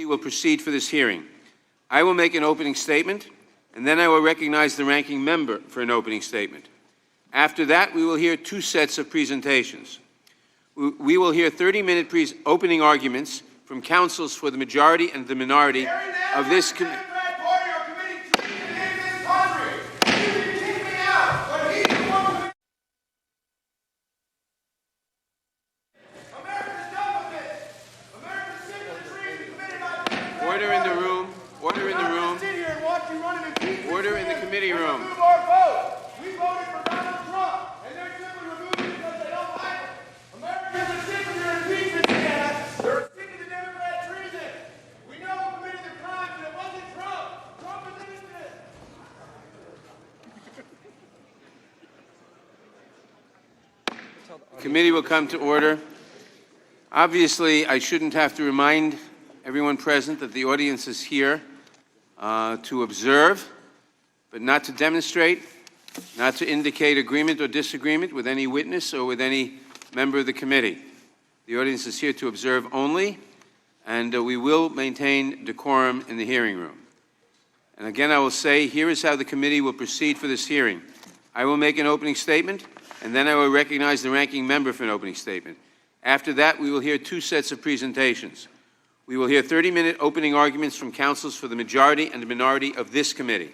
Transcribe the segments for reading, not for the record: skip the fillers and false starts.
will proceed for this hearing. I will make an opening statement, and then I will recognize the ranking member for an opening statement. After that, we will hear two sets of presentations. We will hear 30-minute opening arguments from counsels for the majority and the minority of this committee. Order in the room. Order in the room. Order in the committee room. We voted for Donald Trump, and they're simply removing it because they don't like it. Americans are sick of your impeachment scandal. They're sick of the Democrat treason. We know who committed the crimes, and it wasn't Trump. Trump is innocent. The committee will come to order. Obviously, I shouldn't have to remind everyone present that the audience is here to observe, but not to demonstrate, not to indicate agreement or disagreement with any witness or with any member of the committee. The audience is here to observe only, and we will maintain decorum in the hearing room. And again, I will say, here is how the committee will proceed for this hearing. I will make an opening statement, and then I will recognize the ranking member for an opening statement. After that, we will hear two sets of presentations. We will hear 30-minute opening arguments from counsels for the majority and the minority of this committee.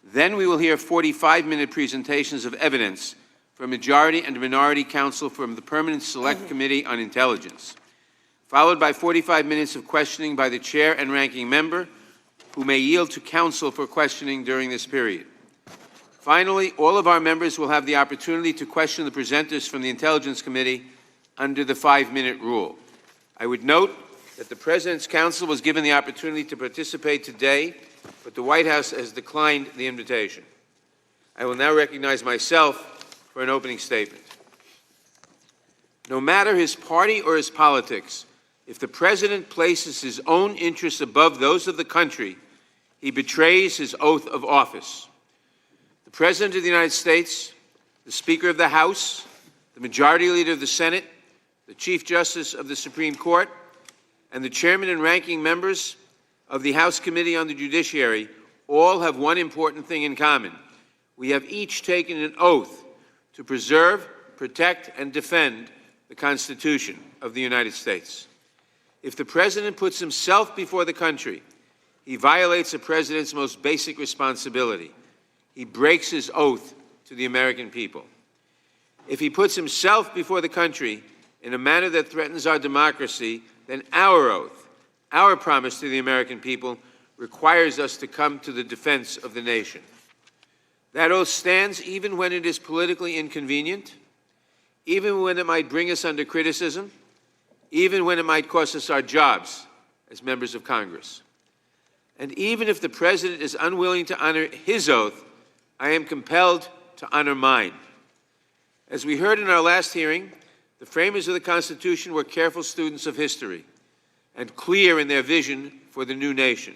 Then we will hear 45-minute presentations of evidence from majority and minority counsel from the Permanent Select Committee on Intelligence, followed by 45 minutes of questioning by the chair and ranking member, who may yield to counsel for questioning during this period. Finally, all of our members will have the opportunity to question the presenters from the Intelligence Committee under the 5-minute rule. I would note that the President's Counsel was given the opportunity to participate today, but the White House has declined the invitation. I will now recognize myself for an opening statement. No matter his party or his politics, if the President places his own interests above those of the country, he betrays his oath of office. The President of the United States, the Speaker of the House, the Majority Leader of the Senate, the Chief Justice of the Supreme Court, and the Chairman and ranking members of the House Committee on the Judiciary all have one important thing in common. We have each taken an oath to preserve, protect, and defend the Constitution of the United States. If the President puts himself before the country, he violates the President's most basic responsibility. He breaks his oath to the American people. If he puts himself before the country in a manner that threatens our democracy, then our oath, our promise to the American people, requires us to come to the defense of the nation. That oath stands even when it is politically inconvenient, even when it might bring us under criticism, even when it might cost us our jobs as members of Congress. And even if the President is unwilling to honor his oath, I am compelled to honor mine. As we heard in our last hearing, the framers of the Constitution were careful students of history and clear in their vision for the new nation.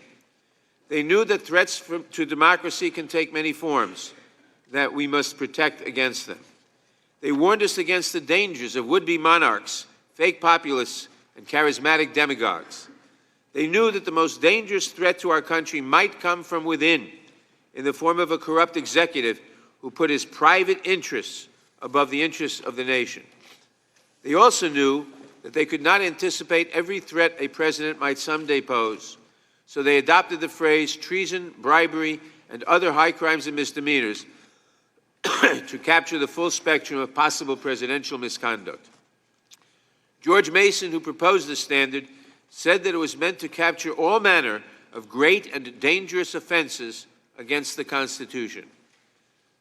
They knew that threats to democracy can take many forms, that we must protect against them. They warned us against the dangers of would-be monarchs, fake populists, and charismatic demagogues. They knew that the most dangerous threat to our country might come from within, in the form of a corrupt executive who put his private interests above the interests of the nation. They also knew that they could not anticipate every threat a president might someday pose, so they adopted the phrase treason, bribery, and other high crimes and misdemeanors to capture the full spectrum of possible presidential misconduct. George Mason, who proposed the standard, said that it was meant to capture all manner of great and dangerous offenses against the Constitution.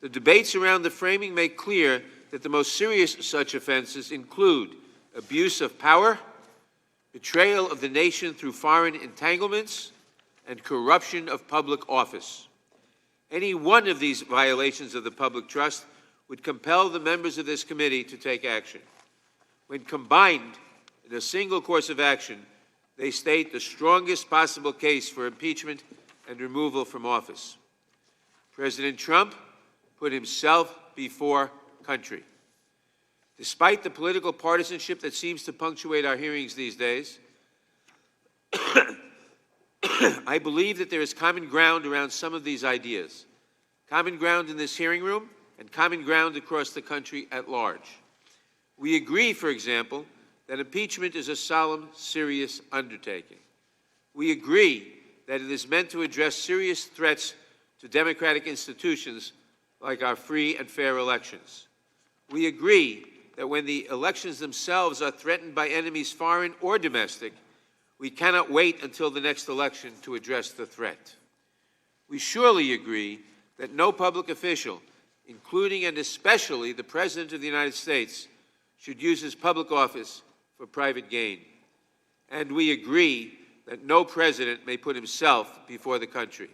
The debates around the framing make clear that the most serious such offenses include abuse of power, betrayal of the nation through foreign entanglements, and corruption of public office. Any one of these violations of the public trust would compel the members of this committee to take action. When combined in a single course of action, they state the strongest possible case for impeachment and removal from office. President Trump put himself before country. Despite the political partisanship that seems to punctuate our hearings these days, I believe that there is common ground around some of these ideas, common ground in this hearing room and common ground across the country at large. We agree, for example, that impeachment is a solemn, serious undertaking. We agree that it is meant to address serious threats to democratic institutions like our free and fair elections. We agree that when the elections themselves are threatened by enemies foreign or domestic, we cannot wait until the next election to address the threat. We surely agree that no public official, including and especially the President of the United States, should use his public office for private gain. And we agree that no president may put himself before the country.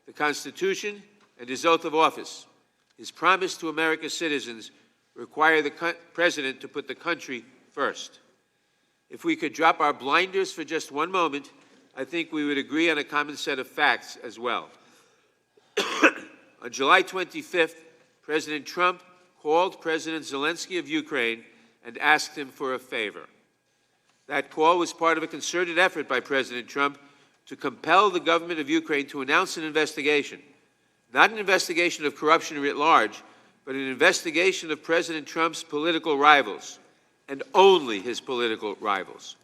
The Constitution and his oath of office, his promise to America's citizens, require the President to put the country first. If we could drop our blinders for just one moment, I think we would agree on a common set of facts as well. On July 25th, President Trump called President Zelensky of Ukraine and asked him for a favor. That call was part of a concerted effort by President Trump to compel the government of Ukraine to announce an investigation, not an investigation of corruption writ large, but an investigation of President Trump's political rivals, and only his political rivals.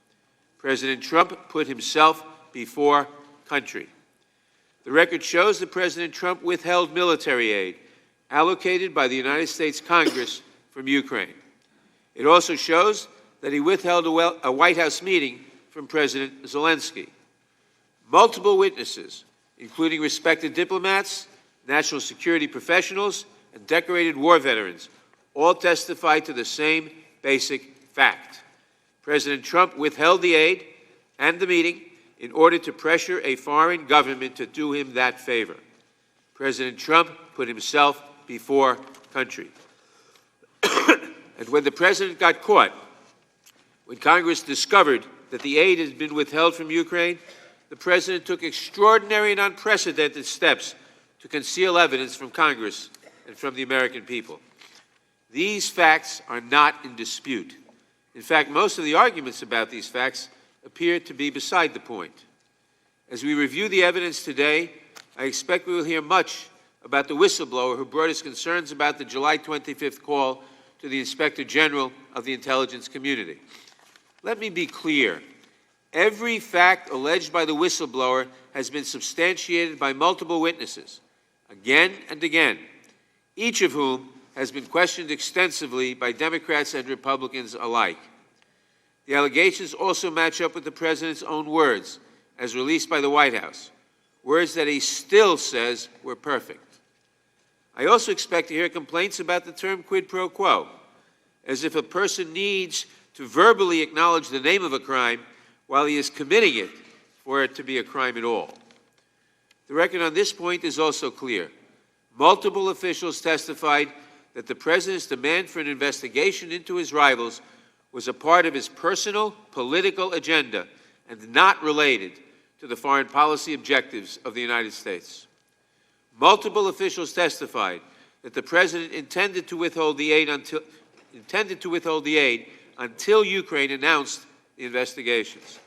President Trump put himself before country. The record shows that President Trump withheld military aid allocated by the United States Congress from Ukraine. It also shows that he withheld a White House meeting from President Zelensky. Multiple witnesses, including respected diplomats, national security professionals, and decorated war veterans, all testified to the same basic fact. President Trump withheld the aid and the meeting in order to pressure a foreign government to do him that favor. President Trump put himself before country. And when the president got caught, when Congress discovered that the aid had been withheld from Ukraine, the president took extraordinary and unprecedented steps to conceal evidence from Congress and from the American people. These facts are not in dispute. In fact, most of the arguments about these facts appear to be beside the point. As we review the evidence today, I expect we will hear much about the whistleblower who brought us concerns about the July 25th call to the Inspector General of the intelligence community. Let me be clear. Every fact alleged by the whistleblower has been substantiated by multiple witnesses, again and again, each of whom has been questioned extensively by Democrats and Republicans alike. The allegations also match up with the president's own words, as released by the White House, words that he still says were perfect. I also expect to hear complaints about the term quid pro quo, as if a person needs to verbally acknowledge the name of a crime while he is committing it for it to be a crime at all. The record on this point is also clear. Multiple officials testified that the president's demand for an investigation into his rivals was a part of his personal political agenda and not related to the foreign policy objectives of the United States. Multiple officials testified that the president intended to withhold the aid until Ukraine announced the investigations.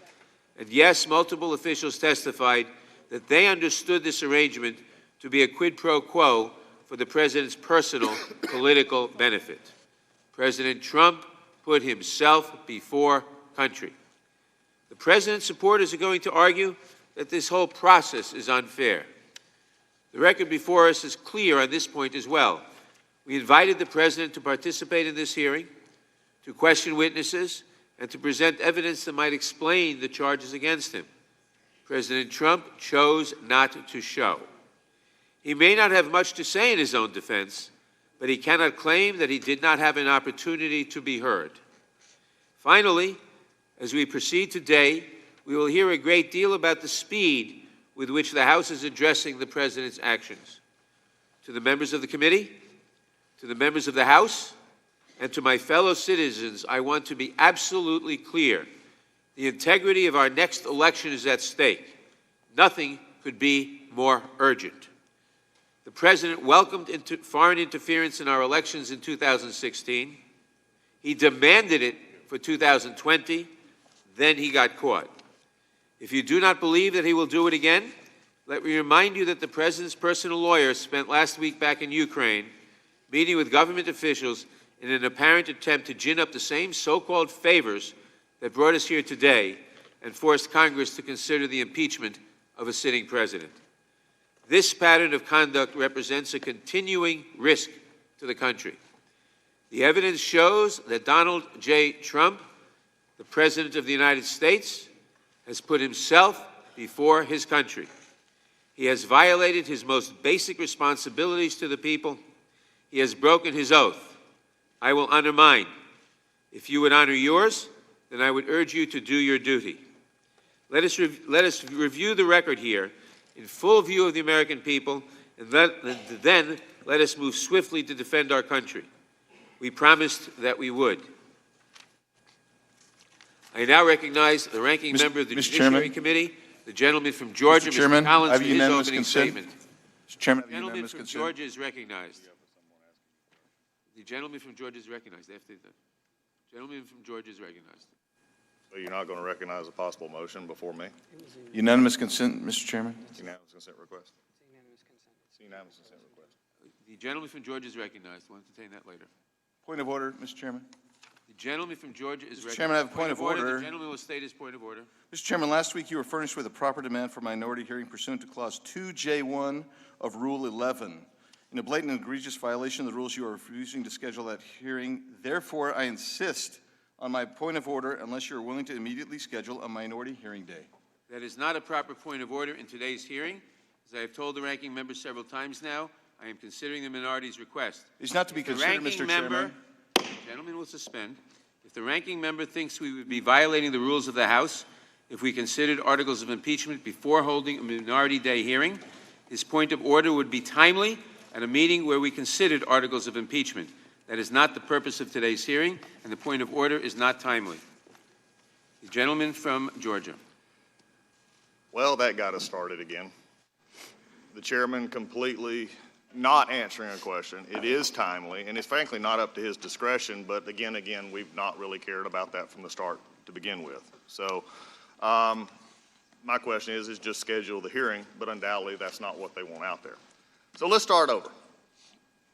And yes, multiple officials testified that they understood this arrangement to be a quid pro quo for the president's personal political benefit. President Trump put himself before country. The president's supporters are going to argue that this whole process is unfair. The record before us is clear on this point as well. We invited the president to participate in this hearing, to question witnesses, and to present evidence that might explain the charges against him. President Trump chose not to show. He may not have much to say in his own defense, but he cannot claim that he did not have an opportunity to be heard. Finally, as we proceed today, we will hear a great deal about the speed with which the House is addressing the president's actions. To the members of the committee, to the members of the House, and to my fellow citizens, I want to be absolutely clear. The integrity of our next election is at stake. Nothing could be more urgent. The president welcomed foreign interference in our elections in 2016. He demanded it for 2020. Then he got caught. If you do not believe that he will do it again, let me remind you that the President's personal lawyer spent last week back in Ukraine meeting with government officials in an apparent attempt to gin up the same so-called favors that brought us here today and forced Congress to consider the impeachment of a sitting president. This pattern of conduct represents a continuing risk to the country. The evidence shows that Donald J. Trump, the President of the United States, has put himself before his country. He has violated his most basic responsibilities to the people. He has broken his oath. I will honor mine. If you would honor yours, then I would urge you to do your duty. Let us review the record here in full view of the American people, and then let us move swiftly to defend our country. We promised that we would. I now recognize the ranking member of the Judiciary Committee, the gentleman from Georgia, Mr. Collins, for his opening statement. Mr. Chairman, the gentleman from Georgia is recognized. The gentleman from Georgia is recognized. After the gentleman from Georgia is recognized. So you're not going to recognize a possible motion before me? Unanimous consent, Mr. Chairman. Unanimous consent request. Unanimous consent request. The gentleman from Georgia is recognized. We'll entertain that later. Point of order, Mr. Chairman. The gentleman from Georgia is recognized. Chairman, I have a point of order. The gentleman will state his point of order. Mr. Chairman, last week you were furnished with a proper demand for minority hearing pursuant to Clause 2J1 of Rule 11. In a blatant and egregious violation of the rules, you are refusing to schedule that hearing. Therefore, I insist on my point of order unless you are willing to immediately schedule a minority hearing day. That is not a proper point of order in today's hearing. As I have told the ranking member several times now, I am considering the minority's request. It's not to be considered, Mr. Chairman. The gentleman will suspend. If the ranking member thinks we would be violating the rules of the House if we considered articles of impeachment before holding a minority day hearing, his point of order would be timely at a meeting where we considered articles of impeachment. That is not the purpose of today's hearing, and the point of order is not timely. The gentleman from Georgia. Well, that got us started again. The chairman completely not answering a question. It is timely, and it's frankly not up to his discretion, but again, we've not really cared about that from the start to begin with. So my question is just schedule the hearing, but undoubtedly that's not what they want out there. So let's start over.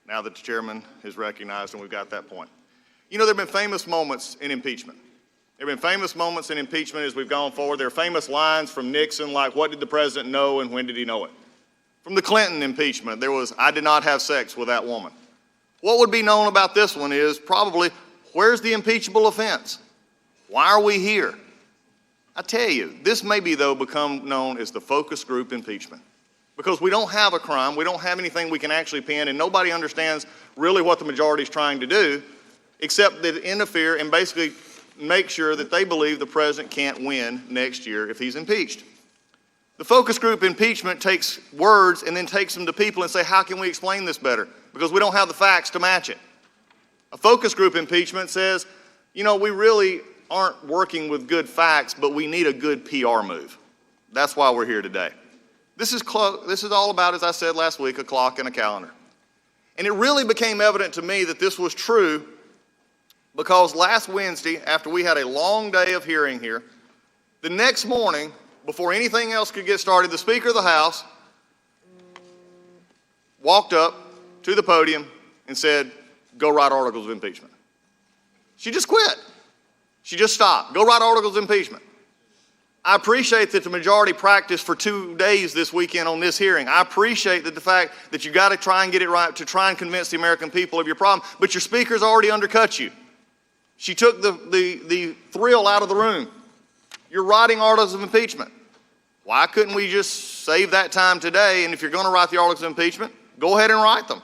Now that the chairman is recognized and we've got that point. You know, there have been famous moments in impeachment. There have been famous moments in impeachment as we've gone forward. There are famous lines from Nixon like, what did the president know and when did he know it? From the Clinton impeachment, there was, I did not have sex with that woman. What would be known about this one is probably, where's the impeachable offense? Why are we here? I tell you, this may be, though, become known as the focus group impeachment. Because we don't have a crime, we don't have anything we can actually pin, and nobody understands really what the majority is trying to do, except that interfere and basically make sure that they believe the president can't win next year if he's impeached. The focus group impeachment takes words and then takes them to people and say, how can we explain this better? Because we don't have the facts to match it. A focus group impeachment says, you know, we really aren't working with good facts, but we need a good PR move. That's why we're here today. This is all about, as I said last week, a clock and a calendar. And it really became evident to me that this was true because last Wednesday, after we had a long day of hearing here, the next morning, before anything else could get started, the Speaker of the House walked up to the podium and said, go write articles of impeachment. She just quit. She just stopped. Go write articles of impeachment. I appreciate that the majority practiced for 2 days this weekend on this hearing. I appreciate that the fact that you got to try and get it right to try and convince the American people of your problem, but your speaker's already undercut you. She took the thrill out of the room. You're writing articles of impeachment. Why couldn't we just save that time today, and if you're going to write the articles of impeachment, go ahead and write them?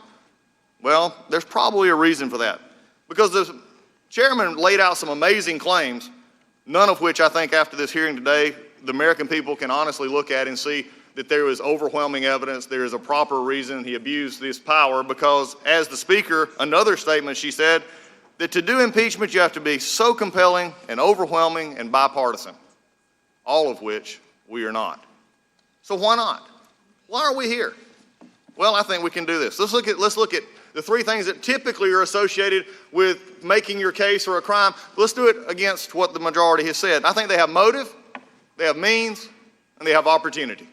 Well, there's probably a reason for that. Because the chairman laid out some amazing claims, none of which I think after this hearing today, the American people can honestly look at and see that there is overwhelming evidence, there is a proper reason he abused this power, because as the Speaker, another statement she said, that to do impeachment you have to be so compelling and overwhelming and bipartisan, all of which we are not. So why not? Why are we here? Well, I think we can do this. Let's look at the three things that typically are associated with making your case for a crime. Let's do it against what the majority has said. I think they have motive, they have means, and they have opportunity.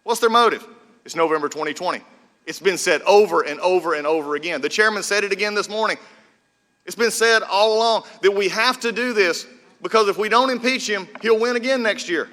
What's their motive? It's November 2020. It's been said over and over and over again. The chairman said it again this morning. It's been said all along that we have to do this because if we don't impeach him, he'll win again next year.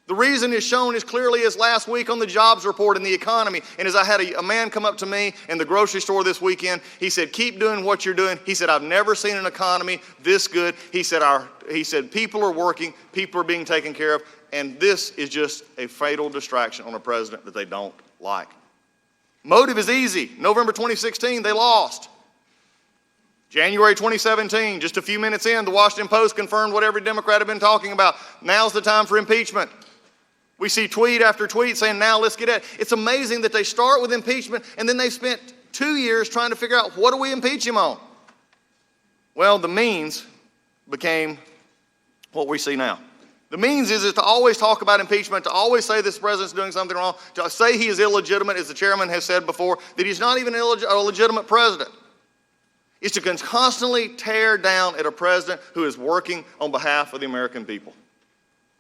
The reason is shown as clearly as last week on the jobs report in the economy. And as I had a man come up to me in the grocery store this weekend, he said, keep doing what you're doing. He said, I've never seen an economy this good. He said, people are working, people are being taken care of, and this is just a fatal distraction on a president that they don't like. Motive is easy. November 2016, they lost. January 2017, just a few minutes in, the Washington Post confirmed what every Democrat had been talking about. Now's the time for impeachment. We see tweet after tweet saying, now let's get at it. It's amazing that they start with impeachment and then they spent 2 years trying to figure out what do we impeach him on. Well, the means became what we see now. The means is to always talk about impeachment, to always say this president's doing something wrong, to say he is illegitimate, as the chairman has said before, that he's not even a legitimate president. It's to constantly tear down at a president who is working on behalf of the American people.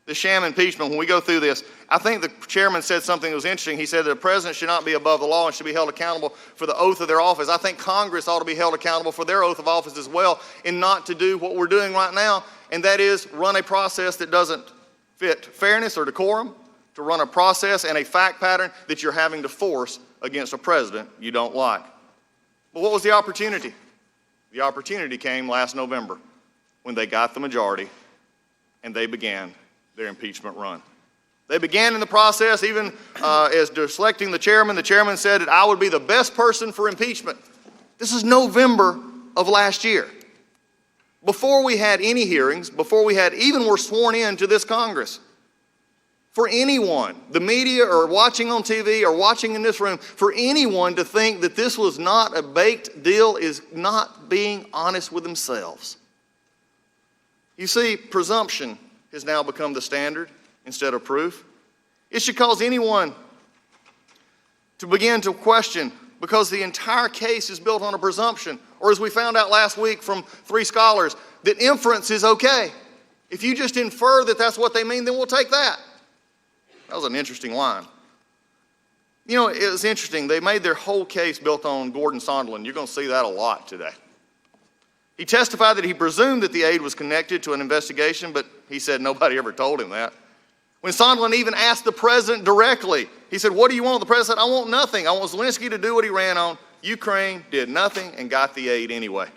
The sham impeachment, when we go through this, I think the chairman said something that was interesting. He said that a president should not be above the law and should be held accountable for the oath of their office. I think Congress ought to be held accountable for their oath of office as well, and not to do what we're doing right now, and that is run a process that doesn't fit fairness or decorum, to run a process and a fact pattern that you're having to force against a president you don't like. But what was the opportunity? The opportunity came last November when they got the majority and they began their impeachment run. They began in the process, even as selecting the chairman said that I would be the best person for impeachment. This is November of last year. Before we had any hearings, before we had even were sworn in to this Congress. For anyone, the media or watching on TV or watching in this room, for anyone to think that this was not a baked deal is not being honest with themselves. You see, presumption has now become the standard instead of proof. It should cause anyone to begin to question, because the entire case is built on a presumption, or as we found out last week from 3 scholars, that inference is okay. If you just infer that that's what they mean, then we'll take that. That was an interesting line. You know, it was interesting. They made their whole case built on Gordon Sondland. You're going to see that a lot today. He testified that he presumed that the aid was connected to an investigation, but he said nobody ever told him that. When Sondland even asked the president directly, he said, what do you want? The president said, I want nothing. I want Zelensky to do what he ran on. Ukraine did nothing and got the aid anyway.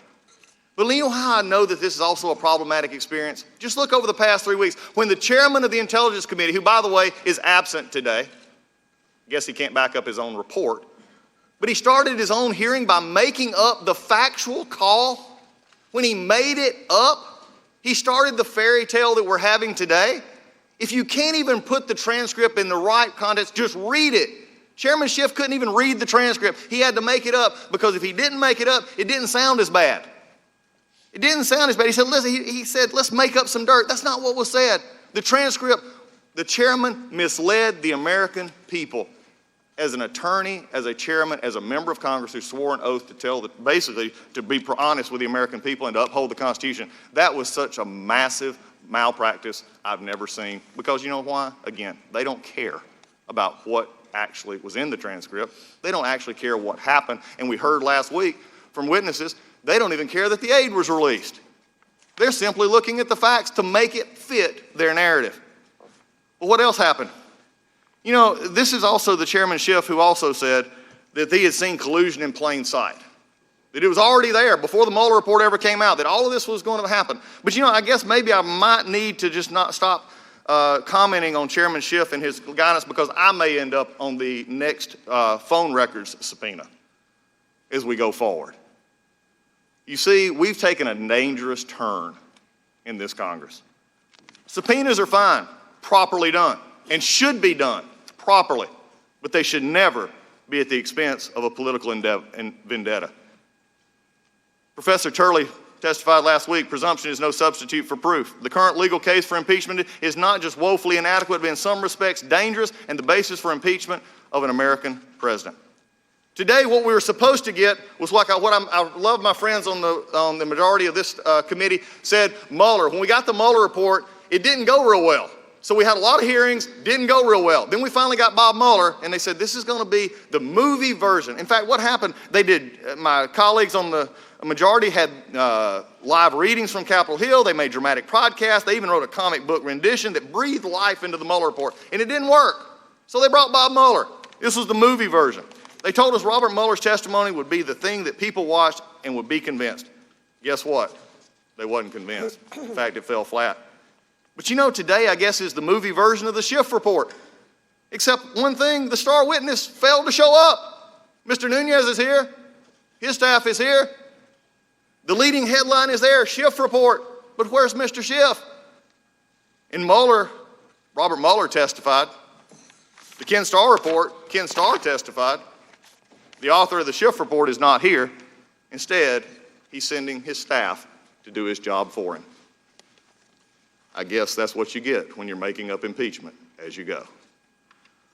But you know how I know that this is also a problematic experience? Just look over the past 3 weeks. When the chairman of the Intelligence Committee, who, by the way, is absent today, I guess he can't back up his own report, but he started his own hearing by making up the factual call. When he made it up, he started the fairy tale that we're having today. If you can't even put the transcript in the right context, just read it. Chairman Schiff couldn't even read the transcript. He had to make it up, because if he didn't make it up, it didn't sound as bad. It didn't sound as bad. He said, listen, he said, let's make up some dirt. That's not what was said. The transcript, the chairman misled the American people. As an attorney, as a chairman, as a member of Congress who swore an oath to tell, basically to be honest with the American people and to uphold the Constitution, that was such a massive malpractice I've never seen. Because you know why? Again, they don't care about what actually was in the transcript. They don't actually care what happened. And we heard last week from witnesses, they don't even care that the aid was released. They're simply looking at the facts to make it fit their narrative. Well, what else happened? You know, this is also the Chairman Schiff who also said that he had seen collusion in plain sight. That it was already there before the Mueller report ever came out, that all of this was going to happen. But you know, I guess maybe I might need to just not stop commenting on Chairman Schiff and his guidance, because I may end up on the next phone records subpoena as we go forward. You see, we've taken a dangerous turn in this Congress. Subpoenas are fine, properly done, and should be done properly, but they should never be at the expense of a political vendetta. Professor Turley testified last week, presumption is no substitute for proof. The current legal case for impeachment is not just woefully inadequate, but in some respects dangerous and the basis for impeachment of an American president. Today, what we were supposed to get was like I love my friends on the majority of this committee said, Mueller. When we got the Mueller report, it didn't go real well. So we had a lot of hearings, didn't go real well. Then we finally got Bob Mueller, and they said, this is going to be the movie version. In fact, what happened, they did, my colleagues on the majority had live readings from Capitol Hill. They made dramatic podcasts. They even wrote a comic book rendition that breathed life into the Mueller report, and it didn't work. So they brought Bob Mueller. This was the movie version. They told us Robert Mueller's testimony would be the thing that people watched and would be convinced. Guess what? They wasn't convinced. In fact, it fell flat. But you know, today, I guess, is the movie version of the Schiff report. Except one thing, the star witness failed to show up. Mr. Nunez is here. His staff is here. The leading headline is there, Schiff report. But where's Mr. Schiff? And Mueller, Robert Mueller testified. The Ken Starr report, Ken Starr testified. The author of the Schiff report is not here. Instead, he's sending his staff to do his job for him. I guess that's what you get when you're making up impeachment as you go.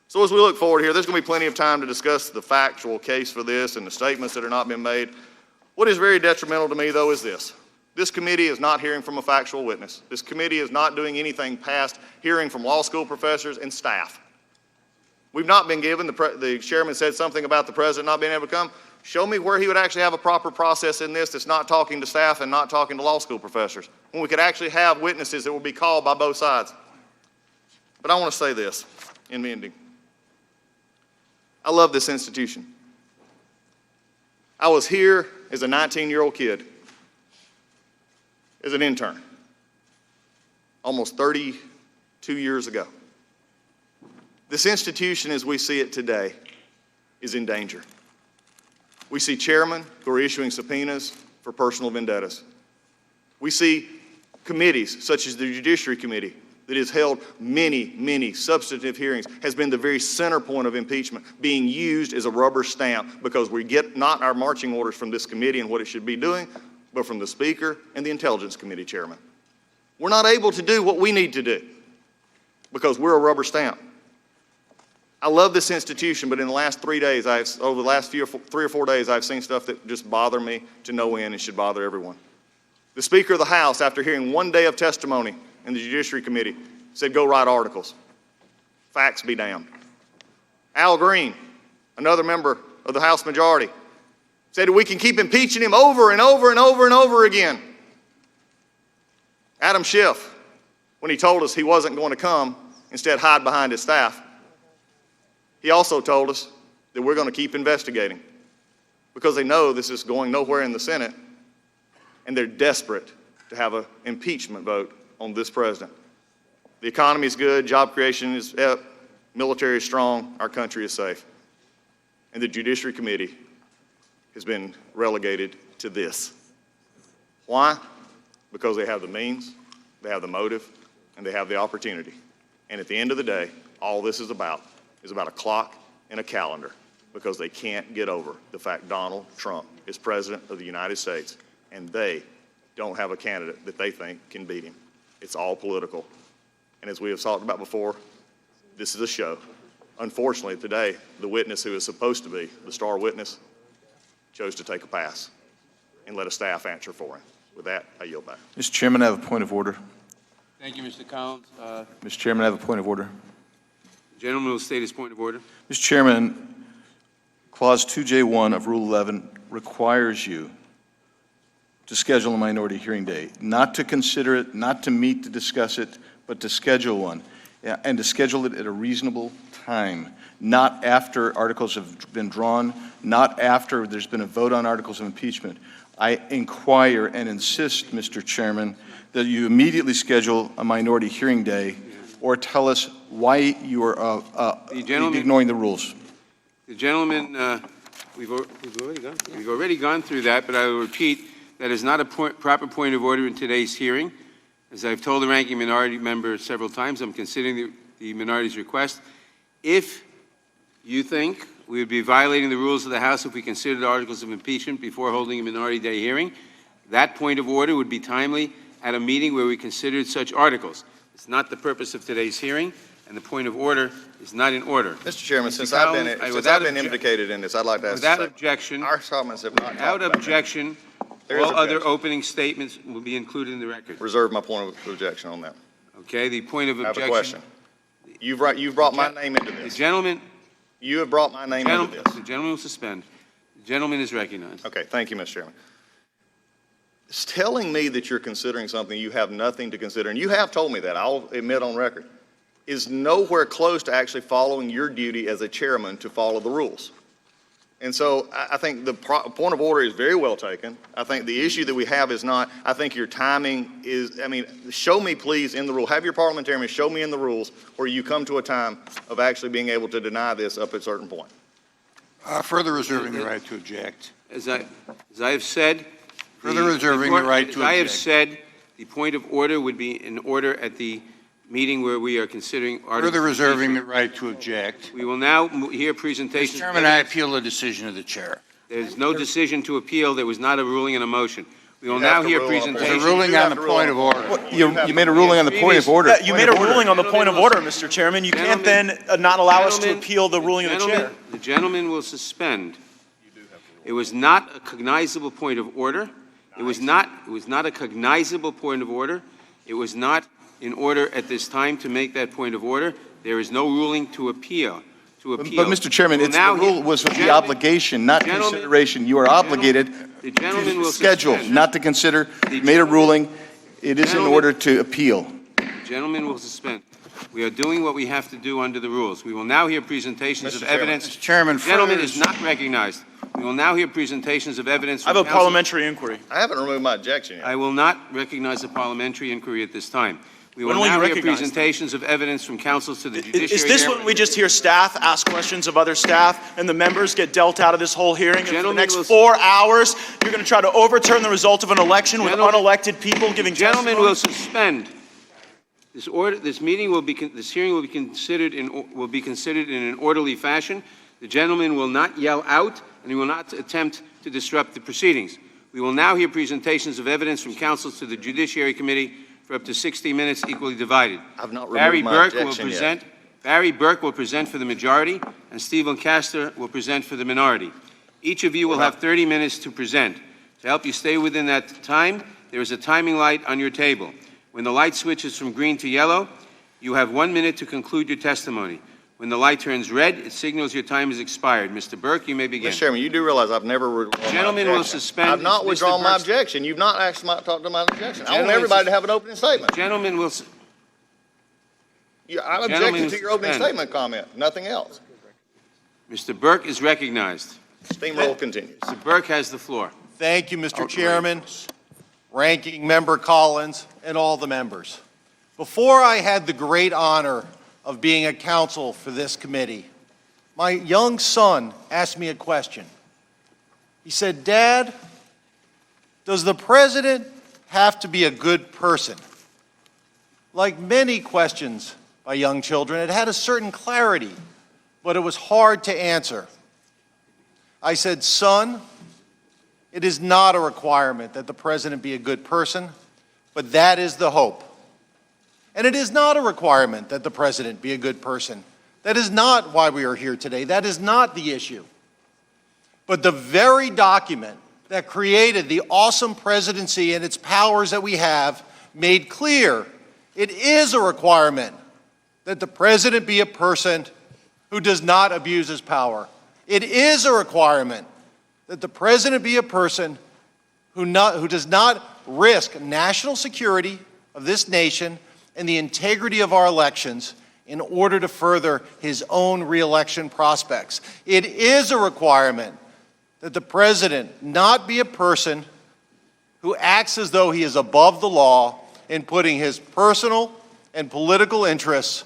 So as we look forward here, there's going to be plenty of time to discuss the factual case for this and the statements that are not being made. What is very detrimental to me, though, is this. This committee is not hearing from a factual witness. This committee is not doing anything past hearing from law school professors and staff. We've not been given, the chairman said something about the president not being able to come. Show me where he would actually have a proper process in this that's not talking to staff and not talking to law school professors, when we could actually have witnesses that would be called by both sides. But I want to say this in ending. I love this institution. I was here as a 19-year-old kid, as an intern, almost 32 years ago. This institution, as we see it today, is in danger. We see chairmen who are issuing subpoenas for personal vendettas. We see committees, such as the Judiciary Committee, that has held many, many substantive hearings, has been the very center point of impeachment, being used as a rubber stamp because we get not our marching orders from this committee and what it should be doing, but from the Speaker and the Intelligence Committee chairman. We're not able to do what we need to do because we're a rubber stamp. I love this institution, but in the last 3 days, over the last 3 or 4 days, I've seen stuff that just bother me to no end and should bother everyone. The Speaker of the House, after hearing 1 day of testimony in the Judiciary Committee, said, go write articles. Facts be damned. Al Green, another member of the House majority, said we can keep impeaching him over and over and over and over again. Adam Schiff, when he told us he wasn't going to come, instead hide behind his staff, he also told us that we're going to keep investigating because they know this is going nowhere in the Senate, and they're desperate to have an impeachment vote on this president. The economy is good, job creation is up, military is strong, our country is safe. And the Judiciary Committee has been relegated to this. Why? Because they have the means, they have the motive, and they have the opportunity. And at the end of the day, all this is about a clock and a calendar, because they can't get over the fact Donald Trump is president of the United States, and they don't have a candidate that they think can beat him. It's all political. And as we have talked about before, this is a show. Unfortunately, today, the witness who is supposed to be the star witness chose to take a pass and let a staff answer for him. With that, I yield back. Mr. Chairman, I have a point of order. Thank you, Mr. Collins. Mr. Chairman, I have a point of order. The gentleman will state his point of order. Mr. Chairman, Clause 2J1 of Rule 11 requires you to schedule a minority hearing day, not to consider it, not to meet to discuss it, but to schedule one, and to schedule it at a reasonable time, not after articles have been drawn, not after there's been a vote on articles of impeachment. I inquire and insist, Mr. Chairman, that you immediately schedule a minority hearing day, or tell us why you are ignoring the rules. The gentleman, we've already gone through that, but I will repeat that is not a proper point of order in today's hearing. As I've told the ranking minority member several times, I'm considering the minority's request. If you think we would be violating the rules of the House if we considered articles of impeachment before holding a minority day hearing, that point of order would be timely at a meeting where we considered such articles. It's not the purpose of today's hearing, and the point of order is not in order. Mr. Chairman, since Collins, I've been implicated in this, I'd like to ask. Without objection, Our comments have not. without objection, There is all other objection. opening statements will be included in the record. Reserve my point of objection on that. Okay, the point of I have objection. a question. You've brought my name into The this. gentleman, You have brought my name into this. the gentleman will suspend. The gentleman is recognized. Okay, thank you, Mr. Chairman. It's telling me that you're considering something you have nothing to consider, and you have told me that, I'll admit on record, is nowhere close to actually following your duty as a chairman to follow the rules. And so I think the point of order is very well taken. I think the issue that we have is not, I think your timing is, I mean, show me please in the rule, have your parliamentarian show me in the rules where you come to a time of actually being able to deny this up at a certain point. Further reserving the right to object. As I have said. Further reserving the right to As I have object. said, the point of order would be in order at the meeting where we are considering articles. Further reserving the right to object. We will now hear presentations. Mr. Chairman, I appeal the decision of the chair. There's no decision to appeal. There was not a ruling and a motion. We will You now have to hear rule on it. There's presentations. a ruling You on have the to rule point on of it. order. You made a ruling on the point of order. Yeah, you made a ruling on the point of order, Mr. Chairman. You can't then not allow us to Gentlemen, appeal the ruling of the chair. The gentleman will suspend. It was not a cognizable point of order. It was not a cognizable point of order. It was not in order at this time to make that point of order. There is no ruling to appeal. But, Mr. Chairman, We'll it's, now the rule hear- was the Gentlemen, obligation, not gentlemen, consideration. You are obligated The gentleman to will schedule, suspend. not to consider. The You made a gentleman- ruling. It is in Gentlemen- order to appeal. The gentleman will suspend. We are doing what we have to do under the rules. We will now hear presentations of Mr. Chairman. evidence. Mr. Chairman, The gentleman further- is not recognized. We will now hear presentations of evidence. I have from a counsel. parliamentary inquiry. I haven't removed my objection yet. I will not recognize a parliamentary inquiry at this time. We will When will you now hear recognize them? presentations of evidence from counsels to the judiciary. Is this when we just hear staff ask questions of other staff and the members get dealt out of this whole hearing? And for the Gentlemen next will- 4 hours, you're going to try to overturn the result of an election with Gentlemen- unelected people giving Gentlemen testimony? will suspend. This hearing will be considered in an orderly fashion. The gentleman will not yell out, and he will not attempt to disrupt the proceedings. We will now hear presentations of evidence from counsels to the Judiciary Committee for up to 60 minutes, equally divided. I've not Barry removed my Burke will objection yet. present. Barry Burke will present for the majority, and Stephen Castor will present for the minority. Each of you will have 30 minutes to present. To help you stay within that time, there is a timing light on your table. When the light switches from green to yellow, you have 1 minute to conclude your testimony. When the light turns red, it signals your time has expired. Mr. Burke, you may begin. Mr. Chairman, you do realize I've never withdrawn my Gentleman will objection. suspend I've not Mr. withdrawn my Burke's- objection. You've not asked my, talked to my objection. I want Gentleman everybody sus- to have an opening statement. Gentleman will. I Gentleman objected to your opening suspend. statement comment, nothing else. Mr. Burke is recognized. Steamroll continues. Mr. Burke has the floor. Thank you, Mr. Chairman, Ranking Member Collins, and all the members. Before I had the great honor of being a counsel for this committee, my young son asked me a question. He said, "Dad, does the president have to be a good person?" Like many questions by young children, it had a certain clarity, but it was hard to answer. I said, "Son, it is not a requirement that the president be a good person, but that is the hope. And it is not a requirement that the president be a good person. That is not why we are here today. That is not the issue. But the very document that created the awesome presidency and its powers that we have made clear it is a requirement that the president be a person who does not abuse his power. It is a requirement that the president be a person who does not risk national security of this nation and the integrity of our elections in order to further his own reelection prospects. It is a requirement that the president not be a person who acts as though he is above the law in putting his personal and political interests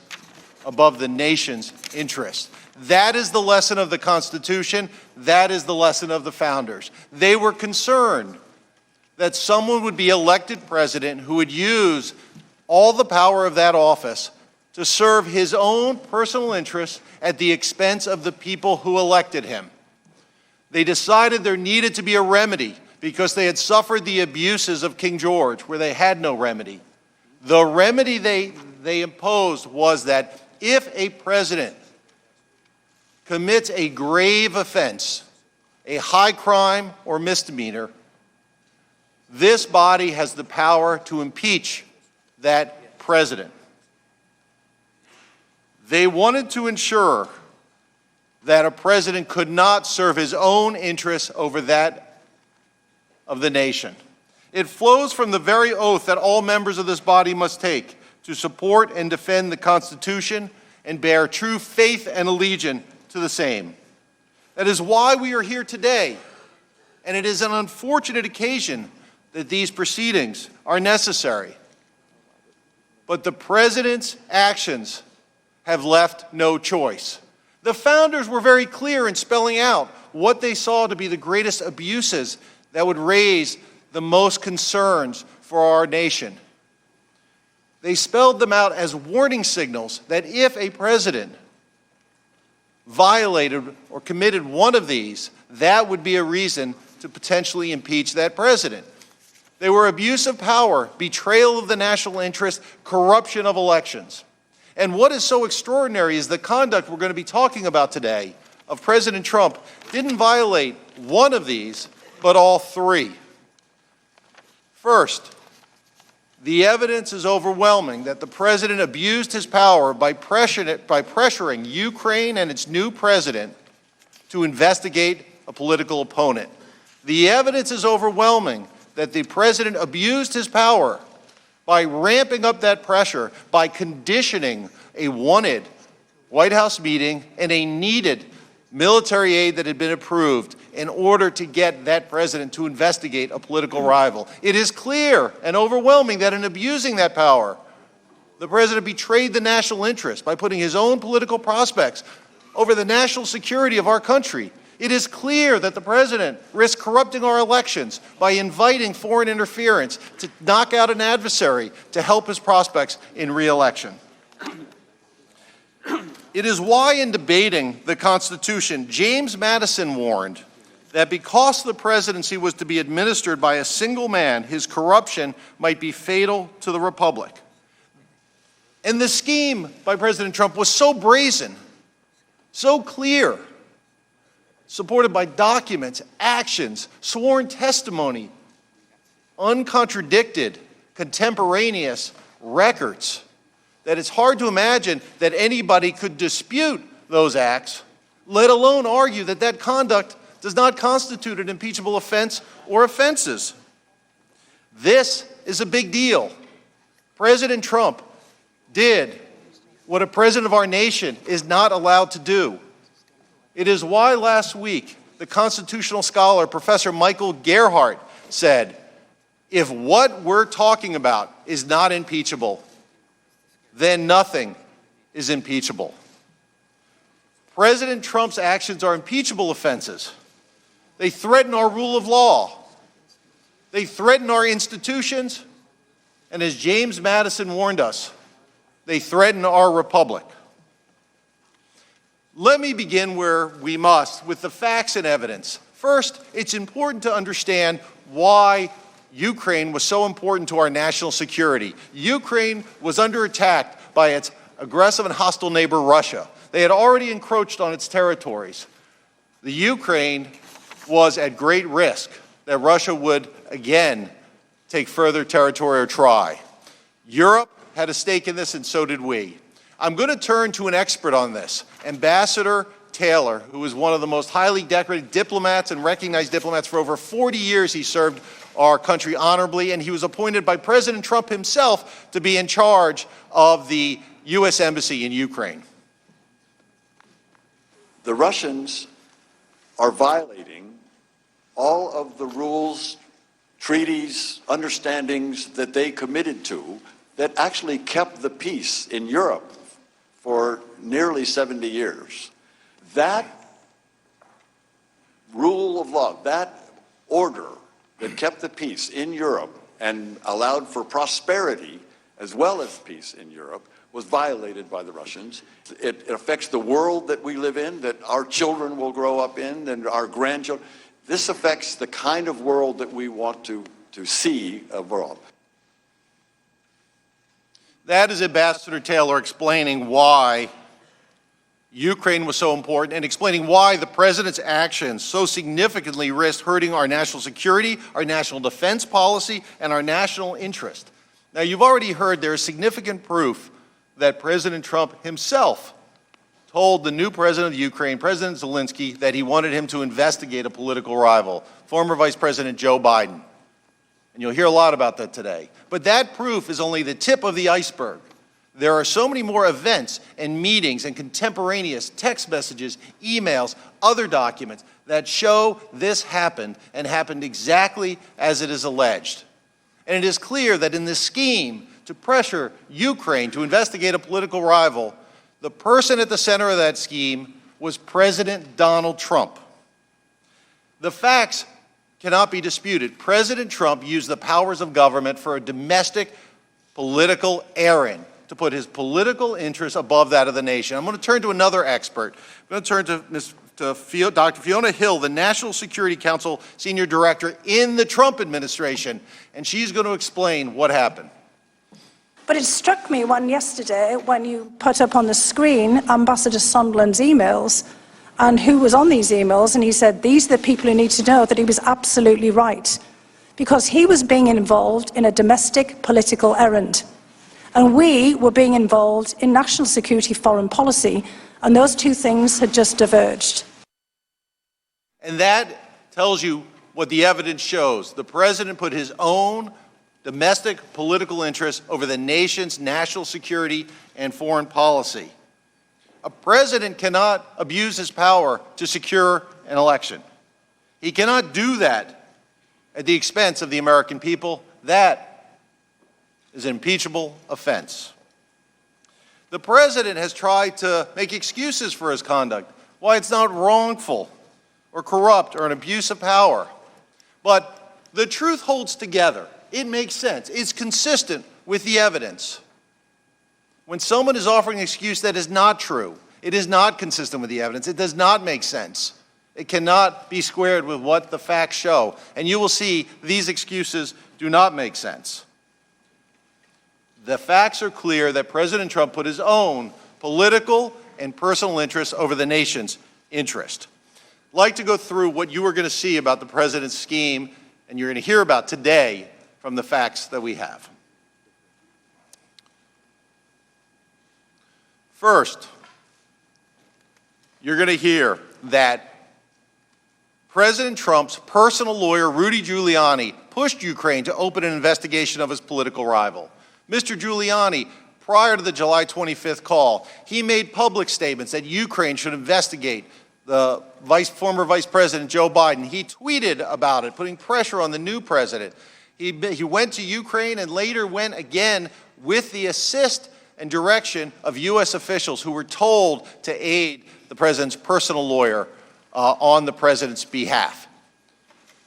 above the nation's interests. That is the lesson of the Constitution. That is the lesson of the founders. They were concerned that someone would be elected president who would use all the power of that office to serve his own personal interests at the expense of the people who elected him. They decided there needed to be a remedy because they had suffered the abuses of King George, where they had no remedy. The remedy they imposed was that if a president commits a grave offense, a high crime or misdemeanor, this body has the power to impeach that president. They wanted to ensure that a president could not serve his own interests over that of the nation. It flows from the very oath that all members of this body must take to support and defend the Constitution and bear true faith and allegiance to the same. That is why we are here today, and it is an unfortunate occasion that these proceedings are necessary. But the president's actions have left no choice. The founders were very clear in spelling out what they saw to be the greatest abuses that would raise the most concerns for our nation. They spelled them out as warning signals that if a president violated or committed one of these, that would be a reason to potentially impeach that president. They were abuse of power, betrayal of the national interest, corruption of elections. And what is so extraordinary is the conduct we're going to be talking about today of President Trump didn't violate one of these, but all three. First, the evidence is overwhelming that the president abused his power by pressuring Ukraine and its new president to investigate a political opponent. The evidence is overwhelming that the president abused his power by ramping up that pressure, by conditioning a wanted White House meeting and a needed military aid that had been approved in order to get that president to investigate a political rival. It is clear and overwhelming that in abusing that power, the president betrayed the national interest by putting his own political prospects over the national security of our country. It is clear that the president risked corrupting our elections by inviting foreign interference to knock out an adversary to help his prospects in re-election. It is why in debating the Constitution, James Madison warned that because the presidency was to be administered by a single man, his corruption might be fatal to the republic. And the scheme by President Trump was so brazen, so clear, supported by documents, actions, sworn testimony, uncontradicted, contemporaneous records, that it's hard to imagine that anybody could dispute those acts, let alone argue that that conduct does not constitute an impeachable offense or offenses. This is a big deal. President Trump did what a president of our nation is not allowed to do. It is why last week the constitutional scholar, Professor Michael Gerhardt, said, if what we're talking about is not impeachable, then nothing is impeachable. President Trump's actions are impeachable offenses. They threaten our rule of law. They threaten our institutions. And as James Madison warned us, they threaten our republic. Let me begin where we must, with the facts and evidence. First, it's important to understand why Ukraine was so important to our national security. Ukraine was under attack by its aggressive and hostile neighbor, Russia. They had already encroached on its territories. The Ukraine was at great risk that Russia would again take further territory or try. Europe had a stake in this, and so did we. I'm going to turn to an expert on this, Ambassador Taylor, who is one of the most highly decorated diplomats and recognized diplomats. For over 40 years, he served our country honorably, and he was appointed by President Trump himself to be in charge of the U.S. Embassy in Ukraine. The Russians are violating all of the rules, treaties, understandings that they committed to that actually kept the peace in Europe for nearly 70 years. That rule of law, that order that kept the peace in Europe and allowed for prosperity as well as peace in Europe was violated by the Russians. It affects the world that we live in, that our children will grow up in, and our grandchildren. This affects the kind of world that we want to see abroad. That is Ambassador Taylor explaining why Ukraine was so important and explaining why the president's actions so significantly risked hurting our national security, our national defense policy, and our national interest. Now, you've already heard there is significant proof that President Trump himself told the new president of Ukraine, President Zelensky, that he wanted him to investigate a political rival, former Vice President Joe Biden. And you'll hear a lot about that today. But that proof is only the tip of the iceberg. There are so many more events and meetings and contemporaneous text messages, emails, other documents that show this happened and happened exactly as it is alleged. And it is clear that in this scheme to pressure Ukraine to investigate a political rival, the person at the center of that scheme was President Donald Trump. The facts cannot be disputed. President Trump used the powers of government for a domestic political errand, to put his political interests above that of the nation. I'm going to turn to another expert. I'm going to turn to Dr. Fiona Hill, the National Security Council Senior Director in the Trump administration, and she's going to explain what happened. But it struck me yesterday when you put up on the screen Ambassador Sondland's emails and who was on these emails, and he said, these are the people who need to know, that he was absolutely right, because he was being involved in a domestic political errand. And we were being involved in national security foreign policy, and those two things had just diverged. And that tells you what the evidence shows. The president put his own domestic political interests over the nation's national security and foreign policy. A president cannot abuse his power to secure an election. He cannot do that at the expense of the American people. That is an impeachable offense. The president has tried to make excuses for his conduct, why it's not wrongful or corrupt or an abuse of power. But the truth holds together. It makes sense. It's consistent with the evidence. When someone is offering an excuse that is not true, it is not consistent with the evidence, it does not make sense. It cannot be squared with what the facts show. And you will see these excuses do not make sense. The facts are clear that President Trump put his own political and personal interests over the nation's interest. I'd like to go through what you are going to see about the president's scheme, and you're going to hear about today from the facts that we have. First, you're going to hear that President Trump's personal lawyer, Rudy Giuliani, pushed Ukraine to open an investigation of his political rival. Mr. Giuliani, prior to the July 25th call, he made public statements that Ukraine should investigate the former Vice President Joe Biden. He tweeted about it, putting pressure on the new president. He went to Ukraine and later went again with the assist and direction of U.S. officials who were told to aid the president's personal lawyer on the president's behalf.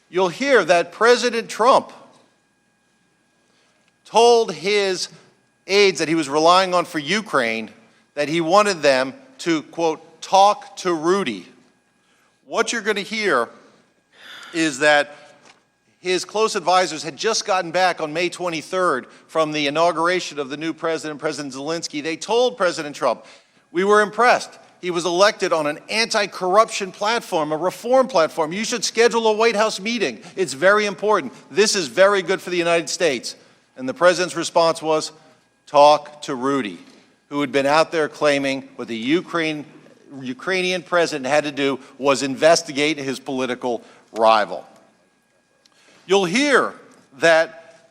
You'll hear that President Trump told his aides that he was relying on for Ukraine that he wanted them to, quote, talk to Rudy. What you're going to hear is that his close advisors had just gotten back on May 23rd from the inauguration of the new president, President Zelensky. They told President Trump, we were impressed. He was elected on an anti-corruption platform, a reform platform. You should schedule a White House meeting. It's very important. This is very good for the United States. And the president's response was, talk to Rudy, who had been out there claiming what the Ukrainian president had to do was investigate his political rival. You'll hear that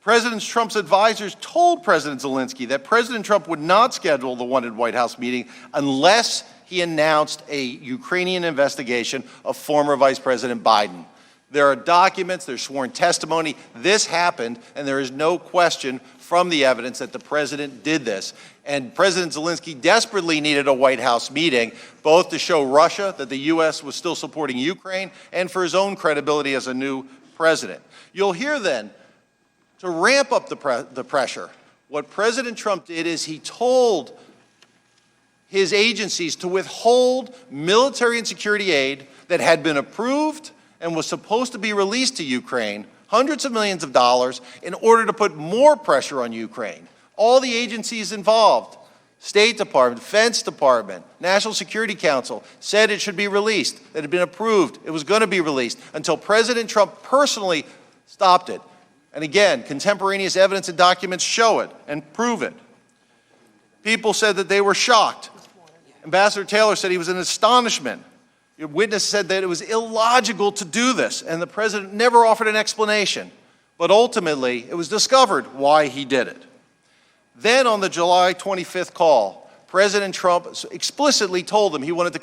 President Trump's advisors told President Zelensky that President Trump would not schedule the wanted White House meeting unless he announced a Ukrainian investigation of former Vice President Biden. There are documents, there's sworn testimony. This happened, and there is no question from the evidence that the president did this. And President Zelensky desperately needed a White House meeting, both to show Russia that the U.S. was still supporting Ukraine and for his own credibility as a new president. You'll hear then, to ramp up the pressure, what President Trump did is he told his agencies to withhold military and security aid that had been approved and was supposed to be released to Ukraine, hundreds of millions of dollars, in order to put more pressure on Ukraine. All the agencies involved, State Department, Defense Department, National Security Council, said it should be released, that it had been approved, it was going to be released, until President Trump personally stopped it. And again, contemporaneous evidence and documents show it and prove it. People said that they were shocked. Ambassador Taylor said he was in astonishment. Your witness said that it was illogical to do this, and the president never offered an explanation. But ultimately, it was discovered why he did it. Then on the July 25th call, President Trump explicitly told him he wanted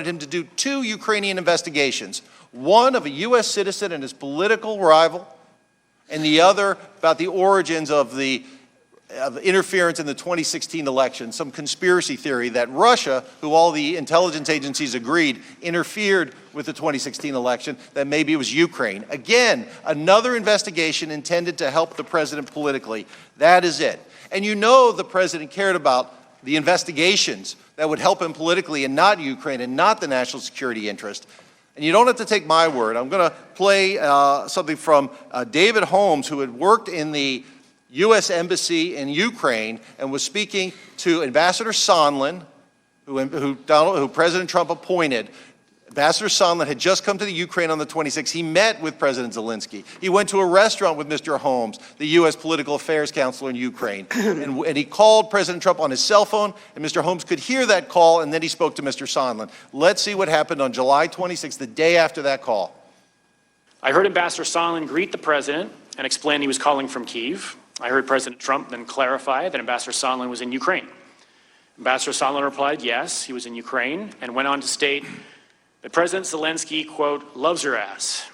him to do 2 Ukrainian investigations, one of a U.S. citizen and his political rival, and the other about the origins of the interference in the 2016 election, some conspiracy theory that Russia, who all the intelligence agencies agreed interfered with the 2016 election, that maybe it was Ukraine. Again, another investigation intended to help the president politically. That is it. And you know the president cared about the investigations that would help him politically and not Ukraine and not the national security interest. And you don't have to take my word. I'm going to play something from David Holmes, who had worked in the U.S. Embassy in Ukraine and was speaking to Ambassador Sondland, who President Trump appointed. Ambassador Sondland had just come to the Ukraine on the 26th. He met with President Zelensky. He went to a restaurant with Mr. Holmes, the U.S. political affairs counselor in Ukraine. and he called President Trump on his cell phone, and Mr. Holmes could hear that call, and then he spoke to Mr. Sondland. Let's see what happened on July 26th, the day after that call. I heard Ambassador Sondland greet the president and explain he was calling from Kyiv. I heard President Trump then clarify that Ambassador Sondland was in Ukraine. Ambassador Sondland replied, yes, he was in Ukraine, and went on to state that President Zelensky, quote, loves your ass.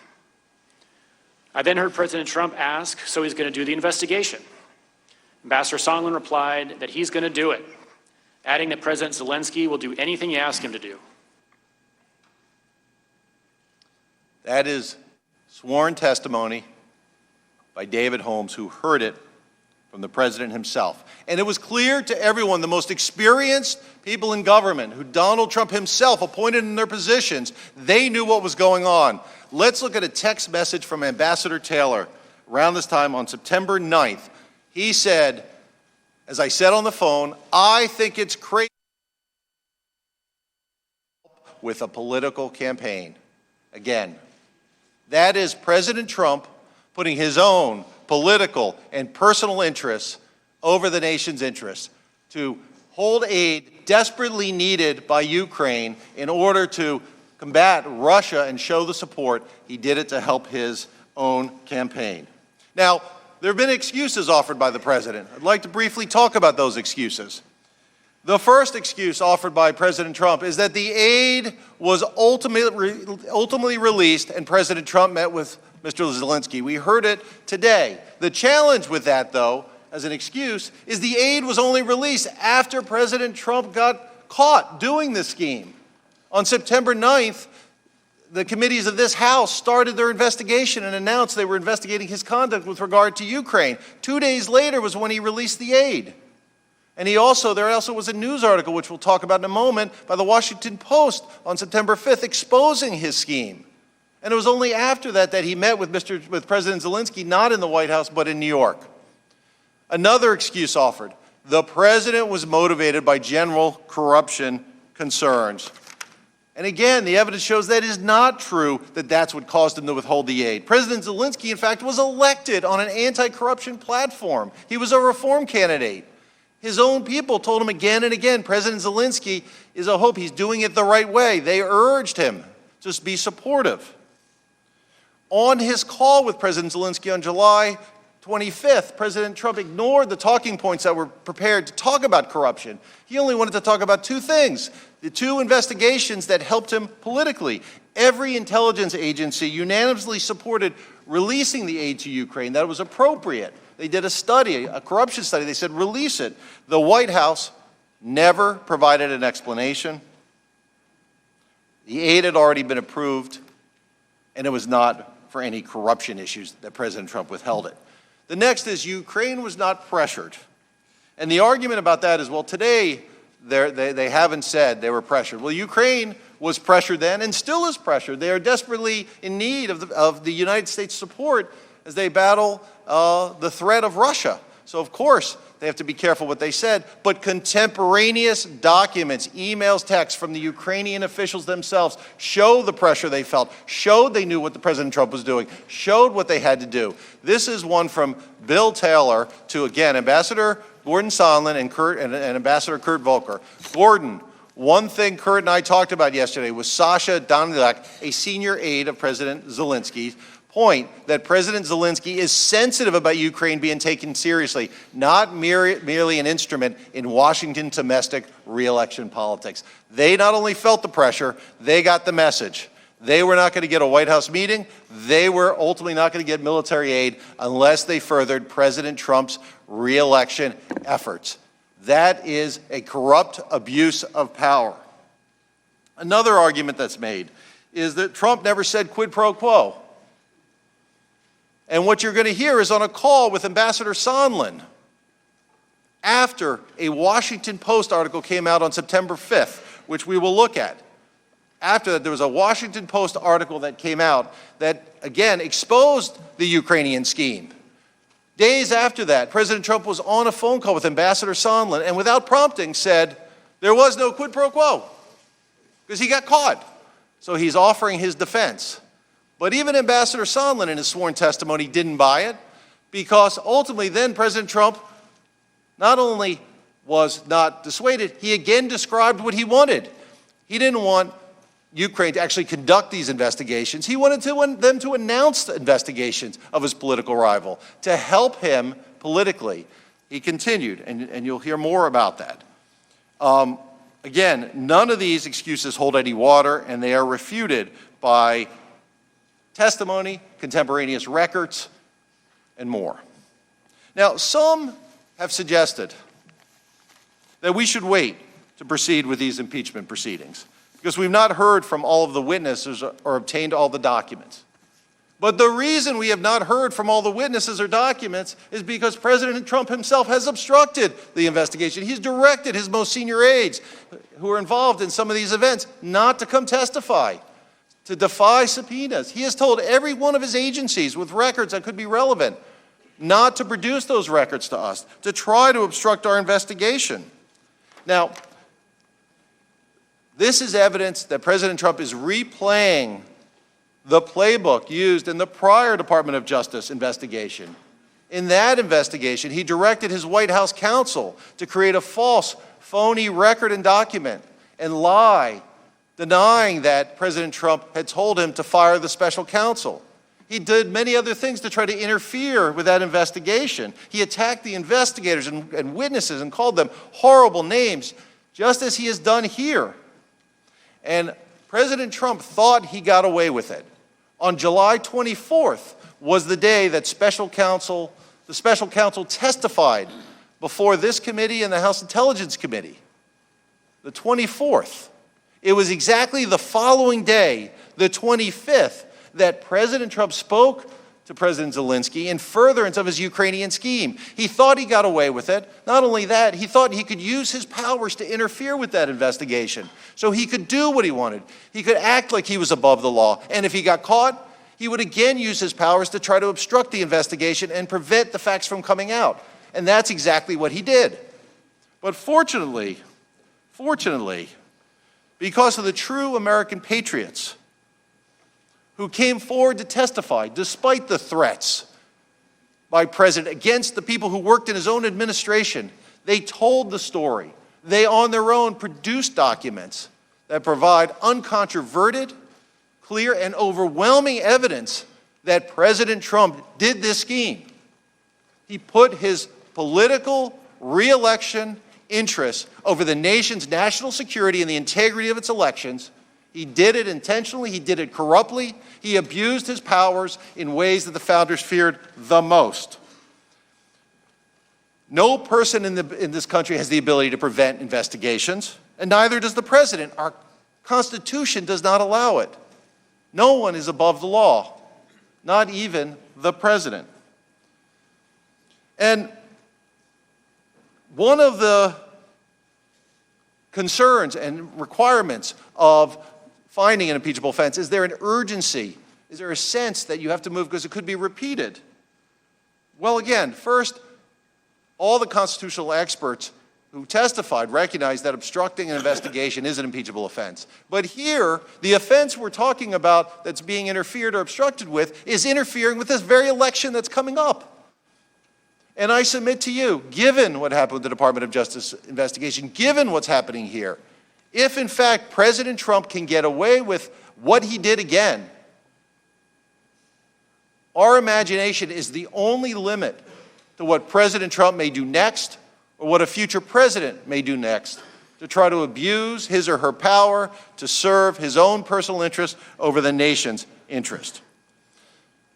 I then heard President Trump ask, so he's going to do the investigation. Ambassador Sondland replied that he's going to do it, adding that President Zelensky will do anything you ask him to do. That is sworn testimony by David Holmes, who heard it from the president himself. And it was clear to everyone, the most experienced people in government, who Donald Trump himself appointed in their positions, they knew what was going on. Let's look at a text message from Ambassador Taylor around this time on September 9th. He said, as I said on the phone, I think it's crazy with a political campaign. Again, that is President Trump putting his own political and personal interests over the nation's interests to hold aid desperately needed by Ukraine in order to combat Russia and show the support. He did it to help his own campaign. Now, there have been excuses offered by the president. I'd like to briefly talk about those excuses. The first excuse offered by President Trump is that the aid was ultimately released and President Trump met with Mr. Zelensky. We heard it today. The challenge with that, though, as an excuse, is the aid was only released after President Trump got caught doing this scheme. On September 9th, the committees of this House started their investigation and announced they were investigating his conduct with regard to Ukraine. 2 days later was when he released the aid. And there also was a news article, which we'll talk about in a moment, by the Washington Post on September 5th exposing his scheme. And it was only after that that he met with President Zelensky, not in the White House, but in New York. Another excuse offered: the president was motivated by general corruption concerns. And again, the evidence shows that is not true, that that's what caused him to withhold the aid. President Zelensky, in fact, was elected on an anti-corruption platform. He was a reform candidate. His own people told him again and again, President Zelensky is a hope. He's doing it the right way. They urged him to be supportive. On his call with President Zelensky on July 25th, President Trump ignored the talking points that were prepared to talk about corruption. He only wanted to talk about 2 things: the 2 investigations that helped him politically. Every intelligence agency unanimously supported releasing the aid to Ukraine. That was appropriate. They did a study, a corruption study. They said, release it. The White House never provided an explanation. The aid had already been approved, and it was not for any corruption issues that President Trump withheld it. The next is Ukraine was not pressured. And the argument about that is, well, today they haven't said they were pressured. Well, Ukraine was pressured then and still is pressured. They are desperately in need of the United States support as they battle the threat of Russia. So, of course, they have to be careful what they said. But contemporaneous documents, emails, texts from the Ukrainian officials themselves show the pressure they felt, showed they knew what the President Trump was doing, showed what they had to do. This is one from Bill Taylor to, again, Ambassador Gordon Sondland and Ambassador Kurt Volker. Gordon, one thing Kurt and I talked about yesterday was Sasha Danilek, a senior aide of President Zelensky's point that President Zelensky is sensitive about Ukraine being taken seriously, not merely an instrument in Washington's domestic re-election politics. They not only felt the pressure, they got the message. They were not going to get a White House meeting. They were ultimately not going to get military aid unless they furthered President Trump's re-election efforts. That is a corrupt abuse of power. Another argument that's made is that Trump never said quid pro quo. And what you're going to hear is on a call with Ambassador Sondland after a Washington Post article came out on September 5th, which we will look at. After that, there was a Washington Post article that came out that, again, exposed the Ukrainian scheme. Days after that, President Trump was on a phone call with Ambassador Sondland and without prompting said there was no quid pro quo because he got caught. So he's offering his defense. But even Ambassador Sondland in his sworn testimony didn't buy it because ultimately then President Trump not only was not dissuaded, he again described what he wanted. He didn't want Ukraine to actually conduct these investigations. He wanted them to announce the investigations of his political rival, to help him politically. He continued, and you'll hear more about that. Again, none of these excuses hold any water, and they are refuted by testimony, contemporaneous records, and more. Now, some have suggested that we should wait to proceed with these impeachment proceedings because we've not heard from all of the witnesses or obtained all the documents. But the reason we have not heard from all the witnesses or documents is because President Trump himself has obstructed the investigation. He's directed his most senior aides who are involved in some of these events not to come testify, to defy subpoenas. He has told every one of his agencies with records that could be relevant not to produce those records to us, to try to obstruct our investigation. Now, this is evidence that President Trump is replaying the playbook used in the prior Department of Justice investigation. In that investigation, he directed his White House counsel to create a false, phony record and document and lie, denying that President Trump had told him to fire the special counsel. He did many other things to try to interfere with that investigation. He attacked the investigators and witnesses and called them horrible names, just as he has done here. And President Trump thought he got away with it. On July 24th was the day that the special counsel testified before this committee and the House Intelligence Committee. The 24th. It was exactly the following day, the 25th, that President Trump spoke to President Zelensky in furtherance of his Ukrainian scheme. He thought he got away with it. Not only that, he thought he could use his powers to interfere with that investigation. So he could do what he wanted. He could act like he was above the law. And if he got caught, he would again use his powers to try to obstruct the investigation and prevent the facts from coming out. And that's exactly what he did. But fortunately, because of the true American patriots who came forward to testify despite the threats by President against the people who worked in his own administration, they told the story. They on their own produced documents that provide uncontroverted, clear, and overwhelming evidence that President Trump did this scheme. He put his political re-election interests over the nation's national security and the integrity of its elections. He did it intentionally. He did it corruptly. He abused his powers in ways that the founders feared the most. No person in this country has the ability to prevent investigations, and neither does the president. Our Constitution does not allow it. No one is above the law, not even the president. And one of the concerns and requirements of finding an impeachable offense, is there an urgency? Is there a sense that you have to move because it could be repeated? Well, again, first, all the constitutional experts who testified recognized that obstructing an investigation is an impeachable offense. But here, the offense we're talking about that's being interfered or obstructed with is interfering with this very election that's coming up. And I submit to you, given what happened with the Department of Justice investigation, given what's happening here, if in fact President Trump can get away with what he did again, our imagination is the only limit to what President Trump may do next or what a future president may do next to try to abuse his or her power to serve his own personal interest over the nation's interest.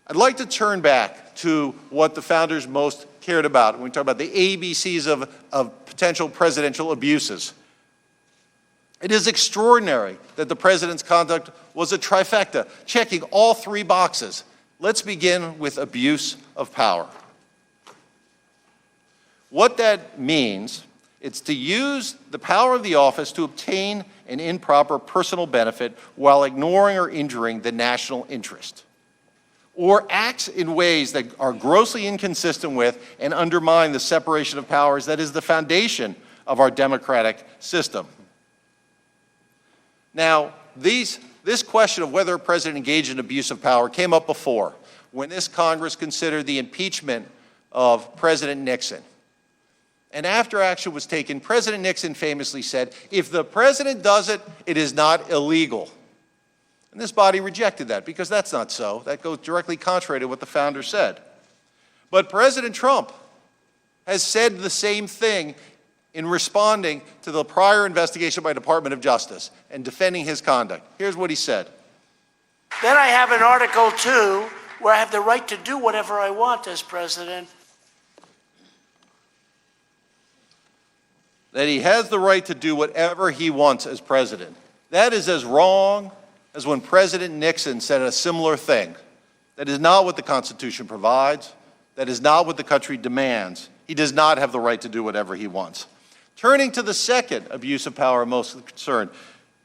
I'd like to turn back to what the founders most cared about when we talk about the ABCs of potential presidential abuses. It is extraordinary that the president's conduct was a trifecta, checking all three boxes. Let's begin with abuse of power. What that means, it's to use the power of the office to obtain an improper personal benefit while ignoring or injuring the national interest, or acts in ways that are grossly inconsistent with and undermine the separation of powers that is the foundation of our democratic system. Now, this question of whether a president engaged in abuse of power came up before, when this Congress considered the impeachment of President Nixon. And after action was taken, President Nixon famously said, if the president does it, it is not illegal. And this body rejected that because that's not so. That goes directly contrary to what the founders said. But President Trump has said the same thing in responding to the prior investigation by the Department of Justice and defending his conduct. Here's what he said. Then I have an Article 2 where I have the right to do whatever I want as president. That he has the right to do whatever he wants as president. That is as wrong as when President Nixon said a similar thing. That is not what the Constitution provides. That is not what the country demands. He does not have the right to do whatever he wants. Turning to the second abuse of power I'm most concerned,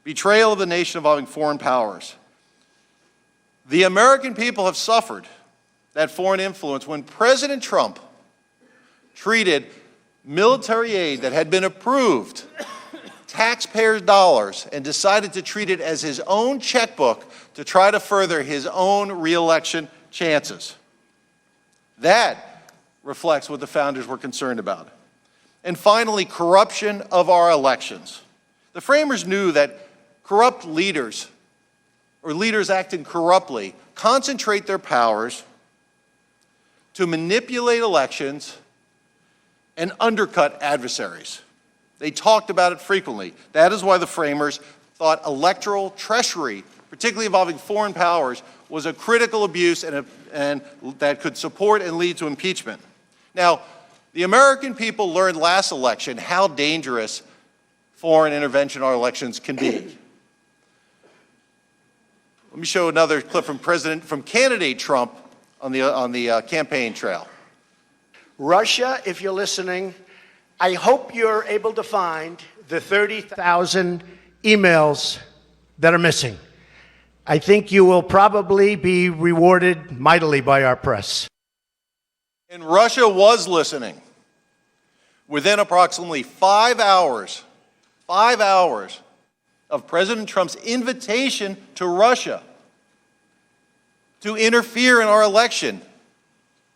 betrayal of the nation involving foreign powers. The American people have suffered that foreign influence when President Trump treated military aid that had been approved, taxpayers' dollars, and decided to treat it as his own checkbook to try to further his own re-election chances. That reflects what the founders were concerned about. And finally, corruption of our elections. The framers knew that corrupt leaders, or leaders acting corruptly, concentrate their powers to manipulate elections and undercut adversaries. They talked about it frequently. That is why the framers thought electoral treachery, particularly involving foreign powers, was a critical abuse and that could support and lead to impeachment. Now, the American people learned last election how dangerous foreign intervention in our elections can be. Let me show another clip from candidate Trump on the campaign trail. Russia, if you're listening, I hope you're able to find the 30,000 emails that are missing. I think you will probably be rewarded mightily by our press. And Russia was listening. Within approximately 5 hours of President Trump's invitation to Russia to interfere in our election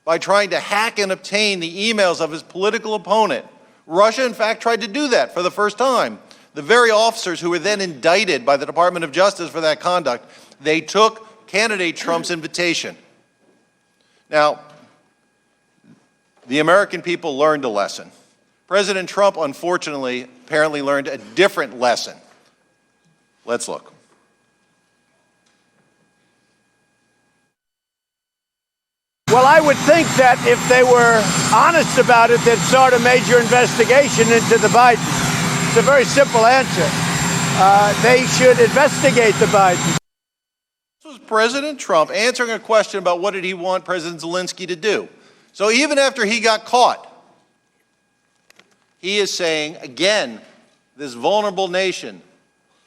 by trying to hack and obtain the emails of his political opponent. Russia, in fact, tried to do that for the first time. The very officers who were then indicted by the Department of Justice for that conduct, they took candidate Trump's invitation. Now, the American people learned a lesson. President Trump, unfortunately, apparently learned a different lesson. Let's look. Well, I would think that if they were honest about it, they'd start a major investigation into the Bidens. It's a very simple answer. They should investigate the Bidens. This was President Trump answering a question about what did he want President Zelensky to do. So even after he got caught, he is saying, again, this vulnerable nation,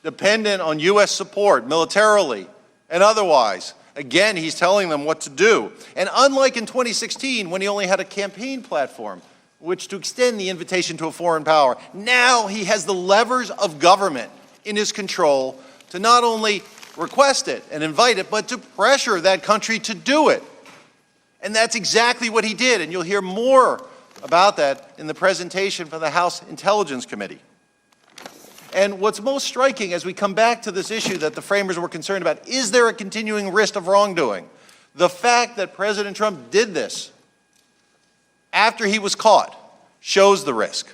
dependent on U.S. support militarily and otherwise, again, he's telling them what to do. And unlike in 2016, when he only had a campaign platform, which to extend the invitation to a foreign power, now he has the levers of government in his control to not only request it and invite it, but to pressure that country to do it. And that's exactly what he did. And you'll hear more about that in the presentation for the House Intelligence Committee. And what's most striking as we come back to this issue that the framers were concerned about, is there a continuing risk of wrongdoing? The fact that President Trump did this after he was caught shows the risk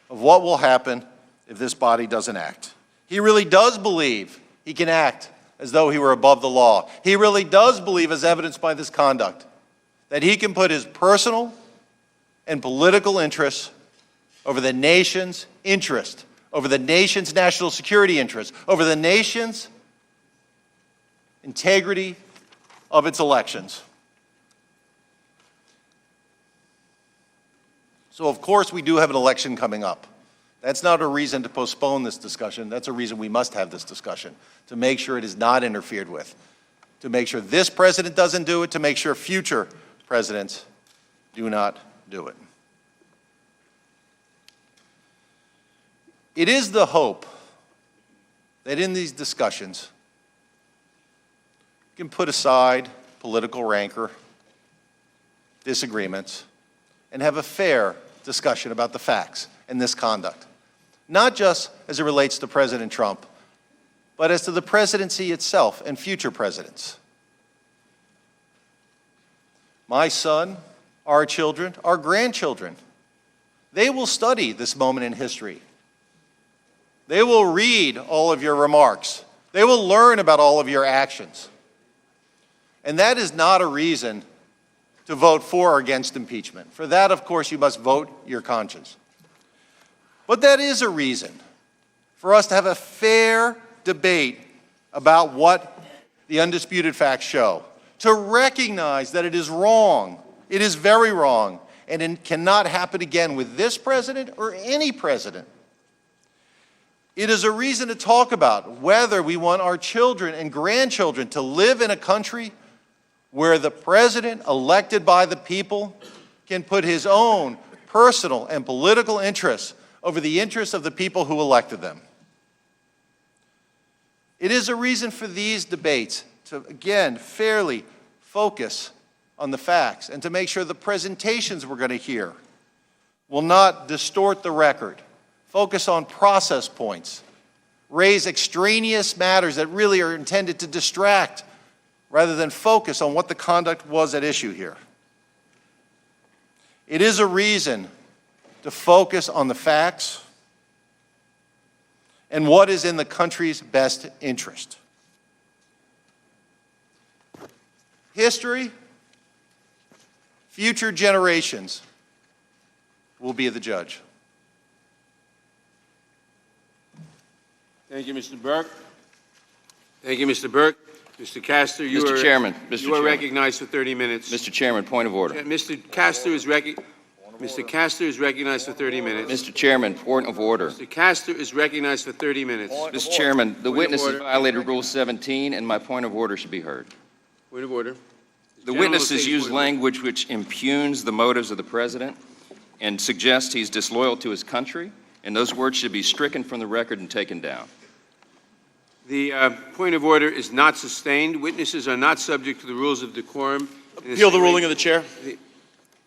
of what will happen if this body doesn't act. He really does believe he can act as though he were above the law. He really does believe, as evidenced by this conduct, that he can put his personal and political interests over the nation's interest, over the nation's national security interest, over the nation's integrity of its elections. So, of course, we do have an election coming up. That's not a reason to postpone this discussion. That's a reason we must have this discussion, to make sure it is not interfered with, to make sure this president doesn't do it, to make sure future presidents do not do it. It is the hope that in these discussions, you can put aside political rancor, disagreements, and have a fair discussion about the facts and this conduct, not just as it relates to President Trump, but as to the presidency itself and future presidents. My son, our children, our grandchildren, they will study this moment in history. They will read all of your remarks. They will learn about all of your actions. And that is not a reason to vote for or against impeachment. For that, of course, you must vote your conscience. But that is a reason for us to have a fair debate about what the undisputed facts show, to recognize that it is wrong, it is very wrong, and it cannot happen again with this president or any president. It is a reason to talk about whether we want our children and grandchildren to live in a country where the president elected by the people can put his own personal and political interests over the interests of the people who elected them. It is a reason for these debates to, again, fairly focus on the facts and to make sure the presentations we're going to hear will not distort the record, focus on process points, raise extraneous matters that really are intended to distract rather than focus on what the conduct was at issue here. It is a reason to focus on the facts and what is in the country's best interest. History, future generations will be the judge. Thank you, Mr. Burke. Thank you, Mr. Burke. Mr. Castor, you Mr. are Chairman, you are recognized for 30 minutes. Mr. Chairman, point of order. Mr. Castor is recognized for 30 minutes. Mr. Chairman, point of order. Mr. Castor is recognized for 30 minutes. Mr. Chairman, the witness has order. violated Rule 17, and my point of order should be heard. Point of order. The witness has used language which impugns the motives of the president and suggests he's disloyal to his country, and those words should be stricken from the record and taken down. The point of order is not sustained. Witnesses are not subject to the rules of decorum. Appeal the ruling of the chair.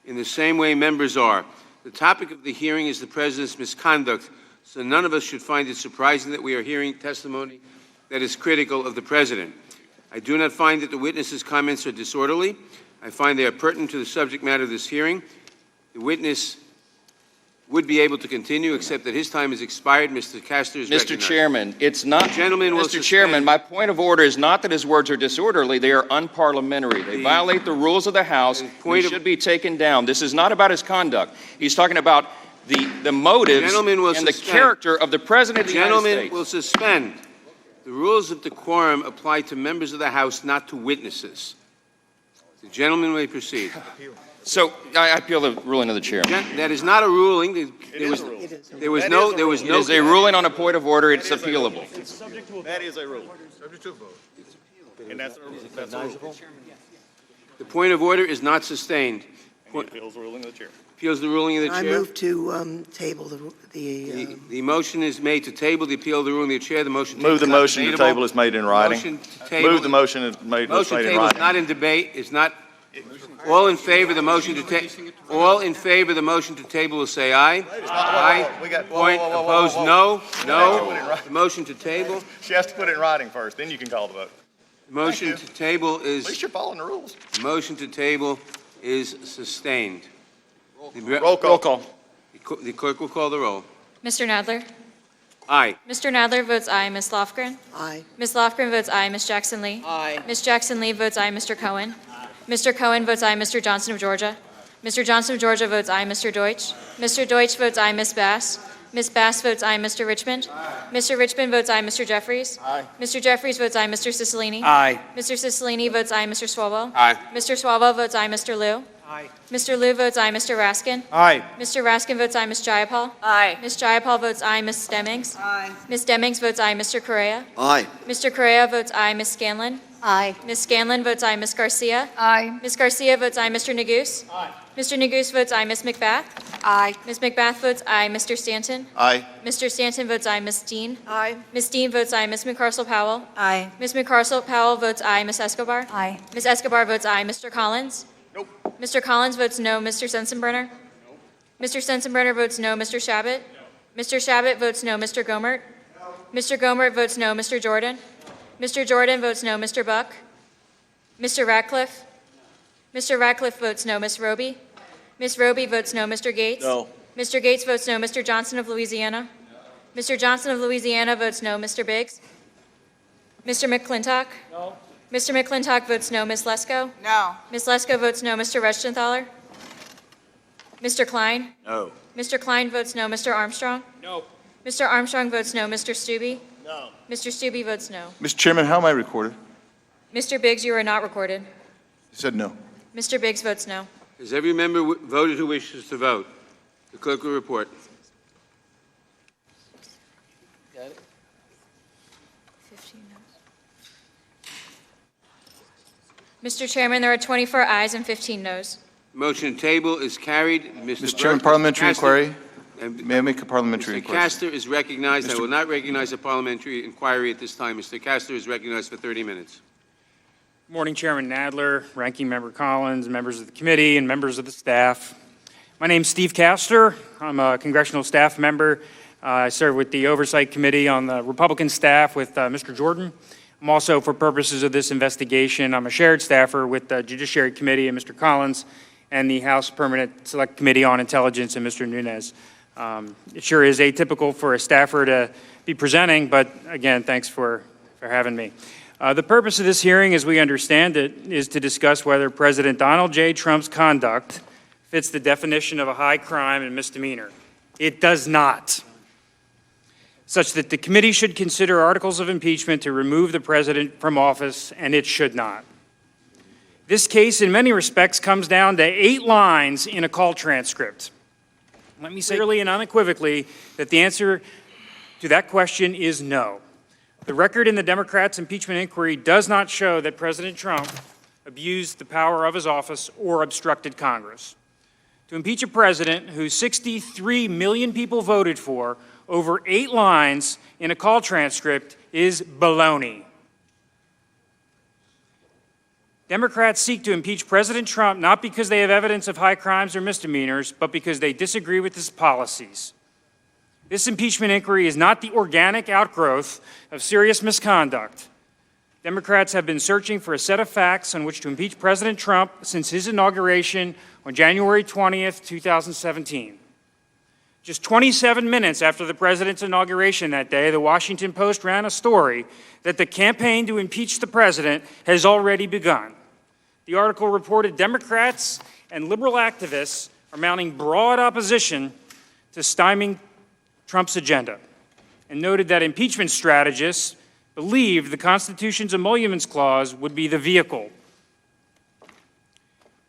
In the same way members are. The topic of the hearing is the president's misconduct, so none of us should find it surprising that we are hearing testimony that is critical of the president. I do not find that the witness's comments are disorderly. I find they are pertinent to the subject matter of this hearing. The witness would be able to continue, except that his time has expired. Mr. Castor is recognized. Mr. Chairman, it's not. The gentleman will Mr. Chairman, my point of order is not that his words are disorderly. They are unparliamentary. They violate the rules of the House. They should be taken down. This is not about his conduct. He's talking about the motives and the character of the President of the United States. The gentleman will suspend. The rules of decorum apply to members of the House, not to witnesses. The gentleman may proceed. So I appeal the ruling of the chairman. That is not a ruling. There was no. It is a ruling on a point of order. It's appealable. That is a ruling. Subject to a vote. And that's a rule. The point of order is not sustained. And he appeals the ruling of the chair. Appeals the ruling of the chair. I move to table The motion is made to table the appeal of the ruling of the chair. The motion. Move the motion to table is made in writing. Motion to table. Move the motion is made in Motion to writing. table is not in debate. Is not. All in favor of the motion to all in favor of the motion to table will say aye. Aye. Point. Opposed, no. No. The motion to table. She has to put it in writing first, then you can call the vote. The motion to table is. At least you're following the rules. The motion to table is sustained. Roll call. Roll call. The clerk will call the roll. Mr. Nadler? Aye. Mr. Nadler votes aye. Ms. Lofgren? Aye. Ms. Lofgren votes aye. Ms. Jackson Lee? Aye. Ms. Jackson Lee votes aye. Mr. Cohen? Mr. Cohen votes aye. Mr. Johnson of Georgia? Mr. Johnson of Georgia votes aye. Mr. Deutsch? Mr. Deutsch votes aye. Ms. Bass? Ms. Bass votes aye. Mr. Richmond? Mr. Richmond votes aye. Mr. Jeffries? Aye. Mr. Jeffries votes aye. Mr. Cicilline? Aye. Mr. Cicilline votes aye. Mr. Swalwell? Aye. Mr. Swalwell votes aye. Mr. Liu? Aye. Mr. Liu votes aye. Mr. Raskin? Aye. Mr. Raskin votes aye. Ms. Jayapal? Aye. Ms. Jayapal votes aye. Ms. Demings? Aye. Ms. Demings votes aye. Mr. Correa? Aye. Mr. Correa votes aye. Ms. Scanlon? Aye. Ms. Scanlon votes aye. Ms. Garcia? Aye. Ms. Garcia votes aye. Mr. Neguse? Aye. Mr. Neguse votes aye. Ms. McBath? Aye. Ms. McBath votes aye. Mr. Stanton? Aye. Mr. Stanton votes aye. Ms. Dean? Aye. Ms. Dean votes aye. Ms. McCarcel Powell? Aye. Ms. McCarcel Powell votes aye. Ms. Escobar? Aye. Ms. Escobar votes aye. Mr. Collins? Nope. Mr. Collins votes no. Mr. Sensenbrenner? Mr. Sensenbrenner votes no. Mr. Shabbat? Mr. Shabbat votes no. Mr. Gomert? Mr. Gomert votes no. Mr. Jordan? Mr. Jordan votes no. Mr. Buck? Mr. Ratcliffe? Mr. Ratcliffe votes no. Ms. Roby? Ms. Roby votes no. Mr. Gates? No. Mr. Gates votes no. Mr. Johnson of Louisiana? Mr. Johnson of Louisiana votes no. Mr. Biggs? Mr. McClintock? No. Mr. McClintock votes no. Ms. Lesko? No. Ms. Lesko votes no. Mr. Rechtenthaler? Mr. Klein? No. Mr. Klein votes no. Mr. Armstrong? No. Mr. Armstrong votes no. Mr. Stubbe? No. Mr. Stubbe votes no. Mr. Chairman, how am I recorded? Mr. Biggs, you are not recorded. He said no. Mr. Biggs votes no. Has every member voted who wishes to vote? The clerk will report. Got it? 15 noes. Mr. Chairman, there are 24 ayes and 15 noes. Motion to table is carried. Mr. Chairman, parliamentary inquiry. And May I make a parliamentary Mr. inquiry? Castor is recognized. I Mr. will not recognize a parliamentary inquiry at this time. Mr. Castor is recognized for 30 minutes. Morning, Chairman Nadler, Ranking Member Collins, members of the committee, and members of the staff. My name's Steve Castor. I'm a congressional staff member. I serve with the Oversight Committee on the Republican staff with Mr. Jordan. I'm also, for purposes of this investigation, I'm a shared staffer with the Judiciary Committee and Mr. Collins and the House Permanent Select Committee on Intelligence and Mr. Nunes. It sure is atypical for a staffer to be presenting, but again, thanks for having me. The purpose of this hearing, as we understand it, is to discuss whether President Donald J. Trump's conduct fits the definition of a high crime and misdemeanor. It does not. Such that the committee should consider articles of impeachment to remove the president from office, and it should not. This case, in many respects, comes down to 8 lines in a call transcript. Let me say clearly and unequivocally that the answer to that question is no. The record in the Democrats' impeachment inquiry does not show that President Trump abused the power of his office or obstructed Congress. To impeach a president who 63 million people voted for over 8 lines in a call transcript is baloney. Democrats seek to impeach President Trump not because they have evidence of high crimes or misdemeanors, but because they disagree with his policies. This impeachment inquiry is not the organic outgrowth of serious misconduct. Democrats have been searching for a set of facts on which to impeach President Trump since his inauguration on January 20th, 2017. Just 27 minutes after the president's inauguration that day, the Washington Post ran a story that the campaign to impeach the president has already begun. The article reported Democrats and liberal activists are mounting broad opposition to stymieing Trump's agenda, and noted that impeachment strategists believed the Constitution's emoluments clause would be the vehicle.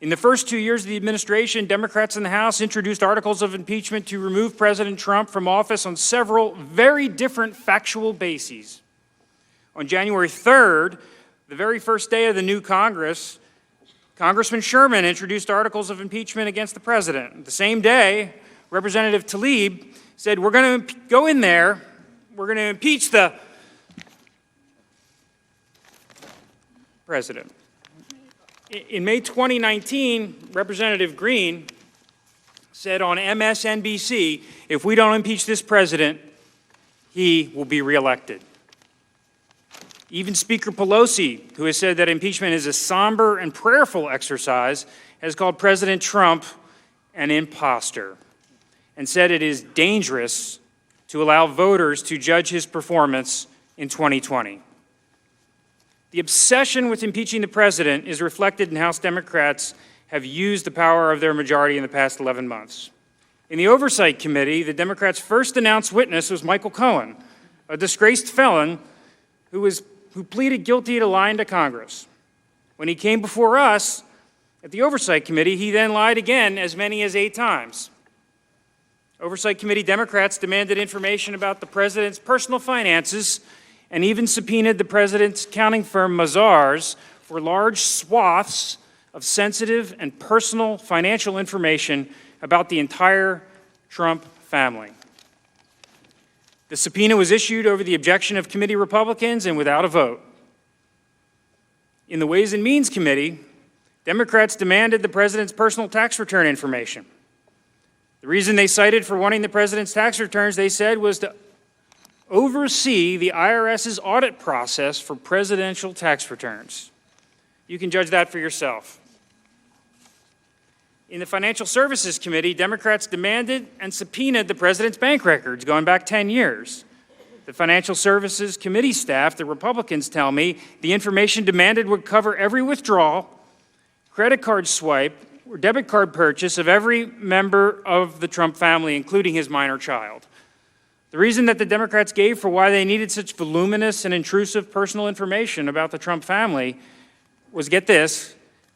In the first 2 years of the administration, Democrats in the House introduced articles of impeachment to remove President Trump from office on several very different factual bases. On January 3rd, the very first day of the new Congress, Congressman Sherman introduced articles of impeachment against the president. The same day, Representative Tlaib said, we're going to go in there, we're going to impeach the president. In May 2019, Representative Green said on MSNBC, if we don't impeach this president, he will be reelected. Even Speaker Pelosi, who has said that impeachment is a somber and prayerful exercise, has called President Trump an imposter and said it is dangerous to allow voters to judge his performance in 2020. The obsession with impeaching the president is reflected in House Democrats have used the power of their majority in the past 11 months. In the Oversight Committee, the Democrats' first announced witness was Michael Cohen, a disgraced felon who pleaded guilty to lying to Congress. When he came before us at the Oversight Committee, he then lied again as many as 8 times. Oversight Committee Democrats demanded information about the president's personal finances and even subpoenaed the president's accounting firm Mazars for large swaths of sensitive and personal financial information about the entire Trump family. The subpoena was issued over the objection of committee Republicans and without a vote. In the Ways and Means Committee, Democrats demanded the president's personal tax return information. The reason they cited for wanting the president's tax returns, they said, was to oversee the IRS's audit process for presidential tax returns. You can judge that for yourself. In the Financial Services Committee, Democrats demanded and subpoenaed the president's bank records going back 10 years. The Financial Services Committee staff, the Republicans tell me, the information demanded would cover every withdrawal, credit card swipe, or debit card purchase of every member of the Trump family, including his minor child. The reason that the Democrats gave for why they needed such voluminous and intrusive personal information about the Trump family was, get this,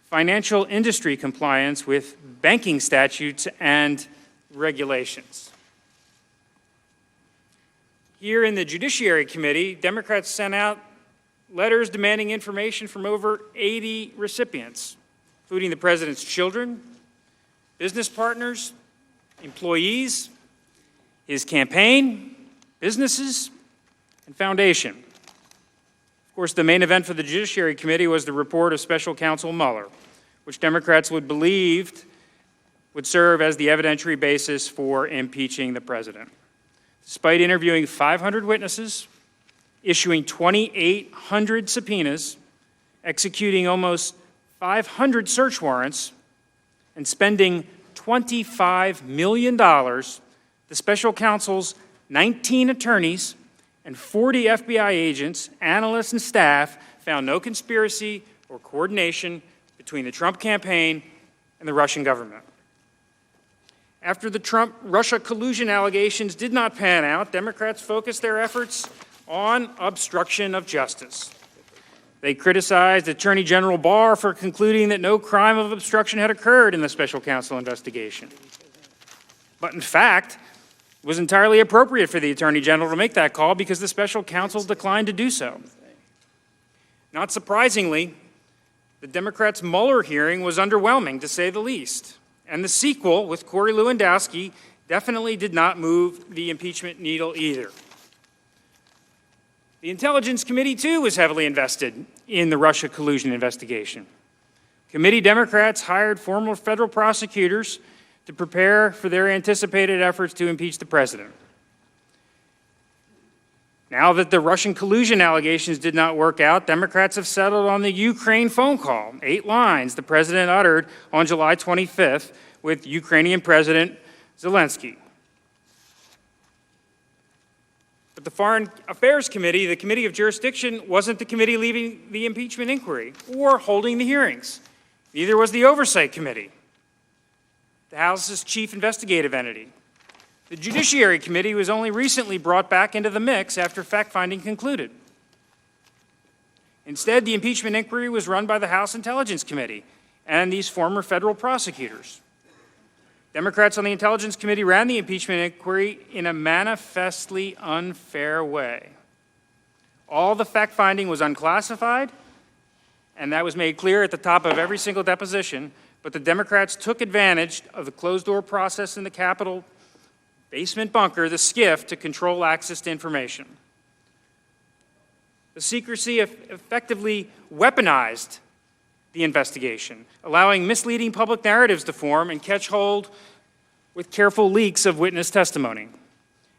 financial industry compliance with banking statutes and regulations. Here in the Judiciary Committee, Democrats sent out letters demanding information from over 80 recipients, including the president's children, business partners, employees, his campaign, businesses, and foundation. Of course, the main event for the Judiciary Committee was the report of Special Counsel Mueller, which Democrats believed would serve as the evidentiary basis for impeaching the president. Despite interviewing 500 witnesses, issuing 2,800 subpoenas, executing almost 500 search warrants, and spending $25 million, the special counsel's 19 attorneys and 40 FBI agents, analysts, and staff found no conspiracy or coordination between the Trump campaign and the Russian government. After the Trump-Russia collusion allegations did not pan out, Democrats focused their efforts on obstruction of justice. They criticized Attorney General Barr for concluding that no crime of obstruction had occurred in the special counsel investigation. But in fact, it was entirely appropriate for the Attorney General to make that call because the special counsel declined to do so. Not surprisingly, the Democrats' Mueller hearing was underwhelming, to say the least. And the sequel, with Corey Lewandowski, definitely did not move the impeachment needle either. The Intelligence Committee, too, was heavily invested in the Russia collusion investigation. Committee Democrats hired former federal prosecutors to prepare for their anticipated efforts to impeach the president. Now that the Russian collusion allegations did not work out, Democrats have settled on the Ukraine phone call, 8 lines the president uttered on July 25th with Ukrainian President Zelensky. But the Foreign Affairs Committee, the Committee of Jurisdiction, wasn't the committee leading the impeachment inquiry or holding the hearings. Neither was the Oversight Committee, the House's chief investigative entity. The Judiciary Committee was only recently brought back into the mix after fact-finding concluded. Instead, the impeachment inquiry was run by the House Intelligence Committee and these former federal prosecutors. Democrats on the Intelligence Committee ran the impeachment inquiry in a manifestly unfair way. All the fact-finding was unclassified, and that was made clear at the top of every single deposition, but the Democrats took advantage of the closed-door process in the Capitol basement bunker, the SCIF, to control access to information. The secrecy effectively weaponized the investigation, allowing misleading public narratives to form and catch hold with careful leaks of witness testimony.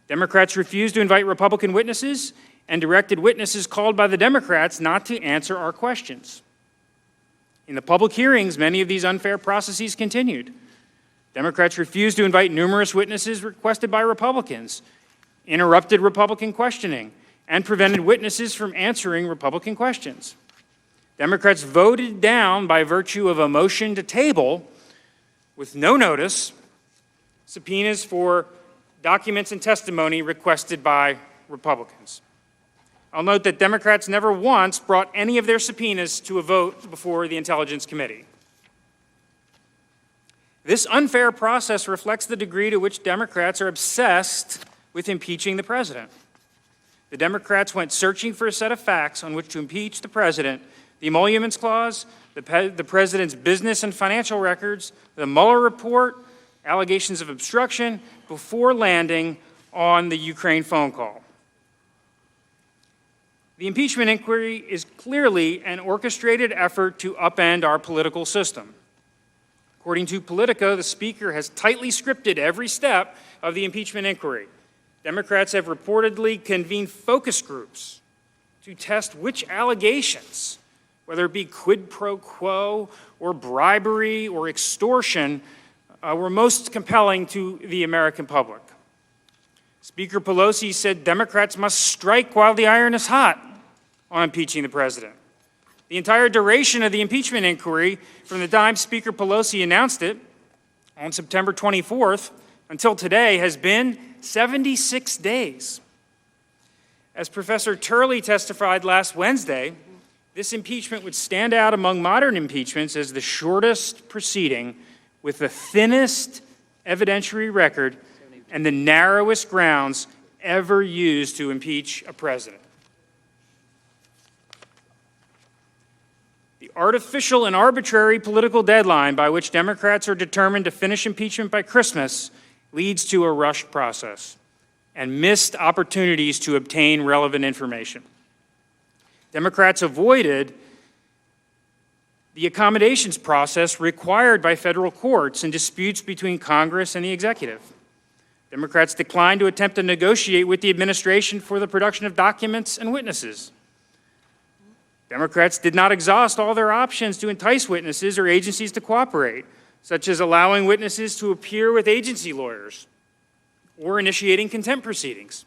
Democrats refused to invite Republican witnesses and directed witnesses called by the Democrats not to answer our questions. In the public hearings, many of these unfair processes continued. Democrats refused to invite numerous witnesses requested by Republicans, interrupted Republican questioning, and prevented witnesses from answering Republican questions. Democrats voted down, by virtue of a motion to table, with no notice, subpoenas for documents and testimony requested by Republicans. I'll note that Democrats never once brought any of their subpoenas to a vote before the Intelligence Committee. This unfair process reflects the degree to which Democrats are obsessed with impeaching the president. The Democrats went searching for a set of facts on which to impeach the president: the emoluments clause, the president's business and financial records, the Mueller report, allegations of obstruction, before landing on the Ukraine phone call. The impeachment inquiry is clearly an orchestrated effort to upend our political system. According to Politico, the Speaker has tightly scripted every step of the impeachment inquiry. Democrats have reportedly convened focus groups to test which allegations, whether it be quid pro quo or bribery or extortion, were most compelling to the American public. Speaker Pelosi said Democrats must strike while the iron is hot on impeaching the president. The entire duration of the impeachment inquiry, from the time Speaker Pelosi announced it on September 24th until today, has been 76 days. As Professor Turley testified last Wednesday, this impeachment would stand out among modern impeachments as the shortest proceeding with the thinnest evidentiary record and the narrowest grounds ever used to impeach a president. The artificial and arbitrary political deadline by which Democrats are determined to finish impeachment by Christmas leads to a rushed process and missed opportunities to obtain relevant information. Democrats avoided the accommodations process required by federal courts in disputes between Congress and the executive. Democrats declined to attempt to negotiate with the administration for the production of documents and witnesses. Democrats did not exhaust all their options to entice witnesses or agencies to cooperate, such as allowing witnesses to appear with agency lawyers or initiating contempt proceedings.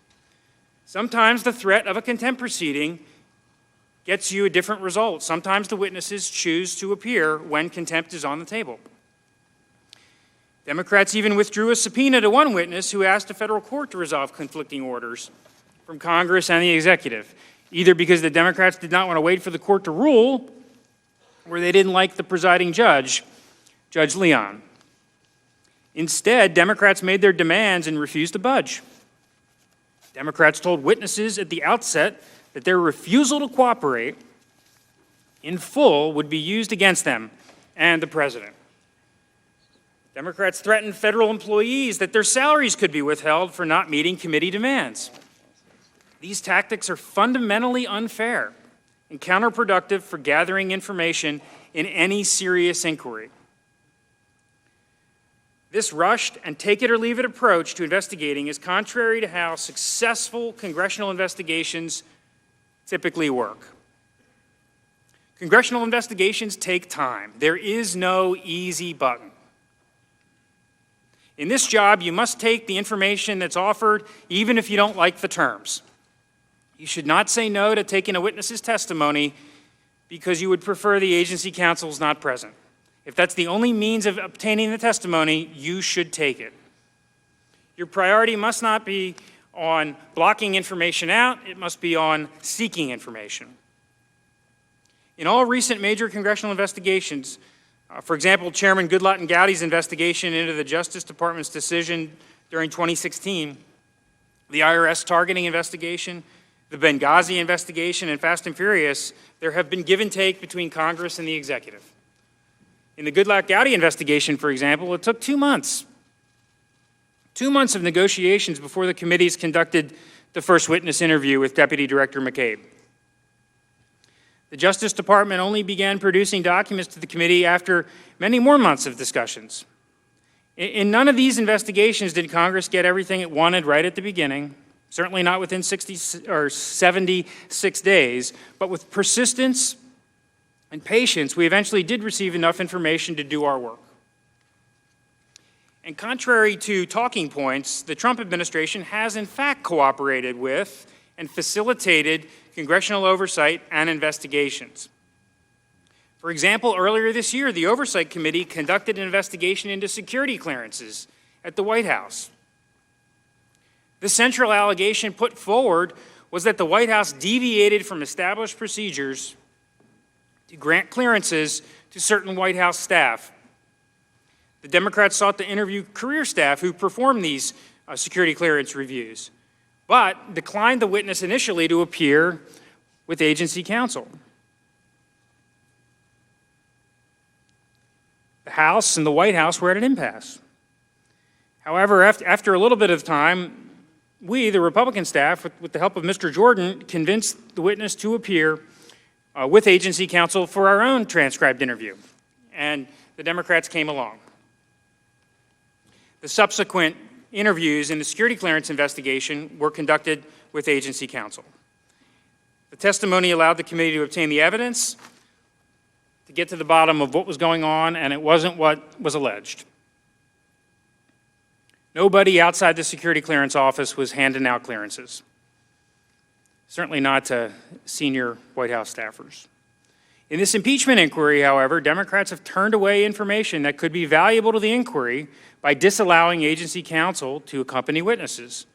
Sometimes the threat of a contempt proceeding gets you a different result. Sometimes the witnesses choose to appear when contempt is on the table. Democrats even withdrew a subpoena to one witness who asked a federal court to resolve conflicting orders from Congress and the executive, either because the Democrats did not want to wait for the court to rule or they didn't like the presiding judge, Judge Leon. Instead, Democrats made their demands and refused to budge. Democrats told witnesses at the outset that their refusal to cooperate in full would be used against them and the president. Democrats threatened federal employees that their salaries could be withheld for not meeting committee demands. These tactics are fundamentally unfair and counterproductive for gathering information in any serious inquiry. This rushed and take-it-or-leave-it approach to investigating is contrary to how successful congressional investigations typically work. Congressional investigations take time. There is no easy button. In this job, you must take the information that's offered, even if you don't like the terms. You should not say no to taking a witness's testimony because you would prefer the agency counsel's not present. If that's the only means of obtaining the testimony, you should take it. Your priority must not be on blocking information out, it must be on seeking information. In all recent major congressional investigations, for example, Chairman Goodlatte and Gowdy's investigation into the Justice Department's decision during 2016, the IRS targeting investigation, the Benghazi investigation, and Fast and Furious, there have been give and take between Congress and the executive. In the Goodlatte-Gowdy investigation, for example, it took 2 months. 2 months of negotiations before the committees conducted the first witness interview with Deputy Director McCabe. The Justice Department only began producing documents to the committee after many more months of discussions. In none of these investigations did Congress get everything it wanted right at the beginning, certainly not within 76 days, but with persistence and patience, we eventually did receive enough information to do our work. And contrary to talking points, the Trump administration has in fact cooperated with and facilitated congressional oversight and investigations. For example, earlier this year, the Oversight Committee conducted an investigation into security clearances at the White House. The central allegation put forward was that the White House deviated from established procedures to grant clearances to certain White House staff. The Democrats sought to interview career staff who performed these security clearance reviews, but declined the witness initially to appear with agency counsel. The House and the White House were at an impasse. However, after a little bit of time, we, the Republican staff, with the help of Mr. Jordan, convinced the witness to appear with agency counsel for our own transcribed interview, and the Democrats came along. The subsequent interviews in the security clearance investigation were conducted with agency counsel. The testimony allowed the committee to obtain the evidence, to get to the bottom of what was going on, and it wasn't what was alleged. Nobody outside the security clearance office was handing out clearances. Certainly not to senior White House staffers. In this impeachment inquiry, however, Democrats have turned away information that could be valuable to the inquiry by disallowing agency counsel to accompany witnesses.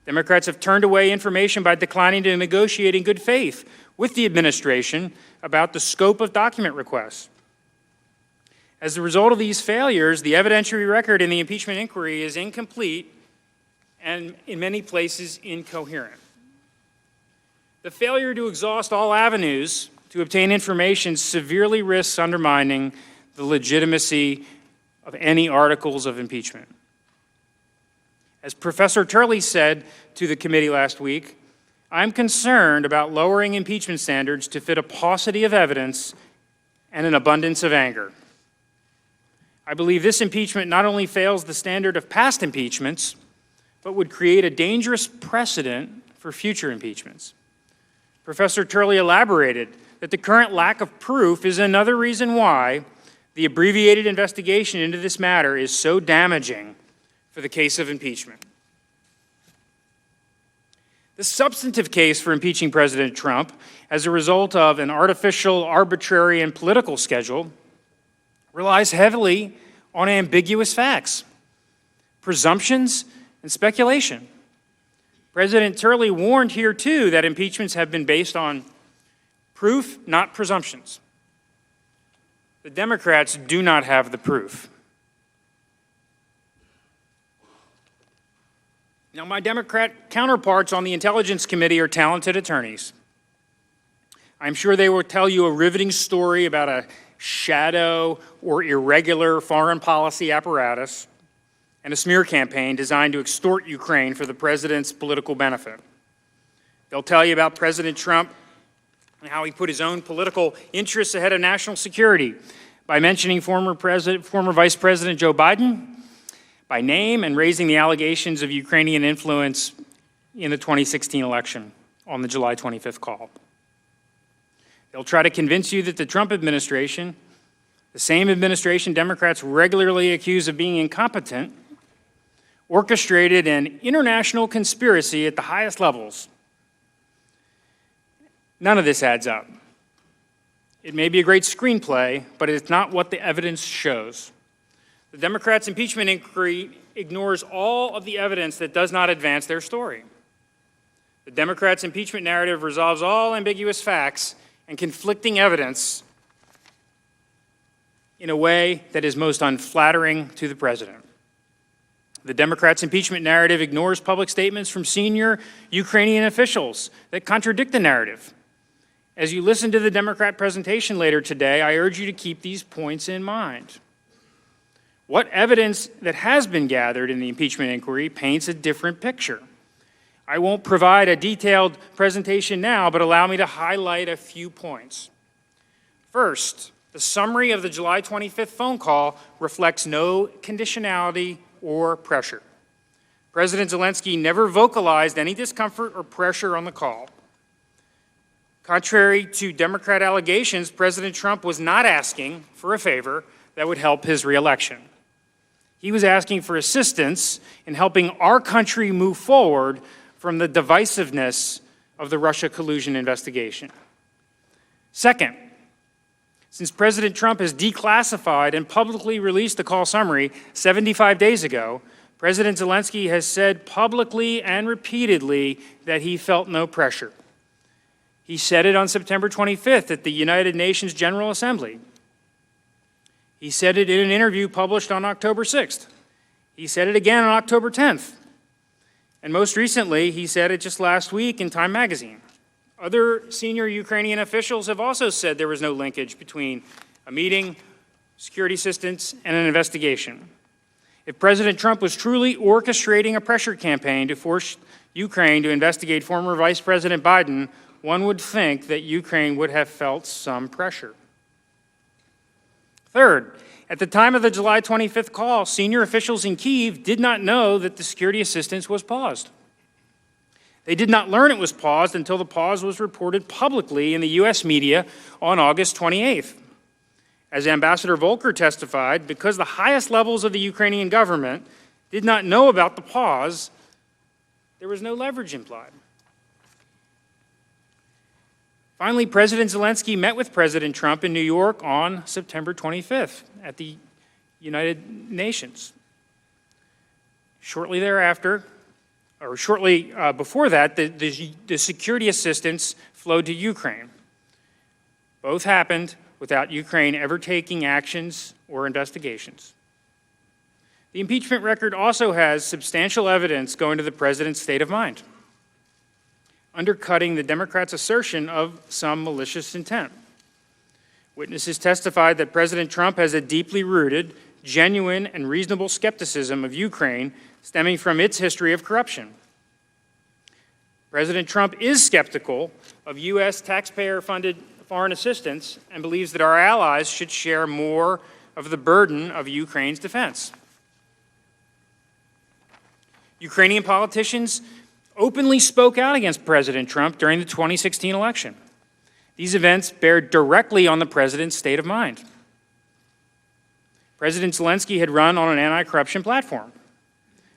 Democrats have turned away information by declining to negotiate in good faith with the administration about the scope of document requests. As a result of these failures, the evidentiary record in the impeachment inquiry is incomplete and, in many places, incoherent. The failure to exhaust all avenues to obtain information severely risks undermining the legitimacy of any articles of impeachment. As Professor Turley said to the committee last week, I'm concerned about lowering impeachment standards to fit a paucity of evidence and an abundance of anger. I believe this impeachment not only fails the standard of past impeachments, but would create a dangerous precedent for future impeachments. Professor Turley elaborated that the current lack of proof is another reason why the abbreviated investigation into this matter is so damaging for the case of impeachment. The substantive case for impeaching President Trump as a result of an artificial, arbitrary, and political schedule relies heavily on ambiguous facts, presumptions, and speculation. President Turley warned here, too, that impeachments have been based on proof, not presumptions. The Democrats do not have the proof. Now, my Democrat counterparts on the Intelligence Committee are talented attorneys. I'm sure they will tell you a riveting story about a shadow or irregular foreign policy apparatus and a smear campaign designed to extort Ukraine for the president's political benefit. They'll tell you about President Trump and how he put his own political interests ahead of national security by mentioning former Vice President Joe Biden by name and raising the allegations of Ukrainian influence in the 2016 election on the July 25th call. They'll try to convince you that the Trump administration, the same administration Democrats regularly accuse of being incompetent, orchestrated an international conspiracy at the highest levels. None of this adds up. It may be a great screenplay, but it's not what the evidence shows. The Democrats' impeachment inquiry ignores all of the evidence that does not advance their story. The Democrats' impeachment narrative resolves all ambiguous facts and conflicting evidence in a way that is most unflattering to the president. The Democrats' impeachment narrative ignores public statements from senior Ukrainian officials that contradict the narrative. As you listen to the Democrat presentation later today, I urge you to keep these points in mind. What evidence that has been gathered in the impeachment inquiry paints a different picture. I won't provide a detailed presentation now, but allow me to highlight a few points. First, the summary of the July 25th phone call reflects no conditionality or pressure. President Zelensky never vocalized any discomfort or pressure on the call. Contrary to Democrat allegations, President Trump was not asking for a favor that would help his reelection. He was asking for assistance in helping our country move forward from the divisiveness of the Russia collusion investigation. Second, since President Trump has declassified and publicly released the call summary 75 days ago, President Zelensky has said publicly and repeatedly that he felt no pressure. He said it on September 25th at the United Nations General Assembly. He said it in an interview published on October 6th. He said it again on October 10th. And most recently, he said it just last week in Time magazine. Other senior Ukrainian officials have also said there was no linkage between a meeting, security assistance, and an investigation. If President Trump was truly orchestrating a pressure campaign to force Ukraine to investigate former Vice President Biden, one would think that Ukraine would have felt some pressure. Third, at the time of the July 25th call, senior officials in Kyiv did not know that the security assistance was paused. They did not learn it was paused until the pause was reported publicly in the U.S. media on August 28th. As Ambassador Volker testified, because the highest levels of the Ukrainian government did not know about the pause, there was no leverage implied. Finally, President Zelensky met with President Trump in New York on September 25th at the United Nations. Shortly thereafter, or shortly before that, the security assistance flowed to Ukraine. Both happened without Ukraine ever taking actions or investigations. The impeachment record also has substantial evidence going to the president's state of mind, undercutting the Democrats' assertion of some malicious intent. Witnesses testified that President Trump has a deeply rooted, genuine, and reasonable skepticism of Ukraine stemming from its history of corruption. President Trump is skeptical of U.S. taxpayer-funded foreign assistance and believes that our allies should share more of the burden of Ukraine's defense. Ukrainian politicians openly spoke out against President Trump during the 2016 election. These events bear directly on the president's state of mind. President Zelensky had run on an anti-corruption platform,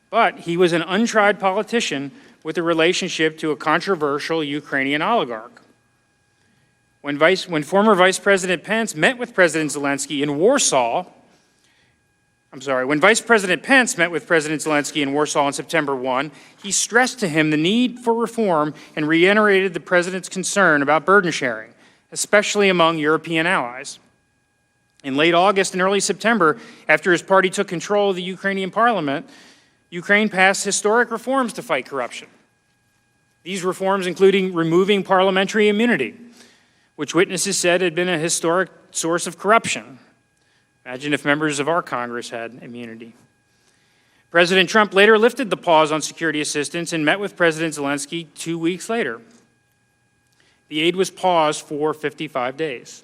but he was an untried politician with a relationship to a controversial Ukrainian oligarch. When former Vice President Pence met with President Zelensky in Warsaw, when Vice President Pence met with President Zelensky in Warsaw on September 1, he stressed to him the need for reform and reiterated the president's concern about burden sharing, especially among European allies. In late August and early September, after his party took control of the Ukrainian parliament, Ukraine passed historic reforms to fight corruption. These reforms including removing parliamentary immunity, which witnesses said had been a historic source of corruption. Imagine if members of our Congress had immunity. President Trump later lifted the pause on security assistance and met with President Zelensky 2 weeks later. The aid was paused for 55 days.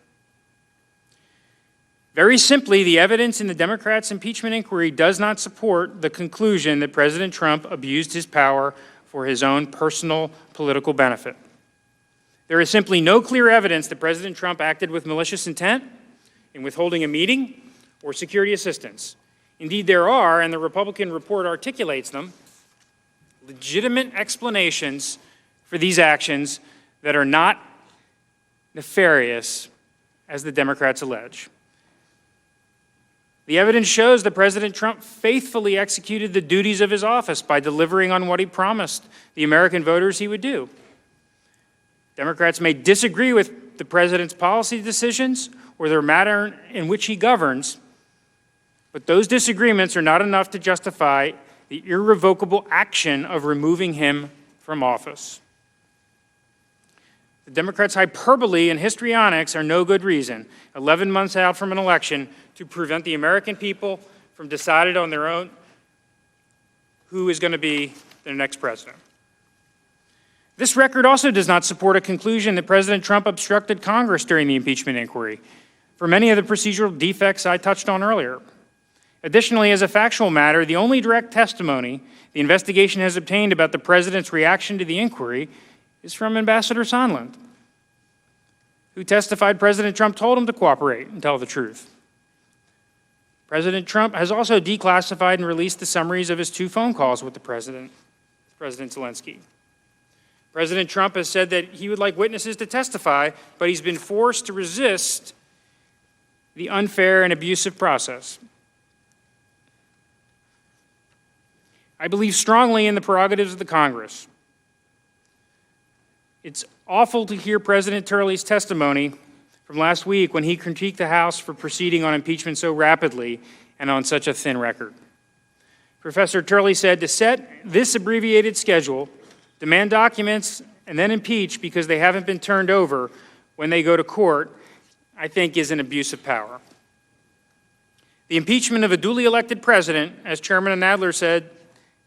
Very simply, the evidence in the Democrats' impeachment inquiry does not support the conclusion that President Trump abused his power for his own personal political benefit. There is simply no clear evidence that President Trump acted with malicious intent in withholding a meeting or security assistance. Indeed, there are, and the Republican report articulates them, legitimate explanations for these actions that are not nefarious, as the Democrats allege. The evidence shows that President Trump faithfully executed the duties of his office by delivering on what he promised the American voters he would do. Democrats may disagree with the president's policy decisions or the manner in which he governs, but those disagreements are not enough to justify the irrevocable action of removing him from office. The Democrats' hyperbole and histrionics are no good reason, 11 months out from an election, to prevent the American people from deciding on their own who is going to be their next president. This record also does not support a conclusion that President Trump obstructed Congress during the impeachment inquiry. for many of the procedural defects I touched on earlier. Additionally, as a factual matter, the only direct testimony the investigation has obtained about the president's reaction to the inquiry is from Ambassador Sondland, who testified President Trump told him to cooperate and tell the truth. President Trump has also declassified and released the summaries of his 2 phone calls with President Zelensky. President Trump has said that he would like witnesses to testify, but he's been forced to resist the unfair and abusive process. I believe strongly in the prerogatives of the Congress. It's awful to hear President Turley's testimony from last week when he critiqued the House for proceeding on impeachment so rapidly and on such a thin record. Professor Turley said to set this abbreviated schedule, demand documents, and then impeach because they haven't been turned over when they go to court, I think is an abuse of power. The impeachment of a duly elected president, as Chairman Nadler said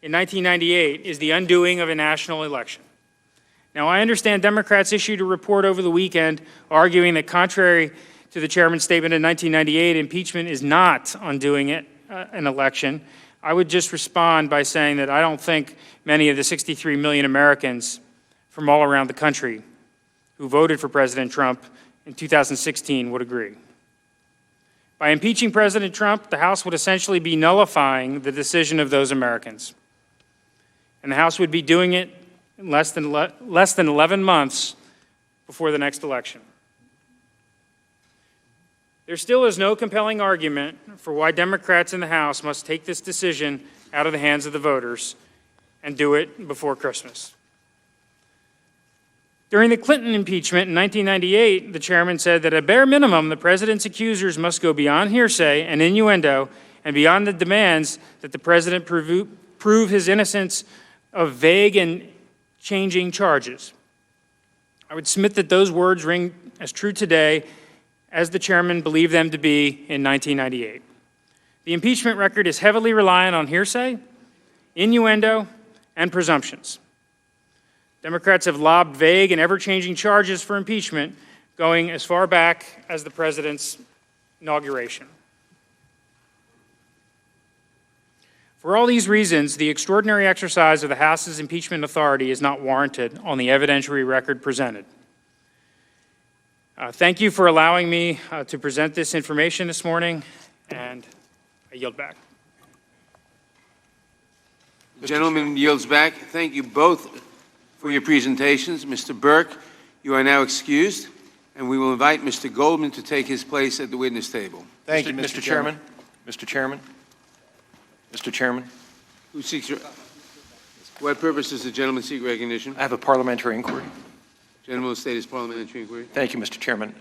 in 1998, is the undoing of a national election. Now, I understand Democrats issued a report over the weekend arguing that contrary to the chairman's statement in 1998, impeachment is not undoing an election. I would just respond by saying that I don't think many of the 63 million Americans from all around the country who voted for President Trump in 2016 would agree. By impeaching President Trump, the House would essentially be nullifying the decision of those Americans. And the House would be doing it in less than 11 months before the next election. There still is no compelling argument for why Democrats in the House must take this decision out of the hands of the voters and do it before Christmas. During the Clinton impeachment in 1998, the chairman said that at a bare minimum, the president's accusers must go beyond hearsay and innuendo and beyond the demands that the president prove his innocence of vague and changing charges. I would submit that those words ring as true today as the chairman believed them to be in 1998. The impeachment record is heavily reliant on hearsay, innuendo, and presumptions. Democrats have lobbed vague and ever-changing charges for impeachment going as far back as the president's inauguration. For all these reasons, the extraordinary exercise of the House's impeachment authority is not warranted on the evidentiary record presented. Thank you for allowing me to present this information this morning, and I yield back. The gentleman yields back. Thank you both for your presentations. Mr. Burke, you are now excused, and we will invite Mr. Goldman to take his place at the witness table. Thank you, Mr. Chairman. Mr. Chairman. Mr. Chairman. Who seeks what purpose does the gentleman seek recognition? I have a parliamentary inquiry. Gentleman will state his parliamentary inquiry. Thank you, Mr. Chairman.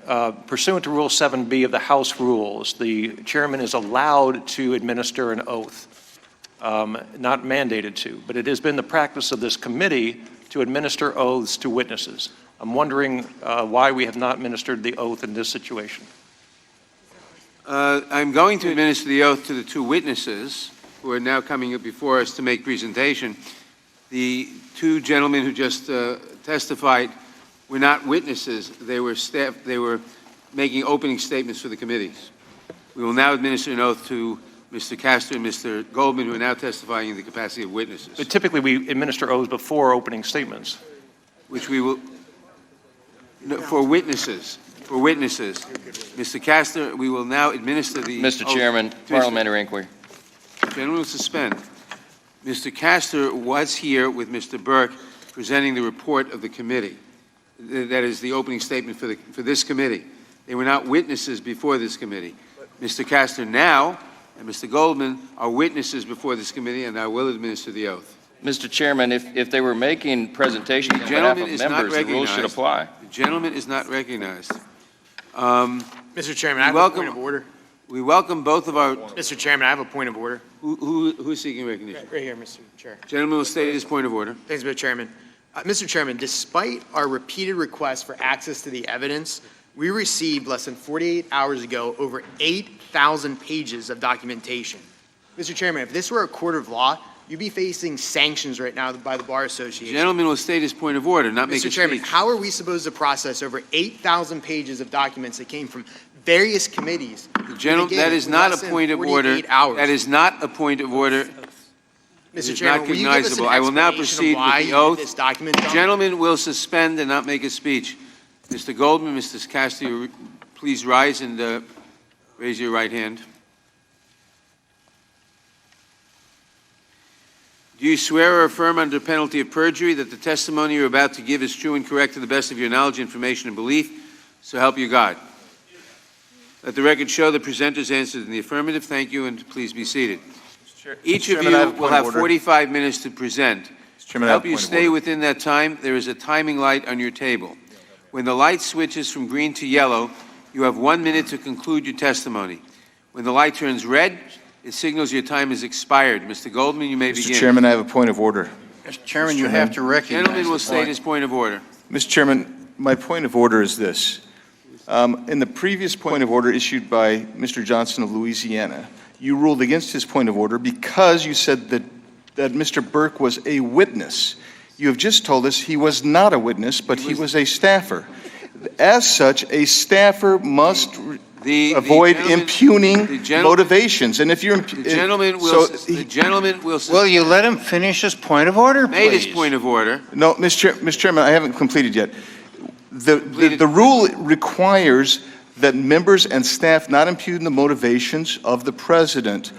Pursuant to Rule 7B of the House Rules, the chairman is allowed to administer an oath, not mandated to, but it has been the practice of this committee to administer oaths to witnesses. I'm wondering why we have not administered the oath in this situation. I'm going to administer the oath to the 2 witnesses who are now coming up before us to make presentation. The 2 gentlemen who just testified were not witnesses. They were staff. They were making opening statements for the committees. We will now administer an oath to Mr. Castor and Mr. Goldman, who are now testifying in the capacity of witnesses. But typically we administer oaths before opening statements. Which we will, no, for witnesses. For witnesses. Mr. Castor, we will now administer the Mr. Chairman, parliamentary inquiry. Gentlemen will suspend. Mr. Castor was here with Mr. Burke presenting the report of the committee. That is the opening statement for this committee. They were not witnesses before this committee. Mr. Castor now and Mr. Goldman are witnesses before this committee, and I will administer the oath. Mr. Chairman, if they were making presentations on behalf of members, the rules should apply. The gentleman is not recognized. Mr. Chairman, I have a point of order. We welcome both of our... Mr. Chairman, I have a point of order. Who is seeking recognition? Right here, Mr. Chair. Gentleman will state his point of order. Thanks, Mr. Chairman. Mr. Chairman, despite our repeated requests for access to the evidence, we received less than 48 hours ago over 8,000 pages of documentation. Mr. Chairman, if this were a court of law, you'd be facing sanctions right now by the Bar Association. The gentleman will state his point of order, not make a Mr. Chairman, speech. how are we supposed to process over 8,000 pages of documents that came from various committees. Gentlemen, that is not a point of order. That is not a point of order. Mr. Chairman, will you give us an recognizable. I will now explanation of proceed why with you the need oath. this document done? Gentlemen will suspend and not make a speech. Mr. Goldman, Mr. Castillo, please rise and raise your right hand. Do you swear or affirm under penalty of perjury that the testimony you're about to give is true and correct to the best of your knowledge, information, and belief? So help you God. Let the record show the presenters answered in the affirmative. Thank you, and please be seated. Each of you will have 45 minutes to present. To help you stay within that time, there is a timing light on your table. When the light switches from green to yellow, you have 1 minute to conclude your testimony. When the light turns red, it signals your time has expired. Mr. Goldman, you may begin. Mr. Chairman, I have a point of order. Mr. Chairman, you have to recognize Gentleman will the state point. his point of order. Mr. Chairman, my point of order is this. In the previous point of order issued by Mr. Johnson of Louisiana, you ruled against his point of order because you said that Mr. Burke was a witness. You have just told us he was not a witness, but he was a staffer. As such, a staffer must avoid impugning motivations. And if you're The gentleman will Will you let him finish his point of order, made please? his point of order. No, Mr. Chairman, I haven't completed yet. The rule requires that members and staff not impugn the motivations of the president.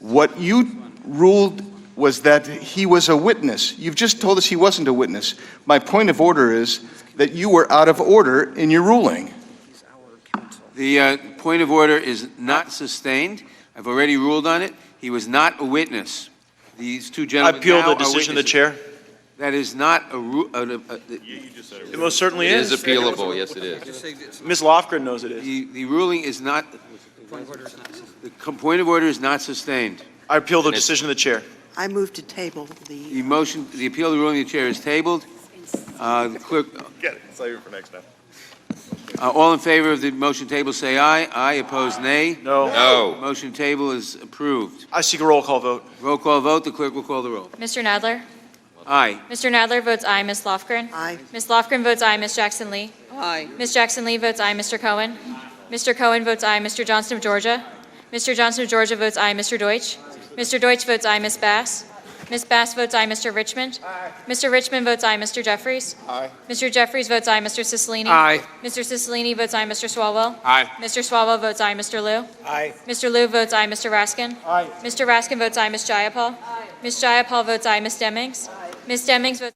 What you ruled was that he was a witness. You've just told us he wasn't a witness. My point of order is that you were out of order in your ruling. The point of order is not sustained. I've already ruled on it. He was not a witness. These two I gentlemen appeal now the are decision of the witnesses. chair. That is not a rule. It most certainly It is. is appealable, yes, it is. Ms. Lofgren knows it is. The ruling is not. The point of order is not sustained. I appeal the decision of the chair. I move to table The motion, the appeal of the ruling of the chair is tabled. The clerk. Get it. Save it for next time. All in favor of the motion table, say aye. Aye. Opposed, nay. No. No. Motion table is approved. I seek a roll call vote. Roll call vote. The clerk will call the roll. Mr. Nadler? Aye. Mr. Nadler votes aye. Ms. Lofgren? Aye. Ms. Lofgren votes aye. Ms. Jackson Lee? Aye. Ms. Jackson Lee votes aye. Mr. Cohen? Mr. Cohen votes aye. Mr. Johnson of Georgia? Mr. Johnson of Georgia votes aye. Mr. Deutsch? Mr. Deutsch votes aye. Ms. Bass? Ms. Bass votes aye. Mr. Richmond? Mr. Richmond votes aye. Mr. Jeffries? Aye. Mr. Jeffries votes aye. Mr. Cicilline? Aye. Mr. Cicilline votes aye. Mr. Swalwell? Aye. Mr. Swalwell votes aye. Mr. Liu? Aye. Mr. Liu votes aye. Mr. Raskin? Aye. Mr. Raskin votes aye. Ms. Jayapal? Ms. Jayapal votes aye. Ms. Demings? Ms. Demings votes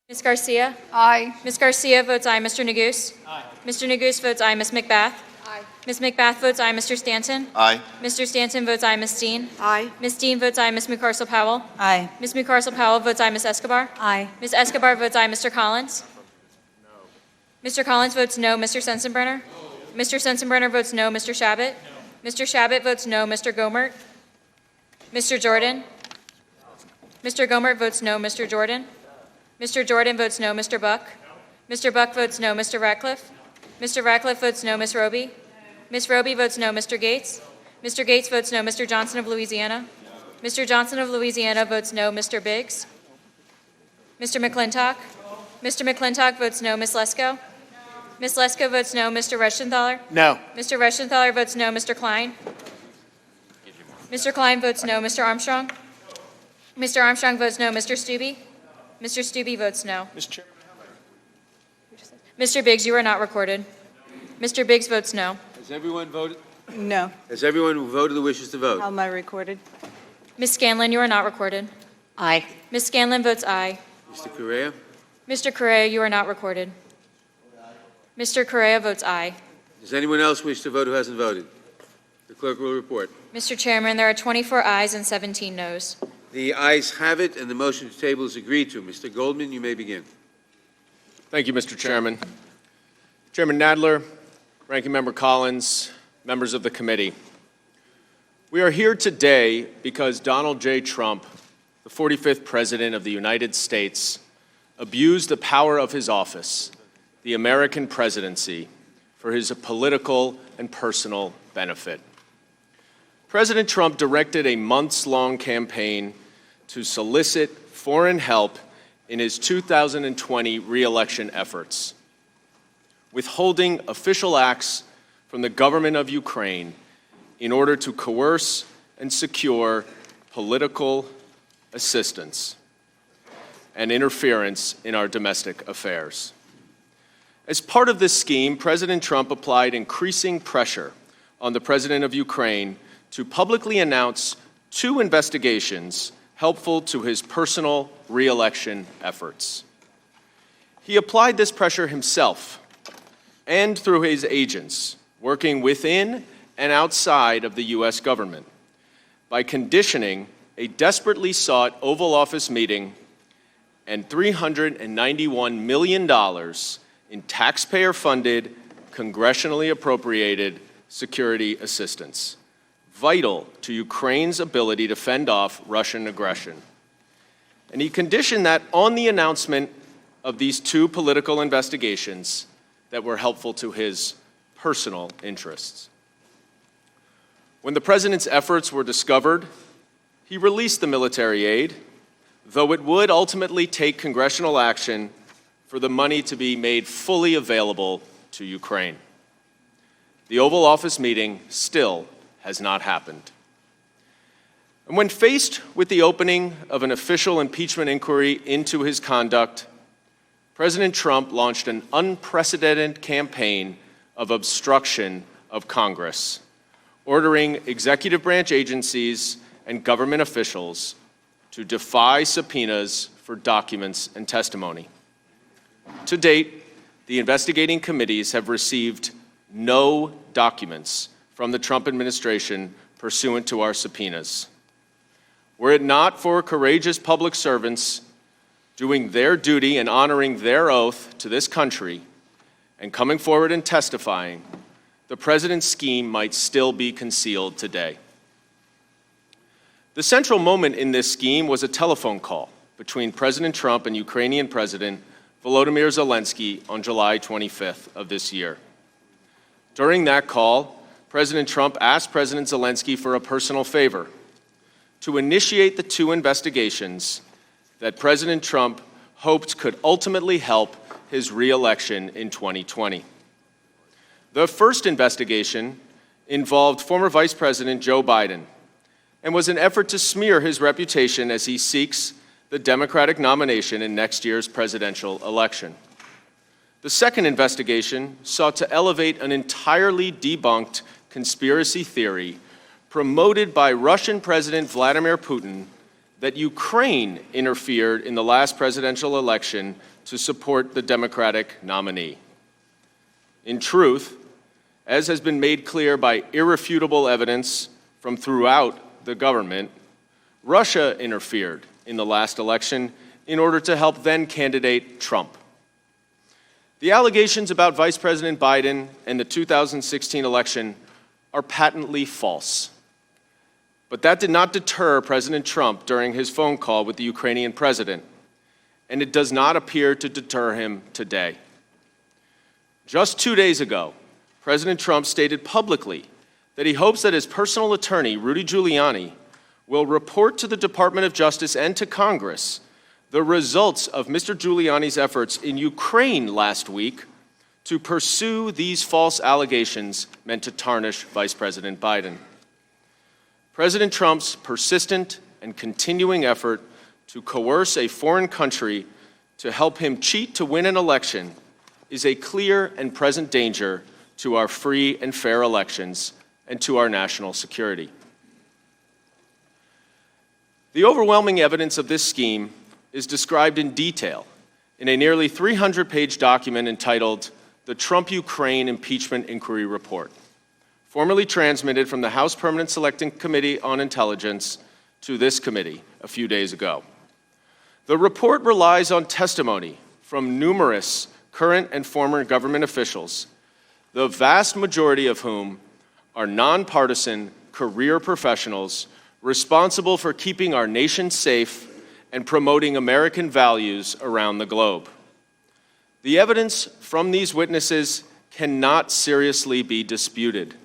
Ms. Garcia? Aye. Ms. Garcia votes aye. Mr. Neguse? Aye. Mr. Neguse votes aye. Ms. McBath? Aye. Ms. McBath votes aye. Mr. Stanton? Aye. Mr. Stanton votes aye. Ms. Dean? Aye. Ms. Dean votes aye. Ms. McCarcel Powell? Aye. Ms. McCarcel Powell votes aye. Ms. Escobar? Aye. Ms. Escobar votes aye. Mr. Collins? Mr. Collins votes no. Mr. Sensenbrenner? Mr. Sensenbrenner votes no. Mr. Shabbat? Mr. Shabbat votes no. Mr. Gomert? Mr. Jordan? Mr. Gomert votes no. Mr. Jordan? Mr. Jordan votes no. Mr. Buck? Mr. Buck votes no. Mr. Ratcliffe? Mr. Ratcliffe votes no. Ms. Roby? Ms. Roby votes no. Mr. Gates? Mr. Gates votes no. Mr. Johnson of Louisiana? Mr. Johnson of Louisiana votes no. Mr. Biggs? Mr. McClintock? Mr. McClintock votes no. Ms. Lesko? Ms. Lesko votes no. Mr. Reschenthaler? No. Mr. Reschenthaler votes no. Mr. Klein? Mr. Klein votes no. Mr. Armstrong? Mr. Armstrong votes no. Mr. Stubbe? Mr. Stubbe votes no. Mr. Chairman. Mr. Biggs, you are not recorded. Mr. Biggs votes no. Has everyone voted? No. Has everyone who voted who wishes to vote? How am I recorded? Ms. Scanlon, you are not recorded. Aye. Ms. Scanlon votes aye. Mr. Correa? Mr. Correa, you are not recorded. Mr. Correa votes aye. Does anyone else wish to vote who hasn't voted? The clerk will report. Mr. Chairman, there are 24 ayes and 17 noes. The ayes have it, and the motion to table is agreed to. Mr. Goldman, you may begin. Thank you, Mr. Chairman. Chairman Nadler, Ranking Member Collins, members of the committee. We are here today because Donald J. Trump, the 45th President of the United States, abused the power of his office, the American presidency, for his political and personal benefit. President Trump directed a months-long campaign to solicit foreign help in his 2020 re-election efforts, withholding official acts from the government of Ukraine in order to coerce and secure political assistance and interference in our domestic affairs. As part of this scheme, President Trump applied increasing pressure on the president of Ukraine to publicly announce 2 investigations helpful to his personal re-election efforts. He applied this pressure himself and through his agents, working within and outside of the U.S. government, by conditioning a desperately sought Oval Office meeting and $391 million in taxpayer-funded, congressionally appropriated security assistance, vital to Ukraine's ability to fend off Russian aggression. And he conditioned that on the announcement of these 2 political investigations that were helpful to his personal interests. When the president's efforts were discovered, he released the military aid, though it would ultimately take congressional action for the money to be made fully available to Ukraine. The Oval Office meeting still has not happened. And when faced with the opening of an official impeachment inquiry into his conduct, President Trump launched an unprecedented campaign of obstruction of Congress, ordering executive branch agencies and government officials to defy subpoenas for documents and testimony. To date, the investigating committees have received no documents from the Trump administration pursuant to our subpoenas. Were it not for courageous public servants doing their duty and honoring their oath to this country and coming forward and testifying, the president's scheme might still be concealed today. The central moment in this scheme was a telephone call between President Trump and Ukrainian President Volodymyr Zelensky on July 25th of this year. During that call, President Trump asked President Zelensky for a personal favor: to initiate the 2 investigations that President Trump hoped could ultimately help his re-election in 2020. The first investigation involved former Vice President Joe Biden and was an effort to smear his reputation as he seeks the Democratic nomination in next year's presidential election. The second investigation sought to elevate an entirely debunked conspiracy theory promoted by Russian President Vladimir Putin that Ukraine interfered in the last presidential election to support the Democratic nominee. In truth, as has been made clear by irrefutable evidence from throughout the government, Russia interfered in the last election in order to help then-candidate Trump. The allegations about Vice President Biden and the 2016 election are patently false. But that did not deter President Trump during his phone call with the Ukrainian president, and it does not appear to deter him today. Just 2 days ago, President Trump stated publicly that he hopes that his personal attorney, Rudy Giuliani, will report to the Department of Justice and to Congress the results of Mr. Giuliani's efforts in Ukraine last week to pursue these false allegations meant to tarnish Vice President Biden. President Trump's persistent and continuing effort to coerce a foreign country to help him cheat to win an election is a clear and present danger to our free and fair elections and to our national security. The overwhelming evidence of this scheme is described in detail in a nearly 300-page document entitled the Trump-Ukraine Impeachment Inquiry Report, formally transmitted from the House Permanent Selecting Committee on Intelligence to this committee a few days ago. The report relies on testimony from numerous current and former government officials, the vast majority of whom are nonpartisan career professionals responsible for keeping our nation safe and promoting American values around the globe. The evidence from these witnesses cannot seriously be disputed.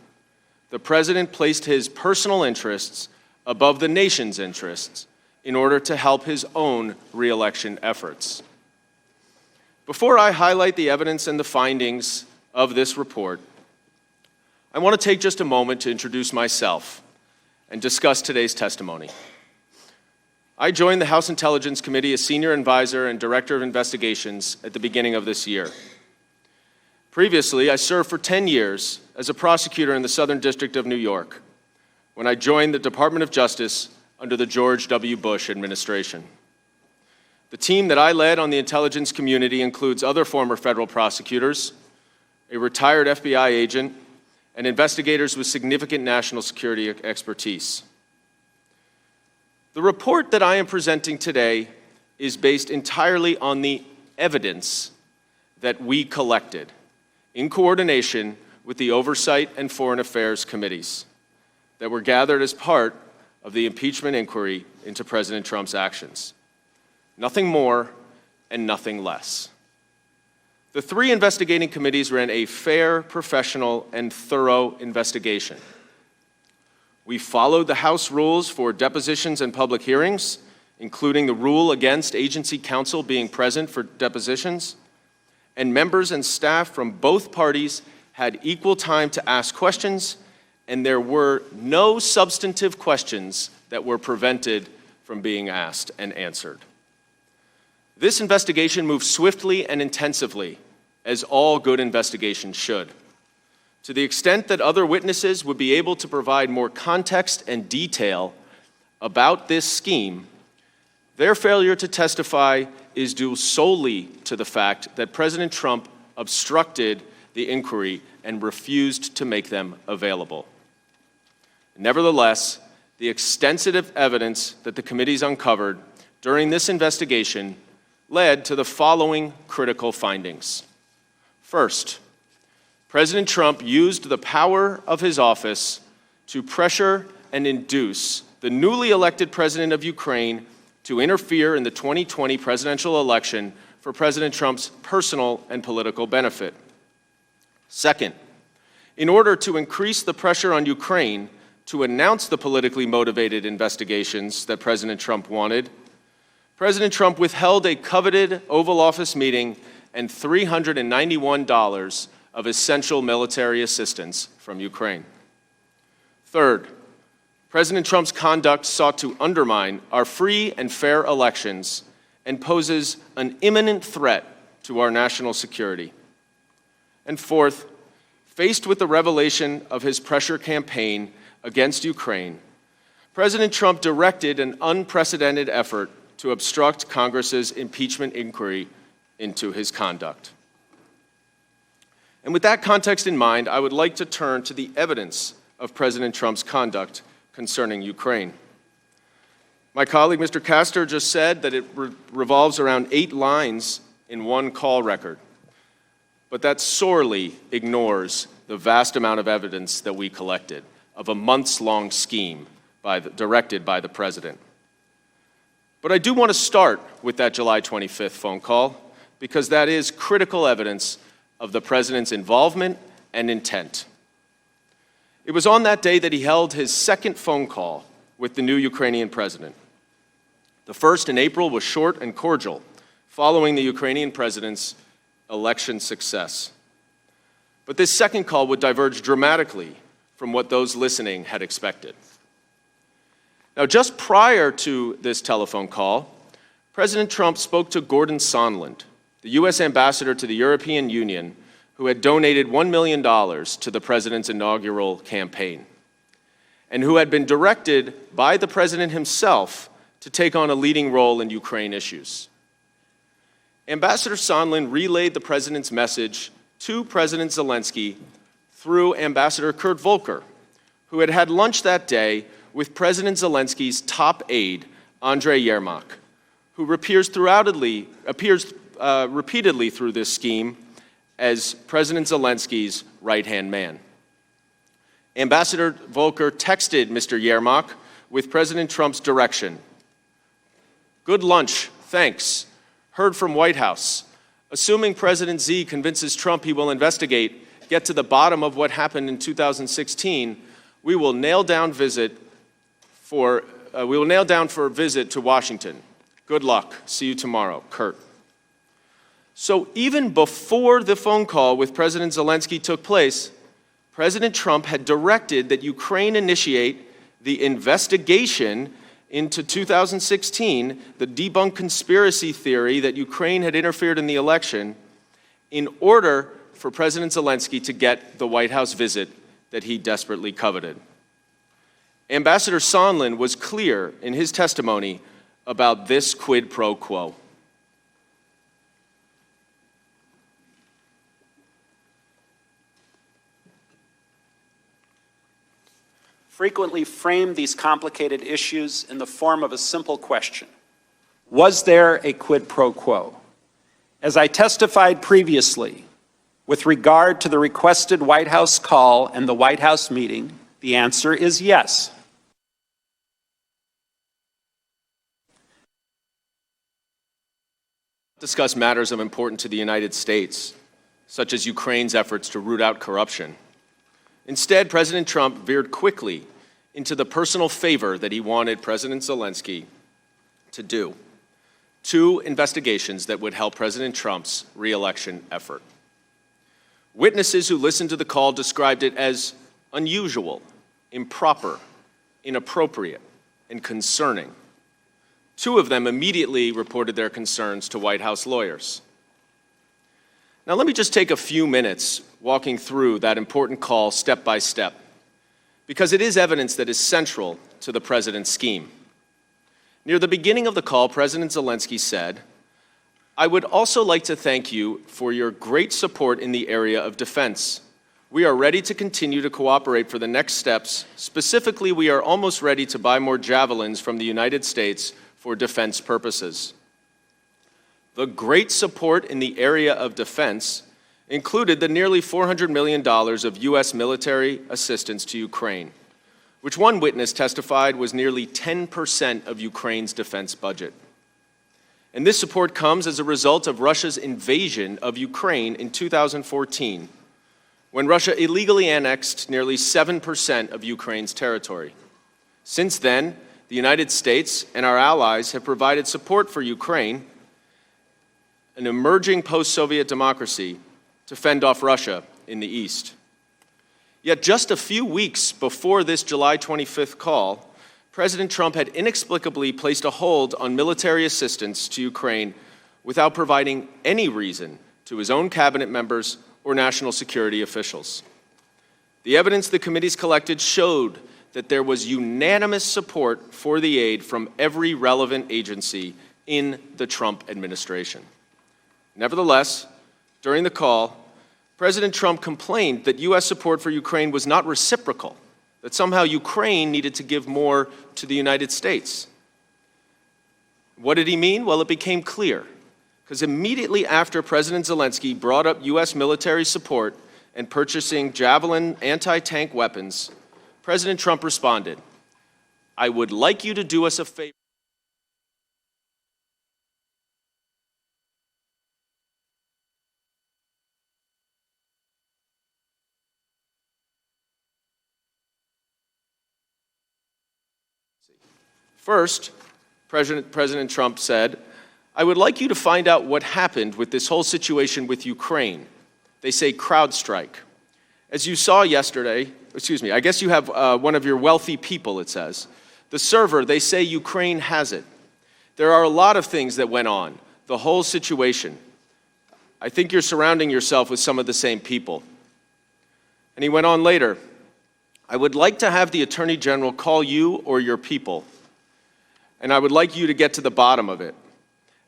The president placed his personal interests above the nation's interests in order to help his own reelection efforts. Before I highlight the evidence and the findings of this report, I want to take just a moment to introduce myself and discuss today's testimony. I joined the House Intelligence Committee as Senior Advisor and Director of Investigations at the beginning of this year. Previously, I served for 10 years as a prosecutor in the Southern District of New York when I joined the Department of Justice under the George W. Bush administration. The team that I led on the intelligence community includes other former federal prosecutors, a retired FBI agent, and investigators with significant national security expertise. The report that I am presenting today is based entirely on the evidence that we collected in coordination with the Oversight and Foreign Affairs Committees that were gathered as part of the impeachment inquiry into President Trump's actions. Nothing more and nothing less. The three investigating committees ran a fair, professional, and thorough investigation. We followed the House rules for depositions and public hearings, including the rule against agency counsel being present for depositions, and members and staff from both parties had equal time to ask questions, and there were no substantive questions that were prevented from being asked and answered. This investigation moved swiftly and intensively, as all good investigations should. To the extent that other witnesses would be able to provide more context and detail about this scheme, their failure to testify is due solely to the fact that President Trump obstructed the inquiry and refused to make them available. Nevertheless, the extensive evidence that the committees uncovered during this investigation led to the following critical findings. First, President Trump used the power of his office to pressure and induce the newly elected president of Ukraine to interfere in the 2020 presidential election for President Trump's personal and political benefit. Second, in order to increase the pressure on Ukraine to announce the politically motivated investigations that President Trump wanted, President Trump withheld a coveted Oval Office meeting and $391 of essential military assistance from Ukraine. Third, President Trump's conduct sought to undermine our free and fair elections and poses an imminent threat to our national security. And fourth, faced with the revelation of his pressure campaign against Ukraine, President Trump directed an unprecedented effort to obstruct Congress's impeachment inquiry into his conduct. And with that context in mind, I would like to turn to the evidence of President Trump's conduct concerning Ukraine. My colleague, Mr. Castor, just said that it revolves around 8 lines in one call record. But that sorely ignores the vast amount of evidence that we collected of a months-long scheme directed by the president. But I do want to start with that July 25th phone call, because that is critical evidence of the president's involvement and intent. It was on that day that he held his second phone call with the new Ukrainian president. The first in April was short and cordial, following the Ukrainian president's election success. But this second call would diverge dramatically from what those listening had expected. Now, just prior to this telephone call, President Trump spoke to Gordon Sondland, the U.S. ambassador to the European Union, who had donated $1 million to the president's inaugural campaign, and who had been directed by the president himself to take on a leading role in Ukraine issues. Ambassador Sondland relayed the president's message to President Zelensky through Ambassador Kurt Volker, who had had lunch that day with President Zelensky's top aide, Andrei Yermak, who appears repeatedly through this scheme as President Zelensky's right-hand man. Ambassador Volker texted Mr. Yermak with President Trump's direction. "Good lunch, thanks. Heard from White House. Assuming President Z convinces Trump he will investigate, get to the bottom of what happened in 2016, we will nail down visit for for a visit to Washington. Good luck. See you tomorrow. Kurt. So even before the phone call with President Zelensky took place, President Trump had directed that Ukraine initiate the investigation into 2016, the debunked conspiracy theory that Ukraine had interfered in the election, in order for President Zelensky to get the White House visit that he desperately coveted. Ambassador Sondland was clear in his testimony about this quid pro quo. Frequently frame these complicated issues in the form of a simple question. Was there a quid pro quo? As I testified previously, with regard to the requested White House call and the White House meeting, the answer is yes. Discuss matters of importance to the United States, such as Ukraine's efforts to root out corruption. Instead, President Trump veered quickly into the personal favor that he wanted President Zelensky to do. 2 investigations that would help President Trump's re-election effort. Witnesses who listened to the call described it as unusual, improper, inappropriate, and concerning. 2 of them immediately reported their concerns to White House lawyers. Now let me just take a few minutes walking through that important call step by step, because it is evidence that is central to the president's scheme. Near the beginning of the call, President Zelensky said, "I would also like to thank you for your great support in the area of defense. We are ready to continue to cooperate for the next steps. Specifically, we are almost ready to buy more javelins from the United States for defense purposes." The great support in the area of defense included the nearly $400 million of U.S. military assistance to Ukraine, which one witness testified was nearly 10% of Ukraine's defense budget. And this support comes as a result of Russia's invasion of Ukraine in 2014, when Russia illegally annexed nearly 7% of Ukraine's territory. Since then, the United States and our allies have provided support for Ukraine, an emerging post-Soviet democracy, to fend off Russia in the east. Yet just a few weeks before this July 25th call, President Trump had inexplicably placed a hold on military assistance to Ukraine without providing any reason to his own cabinet members or national security officials. The evidence the committees collected showed that there was unanimous support for the aid from every relevant agency in the Trump administration. Nevertheless, during the call, President Trump complained that U.S. support for Ukraine was not reciprocal, that somehow Ukraine needed to give more to the United States. What did he mean? Well, it became clear, because immediately after President Zelensky brought up U.S. military support and purchasing Javelin anti-tank weapons, President Trump responded, "I would like you to do us a favor." First, President Trump said, "I would like you to find out what happened with this whole situation with Ukraine. They say CrowdStrike. As you saw yesterday, I guess you have one of your wealthy people, it says. The server, they say Ukraine has it. There are a lot of things that went on, the whole situation. I think you're surrounding yourself with some of the same people." And he went on later, "I would like to have the Attorney General call you or your people, and I would like you to get to the bottom of it.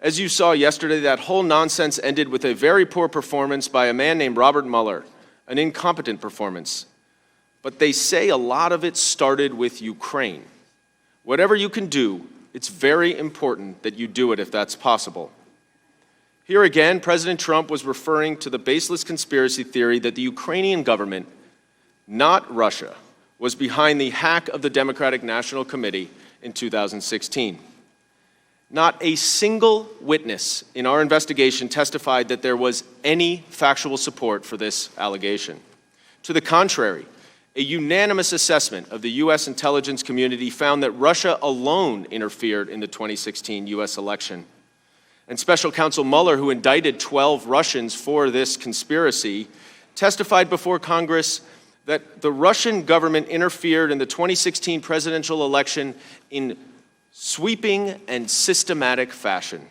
As you saw yesterday, that whole nonsense ended with a very poor performance by a man named Robert Mueller, an incompetent performance. But they say a lot of it started with Ukraine. Whatever you can do, it's very important that you do it if that's possible." Here again, President Trump was referring to the baseless conspiracy theory that the Ukrainian government, not Russia, was behind the hack of the Democratic National Committee in 2016. Not a single witness in our investigation testified that there was any factual support for this allegation. To the contrary, A unanimous assessment of the U.S. intelligence community found that Russia alone interfered in the 2016 U.S. election. And Special Counsel Mueller, who indicted 12 Russians for this conspiracy, testified before Congress that the Russian government interfered in the 2016 presidential election in sweeping and systematic fashion.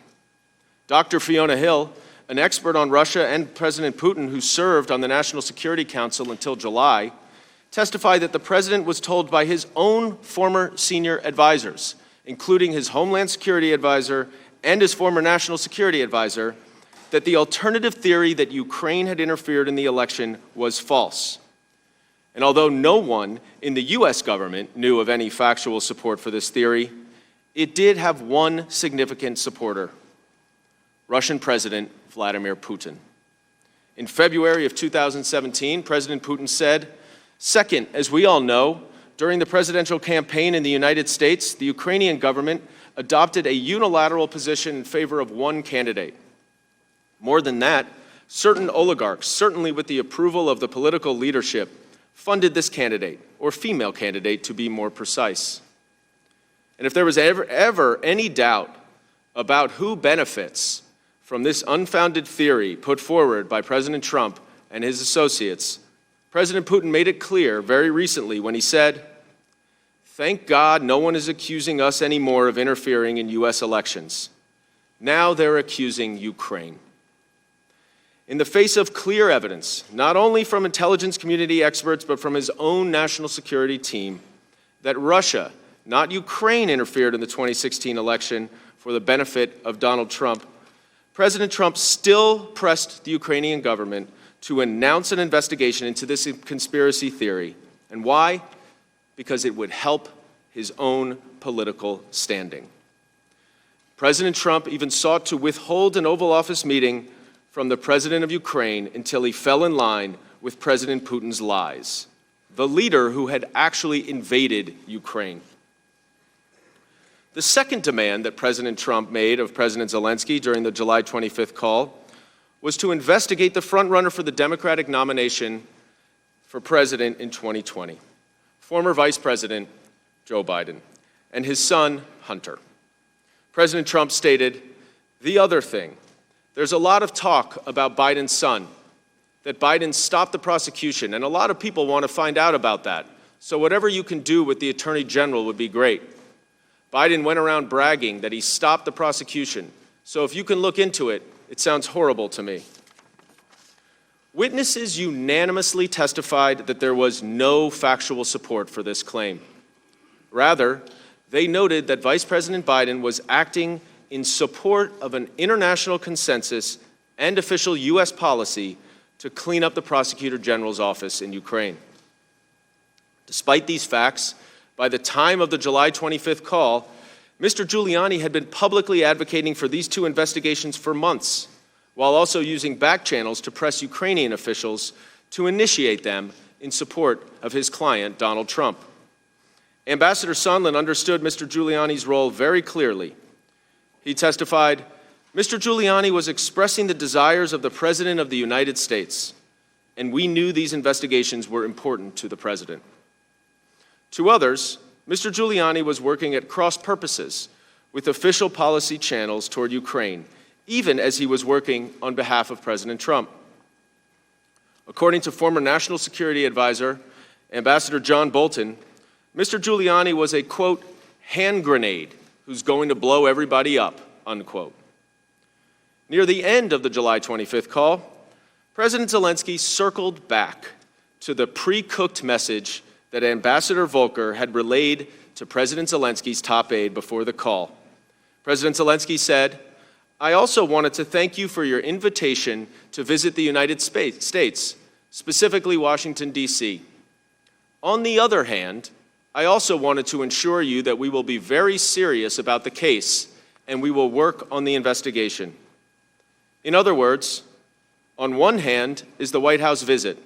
Dr. Fiona Hill, an expert on Russia and President Putin who served on the National Security Council until July, testified that the president was told by his own former senior advisors, including his Homeland Security advisor and his former National Security advisor, that the alternative theory that Ukraine had interfered in the election was false. And although no one in the U.S. government knew of any factual support for this theory, it did have one significant supporter: Russian President Vladimir Putin. In February of 2017, President Putin said, "Second, as we all know, during the presidential campaign in the United States, the Ukrainian government adopted a unilateral position in favor of one candidate. More than that, certain oligarchs, certainly with the approval of the political leadership, funded this candidate, or female candidate to be more precise." And if there was ever any doubt about who benefits from this unfounded theory put forward by President Trump and his associates, President Putin made it clear very recently when he said, "Thank God no one is accusing us anymore of interfering in U.S. elections. Now they're accusing Ukraine." In the face of clear evidence, not only from intelligence community experts, but from his own national security team, that Russia, not Ukraine, interfered in the 2016 election for the benefit of Donald Trump, President Trump still pressed the Ukrainian government to announce an investigation into this conspiracy theory. And why? Because it would help his own political standing. President Trump even sought to withhold an Oval Office meeting from the president of Ukraine until he fell in line with President Putin's lies, the leader who had actually invaded Ukraine. The second demand that President Trump made of President Zelensky during the July 25th call was to investigate the frontrunner for the Democratic nomination for president in 2020, former Vice President Joe Biden, and his son, Hunter. President Trump stated, "The other thing, there's a lot of talk about Biden's son, that Biden stopped the prosecution, and a lot of people want to find out about that. So whatever you can do with the Attorney General would be great. Biden went around bragging that he stopped the prosecution. So if you can look into it, it sounds horrible to me." Witnesses unanimously testified that there was no factual support for this claim. Rather, they noted that Vice President Biden was acting in support of an international consensus and official U.S. policy to clean up the Prosecutor General's office in Ukraine. Despite these facts, by the time of the July 25th call, Mr. Giuliani had been publicly advocating for these two investigations for months, while also using back channels to press Ukrainian officials to initiate them in support of his client, Donald Trump. Ambassador Sondland understood Mr. Giuliani's role very clearly. He testified, "Mr. Giuliani was expressing the desires of the President of the United States, and we knew these investigations were important to the President." To others, Mr. Giuliani was working at cross purposes with official policy channels toward Ukraine, even as he was working on behalf of President Trump. According to former National Security Advisor, Ambassador John Bolton, Mr. Giuliani was a, quote, "hand grenade who's going to blow everybody up," unquote. Near the end of the July 25th call, President Zelensky circled back to the pre-cooked message that Ambassador Volker had relayed to President Zelensky's top aide before the call. President Zelensky said, "I also wanted to thank you for your invitation to visit the United States, specifically Washington, D.C. On the other hand, I also wanted to assure you that we will be very serious about the case and we will work on the investigation." In other words, on one hand is the White House visit,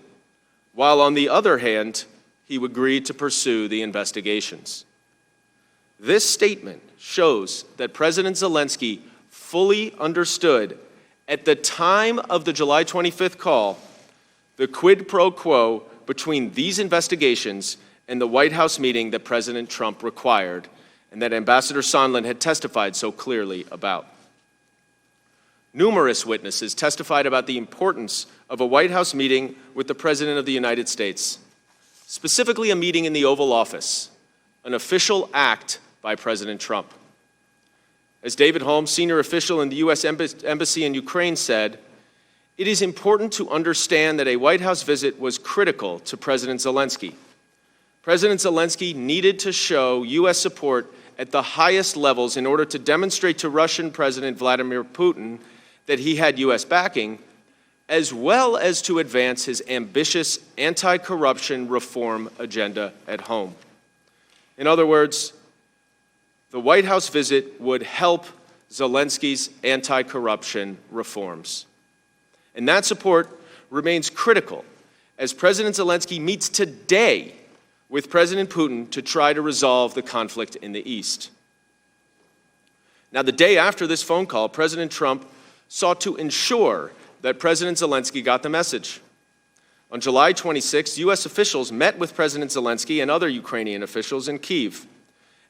while on the other hand, he agreed to pursue the investigations. This statement shows that President Zelensky fully understood at the time of the July 25th call the quid pro quo between these investigations and the White House meeting that President Trump required and that Ambassador Sondland had testified so clearly about. Numerous witnesses testified about the importance of a White House meeting with the President of the United States, specifically a meeting in the Oval Office, an official act by President Trump. As David Holmes, senior official in the U.S. Embassy in Ukraine, said, "It is important to understand that a White House visit was critical to President Zelensky. President Zelensky needed to show U.S. support at the highest levels in order to demonstrate to Russian President Vladimir Putin that he had U.S. backing, as well as to advance his ambitious anti-corruption reform agenda at home." In other words, the White House visit would help Zelensky's anti-corruption reforms. And that support remains critical as President Zelensky meets today with President Putin to try to resolve the conflict in the East. Now, the day after this phone call, President Trump sought to ensure that President Zelensky got the message. On July 26, U.S. officials met with President Zelensky and other Ukrainian officials in Kyiv.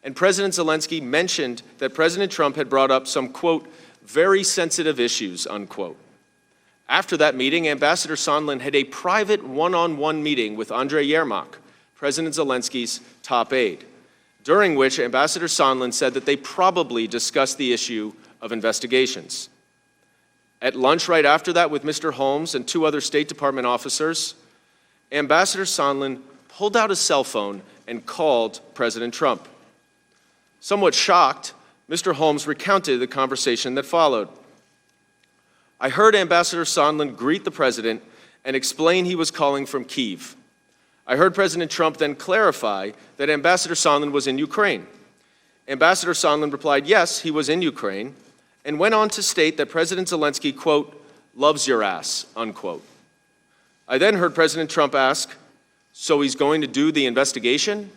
And President Zelensky mentioned that President Trump had brought up some, quote, very sensitive issues, unquote. After that meeting, Ambassador Sondland had a private one-on-one meeting with Andrei Yermak, President Zelensky's top aide, during which Ambassador Sondland said that they probably discussed the issue of investigations. At lunch right after that with Mr. Holmes and two other State Department officers, Ambassador Sondland pulled out his cell phone and called President Trump. Somewhat shocked, Mr. Holmes recounted the conversation that followed. "I heard Ambassador Sondland greet the president and explain he was calling from Kyiv. I heard President Trump then clarify that Ambassador Sondland was in Ukraine. Ambassador Sondland replied, yes, he was in Ukraine, and went on to state that President Zelensky, quote, loves your ass, unquote. I then heard President Trump ask, so he's going to do the investigation?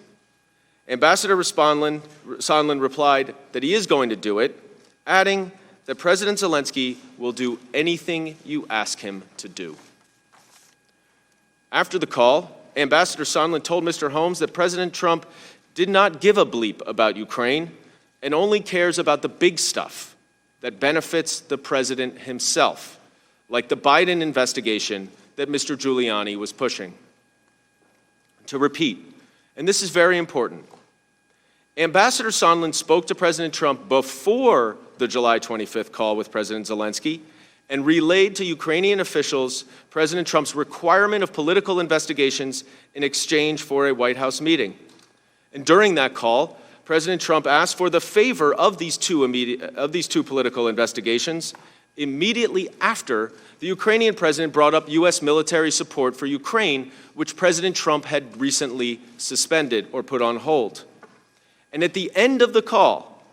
Ambassador Sondland replied that he is going to do it, adding that President Zelensky will do anything you ask him to do. After the call, Ambassador Sondland told Mr. Holmes that President Trump did not give a bleep about Ukraine and only cares about the big stuff that benefits the president himself, like the Biden investigation that Mr. Giuliani was pushing. To repeat, and this is very important, Ambassador Sondland spoke to President Trump before the July 25th call with President Zelensky and relayed to Ukrainian officials President Trump's requirement of political investigations in exchange for a White House meeting. And during that call, President Trump asked for the favor of these two political investigations immediately after the Ukrainian president brought up U.S. military support for Ukraine, which President Trump had recently suspended or put on hold. And at the end of the call,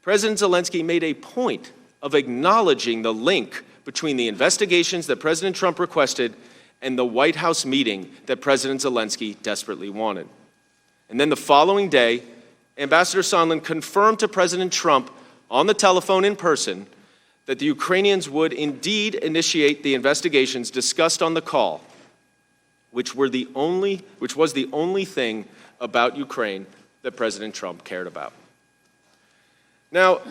President Zelensky made a point of acknowledging the link between the investigations that President Trump requested and the White House meeting that President Zelensky desperately wanted. And then the following day, Ambassador Sondland confirmed to President Trump on the telephone in person that the Ukrainians would indeed initiate the investigations discussed on the call, which was the only thing about Ukraine that President Trump cared about. Now,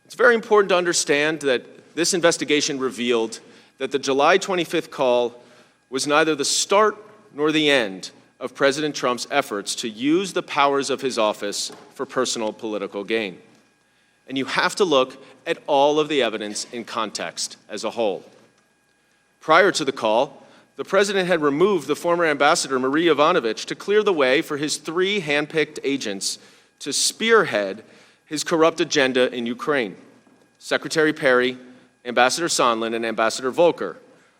it's very important to understand that this investigation revealed that the July 25th call was neither the start nor the end of President Trump's efforts to use the powers of his office for personal political gain. And you have to look at all of the evidence in context as a whole. Prior to the call, the president had removed the former ambassador, Marie Yovanovitch, to clear the way for his 3 hand-picked agents to spearhead his corrupt agenda in Ukraine: Secretary Perry, Ambassador Sondland, and Ambassador Volker,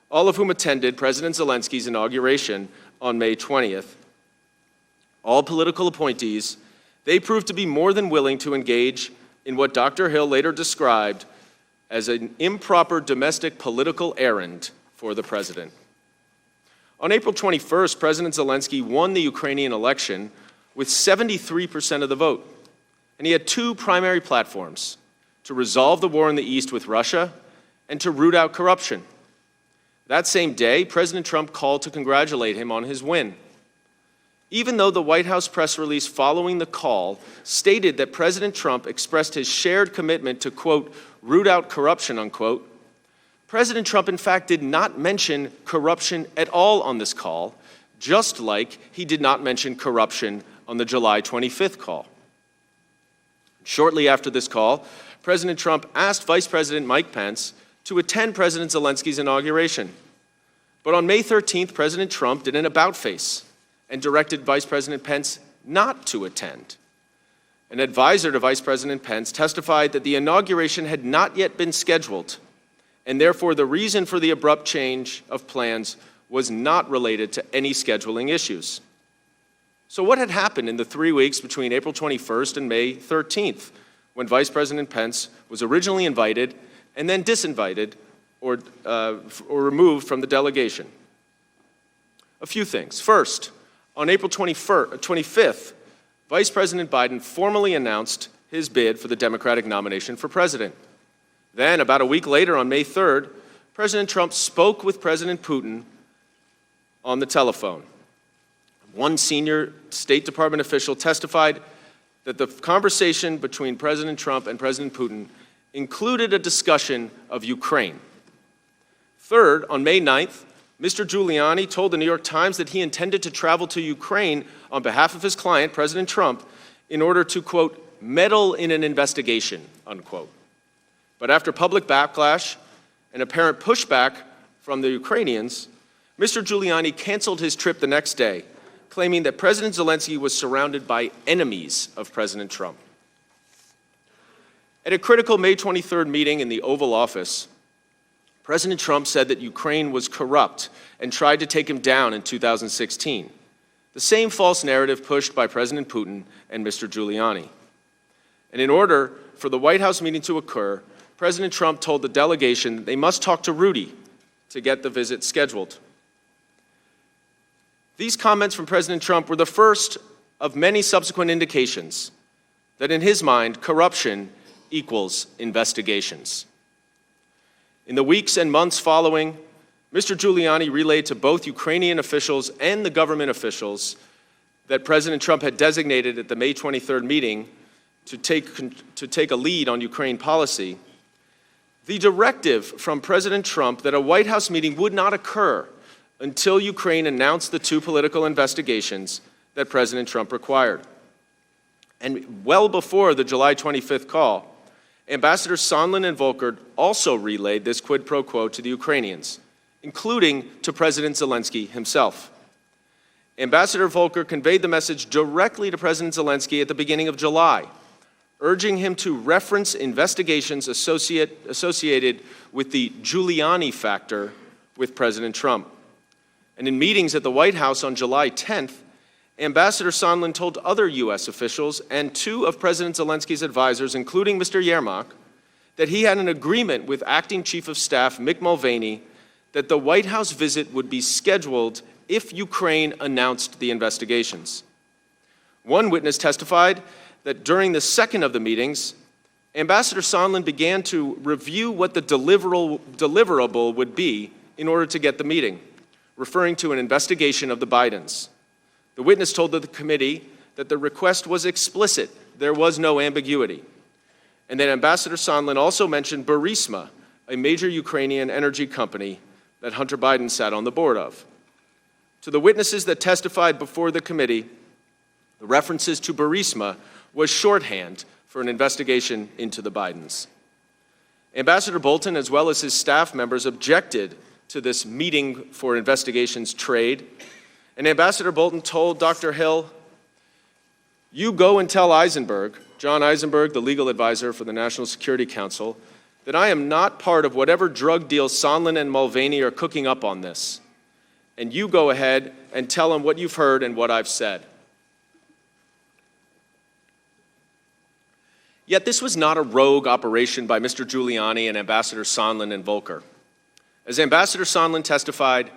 all of whom attended President Zelensky's inauguration on May 20th. All political appointees, they proved to be more than willing to engage in what Dr. Hill later described as an improper domestic political errand for the president. On April 21st, President Zelensky won the Ukrainian election with 73% of the vote. And he had 2 primary platforms: to resolve the war in the East with Russia and to root out corruption. That same day, President Trump called to congratulate him on his win. Even though the White House press release following the call stated that President Trump expressed his shared commitment to, quote, root out corruption, unquote, President Trump, in fact, did not mention corruption at all on this call, just like he did not mention corruption on the July 25th call. Shortly after this call, President Trump asked Vice President Mike Pence to attend President Zelensky's inauguration. But on May 13th, President Trump did an about-face and directed Vice President Pence not to attend. An advisor to Vice President Pence testified that the inauguration had not yet been scheduled, and therefore the reason for the abrupt change of plans was not related to any scheduling issues. So what had happened in the 3 weeks between April 21st and May 13th, when Vice President Pence was originally invited and then disinvited or removed from the delegation? A few things. First, on April 25th, Vice President Biden formally announced his bid for the Democratic nomination for president. Then, about a week later, on May 3rd, President Trump spoke with President Putin on the telephone. One senior State Department official testified that the conversation between President Trump and President Putin included a discussion of Ukraine. Third, on May 9th, Mr. Giuliani told the New York Times that he intended to travel to Ukraine on behalf of his client, President Trump, in order to, quote, meddle in an investigation, unquote. But after public backlash and apparent pushback from the Ukrainians, Mr. Giuliani canceled his trip the next day, claiming that President Zelensky was surrounded by enemies of President Trump. At a critical May 23rd meeting in the Oval Office, President Trump said that Ukraine was corrupt and tried to take him down in 2016, the same false narrative pushed by President Putin and Mr. Giuliani. And in order for the White House meeting to occur, President Trump told the delegation that they must talk to Rudy to get the visit scheduled. These comments from President Trump were the first of many subsequent indications that in his mind, corruption equals investigations. In the weeks and months following, Mr. Giuliani relayed to both Ukrainian officials and the government officials that President Trump had designated at the May 23rd meeting to take a lead on Ukraine policy, the directive from President Trump that a White House meeting would not occur until Ukraine announced the two political investigations that President Trump required. And well before the July 25th call, Ambassadors Sondland and Volker also relayed this quid pro quo to the Ukrainians, including to President Zelensky himself. Ambassador Volker conveyed the message directly to President Zelensky at the beginning of July, urging him to reference investigations associated with the Giuliani factor with President Trump. And in meetings at the White House on July 10th, Ambassador Sondland told other U.S. officials and two of President Zelensky's advisors, including Mr. Yermak, that he had an agreement with Acting Chief of Staff Mick Mulvaney that the White House visit would be scheduled if Ukraine announced the investigations. One witness testified that during the second of the meetings, Ambassador Sondland began to review what the deliverable would be in order to get the meeting, referring to an investigation of the Bidens. The witness told the committee that the request was explicit, there was no ambiguity. And then Ambassador Sondland also mentioned Burisma, a major Ukrainian energy company that Hunter Biden sat on the board of. To the witnesses that testified before the committee, the references to Burisma was shorthand for an investigation into the Bidens. Ambassador Bolton, as well as his staff members, objected to this meeting for investigations trade. And Ambassador Bolton told Dr. Hill, "You go and tell Eisenberg," John Eisenberg, the legal advisor for the National Security Council, "that I am not part of whatever drug deal Sondland and Mulvaney are cooking up on this. And you go ahead and tell him what you've heard and what I've said." Yet this was not a rogue operation by Mr. Giuliani and Ambassador Sondland and Volker. As Ambassador Sondland testified,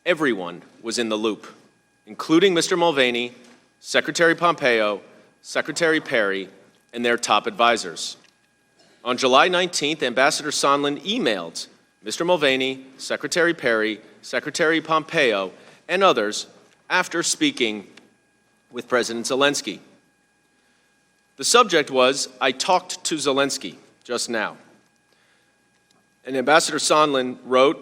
everyone was in the loop, including Mr. Mulvaney, Secretary Pompeo, Secretary Perry, and their top advisors. On July 19th, Ambassador Sondland emailed Mr. Mulvaney, Secretary Perry, Secretary Pompeo, and others after speaking with President Zelensky. The subject was, "I talked to Zelensky just now." And Ambassador Sondland wrote,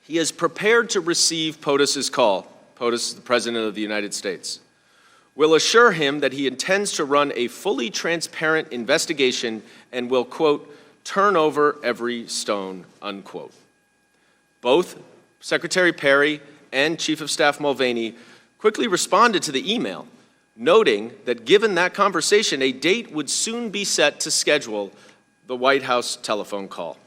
"He is prepared to receive POTUS's call," POTUS, the President of the United States, "will assure him that he intends to run a fully transparent investigation and will, quote, turn over every stone," unquote. Both Secretary Perry and Chief of Staff Mulvaney quickly responded to the email, noting that given that conversation, a date would soon be set to schedule the White House telephone call.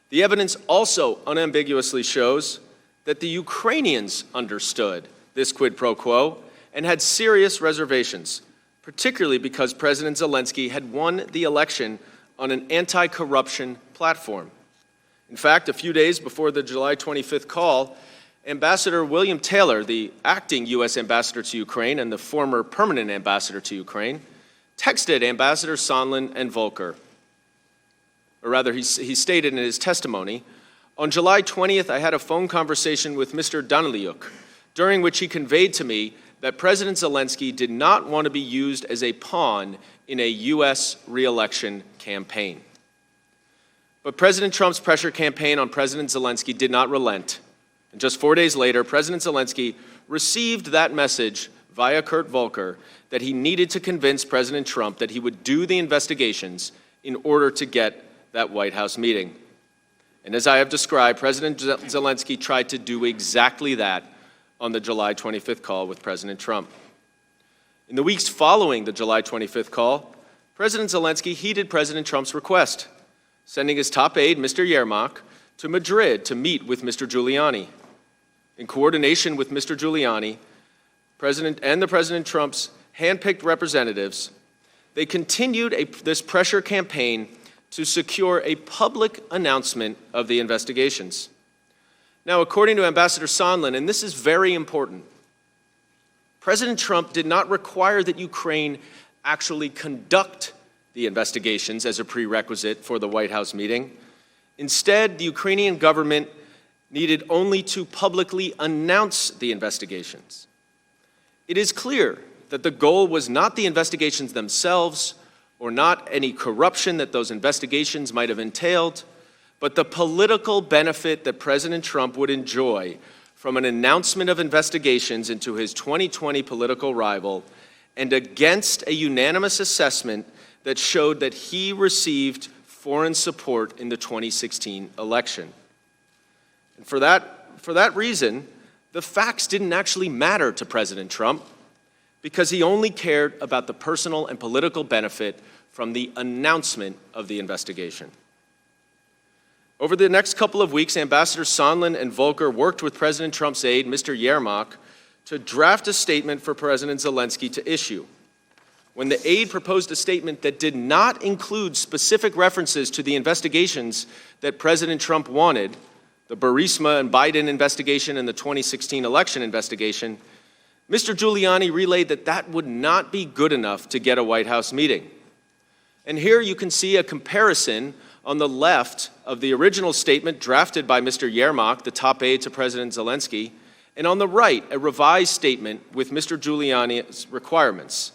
The evidence also unambiguously shows that the Ukrainians understood this quid pro quo and had serious reservations, particularly because President Zelensky had won the election on an anti-corruption platform. In fact, a few days before the July 25th call, Ambassador William Taylor, the acting U.S. ambassador to Ukraine and the former permanent ambassador to Ukraine, texted Ambassador Sondland and Volker. Or rather, he stated in his testimony, "On July 20th, I had a phone conversation with Mr. Danylyuk, during which he conveyed to me that President Zelensky did not want to be used as a pawn in a U.S. re-election campaign." But President Trump's pressure campaign on President Zelensky did not relent. And just 4 days later, President Zelensky received that message via Kurt Volker that he needed to convince President Trump that he would do the investigations in order to get that White House meeting. And as I have described, President Zelensky tried to do exactly that on the July 25th call with President Trump. In the weeks following the July 25th call, President Zelensky heeded President Trump's request, sending his top aide, Mr. Yermak, to Madrid to meet with Mr. Giuliani. In coordination with Mr. Giuliani, President Trump's handpicked representatives, they continued this pressure campaign to secure a public announcement of the investigations. Now, according to Ambassador Sondland, and this is very important, President Trump did not require that Ukraine actually conduct the investigations as a prerequisite for the White House meeting. Instead, the Ukrainian government needed only to publicly announce the investigations. It is clear that the goal was not the investigations themselves or not any corruption that those investigations might have entailed, but the political benefit that President Trump would enjoy from an announcement of investigations into his 2020 political rival and against a unanimous assessment that showed that he received foreign support in the 2016 election. And for that reason, the facts didn't actually matter to President Trump because he only cared about the personal and political benefit from the announcement of the investigation. Over the next couple of weeks, Ambassador Sondland and Volker worked with President Trump's aide, Mr. Yermak, to draft a statement for President Zelensky to issue. When the aide proposed a statement that did not include specific references to the investigations that President Trump wanted, the Burisma and Biden investigation and the 2016 election investigation, Mr. Giuliani relayed that that would not be good enough to get a White House meeting. And here you can see a comparison on the left of the original statement drafted by Mr. Yermak, the top aide to President Zelensky, and on the right, a revised statement with Mr. Giuliani's requirements.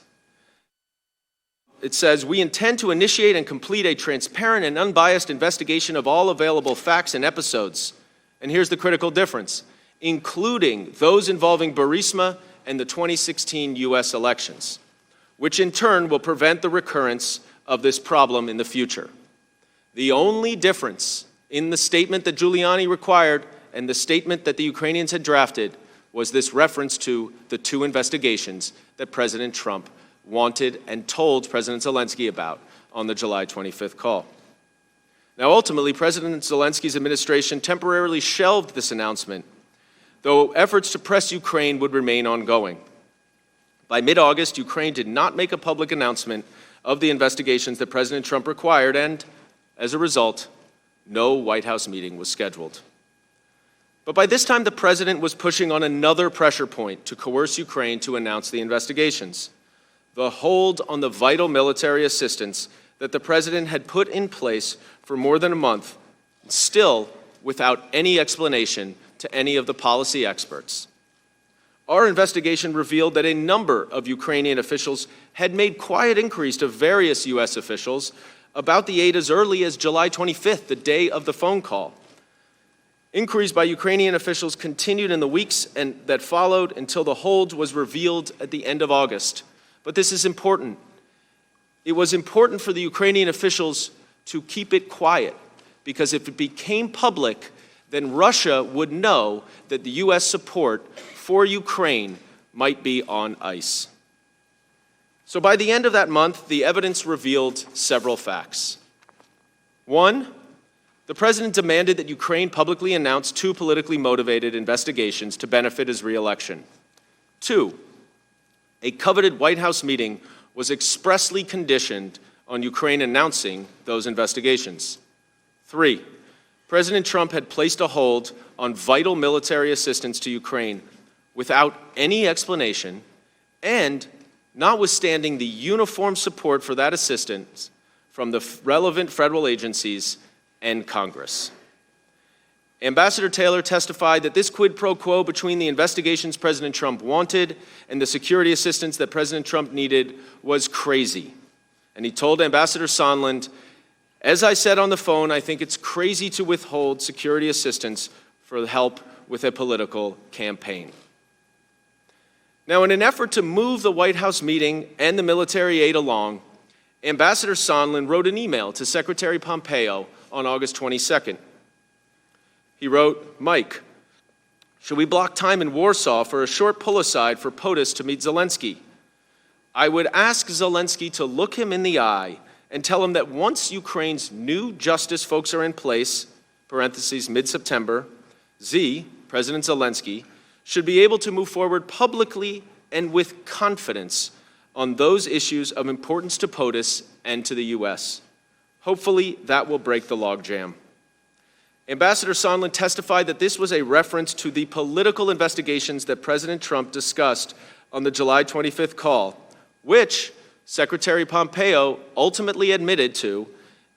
It says, "We intend to initiate and complete a transparent and unbiased investigation of all available facts and episodes." And here's the critical difference, including those involving Burisma and the 2016 U.S. elections, which in turn will prevent the recurrence of this problem in the future. The only difference in the statement that Giuliani required and the statement that the Ukrainians had drafted was this reference to the two investigations that President Trump wanted and told President Zelensky about on the July 25th call. Now, ultimately, President Zelensky's administration temporarily shelved this announcement, though efforts to press Ukraine would remain ongoing. By mid-August, Ukraine did not make a public announcement of the investigations that President Trump required, and as a result, no White House meeting was scheduled. But by this time, the president was pushing on another pressure point to coerce Ukraine to announce the investigations: the hold on the vital military assistance that the president had put in place for more than a month still without any explanation to any of the policy experts. Our investigation revealed that a number of Ukrainian officials had made quiet inquiries to various U.S. officials about the aid as early as July 25th, the day of the phone call. Inquiries by Ukrainian officials continued in the weeks that followed until the hold was revealed at the end of August. But this is important. It was important for the Ukrainian officials to keep it quiet, because if it became public, then Russia would know that the U.S. support for Ukraine might be on ice. So by the end of that month, the evidence revealed several facts. One, the president demanded that Ukraine publicly announce 2 politically motivated investigations to benefit his re-election. 2, a coveted White House meeting was expressly conditioned on Ukraine announcing those investigations. 3, President Trump had placed a hold on vital military assistance to Ukraine without any explanation, and notwithstanding the uniform support for that assistance from the relevant federal agencies and Congress. Ambassador Taylor testified that this quid pro quo between the investigations President Trump wanted and the security assistance that President Trump needed was crazy. And he told Ambassador Sondland, "As I said on the phone, I think it's crazy to withhold security assistance for help with a political campaign." Now, in an effort to move the White House meeting and the military aid along, Ambassador Sondland wrote an email to Secretary Pompeo on August 22nd. He wrote, "Mike, should we block time in Warsaw for a short pull-aside for POTUS to meet Zelensky? I would ask Zelensky to look him in the eye and tell him that once Ukraine's new justice folks are in place, parentheses, mid-September, President Zelensky, should be able to move forward publicly and with confidence on those issues of importance to POTUS and to the U.S. Hopefully, that will break the logjam." Ambassador Sondland testified that this was a reference to the political investigations that President Trump discussed on the July 25th call, which Secretary Pompeo ultimately admitted to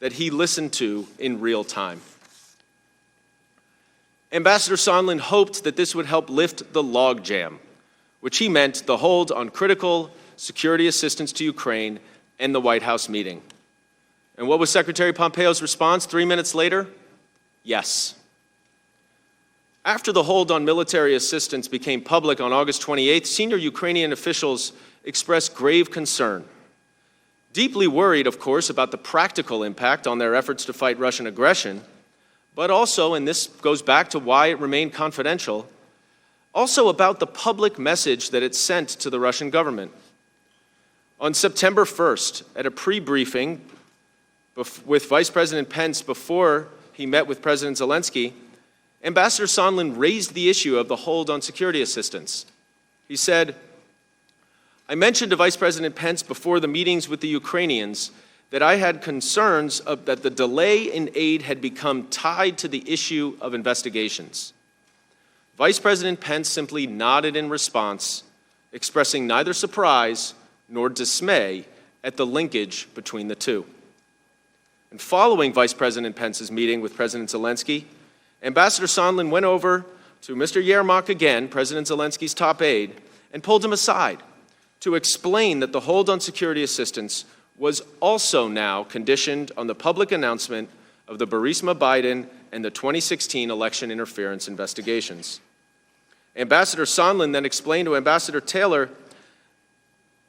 that he listened to in real time. Ambassador Sondland hoped that this would help lift the logjam, which he meant the hold on critical security assistance to Ukraine and the White House meeting. And what was Secretary Pompeo's response 3 minutes later? Yes. After the hold on military assistance became public on August 28th, senior Ukrainian officials expressed grave concern. Deeply worried, of course, about the practical impact on their efforts to fight Russian aggression, but also, and this goes back to why it remained confidential, also about the public message that it sent to the Russian government. On September 1st, at a pre-briefing with Vice President Pence before he met with President Zelensky, Ambassador Sondland raised the issue of the hold on security assistance. He said, "I mentioned to Vice President Pence before the meetings with the Ukrainians that I had concerns that the delay in aid had become tied to the issue of investigations. Vice President Pence simply nodded in response, expressing neither surprise nor dismay at the linkage between the two." And following Vice President Pence's meeting with President Zelensky, Ambassador Sondland went over to Mr. Yermak again, President Zelensky's top aide, and pulled him aside to explain that the hold on security assistance was also now conditioned on the public announcement of the Burisma Biden and the 2016 election interference investigations. Ambassador Sondland then explained to Ambassador Taylor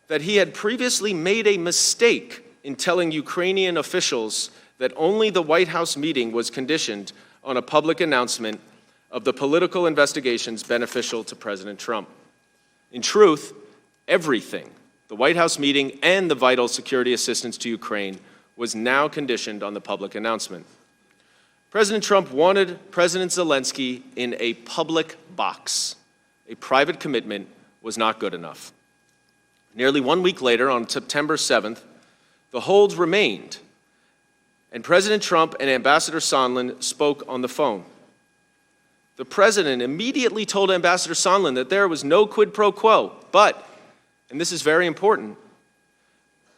that he had previously made a mistake in telling Ukrainian officials that only the White House meeting was conditioned on a public announcement of the political investigations beneficial to President Trump. In truth, everything, the White House meeting and the vital security assistance to Ukraine, was now conditioned on the public announcement. President Trump wanted President Zelensky in a public box. A private commitment was not good enough. Nearly 1 week later, on September 7th, the hold remained, and President Trump and Ambassador Sondland spoke on the phone. The president immediately told Ambassador Sondland that there was no quid pro quo, but, and this is very important,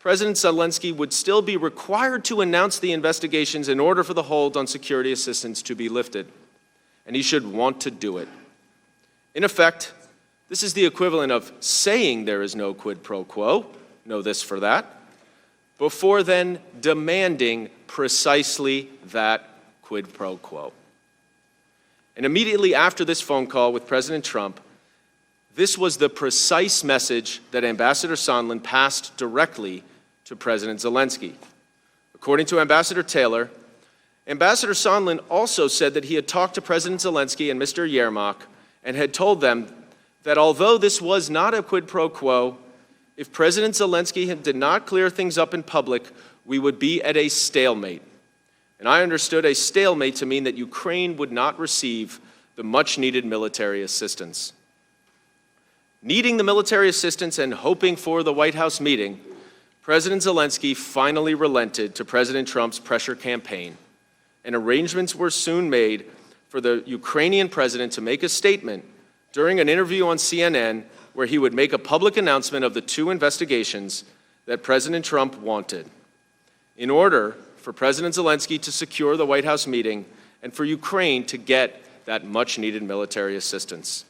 President Zelensky would still be required to announce the investigations in order for the hold on security assistance to be lifted, and he should want to do it. In effect, this is the equivalent of saying there is no quid pro quo, know this for that, before then demanding precisely that quid pro quo. And immediately after this phone call with President Trump, this was the precise message that Ambassador Sondland passed directly to President Zelensky. According to Ambassador Taylor, Ambassador Sondland also said that he had talked to President Zelensky and Mr. Yermak and had told them that although this was not a quid pro quo, if President Zelensky did not clear things up in public, we would be at a stalemate. And I understood a stalemate to mean that Ukraine would not receive the much-needed military assistance. Needing the military assistance and hoping for the White House meeting, President Zelensky finally relented to President Trump's pressure campaign, and arrangements were soon made for the Ukrainian president to make a statement during an interview on CNN where he would make a public announcement of the two investigations that President Trump wanted, in order for President Zelensky to secure the White House meeting and for Ukraine to get that much-needed military assistance.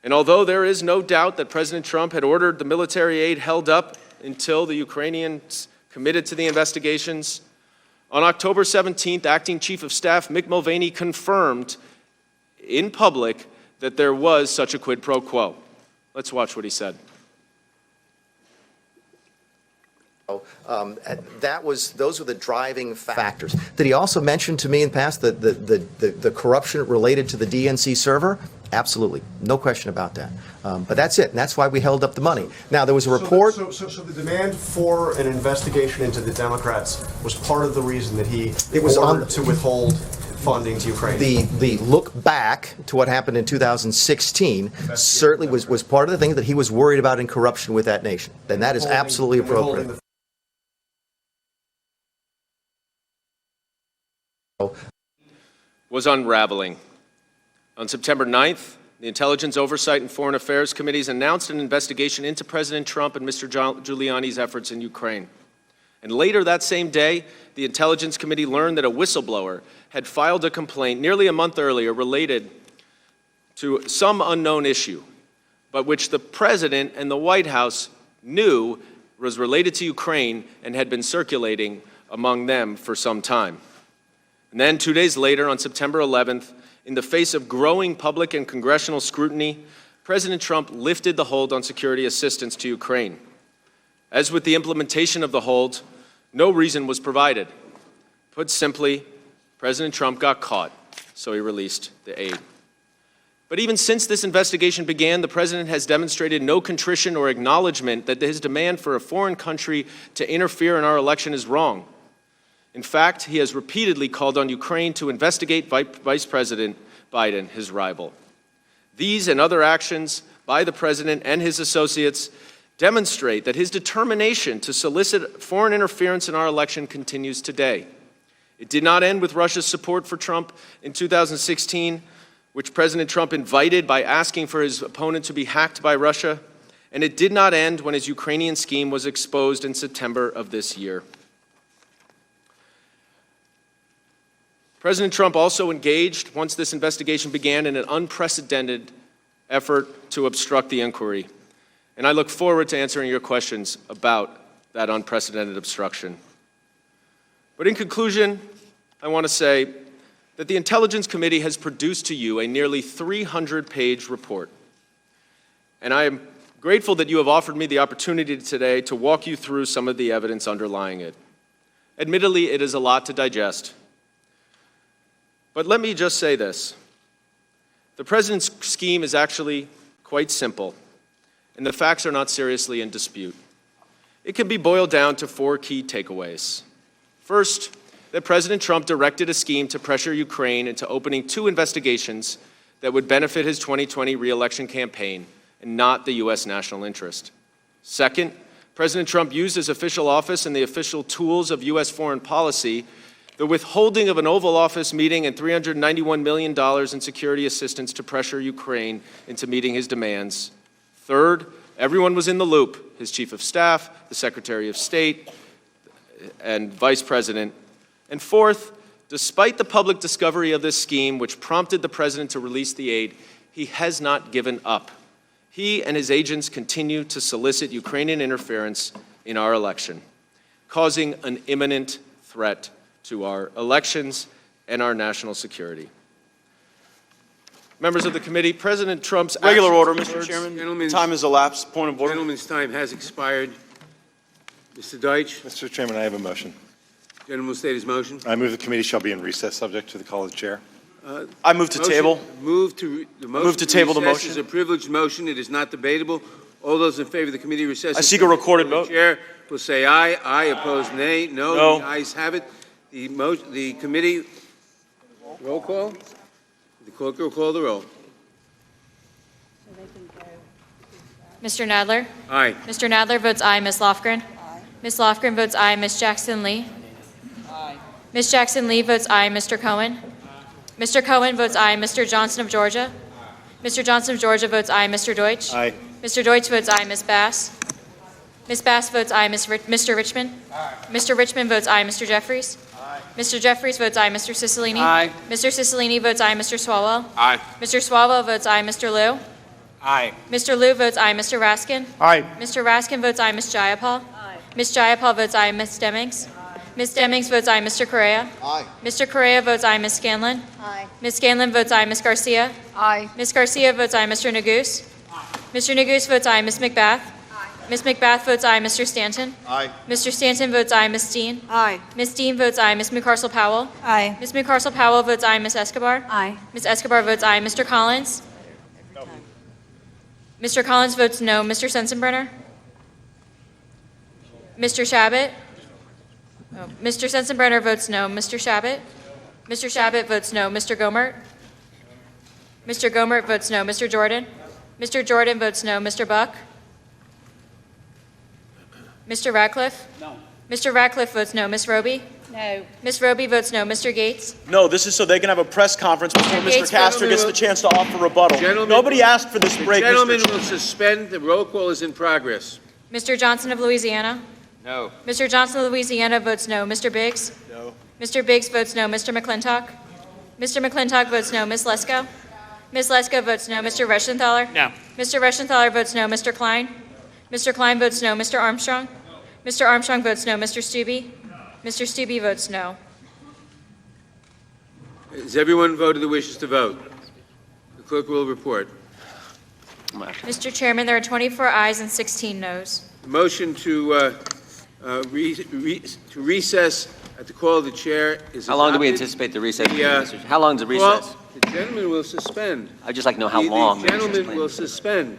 And although there is no doubt that President Trump had ordered the military aid held up until the Ukrainians committed to the investigations, on October 17th, Acting Chief of Staff Mick Mulvaney confirmed in public that there was such a quid pro quo. Let's watch what he said. Those were the driving factors. Did he also mention to me in the past the corruption related to the DNC server? Absolutely, no question about that. But that's it, and that's why we held up the money. Now, there was a report. So the demand for an investigation into the Democrats was part of the reason that he ordered to withhold funding to Ukraine. The look back to what happened in 2016 certainly was part of the thing that he was worried about in corruption with that nation. And that is absolutely appropriate. Was unraveling. On September 9th, the Intelligence Oversight and Foreign Affairs Committees announced an investigation into President Trump and Mr. Giuliani's efforts in Ukraine. And later that same day, the Intelligence Committee learned that a whistleblower had filed a complaint nearly a month earlier related to some unknown issue, but which the President and the White House knew was related to Ukraine and had been circulating among them for some time. And then 2 days later, on September 11th, in the face of growing public and congressional scrutiny, President Trump lifted the hold on security assistance to Ukraine. As with the implementation of the hold, no reason was provided. Put simply, President Trump got caught, so he released the aid. But even since this investigation began, the President has demonstrated no contrition or acknowledgement that his demand for a foreign country to interfere in our election is wrong. In fact, he has repeatedly called on Ukraine to investigate Vice President Biden, his rival. These and other actions by the President and his associates demonstrate that his determination to solicit foreign interference in our election continues today. It did not end with Russia's support for Trump in 2016, which President Trump invited by asking for his opponent to be hacked by Russia, and it did not end when his Ukrainian scheme was exposed in September of this year. President Trump also engaged, once this investigation began, in an unprecedented effort to obstruct the inquiry. And I look forward to answering your questions about that unprecedented obstruction. But in conclusion, I want to say that the Intelligence Committee has produced to you a nearly 300-page report. And I am grateful that you have offered me the opportunity today to walk you through some of the evidence underlying it. Admittedly, it is a lot to digest. But let me just say this. The President's scheme is actually quite simple, and the facts are not seriously in dispute. It can be boiled down to 4 key takeaways. First, that President Trump directed a scheme to pressure Ukraine into opening 2 investigations that would benefit his 2020 re-election campaign and not the U.S. national interest. Second, President Trump used his official office and the official tools of U.S. foreign policy, the withholding of an Oval Office meeting and $391 million in security assistance to pressure Ukraine into meeting his demands. Third, Everyone was in the loop, his chief of staff, the Secretary of State, and Vice President. And fourth, despite the public discovery of this scheme, which prompted the president to release the aid, he has not given up. He and his agents continue to solicit Ukrainian interference in our election, causing an imminent threat to our elections and our national security. Members of the committee, President Trump's Regular order, actions- Mr. Chairman. Gentlemen's- Time has elapsed. Point of order. Gentleman's time has expired. Mr. Deitch, Mr. Chairman, I have a motion. gentleman will state his motion. I move the committee shall be in recess, subject to the call of the chair. I move to Motion- table. The motion Move to table the recess motion. is a privileged motion. It is not debatable. All those in favor of the committee recess. I seek a recorded vote. Chair will say aye. Aye. Opposed, nay. No. No. The ayes have it. The committee, roll call? The clerk will call the roll. Mr. Nadler? Aye. Mr. Nadler votes aye. Ms. Lofgren? Ms. Lofgren votes aye. Ms. Jackson-Lee? Ms. Jackson-Lee votes aye. Mr. Cohen? Mr. Cohen votes aye. Mr. Johnson of Georgia? Mr. Johnson of Georgia votes aye. Mr. Deutsch? Aye. Mr. Deutsch votes aye. Ms. Bass? Ms. Bass votes aye. Mr. Richmond? Mr. Richmond votes aye. Mr. Jeffries? Mr. Jeffries votes aye. Mr. Cicilline? Aye. Mr. Cicilline votes aye. Mr. Swalwell? Aye. Mr. Swalwell votes aye. Mr. Liu? Aye. Mr. Liu votes aye. Mr. Raskin? Aye. Mr. Raskin votes aye. Ms. Jayapal? Ms. Jayapal votes aye. Ms. Demings? Ms. Demings votes aye. Mr. Correa? Aye. Mr. Correa votes aye. Ms. Scanlon? Aye. Ms. Scanlon votes aye. Ms. Garcia? Aye. Ms. Garcia votes aye. Mr. Neguse? Mr. Neguse votes aye. Ms. McBath? Ms. McBath votes aye. Mr. Stanton? Aye. Mr. Stanton votes aye. Ms. Dean? Aye. Ms. Dean votes aye. Ms. McCarcel-Powell? Aye. Ms. McCarcel-Powell votes aye. Ms. Escobar? Aye. Ms. Escobar votes aye. Mr. Collins? Mr. Collins votes no. Mr. Sensenbrenner? Mr. Shabbat? Oh, Mr. Sensenbrenner votes no. Mr. Shabbat? Mr. Shabbat votes no. Mr. Gomert? Mr. Gomert votes no. Mr. Jordan? Mr. Jordan votes no. Mr. Buck? Mr. Ratcliffe? No. Mr. Ratcliffe votes no. Ms. Roby? No. Ms. Roby votes no. Mr. Gates? No, this is so they can have a press conference before Mr. Mr. Gates, Castor gets the chance to offer rebuttal. Gentlemen- Nobody asked for this The break, Mr. gentleman Chairman. will suspend. The roll call is in progress. Mr. Johnson of Louisiana? No. Mr. Johnson of Louisiana votes no. Mr. Biggs? No. Mr. Biggs votes no. Mr. McClintock? Mr. McClintock votes no. Ms. Lesko? Ms. Lesko votes no. Mr. Reschenthaler? No. Mr. Reschenthaler votes no. Mr. Klein? Mr. Klein votes no. Mr. Armstrong? Mr. Armstrong votes no. Mr. Stubbe? Mr. Stubbe votes no. Has everyone voted that wishes to vote? The clerk will report. Mr. Chairman, there are 24 ayes and 16 noes. The motion to recess at the call of the chair is How long do we adopted. anticipate the recess? The, How long is the recess? Well, the gentleman will suspend. I'd just like to know how The- long. The gentleman will suspend.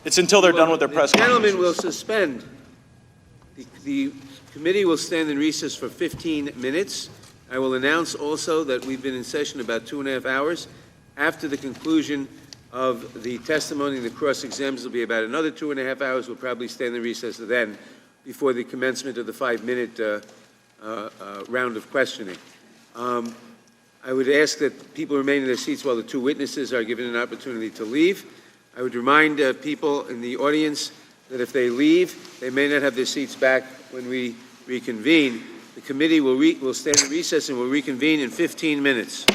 It's until they're done with their press The conference. gentleman will suspend. The committee will stand in recess for 15 minutes. I will announce also that we've been in session about 2.5 hours. After the conclusion of the testimony and the cross-exams, it'll be about another 2.5 hours. We'll probably stand in recess then before the commencement of the 5-minute round of questioning. I would ask that people remain in their seats while the two witnesses are given an opportunity to leave. I would remind people in the audience that if they leave, they may not have their seats back when we reconvene. The committee will stand in recess and will reconvene in 15 minutes.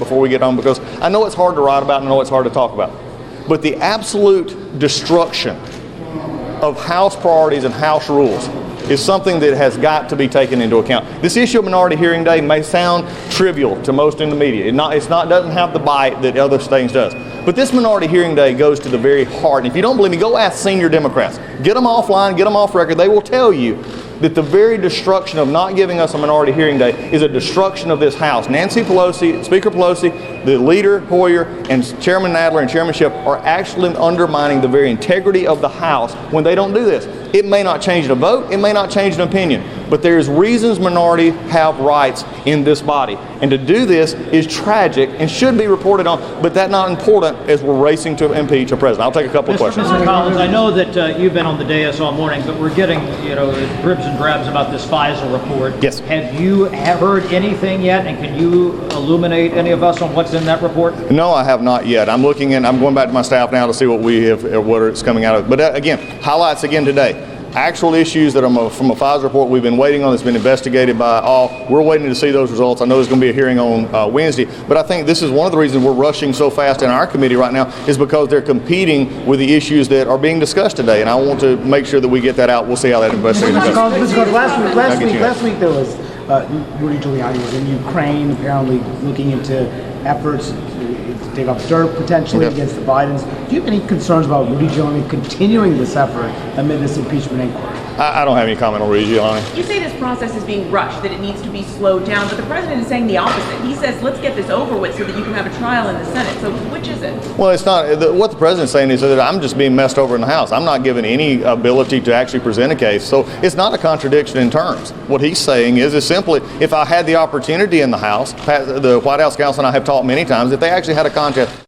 before we get on, because I know it's hard to write about and I know it's hard to talk about. But the absolute destruction of House priorities and House rules is something that has got to be taken into account. This issue of minority hearing day may sound trivial to most in the media. Doesn't have the bite that other things does. But this minority hearing day goes to the very heart. And if you don't believe me, go ask senior Democrats. Get them offline, get them off record. They will tell you that the very destruction of not giving us a minority hearing day is a destruction of this House. Nancy Pelosi, Speaker Pelosi, the leader, Hoyer, and Chairman Nadler and Chairman Schiff are actually undermining the very integrity of the House when they don't do this. It may not change the vote, it may not change an opinion, but there's reasons minority have rights in this body. And to do this is tragic and should be reported on, but that's not important as we're racing to impeach a president. I'll take a couple of questions. Mr. Collins, I know that you've been on the dais all morning, but we're getting, dribs and drabs about this FISA report. Yes. Have you heard anything yet, and can you illuminate any of us on what's in that report? No, I have not yet. I'm going back to my staff now to see what it's coming out of. But again, highlights again today. Actual issues that are from a FISA report we've been waiting on, that's been investigated by all. We're waiting to see those results. I know there's going to be a hearing on Wednesday, but I think this is one of the reasons we're rushing so fast in our committee right now is because they're competing with the issues that are being discussed today, and I want to make sure that we get that out. We'll see how that investigation goes. Mr. Collins, last week there was Rudy Giuliani was in Ukraine, apparently looking into efforts to take up dirt potentially against the Bidens. Do you have any concerns about Rudy Giuliani continuing this effort amid this impeachment inquiry? I don't have any comment on Rudy Giuliani. You say this process is being rushed, that it needs to be slowed down, but the president is saying the opposite. He says, let's get this over with so that you can have a trial in the Senate. So which is it? Well, it's not. What the president's saying is that I'm just being messed over in the House. I'm not given any ability to actually present a case. So it's not a contradiction in terms. What he's saying is simply, if I had the opportunity in the House, the White House counsel and I have talked many times, if they actually had a contest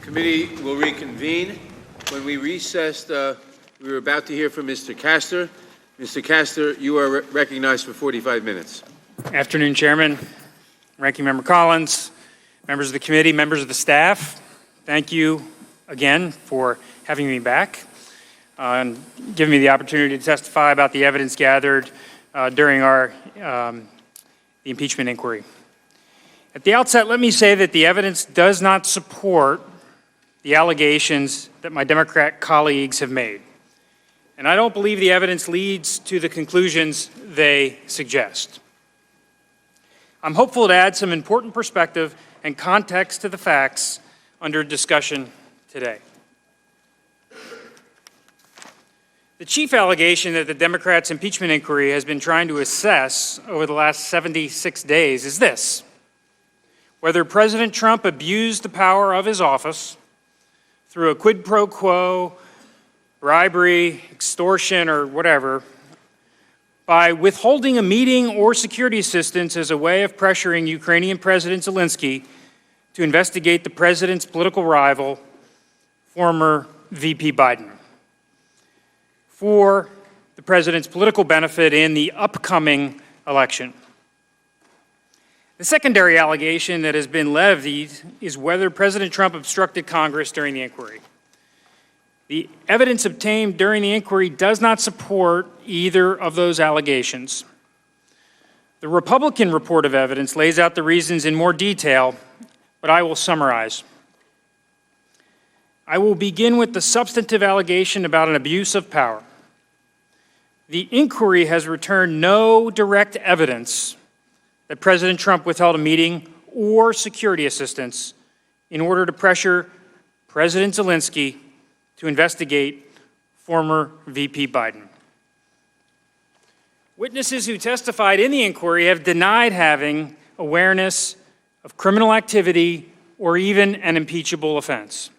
Committee will reconvene. When we recessed, we were about to hear from Mr. Castor. Mr. Castor, you are recognized for 45 minutes. Afternoon, Chairman, Ranking Member Collins, members of the committee, members of the staff. Thank you again for having me back and giving me the opportunity to testify about the evidence gathered during the impeachment inquiry. At the outset, let me say that the evidence does not support the allegations that my Democrat colleagues have made. And I don't believe the evidence leads to the conclusions they suggest. I'm hopeful to add some important perspective and context to the facts under discussion today. The chief allegation that the Democrats' impeachment inquiry has been trying to assess over the last 76 days is this: whether President Trump abused the power of his office through a quid pro quo, bribery, extortion, or whatever, by withholding a meeting or security assistance as a way of pressuring Ukrainian President Zelensky to investigate the president's political rival, former VP Biden, for the president's political benefit in the upcoming election. The secondary allegation that has been levied is whether President Trump obstructed Congress during the inquiry. The evidence obtained during the inquiry does not support either of those allegations. The Republican report of evidence lays out the reasons in more detail, but I will summarize. I will begin with the substantive allegation about an abuse of power. The inquiry has returned no direct evidence that President Trump withheld a meeting or security assistance in order to pressure President Zelensky to investigate former VP Biden. Witnesses who testified in the inquiry have denied having awareness of criminal activity or even an impeachable offense.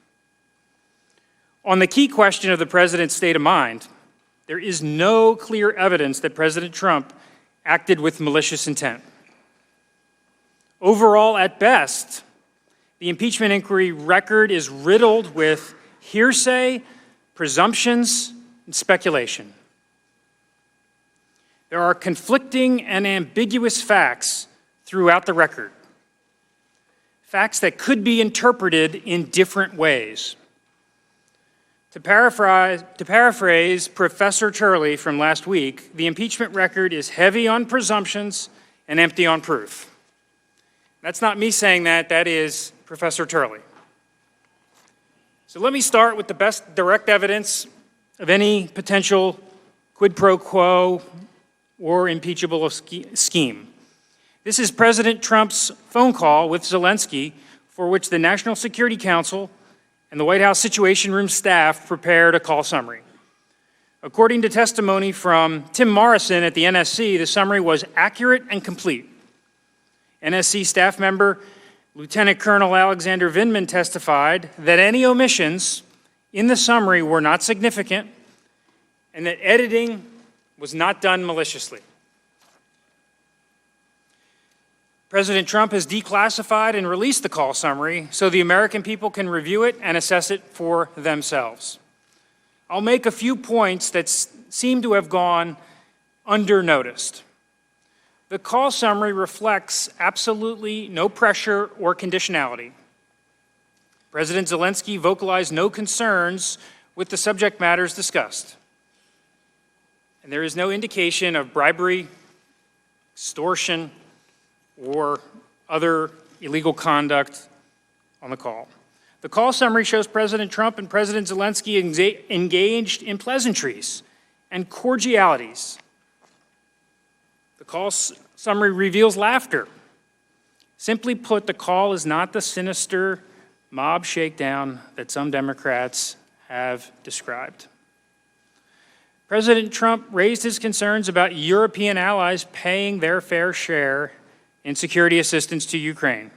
On the key question of the president's state of mind, there is no clear evidence that President Trump acted with malicious intent. Overall, at best, the impeachment inquiry record is riddled with hearsay, presumptions, and speculation. There are conflicting and ambiguous facts throughout the record, facts that could be interpreted in different ways. To paraphrase Professor Turley from last week, the impeachment record is heavy on presumptions and empty on proof. That's not me saying that, that is Professor Turley. So let me start with the best direct evidence of any potential quid pro quo or impeachable scheme. This is President Trump's phone call with Zelensky, for which the National Security Council and the White House Situation Room staff prepared a call summary. According to testimony from Tim Morrison at the NSC, the summary was accurate and complete. NSC staff member Lieutenant Colonel Alexander Vindman testified that any omissions in the summary were not significant and that editing was not done maliciously. President Trump has declassified and released the call summary so the American people can review it and assess it for themselves. I'll make a few points that seem to have gone undernoticed. The call summary reflects absolutely no pressure or conditionality. President Zelensky vocalized no concerns with the subject matters discussed. And there is no indication of bribery, extortion, or other illegal conduct on the call. The call summary shows President Trump and President Zelensky engaged in pleasantries and cordialities. The call summary reveals laughter. Simply put, the call is not the sinister mob shakedown that some Democrats have described. President Trump raised his concerns about European allies paying their fair share in security assistance to Ukraine,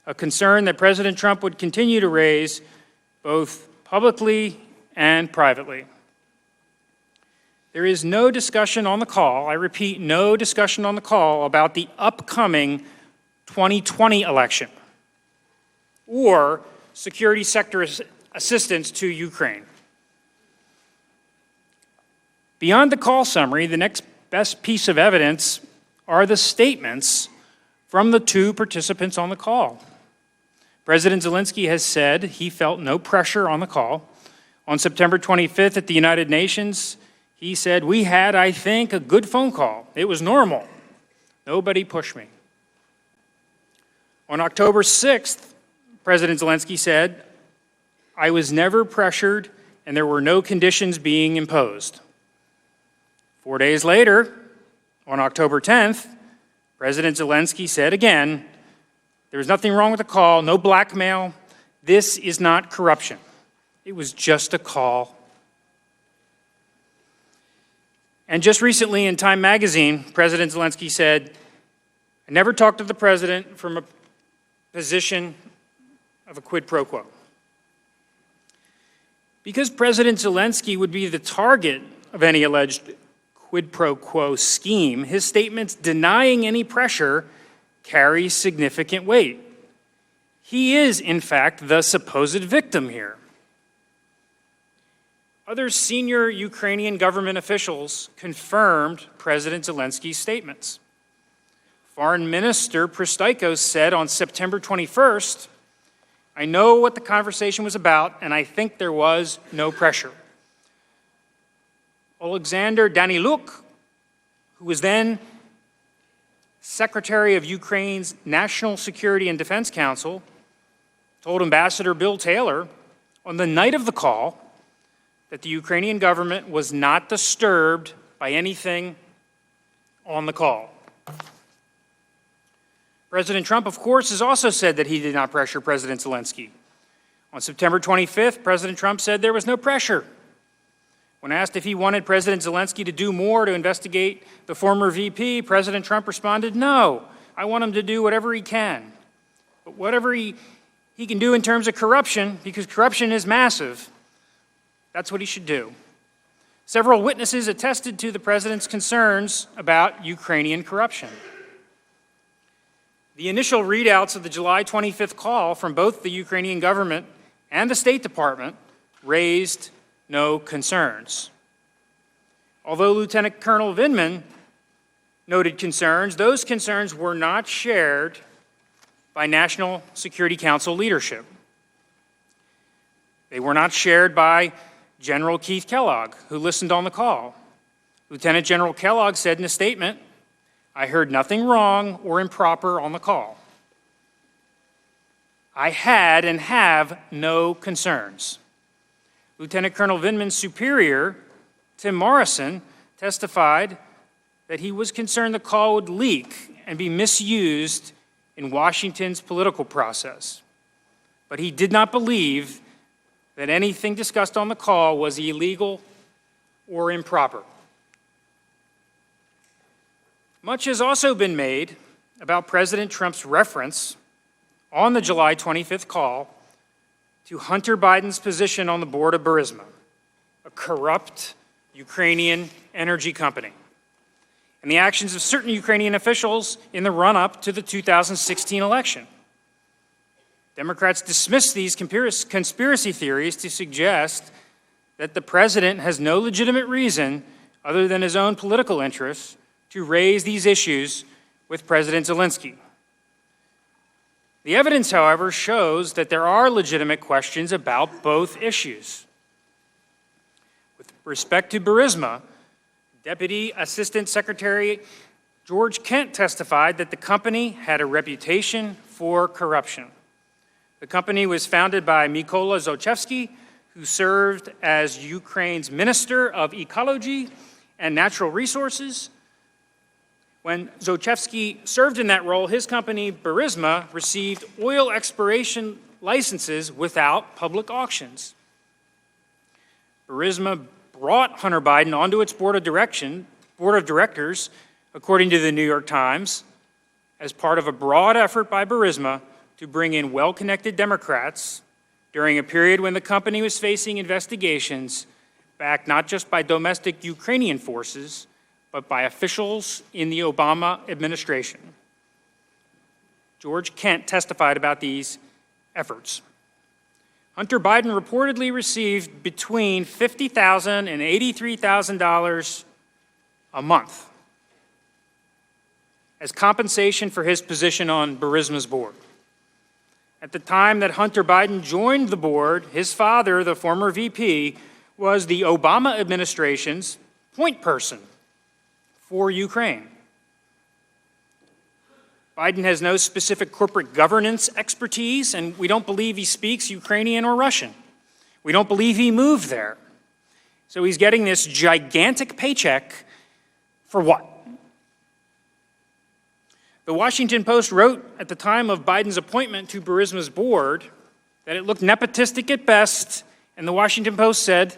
a concern that President Trump would continue to raise both publicly and privately. There is no discussion on the call, I repeat, no discussion on the call about the upcoming 2020 election or security sector assistance to Ukraine. Beyond the call summary, the next best piece of evidence are the statements from the two participants on the call. President Zelensky has said he felt no pressure on the call. On September 25th at the United Nations, he said, "We had, I think, a good phone call. It was normal. Nobody pushed me." On October 6th, President Zelensky said, "I was never pressured and there were no conditions being imposed." 4 days later, on October 10th, President Zelensky said again, "There was nothing wrong with the call, no blackmail. This is not corruption. It was just a call." And just recently in Time magazine, President Zelensky said, "I never talked to the president from a position of a quid pro quo." Because President Zelensky would be the target of any alleged quid pro quo scheme, his statements denying any pressure carry significant weight. He is, in fact, the supposed victim here. Other senior Ukrainian government officials confirmed President Zelensky's statements. Foreign Minister Pristaikos said on September 21st, "I know what the conversation was about, and I think there was no pressure." Alexander Daniluk, who was then Secretary of Ukraine's National Security and Defense Council, told Ambassador Bill Taylor on the night of the call that the Ukrainian government was not disturbed by anything on the call. President Trump, of course, has also said that he did not pressure President Zelensky. On September 25th, President Trump said there was no pressure. When asked if he wanted President Zelensky to do more to investigate the former VP, President Trump responded, "No, I want him to do whatever he can. But whatever he can do in terms of corruption, because corruption is massive, that's what he should do." Several witnesses attested to the president's concerns about Ukrainian corruption. The initial readouts of the July 25th call from both the Ukrainian government and the State Department raised no concerns. Although Lieutenant Colonel Vindman noted concerns, those concerns were not shared by National Security Council leadership. They were not shared by General Keith Kellogg, who listened on the call. Lieutenant General Kellogg said in a statement, "I heard nothing wrong or improper on the call. I had and have no concerns." Lieutenant Colonel Vindman's superior, Tim Morrison, testified that he was concerned the call would leak and be misused in Washington's political process. But he did not believe that anything discussed on the call was illegal or improper. Much has also been made about President Trump's reference on the July 25th call to Hunter Biden's position on the board of Burisma, a corrupt Ukrainian energy company, and the actions of certain Ukrainian officials in the run-up to the 2016 election. Democrats dismiss these conspiracy theories to suggest that the president has no legitimate reason, other than his own political interests, to raise these issues with President Zelensky. The evidence, however, shows that there are legitimate questions about both issues. With respect to Burisma, Deputy Assistant Secretary George Kent testified that the company had a reputation for corruption. The company was founded by Mykola Zlochevsky, who served as Ukraine's Minister of Ecology and Natural Resources. When Zlochevsky served in that role, his company, Burisma, received oil exploration licenses without public auctions. Burisma brought Hunter Biden onto its board of directors, according to the New York Times, as part of a broad effort by Burisma to bring in well-connected Democrats during a period when the company was facing investigations backed not just by domestic Ukrainian forces, but by officials in the Obama administration. George Kent testified about these efforts. Hunter Biden reportedly received between $50,000 and $83,000 a month as compensation for his position on Burisma's board. At the time that Hunter Biden joined the board, his father, the former VP, was the Obama administration's point person for Ukraine. Biden has no specific corporate governance expertise, and we don't believe he speaks Ukrainian or Russian. We don't believe he moved there. So he's getting this gigantic paycheck for what? The Washington Post wrote at the time of Biden's appointment to Burisma's board that it looked nepotistic at best, and the Washington Post said,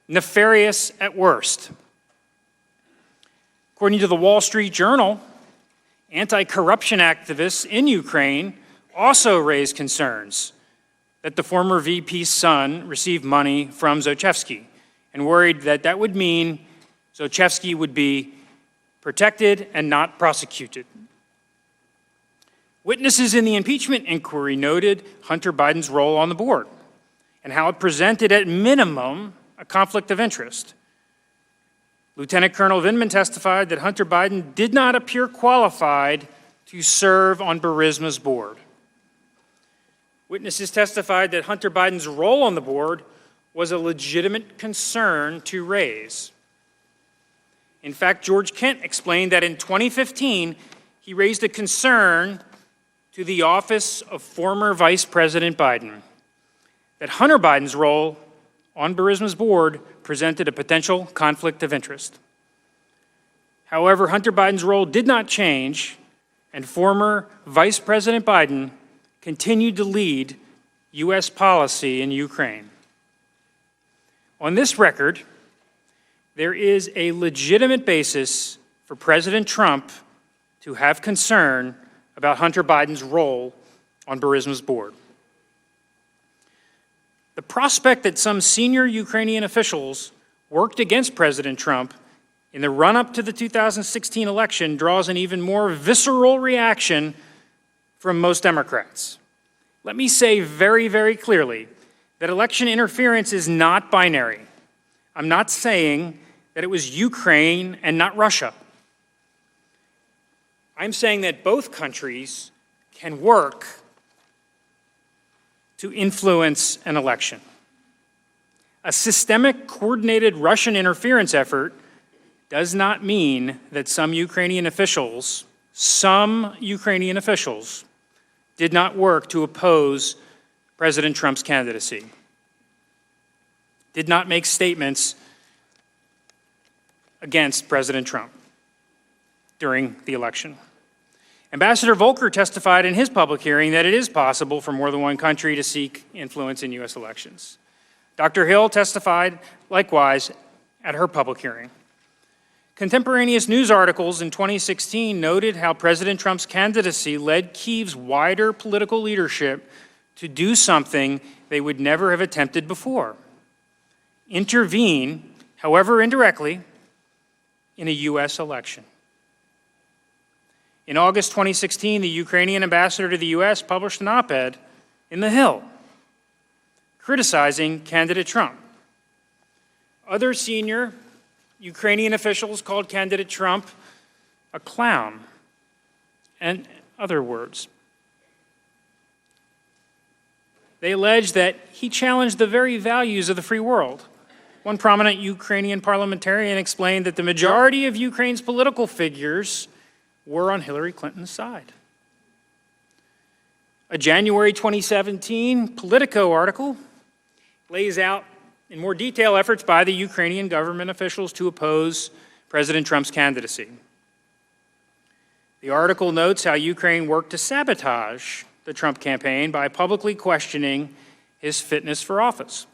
nefarious at worst. According to the Wall Street Journal, anti-corruption activists in Ukraine also raised concerns that the former VP's son received money from Zlochevsky and worried that that would mean Zlochevsky would be protected and not prosecuted. Witnesses in the impeachment inquiry noted Hunter Biden's role on the board and how it presented at minimum a conflict of interest. Lieutenant Colonel Vindman testified that Hunter Biden did not appear qualified to serve on Burisma's board. Witnesses testified that Hunter Biden's role on the board was a legitimate concern to raise. In fact, George Kent explained that in 2015, he raised a concern to the office of former Vice President Biden that Hunter Biden's role on Burisma's board presented a potential conflict of interest. However, Hunter Biden's role did not change, and former Vice President Biden continued to lead U.S. policy in Ukraine. On this record, there is a legitimate basis for President Trump to have concern about Hunter Biden's role on Burisma's board. The prospect that some senior Ukrainian officials worked against President Trump in the run-up to the 2016 election draws an even more visceral reaction from most Democrats. Let me say very, very clearly that election interference is not binary. I'm not saying that it was Ukraine and not Russia. I'm saying that both countries can work to influence an election. A systemic, coordinated Russian interference effort does not mean that some Ukrainian officials did not work to oppose President Trump's candidacy, did not make statements against President Trump during the election. Ambassador Volker testified in his public hearing that it is possible for more than one country to seek influence in U.S. elections. Dr. Hill testified likewise at her public hearing. Contemporaneous news articles in 2016 noted how President Trump's candidacy led Kyiv's wider political leadership to do something they would never have attempted before: intervene, however indirectly, in a U.S. election. In August 2016, the Ukrainian ambassador to the U.S. published an op-ed in The Hill criticizing candidate Trump. Other senior Ukrainian officials called candidate Trump a clown and other words. They alleged that he challenged the very values of the free world. One prominent Ukrainian parliamentarian explained that the majority of Ukraine's political figures were on Hillary Clinton's side. A January 2017 Politico article lays out in more detail efforts by the Ukrainian government officials to oppose President Trump's candidacy. The article notes how Ukraine worked to sabotage the Trump campaign by publicly questioning his fitness for office.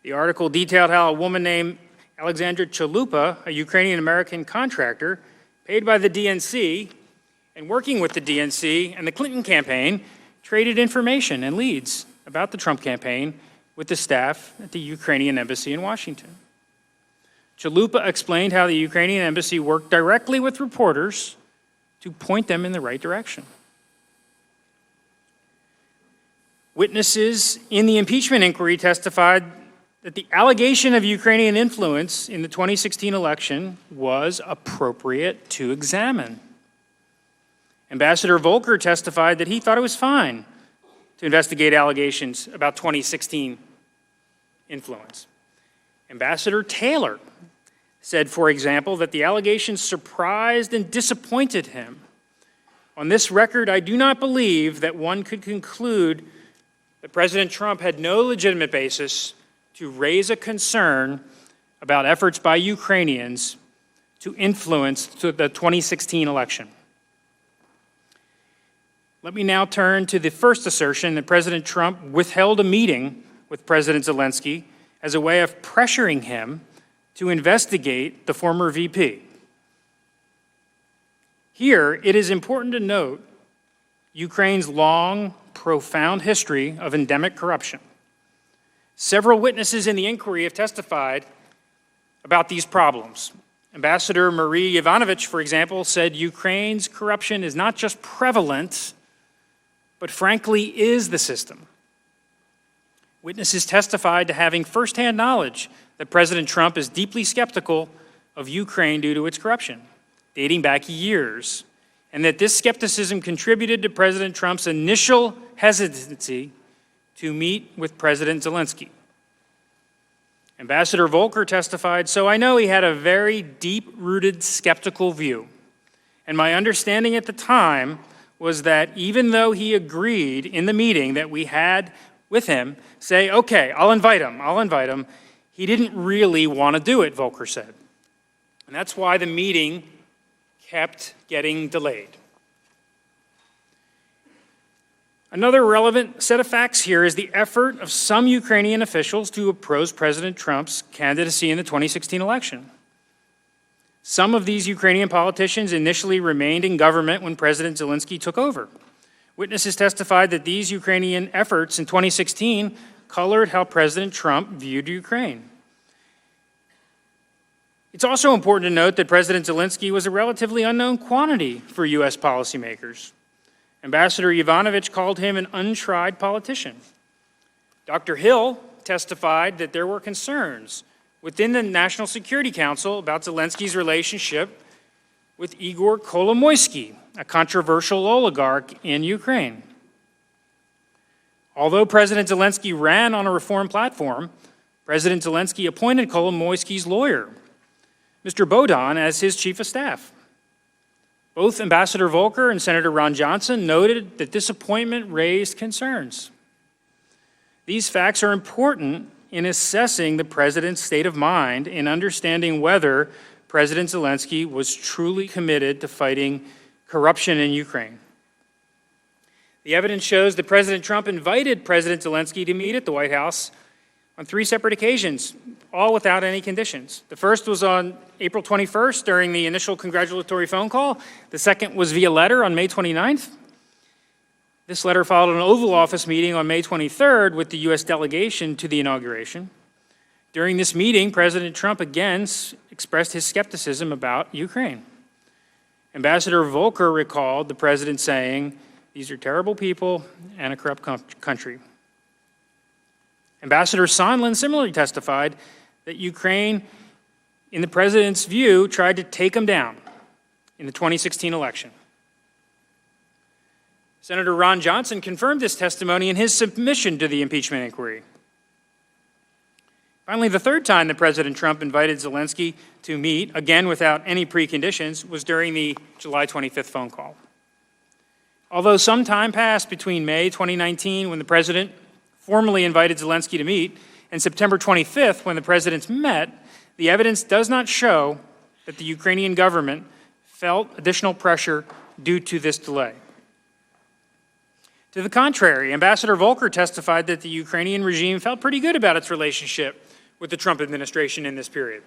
The article detailed how a woman named Alexandra Chalupa, a Ukrainian-American contractor, paid by the DNC and working with the DNC and the Clinton campaign, traded information and leads about the Trump campaign with the staff at the Ukrainian embassy in Washington. Chalupa explained how the Ukrainian embassy worked directly with reporters to point them in the right direction. Witnesses in the impeachment inquiry testified that the allegation of Ukrainian influence in the 2016 election was appropriate to examine. Ambassador Volker testified that he thought it was fine to investigate allegations about 2016 influence. Ambassador Taylor said, for example, that the allegations surprised and disappointed him. On this record, I do not believe that one could conclude that President Trump had no legitimate basis to raise a concern about efforts by Ukrainians to influence the 2016 election. Let me now turn to the first assertion that President Trump withheld a meeting with President Zelensky as a way of pressuring him to investigate the former VP. Here, it is important to note Ukraine's long, profound history of endemic corruption. Several witnesses in the inquiry have testified about these problems. Ambassador Marie Yovanovitch, for example, said Ukraine's corruption is not just prevalent, but frankly is the system. Witnesses testified to having firsthand knowledge that President Trump is deeply skeptical of Ukraine due to its corruption, dating back years, and that this skepticism contributed to President Trump's initial hesitancy to meet with President Zelensky. Ambassador Volker testified, so I know he had a very deep-rooted skeptical view. And my understanding at the time was that even though he agreed in the meeting that we had with him, say, okay, I'll invite him, he didn't really want to do it, Volker said. And that's why the meeting kept getting delayed. Another relevant set of facts here is the effort of some Ukrainian officials to oppose President Trump's candidacy in the 2016 election. Some of these Ukrainian politicians initially remained in government when President Zelensky took over. Witnesses testified that these Ukrainian efforts in 2016 colored how President Trump viewed Ukraine. It's also important to note that President Zelensky was a relatively unknown quantity for U.S. policymakers. Ambassador Yovanovitch called him an untried politician. Dr. Hill testified that there were concerns within the National Security Council about Zelensky's relationship with Igor Kolomoisky, a controversial oligarch in Ukraine. Although President Zelensky ran on a reform platform, President Zelensky appointed Kolomoisky's lawyer, Mr. Bodon, as his chief of staff. Both Ambassador Volker and Senator Ron Johnson noted that this appointment raised concerns. These facts are important in assessing the president's state of mind in understanding whether President Zelensky was truly committed to fighting corruption in Ukraine. The evidence shows that President Trump invited President Zelensky to meet at the White House on 3 separate occasions, all without any conditions. The first was on April 21st during the initial congratulatory phone call. The second was via letter on May 29th. This letter followed an Oval Office meeting on May 23rd with the U.S. delegation to the inauguration. During this meeting, President Trump again expressed his skepticism about Ukraine. Ambassador Volker recalled the president saying, "These are terrible people and a corrupt country." Ambassador Sondland similarly testified that Ukraine, in the president's view, tried to take him down in the 2016 election. Senator Ron Johnson confirmed this testimony in his submission to the impeachment inquiry. Finally, the third time that President Trump invited Zelensky to meet, again without any preconditions, was during the July 25th phone call. Although some time passed between May 2019, when the president formally invited Zelensky to meet, and September 25th, when the presidents met, the evidence does not show that the Ukrainian government felt additional pressure due to this delay. To the contrary, Ambassador Volker testified that the Ukrainian regime felt pretty good about its relationship with the Trump administration in this period.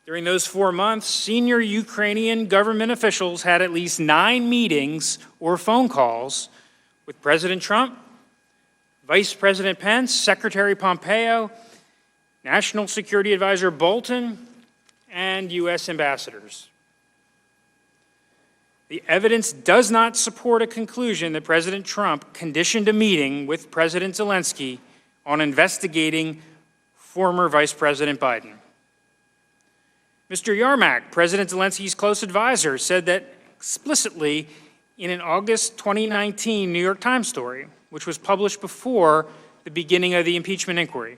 During those 4 months, senior Ukrainian government officials had at least 9 meetings or phone calls with President Trump, Vice President Pence, Secretary Pompeo, National Security Advisor Bolton, and U.S. ambassadors. The evidence does not support a conclusion that President Trump conditioned a meeting with President Zelensky on investigating former Vice President Biden. Mr. Yarmak, President Zelensky's close advisor, said that explicitly in an August 2019 New York Times story, which was published before the beginning of the impeachment inquiry.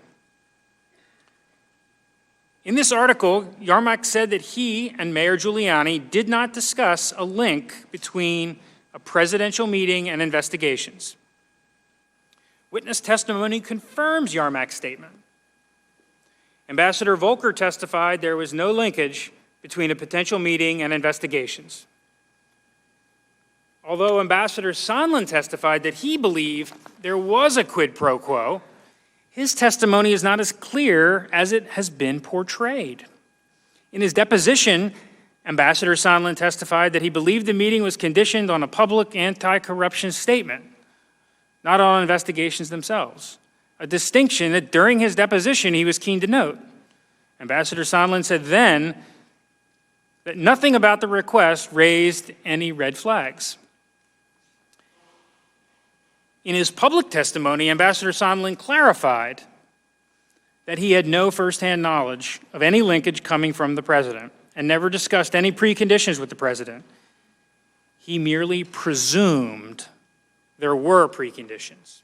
In this article, Yarmak said that he and Mayor Giuliani did not discuss a link between a presidential meeting and investigations. Witness testimony confirms Yarmak's statement. Ambassador Volker testified there was no linkage between a potential meeting and investigations. Although Ambassador Sondland testified that he believed there was a quid pro quo, his testimony is not as clear as it has been portrayed. In his deposition, Ambassador Sondland testified that he believed the meeting was conditioned on a public anti-corruption statement, not on investigations themselves, a distinction that during his deposition he was keen to note. Ambassador Sondland said then that nothing about the request raised any red flags. In his public testimony, Ambassador Sondland clarified that he had no firsthand knowledge of any linkage coming from the president and never discussed any preconditions with the president. He merely presumed there were preconditions.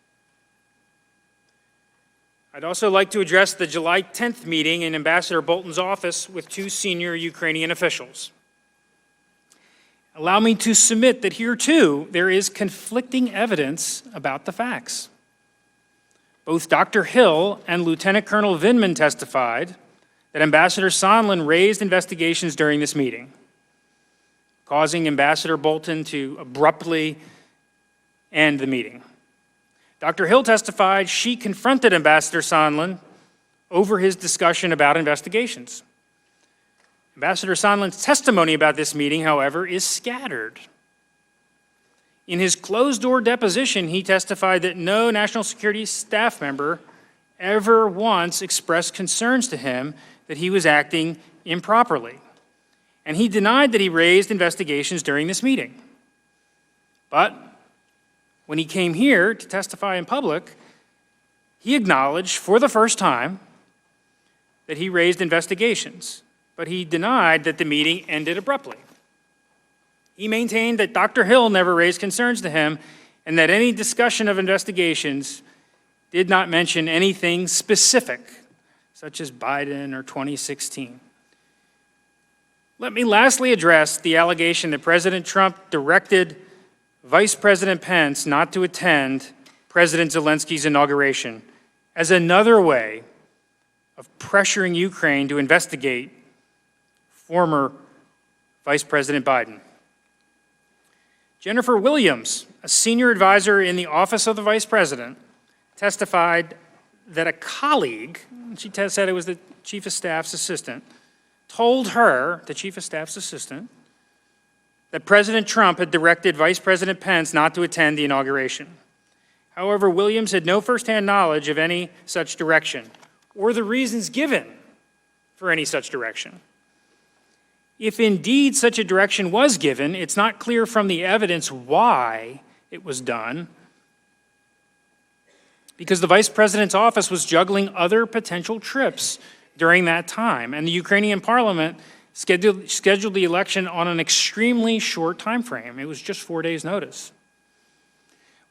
I'd also like to address the July 10th meeting in Ambassador Bolton's office with two senior Ukrainian officials. Allow me to submit that here, too, there is conflicting evidence about the facts. Both Dr. Hill and Lieutenant Colonel Vindman testified that Ambassador Sondland raised investigations during this meeting, causing Ambassador Bolton to abruptly end the meeting. Dr. Hill testified she confronted Ambassador Sondland over his discussion about investigations. Ambassador Sondland's testimony about this meeting, however, is scattered. In his closed-door deposition, he testified that no national security staff member ever once expressed concerns to him that he was acting improperly. And he denied that he raised investigations during this meeting. But when he came here to testify in public, he acknowledged for the first time that he raised investigations, but he denied that the meeting ended abruptly. He maintained that Dr. Hill never raised concerns to him and that any discussion of investigations did not mention anything specific, such as Biden or 2016. Let me lastly address the allegation that President Trump directed Vice President Pence not to attend President Zelensky's inauguration as another way of pressuring Ukraine to investigate former Vice President Biden. Jennifer Williams, a senior advisor in the Office of the Vice President, testified that a colleague, she said it was the Chief of Staff's assistant, told her, the Chief of Staff's assistant, that President Trump had directed Vice President Pence not to attend the inauguration. However, Williams had no firsthand knowledge of any such direction or the reasons given for any such direction. If indeed such a direction was given, it's not clear from the evidence why it was done, because the Vice President's office was juggling other potential trips during that time, and the Ukrainian parliament scheduled the election on an extremely short time frame. It was just 4 days' notice.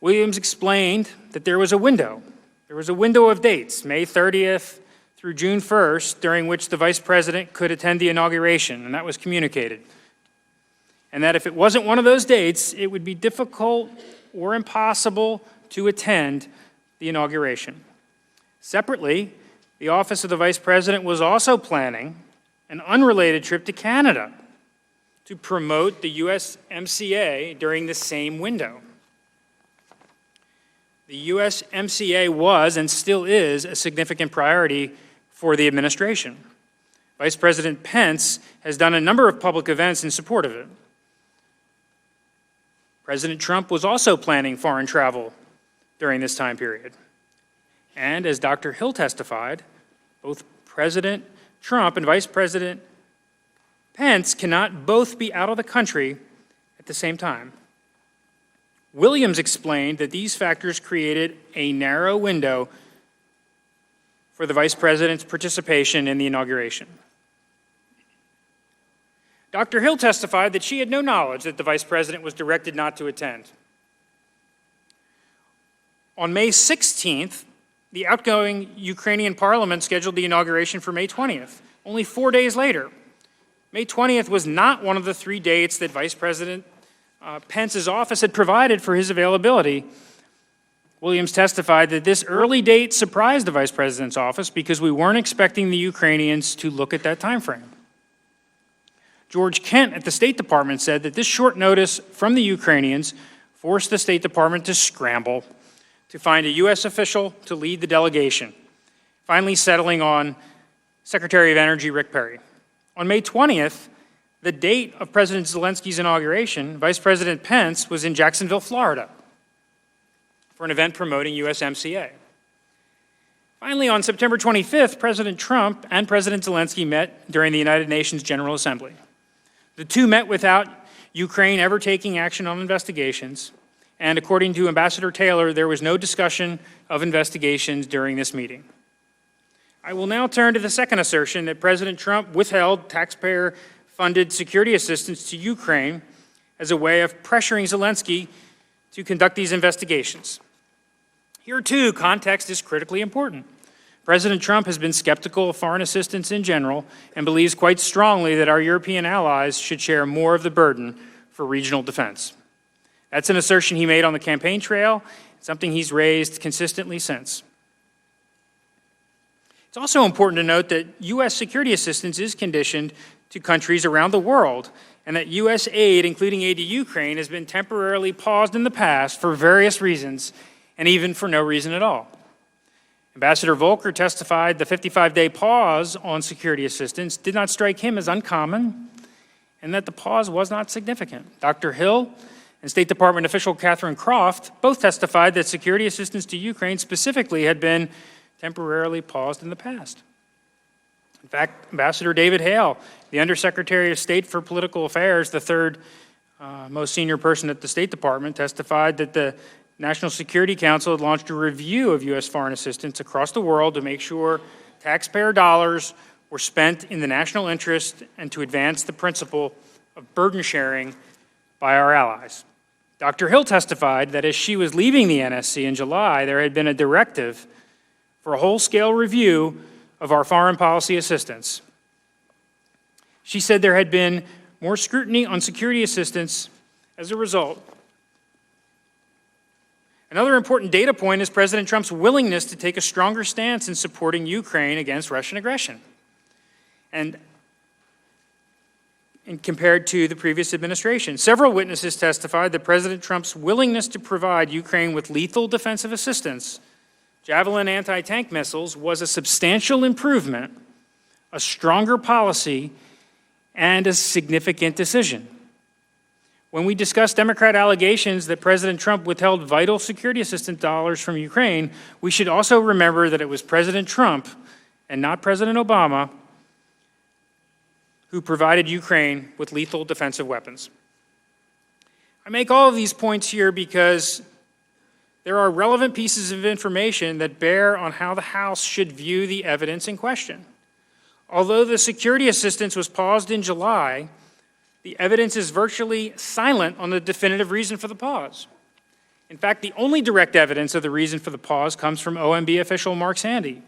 Williams explained that there was a window. There was a window of dates, May 30th through June 1st, during which the Vice President could attend the inauguration, and that was communicated. And that if it wasn't one of those dates, it would be difficult or impossible to attend the inauguration. Separately, the Office of the Vice President was also planning an unrelated trip to Canada to promote the USMCA during the same window. The USMCA was and still is a significant priority for the administration. Vice President Pence has done a number of public events in support of it. President Trump was also planning foreign travel during this time period. And as Dr. Hill testified, both President Trump and Vice President Pence cannot both be out of the country at the same time. Williams explained that these factors created a narrow window for the Vice President's participation in the inauguration. Dr. Hill testified that she had no knowledge that the Vice President was directed not to attend. On May 16th, the outgoing Ukrainian parliament scheduled the inauguration for May 20th, only 4 days later. May 20th was not one of the 3 dates that Vice President Pence's office had provided for his availability. Williams testified that this early date surprised the Vice President's office because we weren't expecting the Ukrainians to look at that time frame. George Kent at the State Department said that this short notice from the Ukrainians forced the State Department to scramble to find a U.S. official to lead the delegation, finally settling on Secretary of Energy Rick Perry. On May 20th, the date of President Zelensky's inauguration, Vice President Pence was in Jacksonville, Florida, for an event promoting USMCA. Finally, on September 25th, President Trump and President Zelensky met during the United Nations General Assembly. The two met without Ukraine ever taking action on investigations, and according to Ambassador Taylor, there was no discussion of investigations during this meeting. I will now turn to the second assertion that President Trump withheld taxpayer-funded security assistance to Ukraine as a way of pressuring Zelensky to conduct these investigations. Here, too, context is critically important. President Trump has been skeptical of foreign assistance in general and believes quite strongly that our European allies should share more of the burden for regional defense. That's an assertion he made on the campaign trail, something he's raised consistently since. It's also important to note that U.S. security assistance is conditioned to countries around the world, and that U.S. aid, including aid to Ukraine, has been temporarily paused in the past for various reasons, and even for no reason at all. Ambassador Volker testified the 55-day pause on security assistance did not strike him as uncommon, and that the pause was not significant. Dr. Hill and State Department official Catherine Croft both testified that security assistance to Ukraine specifically had been temporarily paused in the past. In fact, Ambassador David Hale, the Undersecretary of State for Political Affairs, the third most senior person at the State Department, testified that the National Security Council had launched a review of U.S. foreign assistance across the world to make sure taxpayer dollars were spent in the national interest and to advance the principle of burden sharing by our allies. Dr. Hill testified that as she was leaving the NSC in July, there had been a directive for a whole-scale review of our foreign policy assistance. She said there had been more scrutiny on security assistance as a result. Another important data point is President Trump's willingness to take a stronger stance in supporting Ukraine against Russian aggression, and compared to the previous administration. Several witnesses testified that President Trump's willingness to provide Ukraine with lethal defensive assistance, Javelin anti-tank missiles, was a substantial improvement, a stronger policy, and a significant decision. When we discuss Democrat allegations that President Trump withheld vital security assistance dollars from Ukraine, we should also remember that it was President Trump and not President Obama who provided Ukraine with lethal defensive weapons. I make all of these points here because there are relevant pieces of information that bear on how the House should view the evidence in question. Although the security assistance was paused in July, the evidence is virtually silent on the definitive reason for the pause. In fact, the only direct evidence of the reason for the pause comes from OMB official Mark Sandy,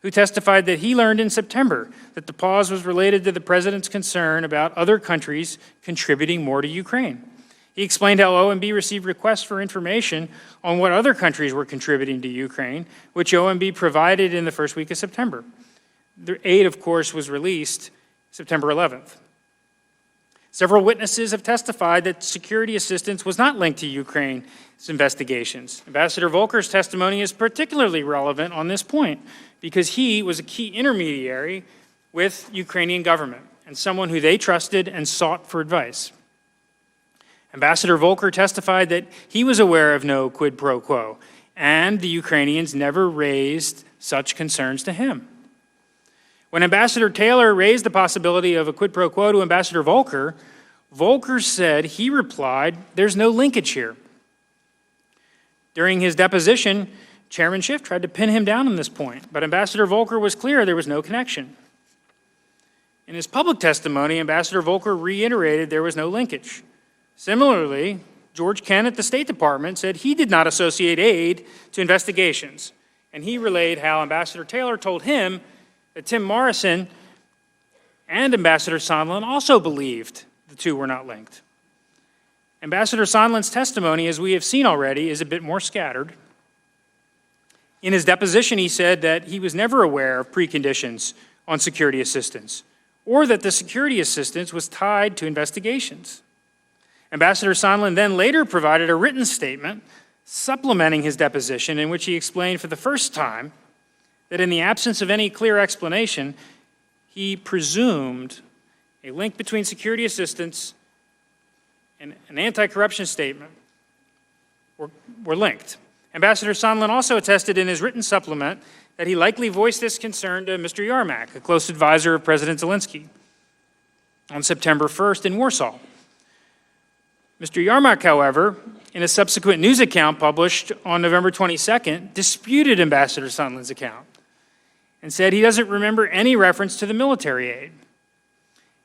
who testified that he learned in September that the pause was related to the president's concern about other countries contributing more to Ukraine. He explained how OMB received requests for information on what other countries were contributing to Ukraine, which OMB provided in the first week of September. The aid, of course, was released September 11th. Several witnesses have testified that security assistance was not linked to Ukraine's investigations. Ambassador Volker's testimony is particularly relevant on this point because he was a key intermediary with Ukrainian government and someone who they trusted and sought for advice. Ambassador Volker testified that he was aware of no quid pro quo, and the Ukrainians never raised such concerns to him. When Ambassador Taylor raised the possibility of a quid pro quo to Ambassador Volker, Volker said he replied, "There's no linkage here." During his deposition, Chairman Schiff tried to pin him down on this point, but Ambassador Volker was clear there was no connection. In his public testimony, Ambassador Volker reiterated there was no linkage. Similarly, George Kent at the State Department said he did not associate aid to investigations, and he relayed how Ambassador Taylor told him that Tim Morrison and Ambassador Sondland also believed the two were not linked. Ambassador Sondland's testimony, as we have seen already, is a bit more scattered. In his deposition, he said that he was never aware of preconditions on security assistance, or that the security assistance was tied to investigations. Ambassador Sondland then later provided a written statement supplementing his deposition in which he explained for the first time that in the absence of any clear explanation, he presumed a link between security assistance and an anti-corruption statement were linked. Ambassador Sondland also attested in his written supplement that he likely voiced this concern to Mr. Yarmak, a close advisor of President Zelensky, on September 1st in Warsaw. Mr. Yarmak, however, in a subsequent news account published on November 22nd, disputed Ambassador Sondland's account and said he doesn't remember any reference to the military aid.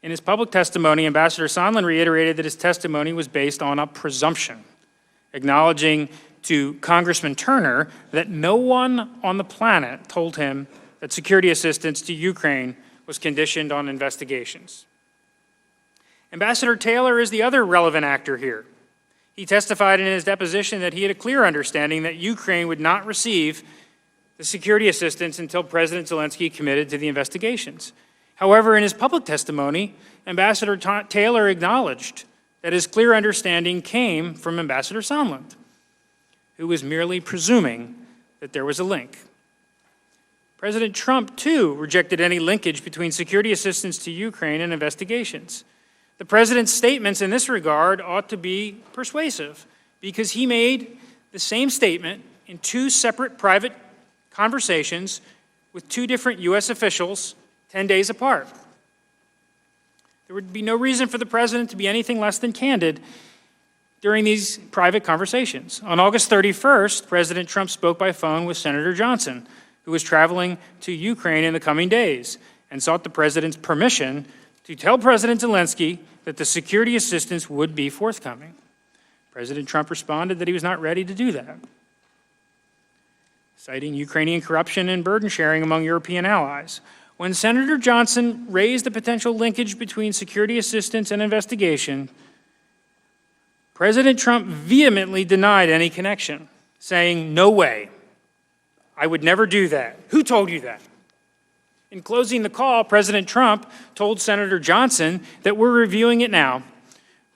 In his public testimony, Ambassador Sondland reiterated that his testimony was based on a presumption, acknowledging to Congressman Turner that no one on the planet told him that security assistance to Ukraine was conditioned on investigations. Ambassador Taylor is the other relevant actor here. He testified in his deposition that he had a clear understanding that Ukraine would not receive the security assistance until President Zelensky committed to the investigations. However, in his public testimony, Ambassador Taylor acknowledged that his clear understanding came from Ambassador Sondland, who was merely presuming that there was a link. President Trump, too, rejected any linkage between security assistance to Ukraine and investigations. The president's statements in this regard ought to be persuasive because he made the same statement in two separate private conversations with two different U.S. officials 10 days apart. There would be no reason for the president to be anything less than candid during these private conversations. On August 31st, President Trump spoke by phone with Senator Johnson, who was traveling to Ukraine in the coming days, and sought the president's permission to tell President Zelensky that the security assistance would be forthcoming. President Trump responded that he was not ready to do that, citing Ukrainian corruption and burden sharing among European allies. When Senator Johnson raised the potential linkage between security assistance and investigation, President Trump vehemently denied any connection, saying, "No way. I would never do that. Who told you that?" In closing the call, President Trump told Senator Johnson that we're reviewing it now,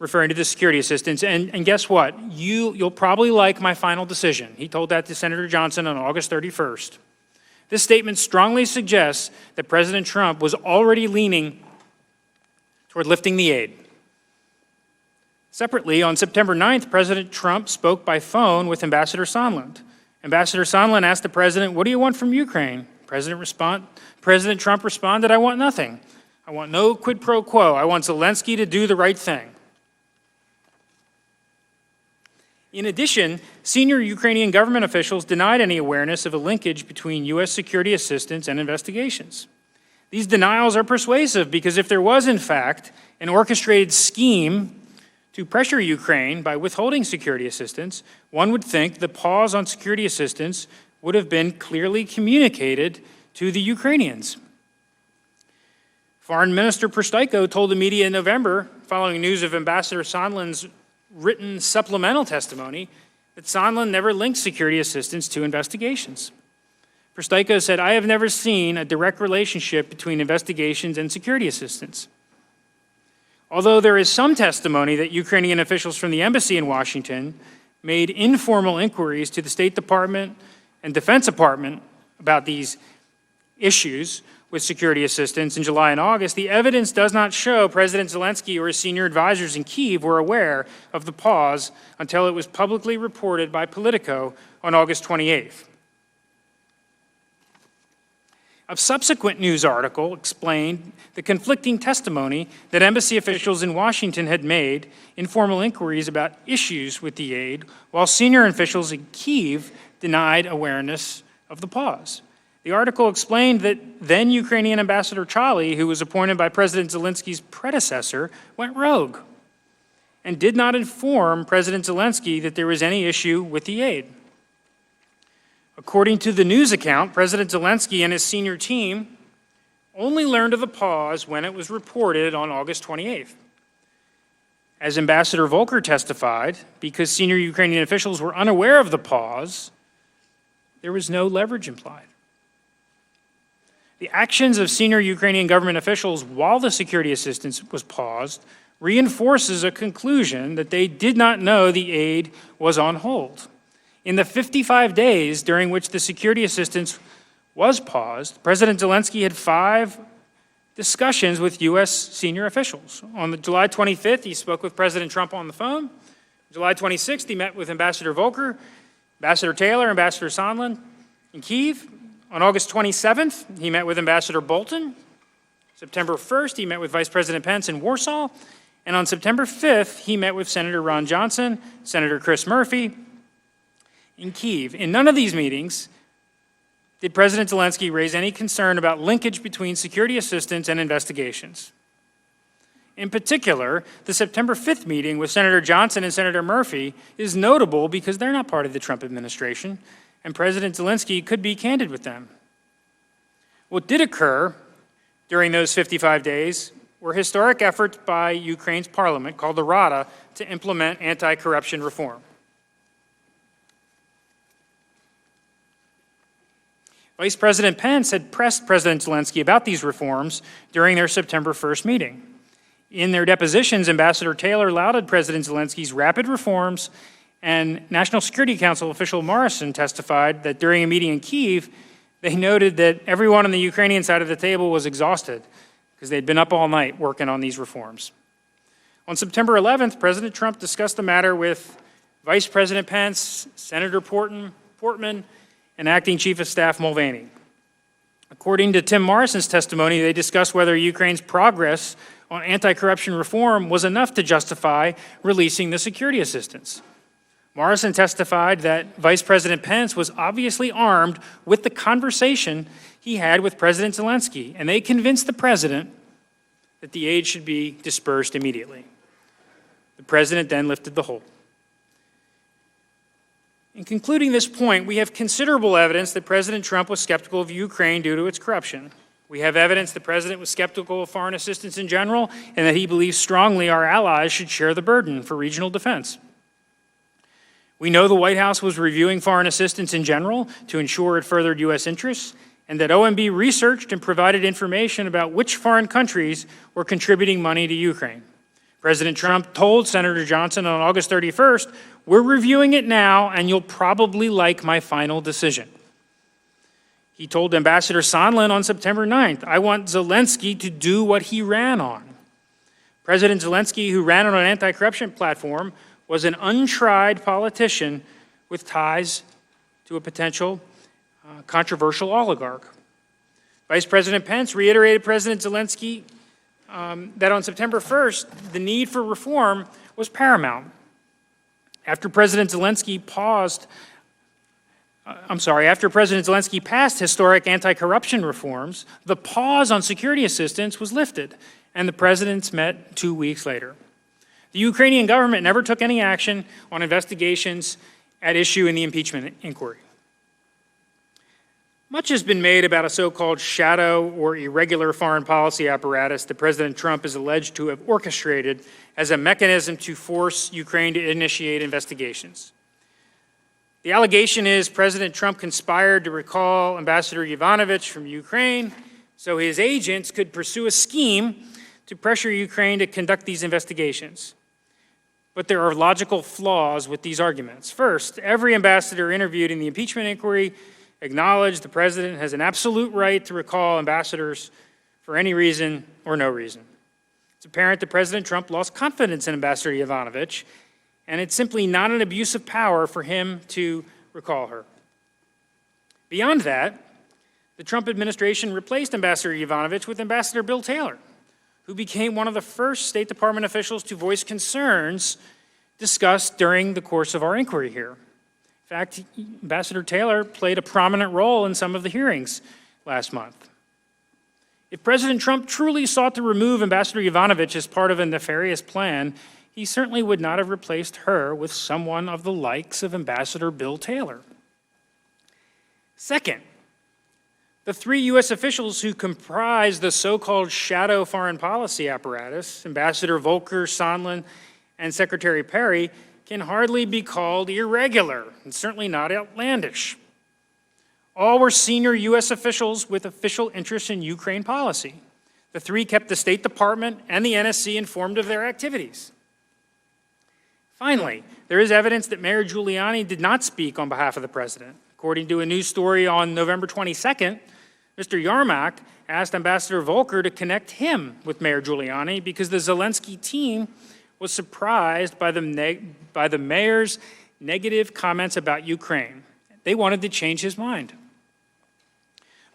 referring to the security assistance, and guess what? You'll probably like my final decision. He told that to Senator Johnson on August 31st. This statement strongly suggests that President Trump was already leaning toward lifting the aid. Separately, on September 9th, President Trump spoke by phone with Ambassador Sondland. Ambassador Sondland asked the president, "What do you want from Ukraine?" President Trump responded, "I want nothing. I want no quid pro quo. I want Zelensky to do the right thing." In addition, senior Ukrainian government officials denied any awareness of a linkage between U.S. security assistance and investigations. These denials are persuasive because if there was, in fact, an orchestrated scheme to pressure Ukraine by withholding security assistance, one would think the pause on security assistance would have been clearly communicated to the Ukrainians. Foreign Minister Pristaiko told the media in November, following news of Ambassador Sondland's written supplemental testimony, that Sondland never linked security assistance to investigations. Pristaiko said, "I have never seen a direct relationship between investigations and security assistance." Although there is some testimony that Ukrainian officials from the embassy in Washington made informal inquiries to the State Department and Defense Department about these issues with security assistance in July and August, the evidence does not show President Zelensky or his senior advisors in Kyiv were aware of the pause until it was publicly reported by Politico on August 28th. A subsequent news article explained the conflicting testimony that embassy officials in Washington had made in formal inquiries about issues with the aid, while senior officials in Kyiv denied awareness of the pause. The article explained that then Ukrainian Ambassador Chali, who was appointed by President Zelensky's predecessor, went rogue and did not inform President Zelensky that there was any issue with the aid. According to the news account, President Zelensky and his senior team only learned of the pause when it was reported on August 28th. As Ambassador Volker testified, because senior Ukrainian officials were unaware of the pause, there was no leverage implied. The actions of senior Ukrainian government officials while the security assistance was paused reinforces a conclusion that they did not know the aid was on hold. In the 55 days during which the security assistance was paused, President Zelensky had 5 discussions with U.S. senior officials. On July 25th, he spoke with President Trump on the phone. July 26th, he met with Ambassador Volker, Ambassador Taylor, Ambassador Sondland in Kyiv. On August 27th, he met with Ambassador Bolton. September 1st, he met with Vice President Pence in Warsaw. And on September 5th, he met with Senator Ron Johnson, Senator Chris Murphy in Kyiv. In none of these meetings did President Zelensky raise any concern about linkage between security assistance and investigations. In particular, the September 5th meeting with Senator Johnson and Senator Murphy is notable because they're not part of the Trump administration, and President Zelensky could be candid with them. What did occur during those 55 days were historic efforts by Ukraine's parliament, called the Rada, to implement anti-corruption reform. Vice President Pence had pressed President Zelensky about these reforms during their September 1st meeting. In their depositions, Ambassador Taylor lauded President Zelensky's rapid reforms, and National Security Council official Morrison testified that during a meeting in Kyiv, they noted that everyone on the Ukrainian side of the table was exhausted because they'd been up all night working on these reforms. On September 11th, President Trump discussed the matter with Vice President Pence, Senator Portman, and Acting Chief of Staff Mulvaney. According to Tim Morrison's testimony, they discussed whether Ukraine's progress on anti-corruption reform was enough to justify releasing the security assistance. Morrison testified that Vice President Pence was obviously armed with the conversation he had with President Zelensky, and they convinced the president that the aid should be dispersed immediately. The president then lifted the hold. In concluding this point, we have considerable evidence that President Trump was skeptical of Ukraine due to its corruption. We have evidence the president was skeptical of foreign assistance in general, and that he believes strongly our allies should share the burden for regional defense. We know the White House was reviewing foreign assistance in general to ensure it furthered U.S. interests, and that OMB researched and provided information about which foreign countries were contributing money to Ukraine. President Trump told Senator Johnson on August 31st, "We're reviewing it now, and you'll probably like my final decision." He told Ambassador Sondland on September 9th, "I want Zelensky to do what he ran on." President Zelensky, who ran on an anti-corruption platform, was an untried politician with ties to a potential controversial oligarch. Vice President Pence reiterated President Zelensky that on September 1st, the need for reform was paramount. After President Zelensky passed historic anti-corruption reforms, the pause on security assistance was lifted, and the presidents met 2 weeks later. The Ukrainian government never took any action on investigations at issue in the impeachment inquiry. Much has been made about a so-called shadow or irregular foreign policy apparatus that President Trump is alleged to have orchestrated as a mechanism to force Ukraine to initiate investigations. The allegation is President Trump conspired to recall Ambassador Yovanovitch from Ukraine so his agents could pursue a scheme to pressure Ukraine to conduct these investigations. But there are logical flaws with these arguments. First, every ambassador interviewed in the impeachment inquiry acknowledged the president has an absolute right to recall ambassadors for any reason or no reason. It's apparent that President Trump lost confidence in Ambassador Yovanovitch, and it's simply not an abuse of power for him to recall her. Beyond that, The Trump administration replaced Ambassador Yovanovitch with Ambassador Bill Taylor, who became one of the first State Department officials to voice concerns discussed during the course of our inquiry here. In fact, Ambassador Taylor played a prominent role in some of the hearings last month. If President Trump truly sought to remove Ambassador Yovanovitch as part of a nefarious plan, he certainly would not have replaced her with someone of the likes of Ambassador Bill Taylor. Second, the three U.S. officials who comprise the so-called shadow foreign policy apparatus, Ambassador Volker, Sondland, and Secretary Perry, can hardly be called irregular, and certainly not outlandish. All were senior U.S. officials with official interests in Ukraine policy. The three kept the State Department and the NSC informed of their activities. Finally, there is evidence that Mayor Giuliani did not speak on behalf of the president. According to a news story on November 22nd, Mr. Yarmak asked Ambassador Volker to connect him with Mayor Giuliani because the Zelensky team was surprised by the mayor's negative comments about Ukraine. They wanted to change his mind.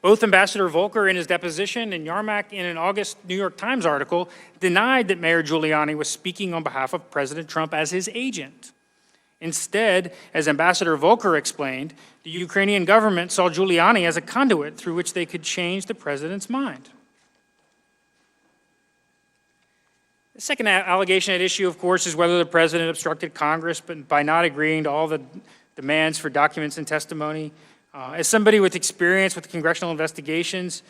Both Ambassador Volker in his deposition and Yarmak in an August New York Times article denied that Mayor Giuliani was speaking on behalf of President Trump as his agent. Instead, as Ambassador Volker explained, the Ukrainian government saw Giuliani as a conduit through which they could change the president's mind. The second allegation at issue, of course, is whether the president obstructed Congress by not agreeing to all the demands for documents and testimony. As somebody with experience with congressional investigations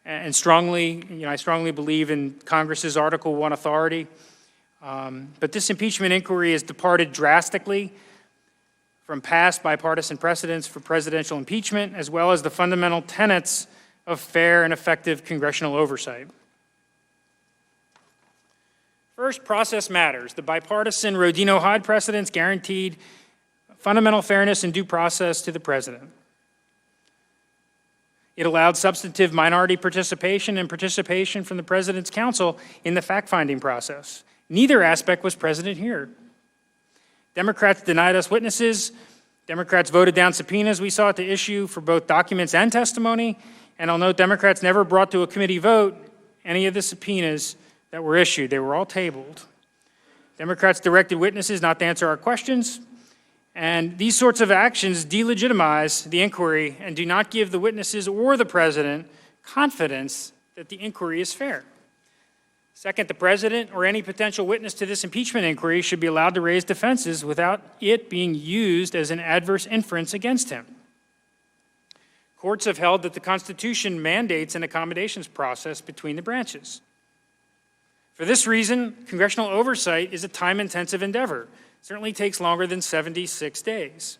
and I strongly believe in Congress's Article I authority, but this impeachment inquiry has departed drastically from past bipartisan precedents for presidential impeachment, as well as the fundamental tenets of fair and effective congressional oversight. First, process matters. The bipartisan Rodino-Hyde precedents guaranteed fundamental fairness and due process to the president. It allowed substantive minority participation and participation from the president's counsel in the fact-finding process. Neither aspect was present here. Democrats denied us witnesses. Democrats voted down subpoenas we sought to issue for both documents and testimony. And I'll note Democrats never brought to a committee vote any of the subpoenas that were issued. They were all tabled. Democrats directed witnesses not to answer our questions. And these sorts of actions delegitimize the inquiry and do not give the witnesses or the president confidence that the inquiry is fair. Second, the president or any potential witness to this impeachment inquiry should be allowed to raise defenses without it being used as an adverse inference against him. Courts have held that the Constitution mandates an accommodations process between the branches. For this reason, congressional oversight is a time-intensive endeavor. It certainly takes longer than 76 days.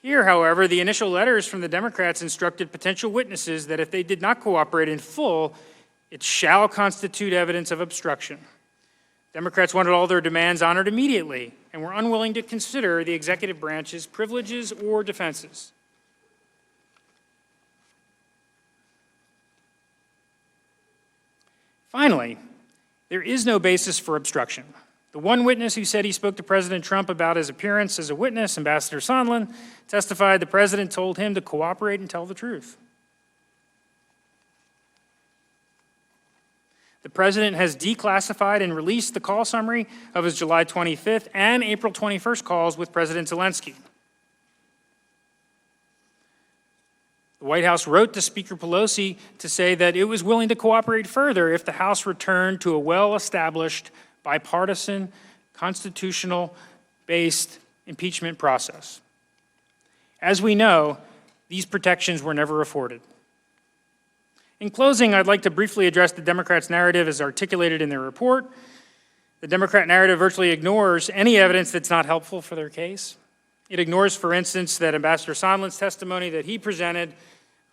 Here, however, the initial letters from the Democrats instructed potential witnesses that if they did not cooperate in full, it shall constitute evidence of obstruction. Democrats wanted all their demands honored immediately and were unwilling to consider the executive branch's privileges or defenses. Finally, there is no basis for obstruction. The one witness who said he spoke to President Trump about his appearance as a witness, Ambassador Sondland, testified the president told him to cooperate and tell the truth. The president has declassified and released the call summary of his July 25th and April 21st calls with President Zelensky. The White House wrote to Speaker Pelosi to say that it was willing to cooperate further if the House returned to a well-established, bipartisan, constitutional-based impeachment process. As we know, these protections were never afforded. In closing, I'd like to briefly address the Democrats' narrative as articulated in their report. The Democrat narrative virtually ignores any evidence that's not helpful for their case. It ignores, for instance, that Ambassador Sondland's testimony that he presented,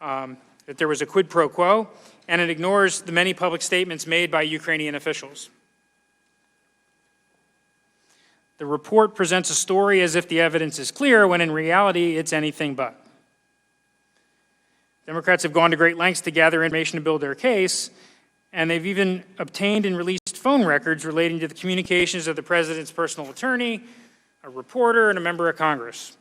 that there was a quid pro quo, and it ignores the many public statements made by Ukrainian officials. The report presents a story as if the evidence is clear, when in reality it's anything but. Democrats have gone to great lengths to gather information to build their case, and they've even obtained and released phone records relating to the communications of the president's personal attorney, a reporter, and a member of Congress.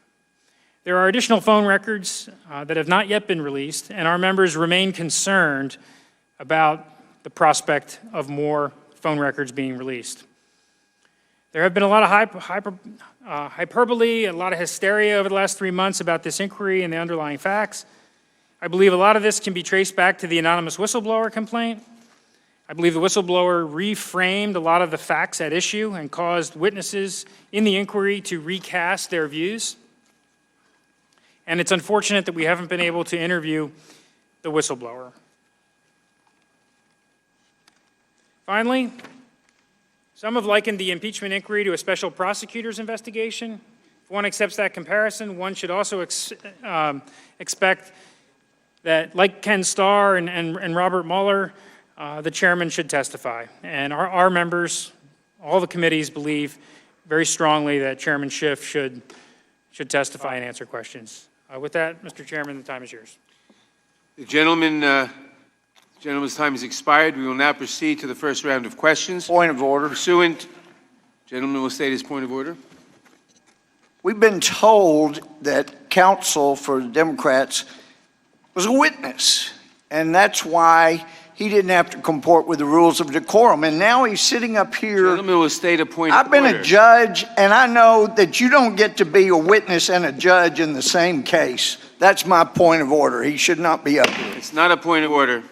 There are additional phone records that have not yet been released, and our members remain concerned about the prospect of more phone records being released. There have been a lot of hyperbole, a lot of hysteria over the last 3 months about this inquiry and the underlying facts. I believe a lot of this can be traced back to the anonymous whistleblower complaint. I believe the whistleblower reframed a lot of the facts at issue and caused witnesses in the inquiry to recast their views. And it's unfortunate that we haven't been able to interview the whistleblower. Finally, some have likened the impeachment inquiry to a special prosecutor's investigation. If one accepts that comparison, one should also expect that, like Ken Starr and Robert Mueller, the chairman should testify. And our members, all the committees, believe very strongly that Chairman Schiff should testify and answer questions. With that, Mr. Chairman, the time is yours. The gentleman's time has expired. We will now proceed to the first round of questions. Point of order. Gentleman will state his point of order. We've been told that counsel for the Democrats was a witness, and that's why he didn't have to comport with the rules of decorum. And now he's sitting up here. Gentleman will state a point of I've been order. a judge, and I know that you don't get to be a witness and a judge in the same case. That's my point of order. He should not be up here. It's not a point of order.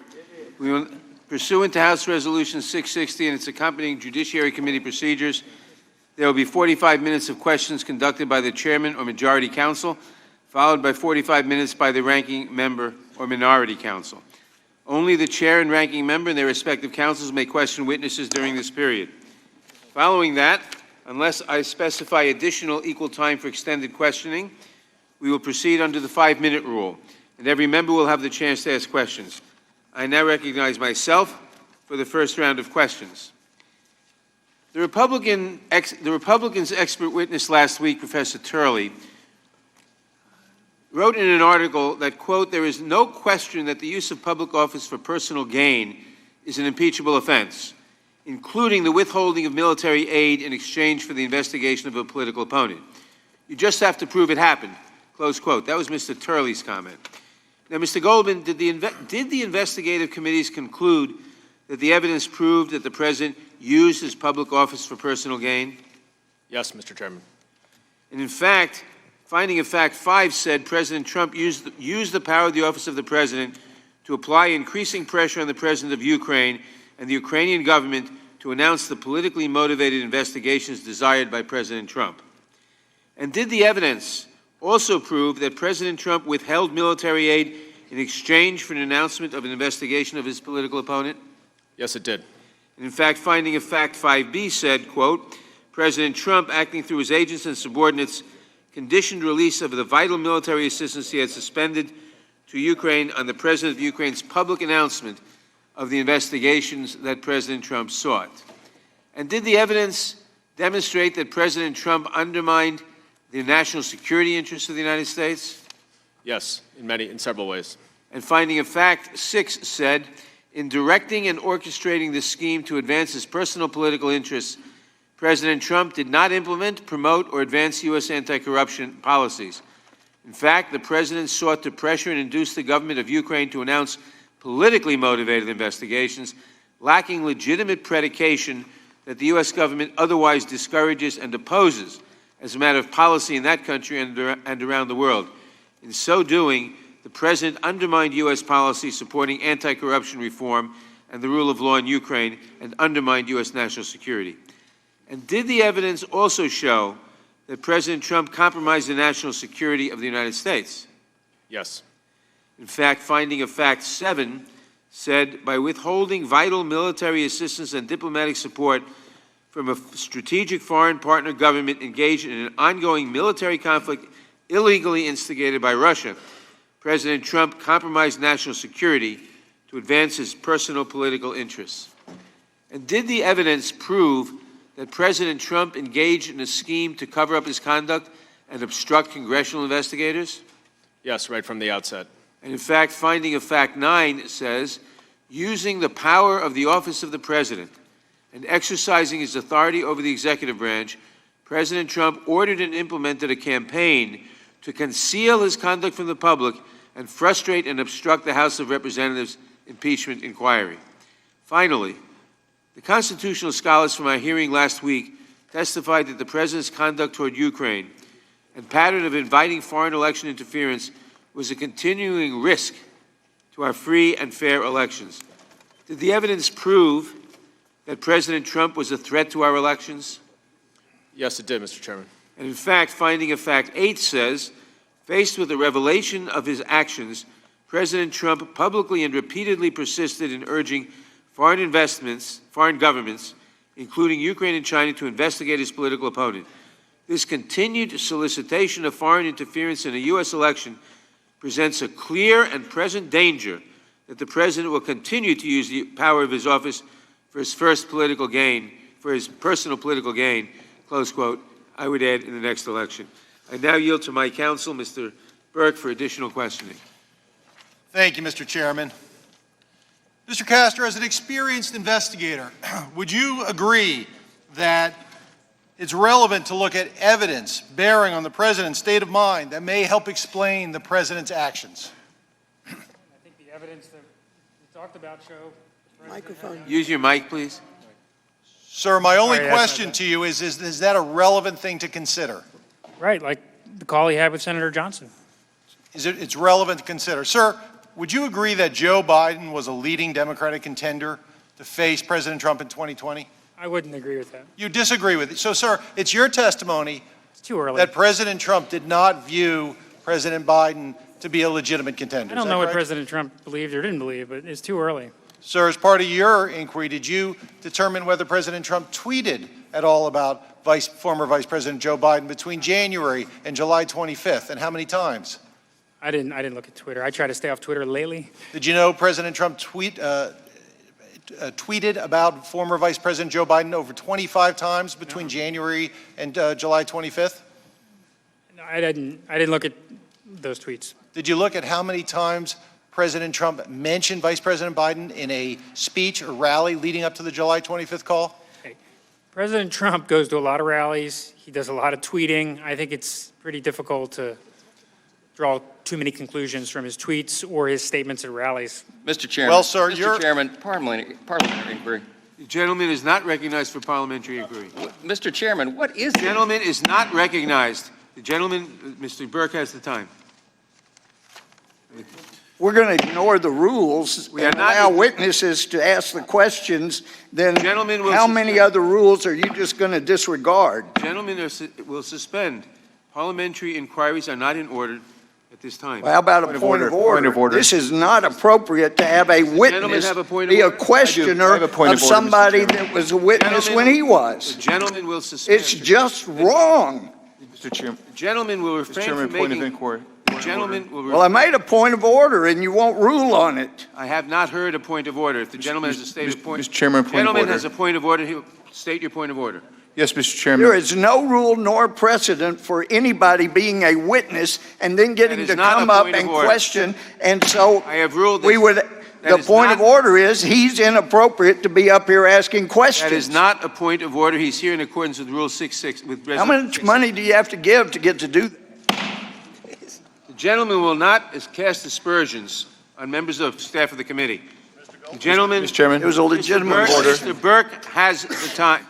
We will, pursuant to House Resolution 660 and its accompanying Judiciary Committee procedures, there will be 45 minutes of questions conducted by the chairman or majority counsel, followed by 45 minutes by the ranking member or minority counsel. Only the chair and ranking member and their respective counsels may question witnesses during this period. Following that, unless I specify additional equal time for extended questioning, we will proceed under the 5-minute rule, and every member will have the chance to ask questions. I now recognize myself for the first round of questions. The Republicans' expert witness last week, Professor Turley, wrote in an article that, quote, "There is no question that the use of public office for personal gain is an impeachable offense, including the withholding of military aid in exchange for the investigation of a political opponent. You just have to prove it happened," close quote. That was Mr. Turley's comment. Now, Mr. Goldman, did the investigative committees conclude that the evidence proved that the president used his public office for personal gain? Yes, Mr. Chairman. And in fact, finding of fact 5 said President Trump used the power of the office of the president to apply increasing pressure on the president of Ukraine and the Ukrainian government to announce the politically motivated investigations desired by President Trump. And did the evidence also prove that President Trump withheld military aid in exchange for an announcement of an investigation of his political opponent? Yes, it did. And in fact, finding of fact 5B said, quote, President Trump, acting through his agents and subordinates, conditioned release of the vital military assistance he had suspended to Ukraine on the President of Ukraine's public announcement of the investigations that President Trump sought. And did the evidence demonstrate that President Trump undermined the national security interests of the United States? Yes, in several ways. And finding of fact 6 said, in directing and orchestrating this scheme to advance his personal political interests, President Trump did not implement, promote, or advance U.S. anti-corruption policies. In fact, the president sought to pressure and induce the government of Ukraine to announce politically motivated investigations, lacking legitimate predication that the U.S. government otherwise discourages and opposes as a matter of policy in that country and around the world. In so doing, the president undermined U.S. policy supporting anti-corruption reform and the rule of law in Ukraine and undermined U.S. national security. And did the evidence also show that President Trump compromised the national security of the United States? Yes. In fact, finding of fact 7 said, by withholding vital military assistance and diplomatic support from a strategic foreign partner government engaged in an ongoing military conflict illegally instigated by Russia, President Trump compromised national security to advance his personal political interests. And did the evidence prove that President Trump engaged in a scheme to cover up his conduct and obstruct congressional investigators? Yes, right from the outset. And in fact, finding of fact 9 says, using the power of the office of the president and exercising his authority over the executive branch, President Trump ordered and implemented a campaign to conceal his conduct from the public and frustrate and obstruct the House of Representatives impeachment inquiry. Finally, the constitutional scholars from our hearing last week testified that the President's conduct toward Ukraine and pattern of inviting foreign election interference was a continuing risk to our free and fair elections. Did the evidence prove that President Trump was a threat to our elections? Yes, it did, Mr. Chairman. And in fact, finding of fact 8 says, faced with the revelation of his actions, President Trump publicly and repeatedly persisted in urging foreign governments, including Ukraine and China, to investigate his political opponent. This continued solicitation of foreign interference in a U.S. election presents a clear and present danger that the President will continue to use the power of his office for his personal political gain, close quote, I would add, in the next election. I now yield to my counsel, Mr. Burke, for additional questioning. Thank you, Mr. Chairman. Mr. Castro, as an experienced investigator, would you agree that it's relevant to look at evidence bearing on the President's state of mind that may help explain the President's actions? I think the evidence that we talked about show... Microphone. Use your mic, please. Sir, my only question to you is that a relevant thing to consider? Right, like the call he had with Senator Johnson. It's relevant to consider. Sir, would you agree that Joe Biden was a leading Democratic contender to face President Trump in 2020? I wouldn't agree with that. You disagree with it. So, sir, it's your testimony It's too early. that President Trump did not view President Biden to be a legitimate contender. I don't Is that know what correct? President Trump believed or didn't believe, but it's too early. Sir, as part of your inquiry, did you determine whether President Trump tweeted at all about former Vice President Joe Biden between January and July 25th, and how many times? I didn't look at Twitter. I try to stay off Twitter lately. Did you know President Trump tweeted about former Vice President Joe Biden over 25 times between January and July 25th? No, I didn't look at those tweets. Did you look at how many times President Trump mentioned Vice President Biden in a speech or rally leading up to the July 25th call? Hey, President Trump goes to a lot of rallies. He does a lot of tweeting. I think it's pretty difficult to draw too many conclusions from his tweets or his statements at rallies. Mr. Chairman. Well, sir, Mr. Chairman, parliamentary inquiry. The gentleman is not recognized for parliamentary inquiry. Mr. Chairman, what is The gentleman is not recognized. The gentleman, Mr. Burke, has the time. We're going to ignore the rules We are and not- allow witnesses to ask the questions, then Gentlemen will how many suspend. other rules are you just going to disregard? Gentlemen will suspend. Parliamentary inquiries are not in order at this time. Well, how about a point of order? Point of order. This is not appropriate to have a witness have a point of be a order? questioner I have a point of of order, Mr. somebody Chairman. that was a witness Gentlemen- when he was. The gentleman will suspend. It's just wrong. Mr. Chairman, The gentleman will Mr. refrain Chairman, from point of making... inquiry. The gentleman will... Well, I made a point of order and you won't rule on it. I have not heard a point of order. If the gentleman has a stated point... Mr. Chairman, point of Gentleman order. has a point of order. He'll state your point of order. Yes, Mr. Chairman. There is no rule nor precedent for anybody being a witness and then getting That to is not a come up point of and order. question. And so I have ruled we this- would, the is point not- of order is he's inappropriate to be up here asking questions. That is not a point of order. He's here in accordance with Rule 66. How much money do you have to give to get to do that? The gentleman will not cast aspersions on members of staff of the committee. The gentleman... Mr. Chairman. It was a legitimate order. Mr. Burke has the time.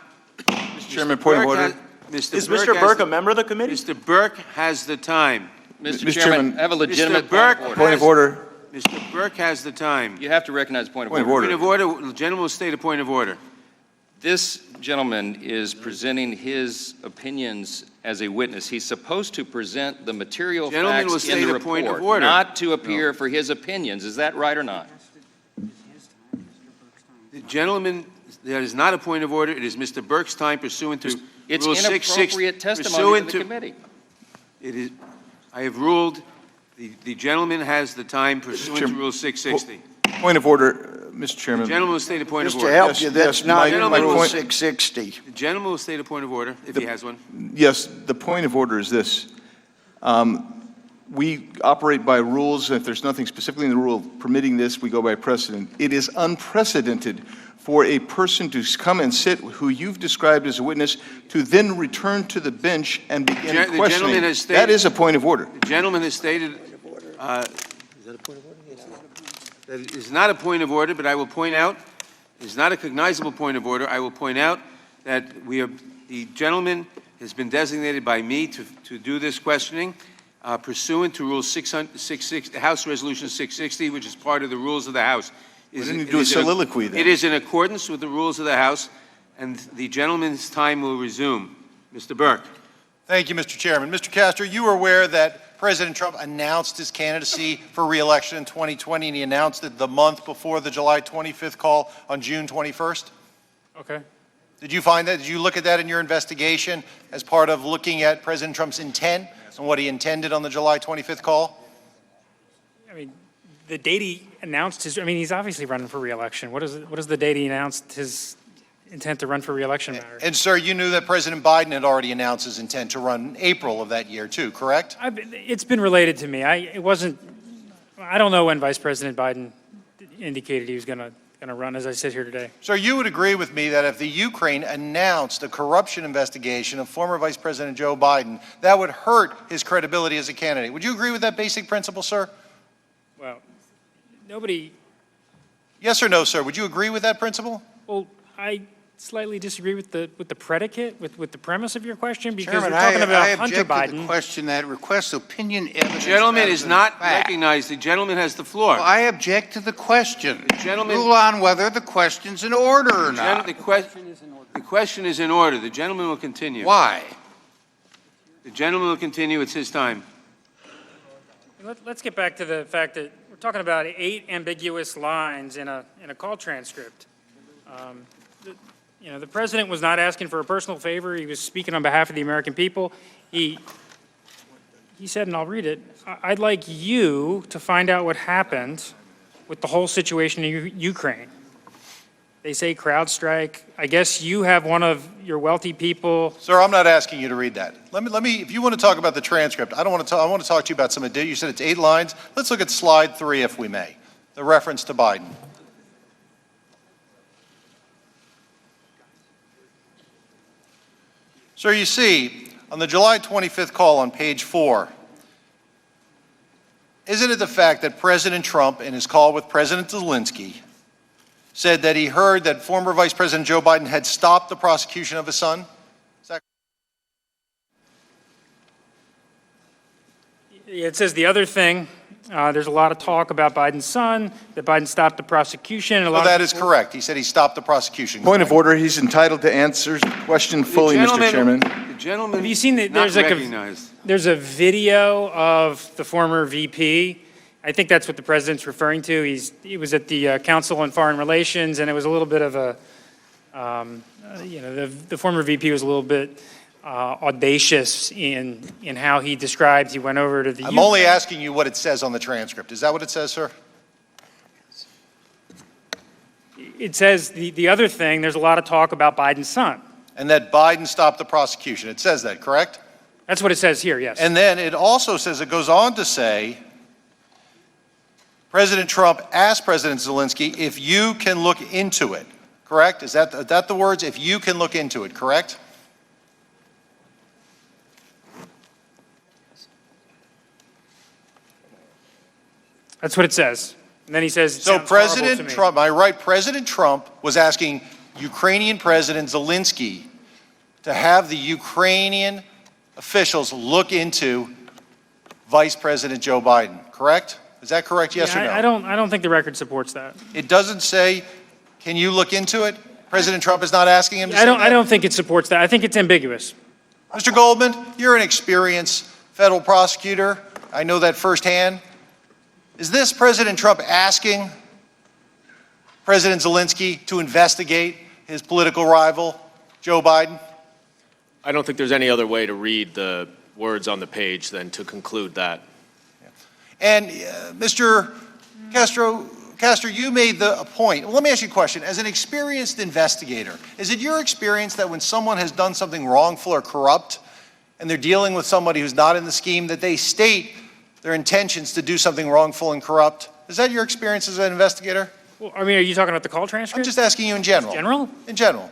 Mr. Chairman, point of order. Is Mr. Burke a member of the committee? Mr. Burke has the time. Mr. Mr. Chairman, Chairman, I have a legitimate Mr. Burke Point of order. Mr. Burke has the time. You have to recognize point of Point of order. order. Point of order. The gentleman will state a point of order. This gentleman is presenting his opinions as a witness. He's supposed to present the material Gentleman will facts in state the a point of report, order. not to appear for his opinions. Is that right or not? The gentleman, that is not a point of order. It is Mr. Burke's time pursuant to It's Rule 660. inappropriate testimony pursuant to the committee. It is, I have ruled, the gentleman has the time pursuant to Chairman, Rule 660. Point of order, Mr. The Chairman. gentleman will state a point of Just to order. help Yes, you, that's yes, not my Rule point- 660. The gentleman will state a point of order if he has one. Yes, the point of order is this. we operate by rules. If there's nothing specifically in the rule permitting this, we go by precedent. It is unprecedented for a person to come and sit who you've described as a witness to then return to the bench and begin The questioning. gentleman has stated, that is a point of order. The gentleman has stated that it is not a point of order, but I will point out, it is not a cognizable point of order. I will point out that the gentleman has been designated by me to do this questioning pursuant to Rule 660, House Resolution 660, which is part of the rules of the House. Why didn't you do a soliloquy then? It is in accordance with the rules of the House, and the gentleman's time will resume. Mr. Burke. Thank you, Mr. Chairman. Mr. Castro, you are aware that President Trump announced his candidacy for re-election in 2020, and he announced it the month before the July 25th call on June 21st? Okay. Did you find that? Did you look at that in your investigation as part of looking at President Trump's intent and what he intended on the July 25th call? I mean, the date he announced his, he's obviously running for re-election. What is the date he announced his intent to run for re-election matter? And, sir, you knew that President Biden had already announced his intent to run in April of that year, too, correct? It's been related to me. I don't know when Vice President Biden indicated he was going to run as I sit here today. Sir, you would agree with me that if the Ukraine announced a corruption investigation of former Vice President Joe Biden, that would hurt his credibility as a candidate. Would you agree with that basic principle, sir? Well, nobody... Yes or no, sir? Would you agree with that principle? Well, I slightly disagree with the predicate, with the premise of your question, because Chairman, we're talking about Hunter object Biden. to the question that requests opinion evidence. The gentleman is not fact. recognized. The gentleman has the floor. Well, I object to the question. The gentleman, rule on whether the question's in order or not. The question is in order. The gentleman will continue. Why? The gentleman will continue. It's his time. Let's get back to the fact that we're talking about 8 ambiguous lines in a call transcript. The president was not asking for a personal favor. He was speaking on behalf of the American people. He said, and I'll read it, I'd like you to find out what happened with the whole situation in Ukraine. They say crowd strike. I guess you have one of your wealthy people. Sir, I'm not asking you to read that. Let me. If you want to talk about the transcript, I want to talk to you about some. You said it's 8 lines. Let's look at slide 3, if we may. The reference to Biden. Sir, you see, on the July 25th call on page 4, isn't it the fact that President Trump, in his call with President Zelensky, said that he heard that former Vice President Joe Biden had stopped the prosecution of his son? Is that... It says the other thing. There's a lot of talk about Biden's son, that Biden stopped the prosecution. And that is correct. He said he stopped the prosecution. Point of order. He's entitled to answer the question fully, Mr. Chairman. The gentleman have you seen that there's a video of the former VP? I think that's what the president's referring to. He was at the Council on Foreign Relations, and it was a little bit of a, the former VP was a little bit audacious in how he described. He went over to the. I'm only asking you what it says on the transcript. Is that what it says, sir? It says the other thing. There's a lot of talk about Biden's son. And that Biden stopped the prosecution. It says that, correct? That's what it says here. Yes. And then it also says, it goes on to say, President Trump asked President Zelensky if you can look into it. Correct? Is that the words? If you can look into it. Correct? That's what it says. And then he says, so President Trump, am I right? President Trump was asking Ukrainian President Zelensky to have the Ukrainian officials look into Vice President Joe Biden, correct? Is that correct, yes or no? I don't think the record supports that. It doesn't say, can you look into it? President Trump is not asking him to say that? I don't think it supports that. I think it's ambiguous. Mr. Goldman, you're an experienced federal prosecutor. I know that firsthand. Is this President Trump asking President Zelensky to investigate his political rival, Joe Biden? I don't think there's any other way to read the words on the page than to conclude that. And Mr. Castro, you made a point. Well, let me ask you a question. As an experienced investigator, is it your experience that when someone has done something wrongful or corrupt and they're dealing with somebody who's not in the scheme, that they state their intentions to do something wrongful and corrupt? Is that your experience as an investigator? Well, I mean, are you talking about the call transcript? I'm just asking you in general. General? In general.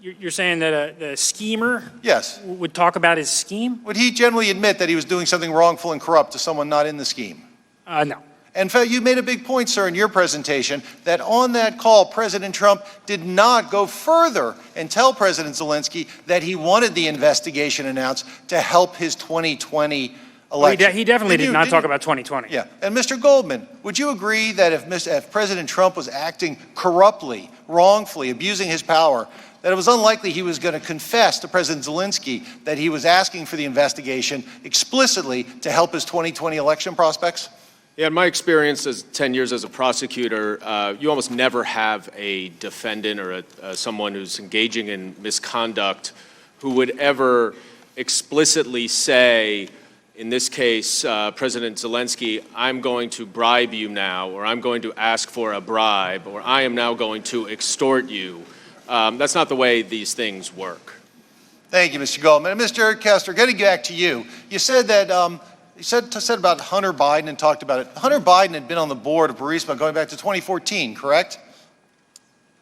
You're saying that the schemer Yes. would talk about his scheme? Would he generally admit that he was doing something wrongful and corrupt to someone not in the scheme? No. In fact, you made a big point, sir, in your presentation, that on that call, President Trump did not go further and tell President Zelensky that he wanted the investigation announced to help his 2020 election. Well, he definitely did not talk about 2020. Yeah. And Mr. Goldman, would you agree that if President Trump was acting corruptly, wrongfully, abusing his power, that it was unlikely he was going to confess to President Zelensky that he was asking for the investigation explicitly to help his 2020 election prospects? Yeah, in my experience as 10 years as a prosecutor, you almost never have a defendant or someone who's engaging in misconduct who would ever explicitly say, in this case, President Zelensky, I'm going to bribe you now, or I'm going to ask for a bribe, or I am now going to extort you. That's not the way these things work. Thank you, Mr. Goldman. And Mr. Kester, getting back to you, you said that you said about Hunter Biden and talked about it. Hunter Biden had been on the board of Burisma going back to 2014, correct?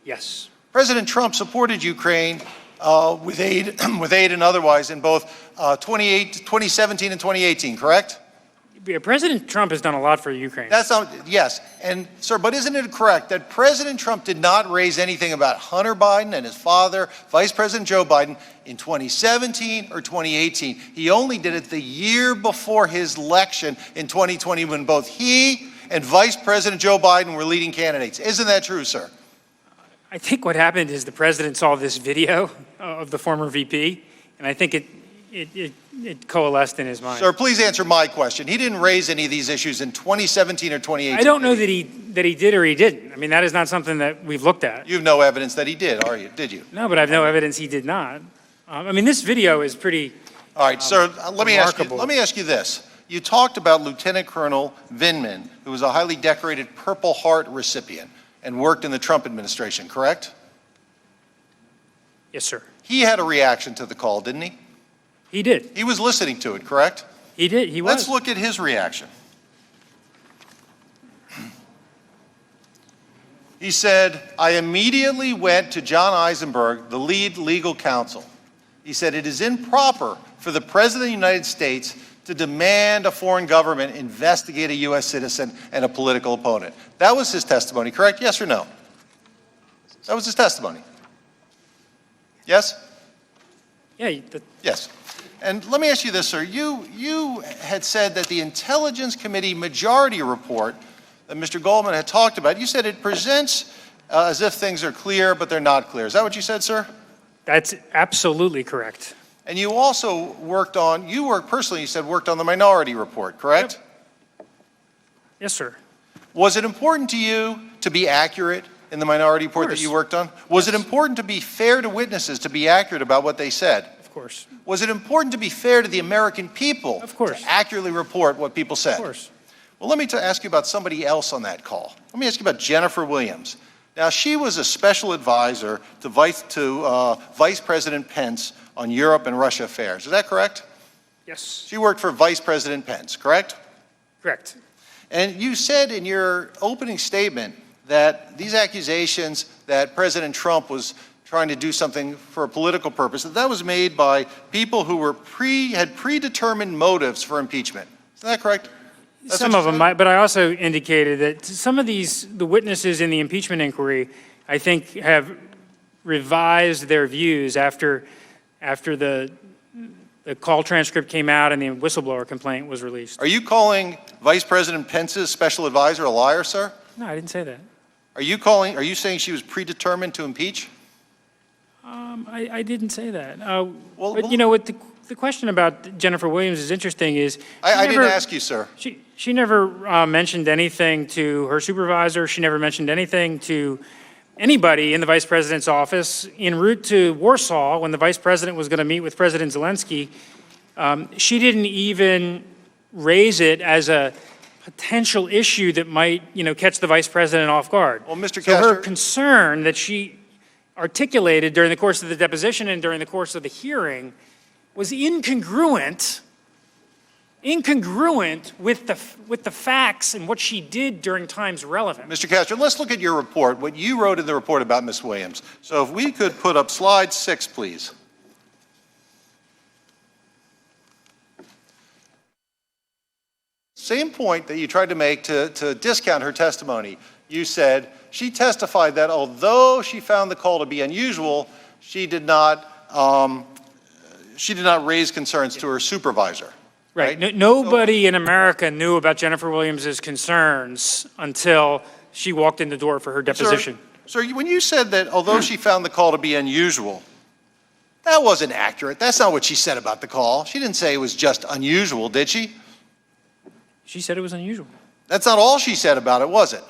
Yes. President Trump supported Ukraine with aid and otherwise in both 2017 and 2018, correct? Yeah, President Trump has done a lot for Ukraine. That's not, yes. And, sir, but isn't it correct that President Trump did not raise anything about Hunter Biden and his father, Vice President Joe Biden, in 2017 or 2018? He only did it the year before his election in 2020 when both he and Vice President Joe Biden were leading candidates. Isn't that true, sir? I think what happened is the president saw this video of the former VP, and I think it coalesced in his mind. Sir, please answer my question. He didn't raise any of these issues in 2017 or 2018. I don't know that he did or he didn't. I mean, that is not something that we've looked at. You have no evidence that he did, did you? No, but I have no evidence he did not. I mean, this video is pretty All right, sir, let me ask you this. You talked about Lieutenant Colonel Vindman, who was a highly decorated Purple Heart recipient and worked in the Trump administration, correct? Yes, sir. He had a reaction to the call, didn't he? He did. He was listening to it, correct? He did. He was. Let's look at his reaction. He said, I immediately went to John Eisenberg, the lead legal counsel. He said, it is improper for the President of the United States to demand a foreign government investigate a U.S. citizen and a political opponent. That was his testimony, correct? Yes or no? That was his testimony. Yes? Yeah. Yes. And let me ask you this, sir. You had said that the Intelligence Committee majority report that Mr. Goldman had talked about, you said it presents as if things are clear, but they're not clear. Is that what you said, sir? That's absolutely correct. And you also worked on the minority report, correct? Yep. Yes, sir. Was it important to you to be accurate in the minority report that you worked on? Was it important to be fair to witnesses, to be accurate about what they said? Of course. Was it important to be fair to the American people? Of course. To accurately report what people said? Of course. Well, let me ask you about somebody else on that call. Let me ask you about Jennifer Williams. Now, she was a special advisor to Vice President Pence on Europe and Russia affairs. Is that correct? Yes. She worked for Vice President Pence, correct? Correct. And you said in your opening statement that these accusations that President Trump was trying to do something for a political purpose, that was made by people who were had predetermined motives for impeachment. Isn't that correct? Some of them might, but I also indicated that some of the witnesses in the impeachment inquiry, I think, have revised their views after the call transcript came out and the whistleblower complaint was released. Are you calling Vice President Pence's special advisor a liar, sir? No, I didn't say that. Are you saying she was predetermined to impeach? I didn't say that. But you know what, the question about Jennifer Williams is interesting is... I didn't ask you, sir. She never mentioned anything to her supervisor. She never mentioned anything to anybody in the vice president's office. En route to Warsaw, when the vice president was going to meet with President Zelensky, she didn't even raise it as a potential issue that might, catch the vice president off guard. Well, Mr. So her concern that she articulated during the course of the deposition and during the course of the hearing was incongruent incongruent with the facts and what she did during times relevant. Mr. Castro, let's look at your report, what you wrote in the report about Ms. Williams. So if we could put up slide 6, please. Same point that you tried to make to discount her testimony. You said she testified that although she found the call to be unusual, she did not raise concerns to her supervisor. Right. Nobody in America knew about Jennifer Williams' concerns until she walked in the door for her deposition. Sir, when you said that although she found the call to be unusual, that wasn't accurate. That's not what she said about the call. She didn't say it was just unusual, did she? She said it was unusual. That's not all she said about it, was it?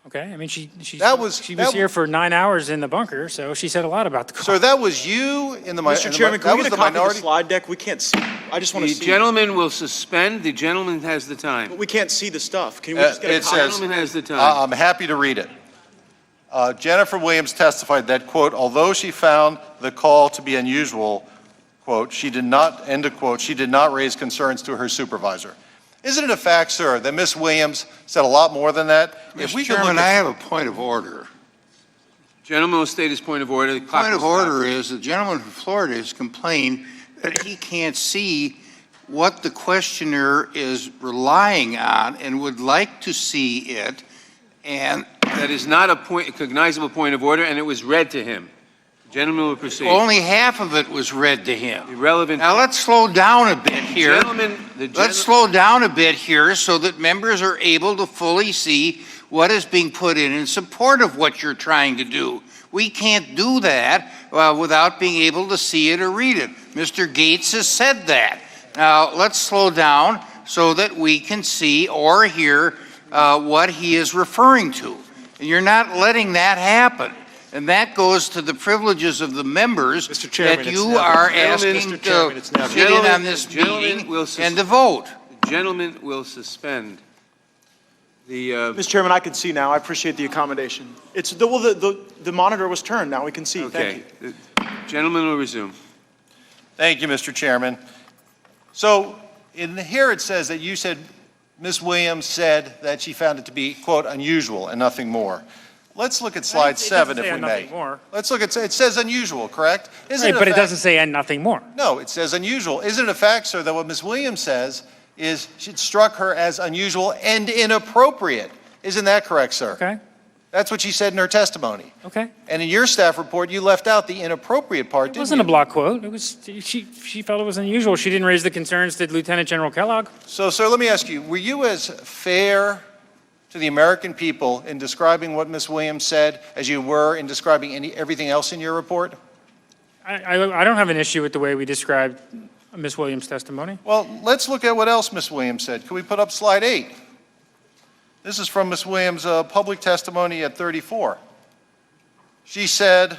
Okay. I mean, she was here for 9 hours in the bunker, so she said a lot about the call. Sir, that was you in the minority. Mr. Chairman, can we get a copy of the slide deck? We can't see. I just want to see. The gentleman will suspend. The gentleman has the time. But we can't see the stuff. Can we just get a copy? The gentleman has the time. I'm happy to read it. Jennifer Williams testified that, quote, although she found the call to be unusual, quote, she did not, end of quote, she did not raise concerns to her supervisor. Isn't it a fact, sir, that Ms. Williams said a lot more than that? Mr. Chairman, I have a point of order. Gentleman will state his point of order. The Point of order is the gentleman from Florida has complained that he can't see what the questioner is relying on and would like to see it, and that is not a cognizable point of order, and it was read to him. The gentleman will proceed. Only half of it was read to him. Irrelevant. Now let's slow down a bit here. Let's slow down a bit here so that members are able to fully see what is being put in support of what you're trying to do. We can't do that without being able to see it or read it. Mr. Gates has said that. Now let's slow down so that we can see or hear what he is referring to. And you're not letting that happen. And that goes to the privileges of the members that you are asking to sit in on this meeting and to vote. The gentleman will suspend. Mr. Chairman, I can see now. I appreciate the accommodation. It's the monitor was turned. Now we can see. Okay. Thank you. The gentleman will resume. Thank you, Mr. Chairman. So in here it says that you said Ms. Williams said that she found it to be, quote, unusual and nothing more. Let's look at slide 7 if we may. Let's look at, it says unusual, correct? Right, but it doesn't say and nothing more. No, it says unusual. Isn't it a fact, sir, that what Ms. Williams says is it struck her as unusual and inappropriate? Isn't that correct, sir? Okay. That's what she said in her testimony. Okay. And in your staff report, you left out the inappropriate part, didn't you? It wasn't a block quote. It was she felt it was unusual. She didn't raise the concerns to Lieutenant General Kellogg. So, sir, let me ask you, were you as fair to the American people in describing what Ms. Williams said as you were in describing everything else in your report? I don't have an issue with the way we described Ms. Williams' testimony. Well, let's look at what else Ms. Williams said. Can we put up slide 8? This is from Ms. Williams' public testimony at 34. She said,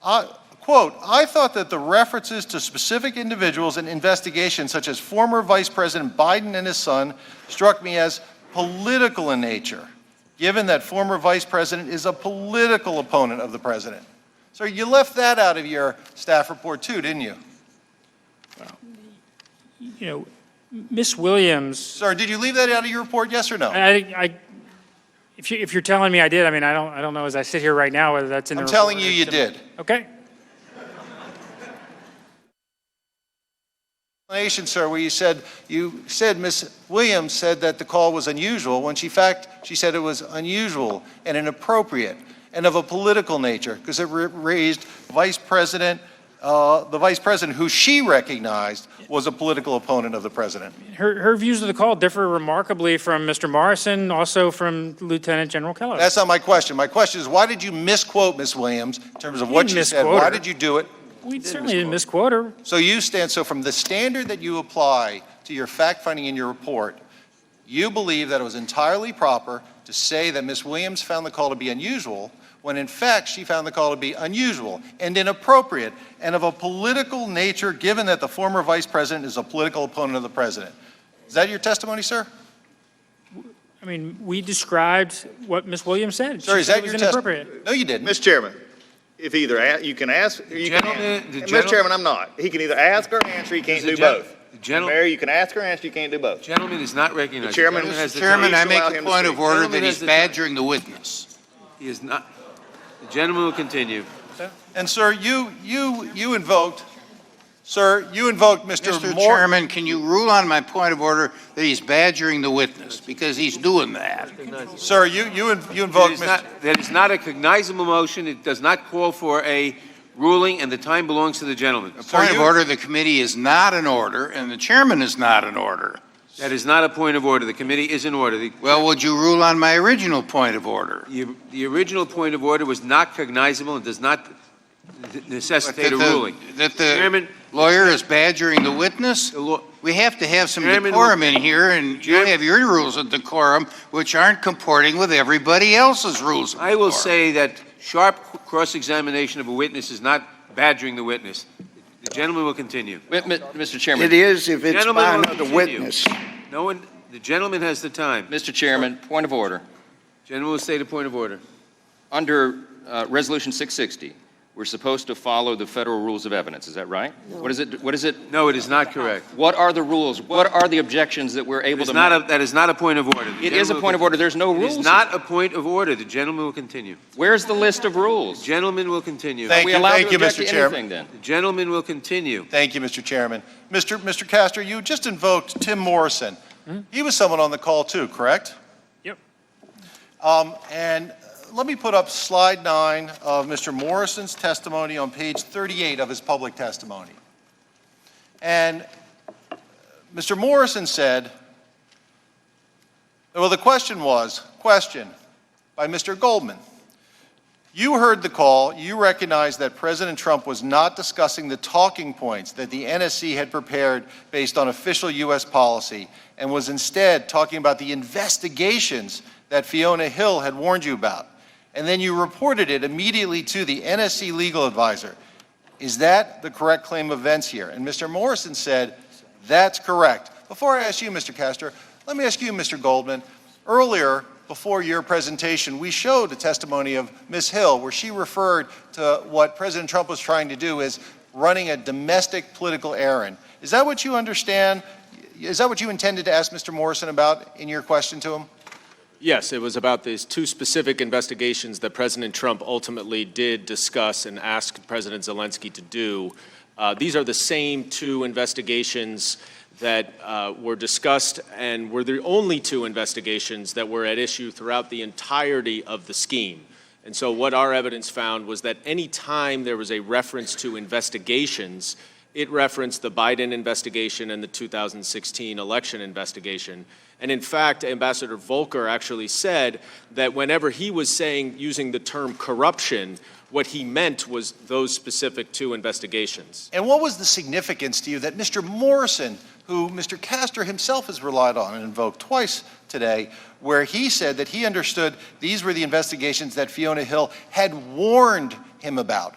quote, I thought that the references to specific individuals in investigations such as former Vice President Biden and his son struck me as political in nature, given that former Vice President is a political opponent of the President. So you left that out of your staff report too, didn't you? Well, you know, Ms. Williams. Sir, did you leave that out of your report, yes or no? If you're telling me I did, I mean, I don't know as I sit here right now whether that's in the report. I'm telling you, you did. Okay. Sir, where you said Ms. Williams said that the call was unusual when in fact she said it was unusual and inappropriate and of a political nature because it raised the Vice President who she recognized was a political opponent of the President. Her views of the call differ remarkably from Mr. Morrison, also from Lieutenant General Kellogg. That's not my question. My question is, why did you misquote Ms. Williams in terms of what she said? Why did you do it? We certainly didn't misquote her. So from the standard that you apply to your fact-finding in your report, you believe that it was entirely proper to say that Ms. Williams found the call to be unusual, when in fact she found the call to be unusual and inappropriate and of a political nature, given that the former Vice President is a political opponent of the President. Is that your testimony, sir? I mean, we described what Ms. Williams said. Sir, is that your testimony? No, you didn't. Mr. Chairman, If either, you can ask, or you can gentleman- answer. Mr. Chairman, I'm not. He can either ask or answer, he can't do both. Mayor, you can ask or answer, you can't do both. Gentleman is not recognized. The chairman has the Chairman, time. I make allow the him to point speak. of order Gentleman that has he's the time. badgering the witness. He is not. The gentleman will continue. And sir, you invoked, Mr. Mr. Moore. Chairman, can you rule on my point of order that he's badgering the witness, because he's doing that? Sir, you invoked Mr. That is not a cognizable motion. It does not call for a ruling, and the time belongs to the gentleman. A point of order, the committee is not in order, and the chairman is not in order. That is not a point of order. The committee is in order. Well, would you rule on my original point of order? The original point of order was not cognizable and does not necessitate a ruling. That the Chairman, lawyer is badgering the witness? We have to have some Chairman, decorum in here, and you have your rules of decorum, which aren't comporting with everybody else's rules of decorum. I will say that sharp cross-examination of a witness is not badgering the witness. The gentleman will continue. Mr. Chairman. It is if it's Gentleman by will another continue. witness. No one, the gentleman has the time. Mr. Chairman, point of order. Gentleman will state a point of order. Under Resolution 660, we're supposed to follow the federal rules of evidence. Is that right? No. What is it? No, it is not correct. What are the rules? What are the objections that we're able to make? That is not a point of order. It is a point of order. There's no rules. It is not a point of order. The gentleman will continue. Where's the list of rules? The gentleman will continue. Thank Are we you, allowed thank to you, object Mr. to Chairman. anything then? The gentleman will continue. Thank you, Mr. Chairman. Mr. Castor, you just invoked Tim Morrison. He was someone on the call too, correct? Yep. And let me put up slide 9 of Mr. Morrison's testimony on page 38 of his public testimony. And Mr. Morrison said, well, the question by Mr. Goldman. You heard the call. You recognized that President Trump was not discussing the talking points that the NSC had prepared based on official U.S. policy and was instead talking about the investigations that Fiona Hill had warned you about. And then you reported it immediately to the NSC legal advisor. Is that the correct claim of events here? And Mr. Morrison said, that's correct. Before I ask you, Mr. Castor, let me ask you, Mr. Goldman. Earlier, before your presentation, we showed a testimony of Ms. Hill where she referred to what President Trump was trying to do as running a domestic political errand. Is that what you understand? Is that what you intended to ask Mr. Morrison about in your question to him? Yes, it was about these two specific investigations that President Trump ultimately did discuss and ask President Zelensky to do. These are the same two investigations that were discussed and were the only two investigations that were at issue throughout the entirety of the scheme. And so what our evidence found was that any time there was a reference to investigations, it referenced the Biden investigation and the 2016 election investigation. And in fact, Ambassador Volker actually said that whenever he was using the term corruption, what he meant was those specific two investigations. And what was the significance to you that Mr. Morrison, who Mr. Castor himself has relied on and invoked twice today, where he said that he understood these were the investigations that Fiona Hill had warned him about?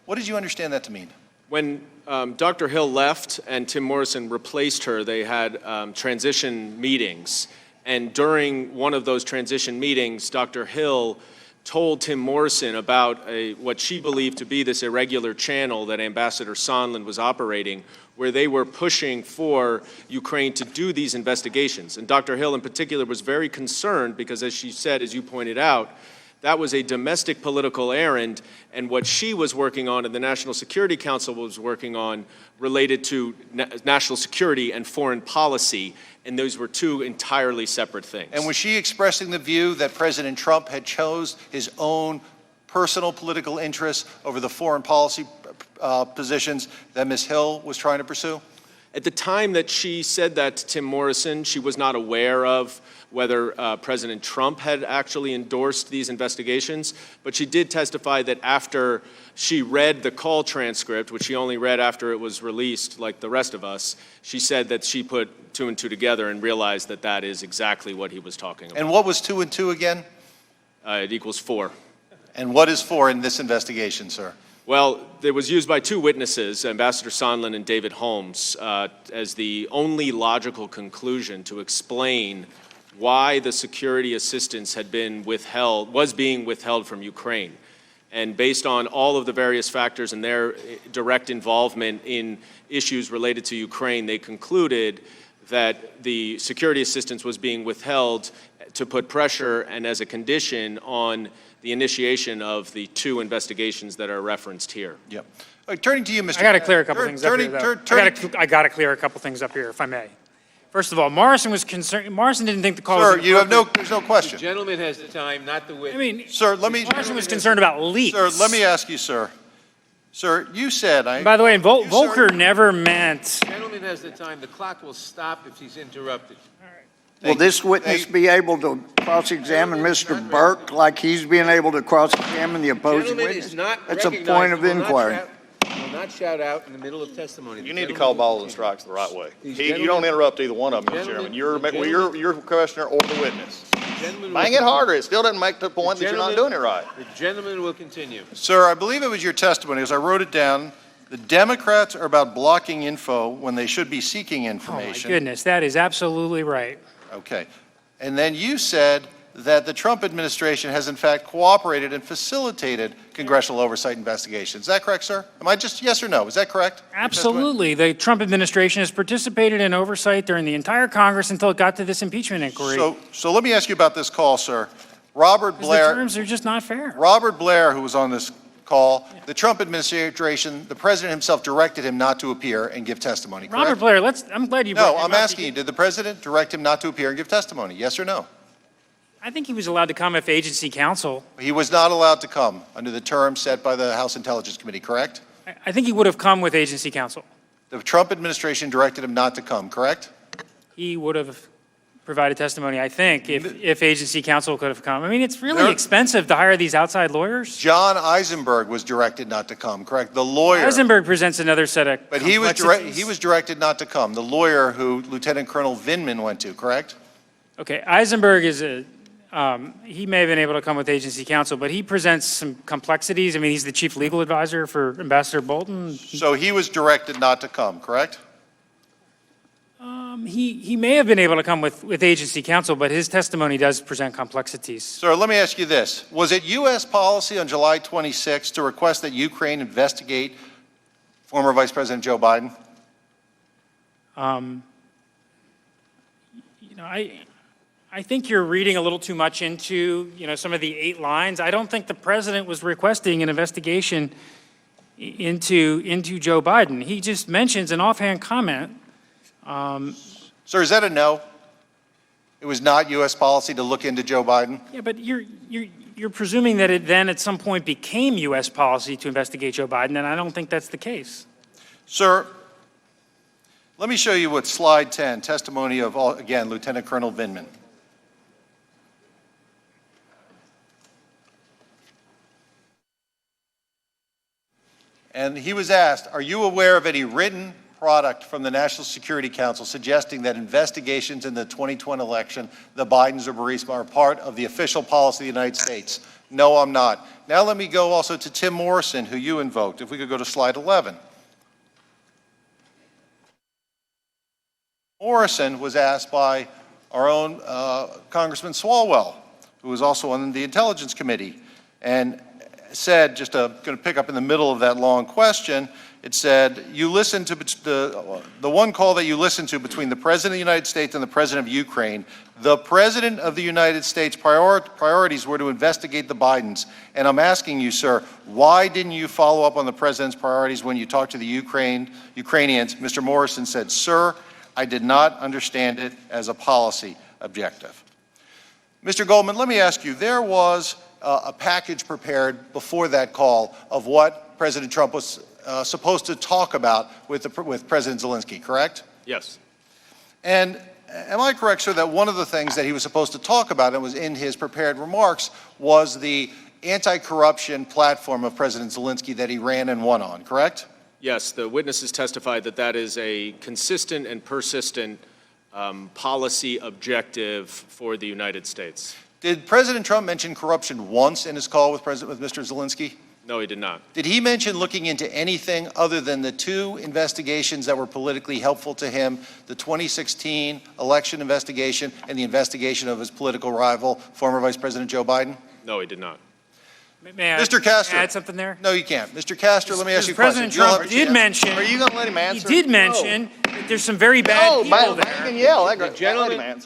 What did you understand that to mean? When Dr. Hill left and Tim Morrison replaced her, they had transition meetings. And during one of those transition meetings, Dr. Hill told Tim Morrison about what she believed to be this irregular channel that Ambassador Sondland was operating, where they were pushing for Ukraine to do these investigations. And Dr. Hill in particular was very concerned because, as she said, as you pointed out, that was a domestic political errand, and what she was working on and the National Security Council was working on related to national security and foreign policy, and those were two entirely separate things. And was she expressing the view that President Trump had chose his own personal political interests over the foreign policy positions that Ms. Hill was trying to pursue? At the time that she said that to Tim Morrison, she was not aware of whether President Trump had actually endorsed these investigations, but she did testify that after she read the call transcript, which she only read after it was released, like the rest of us, she said that she put 2 and 2 together and realized that that is exactly what he was talking about. And what was 2 and 2 again? It equals 4. And what is 4 in this investigation, sir? Well, it was used by 2 witnesses, Ambassador Sondland and David Holmes, as the only logical conclusion to explain why the security assistance was being withheld from Ukraine. And based on all of the various factors and their direct involvement in issues related to Ukraine, they concluded that the security assistance was being withheld to put pressure and as a condition on the initiation of the 2 investigations that are referenced here. Yep. Turning to you, Mr. I got to clear a couple things up here, though. I got to clear a couple things up here, if I may. First of all, Morrison was concerned. Morrison didn't think the call was. Sir, you have there's no question. The gentleman has the time, not the witness. I mean, sir, Morrison was concerned about leaks. Sir, let me ask you, sir. Sir, you said By the way, Volker never meant. The gentleman has the time. The clock will stop if he's interrupted. Will this witness be able to cross-examine Mr. Burke like he's being able to cross-examine the opposing witness? That's a point of inquiry. Will not shout out in the middle of testimony. You need to call balls and strikes the right way. You don't interrupt either one of them, Mr. Chairman. You're questioner or the witness. Bang it harder. It still doesn't make the point that you're not doing it right. The gentleman will continue. Sir, I believe it was your testimony, as I wrote it down. The Democrats are about blocking info when they should be seeking information. Oh, my goodness, that is absolutely right. Okay. And then you said that the Trump administration has in fact cooperated and facilitated congressional oversight investigations. Is that correct, sir? Am I just, yes or no? Is that correct? Absolutely. The Trump administration has participated in oversight during the entire Congress until it got to this impeachment inquiry. So let me ask you about this call, sir. Robert Blair. The terms are just not fair. Robert Blair, who was on this call, the Trump administration, the president himself directed him not to appear and give testimony, correct? Robert Blair, I'm glad you brought No, him I'm up. asking you, did the president direct him not to appear and give testimony, yes or no? I think he was allowed to come if agency counsel. He was not allowed to come under the terms set by the House Intelligence Committee, correct? I think he would have come with agency counsel. The Trump administration directed him not to come, correct? He would have provided testimony, I think, if agency counsel could have come. I mean, it's really expensive to hire these outside lawyers. John Eisenberg was directed not to come, correct? The lawyer. Eisenberg presents another set of But he was directed not to come. The lawyer who Lieutenant Colonel Vindman went to, correct? Okay, Eisenberg is he may have been able to come with agency counsel, but he presents some complexities. I mean, he's the chief legal advisor for Ambassador Bolton. So he was directed not to come, correct? He may have been able to come with agency counsel, but his testimony does present complexities. Sir, let me ask you this. Was it U.S. policy on July 26 to request that Ukraine investigate former Vice President Joe Biden? You know, I think you're reading a little too much into, some of the 8 lines. I don't think the president was requesting an investigation into Joe Biden. He just mentions an offhand comment. Sir, is that a no? It was not U.S. policy to look into Joe Biden? Yeah, but you're presuming that it then at some point became U.S. policy to investigate Joe Biden, and I don't think that's the case. Sir, let me show you what slide 10, testimony of, again, Lieutenant Colonel Vindman. And he was asked, are you aware of any written product from the National Security Council suggesting that investigations in the 2020 election, the Bidens or Burisma, are part of the official policy of the United States? No, I'm not. Now let me go also to Tim Morrison, who you invoked. If we could go to slide 11. Morrison was asked by our own Congressman Swalwell, who was also on the Intelligence Committee, and said, just going to pick up in the middle of that long question, it said, you listened to the one call that you listened to between the President of the United States and the President of Ukraine. The President of the United States priorities were to investigate the Bidens. And I'm asking you, sir, why didn't you follow up on the President's priorities when you talked to the Ukrainians? Mr. Morrison said, sir, I did not understand it as a policy objective. Mr. Goldman, let me ask you, there was a package prepared before that call of what President Trump was supposed to talk about with President Zelensky, correct? Yes. And am I correct, sir, that one of the things that he was supposed to talk about, and was in his prepared remarks, was the anti-corruption platform of President Zelensky that he ran and won on, correct? Yes, the witnesses testified that that is a consistent and persistent policy objective for the United States. Did President Trump mention corruption once in his call with Mr. Zelensky? No, he did not. Did he mention looking into anything other than the 2 investigations that were politically helpful to him, the 2016 election investigation and the investigation of his political rival, former Vice President Joe Biden? No, he did not. May I Mr. Castor. add something there? No, you can't. Mr. Castor, let me ask you a President question. Trump did mention. Are you going to let him answer? He did mention that there's some very bad people I there. can yell. The gentleman,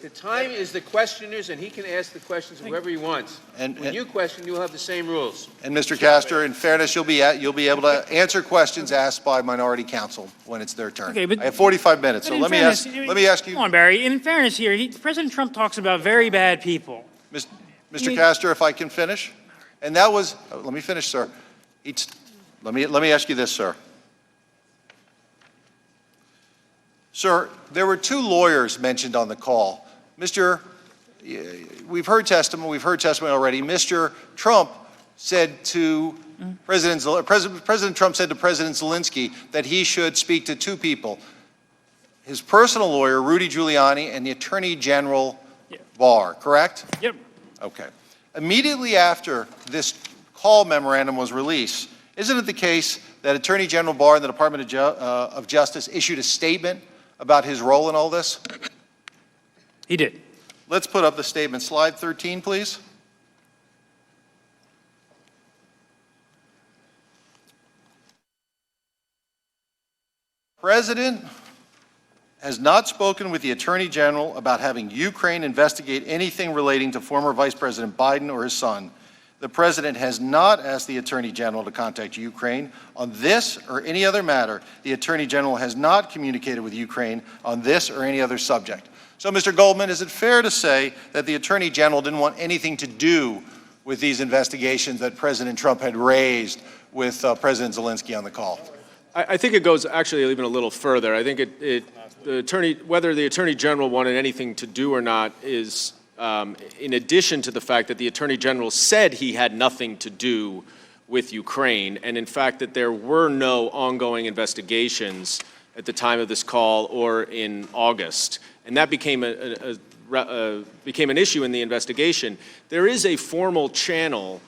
the time is the questioners, and he can ask the questions of whoever he wants. And When you question, you'll have the same rules. And Mr. Castor, in fairness, you'll be able to answer questions asked by minority counsel when it's their turn. Okay, but- I have 45 minutes, so But in let me ask you. Come on, Barry. In fairness here, President Trump talks about very bad people. Mr. Castor, if I can finish? And that was, let me finish, sir. Let me ask you this, sir. Sir, there were two lawyers mentioned on the call. We've heard testimony already. Mr. Trump said to President Trump said to President Zelensky that he should speak to two people, his personal lawyer, Rudy Giuliani, and the Attorney General Barr, correct? Yep. Okay. Immediately after this call memorandum was released, isn't it the case that Attorney General Barr and the Department of Justice issued a statement about his role in all this? He did. Let's put up the statement. Slide 13, please. President has not spoken with the Attorney General about having Ukraine investigate anything relating to former Vice President Biden or his son. The President has not asked the Attorney General to contact Ukraine on this or any other matter. The Attorney General has not communicated with Ukraine on this or any other subject. So, Mr. Goldman, is it fair to say that the Attorney General didn't want anything to do with these investigations that President Trump had raised with President Zelensky on the call? I think it goes actually even a little further. I think whether the Attorney General wanted anything to do or not is in addition to the fact that the Attorney General said he had nothing to do with Ukraine, and in fact that there were no ongoing investigations at the time of this call or in August. And that became an issue in the investigation. There is a formal channel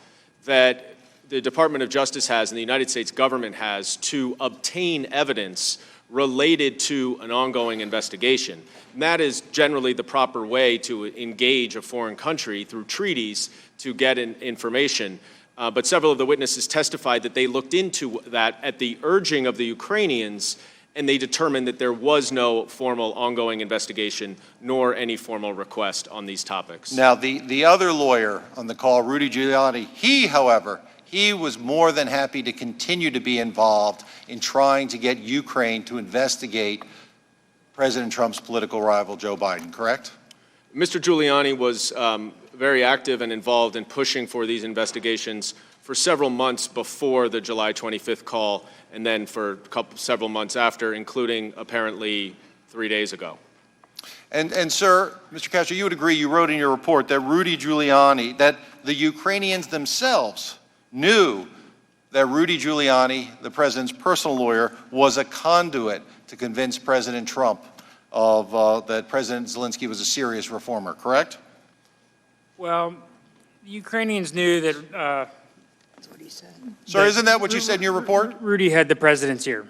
that the Department of Justice has and the United States government has to obtain evidence related to an ongoing investigation. And that is generally the proper way to engage a foreign country through treaties to get information. But several of the witnesses testified that they looked into that at the urging of the Ukrainians, and they determined that there was no formal ongoing investigation nor any formal request on these topics. Now, the other lawyer on the call, Rudy Giuliani, he was more than happy to continue to be involved in trying to get Ukraine to investigate President Trump's political rival, Joe Biden, correct? Mr. Giuliani was very active and involved in pushing for these investigations for several months before the July 25th call, and then for several months after, including apparently 3 days ago. And sir, Mr. Castro, you would agree, you wrote in your report that Rudy Giuliani, that the Ukrainians themselves knew that Rudy Giuliani, the president's personal lawyer, was a conduit to convince President Trump that President Zelensky was a serious reformer, correct? Well, the Ukrainians knew that. That's what he said. Sir, isn't that what you said in your report? Rudy had the president's ear.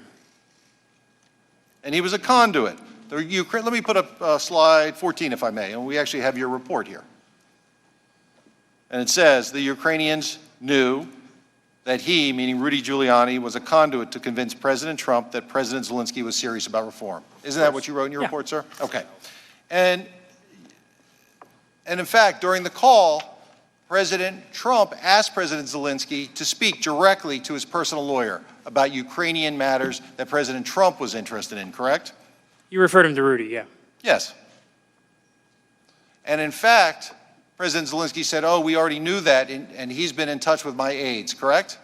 And he was a conduit. Let me put up slide 14, if I may, and we actually have your report here. And it says the Ukrainians knew that he, meaning Rudy Giuliani, was a conduit to convince President Trump that President Zelensky was serious about reform. Isn't that what you wrote in your report, sir? Okay. And in fact, during the call, President Trump asked President Zelensky to speak directly to his personal lawyer about Ukrainian matters that President Trump was interested in, correct? You referred him to Rudy, yeah. Yes. And in fact, President Zelensky said, oh, we already knew that, and he's been in touch with my aides, correct?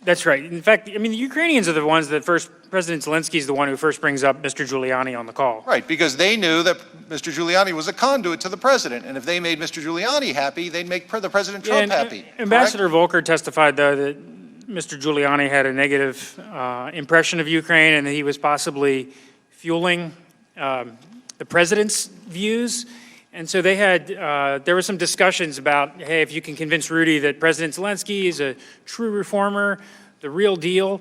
That's right. In fact, I mean, the Ukrainians are the ones that President Zelensky is the one who first brings up Mr. Giuliani on the call. Right, because they knew that Mr. Giuliani was a conduit to the president, and if they made Mr. Giuliani happy, they'd make the President Trump happy. Ambassador Volker testified, though, that Mr. Giuliani had a negative impression of Ukraine and that he was possibly fueling the president's views. And so they had, there were some discussions about, hey, if you can convince Rudy that President Zelensky is a true reformer, the real deal,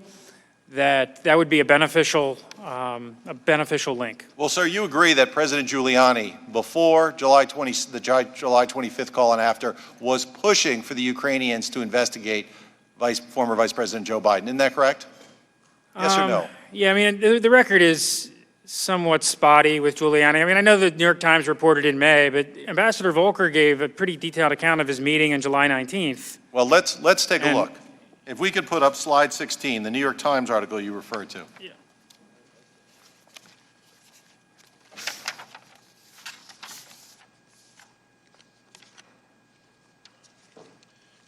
that would be a beneficial a beneficial link. Well, sir, you agree that President Giuliani, before July 25th call and after, was pushing for the Ukrainians to investigate former Vice President Joe Biden. Isn't that correct? Yes or no? Yeah, I mean, the record is somewhat spotty with Giuliani. I mean, I know the New York Times reported in May, but Ambassador Volker gave a pretty detailed account of his meeting on July 19th. Well, let's take a look. If we could put up slide 16, the New York Times article you referred to. Yeah.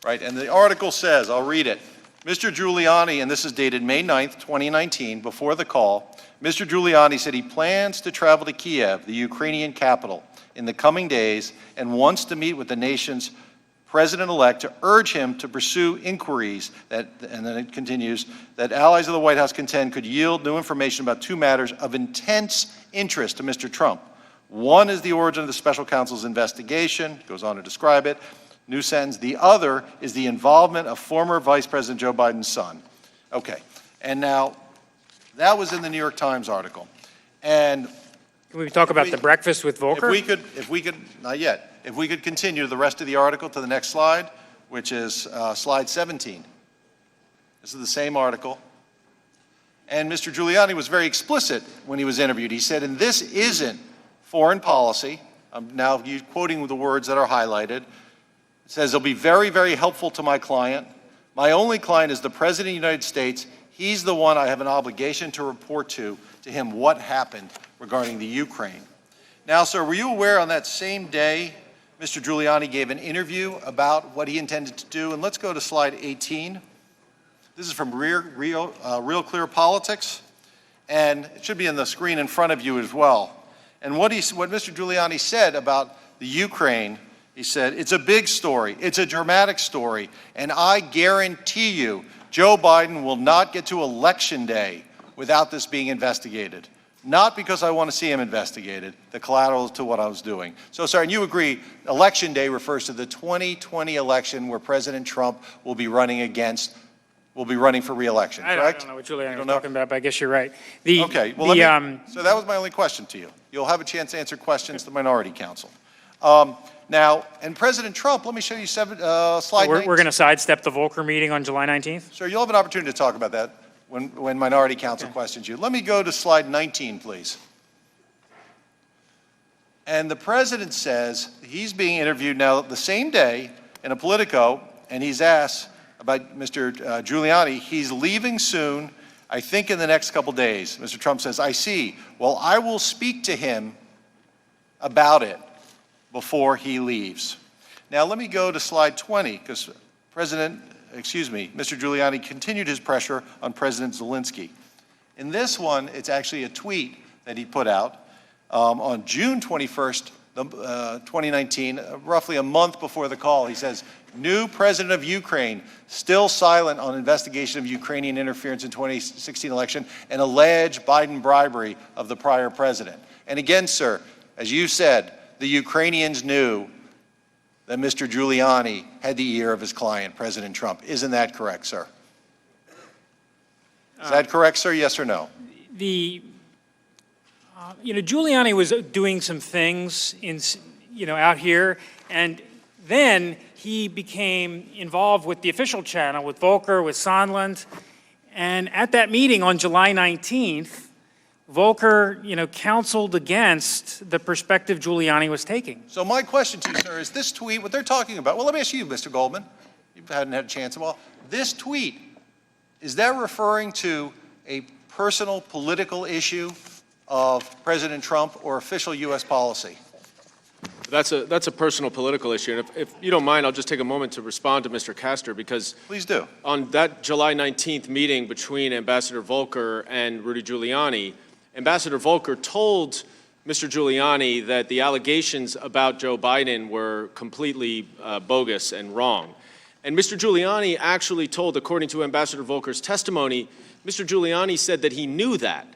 Right, and the article says, I'll read it. Mr. Giuliani, and this is dated May 9th, 2019, before the call, Mr. Giuliani said he plans to travel to Kiev, the Ukrainian capital, in the coming days and wants to meet with the nation's president-elect to urge him to pursue inquiries that, and then it continues, that allies of the White House contend could yield new information about two matters of intense interest to Mr. Trump. One is the origin of the special counsel's investigation, goes on to describe it, new sentence. The other is the involvement of former Vice President Joe Biden's son. Okay, and now, that was in the New York Times article. And can we talk about the breakfast with Volker? If we could, not yet. If we could continue the rest of the article to the next slide, which is slide 17. This is the same article. And Mr. Giuliani was very explicit when he was interviewed. He said, and this isn't foreign policy. I'm now quoting the words that are highlighted. It says, it'll be very, very helpful to my client. My only client is the President of the United States. He's the one I have an obligation to report to him what happened regarding the Ukraine. Now, sir, were you aware on that same day Mr. Giuliani gave an interview about what he intended to do? And let's go to slide 18. This is from Real Clear Politics, and it should be on the screen in front of you as well. And what Mr. Giuliani said about the Ukraine, he said, it's a big story, it's a dramatic story, and I guarantee you Joe Biden will not get to Election Day without this being investigated. Not because I want to see him investigated, the collateral to what I was doing. So, sir, and you agree, Election Day refers to the 2020 election where President Trump will be running for re-election, correct? I don't know what Giuliani was talking about, but I guess you're right. Okay, well, so that was my only question to you. You'll have a chance to answer questions to the Minority Counsel. Now, and President Trump, let me show you slide 19. We're going to sidestep the Volker meeting on July 19th? Sir, you'll have an opportunity to talk about that when Minority Counsel questions you. Let me go to slide 19, please. And the President says he's being interviewed now the same day in a Politico, and he's asked about Mr. Giuliani. He's leaving soon, I think in the next couple days. Mr. Trump says, I see. Well, I will speak to him about it before he leaves. Now, let me go to slide 20, because Mr. Giuliani continued his pressure on President Zelensky. In this one, it's actually a tweet that he put out on June 21st, 2019, roughly a month before the call. He says, new president of Ukraine, still silent on investigation of Ukrainian interference in 2016 election and alleged Biden bribery of the prior president. And again, sir, as you said, the Ukrainians knew that Mr. Giuliani had the ear of his client, President Trump. Isn't that correct, sir? Is that correct, sir? Yes or no? Giuliani was doing some things out here, and then he became involved with the official channel, with Volker, with Sondland, and at that meeting on July 19th, Volker, counseled against the perspective Giuliani was taking. So my question to you, sir, is this tweet, what they're talking about, well, let me ask you, Mr. Goldman, you hadn't had a chance at all, this tweet, is that referring to a personal political issue of President Trump or official U.S. policy? That's a personal political issue. And if you don't mind, I'll just take a moment to respond to Mr. Castor, because please do. On that July 19th meeting between Ambassador Volker and Rudy Giuliani, Ambassador Volker told Mr. Giuliani that the allegations about Joe Biden were completely bogus and wrong. And Mr. Giuliani actually told, according to Ambassador Volker's testimony, Mr. Giuliani said that he knew that.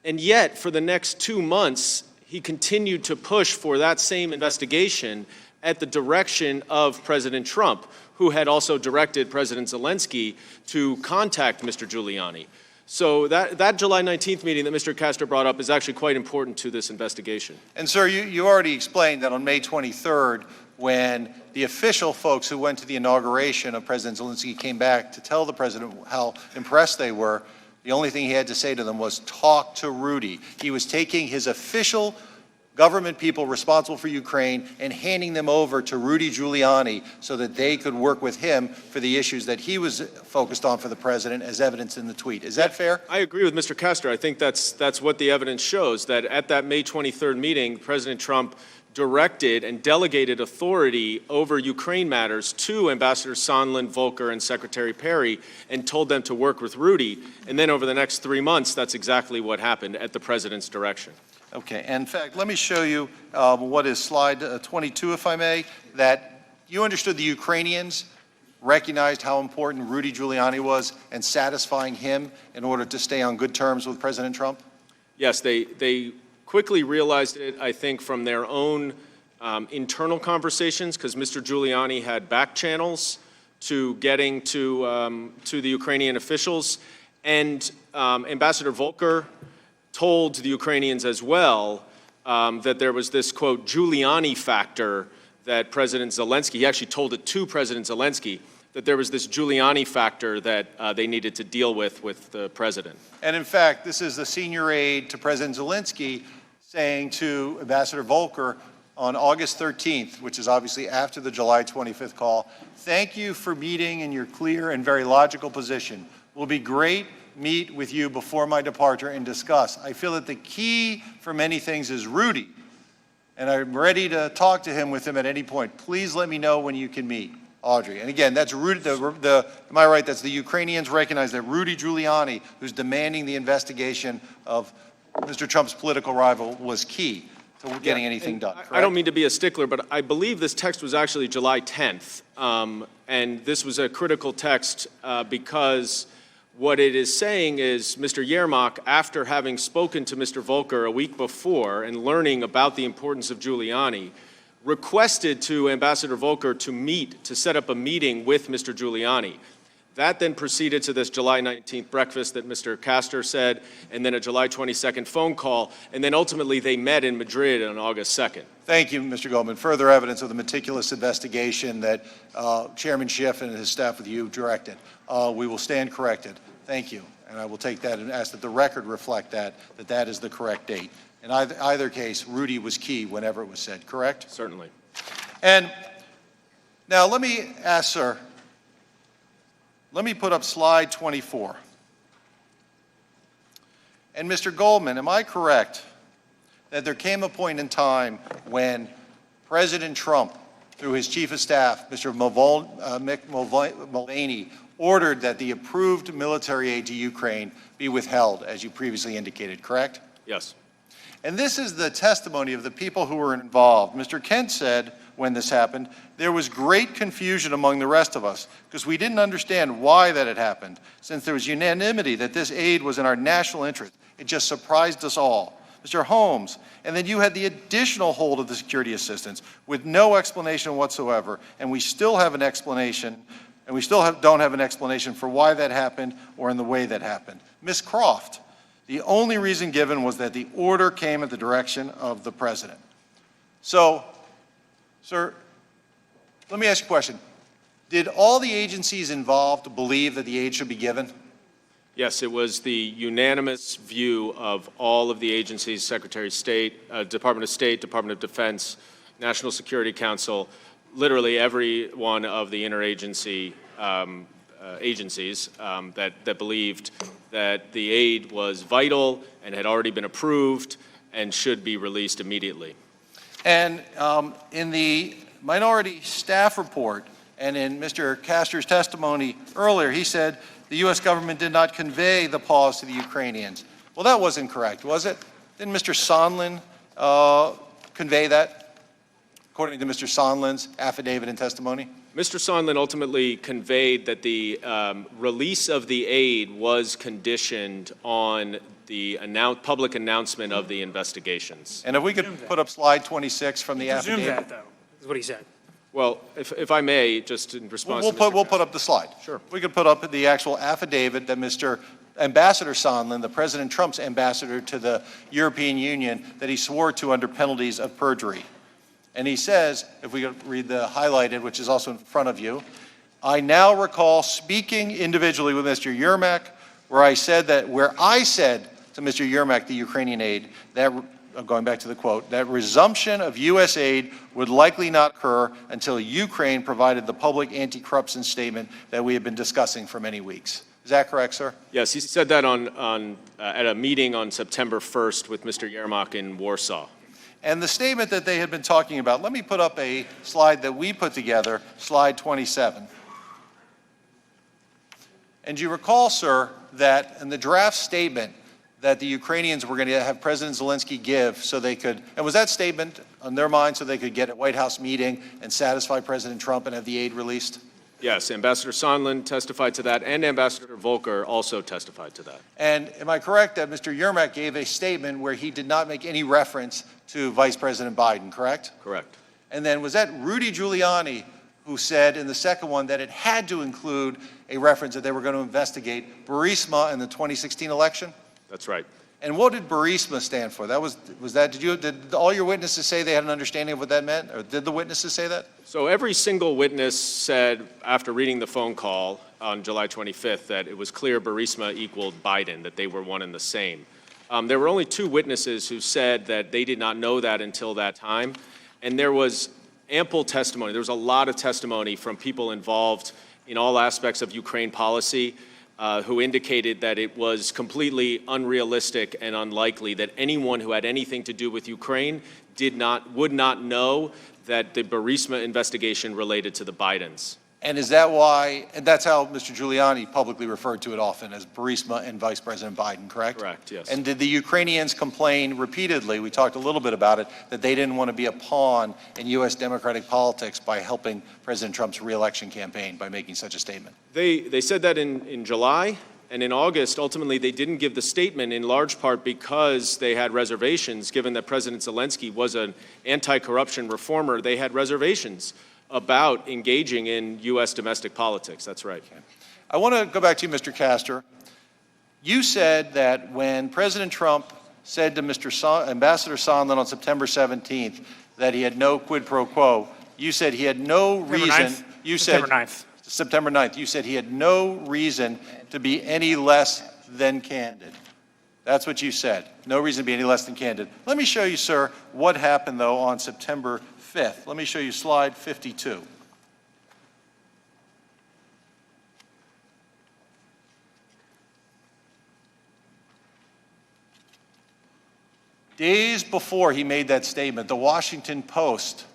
And yet, for the next 2 months, he continued to push for that same investigation at the direction of President Trump, who had also directed President Zelensky to contact Mr. Giuliani. So that July 19th meeting that Mr. Castor brought up is actually quite important to this investigation. And sir, you already explained that on May 23rd, when the official folks who went to the inauguration of President Zelensky came back to tell the president how impressed they were, the only thing he had to say to them was, talk to Rudy. He was taking his official government people responsible for Ukraine and handing them over to Rudy Giuliani so that they could work with him for the issues that he was focused on for the president, as evidenced in the tweet. Is that fair? I agree with Mr. Castor. I think that's what the evidence shows, that at that May 23rd meeting, President Trump directed and delegated authority over Ukraine matters to Ambassador Sondland, Volker, and Secretary Perry, and told them to work with Rudy. And then over the next 3 months, that's exactly what happened at the president's direction. Okay, and in fact, let me show you what is slide 22, if I may, that you understood the Ukrainians recognized how important Rudy Giuliani was and satisfying him in order to stay on good terms with President Trump? Yes, they quickly realized it, I think, from their own internal conversations, because Mr. Giuliani had back channels to getting to the Ukrainian officials, and Ambassador Volker told the Ukrainians as well that there was this, quote, Giuliani factor that President Zelensky, he actually told it to President Zelensky, that there was this Giuliani factor that they needed to deal with the president. And in fact, this is the senior aide to President Zelensky saying to Ambassador Volker on August 13th, which is obviously after the July 25th call, thank you for meeting in your clear and very logical position. Will be great meet with you before my departure and discuss. I feel that the key for many things is Rudy, and I'm ready to talk to him with him at any point. Please let me know when you can meet. Audrey. And again, that's Rudy, am I right, that's the Ukrainians recognize that Rudy Giuliani, who's demanding the investigation of Mr. Trump's political rival, was key to getting anything done, correct? I don't mean to be a stickler, but I believe this text was actually July 10th. And this was a critical text because what it is saying is Mr. Yermak, after having spoken to Mr. Volker a week before and learning about the importance of Giuliani, requested to Ambassador Volker to set up a meeting with Mr. Giuliani. That then proceeded to this July 19th breakfast that Mr. Castor said, and then a July 22nd phone call, and then ultimately they met in Madrid on August 2nd. Thank you, Mr. Goldman. Further evidence of the meticulous investigation that Chairman Schiff and his staff with you directed. We will stand corrected. Thank you. And I will take that and ask that the record reflect that is the correct date. In either case, Rudy was key whenever it was said, correct? Certainly. And now let me ask, sir, let me put up slide 24. And Mr. Goldman, am I correct that there came a point in time when President Trump, through his chief of staff, Mr. Mulvaney, ordered that the approved military aid to Ukraine be withheld, as you previously indicated, correct? Yes. And this is the testimony of the people who were involved. Mr. Kent said, when this happened, there was great confusion among the rest of us because we didn't understand why that had happened, since there was unanimity that this aid was in our national interest. It just surprised us all. Mr. Holmes, and then you had the additional hold of the security assistance with no explanation whatsoever, and we still have an explanation, and we still don't have an explanation for why that happened or in the way that happened. Ms. Croft, the only reason given was that the order came at the direction of the president. So, sir, let me ask you a question. Did all the agencies involved believe that the aid should be given? Yes, it was the unanimous view of all of the agencies, Secretary of State, Department of State, Department of Defense, National Security Council, literally every one of the interagency agencies that believed that the aid was vital and had already been approved and should be released immediately. And in the minority staff report and in Mr. Castor's testimony earlier, he said the U.S. government did not convey the pause to the Ukrainians. Well, that wasn't correct, was it? Didn't Mr. Sondland convey that, according to Mr. Sondland's affidavit and testimony? Mr. Sondland ultimately conveyed that the release of the aid was conditioned on the public announcement of the investigations. And if we could put up slide 26 from the affidavit. Presume that, though, is what he said. Well, if I may, just in response We'll put up the slide. Sure. We could put up the actual affidavit that Mr. Ambassador Sondland, the President Trump's ambassador to the European Union, that he swore to under penalties of perjury. And he says, if we could read the highlighted, which is also in front of you, I now recall speaking individually with Mr. Yermak, where I said to Mr. Yermak, the Ukrainian aide, that, going back to the quote, that resumption of U.S. aid would likely not occur until Ukraine provided the public anti-corruption statement that we have been discussing for many weeks. Is that correct, sir? Yes, he said that at a meeting on September 1st with Mr. Yermak in Warsaw. And the statement that they had been talking about, let me put up a slide that we put together, slide 27. And you recall, sir, that in the draft statement that the Ukrainians were going to have President Zelensky give so they could, and was that statement on their mind so they could get a White House meeting and satisfy President Trump and have the aid released? Yes, Ambassador Sondland testified to that, and Ambassador Volker also testified to that. And am I correct that Mr. Yermak gave a statement where he did not make any reference to Vice President Biden, correct? Correct. And then was that Rudy Giuliani who said in the second one that it had to include a reference that they were going to investigate Burisma in the 2016 election? That's right. And what did Burisma stand for? Did all your witnesses say they had an understanding of what that meant? Or did the witnesses say that? So every single witness said, after reading the phone call on July 25th, that it was clear Burisma equaled Biden, that they were one and the same. There were only 2 witnesses who said that they did not know that until that time. And there was ample testimony. There was a lot of testimony from people involved in all aspects of Ukraine policy who indicated that it was completely unrealistic and unlikely that anyone who had anything to do with Ukraine would not know that the Burisma investigation related to the Bidens. And is that why, and that's how Mr. Giuliani publicly referred to it often, as Burisma and Vice President Biden, correct? Correct, yes. And did the Ukrainians complain repeatedly, we talked a little bit about it, that they didn't want to be a pawn in U.S. democratic politics by helping President Trump's reelection campaign by making such a statement? They said that in July, and in August, ultimately, they didn't give the statement in large part because they had reservations, given that President Zelensky was an anti-corruption reformer. They had reservations about engaging in U.S. domestic politics. That's right. Okay. I want to go back to you, Mr. Castor. You said that when President Trump said to Ambassador Sondland on September 17th that he had no quid pro quo, you said he had no reason. September 9th. September 9th. You said he had no reason to be any less than candid. That's what you said. No reason to be any less than candid. Let me show you, sir, what happened, though, on September 5th. Let me show you slide 52. Days before he made that statement, the Washington Post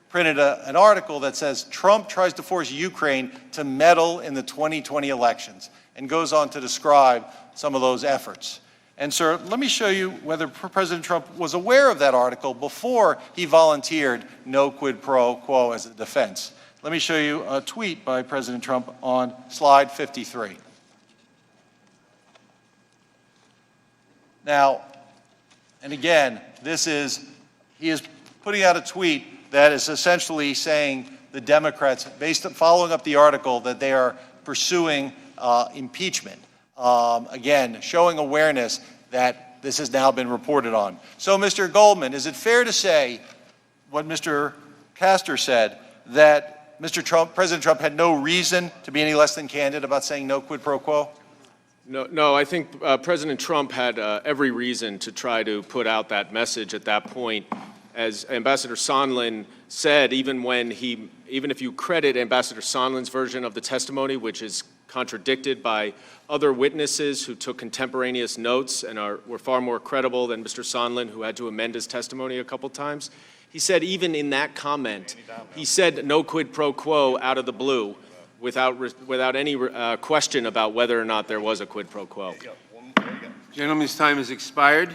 printed an article that says Trump tries to force Ukraine to meddle in the 2020 elections, and goes on to describe some of those efforts. And sir, let me show you whether President Trump was aware of that article before he volunteered no quid pro quo as a defense. Let me show you a tweet by President Trump on slide 53. Now, and again, he is putting out a tweet that is essentially saying the Democrats, following up the article, that they are pursuing impeachment. Again, showing awareness that this has now been reported on. So, Mr. Goldman, is it fair to say what Mr. Castor said, that President Trump had no reason to be any less than candid about saying no quid pro quo? No, I think President Trump had every reason to try to put out that message at that point. As Ambassador Sondland said, even if you credit Ambassador Sondland's version of the testimony, which is contradicted by other witnesses who took contemporaneous notes and were far more credible than Mr. Sondland, who had to amend his testimony a couple times, he said even in that comment, he said no quid pro quo out of the blue, without any question about whether or not there was a quid pro quo. Gentleman's time has expired.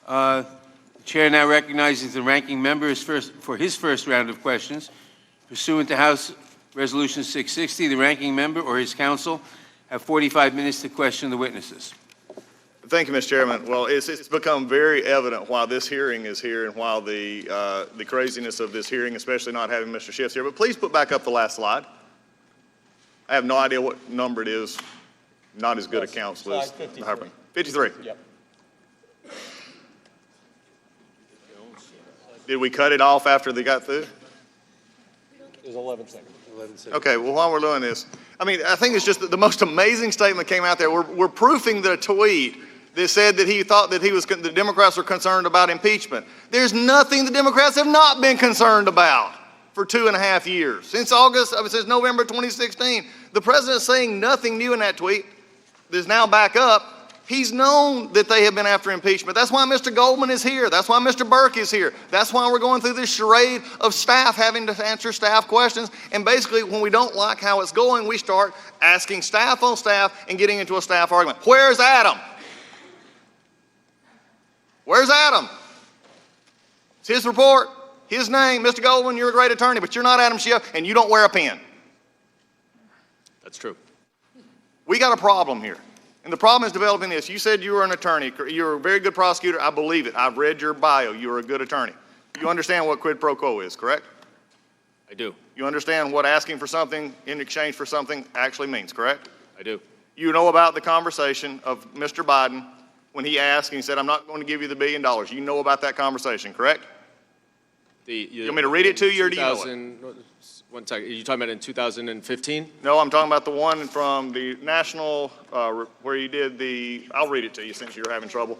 The chair now recognizes the ranking member for his first round of questions. Pursuant to House Resolution 660, the ranking member or his counsel have 45 minutes to question the witnesses. Thank you, Mr. Chairman. Well, it's become very evident why this hearing is here and why the craziness of this hearing, especially not having Mr. Schiff's here. But please put back up the last slide. I have no idea what number it is. not as good a counsel as the Hyperman. 53. Yep. Did we cut it off after they got through? It was 11 seconds. 11 seconds. Okay, well, while we're doing this, I mean, I think it's just the most amazing statement came out there. We're proofing the tweet that said that he thought that the Democrats were concerned about impeachment. There's nothing the Democrats have not been concerned about for 2.5 years. Since November 2016. The president's saying nothing new in that tweet. There's now back up. He's known that they have been after impeachment. That's why Mr. Goldman is here. That's why Mr. Burke is here. That's why we're going through this charade of staff having to answer staff questions. And basically, when we don't like how it's going, we start asking staff on staff and getting into a staff argument. Where's Adam? Where's Adam? It's his report, his name. Mr. Goldman, you're a great attorney, but you're not Adam Schiff, and you don't wear a pen. That's true. We got a problem here. And the problem is developing this. You said you were an attorney. You're a very good prosecutor. I believe it. I've read your bio. You're a good attorney. You understand what quid pro quo is, correct? I do. You understand what asking for something in exchange for something actually means, correct? I do. You know about the conversation of Mr. Biden when he asked and he said, I'm not going to give you the $1 billion. You know about that conversation, correct? You want me to read it to you or do you know it? One second. Are you talking about in 2015? No, I'm talking about the one from the national, where you did I'll read it to you since you're having trouble.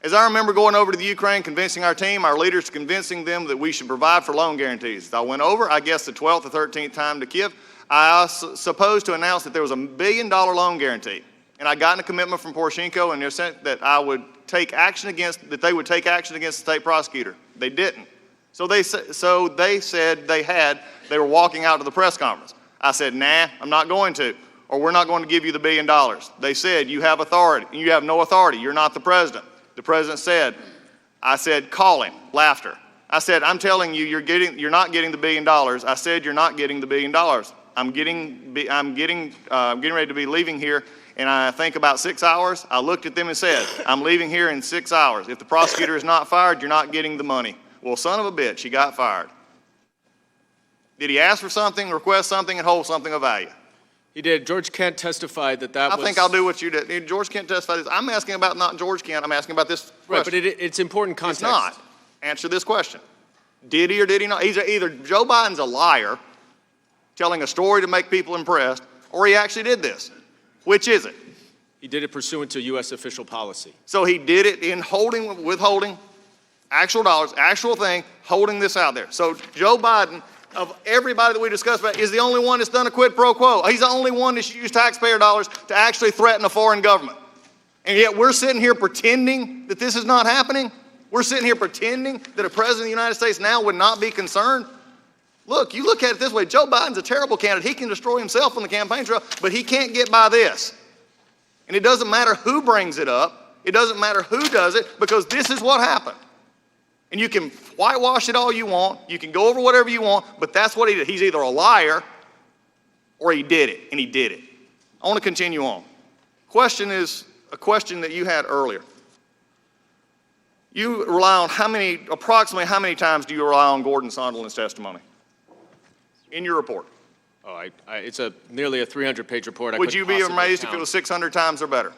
As I remember going over to the Ukraine, convincing our team, our leaders, convincing them that we should provide for loan guarantees. I went over, I guess the 12th or 13th time to Kiev. I was supposed to announce that there was a $1 billion loan guarantee. And I got a commitment from Poroshenko and they said that they would take action against the state prosecutor. They didn't. So they said they were walking out to the press conference. I said, nah, I'm not going to, or we're not going to give you the $1 billion. They said, you have authority. You have no authority. You're not the president. The president said, I said, call him. Laughter. I said, I'm telling you, you're not getting the $1 billion. I said, you're not getting the $1 billion. I'm getting ready to be leaving here. And I think about 6 hours. I looked at them and said, I'm leaving here in 6 hours. If the prosecutor is not fired, you're not getting the money. Well, son of a bitch, he got fired. Did he ask for something, request something, and hold something of value? He did. George Kent testified that was... I think I'll do what you did. George Kent testified this. I'm asking about not George Kent. I'm asking about this question. Right, but it's important context. It's not. Answer this question. Did he or did he not? Either Joe Biden's a liar, telling a story to make people impressed, or he actually did this. Which is it? He did it pursuant to U.S. official policy. So he did it in withholding actual dollars, actual thing, holding this out there. So Joe Biden, of everybody that we discussed about, is the only one that's done a quid pro quo. He's the only one that's used taxpayer dollars to actually threaten a foreign government. And yet we're sitting here pretending that this is not happening. We're sitting here pretending that a president of the United States now would not be concerned. Look, you look at it this way. Joe Biden's a terrible candidate. He can destroy himself on the campaign trail, but he can't get by this. And it doesn't matter who brings it up. It doesn't matter who does it, because this is what happened. And you can whitewash it all you want. You can go over whatever you want, but that's what he did. He's either a liar or he did it, and he did it. I want to continue on. Question is a question that you had earlier. You rely on approximately how many times do you rely on Gordon Sondland's testimony in your report? Oh, it's nearly a 300-page report. Would you be amazed if it was 600 times or better?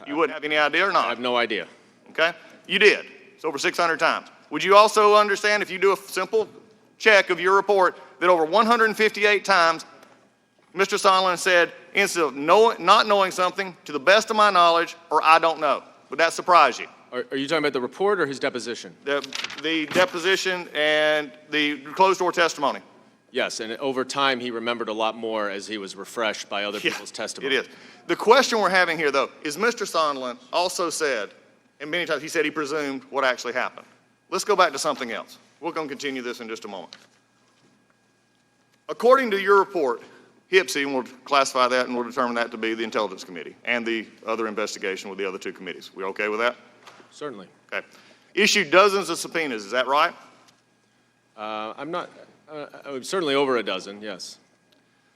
You wouldn't have any idea or not? I have no idea. Okay? You did. It's over 600 times. Would you also understand, if you do a simple check of your report, that over 158 times Mr. Sondland said, instead of not knowing something, to the best of my knowledge, or I don't know? Would that surprise you? Are you talking about the report or his deposition? The deposition and the closed-door testimony. Yes, and over time he remembered a lot more as he was refreshed by other people's testimony. It is. The question we're having here, though, is Mr. Sondland also said, and many times he said he presumed what actually happened. Let's go back to something else. We're going to continue this in just a moment. According to your report, HIPSI, and we'll classify that and we'll determine that to be the Intelligence Committee and the other investigation with the other two committees. We okay with that? Certainly. Okay. Issued dozens of subpoenas, is that right? I'm not, certainly over a dozen, yes.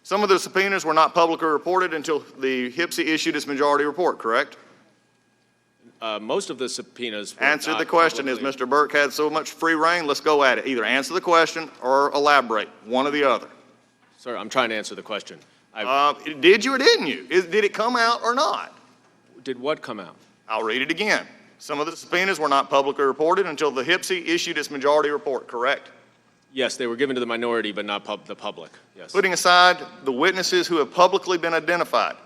Some of the subpoenas were not publicly reported until the HIPSI issued its majority report, correct? Most of the subpoenas were Answer the question. Is Mr. Burke had so much free reign? Let's go at it. Either answer the question or elaborate, one or the other. Sir, I'm trying to answer the question. Did you or didn't you? Did it come out or not? Did what come out? I'll read it again. Some of the subpoenas were not publicly reported until the HPSC issued its majority report, correct? Yes, they were given to the minority, but not the public, yes. Putting aside the witnesses who have publicly been identified,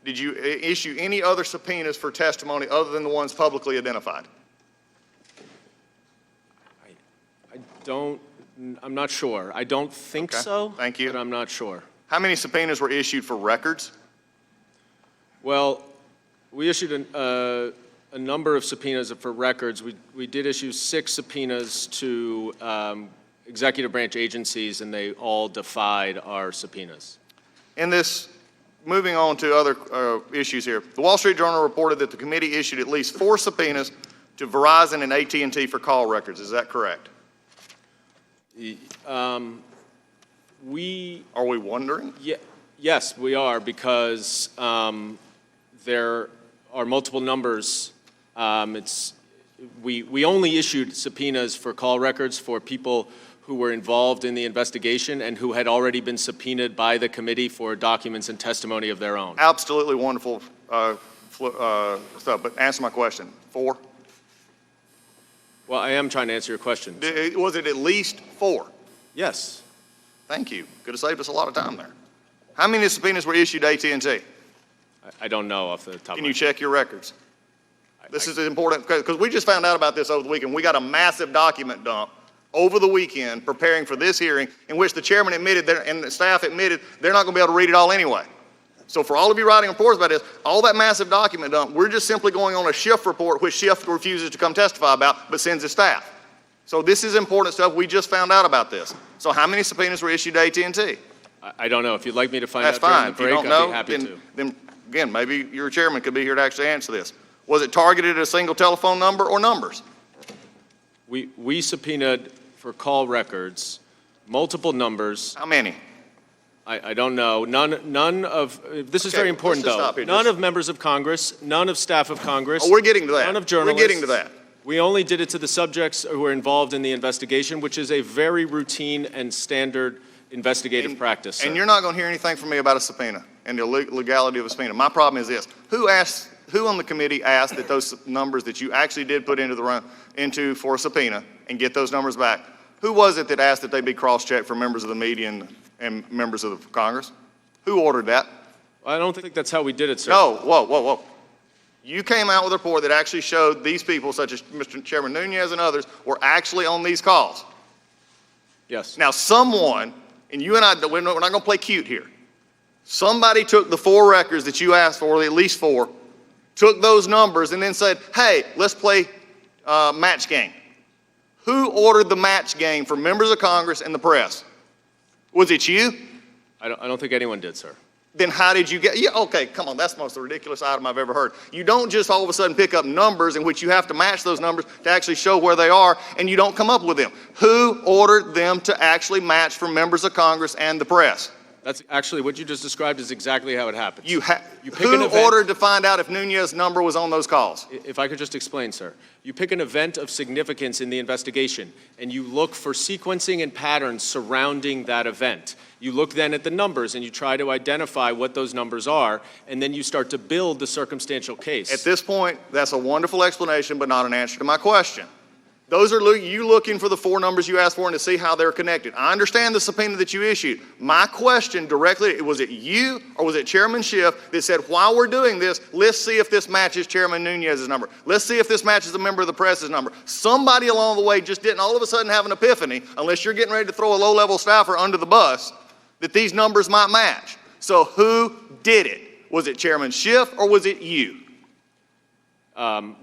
did you issue any other subpoenas for testimony other than the ones publicly identified? I'm not sure. I don't think so. Thank you. But I'm not sure. How many subpoenas were issued for records? Well, we issued a number of subpoenas for records. We did issue 6 subpoenas to executive branch agencies, and they all defied our subpoenas. In this, moving on to other issues here, the Wall Street Journal reported that the committee issued at least 4 subpoenas to Verizon and AT&T for call records. Is that correct? Are we wondering? Yes, we are, because there are multiple numbers. We only issued subpoenas for call records for people who were involved in the investigation and who had already been subpoenaed by the committee for documents and testimony of their own. Absolutely wonderful stuff, but answer my question. 4? Well, I am trying to answer your question. Was it at least 4? Yes. Thank you. Could have saved us a lot of time there. How many subpoenas were issued to AT&T? I don't know off the top of my head. Can you check your records? This is important because we just found out about this over the weekend. We got a massive document dump over the weekend preparing for this hearing in which the chairman admitted and the staff admitted they're not going to be able to read it all anyway. So for all of you writing reports about this, all that massive document dump, we're just simply going on a Schiff report, which Schiff refuses to come testify about, but sends his staff. So this is important stuff. We just found out about this. So how many subpoenas were issued to AT&T? I don't know. If you'd like me to find That's out during fine. the break, If you don't know, I'd be happy to. Then again, maybe your chairman could be here to actually answer this. Was it targeted at a single telephone number or numbers? We subpoenaed for call records, multiple numbers. How many? I don't know. None of, this is very important though. Here, none of members of Congress, none of staff of Congress. Oh, we're getting to that. None of journalists. We're getting to that. We only did it to the subjects who were involved in the investigation, which is a very routine and standard investigative practice. Sir. And you're not going to hear anything from me about a subpoena and the legality of a subpoena. My problem is this. Who on the committee asked that those numbers that you actually did put into for a subpoena and get those numbers back? Who was it that asked that they be cross-checked for members of the media and members of the Congress? Who ordered that? I don't think that's how we did it, sir. No, whoa. You came out with a report that actually showed these people, such as Mr. Chairman Nunez and others, were actually on these calls. Yes. Now someone, and you and I, we're not going to play cute here. Somebody took the 4 records that you asked for, at least 4, took those numbers and then said, hey, let's play match game. Who ordered the match game for members of Congress and the press? Was it you? I don't think anyone did, sir. Then how did you get, okay, come on, that's the most ridiculous item I've ever heard. You don't just all of a sudden pick up numbers in which you have to match those numbers to actually show where they are, and you don't come up with them. Who ordered them to actually match for members of Congress and the press? That's actually what you just described is exactly how it happened. Who ordered to find out if Nunez's number was on those calls? If I could just explain, sir. You pick an event of significance in the investigation, and you look for sequencing and patterns surrounding that event. You look then at the numbers, and you try to identify what those numbers are, and then you start to build the circumstantial case. At this point, that's a wonderful explanation, but not an answer to my question. Those are you looking for the 4 numbers you asked for and to see how they're connected. I understand the subpoena that you issued. My question directly, was it you or was it Chairman Schiff that said, while we're doing this, let's see if this matches Chairman Nunez's number. Let's see if this matches a member of the press's number. Somebody along the way just didn't all of a sudden have an epiphany, unless you're getting ready to throw a low-level staffer under the bus, that these numbers might match. So who did it? Was it Chairman Schiff or was it you?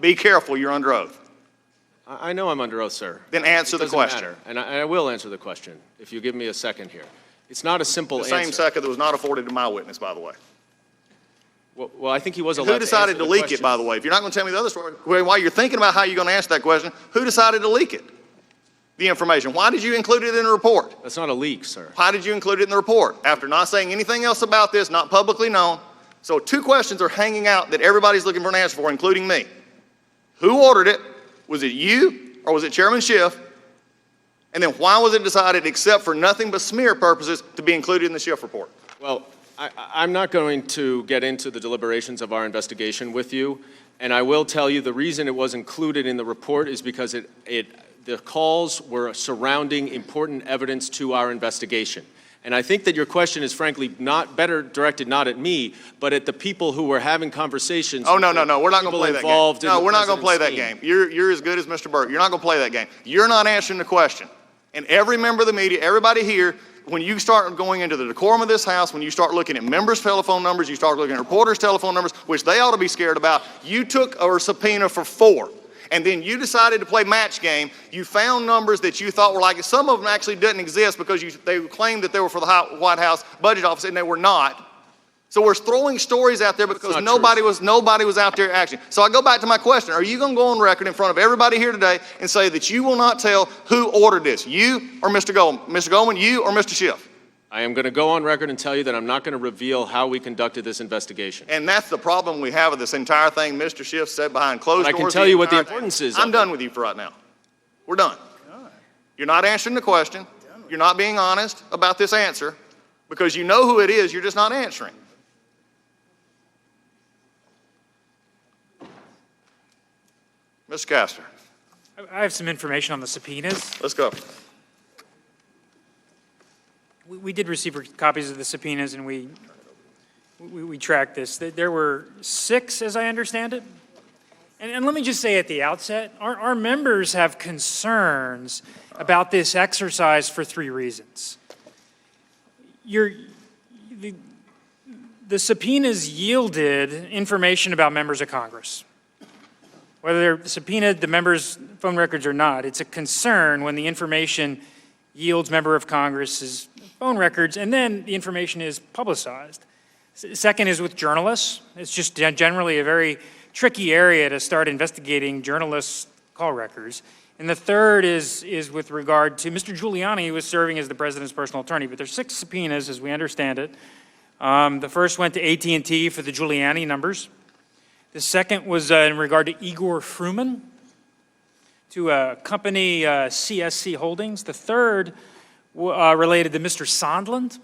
Be careful, you're under oath. I know I'm under oath, sir. Then answer the question. Matter. And I will answer the question, if you give me a second here. It's not a simple answer. The same second that was not afforded to my witness, by the way. Well, I think he was allowed to answer the question. Who decided to leak it, by the way? If you're not going to tell me the other story, while you're thinking about how you're going to answer that question, who decided to leak it? The information. Why did you include it in the report? That's not a leak, sir. Why did you include it in the report? After not saying anything else about this, not publicly known. So 2 questions are hanging out that everybody's looking for an answer for, including me. Who ordered it? Was it you or was it Chairman Schiff? And then why was it decided, except for nothing but smear purposes, to be included in the Schiff report? Well, I'm not going to get into the deliberations of our investigation with you, and I will tell you the reason it was included in the report is because the calls were surrounding important evidence to our investigation. And I think that your question is frankly not better directed not at me, but at the people who were having conversations. Oh, no, we're not going to play that game. No, we're not going to play that game. You're as good as Mr. Burke. You're not going to play that game. You're not answering the question. And every member of the media, everybody here, when you start going into the decorum of this House, when you start looking at members' telephone numbers, you start looking at reporters' telephone numbers, which they ought to be scared about, you took a subpoena for 4. And then you decided to play match game. You found numbers that you thought were like, some of them actually didn't exist because they claimed that they were for the White House Budget Office, and they were not. So we're throwing stories out there because nobody was out there acting. So I go back to my question. Are you going to go on record in front of everybody here today and say that you will not tell who ordered this, you or Mr. Goldman? Mr. Goldman, you or Mr. Schiff? I am going to go on record and tell you that I'm not going to reveal how we conducted this investigation. And that's the problem we have with this entire thing. Mr. Schiff said behind closed doors. I can tell you what the importance is. I'm done with you for right now. We're done. You're not answering the question. You're not being honest about this answer because you know who it is. You're just not answering. Mr. Castor. I have some information on the subpoenas. Let's go. We did receive copies of the subpoenas, and we tracked this. There were 6, as I understand it. And let me just say at the outset, our members have concerns about this exercise for 3 reasons. The subpoenas yielded information about members of Congress. Whether they're subpoenaed the members' phone records or not, it's a concern when the information yields member of Congress's phone records, and then the information is publicized. Second is with journalists. It's just generally a very tricky area to start investigating journalists' call records. And the third is with regard to Mr. Giuliani, who was serving as the president's personal attorney. But there's 6 subpoenas, as we understand it. The first went to AT&T for the Giuliani numbers. The second was in regard to Igor Fruman, to a company, CSC Holdings. The third related to Mr. Sondland.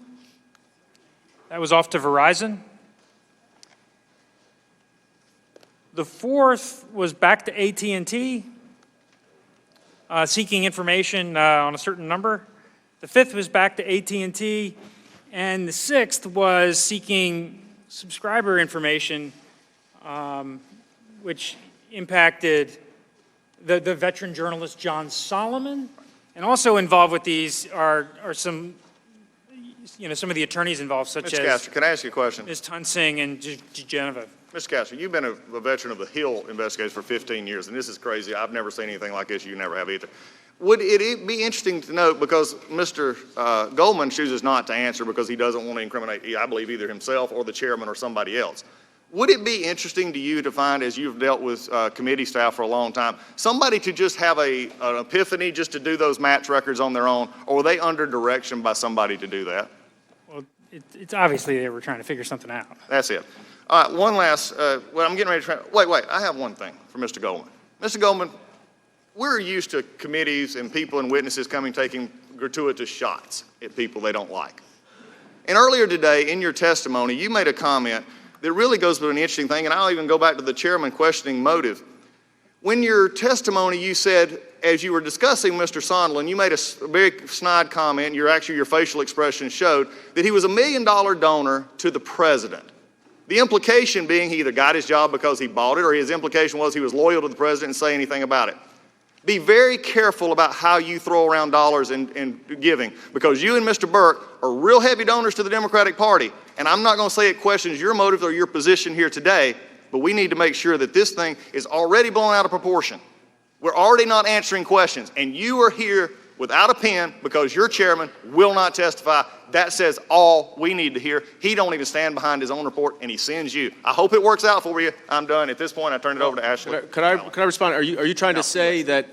That was off to Verizon. The fourth was back to AT&T, seeking information on a certain number. The fifth was back to AT&T, and the sixth was seeking subscriber information, which impacted the veteran journalist John Solomon. And also involved with these are some, some of the attorneys involved, such Mr. as Castor, can I ask you a question? Ms. Tunsing and Geneva. Mr. Castor, you've been a veteran of the Hill investigation for 15 years, and this is crazy. I've never seen anything like this. You never have either. Would it be interesting to note, because Mr. Goldman chooses not to answer because he doesn't want to incriminate, I believe, either himself or the chairman or somebody else. Would it be interesting to you to find, as you've dealt with committee staff for a long time, somebody to just have an epiphany just to do those match records on their own, or were they under direction by somebody to do that? Well, it's obviously they were trying to figure something out. That's it. All right, one last, I'm getting ready to try, wait, I have one thing for Mr. Goldman. Mr. Goldman, we're used to committees and people and witnesses taking gratuitous shots at people they don't like. And earlier today, in your testimony, you made a comment that really goes to an interesting thing, and I'll even go back to the chairman questioning motive. When your testimony, you said, as you were discussing Mr. Sondland, you made a very snide comment, your facial expression showed that he was $1 million donor to the president. The implication being he either got his job because he bought it, or his implication was he was loyal to the president and say anything about it. Be very careful about how you throw around dollars in giving, because you and Mr. Burke are real heavy donors to the Democratic Party, and I'm not going to say it questions your motives or your position here today, but we need to make sure that this thing is already blown out of proportion. We're already not answering questions, and you are here without a pen because your chairman will not testify. That says all we need to hear. He don't even stand behind his own report, and he sends you. I hope it works out for you. I'm done. At this point, I turn it over to Ashley. Could I respond? Are you trying to say that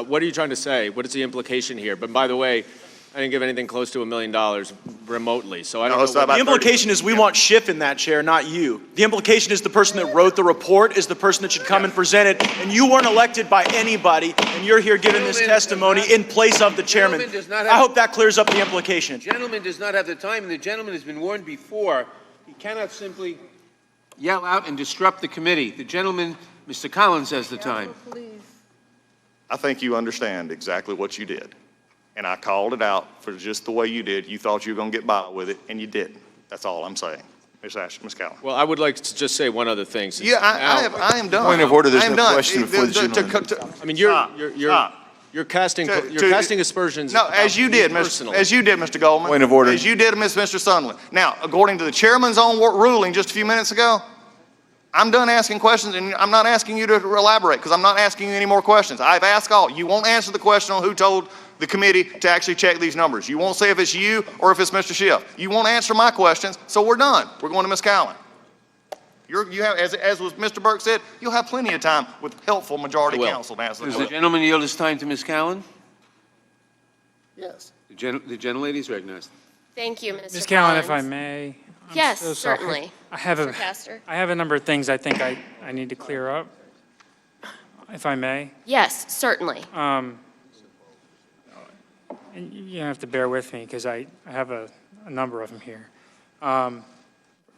what are you trying to say? What is the implication here? But by the way, I didn't give anything close to $1 million. remotely, so I don't No, it's know. not what- about The implication is we want Schiff in that chair, not you. The implication is the person that wrote the report is the person that should come and present it, and you weren't elected by anybody, and you're here giving this testimony in place of the chairman. Gentleman does not I have- hope that clears up the implication. The gentleman does not have the time, and the gentleman has been warned before. He cannot simply yell out and disrupt the committee. The gentleman, Mr. Collins, has the time. I think you understand exactly what you did. And I called it out for just the way you did. You thought you were going to get by with it, and you didn't. That's all I'm saying. Ms. Cowan. Well, I would like to just say one other thing. since Yeah, now- I am done. Point of order, there's I am no done. question before the gentleman. I mean, Stop. you're casting To- aspersions. No, as you did, personally. Mr. Goldman. Point of order. As you did, Mr. Sunderland. Now, according to the chairman's own ruling just a few minutes ago, I'm done asking questions, and I'm not asking you to elaborate, because I'm not asking you any more questions. I've asked all. You won't answer the question on who told the committee to actually check these numbers. You won't say if it's you or if it's Mr. Schiff. You won't answer my questions, so we're done. We're going to Ms. Cowan. You have, as was Mr. Burke said, you'll have plenty of time with helpful majority I will. counsel to answer the Does the question. gentleman yield his time to Ms. Cowan? Yes. The gentlelady is recognized. Thank you, Mr. Ms. Callen, if I Collins. may. I'm Yes, so sorry. certainly. I have Mr. Castor? a number of things I think I need to clear up, if I may. Yes, certainly. And you have to bear with me because I have a number of them here.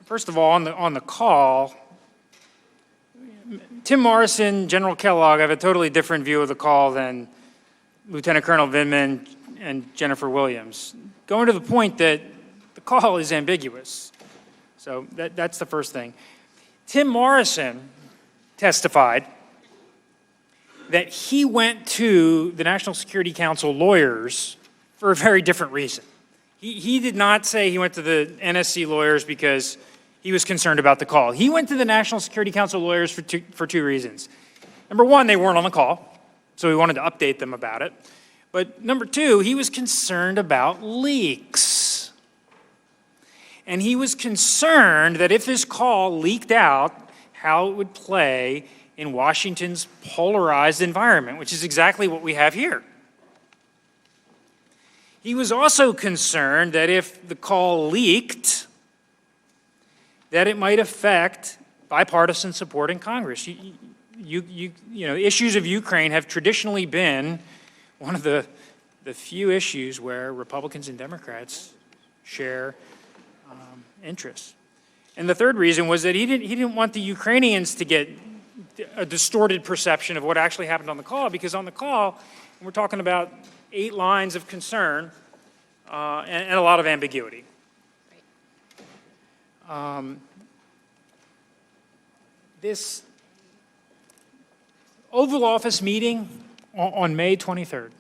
First of all, on the call, Tim Morrison, General Kellogg have a totally different view of the call than Lieutenant Colonel Vindman and Jennifer Williams, going to the point that the call is ambiguous. So that's the first thing. Tim Morrison testified that he went to the National Security Council lawyers for a very different reason. He did not say he went to the NSC lawyers because he was concerned about the call. He went to the National Security Council lawyers for two reasons. Number one, they weren't on the call, so he wanted to update them about it. But number two, he was concerned about leaks. And he was concerned that if this call leaked out, how it would play in Washington's polarized environment, which is exactly what we have here. He was also concerned that if the call leaked, that it might affect bipartisan support in Congress. You know, issues of Ukraine have traditionally been one of the few issues where Republicans and Democrats share interests. And the third reason was that he didn't want the Ukrainians to get a distorted perception of what actually happened on the call, because on the call, we're talking about 8 lines of concern and a lot of ambiguity. This Oval Office meeting on May 23rd,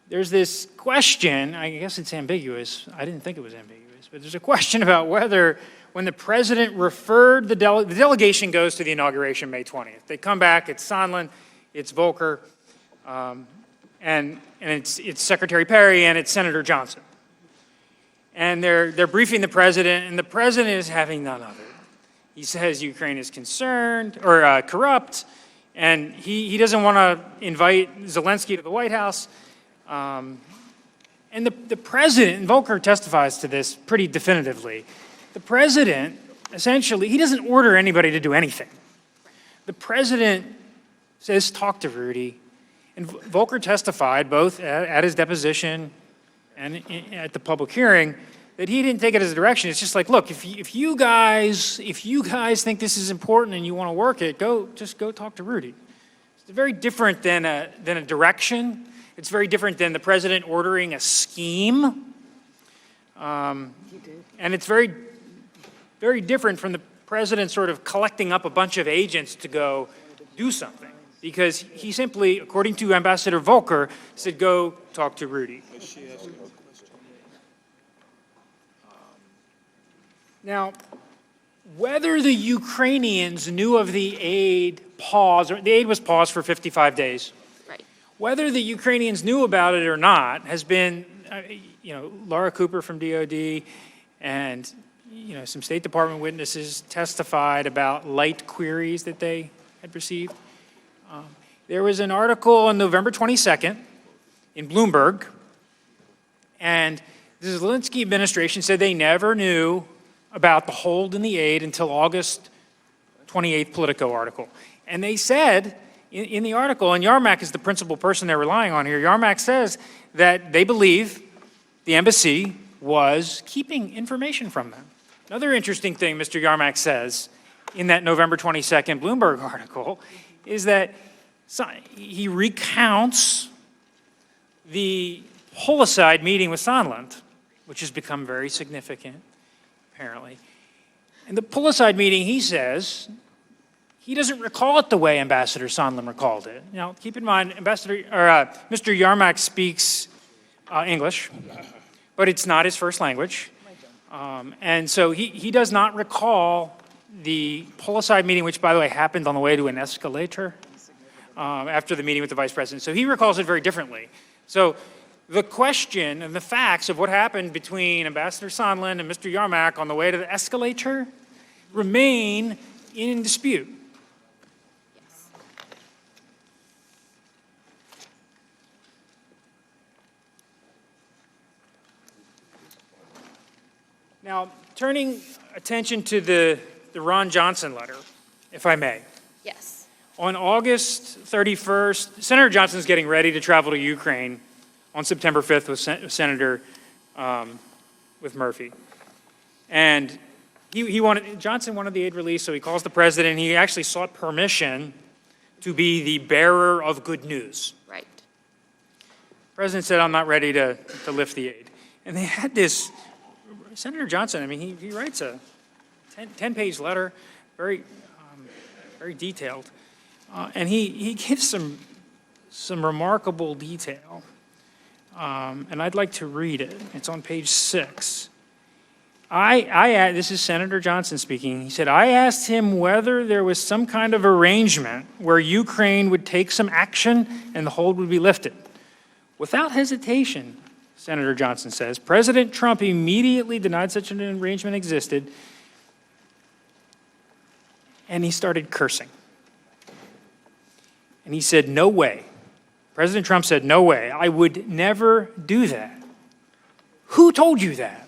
there's this question, I guess it's ambiguous, I didn't think it was ambiguous, but there's a question about whether when the president referred the delegation goes to the inauguration May 20th. They come back, it's Sondland, it's Volker, and it's Secretary Perry and it's Senator Johnson. And they're briefing the president, and the president is having none of it. He says Ukraine is concerned or corrupt, and he doesn't want to invite Zelensky to the White House. And the president, and Volker testifies to this pretty definitively, the president, essentially, he doesn't order anybody to do anything. The president says, talk to Rudy. And Volker testified, both at his deposition and at the public hearing, that he didn't take it as a direction. It's just like, look, if you guys think this is important and you want to work it, just go talk to Rudy. It's very different than a direction. It's very different than the president ordering a scheme. And it's very, very different from the president sort of collecting up a bunch of agents to go do something. Because he simply, according to Ambassador Volker, said, go talk to Rudy. Now, whether the Ukrainians knew of the aid pause, or the aid was paused for 55 days. Right. Whether the Ukrainians knew about it or not has been, Laura Cooper from DOD and, some State Department witnesses testified about light queries that they had received. There was an article on November 22nd in Bloomberg, and The Zelensky administration said they never knew about the hold in the aid until August 28th Politico article. And they said in the article, and Yarmak is the principal person they're relying on here, Yarmak says that they believe the embassy was keeping information from them. Another interesting thing Mr. Yarmak says in that November 22nd Bloomberg article is that he recounts the Holicide meeting with Sondland, which has become very significant, apparently. In the Holicide meeting, he says he doesn't recall it the way Ambassador Sondland recalled it. Now, keep in mind, Mr. Yarmak speaks English, but it's not his first language. And so he does not recall the Holicide meeting, which, by the way, happened on the way to an escalator after the meeting with the vice president. So he recalls it very differently. So the question and the facts of what happened between Ambassador Sondland and Mr. Yarmak on the way to the escalator remain in dispute. Now, turning attention to the Ron Johnson letter, if I may. Yes. On August 31st, Senator Johnson's getting ready to travel to Ukraine on September 5th with Senator with Murphy. And Johnson wanted the aid release, so he calls the president. He actually sought permission to be the bearer of good news. Right. The president said, I'm not ready to lift the aid. And they had this, Senator Johnson, I mean, he writes a 10-page letter, very detailed. And he gives some remarkable detail. And I'd like to read it. It's on page 6. This is Senator Johnson speaking. He said, I asked him whether there was some kind of arrangement where Ukraine would take some action and the hold would be lifted. Without hesitation, Senator Johnson says, President Trump immediately denied such an arrangement existed, and he started cursing. And he said, no way. President Trump said, no way. I would never do that. Who told you that?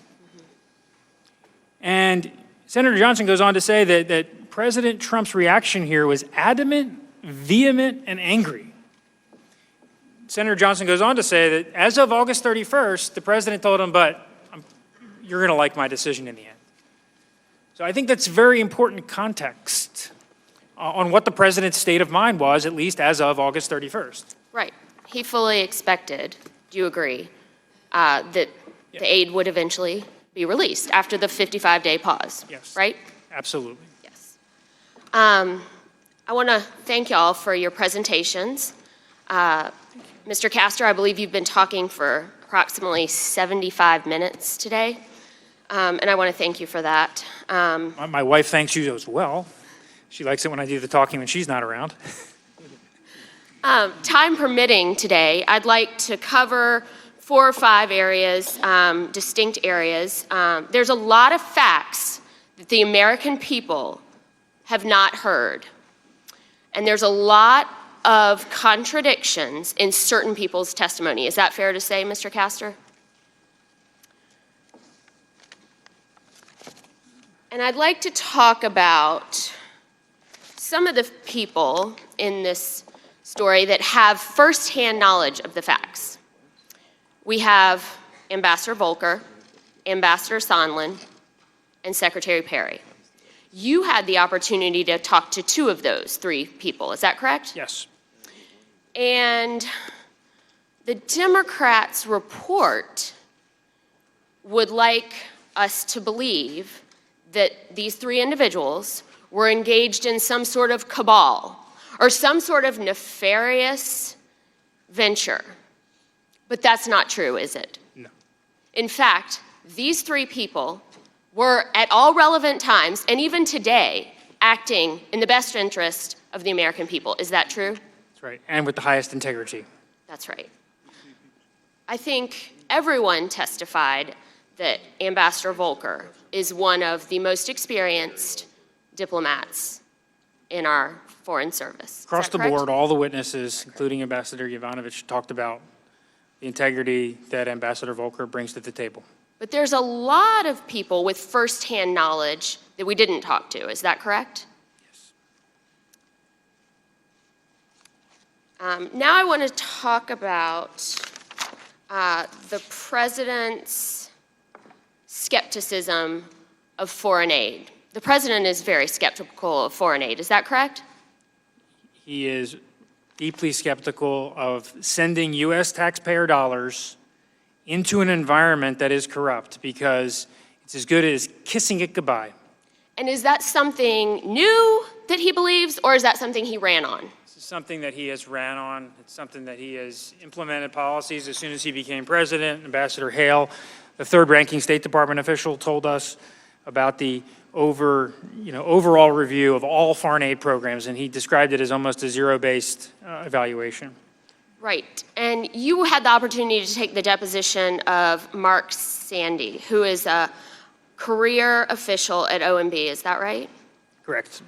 And Senator Johnson goes on to say that President Trump's reaction here was adamant, vehement, and angry. Senator Johnson goes on to say that as of August 31st, the president told him, but you're going to like my decision in the end. So I think that's very important context on what the president's state of mind was, at least as of August 31st. Right. He fully expected, do you agree, that the aid would eventually be released after the 55-day pause? Yes. Right? Absolutely. Yes. I want to thank y'all for your presentations. Mr. Castor, I believe you've been talking for approximately 75 minutes today, and I want to thank you for that. My wife thanks you as well. She likes it when I do the talking when she's not around. Time permitting today, I'd like to cover 4 or 5 areas, distinct areas. There's a lot of facts that the American people have not heard, and there's a lot of contradictions in certain people's testimony. Is that fair to say, Mr. Castor? And I'd like to talk about some of the people in this story that have firsthand knowledge of the facts. We have Ambassador Volker, Ambassador Sondland, and Secretary Perry. You had the opportunity to talk to 2 of those 3 people, is that correct? Yes. And the Democrats' report would like us to believe that these 3 individuals were engaged in some sort of cabal or some sort of nefarious venture. But that's not true, is it? No. In fact, these 3 people were at all relevant times, and even today, acting in the best interest of the American people. Is that true? That's right, and with the highest integrity. That's right. I think everyone testified that Ambassador Volker is one of the most experienced diplomats in our foreign service. Across the board, all the witnesses, including Ambassador Yovanovitch, talked about the integrity that Ambassador Volker brings to the table. But there's a lot of people with firsthand knowledge that we didn't talk to. Is that correct? Now I want to talk about the president's skepticism of foreign aid. The president is very skeptical of foreign aid. Is that correct? He is deeply skeptical of sending U.S. taxpayer dollars into an environment that is corrupt because it's as good as kissing it goodbye. And is that something new that he believes, or is that something he ran on? This is something that he has ran on. It's something that he has implemented policies as soon as he became president. Ambassador Hale, the third-ranking State Department official, told us about the overall review of all foreign aid programs, and he described it as almost a zero-based evaluation. Right. And you had the opportunity to take the deposition of Mark Sandy, who is a career official at OMB. Is that right? Correct.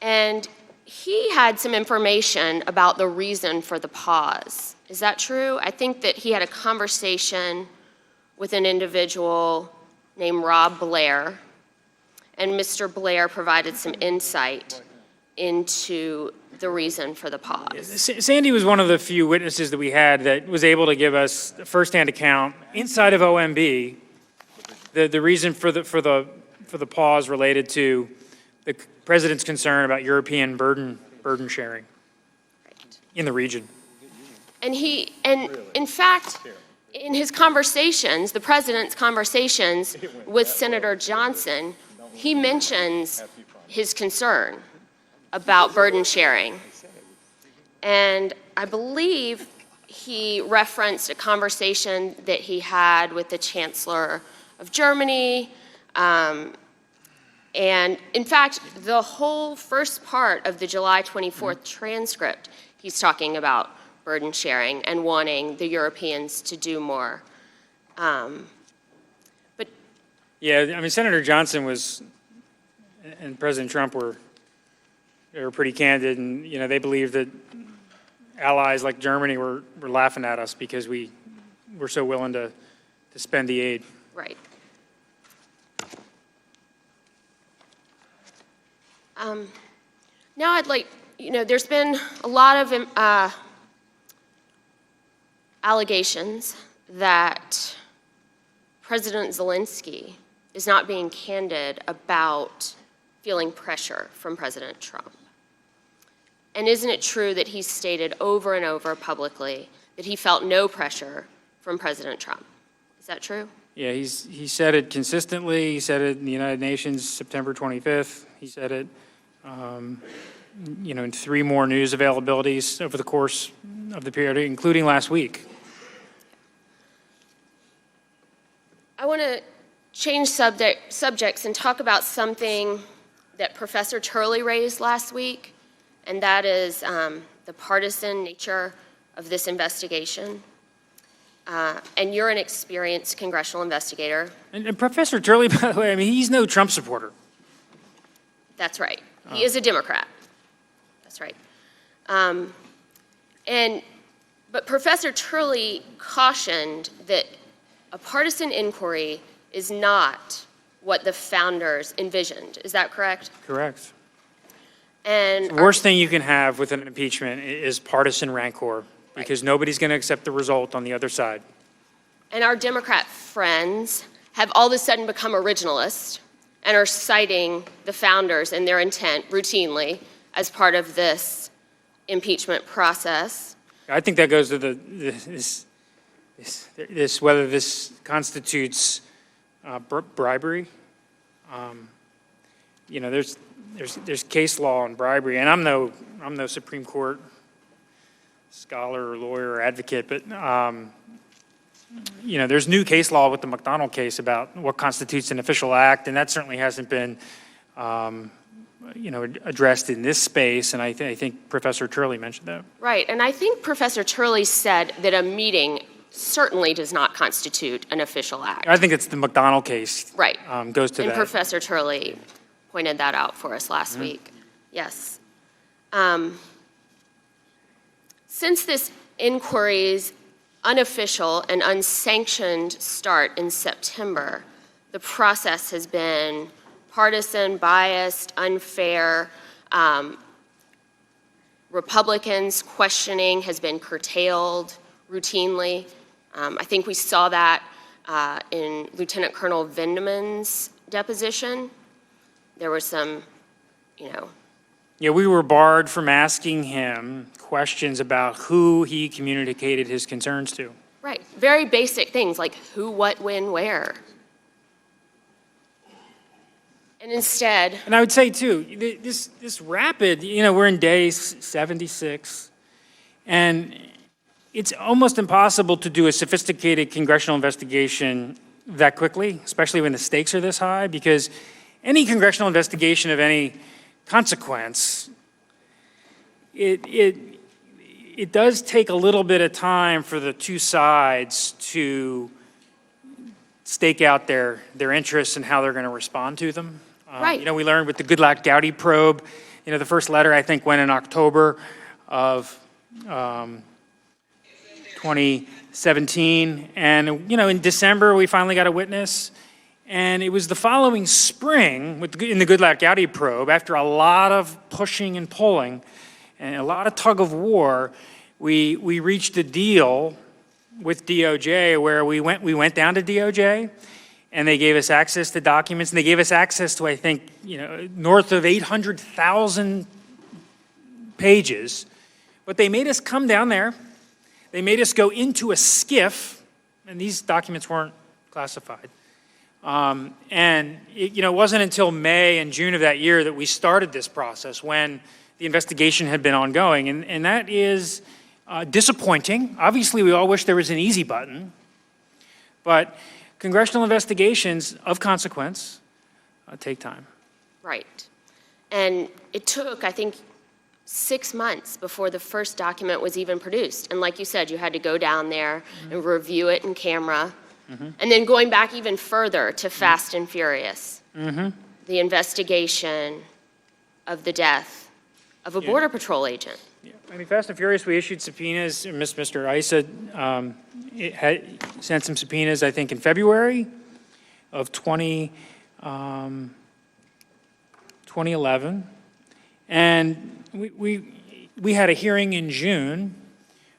And he had some information about the reason for the pause. Is that true? I think that he had a conversation with an individual named Rob Blair, and Mr. Blair provided some insight into the reason for the pause. Sandy was one of the few witnesses that we had that was able to give us a firsthand account inside of OMB. The reason for the pause related to the president's concern about European burden sharing in the region. And in fact, in his conversations, the president's conversations with Senator Johnson, he mentions his concern about burden sharing. And I believe he referenced a conversation that he had with the Chancellor of Germany. And in fact, the whole first part of the July 24th transcript, he's talking about burden sharing and wanting the Europeans to do more. Yeah, I mean, Senator Johnson and President Trump were pretty candid, and they believed that allies like Germany were laughing at us because we were so willing to spend the aid. Right. Now I'd like, there's been a lot of allegations that President Zelensky is not being candid about feeling pressure from President Trump. And isn't it true that he's stated over and over publicly that he felt no pressure from President Trump? Is that true? Yeah, he said it consistently. He said it in the United Nations September 25th. He said it in 3 more news availabilities over the course of the period, including last week. I want to change subjects and talk about something that Professor Turley raised last week, and that is the partisan nature of this investigation. And you're an experienced congressional investigator. And Professor Turley, by the way, I mean, he's no Trump supporter. That's right. He is a Democrat. That's right. But Professor Turley cautioned that a partisan inquiry is not what the founders envisioned. Is that correct? Correct. And The worst thing you can have with an impeachment is partisan rancor, because nobody's going to accept the result on the other side. And our Democrat friends have all of a sudden become originalists and are citing the founders and their intent routinely as part of this impeachment process. I think that goes to whether this constitutes bribery. There's case law on bribery, and I'm no Supreme Court scholar or lawyer or advocate, but there's new case law with the McDonald case about what constitutes an official act, and that certainly hasn't been addressed in this space, and I think Professor Turley mentioned that. Right, and I think Professor Turley said that a meeting certainly does not constitute an official act. I think it's the McDonald case. Right. Goes to and that. Professor Turley pointed that out for us last week. Yes. Since this inquiry unofficial and unsanctioned start in September, the process has been partisan, biased, unfair. Republicans' questioning has been curtailed routinely. I think we saw that in Lieutenant Colonel Vindman's deposition. There were some, Yeah, we were barred from asking him questions about who he communicated his concerns to. Right, very basic things like who, what, when, where. And instead... And I would say, too, this rapid, we're in day 76, and it's almost impossible to do a sophisticated congressional investigation that quickly, especially when the stakes are this high, because any congressional investigation of any consequence, it does take a little bit of time for the two sides to stake out their interests and how they're going to respond to them. Right. We learned with the Goodlatte Gowdy probe, the first letter I think went in October of 2017, and in December we finally got a witness. And it was the following spring, in the Goodlatte Gowdy probe, after a lot of pushing and pulling and a lot of tug of war, we reached a deal with DOJ where we went down to DOJ, and they gave us access to documents, and they gave us access to, I think, north of 800,000 pages. But they made us come down there. They made us go into a skiff, and these documents weren't classified. And it wasn't until May and June of that year that we started this process when the investigation had been ongoing. And that is disappointing. Obviously, we all wish there was an easy button. But congressional investigations of consequence take time. Right. And it took, I think, 6 months before the first document was even produced. And like you said, you had to go down there and review it in camera. And then going back even further to Fast and Furious, the investigation of the death of a Border Patrol agent. Yeah. I mean, Fast and Furious, we issued subpoenas. Mr. Issa sent some subpoenas, I think, in February of 2011. And we had a hearing in June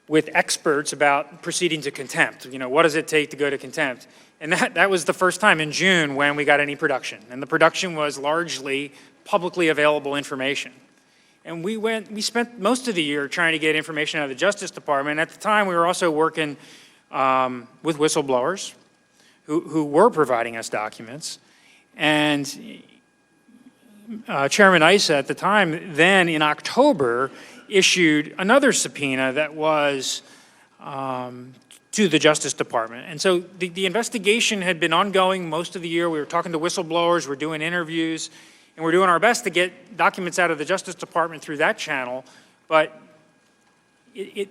with experts about proceeding to contempt. What does it take to go to contempt? And that was the first time in June when we got any production. And the production was largely publicly available information. And we spent most of the year trying to get information out of the Justice Department. At the time, we were also working with whistleblowers who were providing us documents. And Chairman Issa at the time, then in October, issued another subpoena that was to the Justice Department. And so the investigation had been ongoing most of the year. We were talking to whistleblowers, we're doing interviews, and we're doing our best to get documents out of the Justice Department through that channel. But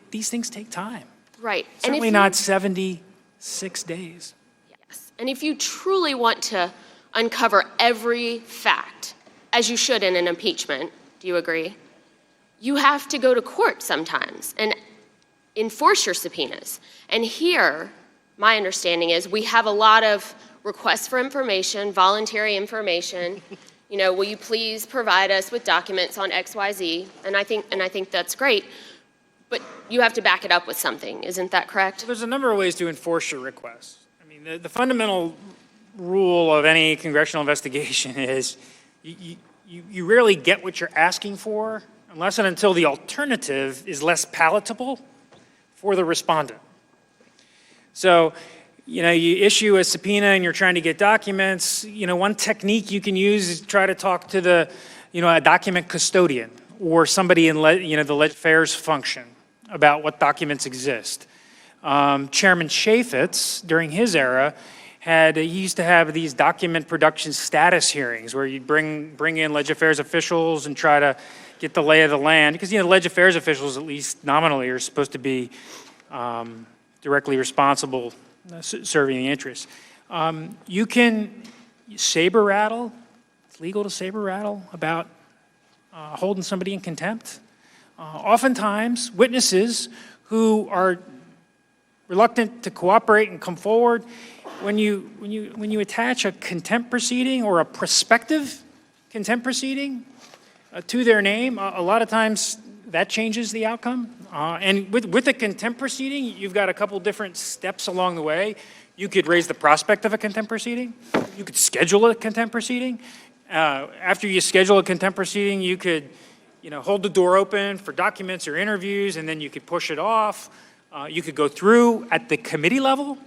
these things take time. Right. Certainly not 76 days. Yes. And if you truly want to uncover every fact, as you should in an impeachment, do you agree? You have to go to court sometimes and enforce your subpoenas. And here, my understanding is we have a lot of requests for information, voluntary information. Will you please provide us with documents on XYZ? And I think that's great. But you have to back it up with something. Isn't that correct? Well, there's a number of ways to enforce your requests. I mean, the fundamental rule of any congressional investigation is you rarely get what you're asking for unless and until the alternative is less palatable for the respondent. So, you issue a subpoena and you're trying to get documents. One technique you can use is try to talk to a document custodian or somebody in, the leg affairs function about what documents exist. Chairman Chaffetz, during his era, he used to have these document production status hearings where you'd bring in leg affairs officials and try to get the lay of the land, because leg affairs officials, at least nominally, are supposed to be directly responsible, serving the interests. You can saber rattle. It's legal to saber rattle about holding somebody in contempt. Oftentimes, witnesses who are reluctant to cooperate and come forward. When you attach a contempt proceeding or a prospective contempt proceeding to their name, a lot of times that changes the outcome. And with a contempt proceeding, you've got a couple different steps along the way. You could raise the prospect of a contempt proceeding. You could schedule a contempt proceeding. After you schedule a contempt proceeding, you could, hold the door open for documents or interviews, and then you could push it off. You could go through at the committee level.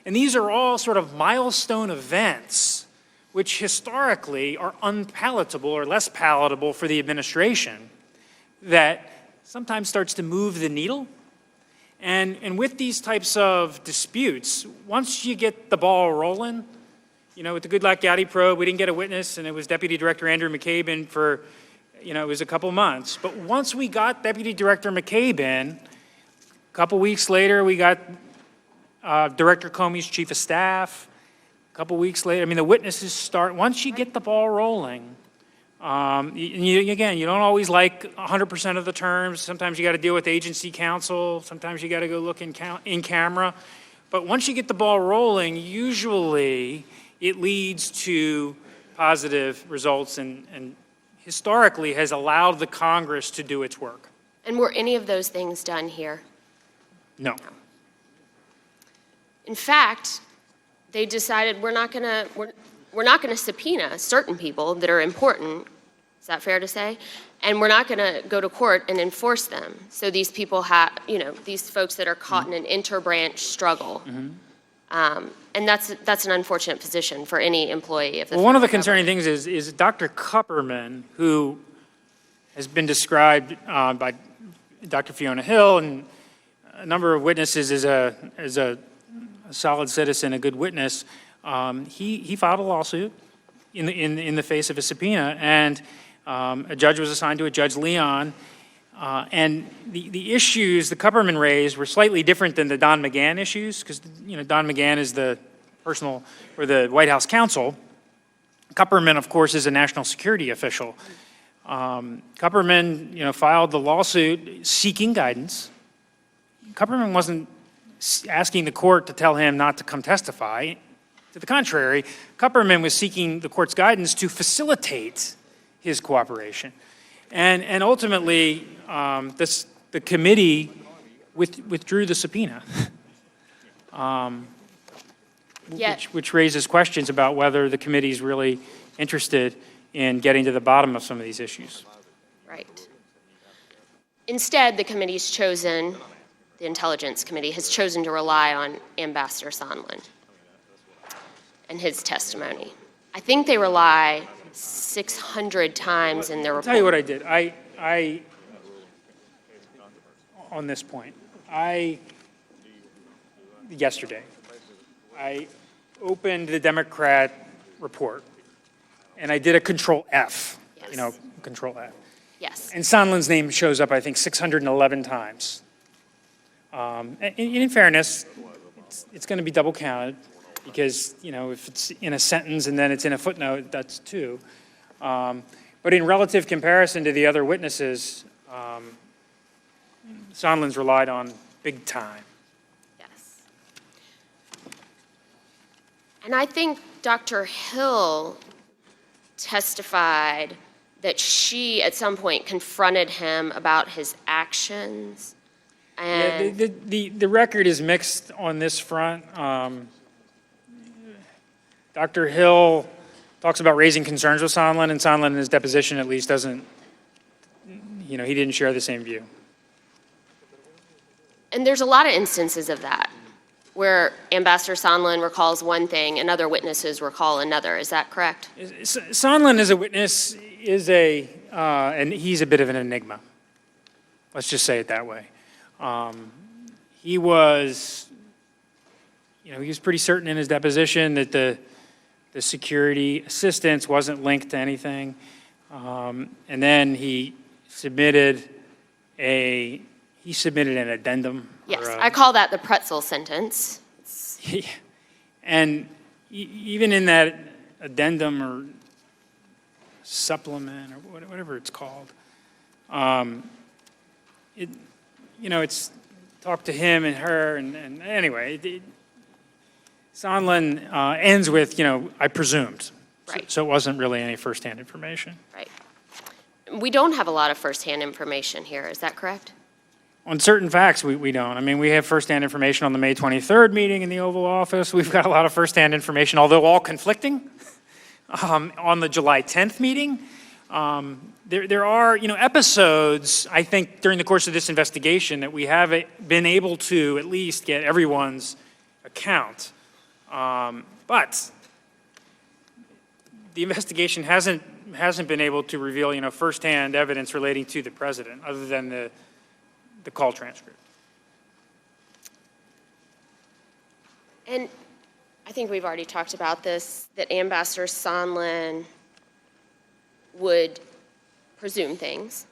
And these are all sort of milestone events which historically are unpalatable or less palatable for the administration that sometimes starts to move the needle. And with these types of disputes, once you get the ball rolling, with the Goodluck Gowdy probe, we didn't get a witness, and it was Deputy Director Andrew McCabe in for, it was a couple months. But once we got Deputy Director McCabe in, a couple weeks later, we got Director Comey's chief of staff. A couple weeks later, the witnesses start. Once you get the ball rolling, you don't always like 100% of the terms. Sometimes you got to deal with agency counsel. Sometimes you got to go look in camera. But once you get the ball rolling, usually it leads to positive results and historically has allowed the Congress to do its work. And were any of those things done here? No. In fact, they decided we're not going to subpoena certain people that are important. Is that fair to say? And we're not going to go to court and enforce them. So these people have, these folks that are caught in an interbranch struggle. And that's an unfortunate position for any employee of the Well, one of the federal concerning things is Dr. Kupperman, who has been described by Dr. Fiona Hill and a number of witnesses as a solid citizen, a good witness. He filed a lawsuit in the face of a subpoena, and a judge was assigned to it, Judge Leon. And the issues the Kupperman raised were slightly different than the Don McGahn issues, because Don McGahn is the personal or the White House counsel. Kupperman, of course, is a national security official. Kupperman, filed the lawsuit seeking guidance. Kupperman wasn't asking the court to tell him not to come testify. To the contrary, Kupperman was seeking the court's guidance to facilitate his cooperation. And ultimately, the committee withdrew the subpoena, which raises questions about whether the committee is really interested in getting to the bottom of some of these issues. Right. Instead, the committee's chosen, the Intelligence Committee has chosen to rely on Ambassador Sondland and his testimony. I think they rely 600 times in their report. I'll tell you what I did. I on this point, yesterday, I opened the Democrat report and I did a Control F, Yes. Control F. Yes. And Sondland's name shows up, I think, 611 times. And in fairness, it's going to be double counted because, if it's in a sentence and then it's in a footnote, that's two. But in relative comparison to the other witnesses, Sondland's relied on big time. Yes. And I think Dr. Hill testified that she, at some point, confronted him about his actions. And The record is mixed on this front. Dr. Hill talks about raising concerns with Sondland, and Sondland in his deposition at least doesn't, he didn't share the same view. And there's a lot of instances of that, where Ambassador Sondland recalls one thing and other witnesses recall another. Is that correct? Sondland as a witness and he's a bit of an enigma. Let's just say it that way. He was pretty certain in his deposition that the security assistance wasn't linked to anything. And then he submitted an addendum. Yes, I call that the pretzel sentence. And even in that addendum or supplement or whatever it's called, talked to him and her, and anyway, Sondland ends with, I presumed. Right. So it wasn't really any firsthand information. Right. We don't have a lot of firsthand information here, is that correct? On certain facts, we don't. I mean, we have firsthand information on the May 23rd meeting in the Oval Office. We've got a lot of firsthand information, although all conflicting, on the July 10th meeting. There are, episodes, I think, during the course of this investigation that we have been able to at least get everyone's account. But the investigation hasn't been able to reveal, firsthand evidence relating to the president, other than the call transcript. And I think we've already talked about this, that Ambassador Sondland would presume things,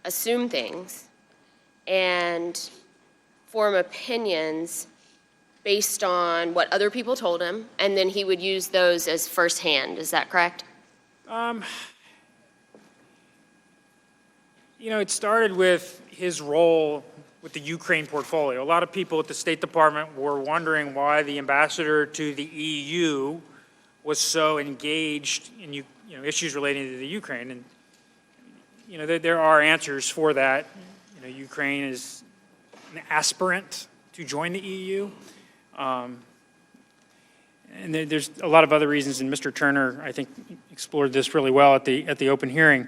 assume things, and form opinions based on what other people told him, and then he would use those as firsthand. Is that correct? It started with his role with the Ukraine portfolio. A lot of people at the State Department were wondering why the ambassador to the EU was so engaged in issues relating to the Ukraine. And there are answers for that. Ukraine is an aspirant to join the EU. And there's a lot of other reasons, and Mr. Turner, I think, explored this really well at the open hearing.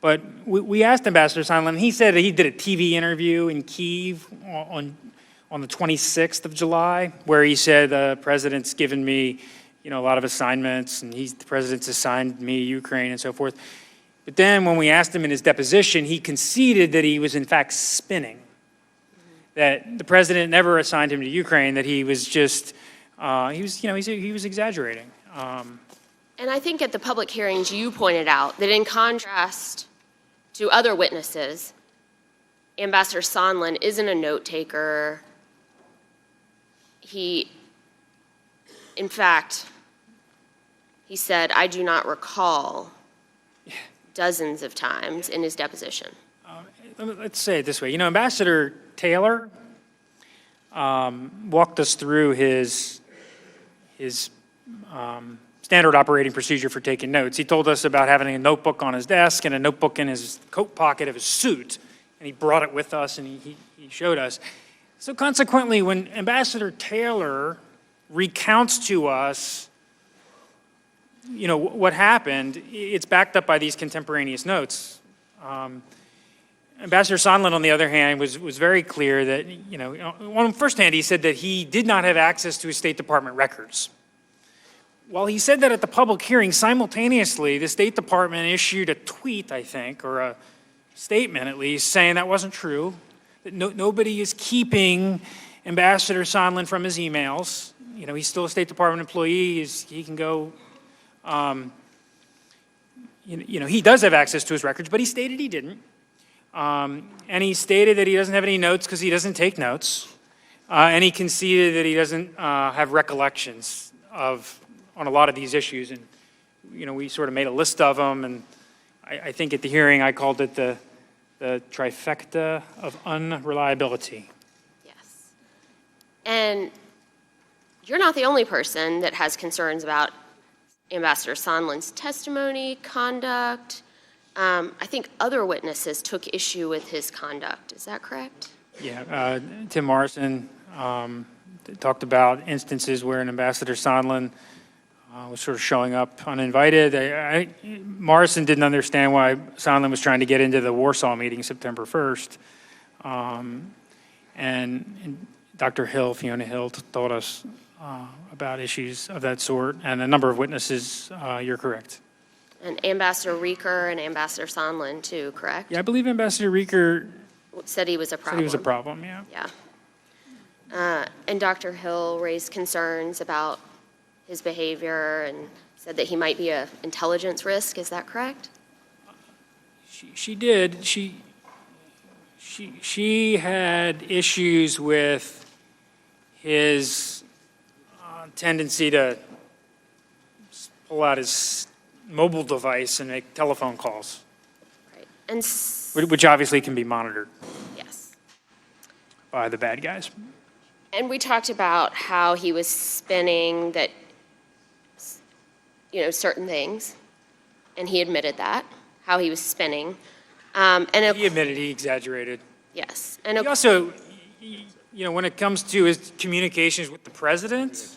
But we asked Ambassador Sondland. He said he did a TV interview in Kyiv on the 26th of July, where he said the president's given me, a lot of assignments, and the president's assigned me Ukraine and so forth. But then when we asked him in his deposition, he conceded that he was in fact spinning, that the president never assigned him to Ukraine, that he was just, he was exaggerating. And I think at the public hearings, you pointed out that in contrast to other witnesses, Ambassador Sondland isn't a note taker. In fact, he said, I do not recall dozens of times in his deposition. Let's say it this way. Ambassador Taylor walked us through his standard operating procedure for taking notes. He told us about having a notebook on his desk and a notebook in his coat pocket of his suit, and he brought it with us and he showed us. So consequently, when Ambassador Taylor recounts to us, what happened, it's backed up by these contemporaneous notes. Ambassador Sondland, on the other hand, was very clear that, on first hand, he said that he did not have access to his State Department records. While he said that at the public hearing, simultaneously, the State Department issued a tweet, I think, or a statement at least, saying that wasn't true, that nobody is keeping Ambassador Sondland from his emails. He's still a State Department employee. He can go, he does have access to his records, but he stated he didn't. And he stated that he doesn't have any notes because he doesn't take notes. And he conceded that he doesn't have recollections on a lot of these issues. And, we sort of made a list of them. And I think at the hearing I called it the trifecta of unreliability. Yes. And you're not the only person that has concerns about Ambassador Sondland's testimony, conduct. I think other witnesses took issue with his conduct. Is that correct? Yeah, Tim Morrison talked about instances where an Ambassador Sondland was sort of showing up uninvited. Morrison didn't understand why Sondland was trying to get into the Warsaw meeting September 1st. And Dr. Hill, Fiona Hill, told us about issues of that sort. And a number of witnesses, you're correct. And Ambassador Rieker and Ambassador Sondland too, correct? Yeah, I believe Ambassador Rieker said he was a problem. said he was a problem, yeah. Yeah. And Dr. Hill raised concerns about his behavior and said that he might be an intelligence risk. Is that correct? She did. She had issues with his tendency to pull out his mobile device and make telephone calls, Right. And which obviously can be monitored. yes. by the bad guys. And we talked about how he was spinning that, certain things, and he admitted that, how he was spinning. He admitted he exaggerated. Yes. And He also, when it comes to his communications with the president,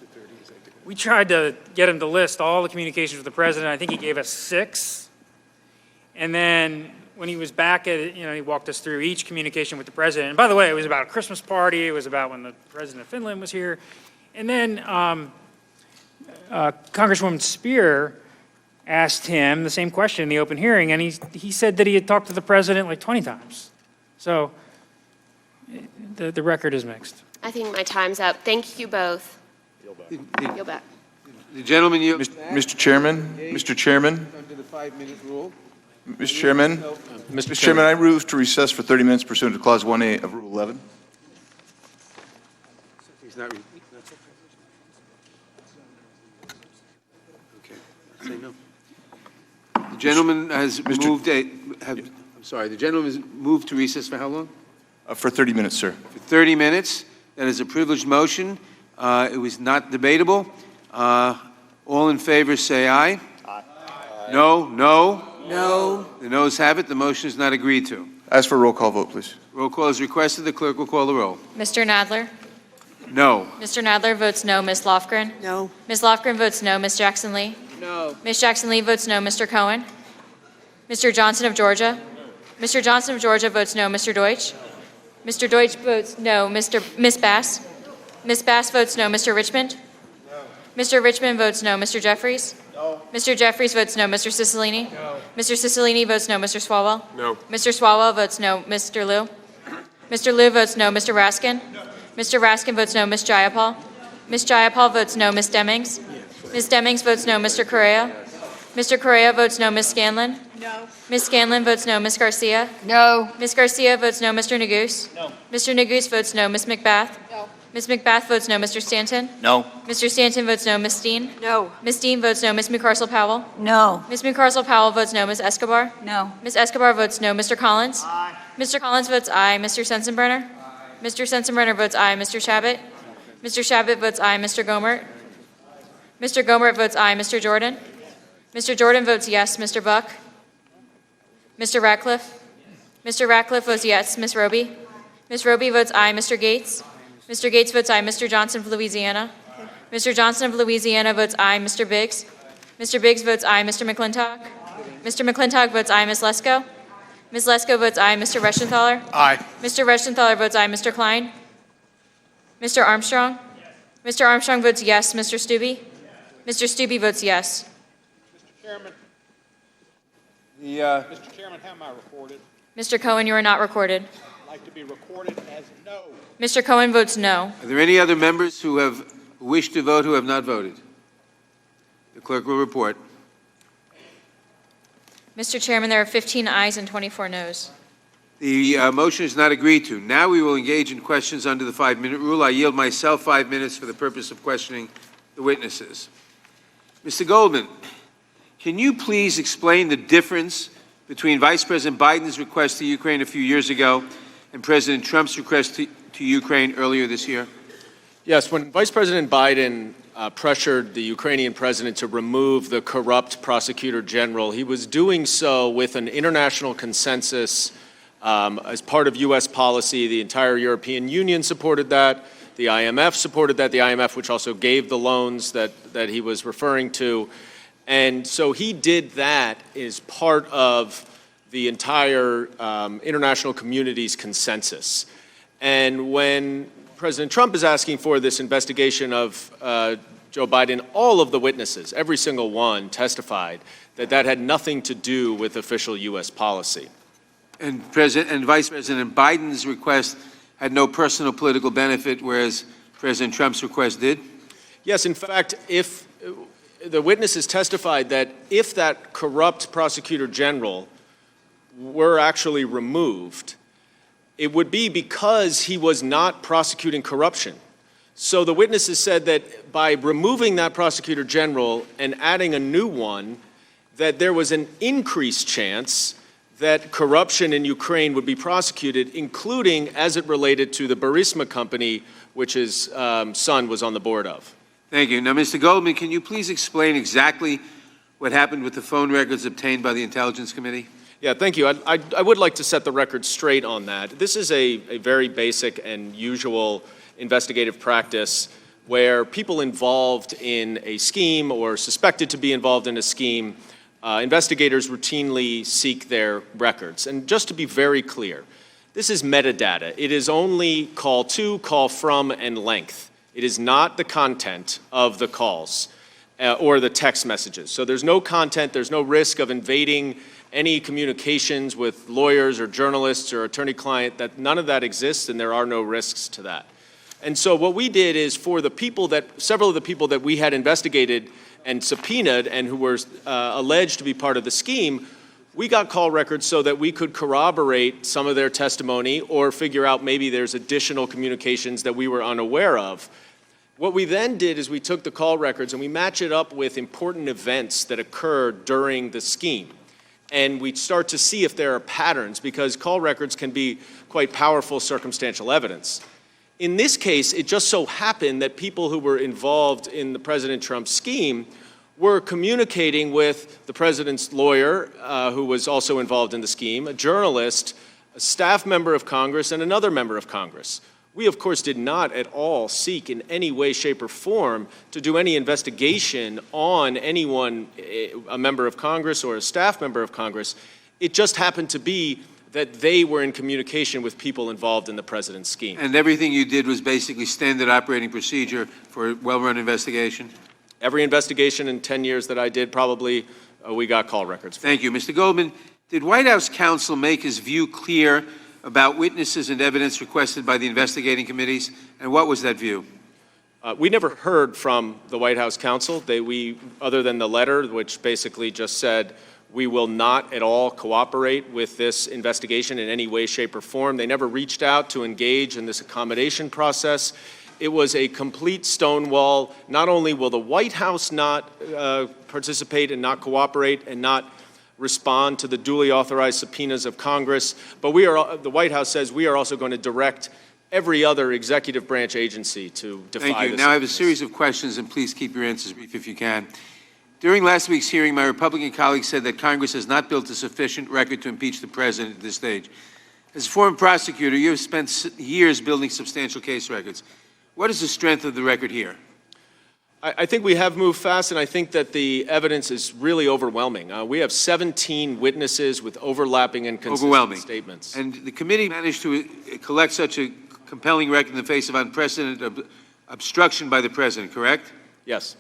we tried to get him to list all the communications with the president. I think he gave us 6. And then when he was back at it, he walked us through each communication with the president. And by the way, it was about a Christmas party. It was about when the president of Finland was here. And then Congresswoman Spear asked him the same question in the open hearing, and he said that he had talked to the president like 20 times. So the record is mixed. I think my time's up. Thank you both. Yield back. The gentleman, Mr. Chairman, Mr. Chairman, under the 5-minute rule. Mr. Chairman, Mr. Chairman, I move to recess for 30 minutes pursuant to Clause 1A of Rule 11. He's not. Okay. Say no. The gentleman has moved the gentleman has moved to recess for how long? For 30 minutes, sir. For 30 minutes. That is a privileged motion. It was not debatable. All in favor say aye. Aye. No, no. No. The noes have it. The motion is not agreed to. Ask for a roll call vote, please. Roll call is requested. The clerk will call the roll. Mr. Nadler? No. Mr. Nadler votes no. Ms. Lofgren? No. Ms. Lofgren votes no. Ms. Jackson-Lee? No. Ms. Jackson-Lee votes no. Mr. Cohen? Mr. Johnson of Georgia? Mr. Johnson of Georgia votes no. Mr. Deutsch? Mr. Deutsch votes no. Ms. Bass? Ms. Bass votes no. Mr. Richmond? No. Mr. Richmond votes no. Mr. Jeffries? No. Mr. Jeffries votes no. Mr. Cicilline? No. Mr. Cicilline votes no. Mr. Swalwell? No. Mr. Swalwell votes no. Mr. Liu? Mr. Liu votes no. Mr. Raskin? No. Mr. Raskin votes no. Ms. Jayapal? Ms. Jayapal votes no. Ms. Demings? Ms. Demings votes no. Mr. Correa? Mr. Correa votes no. Ms. Scanlon? No. Ms. Scanlon votes no. Ms. Garcia? No. Ms. Garcia votes no. Mr. Neguse? No. Mr. Neguse votes no. Ms. McBath? No. Ms. McBath votes no. Mr. Stanton? No. Mr. Stanton votes no. Ms. Steen? No. Ms. Steen votes no. Ms. McCarcel-Powell? No. Ms. McCarcel-Powell votes no. Ms. Escobar? No. Ms. Escobar votes no. Mr. Collins? Aye. Mr. Collins votes aye. Mr. Sensenbrenner? Aye. Mr. Sensenbrenner votes aye. Mr. Shabbat? Mr. Shabbat votes aye. Mr. Gomert? Mr. Gomert votes aye. Mr. Jordan? Mr. Jordan votes yes. Mr. Buck? Mr. Ratcliffe? Mr. Ratcliffe votes yes. Ms. Roby? Ms. Roby votes aye. Mr. Gates? Mr. Gates votes aye. Mr. Johnson of Louisiana? Mr. Johnson of Louisiana votes aye. Mr. Biggs? Mr. Biggs votes aye. Mr. McClintock? Mr. McClintock votes aye. Ms. Lesko? Ms. Lesko votes aye. Mr. Reschenthaler? Aye. Mr. Reschenthaler votes aye. Mr. Klein? Mr. Armstrong? Mr. Armstrong votes yes. Mr. Stubbe? Mr. Stubbe votes yes. Mr. Chairman. The, Mr. Chairman, how am I recorded? Mr. Cohen, you are not recorded. I'd like to be recorded as no. Mr. Cohen votes no. Are there any other members who wish to vote who have not voted? The clerk will report. Mr. Chairman, there are 15 ayes and 24 noes. The motion is not agreed to. Now we will engage in questions under the 5-minute rule. I yield myself 5 minutes for the purpose of questioning the witnesses. Mr. Goldman, can you please explain the difference between Vice President Biden's request to Ukraine a few years ago and President Trump's request to Ukraine earlier this year? Yes, when Vice President Biden pressured the Ukrainian president to remove the corrupt prosecutor general, he was doing so with an international consensus as part of U.S. policy. The entire European Union supported that. The IMF supported that, the IMF which also gave the loans that he was referring to. And so he did that as part of the entire international community's consensus. And when President Trump is asking for this investigation of Joe Biden, all of the witnesses, every single one, testified that that had nothing to do with official U.S. policy. And Vice President Biden's request had no personal political benefit, whereas President Trump's request did? Yes, in fact, if the witnesses testified that if that corrupt prosecutor general were actually removed, it would be because he was not prosecuting corruption. So the witnesses said that by removing that prosecutor general and adding a new one, that there was an increased chance that corruption in Ukraine would be prosecuted, including as it related to the Burisma company, which his son was on the board of. Thank you. Now, Mr. Goldman, can you please explain exactly what happened with the phone records obtained by the Intelligence Committee? Yeah, thank you. I would like to set the record straight on that. This is a very basic and usual investigative practice where people involved in a scheme or suspected to be involved in a scheme, investigators routinely seek their records. And just to be very clear, this is metadata. It is only call to, call from, and length. It is not the content of the calls or the text messages. So there's no content, there's no risk of invading any communications with lawyers or journalists or attorney-client, that none of that exists and there are no risks to that. And so what we did is for the people several of the people that we had investigated and subpoenaed and who were alleged to be part of the scheme, we got call records so that we could corroborate some of their testimony or figure out maybe there's additional communications that we were unaware of. What we then did is we took the call records and we match it up with important events that occurred during the scheme. And we start to see if there are patterns, because call records can be quite powerful circumstantial evidence. In this case, it just so happened that people who were involved in the President Trump scheme were communicating with the president's lawyer, who was also involved in the scheme, a journalist, a staff member of Congress, and another member of Congress. We, of course, did not at all seek in any way, shape, or form to do any investigation on anyone, a member of Congress or a staff member of Congress. It just happened to be that they were in communication with people involved in the president's scheme. And everything you did was basically standard operating procedure for a well-run investigation? Every investigation in 10 years that I did, probably we got call records for. Thank you. Mr. Goldman, did White House counsel make his view clear about witnesses and evidence requested by the investigating committees, and what was that view? We never heard from the White House counsel. Other than the letter, which basically just said, we will not at all cooperate with this investigation in any way, shape, or form. They never reached out to engage in this accommodation process. It was a complete stonewall. Not only will the White House not participate and not cooperate and not respond to the duly authorized subpoenas of Congress, but the White House says we are also going to direct every other executive branch agency to defy this. Thank you. Now I have a series of questions, and please keep your answers brief if you can. During last week's hearing, my Republican colleague said that Congress has not built a sufficient record to impeach the president at this stage. As a former prosecutor, you have spent years building substantial case records. What is the strength of the record here? I think we have moved fast, and I think that the evidence is really overwhelming. We have 17 witnesses with overlapping and consistent statements. And the committee managed to collect such a compelling record in the face of unprecedented obstruction by the president, correct? Yes.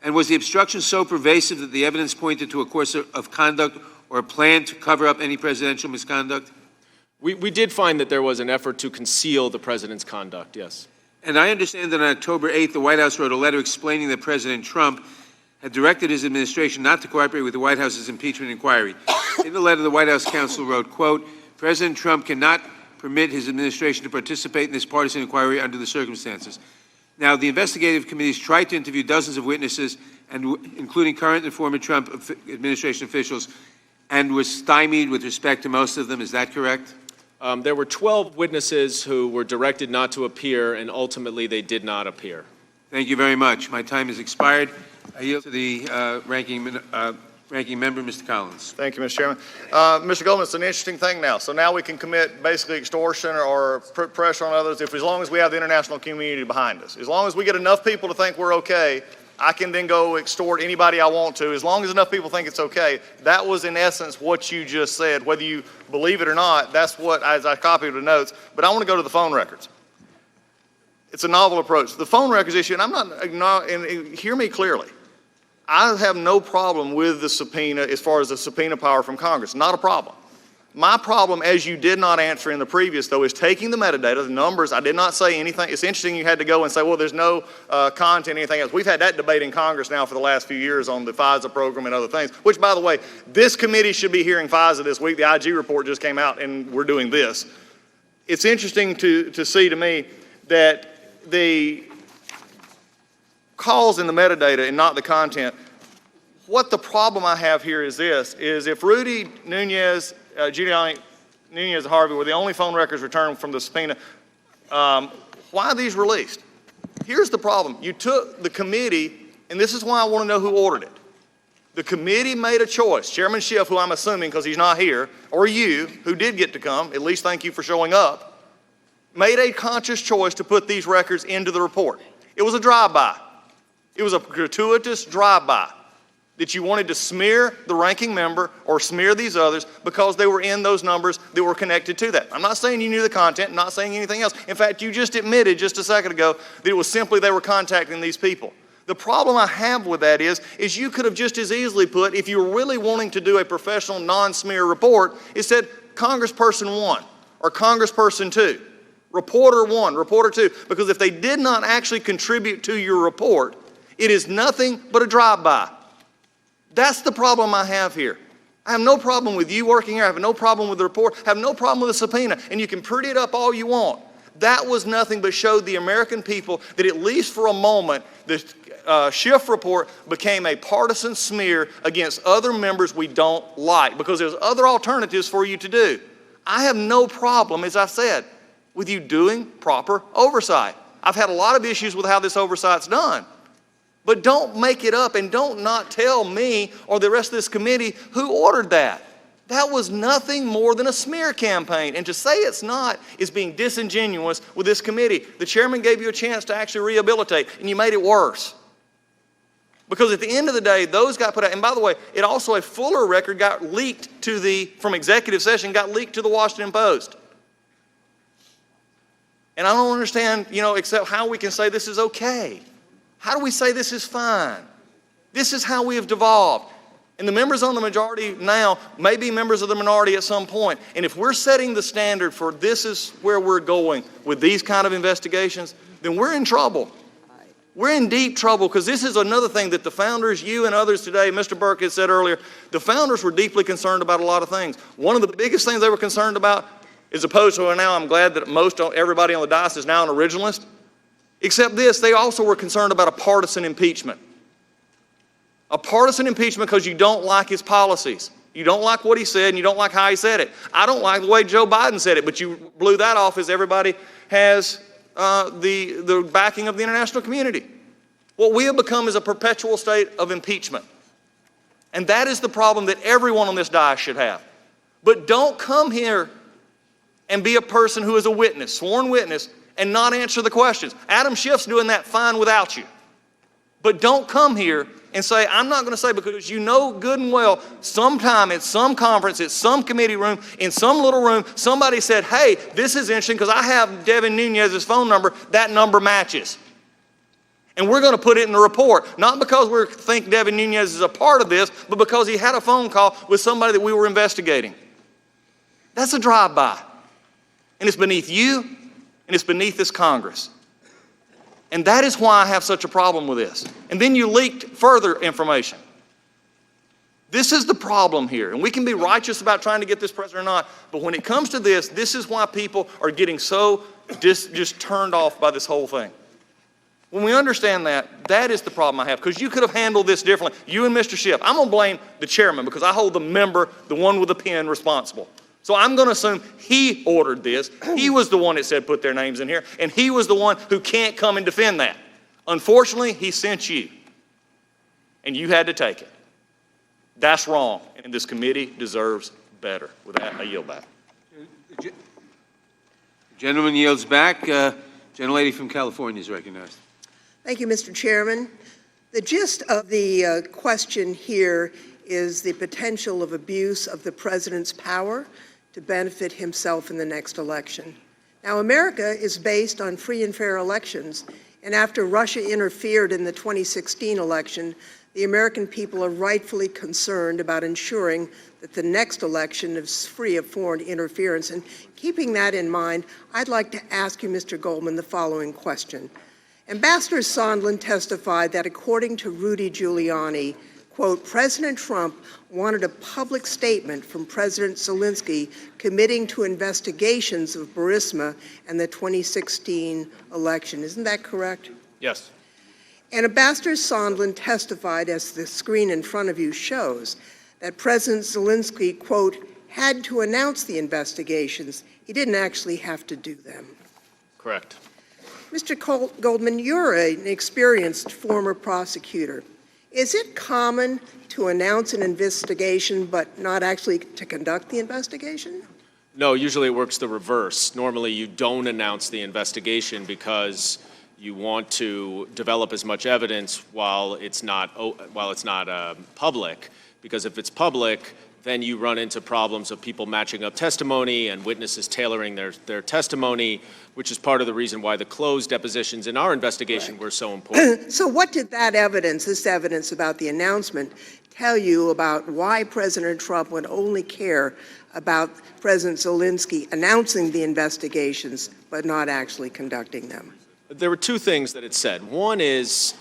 And was the obstruction so pervasive that the evidence pointed to a course of conduct or a plan to cover up any presidential misconduct? We did find that there was an effort to conceal the president's conduct, yes. And I understand that on October 8th, the White House wrote a letter explaining that President Trump had directed his administration not to cooperate with the White House's impeachment inquiry. In the letter, the White House counsel wrote, quote, President Trump cannot permit his administration to participate in this partisan inquiry under the circumstances. Now, the investigative committees tried to interview dozens of witnesses, including current and former Trump administration officials, and was stymied with respect to most of them. Is that correct? There were 12 witnesses who were directed not to appear, and ultimately they did not appear. Thank you very much. My time has expired. I yield to the ranking member, Mr. Collins. Thank you, Mr. Chairman. Mr. Goldman, it's an interesting thing now. So now we can commit basically extortion or put pressure on others as long as we have the international community behind us. As long as we get enough people to think we're okay, I can then go extort anybody I want to, as long as enough people think it's okay. That was, in essence, what you just said. Whether you believe it or not, that's what, as I copied the notes. But I want to go to the phone records. It's a novel approach. The phone records issue, and and hear me clearly, I have no problem with the subpoena as far as the subpoena power from Congress. Not a problem. My problem, as you did not answer in the previous, though, is taking the metadata, the numbers. I did not say anything. It's interesting you had to go and say, well, there's no content, anything else. We've had that debate in Congress now for the last few years on the FISA program and other things, which, by the way, this committee should be hearing FISA this week. The IG report just came out, and we're doing this. It's interesting to see to me that the calls in the metadata and not the content. What the problem I have here is this, is if Rudy Nunez Giuliani, Nunez, and Harvey were the only phone records returned from the subpoena. Why are these released? Here's the problem. You took the committee, and this is why I want to know who ordered it. The committee made a choice. Chairman Schiff, who I'm assuming because he's not here, or you, who did get to come, at least thank you for showing up, made a conscious choice to put these records into the report. It was a drive-by. It was a gratuitous drive-by that you wanted to smear the ranking member or smear these others because they were in those numbers that were connected to that. I'm not saying you knew the content, I'm not saying anything else. In fact, you just admitted just a second ago that it was simply they were contacting these people. The problem I have with that is you could have just as easily put, if you were really wanting to do a professional non-smear report, it said Congressperson 1 or Congressperson 2, Reporter 1, Reporter 2, because if they did not actually contribute to your report, it is nothing but a drive-by. That's the problem I have here. I have no problem with you working here. I have no problem with the report. I have no problem with the subpoena. And you can pretty it up all you want. That was nothing but showed the American people that at least for a moment, the Schiff report became a partisan smear against other members we don't like because there's other alternatives for you to do. I have no problem, as I've said, with you doing proper oversight. I've had a lot of issues with how this oversight's done. But don't make it up and don't not tell me or the rest of this committee who ordered that. That was nothing more than a smear campaign. And to say it's not is being disingenuous with this committee. The chairman gave you a chance to actually rehabilitate, and you made it worse. Because at the end of the day, those got put out. And by the way, it also, a fuller record got leaked from executive session, got leaked to the Washington Post. And I don't understand, except how we can say this is okay. How do we say this is fine? This is how we have devolved. And the members on the majority now may be members of the minority at some point. And if we're setting the standard for this is where we're going with these kind of investigations, then we're in trouble. We're in deep trouble because this is another thing that the founders, you and others today, Mr. Burke has said earlier, the founders were deeply concerned about a lot of things. One of the biggest things they were concerned about, as opposed to now I'm glad that everybody on the dais is now an originalist, except this, they also were concerned about a partisan impeachment. A partisan impeachment because you don't like his policies. You don't like what he said and you don't like how he said it. I don't like the way Joe Biden said it, but you blew that off as everybody has the backing of the international community. What we have become is a perpetual state of impeachment. And that is the problem that everyone on this dais should have. But don't come here and be a person who is a witness, sworn witness, and not answer the questions. Adam Schiff's doing that fine without you. But don't come here and say, I'm not going to say, because you know good and well, sometime at some conference, at some committee room, in some little room, somebody said, hey, this is interesting because I have Devin Nunez's phone number. That number matches. And we're going to put it in the report, not because we think Devin Nunez is a part of this, but because he had a phone call with somebody that we were investigating. That's a drive-by. And it's beneath you, and it's beneath this Congress. And that is why I have such a problem with this. And then you leaked further information. This is the problem here. And we can be righteous about trying to get this president or not, but when it comes to this, this is why people are getting so just turned off by this whole thing. When we understand that, that is the problem I have, because you could have handled this differently. You and Mr. Schiff. I'm going to blame the chairman because I hold the member, the one with the pen, responsible. So I'm going to assume he ordered this. He was the one that said put their names in here, and he was the one who can't come and defend that. Unfortunately, he sent you, and you had to take it. That's wrong, and this committee deserves better. With that, I yield back. Gentleman yields back. Gentlelady from California is recognized. Thank you, Mr. Chairman. The gist of the question here is the potential of abuse of the president's power to benefit himself in the next election. Now, America is based on free and fair elections, and after Russia interfered in the 2016 election, the American people are rightfully concerned about ensuring that the next election is free of foreign interference. And keeping that in mind, I'd like to ask you, Mr. Goldman, the following question. Ambassador Sondland testified that according to Rudy Giuliani, quote, President Trump wanted a public statement from President Zelensky committing to investigations of Burisma and the 2016 election. Isn't that correct? Yes. And Ambassador Sondland testified, as the screen in front of you shows, that President Zelensky, quote, had to announce the investigations. He didn't actually have to do them. Correct. Mr. Goldman, you're an experienced former prosecutor. Is it common to announce an investigation but not actually to conduct the investigation? No, usually it works the reverse. Normally you don't announce the investigation because you want to develop as much evidence while it's not public. Because if it's public, then you run into problems of people matching up testimony and witnesses tailoring their testimony, which is part of the reason why the closed depositions in our investigation were so important. So what did that evidence, this evidence about the announcement, tell you about why President Trump would only care about President Zelensky announcing the investigations but not actually conducting them? There were two things that it said. One is,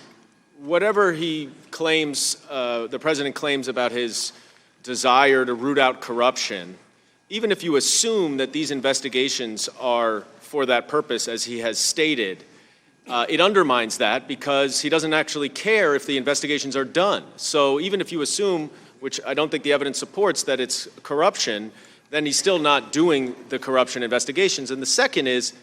whatever he claims, the president claims about his desire to root out corruption, even if you assume that these investigations are for that purpose, as he has stated, it undermines that because he doesn't actually care if the investigations are done. So even if you assume, which I don't think the evidence supports, that it's corruption, then he's still not doing the corruption investigations. And the second is,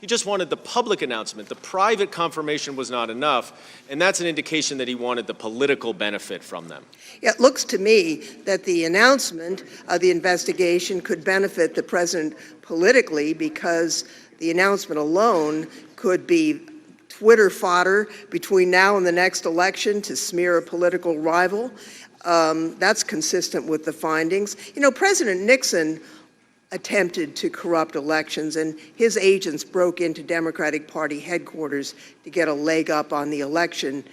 he just wanted the public announcement. The private confirmation was not enough, and that's an indication that he wanted the political benefit from them. It looks to me that the announcement of the investigation could benefit the president politically because the announcement alone could be Twitter fodder between now and the next election to smear a political rival. That's consistent with the findings. You know, President Nixon attempted to corrupt elections, and his agents broke into Democratic Party headquarters to get a leg up on the election,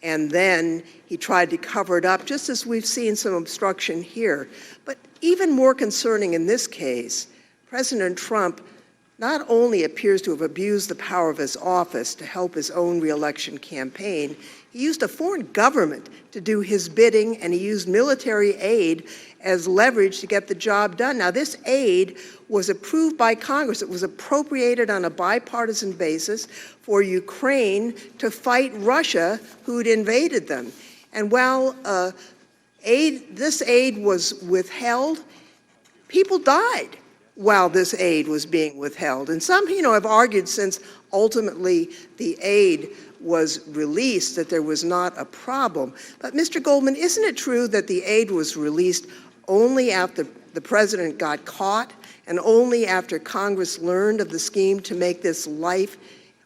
and then he tried to cover it up, just as we've seen some obstruction here. But even more concerning in this case, President Trump not only appears to have abused the power of his office to help his own reelection campaign, he used a foreign government to do his bidding, and he used military aid as leverage to get the job done. Now, this aid was approved by Congress. It was appropriated on a bipartisan basis for Ukraine to fight Russia, who'd invaded them. And while this aid was withheld, people died while this aid was being withheld. And some, have argued since ultimately the aid was released that there was not a problem. But Mr. Goldman, isn't it true that the aid was released only after the president got caught and only after Congress learned of the scheme to make this life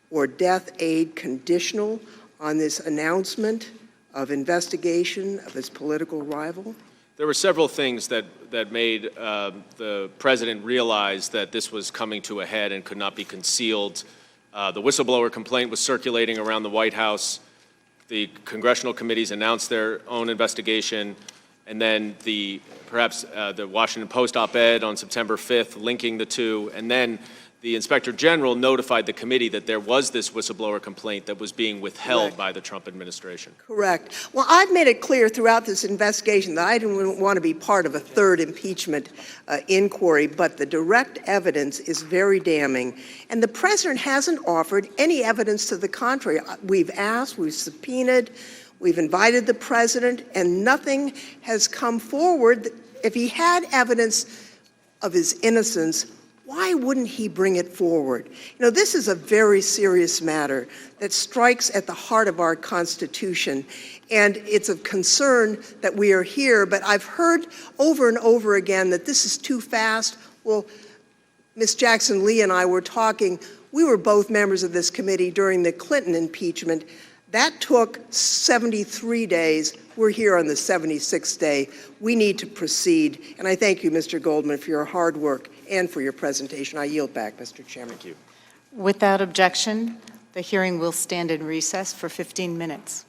or death aid conditional on this announcement of investigation of his political rival? There were several things that made the president realize that this was coming to a head and could not be concealed. The whistleblower complaint was circulating around the White House. The congressional committees announced their own investigation. And then the Washington Post op-ed on September 5th linking the two. And then the Inspector General notified the committee that there was this whistleblower complaint that was being withheld by the Trump administration. Correct. Well, I've made it clear throughout this investigation that I didn't want to be part of a third impeachment inquiry, but the direct evidence is very damning. And the president hasn't offered any evidence to the contrary. We've asked, we've subpoenaed, we've invited the president, and nothing has come forward. If he had evidence of his innocence, why wouldn't he bring it forward? This is a very serious matter that strikes at the heart of our Constitution, and it's of concern that we are here, but I've heard over and over again that this is too fast. Well, Ms. Jackson Lee and I were talking. We were both members of this committee during the Clinton impeachment. That took 73 days. We're here on the 76th day. We need to proceed. And I thank you, Mr. Goldman, for your hard work and for your presentation. I yield back, Mr. Chairman. Thank you. Without objection, the hearing will stand in recess for 15 minutes.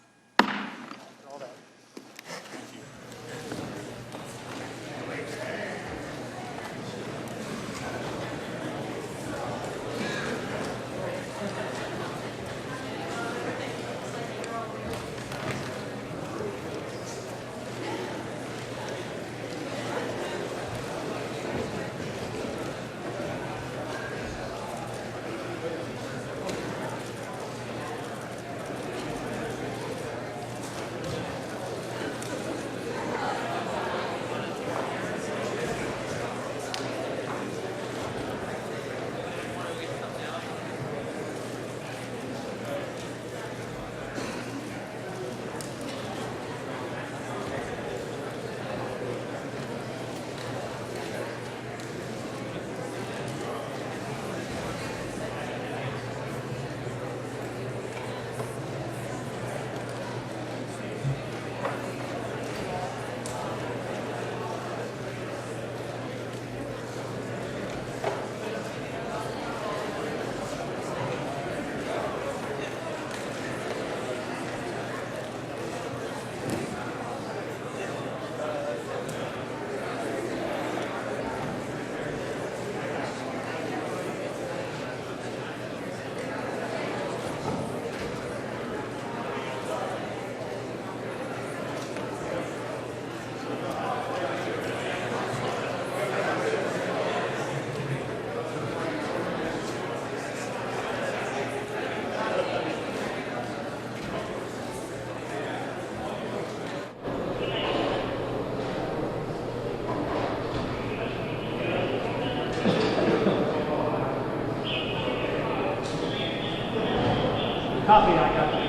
Copy, I got it.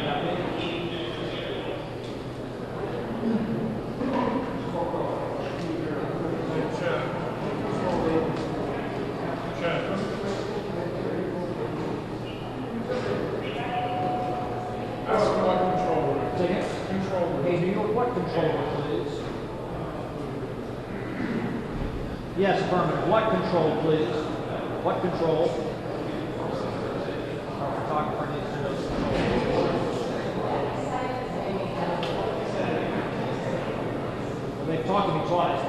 What control, please? Yes, affirmative. What control, please? What control? Our photographer needs to know the control. Well, they've talked to me twice.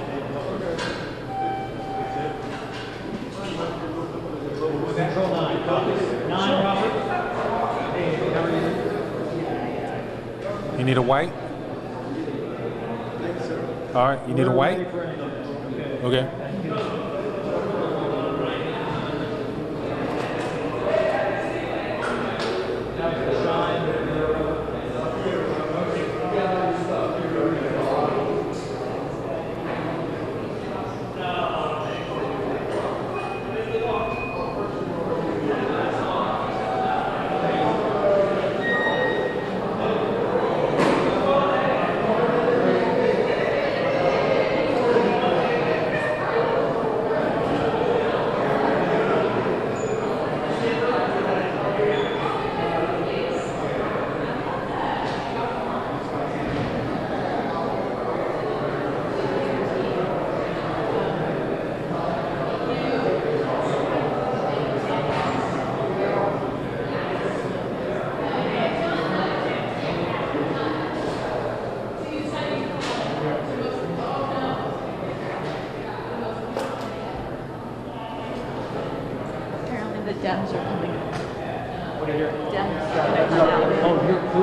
Control 9, copy. 9, Robert. Hey, how are you? You need a white? All right, you need a white? Okay. The Dems are coming up. What are you? Dems. Oh, you're who?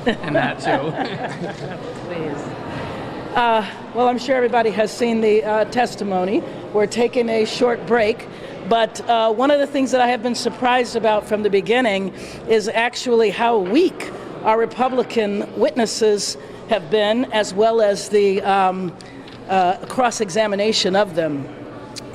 And that too. Please. Well, I'm sure everybody has seen the testimony. We're taking a short break, but one of the things that I have been surprised about from the beginning is actually how weak our Republican witnesses have been, as well as the cross-examination of them.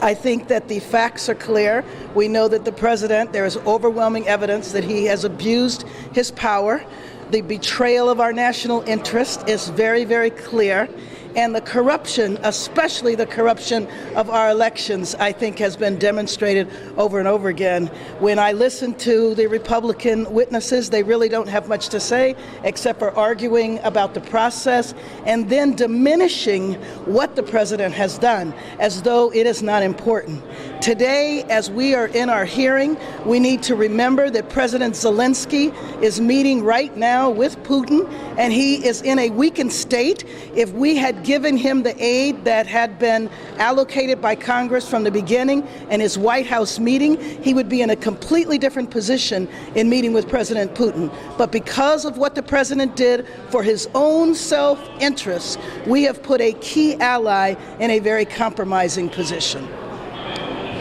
I think that the facts are clear. We know that the president, there is overwhelming evidence that he has abused his power. The betrayal of our national interest is very, very clear. And the corruption, especially the corruption of our elections, I think has been demonstrated over and over again. When I listen to the Republican witnesses, they really don't have much to say except for arguing about the process and then diminishing what the president has done as though it is not important. Today, as we are in our hearing, we need to remember that President Zelensky is meeting right now with Putin, and he is in a weakened state. If we had given him the aid that had been allocated by Congress from the beginning and his White House meeting, he would be in a completely different position in meeting with President Putin. But because of what the president did for his own self-interest, we have put a key ally in a very compromising position.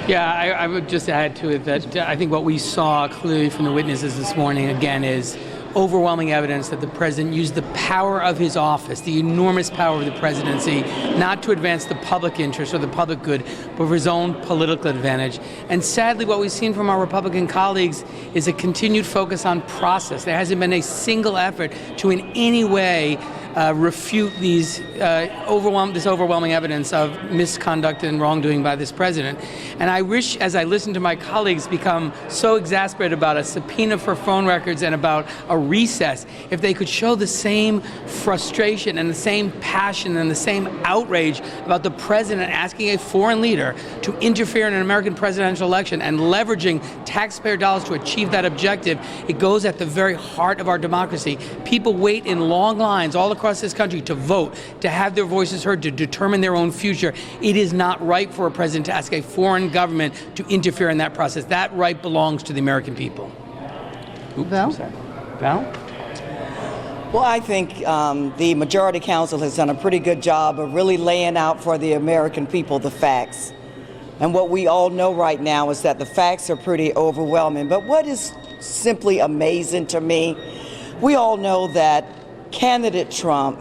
Yeah, I would just add to it that I think what we saw clearly from the witnesses this morning, again, is overwhelming evidence that the president used the power of his office, the enormous power of the presidency, not to advance the public interest or the public good, but for his own political advantage. And sadly, what we've seen from our Republican colleagues is a continued focus on process. There hasn't been a single effort to in any way refute this overwhelming evidence of misconduct and wrongdoing by this president. And I wish, as I listen to my colleagues become so exasperated about a subpoena for phone records and about a recess, if they could show the same frustration and the same passion and the same outrage about the president asking a foreign leader to interfere in an American presidential election and leveraging taxpayer dollars to achieve that objective. It goes at the very heart of our democracy. People wait in long lines all across this country to vote, to have their voices heard, to determine their own future. It is not right for a president to ask a foreign government to interfere in that process. That right belongs to the American people. Val? Val? Well, I think the Majority Council has done a pretty good job of really laying out for the American people the facts. And what we all know right now is that the facts are pretty overwhelming. But what is simply amazing to me, we all know that candidate Trump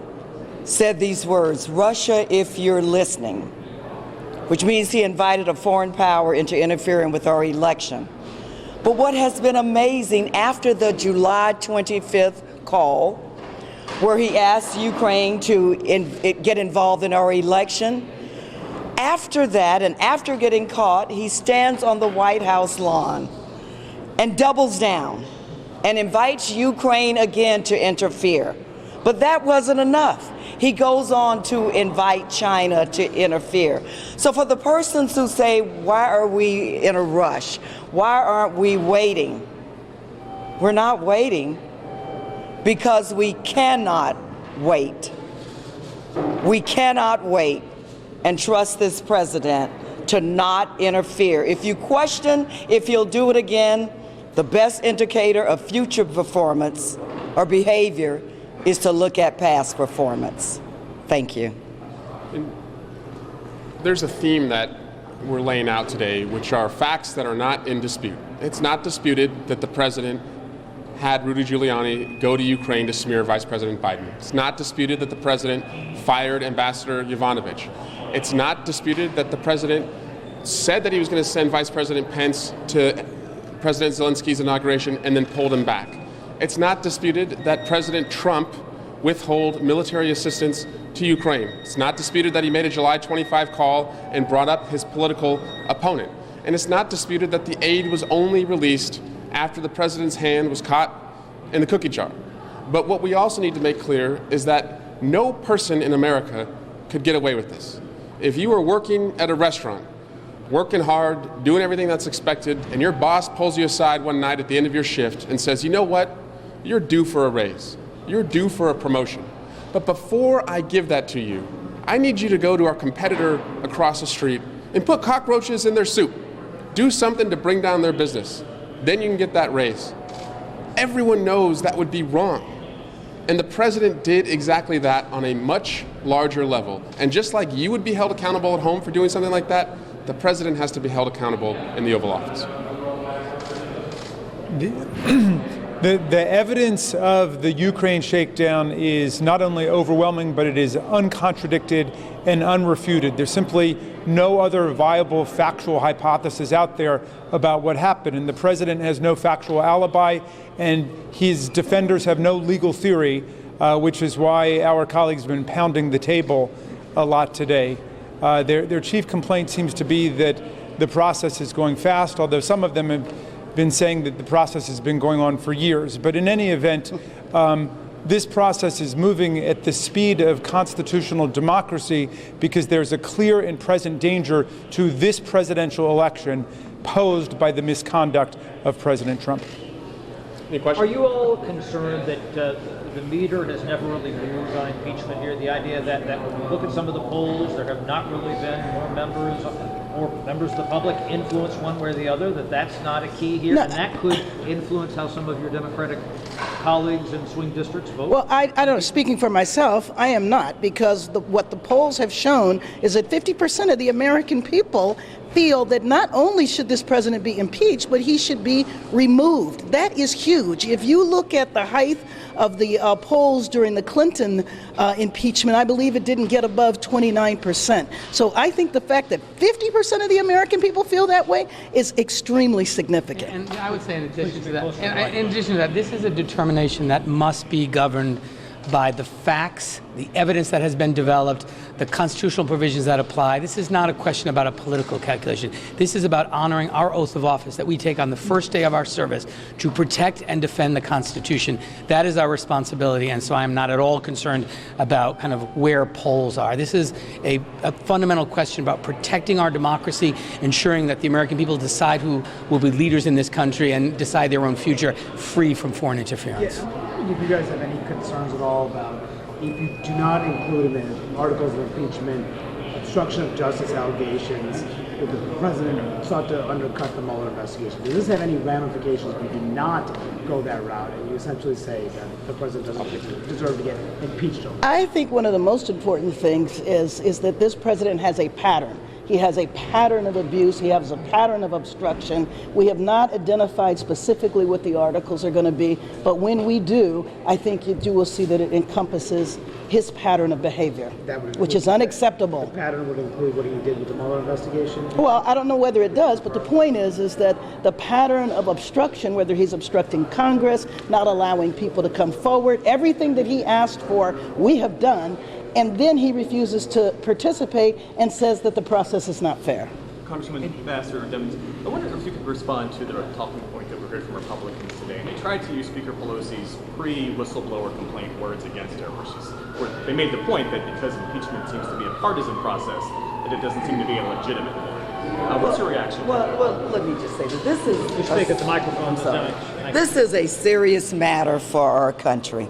said these words, "Russia, if you're listening," which means he invited a foreign power into interfering with our election. But what has been amazing after the July 25th call, where he asked Ukraine to get involved in our election, after that and after getting caught, he stands on the White House lawn and doubles down and invites Ukraine again to interfere. But that wasn't enough. He goes on to invite China to interfere. So for the persons who say, why are we in a rush? Why aren't we waiting? We're not waiting because we cannot wait. We cannot wait and trust this president to not interfere. If you question if he'll do it again, the best indicator of future performance or behavior is to look at past performance. Thank you. There's a theme that we're laying out today, which are facts that are not in dispute. It's not disputed that the president had Rudy Giuliani go to Ukraine to smear Vice President Biden. It's not disputed that the president fired Ambassador Yovanovitch. It's not disputed that the president said that he was going to send Vice President Pence to President Zelensky's inauguration and then pulled him back. It's not disputed that President Trump withheld military assistance to Ukraine. It's not disputed that he made a July 25 call and brought up his political opponent. And it's not disputed that the aid was only released after the president's hand was caught in the cookie jar. But what we also need to make clear is that no person in America could get away with this. If you were working at a restaurant, working hard, doing everything that's expected, and your boss pulls you aside one night at the end of your shift and says, you know what? You're due for a raise. You're due for a promotion. But before I give that to you, I need you to go to our competitor across the street and put cockroaches in their soup. Do something to bring down their business. Then you can get that raise. Everyone knows that would be wrong. And the president did exactly that on a much larger level. And just like you would be held accountable at home for doing something like that, the president has to be held accountable in the Oval Office. The evidence of the Ukraine shakedown is not only overwhelming, but it is uncontradicted and unrefuted. There's simply no other viable factual hypothesis out there about what happened. And the president has no factual alibi, and his defenders have no legal theory, which is why our colleagues have been pounding the table a lot today. Their chief complaint seems to be that the process is going fast, although some of them have been saying that the process has been going on for years. But in any event, this process is moving at the speed of constitutional democracy because there's a clear and present danger to this presidential election posed by the misconduct of President Trump. Any questions? Are you all concerned that the meter has never really moved on impeachment here? The idea that when we look at some of the polls, there have not really been more members of the public influence one way or the other, that's not a key here, and that could influence how some of your Democratic colleagues in swing districts vote? Well, I don't, speaking for myself, I am not, because what the polls have shown is that 50% of the American people feel that not only should this president be impeached, but he should be removed. That is huge. If you look at the height of the polls during the Clinton impeachment, I believe it didn't get above 29%. So I think the fact that 50% of the American people feel that way is extremely significant. And I would say in addition to that, this is a determination that must be governed by the facts, the evidence that has been developed, the constitutional provisions that apply. This is not a question about a political calculation. This is about honoring our oath of office that we take on the first day of our service to protect and defend the Constitution. That is our responsibility, and so I'm not at all concerned about kind of where polls are. This is a fundamental question about protecting our democracy, ensuring that the American people decide who will be leaders in this country and decide their own future free from foreign interference. If you guys have any concerns at all about if you do not include in the articles of impeachment obstruction of justice allegations that the president sought to undercut the Mueller investigation, does this have any ramifications if you do not go that route and you essentially say that the president doesn't deserve to get impeached over? I think one of the most important things is that this president has a pattern. He has a pattern of abuse. He has a pattern of obstruction. We have not identified specifically what the articles are going to be, but when we do, I think you will see that it encompasses his pattern of behavior, which is unacceptable. The pattern would include what he did with the Mueller investigation? Well, I don't know whether it does, but the point is that the pattern of obstruction, whether he's obstructing Congress, not allowing people to come forward, everything that he asked for, we have done. And then he refuses to participate and says that the process is not fair. Congressman Ambassador Demings, I wonder if you could respond to the talking point that we heard from Republicans today. They tried to use Speaker Pelosi's pre-whistleblower complaint words against her, where they made the point that because impeachment seems to be a partisan process, that it doesn't seem to be a legitimate one. What's your reaction? Well, let me just say that this is You speak at the microphone. This is a serious matter for our country.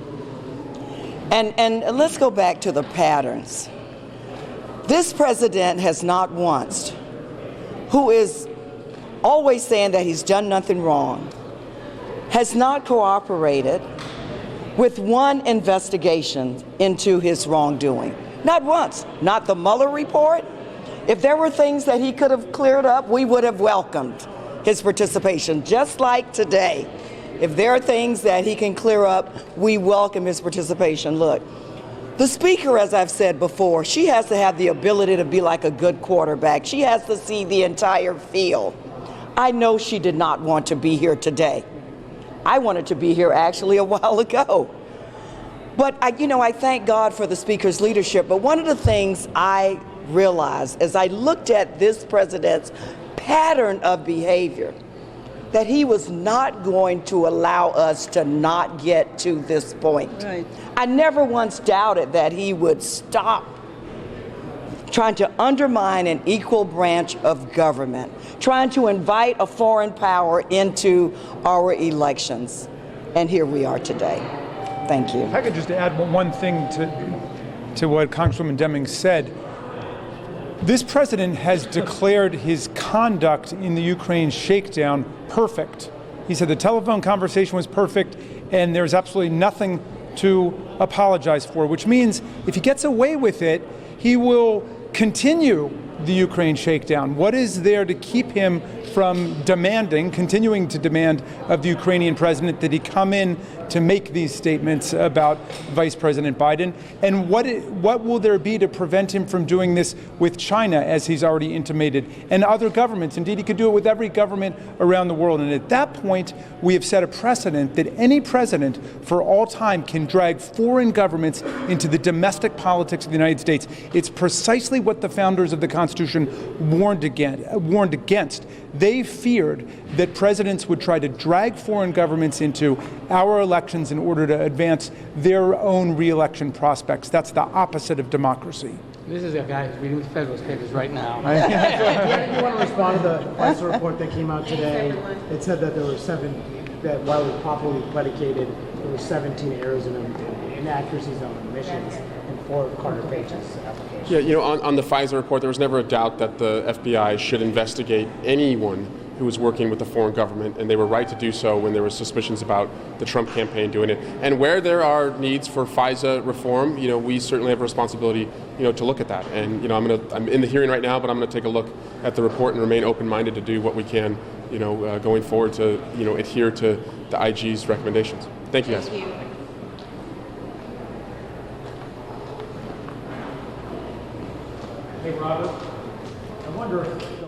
And let's go back to the patterns. This president has not once, who is always saying that he's done nothing wrong, has not cooperated with one investigation into his wrongdoing. Not once. Not the Mueller report. If there were things that he could have cleared up, we would have welcomed his participation, just like today. If there are things that he can clear up, we welcome his participation. Look, the speaker, as I've said before, she has to have the ability to be like a good quarterback. She has to see the entire field. I know she did not want to be here today. I wanted to be here actually a while ago. But I thank God for the speaker's leadership. But one of the things I realized as I looked at this president's pattern of behavior, that he was not going to allow us to not get to this point. Right. I never once doubted that he would stop trying to undermine an equal branch of government, trying to invite a foreign power into our elections. And here we are today. Thank you. If I could just add one thing to what Congresswoman Demings said. This president has declared his conduct in the Ukraine shakedown perfect. He said the telephone conversation was perfect and there's absolutely nothing to apologize for, which means if he gets away with it, he will continue the Ukraine shakedown. What is there to keep him from continuing to demand of the Ukrainian president that he come in to make these statements about Vice President Biden? And what will there be to prevent him from doing this with China, as he's already intimated, and other governments? Indeed, he could do it with every government around the world. And at that point, we have set a precedent that any president for all time can drag foreign governments into the domestic politics of the United States. It's precisely what the founders of the Constitution warned against. They feared that presidents would try to drag foreign governments into our elections in order to advance their own re-election prospects. That's the opposite of democracy. This is a guy who's reading the Federalist Papers right now. You want to respond to the FISA report that came out today? It said that there were that while it was properly predicated, there were 17 errors and inaccuracies on omissions in 4 Carter Page's application. Yeah, on the FISA report, there was never a doubt that the FBI should investigate anyone who was working with the foreign government, and they were right to do so when there were suspicions about the Trump campaign doing it. And where there are needs for FISA reform, we certainly have a responsibility, to look at that. And I'm in the hearing right now, but I'm going to take a look at the report and remain open-minded to do what we can, going forward to, adhere to the IG's recommendations. Thank you, guys. Thank you. Hey, Robert, I wonder if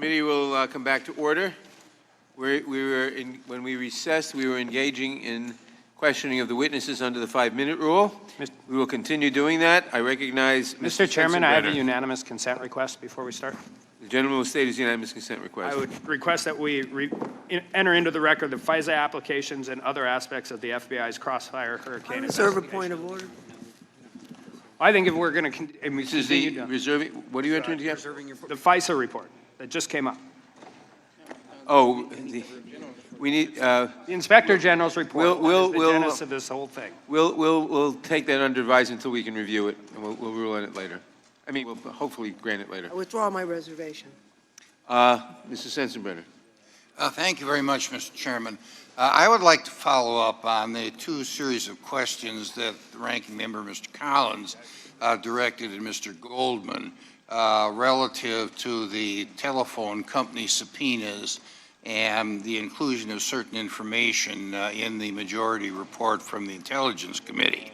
Committee will come back to order. When we recessed, we were engaging in questioning of the witnesses under the 5-minute rule. We will continue doing that. I recognize Mr. Chairman, I have a Sensenbrenner. unanimous consent request before we start. The gentleman will state his unanimous consent request. I would request that we enter into the record the FISA applications and other aspects of the FBI's Crossfire Hurricane Reserve a investigation. point of order. I think if we're going to This is the reserving, what are you entering again? the FISA report that just came up. Oh, we need, The Inspector General's report We'll- is the we'll- genesis of this whole thing. we'll take that under advisement until we can review it, and we'll rule on it later. I mean, we'll hopefully grant it later. I withdraw my reservation. Mr. Sensenbrenner. Thank you very much, Mr. Chairman. I would like to follow up on the two series of questions that the ranking member, Mr. Collins, directed at Mr. Goldman relative to the telephone company subpoenas and the inclusion of certain information in the majority report from the Intelligence Committee.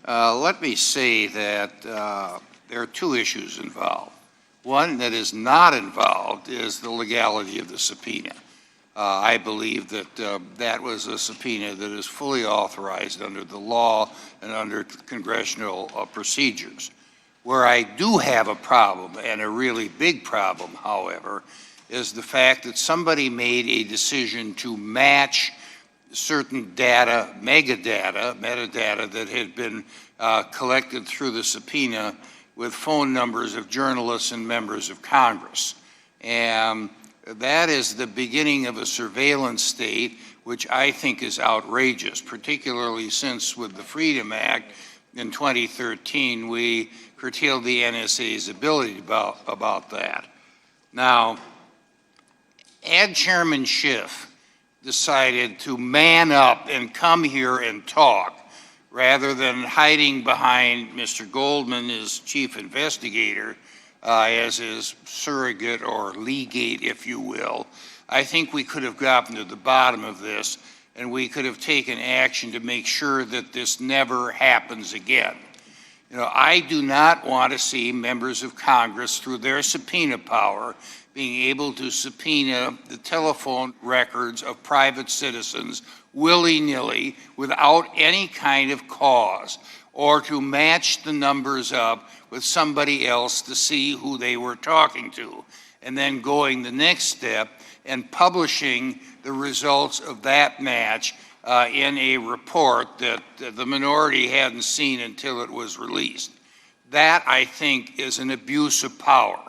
Let me say that there are two issues involved. One that is not involved is the legality of the subpoena. I believe that that was a subpoena that is fully authorized under the law and under congressional procedures. Where I do have a problem, and a really big problem, however, is the fact that somebody made a decision to match certain data, metadata that had been collected through the subpoena with phone numbers of journalists and members of Congress. And that is the beginning of a surveillance state, which I think is outrageous, particularly since with the Freedom Act in 2013, we curtailed the NSA's ability about that. Now, had Chairman Schiff decided to man up and come here and talk, rather than hiding behind Mr. Goldman as chief investigator, as his surrogate or legate, if you will, I think we could have gotten to the bottom of this, and we could have taken action to make sure that this never happens again. You know, I do not want to see members of Congress, through their subpoena power, being able to subpoena the telephone records of private citizens willy-nilly without any kind of cause, or to match the numbers up with somebody else to see who they were talking to, and then going the next step and publishing the results of that match in a report that the minority hadn't seen until it was released. That, I think, is an abuse of power.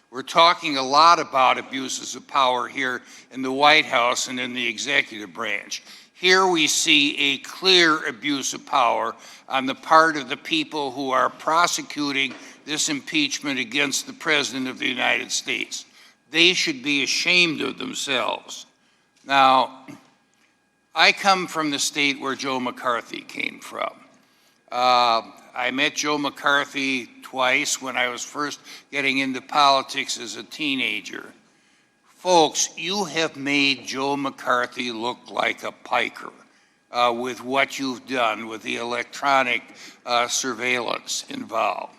We're talking a lot about abuses of power here in the White House and in the executive branch. Here we see a clear abuse of power on the part of the people who are prosecuting this impeachment against the President of the United States. They should be ashamed of themselves. Now, I come from the state where Joe McCarthy came from. I met Joe McCarthy twice when I was first getting into politics as a teenager. Folks, you have made Joe McCarthy look like a piker with what you've done with the electronic surveillance involved.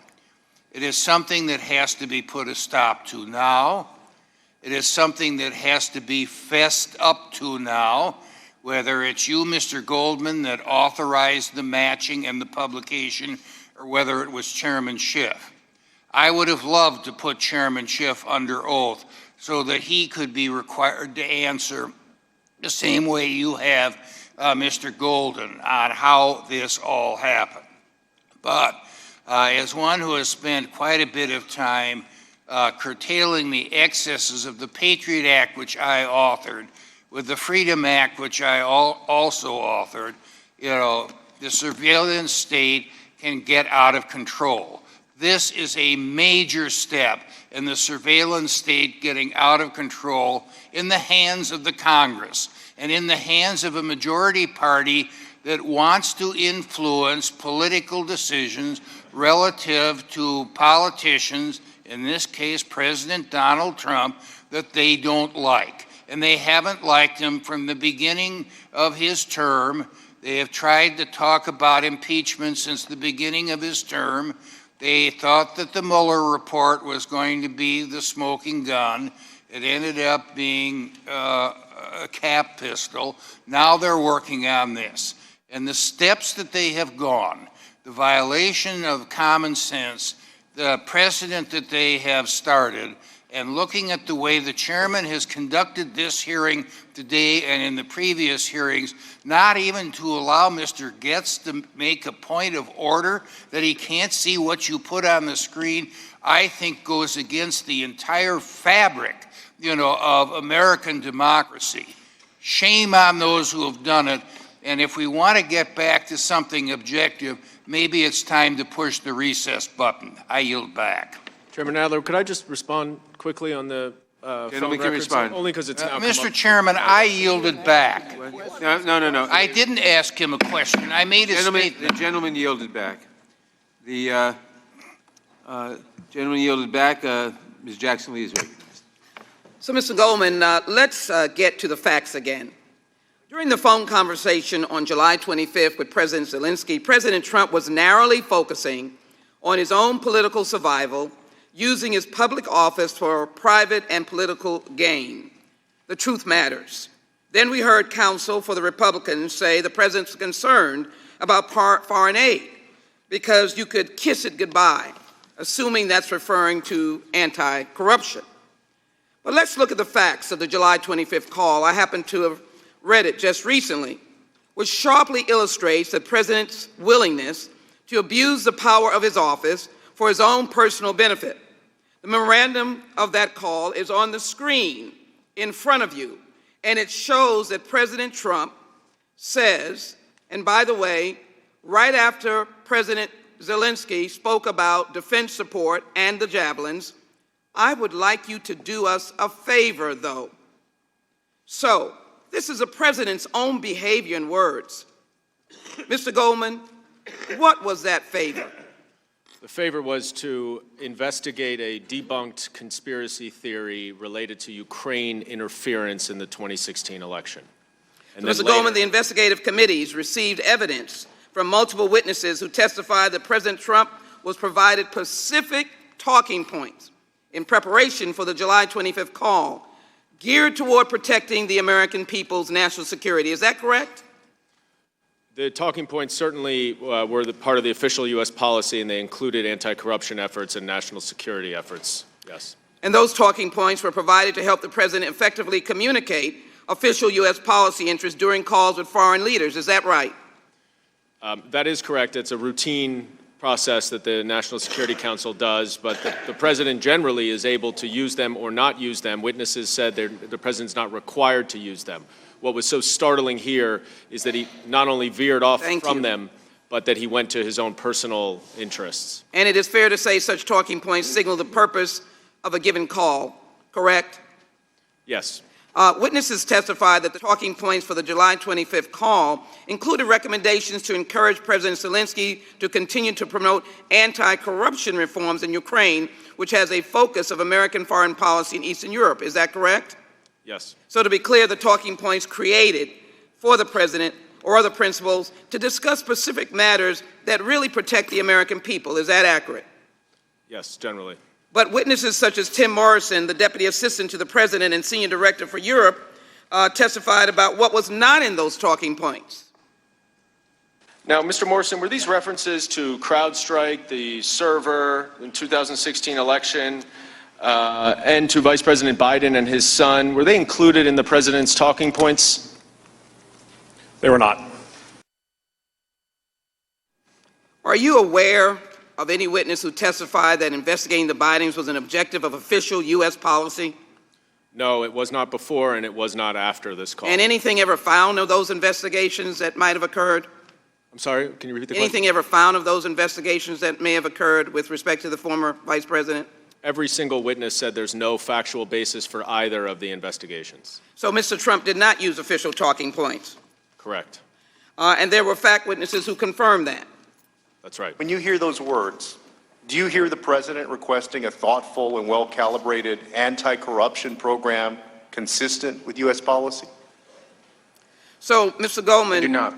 It is something that has to be put a stop to now. It is something that has to be fessed up to now, whether it's you, Mr. Goldman, that authorized the matching and the publication, or whether it was Chairman Schiff. I would have loved to put Chairman Schiff under oath so that he could be required to answer the same way you have, Mr. Golden, on how this all happened. But as one who has spent quite a bit of time curtailing the excesses of the Patriot Act, which I authored, with the Freedom Act, which I also authored, you know, the surveillance state can get out of control. This is a major step in the surveillance state getting out of control in the hands of the Congress and in the hands of a majority party that wants to influence political decisions relative to politicians, in this case President Donald Trump, that they don't like. And they haven't liked him from the beginning of his term. They have tried to talk about impeachment since the beginning of his term. They thought that the Mueller report was going to be the smoking gun, It ended up being a cap pistol. Now they're working on this. And the steps that they have gone, the violation of common sense, the precedent that they have started, and looking at the way the chairman has conducted this hearing today and in the previous hearings, not even to allow Mr. Getz to make a point of order that he can't see what you put on the screen, I think goes against the entire fabric, of American democracy. Shame on those who have done it. And if we want to get back to something objective, maybe it's time to push the recess button. I yield back. Chairman Nadler, could I just respond quickly on the Gentleman can respond. Only because it's now Mr. Chairman, I yielded back. No. I didn't ask him a question. I made a statement. The gentleman yielded back. The gentleman yielded back. Ms. Jackson-Lee is recognized. So, Mr. Goldman, let's get to the facts again. During the phone conversation on July 25th with President Zelensky, President Trump was narrowly focusing on his own political survival, using his public office for private and political gain. The truth matters. Then we heard counsel for the Republicans say the president's concerned about foreign aid because you could kiss it goodbye, assuming that's referring to anti-corruption. But let's look at the facts of the July 25th call. I happen to have read it just recently, which sharply illustrates the president's willingness to abuse the power of his office for his own personal benefit. The memorandum of that call is on the screen in front of you, and it shows that President Trump says, and by the way, right after President Zelensky spoke about defense support and the javelins, I would like you to do us a favor, though. So, this is the president's own behavior and words. Mr. Goldman, what was that favor? The favor was to investigate a debunked conspiracy theory related to Ukraine interference in the 2016 election. And Mr. Goldman, the investigative committees received evidence from multiple witnesses who testified that President Trump was provided specific talking points in preparation for the July 25th call, geared toward protecting the American people's national security. Is that correct? The talking points certainly were part of the official U.S. policy, and they included anti-corruption efforts and national security efforts, yes. And those talking points were provided to help the president effectively communicate official U.S. policy interests during calls with foreign leaders. Is that right? That is correct. It's a routine process that the National Security Council does, but the president generally is able to use them or not use them. Witnesses said the president's not required to use them. What was so startling here is that he not only veered off from them, but that he went to his own personal interests. And it is fair to say such talking points signal the purpose of a given call, correct? Yes. Witnesses testified that the talking points for the July 25th call included recommendations to encourage President Zelensky to continue to promote anti-corruption reforms in Ukraine, which has a focus of American foreign policy in Eastern Europe. Is that correct? Yes. So to be clear, the talking points created for the president or other principals to discuss specific matters that really protect the American people. Is that accurate? Yes, generally. But witnesses such as Tim Morrison, the Deputy Assistant to the President and Senior Director for Europe, testified about what was not in those talking points. Now, Mr. Morrison, were these references to CrowdStrike, the server, in 2016 election, and to Vice President Biden and his son, were they included in the president's talking points? They were not. Are you aware of any witness who testified that investigating the Bidens was an objective of official U.S. policy? No, it was not before and it was not after this call. And anything ever found of those investigations that might have occurred? I'm sorry, can you repeat the question? Anything ever found of those investigations that may have occurred with respect to the former vice president? Every single witness said there's no factual basis for either of the investigations. So Mr. Trump did not use official talking points? Correct. And there were fact witnesses who confirmed that? That's right. When you hear those words, do you hear the president requesting a thoughtful and well-calibrated anti-corruption program consistent with U.S. policy? So, Mr. Goldman. I do not.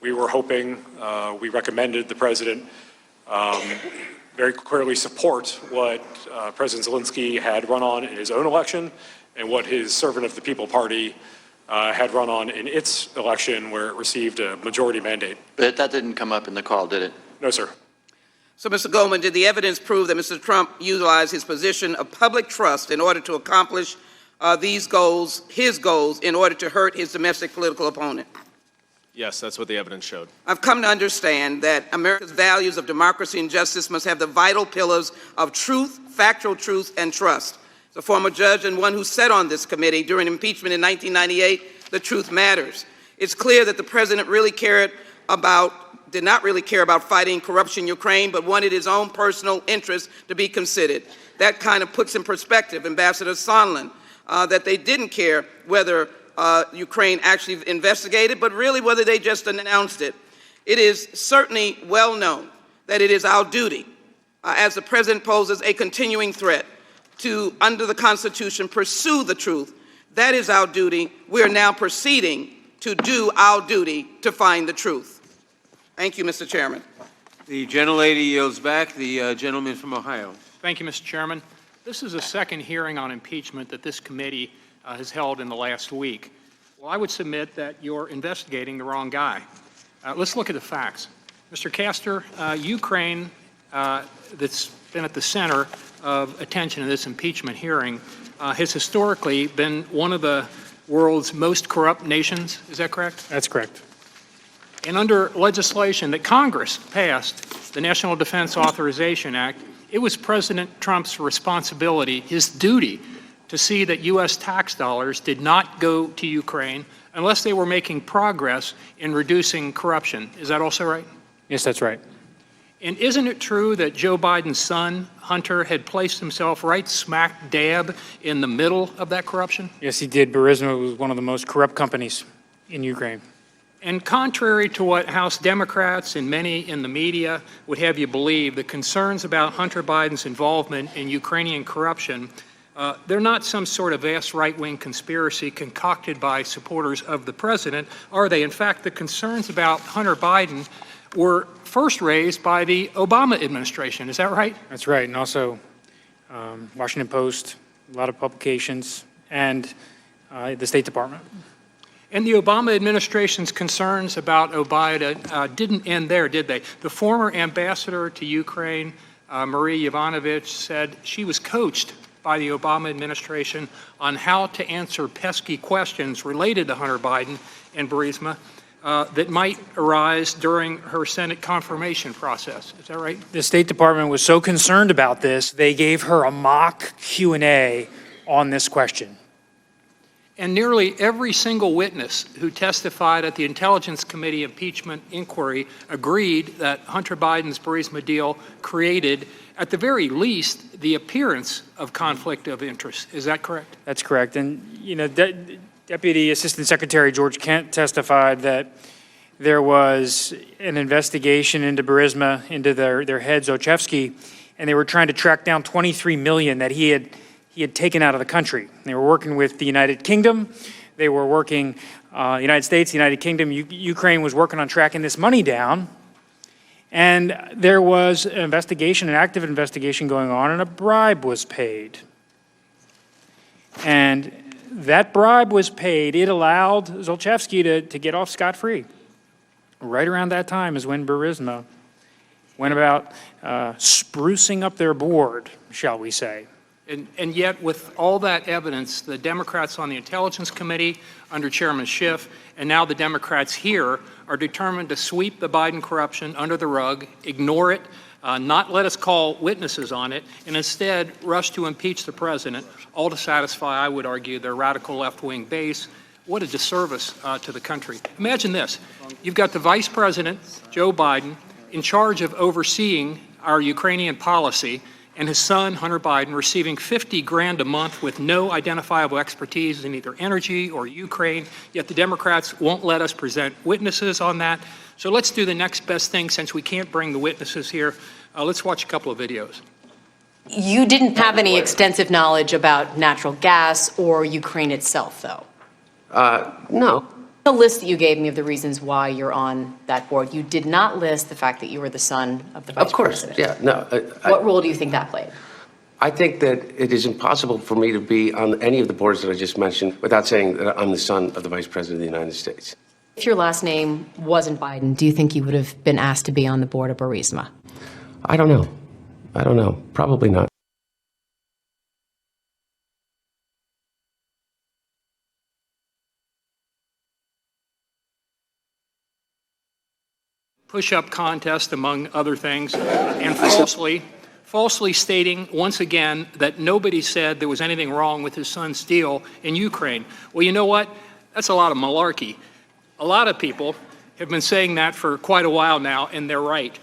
We were hoping, we recommended the president very clearly support what President Zelensky had run on in his own election and what his Servant of the People Party had run on in its election where it received a majority mandate. But that didn't come up in the call, did it? No, sir. So, Mr. Goldman, did the evidence prove that Mr. Trump utilized his position of public trust in order to accomplish these goals, his goals, in order to hurt his domestic political opponent? Yes, that's what the evidence showed. I've come to understand that America's values of democracy and justice must have the vital pillars of truth, factual truth, and trust. As a former judge and one who sat on this committee during impeachment in 1998, the truth matters. It's clear that the president did not really care about fighting corruption in Ukraine, but wanted his own personal interests to be considered. That kind of puts in perspective Ambassador Sondland, that they didn't care whether Ukraine actually investigated, but really whether they just announced it. It is certainly well known that it is our duty, as the president poses a continuing threat, to, under the Constitution, pursue the truth. That is our duty. We are now proceeding to do our duty to find the truth. Thank you, Mr. Chairman. The gentlelady yields back. The gentleman from Ohio. Thank you, Mr. Chairman. This is the second hearing on impeachment that this committee has held in the last week. Well, I would submit that you're investigating the wrong guy. Let's look at the facts. Mr. Castor, Ukraine, that's been at the center of attention in this impeachment hearing, has historically been one of the world's most corrupt nations. Is that correct? That's correct. And under legislation that Congress passed, the National Defense Authorization Act, it was President Trump's responsibility, his duty, to see that U.S. tax dollars did not go to Ukraine unless they were making progress in reducing corruption. Is that also right? Yes, that's right. And isn't it true that Joe Biden's son, Hunter, had placed himself right smack dab in the middle of that corruption? Yes, he did. Burisma was one of the most corrupt companies in Ukraine. And contrary to what House Democrats and many in the media would have you believe, the concerns about Hunter Biden's involvement in Ukrainian corruption, they're not some sort of vast right-wing conspiracy concocted by supporters of the president, are they? In fact, the concerns about Hunter Biden were first raised by the Obama administration. Is that right? That's right. And also Washington Post, a lot of publications, and the State Department. And the Obama administration's concerns about Obama didn't end there, did they? The former ambassador to Ukraine, Marie Yovanovitch, said she was coached by the Obama administration on how to answer pesky questions related to Hunter Biden and Burisma that might arise during her Senate confirmation process. Is that right? The State Department was so concerned about this, they gave her a mock Q&A on this question. And nearly every single witness who testified at the Intelligence Committee impeachment inquiry agreed that Hunter Biden's Burisma deal created, at the very least, the appearance of conflict of interest. Is that correct? That's correct. And, you know, Deputy Assistant Secretary George Kent testified that there was an investigation into Burisma, into their head, Zochevsky, and they were trying to track down $23 million that he had taken out of the country. They were working with the United Kingdom. They were working, the United States, the United Kingdom. Ukraine was working on tracking this money down. And there was an investigation, an active investigation going on, and a bribe was paid. And that bribe was paid. It allowed Zlochevsky to get off scot-free. Right around that time is when Burisma went about sprucing up their board, shall we say. And yet, with all that evidence, the Democrats on the Intelligence Committee under Chairman Schiff, and now the Democrats here, are determined to sweep the Biden corruption under the rug, ignore it, not let us call witnesses on it, and instead rush to impeach the president, all to satisfy, I would argue, their radical left-wing base. What a disservice to the country. Imagine this. You've got the Vice President, Joe Biden, in charge of overseeing our Ukrainian policy, and his son, Hunter Biden, receiving $50,000 a month with no identifiable expertise in either energy or Ukraine, yet the Democrats won't let us present witnesses on that. So let's do the next best thing since we can't bring the witnesses here. Let's watch a couple of videos. You didn't have any extensive knowledge about natural gas or Ukraine itself, though? No. The list that you gave me of the reasons why you're on that board, you did not list the fact that you were the son of the vice president. Yeah, no. What role do you think that played? I think that it is impossible for me to be on any of the boards that I just mentioned without saying that I'm the son of the Vice President of the United States. If your last name wasn't Biden, do you think you would have been asked to be on the board of Burisma? I don't know. Probably not. Push-up contest, among other things, and falsely stating once again that nobody said there was anything wrong with his son's deal in Ukraine. Well, you know what? That's a lot of malarkey. A lot of people have been saying that for quite a while now, and they're right.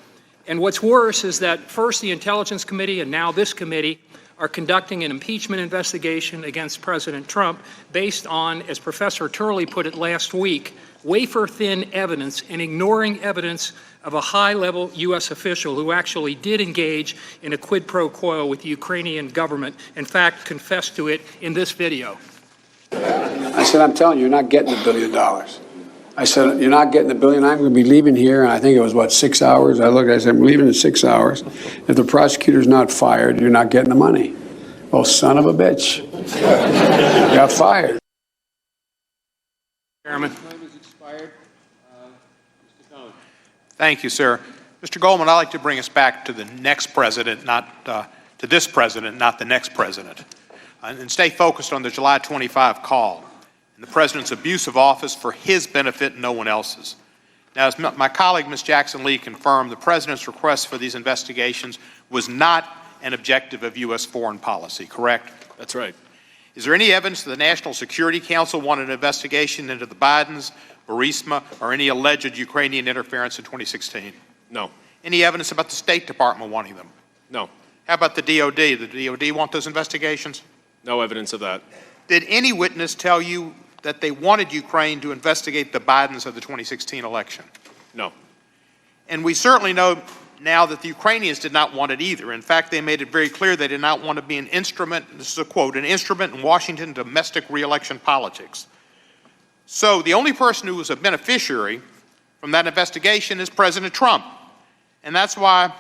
And what's worse is that first the Intelligence Committee and now this committee are conducting an impeachment investigation against President Trump based on, as Professor Turley put it last week, wafer-thin evidence and ignoring evidence of a high-level U.S. official who actually did engage in a quid pro quo with the Ukrainian government, in fact, confessed to it in this video. I said, I'm telling you, you're not getting $1 billion. I said, you're not getting $1 billion. I'm going to be leaving here, and I think it was, 6 hours? I said, I'm leaving in 6 hours. If the prosecutor's not fired, you're not getting the money. Oh, son of a bitch. Got fired. Chairman. Thank you, sir. Mr. Goldman, I'd like to bring us back to the next president, not to this president, not the next president, and stay focused on the July 25 call and the president's abuse of office for his benefit and no one else's. Now, as my colleague, Ms. Jackson Lee, confirmed, the president's request for these investigations was not an objective of U.S. foreign policy, correct? That's right. Is there any evidence that the National Security Council wanted an investigation into the Bidens, Burisma, or any alleged Ukrainian interference in 2016? No. Any evidence about the State Department wanting them? No. How about the DOD? Did the DOD want those investigations? No evidence of that. Did any witness tell you that they wanted Ukraine to investigate the Bidens of the 2016 election? No. And we certainly know now that the Ukrainians did not want it either. In fact, they made it very clear they did not want to be an instrument, this is a quote, an instrument in Washington domestic re-election politics. So the only person who was a beneficiary from that investigation is President Trump. And that's why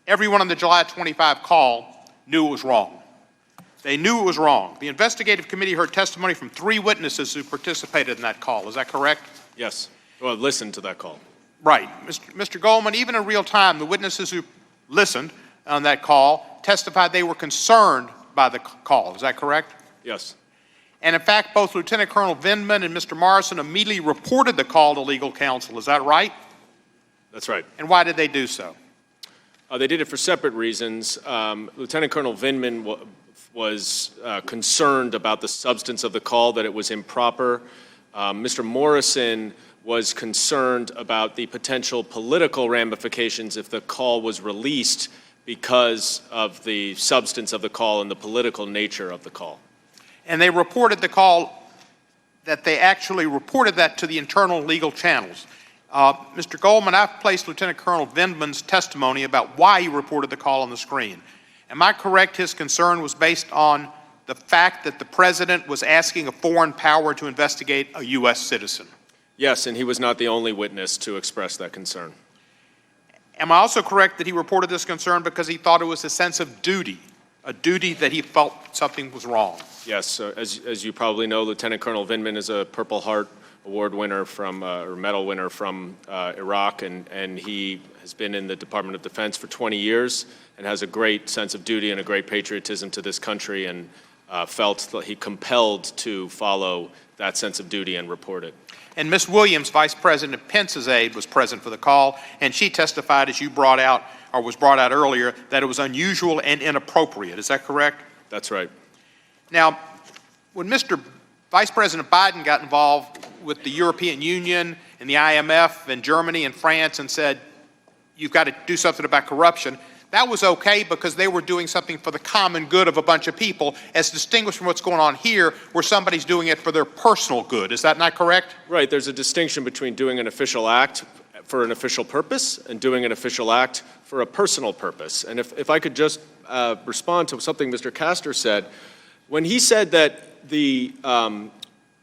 everyone on the July 25 call knew it was wrong. They knew it was wrong. The investigative committee heard testimony from 3 witnesses who participated in that call. Is that correct? Yes. Well, listen to that call. Right. Mr. Goldman, even in real time, the witnesses who listened on that call testified they were concerned by the call. Is that correct? Yes. And in fact, both Lieutenant Colonel Vindman and Mr. Morrison immediately reported the call to legal counsel. Is that right? That's right. And why did they do so? They did it for separate reasons. Lieutenant Colonel Vindman was concerned about the substance of the call, that it was improper. Mr. Morrison was concerned about the potential political ramifications if the call was released because of the substance of the call and the political nature of the call. And they reported the call, that they actually reported that to the internal legal channels. Mr. Goldman, I've placed Lieutenant Colonel Vindman's testimony about why he reported the call on the screen. Am I correct his concern was based on the fact that the president was asking a foreign power to investigate a U.S. citizen? Yes, and he was not the only witness to express that concern. Am I also correct that he reported this concern because he thought it was a sense of duty, a duty that he felt something was wrong? Yes, as you probably know, Lieutenant Colonel Vindman is a Purple Heart Award winner from, or medal winner from Iraq, and he has been in the Department of Defense for 20 years and has a great sense of duty and a great patriotism to this country, and felt that he compelled to follow that sense of duty and report it. And Ms. Williams, Vice President Pence's aide, was present for the call, and she testified, as you brought out, or was brought out earlier, that it was unusual and inappropriate. Is that correct? That's right. Now, when Mr. Vice President Biden got involved with the European Union and the IMF and Germany and France and said, you've got to do something about corruption, that was okay because they were doing something for the common good of a bunch of people, as distinguished from what's going on here, where somebody's doing it for their personal good. Is that not correct? Right. There's a distinction between doing an official act for an official purpose and doing an official act for a personal purpose. And if I could just respond to something Mr. Castor said, when he said that the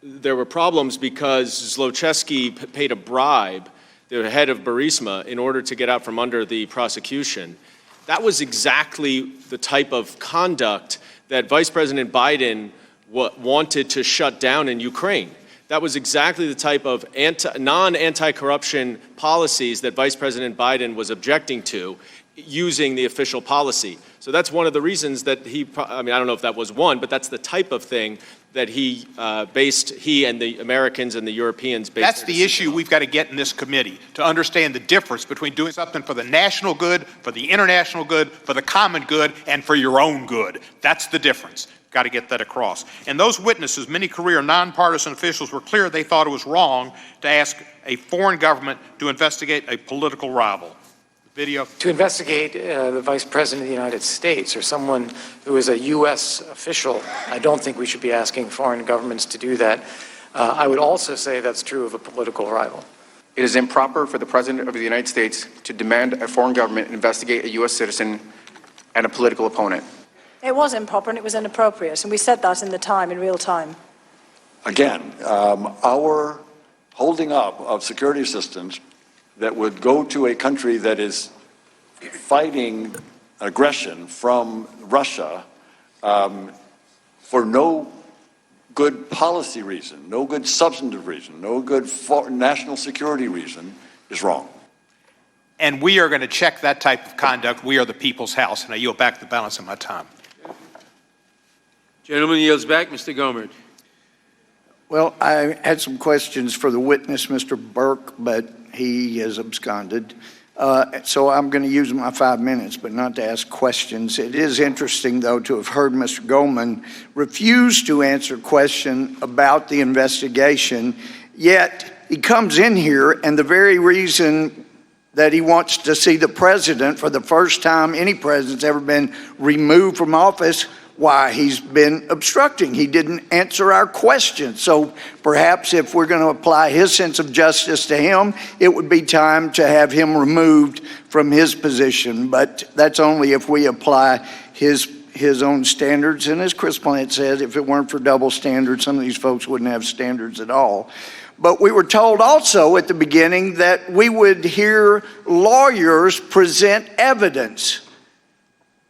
there were problems because Zlochevsky paid a bribe, the head of Burisma, in order to get out from under the prosecution. That was exactly the type of conduct that Vice President Biden wanted to shut down in Ukraine. That was exactly the type of non-anti-corruption policies that Vice President Biden was objecting to, using the official policy. So that's one of the reasons that I don't know if that was one, but that's the type of thing that he and the Americans and the Europeans based. That's the issue we've got to get in this committee, to understand the difference between doing something for the national good, for the international good, for the common good, and for your own good. That's the difference. Got to get that across. And those witnesses, many career nonpartisan officials, were clear they thought it was wrong to ask a foreign government to investigate a political rival. Video. To investigate the Vice President of the United States or someone who is a U.S. official, I don't think we should be asking foreign governments to do that. I would also say that's true of a political rival. It is improper for the President of the United States to demand a foreign government investigate a U.S. citizen and a political opponent. It was improper and it was inappropriate, and we said that in real time. Again, our holding up of security assistance that would go to a country that is fighting aggression from Russia for no good policy reason, no good substantive reason, no good national security reason is wrong. And we are going to check that type of conduct. We are the people's house, and I yield back the balance of my time. Gentleman yields back. Mr. Gohmert. Well, I had some questions for the witness, Mr. Burke, but he has absconded. So I'm going to use my 5 minutes, but not to ask questions. It is interesting, though, to have heard Mr. Goldman refuse to answer a question about the investigation, yet he comes in here, and the very reason that he wants to see the president for the first time any president's ever been removed from office, why, he's been obstructing. He didn't answer our questions. So perhaps if we're going to apply his sense of justice to him, it would be time to have him removed from his position. But that's only if we apply his own standards. And as Chris Plant said, if it weren't for double standards, some of these folks wouldn't have standards at all. But we were told also at the beginning that we would hear lawyers present evidence.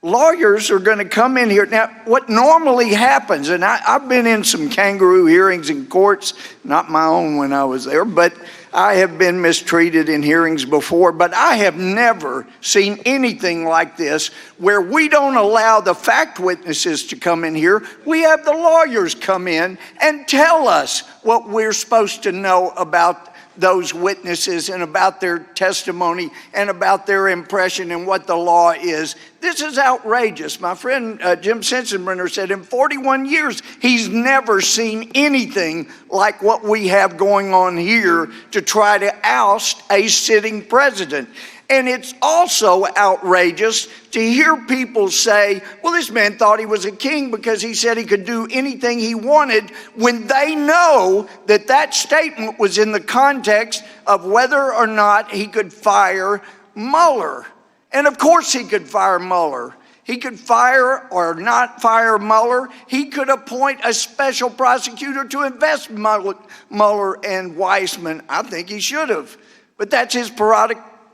Lawyers are going to come in here. Now, what normally happens, and I've been in some kangaroo hearings in courts, not my own when I was there, but I have been mistreated in hearings before, but I have never seen anything like this where we don't allow the fact witnesses to come in here. We have the lawyers come in and tell us what we're supposed to know about those witnesses and about their testimony and about their impression and what the law is. This is outrageous. My friend Jim Sensenbrenner said in 41 years, he's never seen anything like what we have going on here to try to oust a sitting president. And it's also outrageous to hear people say, well, this man thought he was a king because he said he could do anything he wanted, when they know that that statement was in the context of whether or not he could fire Mueller. And of course he could fire Mueller. He could fire or not fire Mueller. He could appoint a special prosecutor to invest Mueller and Weissman. I think he should have. But that's his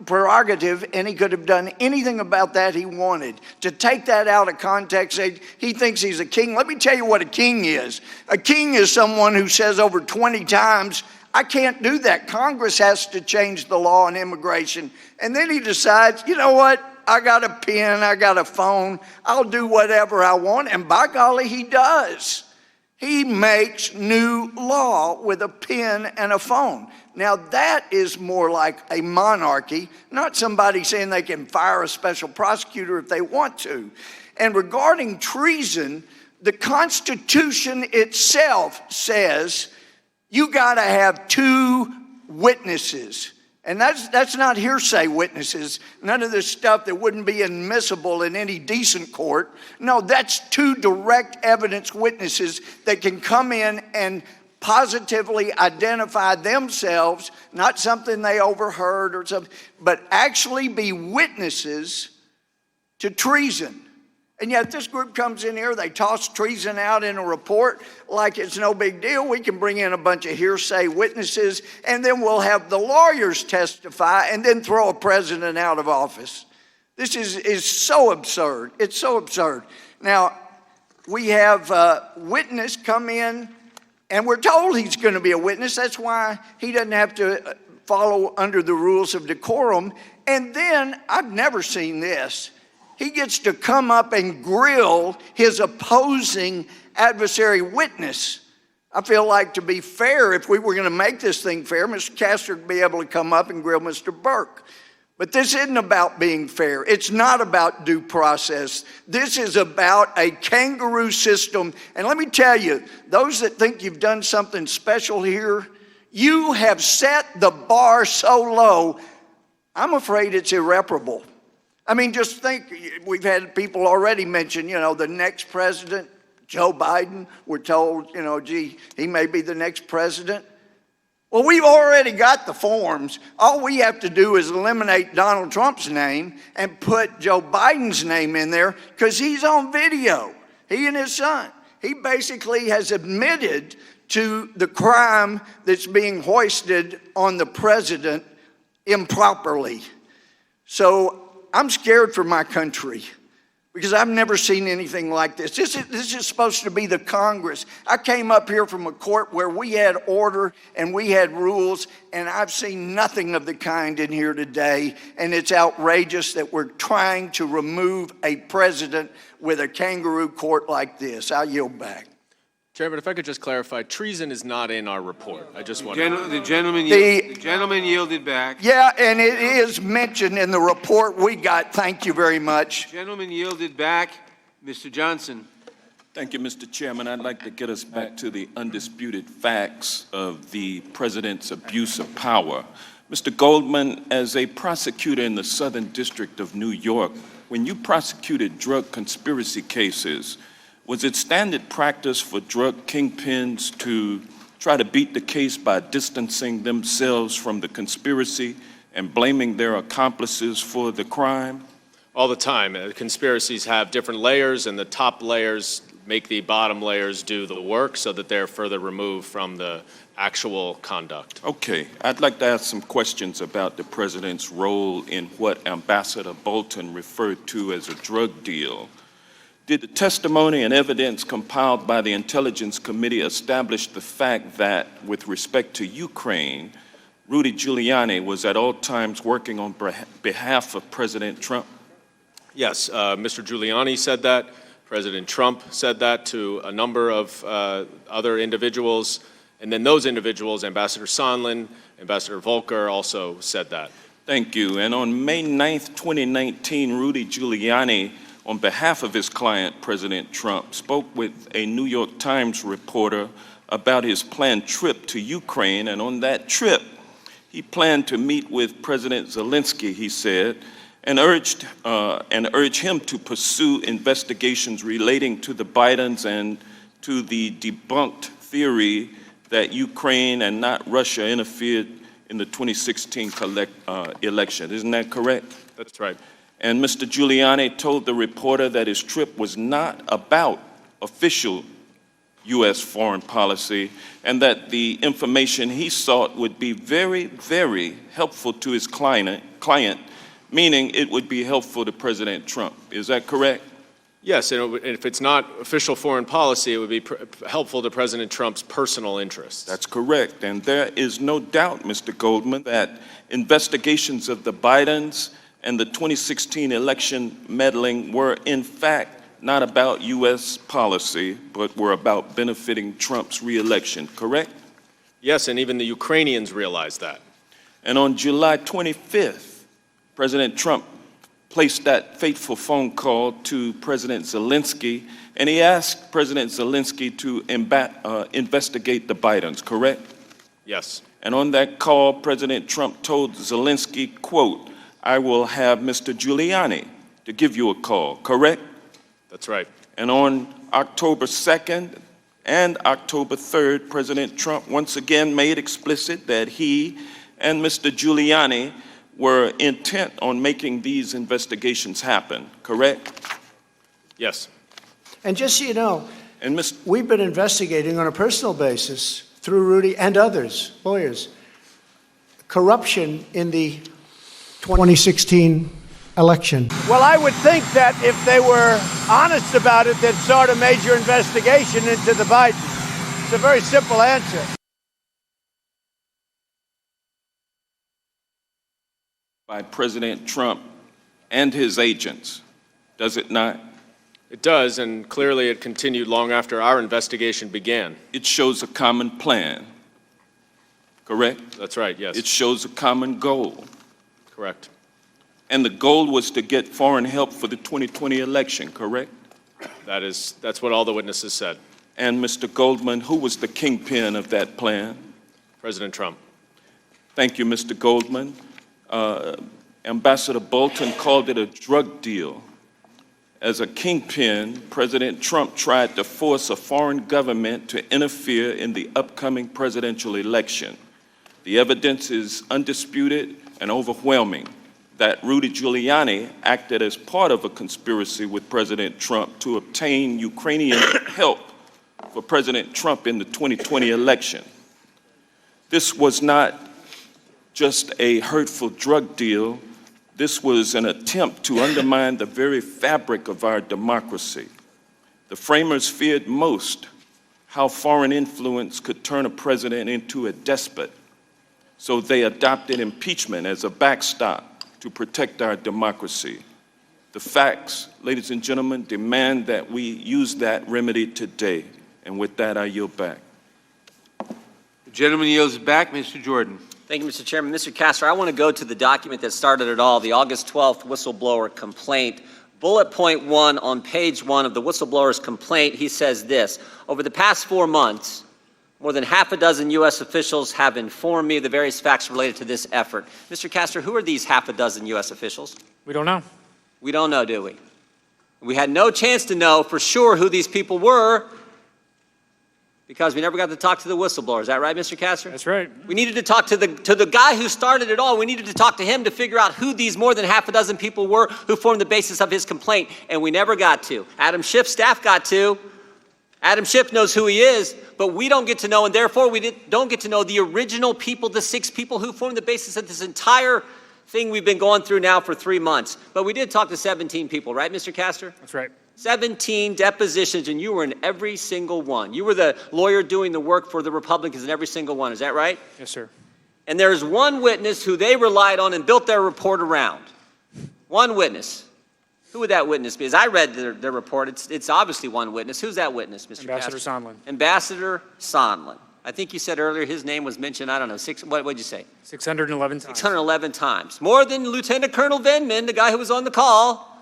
prerogative, and he could have done anything about that he wanted. To take that out of context, say he thinks he's a king. Let me tell you what a king is. A king is someone who says over 20 times, I can't do that. Congress has to change the law on immigration. And then he decides, you know what? I got a pen, I got a phone, I'll do whatever I want. And by golly, he does. He makes new law with a pen and a phone. Now that is more like a monarchy, not somebody saying they can fire a special prosecutor if they want to. And regarding treason, the Constitution itself says you gotta have 2 witnesses. And that's not hearsay witnesses, none of this stuff that wouldn't be admissible in any decent court. No, that's 2 direct evidence witnesses that can come in and positively identify themselves, not something they overheard or something, but actually be witnesses to treason. And yet this group comes in here, they toss treason out in a report like it's no big deal. We can bring in a bunch of hearsay witnesses, and then we'll have the lawyers testify and then throw a president out of office. This is so absurd. It's so absurd. Now, we have a witness come in, and we're told he's going to be a witness. That's why he doesn't have to follow under the rules of decorum. And then, I've never seen this, he gets to come up and grill his opposing adversary witness. I feel like, to be fair, if we were going to make this thing fair, Mr. Castor would be able to come up and grill Mr. Burke. But this isn't about being fair. It's not about due process. This is about a kangaroo system. And let me tell you, those that think you've done something special here, you have set the bar so low, I'm afraid it's irreparable. I mean, just think, we've had people already mention, the next president, Joe Biden. We're told, gee, he may be the next president. Well, we've already got the forms. All we have to do is eliminate Donald Trump's name and put Joe Biden's name in there because he's on video, he and his son. He basically has admitted to the crime that's being hoisted on the president improperly. So I'm scared for my country because I've never seen anything like this. This is supposed to be the Congress. I came up here from a court where we had order and we had rules, and I've seen nothing of the kind in here today, and it's outrageous that we're trying to remove a president with a kangaroo court like this. I'll yield back. Chairman, if I could just clarify, treason is not in our report. I just want The gentleman yielded back. Yeah, and it is mentioned in the report we got. Thank you very much. Gentleman yielded back. Mr. Johnson. Thank you, Mr. Chairman. I'd like to get us back to the undisputed facts of the president's abuse of power. Mr. Goldman, as a prosecutor in the Southern District of New York, when you prosecuted drug conspiracy cases, was it standard practice for drug kingpins to try to beat the case by distancing themselves from the conspiracy and blaming their accomplices for the crime? All the time. Conspiracies have different layers, and the top layers make the bottom layers do the work so that they're further removed from the actual conduct. Okay. I'd like to ask some questions about the president's role in what Ambassador Bolton referred to as a drug deal. Did the testimony and evidence compiled by the Intelligence Committee establish the fact that, with respect to Ukraine, Rudy Giuliani was at all times working on behalf of President Trump? Yes, Mr. Giuliani said that. President Trump said that to a number of other individuals. And then those individuals, Ambassador Sondland, Ambassador Volker, also said that. Thank you. And on May 9th, 2019, Rudy Giuliani, on behalf of his client, President Trump, spoke with a New York Times reporter about his planned trip to Ukraine. And on that trip, he planned to meet with President Zelensky, he said, and urged him to pursue investigations relating to the Bidens and to the debunked theory that Ukraine and not Russia interfered in the 2016 election. Isn't that correct? That's right. And Mr. Giuliani told the reporter that his trip was not about official U.S. foreign policy and that the information he sought would be very, very helpful to his client, meaning it would be helpful to President Trump. Is that correct? Yes, and if it's not official foreign policy, it would be helpful to President Trump's personal interests. That's correct. And there is no doubt, Mr. Goldman, that investigations of the Bidens and the 2016 election meddling were, in fact, not about U.S. policy, but were about benefiting Trump's reelection, correct? Yes, and even the Ukrainians realized that. And on July 25th, President Trump placed that fateful phone call to President Zelensky, and he asked President Zelensky to investigate the Bidens, correct? Yes. And on that call, President Trump told Zelensky, quote, "I will have Mr. Giuliani to give you a call," correct? That's right. And on October 2nd and October 3rd, President Trump once again made explicit that he and Mr. Giuliani were intent on making these investigations happen, correct? Yes. And just so you know, And we've been investigating on a personal basis through Rudy and others, lawyers, corruption in the 2016 election. Well, I would think that if they were honest about it, they'd start a major investigation into the Bidens. It's a very simple answer. by President Trump and his agents, does it not? It does, and clearly it continued long after our investigation began. It shows a common plan, correct? That's right, yes. It shows a common goal. Correct. And the goal was to get foreign help for the 2020 election, correct? That's what all the witnesses said. And Mr. Goldman, who was the kingpin of that plan? President Trump. Thank you, Mr. Goldman. Ambassador Bolton called it a drug deal. As a kingpin, President Trump tried to force a foreign government to interfere in the upcoming presidential election. The evidence is undisputed and overwhelming that Rudy Giuliani acted as part of a conspiracy with President Trump to obtain Ukrainian help for President Trump in the 2020 election. This was not just a hurtful drug deal. This was an attempt to undermine the very fabric of our democracy. The framers feared most how foreign influence could turn a president into a despot. So they adopted impeachment as a backstop to protect our democracy. The facts, ladies and gentlemen, demand that we use that remedy today. And with that, I yield back. The gentleman yields back. Mr. Jordan. Thank you, Mr. Chairman. Mr. Castor, I want to go to the document that started it all, the August 12th whistleblower complaint. Bullet point 1 on page 1 of the whistleblower's complaint, he says this: over the past 4 months, more than half a dozen U.S. officials have informed me of the various facts related to this effort. Mr. Castor, who are these half a dozen U.S. officials? We don't know. We don't know, do we? We had no chance to know for sure who these people were because we never got to talk to the whistleblower. Is that right, Mr. Castor? That's right. We needed to talk to the guy who started it all. We needed to talk to him to figure out who these more than half a dozen people were who formed the basis of his complaint, and we never got to. Adam Schiff's staff got to. Adam Schiff knows who he is, but we don't get to know, and therefore we don't get to know the original people, the 6 people who formed the basis of this entire thing we've been going through now for 3 months. But we did talk to 17 people, right, Mr. Castor? That's right. 17 depositions, and you were in every single one. You were the lawyer doing the work for the Republicans in every single one. Is that right? Yes, sir. And there's one witness who they relied on and built their report around. One witness. Who would that witness be? As I read their report, it's obviously one witness. Who's that witness, Mr. Ambassador Castor? Sondland. Ambassador Sondland. I think you said earlier his name was mentioned, I don't know, what did you say? 611 times. 611 times. More than Lieutenant Colonel Vindman, the guy who was on the call.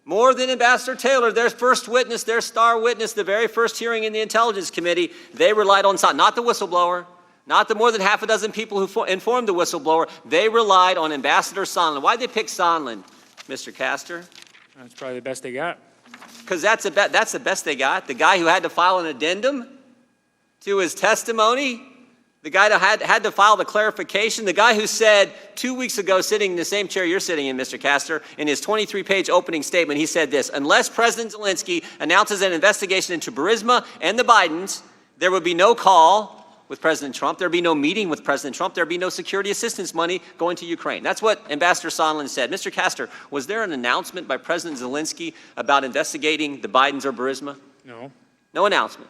More than Ambassador Taylor, their first witness, their star witness, the very first hearing in the Intelligence Committee. They relied on Sondland, not the whistleblower, not the more than half a dozen people who informed the whistleblower. They relied on Ambassador Sondland. Why'd they pick Sondland, Mr. Castor? That's probably the best they got. Because that's the best they got. The guy who had to file an addendum to his testimony, the guy that had to file the clarification, the guy who said 2 weeks ago, sitting in the same chair you're sitting in, Mr. Castor, in his 23-page opening statement, he said this: unless President Zelensky announces an investigation into Burisma and the Bidens, there would be no call with President Trump, there would be no meeting with President Trump, there would be no security assistance money going to Ukraine. That's what Ambassador Sondland said. Mr. Castor, was there an announcement by President Zelensky about investigating the Bidens or Burisma? No. No announcement.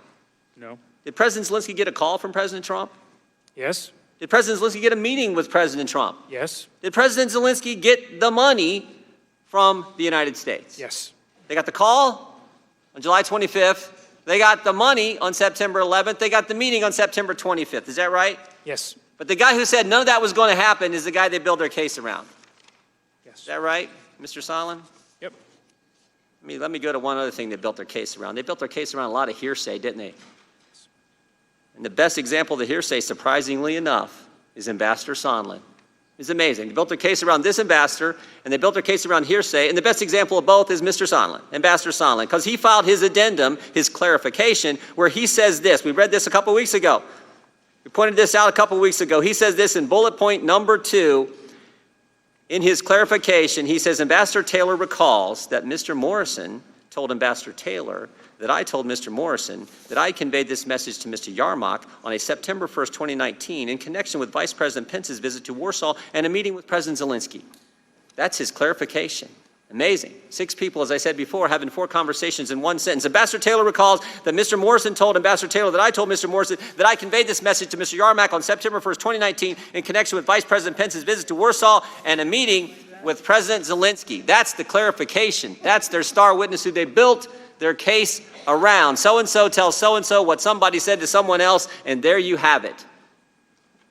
No. Did President Zelensky get a call from President Trump? Yes. Did President Zelensky get a meeting with President Trump? Yes. Did President Zelensky get the money from the United States? Yes. They got the call on July 25th. They got the money on September 11th. They got the meeting on September 25th. Is that right? Yes. But the guy who said none of that was going to happen is the guy they built their case around. Yes. Is that right, Mr. Sondland? Yep. Let me go to one other thing they built their case around. They built their case around a lot of hearsay, didn't they? And the best example of the hearsay, surprisingly enough, is Ambassador Sondland. It's amazing. They built their case around this ambassador, and they built their case around hearsay, and the best example of both is Mr. Sondland, Ambassador Sondland, because he filed his addendum, his clarification, where he says this. We read this a couple weeks ago. We pointed this out a couple weeks ago. He says this in bullet point number 2. In his clarification, he says, Ambassador Taylor recalls that Mr. Morrison told Ambassador Taylor that I told Mr. Morrison that I conveyed this message to Mr. Yarmouk on a September 1st, 2019, in connection with Vice President Pence's visit to Warsaw and a meeting with President Zelensky. That's his clarification. Amazing. 6 people, as I said before, having 4 conversations in one sentence. Ambassador Taylor recalls that Mr. Morrison told Ambassador Taylor that I told Mr. Morrison that I conveyed this message to Mr. Yarmouk on September 1st, 2019, in connection with Vice President Pence's visit to Warsaw and a meeting with President Zelensky. That's the clarification. That's their star witness who they built their case around. So-and-so tells so-and-so what somebody said to someone else, and there you have it.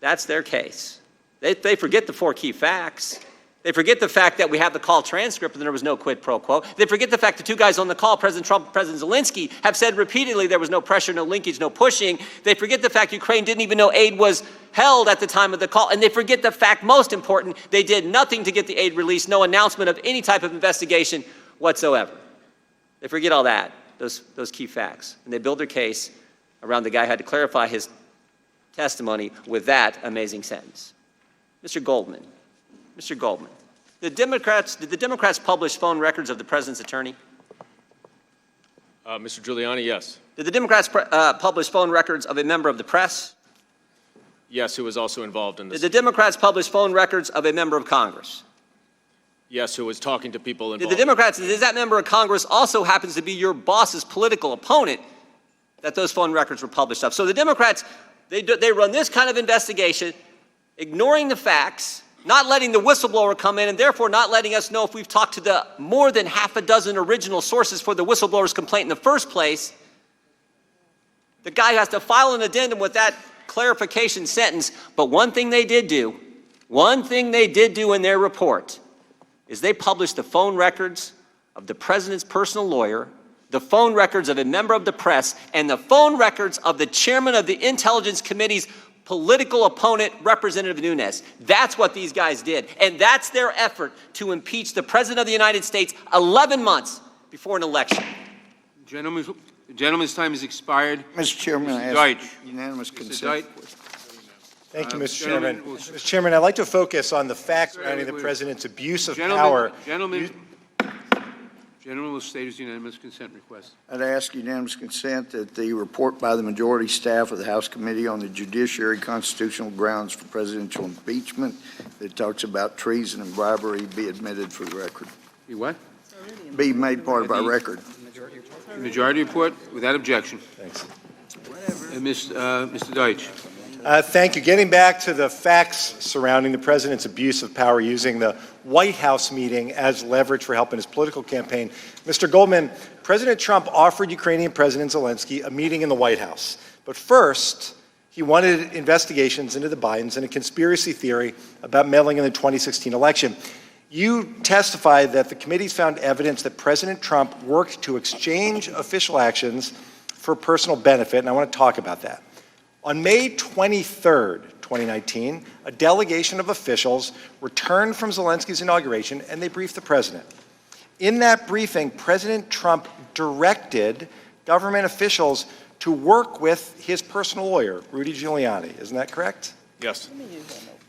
That's their case. They forget the 4 key facts. They forget the fact that we have the call transcript and there was no quid pro quo. They forget the fact the 2 guys on the call, President Trump and President Zelensky, have said repeatedly there was no pressure, no linkage, no pushing. They forget the fact Ukraine didn't even know aid was held at the time of the call. And they forget the fact, most important, they did nothing to get the aid released, no announcement of any type of investigation whatsoever. They forget all that, those key facts. And they build their case around the guy who had to clarify his testimony with that amazing sentence. Mr. Goldman, did the Democrats publish phone records of the president's attorney? Mr. Giuliani, yes. Did the Democrats publish phone records of a member of the press? Yes, who was also involved in this. Did the Democrats publish phone records of a member of Congress? Yes, who was talking to people involved. Did the Democrats, does that member of Congress also happens to be your boss's political opponent that those phone records were published of? So the Democrats, they run this kind of investigation, ignoring the facts, not letting the whistleblower come in, and therefore not letting us know if we've talked to the more than half a dozen original sources for the whistleblower's complaint in the first place. The guy has to file an addendum with that clarification sentence. But one thing they did do in their report is they published the phone records of the president's personal lawyer, the phone records of a member of the press, and the phone records of the chairman of the Intelligence Committee's political opponent, Representative Nunes. That's what these guys did. And that's their effort to impeach the President of the United States 11 months before an election. Gentleman's time has expired. Mr. Chairman, I Deutsch. ask unanimous Mr. consent. Deutsch. Thank you, Mr. Gentleman Chairman. will- Mr. Chairman, I'd like to focus on the facts surrounding the president's abuse of power. Gentleman will state his unanimous consent request. I'd ask unanimous consent that the report by the majority staff of the House Committee on the Judiciary Constitutional Grounds for Presidential Impeachment that talks about treason and bribery be admitted for the record. Be what? Be made part of our record. Majority report without objection. Thanks. Mr. Deutsch. Thank you. Getting back to the facts surrounding the president's abuse of power using the White House meeting as leverage for helping his political campaign. Mr. Goldman, President Trump offered Ukrainian President Zelensky a meeting in the White House. But first, he wanted investigations into the Bidens and a conspiracy theory about meddling in the 2016 election. You testified that the committees found evidence that President Trump worked to exchange official actions for personal benefit, and I want to talk about that. On May 23rd, 2019, a delegation of officials returned from Zelensky's inauguration and they briefed the president. In that briefing, President Trump directed government officials to work with his personal lawyer, Rudy Giuliani. Isn't that correct? Yes.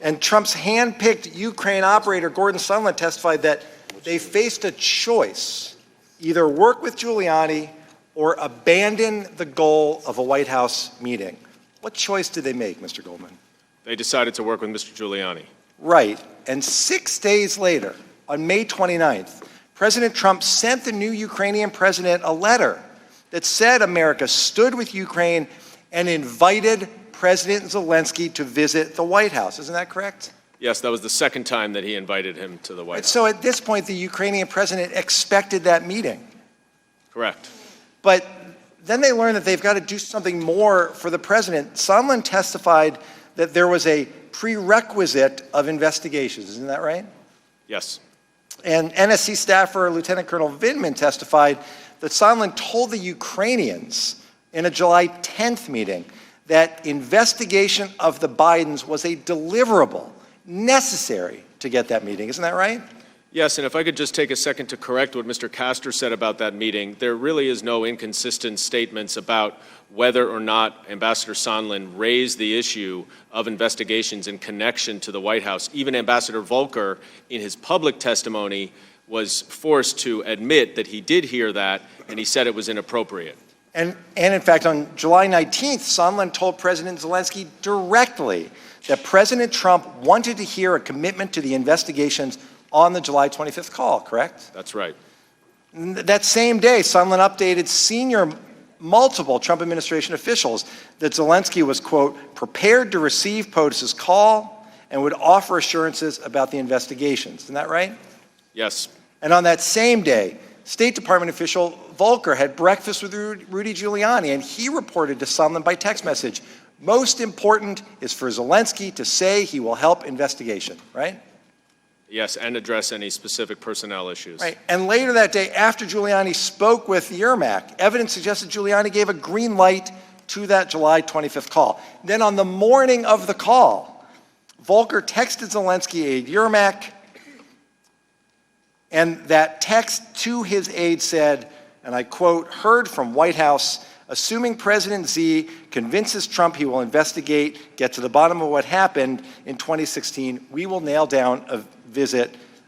And Trump's hand-picked Ukraine operator, Gordon Sondland, testified that they faced a choice, either work with Giuliani or abandon the goal of a White House meeting. What choice did they make, Mr. Goldman? They decided to work with Mr. Giuliani. Right. And 6 days later, on May 29th, President Trump sent the new Ukrainian president a letter that said America stood with Ukraine and invited President Zelensky to visit the White House. Isn't that correct? Yes, that was the second time that he invited him to the White House. So at this point, the Ukrainian president expected that meeting. Correct. But then they learned that they've got to do something more for the president. Sondland testified that there was a prerequisite of investigations. Isn't that right? Yes. And NSC staffer Lieutenant Colonel Vindman testified that Sondland told the Ukrainians in a July 10th meeting that investigation of the Bidens was a deliverable necessary to get that meeting. Isn't that right? Yes, and if I could just take a second to correct what Mr. Castor said about that meeting, there really is no inconsistent statements about whether or not Ambassador Sondland raised the issue of investigations in connection to the White House. Even Ambassador Volker, in his public testimony, was forced to admit that he did hear that, and he said it was inappropriate. And in fact, on July 19th, Sondland told President Zelensky directly that President Trump wanted to hear a commitment to the investigations on the July 25th call, correct? That's right. That same day, Sondland updated multiple Trump administration officials that Zelensky was, quote, prepared to receive POTUS's call and would offer assurances about the investigations. Isn't that right? Yes. And on that same day, State Department official Volker had breakfast with Rudy Giuliani, and he reported to Sondland by text message, most important is for Zelensky to say he will help investigation, right? Yes, and address any specific personnel issues. Right. And later that day, after Giuliani spoke with Yermak, evidence suggested Giuliani gave a green light to that July 25th call. Then on the morning of the call, Volker texted Zelensky aide Yermak, and that text to his aide said, and I quote, heard from White House, assuming President Z convinces Trump he will investigate, get to the bottom of what happened in 2016, we will nail down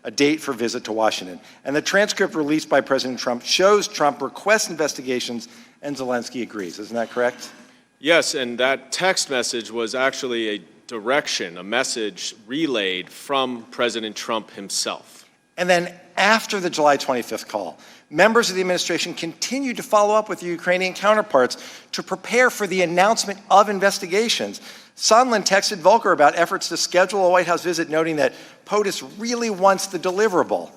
a date for visit to Washington. And the transcript released by President Trump shows Trump requests investigations and Zelensky agrees. Isn't that correct? Yes, and that text message was actually a direction, a message relayed from President Trump himself. And then after the July 25th call, members of the administration continued to follow up with the Ukrainian counterparts to prepare for the announcement of investigations. Sondland texted Volker about efforts to schedule a White House visit, noting that POTUS really wants the deliverable.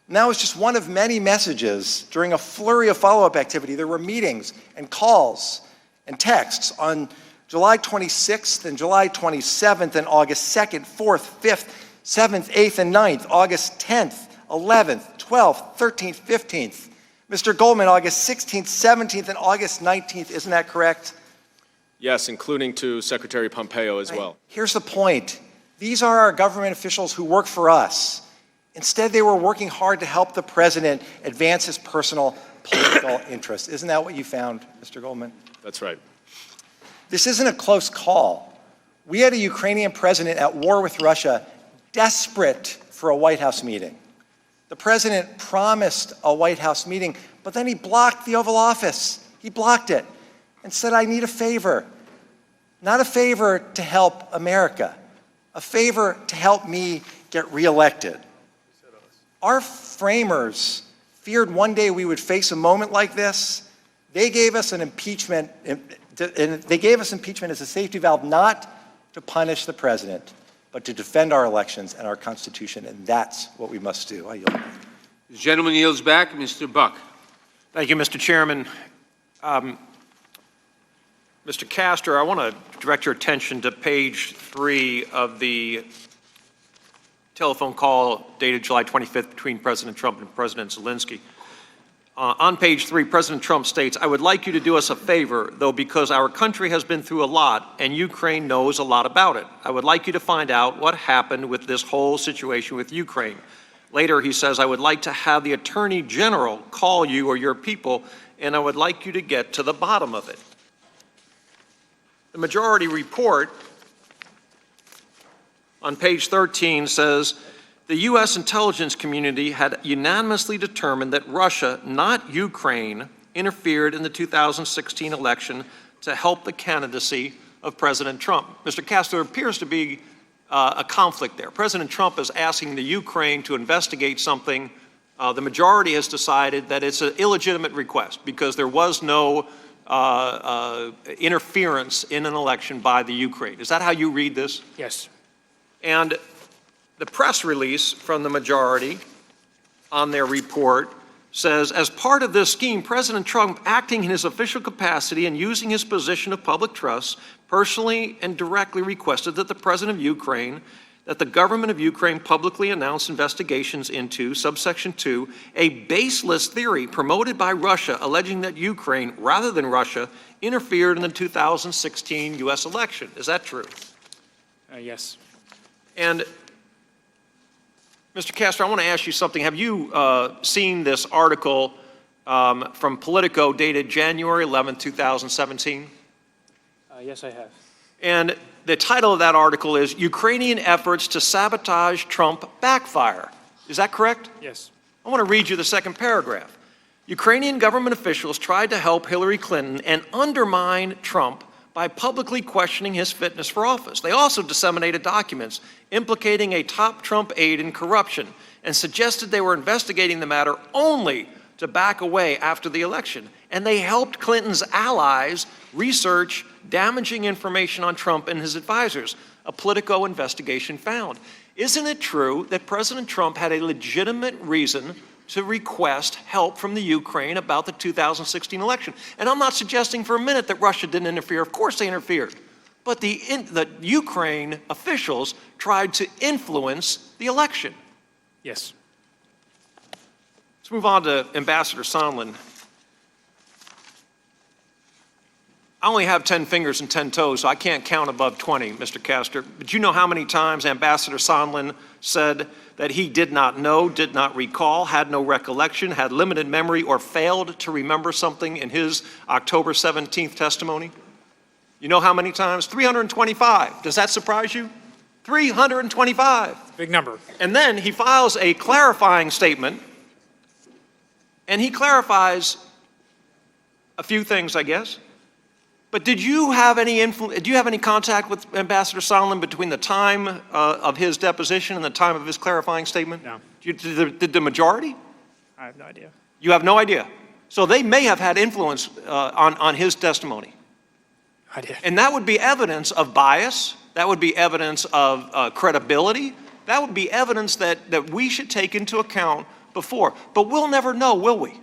And that was just one of many messages during a flurry of follow-up activity. There were meetings and calls and texts on July 26th and July 27th and August 2nd, 4th, 5th, 7th, 8th, and 9th, August 10th, 11th, 12th, 13th, 15th. Mr. Goldman, August 16th, 17th, and August 19th. Isn't that correct? Yes, including to Secretary Pompeo as well. Here's the point. These are our government officials who work for us. Instead, they were working hard to help the president advance his personal political interests. Isn't that what you found, Mr. Goldman? That's right. This isn't a close call. We had a Ukrainian president at war with Russia, desperate for a White House meeting. The president promised a White House meeting, but then he blocked the Oval Office. He blocked it and said, I need a favor. Not a favor to help America, a favor to help me get reelected. Our framers feared one day we would face a moment like this. They gave us an impeachment, and they gave us impeachment as a safety valve, not to punish the president, but to defend our elections and our Constitution, and that's what we must do. I yield. The gentleman yields back. Mr. Buck. Thank you, Mr. Chairman. Mr. Castor, I want to direct your attention to page 3 of the telephone call dated July 25th between President Trump and President Zelensky. On page 3, President Trump states, I would like you to do us a favor, though, because our country has been through a lot and Ukraine knows a lot about it. I would like you to find out what happened with this whole situation with Ukraine. Later, he says, I would like to have the Attorney General call you or your people, and I would like you to get to the bottom of it. The majority report on page 13 says, the U.S. intelligence community had unanimously determined that Russia, not Ukraine, interfered in the 2016 election to help the candidacy of President Trump. Mr. Castor, there appears to be a conflict there. President Trump is asking the Ukraine to investigate something. The majority has decided that it's an illegitimate request because there was no interference in an election by the Ukraine. Is that how you read this? Yes. And the press release from the majority on their report says, as part of this scheme, President Trump, acting in his official capacity and using his position of public trust, personally and directly requested that the President of Ukraine, that the government of Ukraine publicly announce investigations into, subsection 2, a baseless theory promoted by Russia alleging that Ukraine, rather than Russia, interfered in the 2016 U.S. election. Is that true? Yes. And Mr. Castor, I want to ask you something. Have you seen this article from Politico dated January 11, 2017? Yes, I have. And the title of that article is Ukrainian Efforts to Sabotage Trump Backfire. Is that correct? Yes. I want to read you the second paragraph. Ukrainian government officials tried to help Hillary Clinton and undermine Trump by publicly questioning his fitness for office. They also disseminated documents implicating a top Trump aide in corruption and suggested they were investigating the matter only to back away after the election. And they helped Clinton's allies research damaging information on Trump and his advisors, a Politico investigation found. Isn't it true that President Trump had a legitimate reason to request help from the Ukraine about the 2016 election? And I'm not suggesting for a minute that Russia didn't interfere. Of course they interfered. But the Ukraine officials tried to influence the election. Yes. Let's move on to Ambassador Sondland. I only have 10 fingers and 10 toes, so I can't count above 20, Mr. Castor. But you know how many times Ambassador Sondland said that he did not know, did not recall, had no recollection, had limited memory, or failed to remember something in his October 17th testimony? You know how many times? 325. Does that surprise you? 325. Big number. And then he files a clarifying statement, and he clarifies a few things, I guess. But did you have any contact with Ambassador Sondland between the time of his deposition and the time of his clarifying statement? No. Did the majority? I have no idea. You have no idea. So they may have had influence on his testimony. I did. And that would be evidence of bias. That would be evidence of credibility. That would be evidence that we should take into account before. But we'll never know, will we?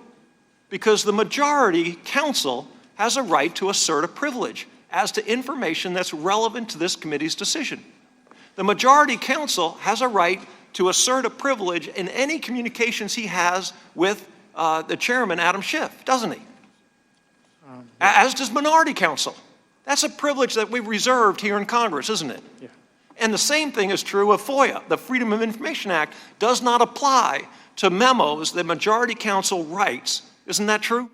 Because the majority counsel has a right to assert a privilege as to information that's relevant to this committee's decision. The majority counsel has a right to assert a privilege in any communications he has with the chairman, Adam Schiff, doesn't he? As does minority counsel. That's a privilege that we've reserved here in Congress, isn't it? Yeah. And the same thing is true of FOIA. The Freedom of Information Act does not apply to memos that majority counsel writes. Isn't that true?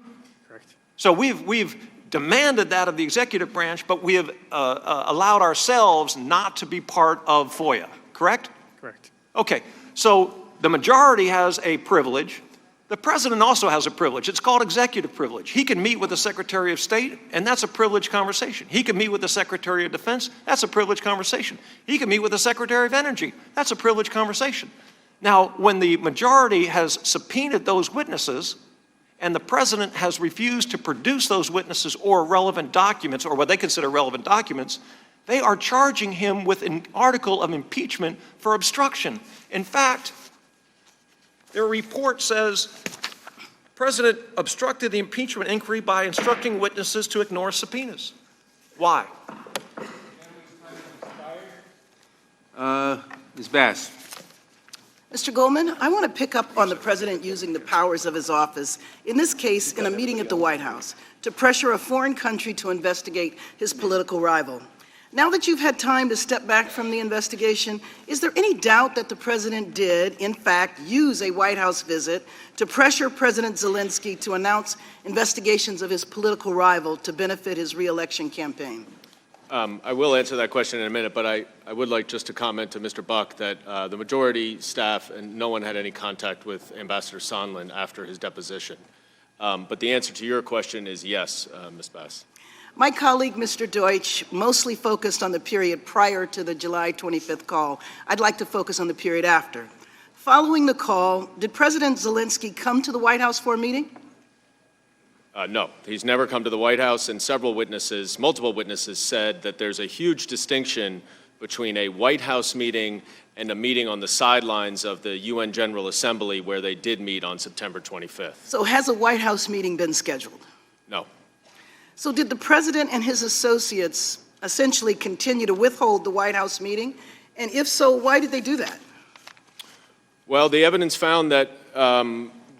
Correct. So we've demanded that of the executive branch, but we have allowed ourselves not to be part of FOIA, correct? Correct. Okay, so the majority has a privilege. The president also has a privilege. It's called executive privilege. He can meet with the Secretary of State, and that's a privileged conversation. He can meet with the Secretary of Defense. That's a privileged conversation. He can meet with the Secretary of Energy. That's a privileged conversation. Now, when the majority has subpoenaed those witnesses, and the president has refused to produce those witnesses or relevant documents, or what they consider relevant documents, they are charging him with an article of impeachment for obstruction. In fact, their report says, President obstructed the impeachment inquiry by instructing witnesses to ignore subpoenas. Why? Ms. Bass. Mr. Goldman, I want to pick up on the president using the powers of his office, in this case, in a meeting at the White House, to pressure a foreign country to investigate his political rival. Now that you've had time to step back from the investigation, is there any doubt that the president did, in fact, use a White House visit to pressure President Zelensky to announce investigations of his political rival to benefit his re-election campaign? I will answer that question in a minute, but I would like just to comment to Mr. Buck that the majority staff and no one had any contact with Ambassador Sondland after his deposition. But the answer to your question is yes, Ms. Bass. My colleague, Mr. Deutsch, mostly focused on the period prior to the July 25th call. I'd like to focus on the period after. Following the call, did President Zelensky come to the White House for a meeting? No, he's never come to the White House, and several witnesses, multiple witnesses, said that there's a huge distinction between a White House meeting and a meeting on the sidelines of the UN General Assembly where they did meet on September 25th. So has a White House meeting been scheduled? No. So did the president and his associates essentially continue to withhold the White House meeting? And if so, why did they do that? Well, the evidence found that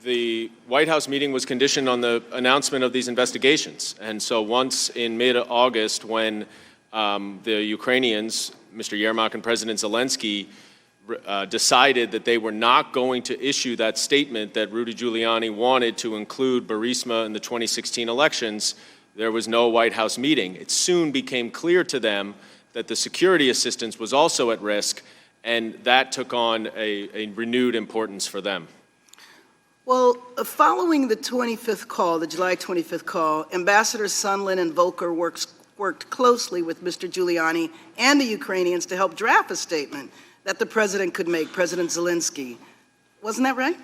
the White House meeting was conditioned on the announcement of these investigations. And so once in mid-August, when the Ukrainians, Mr. Yermak and President Zelensky, decided that they were not going to issue that statement that Rudy Giuliani wanted to include Burisma in the 2016 elections, there was no White House meeting. It soon became clear to them that the security assistance was also at risk, and that took on a renewed importance for them. Well, following the 25th call, the July 25th call, Ambassadors Sondland and Volker worked closely with Mr. Giuliani and the Ukrainians to help draft a statement that the president could make, President Zelensky. Wasn't that right?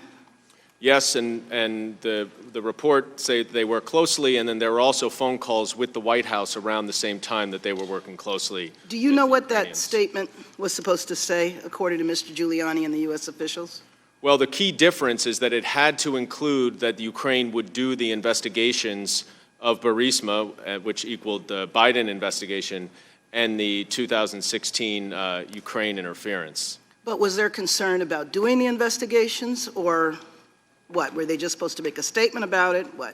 Yes, and the report say they work closely, and then there were also phone calls with the White House around the same time that they were working closely. Do you know what that statement was supposed to say, according to Mr. Giuliani and the U.S. officials? Well, the key difference is that it had to include that Ukraine would do the investigations of Burisma, which equaled the Biden investigation, and the 2016 Ukraine interference. But was there concern about doing the investigations, or what? Were they just supposed to make a statement about it? What?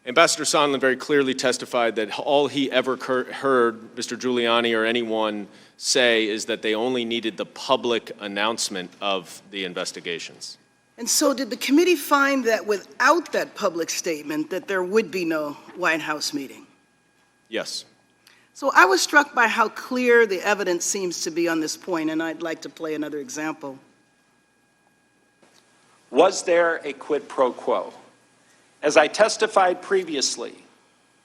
Ambassador Sondland very clearly testified that all he ever heard Mr. Giuliani or anyone say is that they only needed the public announcement of the investigations. And so did the committee find that without that public statement that there would be no White House meeting? Yes. So I was struck by how clear the evidence seems to be on this point, and I'd like to play another example. Was there a quid pro quo? As I testified previously,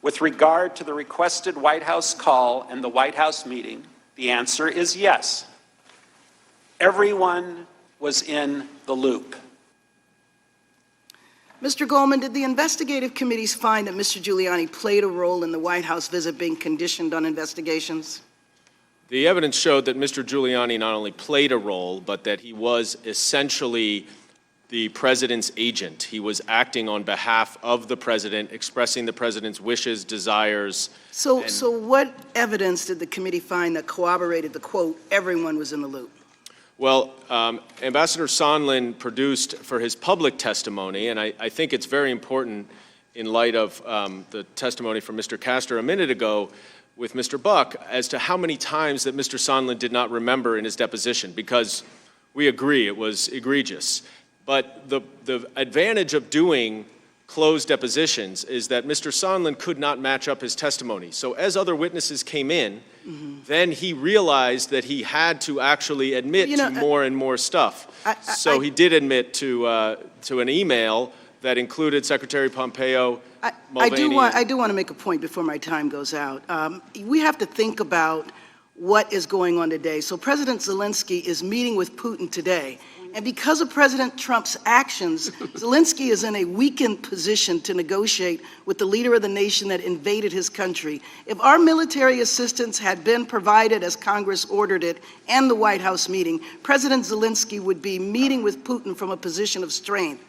with regard to the requested White House call and the White House meeting, the answer is yes. Everyone was in the loop. Mr. Goldman, did the investigative committees find that Mr. Giuliani played a role in the White House visit being conditioned on investigations? The evidence showed that Mr. Giuliani not only played a role, but that he was essentially the president's agent. He was acting on behalf of the president, expressing the president's wishes, desires. So what evidence did the committee find that corroborated the quote, everyone was in the loop? Well, Ambassador Sondland produced for his public testimony, and I think it's very important in light of the testimony from Mr. Castor a minute ago with Mr. Buck as to how many times that Mr. Sondland did not remember in his deposition, because we agree it was egregious. But the advantage of doing closed depositions is that Mr. Sondland could not match up his testimony. So as other witnesses came in, then he realized that he had to actually admit to more and more stuff. So he did admit to an email that included Secretary Pompeo, Mulvaney. I do want to make a point before my time goes out. We have to think about what is going on today. So President Zelensky is meeting with Putin today. And because of President Trump's actions, Zelensky is in a weakened position to negotiate with the leader of the nation that invaded his country. If our military assistance had been provided as Congress ordered it and the White House meeting, President Zelensky would be meeting with Putin from a position of strength.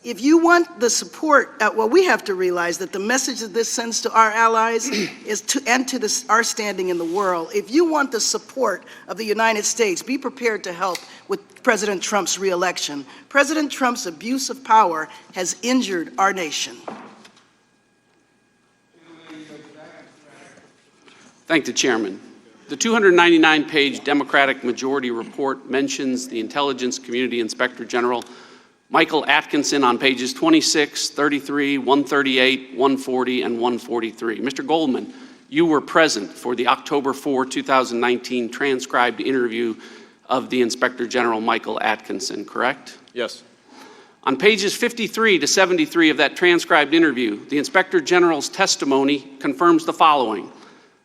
If you want the support, well, we have to realize that the message that this sends to our allies is our standing in the world. If you want the support of the United States, be prepared to help with President Trump's reelection. President Trump's abuse of power has injured our nation. Thank the chairman. The 299-page Democratic majority report mentions the Intelligence Community Inspector General Michael Atkinson on pages 26, 33, 138, 140, and 143. Mr. Goldman, you were present for the October 4, 2019 transcribed interview of the Inspector General Michael Atkinson, correct? Yes. On pages 53 to 73 of that transcribed interview, the Inspector General's testimony confirms the following: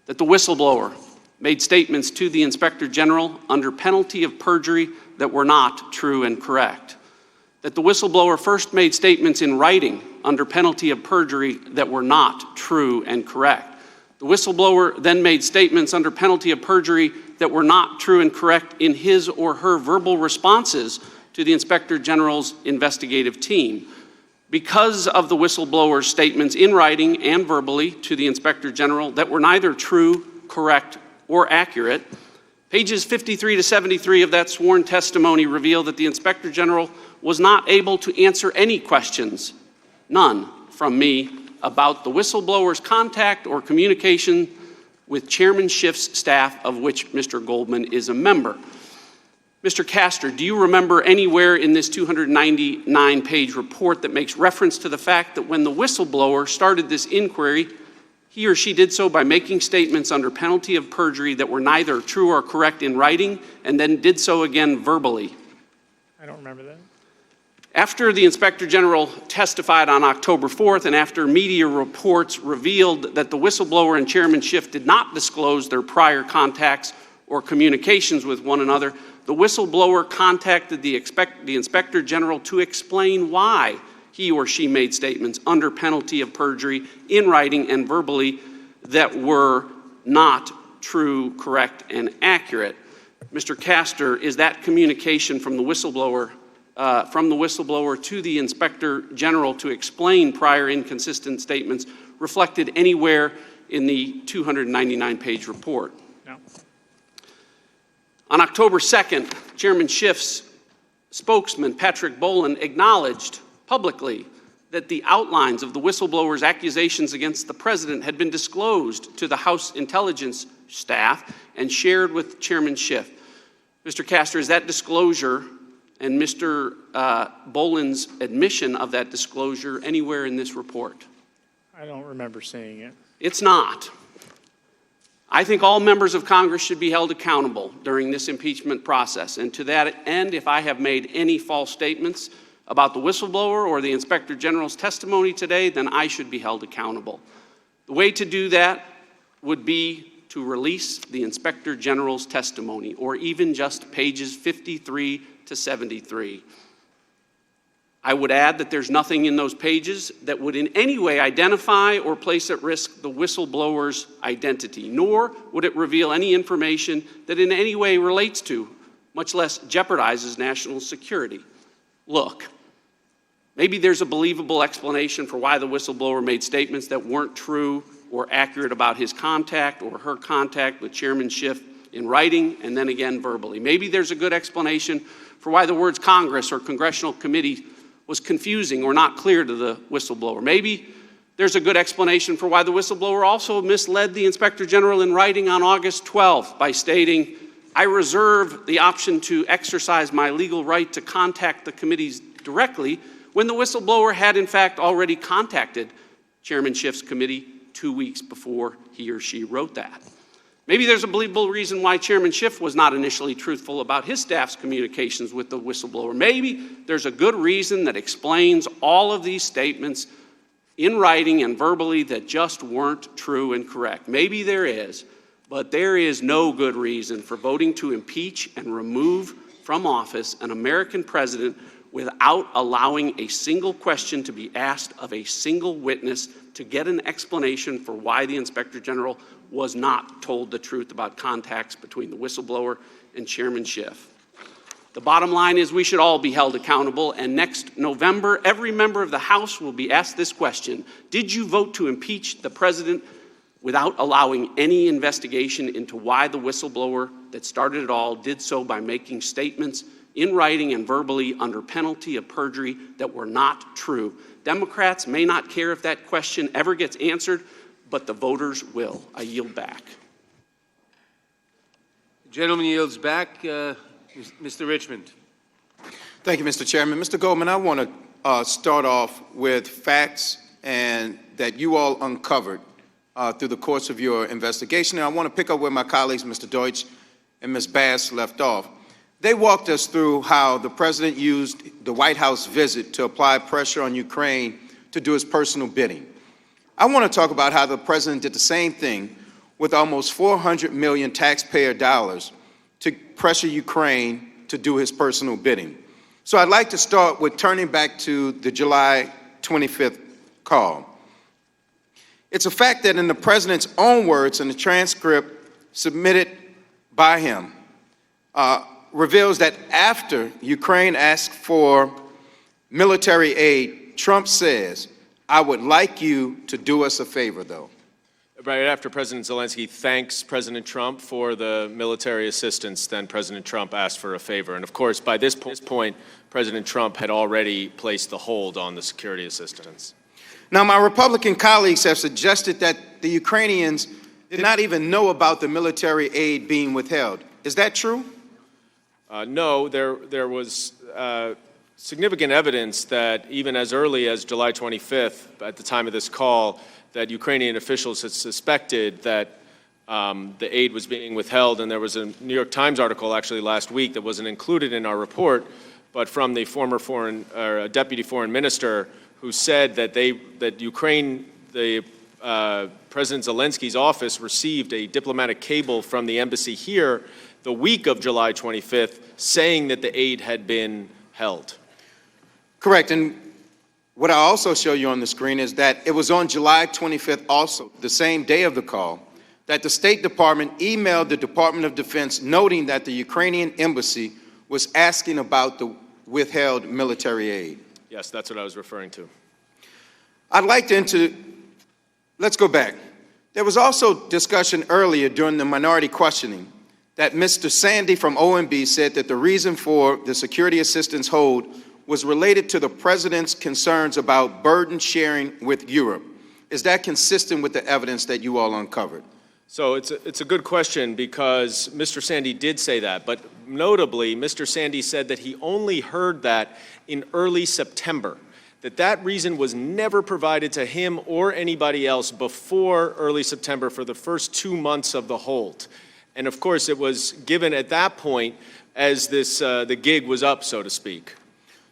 that the whistleblower made statements to the Inspector General under penalty of perjury that were not true and correct; that the whistleblower first made statements in writing under penalty of perjury that were not true and correct. The whistleblower then made statements under penalty of perjury that were not true and correct in his or her verbal responses to the Inspector General's investigative team. Because of the whistleblower's statements in writing and verbally to the Inspector General that were neither true, correct, or accurate, pages 53 to 73 of that sworn testimony reveal that the Inspector General was not able to answer any questions, none from me, about the whistleblower's contact or communication with Chairman Schiff's staff, of which Mr. Goldman is a member. Mr. Castor, do you remember anywhere in this 299-page report that makes reference to the fact that when the whistleblower started this inquiry, he or she did so by making statements under penalty of perjury that were neither true or correct in writing, and then did so again verbally? I don't remember that. After the Inspector General testified on October 4th and after media reports revealed that the whistleblower and Chairman Schiff did not disclose their prior contacts or communications with one another, the whistleblower contacted the Inspector General to explain why he or she made statements under penalty of perjury in writing and verbally that were not true, correct, and accurate. Mr. Castor, is that communication from the whistleblower to the Inspector General to explain prior inconsistent statements reflected anywhere in the 299-page report? No. On October 2nd, Chairman Schiff's spokesman, Patrick Bolin, acknowledged publicly that the outlines of the whistleblower's accusations against the president had been disclosed to the House intelligence staff and shared with Chairman Schiff. Mr. Castor, is that disclosure and Mr. Bolin's admission of that disclosure anywhere in this report? I don't remember seeing it. It's not. I think all members of Congress should be held accountable during this impeachment process. And to that end, if I have made any false statements about the whistleblower or the Inspector General's testimony today, then I should be held accountable. The way to do that would be to release the Inspector General's testimony, or even just pages 53 to 73. I would add that there's nothing in those pages that would in any way identify or place at risk the whistleblower's identity, nor would it reveal any information that in any way relates to, much less jeopardizes national security. Look, maybe there's a believable explanation for why the whistleblower made statements that weren't true or accurate about his contact or her contact with Chairman Schiff in writing and then again verbally. Maybe there's a good explanation for why the words Congress or Congressional Committee was confusing or not clear to the whistleblower. Maybe there's a good explanation for why the whistleblower also misled the Inspector General in writing on August 12th by stating, "I reserve the option to exercise my legal right to contact the committees directly," when the whistleblower had in fact already contacted Chairman Schiff's committee 2 weeks before he or she wrote that. Maybe there's a believable reason why Chairman Schiff was not initially truthful about his staff's communications with the whistleblower. Maybe there's a good reason that explains all of these statements in writing and verbally that just weren't true and correct. Maybe there is, but there is no good reason for voting to impeach and remove from office an American president without allowing a single question to be asked of a single witness to get an explanation for why the Inspector General was not told the truth about contacts between the whistleblower and Chairman Schiff. The bottom line is we should all be held accountable, and next November, every member of the House will be asked this question: did you vote to impeach the president without allowing any investigation into why the whistleblower that started it all did so by making statements in writing and verbally under penalty of perjury that were not true? Democrats may not care if that question ever gets answered, but the voters will. I yield back. The gentleman yields back. Mr. Richmond. Thank you, Mr. Chairman. Mr. Goldman, I want to start off with facts and that you all uncovered through the course of your investigation. And I want to pick up where my colleagues, Mr. Deutsch and Ms. Bass, left off. They walked us through how the president used the White House visit to apply pressure on Ukraine to do his personal bidding. I want to talk about how the president did the same thing with almost $400 million taxpayer dollars to pressure Ukraine to do his personal bidding. So I'd like to start with turning back to the July 25th call. It's a fact that in the president's own words in the transcript submitted by him, reveals that after Ukraine asked for military aid, Trump says, "I would like you to do us a favor, though." Right after President Zelensky thanks President Trump for the military assistance, then President Trump asked for a favor. And of course, by this point, President Trump had already placed the hold on the security assistance. Now, my Republican colleagues have suggested that the Ukrainians did not even know about the military aid being withheld. Is that true? No, there was significant evidence that even as early as July 25th, at the time of this call, that Ukrainian officials had suspected that the aid was being withheld. And there was a New York Times article actually last week that wasn't included in our report, but from the former deputy foreign minister who said that Ukraine, President Zelensky's office received a diplomatic cable from the embassy here the week of July 25th saying that the aid had been held. Correct. And what I also show you on the screen is that it was on July 25th also, the same day of the call, that the State Department emailed the Department of Defense noting that the Ukrainian embassy was asking about the withheld military aid. Yes, that's what I was referring to. I'd like to let's go back. There was also discussion earlier during the minority questioning that Mr. Sandy from OMB said that the reason for the security assistance hold was related to the president's concerns about burden sharing with Europe. Is that consistent with the evidence that you all uncovered? So it's a good question because Mr. Sandy did say that, but notably, Mr. Sandy said that he only heard that in early September, that reason was never provided to him or anybody else before early September for the first 2 months of the hold. And of course, it was given at that point as the gig was up, so to speak.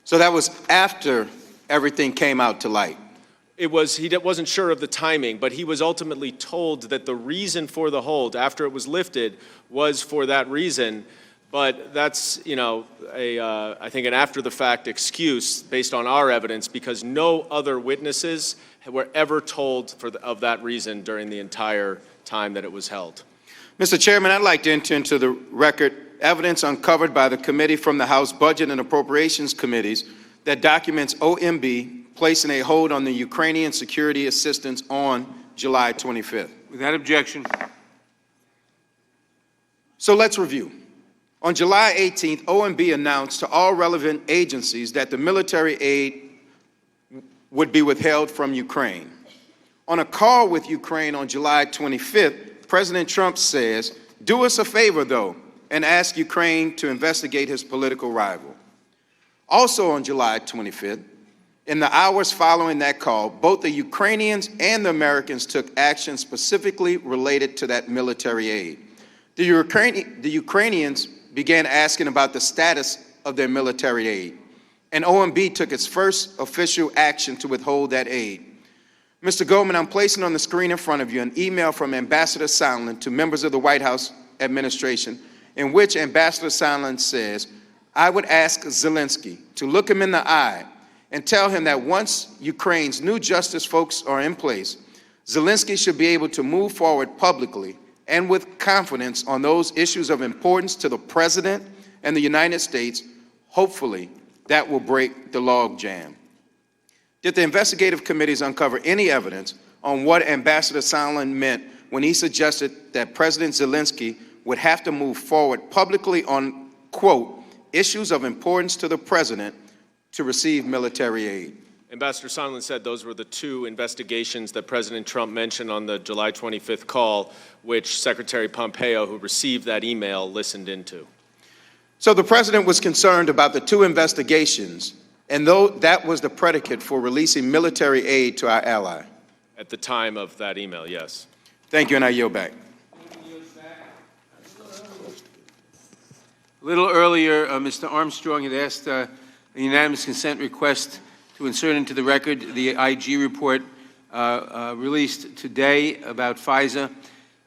So that was after everything came out to light? He wasn't sure of the timing, but he was ultimately told that the reason for the hold after it was lifted was for that reason. But that's, I think an after-the-fact excuse based on our evidence because no other witnesses were ever told of that reason during the entire time that it was held. Mr. Chairman, I'd like to enter into the record evidence uncovered by the committee from the House Budget and Appropriations Committees that documents OMB placing a hold on the Ukrainian security assistance on July 25th. Without objection. So let's review. On July 18th, OMB announced to all relevant agencies that the military aid would be withheld from Ukraine. On a call with Ukraine on July 25th, President Trump says, "Do us a favor, though, and ask Ukraine to investigate his political rival." Also on July 25th, in the hours following that call, both the Ukrainians and the Americans took action specifically related to that military aid. The Ukrainians began asking about the status of their military aid, and OMB took its first official action to withhold that aid. Mr. Goldman, I'm placing on the screen in front of you an email from Ambassador Sondland to members of the White House administration in which Ambassador Sondland says, "I would ask Zelensky to look him in the eye and tell him that once Ukraine's new justice folks are in place, Zelensky should be able to move forward publicly and with confidence on those issues of importance to the President and the United States. Hopefully, that will break the logjam." Did the investigative committees uncover any evidence on what Ambassador Sondland meant when he suggested that President Zelensky would have to move forward publicly on, quote, issues of importance to the President to receive military aid? Ambassador Sondland said those were the two investigations that President Trump mentioned on the July 25th call, which Secretary Pompeo, who received that email, listened into. So the President was concerned about the two investigations, and though that was the predicate for releasing military aid to our ally. At the time of that email, yes. Thank you, and I yield back. A little earlier, Mr. Armstrong had asked a unanimous consent request to insert into the record the IG report released today about FISA,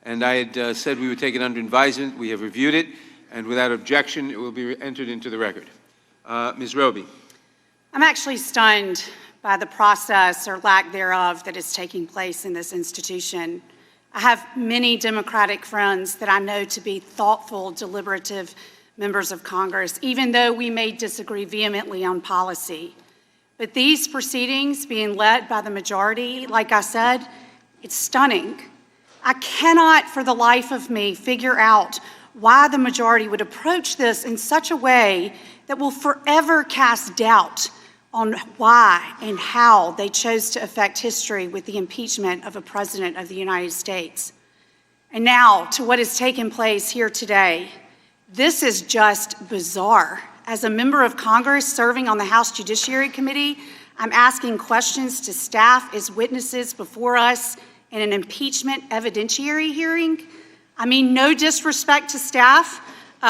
and I had said we would take it under advisement. We have reviewed it, and without objection, it will be entered into the record. Ms. Roby. I'm actually stunned by the process or lack thereof that is taking place in this institution. I have many Democratic friends that I know to be thoughtful, deliberative members of Congress, even though we may disagree vehemently on policy. But these proceedings being led by the majority, like I said, it's stunning. I cannot for the life of me figure out why the majority would approach this in such a way that will forever cast doubt on why and how they chose to affect history with the impeachment of a president of the United States. And now to what has taken place here today. This is just bizarre. As a member of Congress serving on the House Judiciary Committee, I'm asking questions to staff as witnesses before us in an impeachment evidentiary hearing. I mean, no disrespect to staff,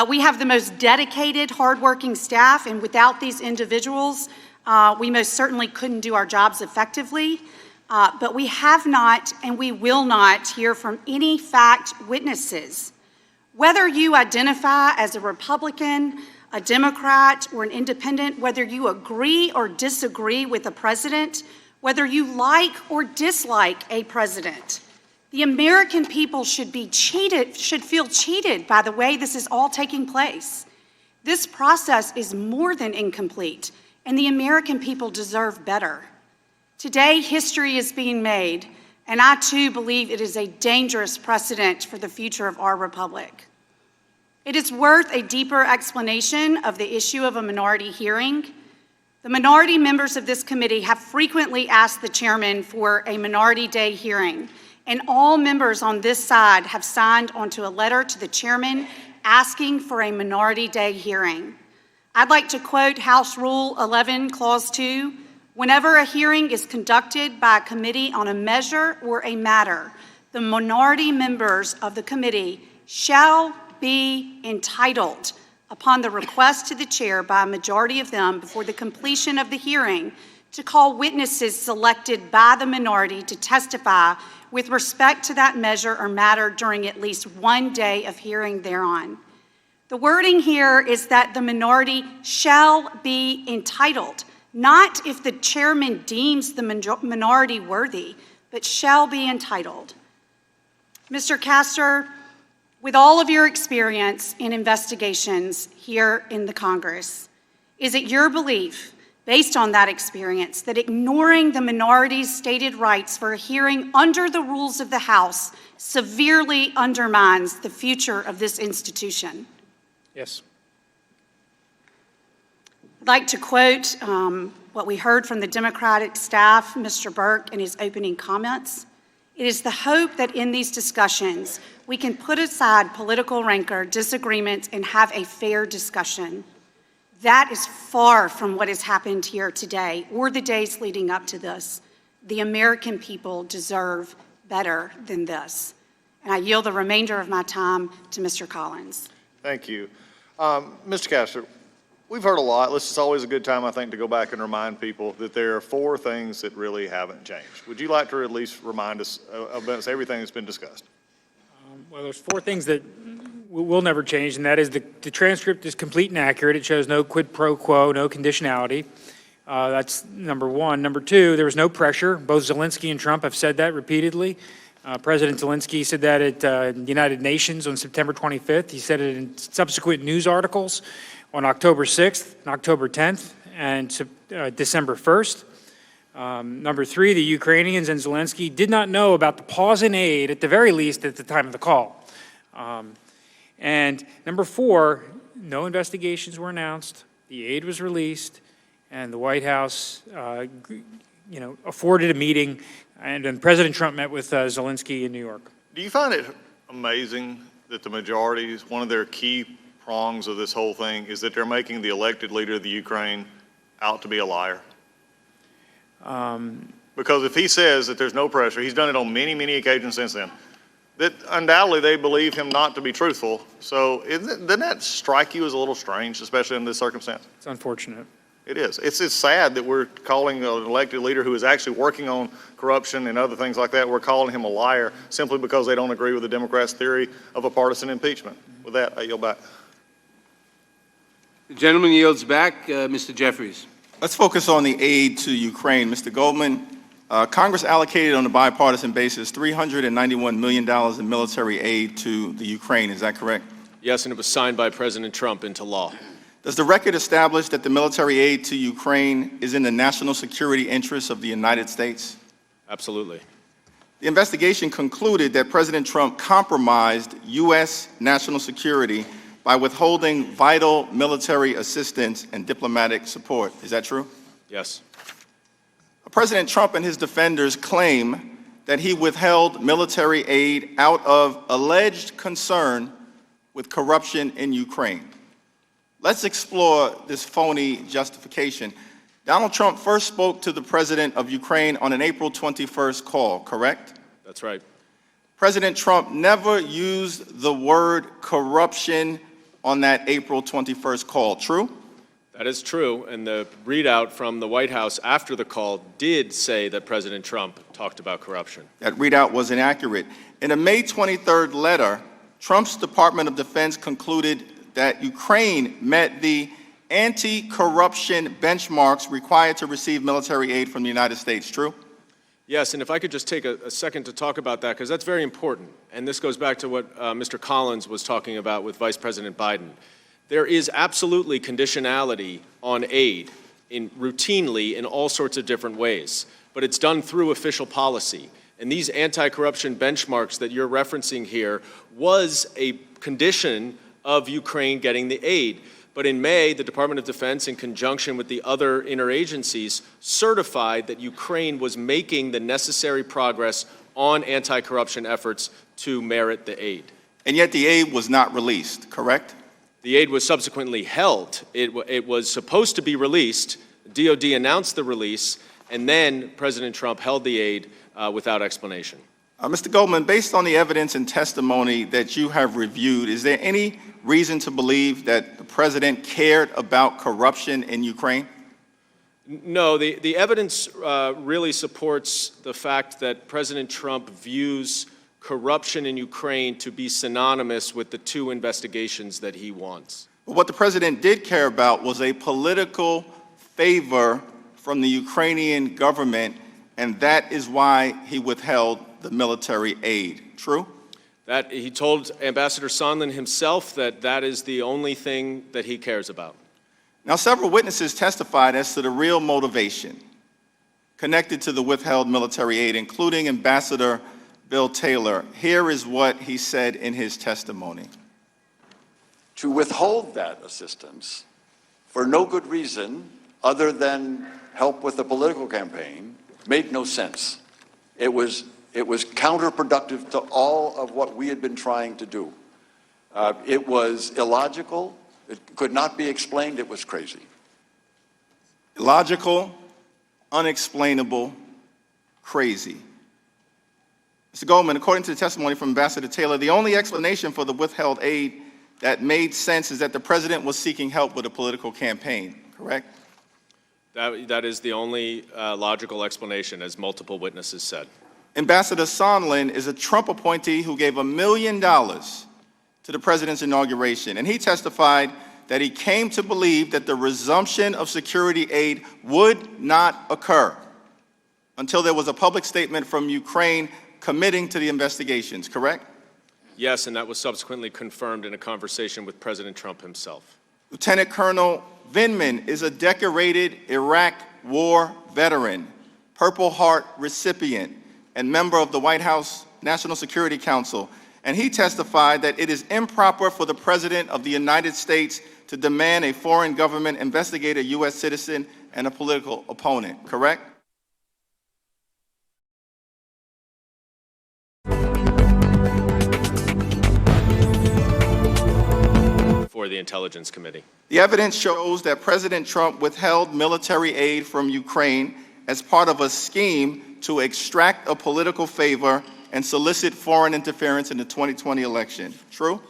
We have the most dedicated, hardworking staff, and without these individuals, we most certainly couldn't do our jobs effectively. But we have not and we will not hear from any fact witnesses. Whether you identify as a Republican, a Democrat, or an independent, whether you agree or disagree with the president, whether you like or dislike a president, the American people should feel cheated by the way this is all taking place. This process is more than incomplete, and the American people deserve better. Today, history is being made, and I too believe it is a dangerous precedent for the future of our republic. It is worth a deeper explanation of the issue of a minority hearing. The minority members of this committee have frequently asked the chairman for a minority day hearing, and all members on this side have signed onto a letter to the chairman asking for a minority day hearing. I'd like to quote House Rule 11, Clause 2, "Whenever a hearing is conducted by a committee on a measure or a matter, the minority members of the committee shall be entitled, upon the request to the chair by a majority of them before the completion of the hearing, to call witnesses selected by the minority to testify with respect to that measure or matter during at least one day of hearing thereon." The wording here is that the minority shall be entitled, not if the chairman deems the minority worthy, but shall be entitled. Mr. Castor, with all of your experience in investigations here in the Congress, is it your belief, based on that experience, that ignoring the minority's stated rights for a hearing under the rules of the House severely undermines the future of this institution? Yes. I'd like to quote what we heard from the Democratic staff, Mr. Burke, in his opening comments. "It is the hope that in these discussions, we can put aside political rancor, disagreements, and have a fair discussion." That is far from what has happened here today or the days leading up to this. The American people deserve better than this. And I yield the remainder of my time to Mr. Collins. Thank you. Mr. Castor, we've heard a lot. It's always a good time, I think, to go back and remind people that there are 4 things that really haven't changed. Would you like to at least remind us of everything that's been discussed? Well, there's 4 things that will never change, and that is the transcript is complete and accurate. It shows no quid pro quo, no conditionality. That's number 1. Number 2, there was no pressure. Both Zelensky and Trump have said that repeatedly. President Zelensky said that at the United Nations on September 25th. He said it in subsequent news articles on October 6th, and October 10th, and December 1st. Number 3, the Ukrainians and Zelensky did not know about the pause in aid, at the very least, at the time of the call. And number 4, no investigations were announced, the aid was released, and the White House afforded a meeting, and then President Trump met with Zelensky in New York. Do you find it amazing that the majority, one of their key prongs of this whole thing is that they're making the elected leader of the Ukraine out to be a liar? Because if he says that there's no pressure, he's done it on many, many occasions since then, that undoubtedly they believe him not to be truthful. So doesn't that strike you as a little strange, especially in this circumstance? It's unfortunate. It is. It's sad that we're calling an elected leader who is actually working on corruption and other things like that, we're calling him a liar simply because they don't agree with the Democrats' theory of a partisan impeachment. With that, I yield back. The gentleman yields back. Mr. Jeffries. Let's focus on the aid to Ukraine. Mr. Goldman, Congress allocated on a bipartisan basis $391 million in military aid to the Ukraine. Is that correct? Yes, and it was signed by President Trump into law. Does the record establish that the military aid to Ukraine is in the national security interests of the United States? Absolutely. The investigation concluded that President Trump compromised U.S. national security by withholding vital military assistance and diplomatic support. Is that true? Yes. President Trump and his defenders claim that he withheld military aid out of alleged concern with corruption in Ukraine. Let's explore this phony justification. Donald Trump first spoke to the president of Ukraine on an April 21st call, correct? That's right. President Trump never used the word corruption on that April 21st call. True? That is true, and the readout from the White House after the call did say that President Trump talked about corruption. That readout was inaccurate. In a May 23rd letter, Trump's Department of Defense concluded that Ukraine met the anti-corruption benchmarks required to receive military aid from the United States. True? Yes, and if I could just take a second to talk about that, because that's very important, and this goes back to what Mr. Collins was talking about with Vice President Biden. There is absolutely conditionality on aid routinely in all sorts of different ways, but it's done through official policy. And these anti-corruption benchmarks that you're referencing here was a condition of Ukraine getting the aid. But in May, the Department of Defense, in conjunction with the other interagencies, certified that Ukraine was making the necessary progress on anti-corruption efforts to merit the aid. And yet the aid was not released, correct? The aid was subsequently held. It was supposed to be released. DOD announced the release, and then President Trump held the aid without explanation. Mr. Goldman, based on the evidence and testimony that you have reviewed, is there any reason to believe that the president cared about corruption in Ukraine? No, the evidence really supports the fact that President Trump views corruption in Ukraine to be synonymous with the two investigations that he wants. But what the president did care about was a political favor from the Ukrainian government, and that is why he withheld the military aid. True? That he told Ambassador Sondland himself that that is the only thing that he cares about. Now, several witnesses testified as to the real motivation connected to the withheld military aid, including Ambassador Bill Taylor. Here is what he said in his testimony. To withhold that assistance for no good reason other than help with the political campaign made no sense. It was counterproductive to all of what we had been trying to do. It was illogical. It could not be explained. It was crazy. Illogical, unexplainable, crazy. Mr. Goldman, according to the testimony from Ambassador Taylor, the only explanation for the withheld aid that made sense is that the president was seeking help with a political campaign, correct? That is the only logical explanation, as multiple witnesses said. Ambassador Sondland is a Trump appointee who gave $1 million to the president's inauguration, and he testified that he came to believe that the resumption of security aid would not occur until there was a public statement from Ukraine committing to the investigations, correct? Yes, and that was subsequently confirmed in a conversation with President Trump himself. Lieutenant Colonel Vindman is a decorated Iraq War veteran, Purple Heart recipient, and member of the White House National Security Council, and he testified that it is improper for the President of the United States to demand a foreign government investigate a U.S. citizen and a political opponent, correct? For the Intelligence Committee. The evidence shows that President Trump withheld military aid from Ukraine as part of a scheme to extract a political favor and solicit foreign interference in the 2020 election. True?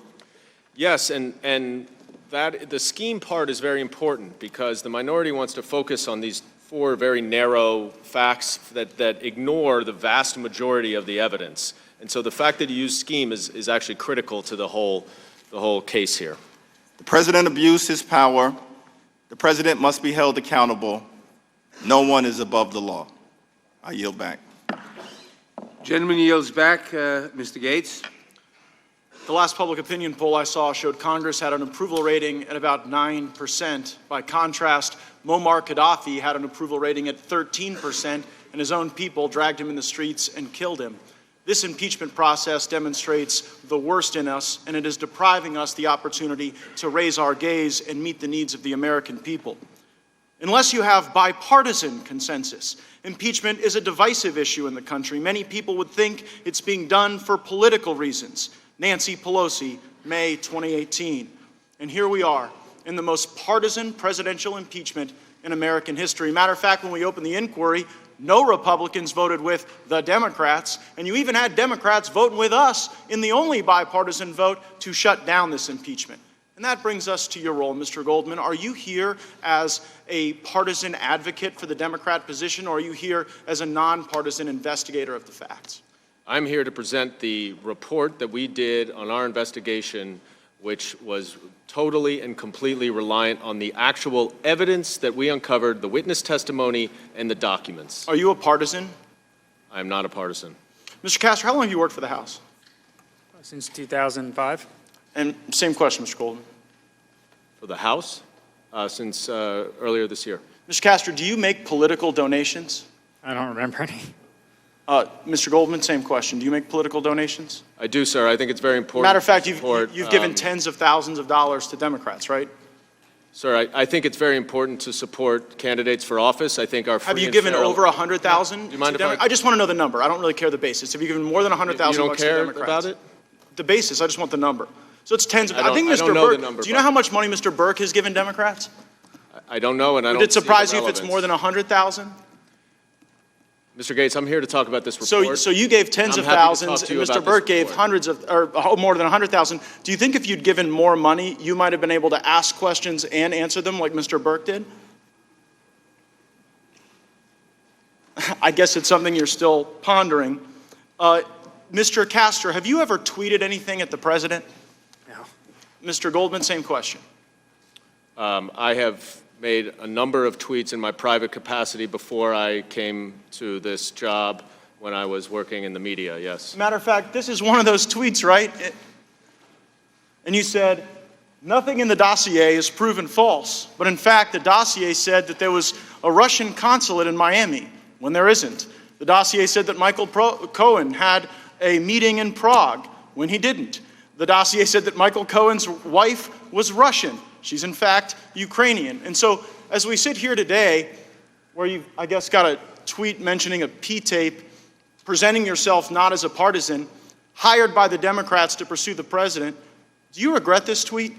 Yes, and that the scheme part is very important because the minority wants to focus on these four very narrow facts that ignore the vast majority of the evidence. And so the fact that you use scheme is actually critical to the whole case here. The president abused his power. The president must be held accountable. No one is above the law. I yield back. Gentleman yields back. Mr. Gates. The last public opinion poll I saw showed Congress had an approval rating at about 9%. By contrast, Muammar Gaddafi had an approval rating at 13%, and his own people dragged him in the streets and killed him. This impeachment process demonstrates the worst in us, and it is depriving us the opportunity to raise our gaze and meet the needs of the American people. Unless you have bipartisan consensus, impeachment is a divisive issue in the country. Many people would think it's being done for political reasons. Nancy Pelosi, May 2018. And here we are in the most partisan presidential impeachment in American history. Matter of fact, when we opened the inquiry, no Republicans voted with the Democrats, and you even had Democrats voting with us in the only bipartisan vote to shut down this impeachment. And that brings us to your role, Mr. Goldman. Are you here as a partisan advocate for the Democrat position, or are you here as a nonpartisan investigator of the facts? I'm here to present the report that we did on our investigation, which was totally and completely reliant on the actual evidence that we uncovered, the witness testimony, and the documents. Are you a partisan? I am not a partisan. Mr. Castor, how long have you worked for the House? Since 2005. And same question, Mr. Goldman. For the House? Since earlier this year. Mr. Castor, do you make political donations? I don't remember any. Mr. Goldman, same question. Do you make political donations? I do, sir. I think it's very important. Matter of fact, you've given tens of thousands of dollars to Democrats, right? Sir, I think it's very important to support candidates for office. I think our Have you given over 100,000? Do you mind if I just want to know the number. I don't really care the basis. Have you given more than 100,000 You bucks don't to care Democrats? about it? The basis. I just want the number. So it's tens of. I think Mr. don't know Burke. the number, Do you know how much money Mr. Burke has given Democrats? I don't know, and I don't Would it see the surprise you if it's relevance. more than 100,000? Mr. Gates, I'm here to talk about this report. So you gave tens of I'm happy to talk thousands, to you and about Mr. this Burke gave report. hundreds of, or more than 100,000. Do you think if you'd given more money, you might have been able to ask questions and answer them like Mr. Burke did? I guess it's something you're still pondering. Mr. Castor, have you ever tweeted anything at the president? No. Mr. Goldman, same question. I have made a number of tweets in my private capacity before I came to this job when I was working in the media, yes. Matter of fact, this is one of those tweets, right? And you said, nothing in the dossier is proven false. But in fact, the dossier said that there was a Russian consulate in Miami when there isn't. The dossier said that Michael Cohen had a meeting in Prague when he didn't. The dossier said that Michael Cohen's wife was Russian. She's in fact Ukrainian. And so as we sit here today, where you've, I guess, got a tweet mentioning a P-tape, presenting yourself not as a partisan, hired by the Democrats to pursue the president, do you regret this tweet?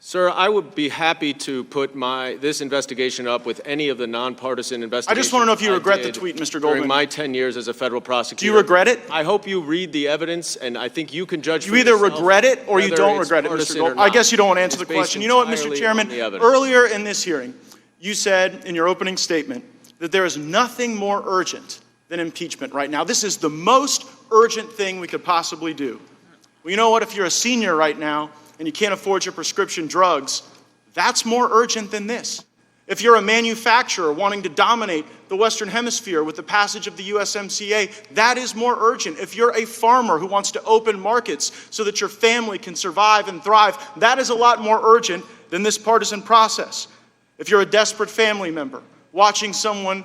Sir, I would be happy to put this investigation up with any of the nonpartisan investigations. I just want to know if you I regret the did tweet, Mr. Goldman. During my 10 years as a federal prosecutor. Do you regret it? I hope you read the evidence, and I think you can judge You for either yourself regret it or you whether don't it's regret it, Mr. partisan or Goldman. I not. guess you don't want to answer It's the based question. You know what, Mr. entirely Chairman? on the evidence. Earlier in this hearing, you said in your opening statement that there is nothing more urgent than impeachment right now. This is the most urgent thing we could possibly do. Well, you know what? If you're a senior right now and you can't afford your prescription drugs, that's more urgent than this. If you're a manufacturer wanting to dominate the Western Hemisphere with the passage of the USMCA, that is more urgent. If you're a farmer who wants to open markets so that your family can survive and thrive, that is a lot more urgent than this partisan process. If you're a desperate family member watching someone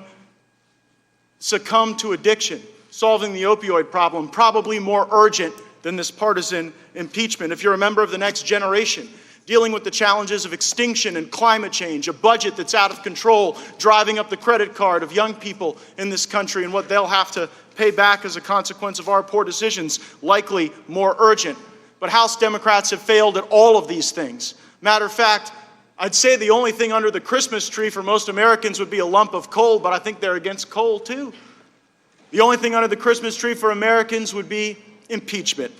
succumb to addiction, solving the opioid problem, probably more urgent than this partisan impeachment. If you're a member of the next generation, dealing with the challenges of extinction and climate change, a budget that's out of control, driving up the credit card of young people in this country and what they'll have to pay back as a consequence of our poor decisions, likely more urgent. But House Democrats have failed at all of these things. Matter of fact, I'd say the only thing under the Christmas tree for most Americans would be a lump of coal, but I think they're against coal too. The only thing under the Christmas tree for Americans would be impeachment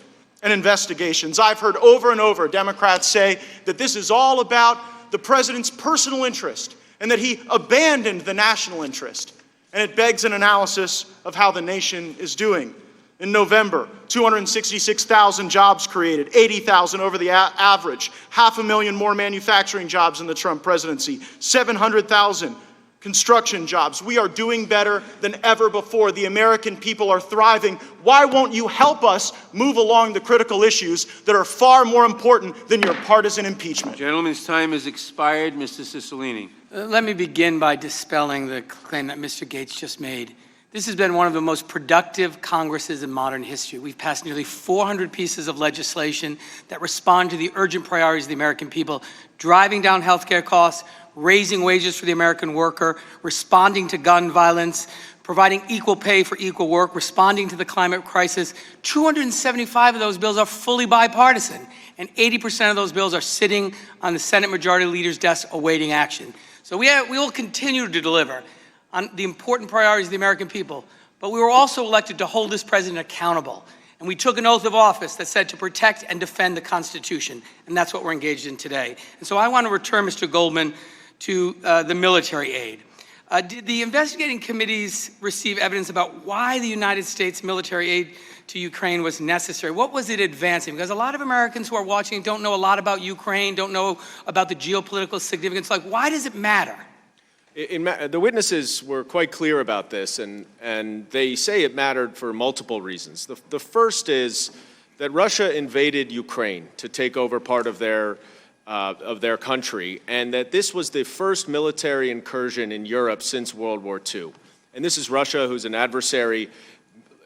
and investigations. I've heard over and over Democrats say that this is all about the president's personal interest and that he abandoned the national interest. And it begs an analysis of how the nation is doing. In November, 266,000 jobs created, 80,000 over the average, 500,000 more manufacturing jobs in the Trump presidency, 700,000 construction jobs. We are doing better than ever before. The American people are thriving. Why won't you help us move along the critical issues that are far more important than your partisan impeachment? Gentleman's time has expired. Mr. Cicilline. Let me begin by dispelling the claim that Mr. Gates just made. This has been one of the most productive Congresses in modern history. We've passed nearly 400 pieces of legislation that respond to the urgent priorities of the American people, driving down healthcare costs, raising wages for the American worker, responding to gun violence, providing equal pay for equal work, responding to the climate crisis. 275 of those bills are fully bipartisan, and 80% of those bills are sitting on the Senate Majority Leader's desk awaiting action. So we will continue to deliver on the important priorities of the American people, but we were also elected to hold this president accountable. And we took an oath of office that said to protect and defend the Constitution, and that's what we're engaged in today. And so I want to return, Mr. Goldman, to the military aid. Did the investigating committees receive evidence about why the United States military aid to Ukraine was necessary? What was it advancing? Because a lot of Americans who are watching don't know a lot about Ukraine, don't know about the geopolitical significance. Like, why does it matter? The witnesses were quite clear about this, and they say it mattered for multiple reasons. The first is that Russia invaded Ukraine to take over part of their country, and that this was the first military incursion in Europe since World War II. And this is Russia, who's an adversary,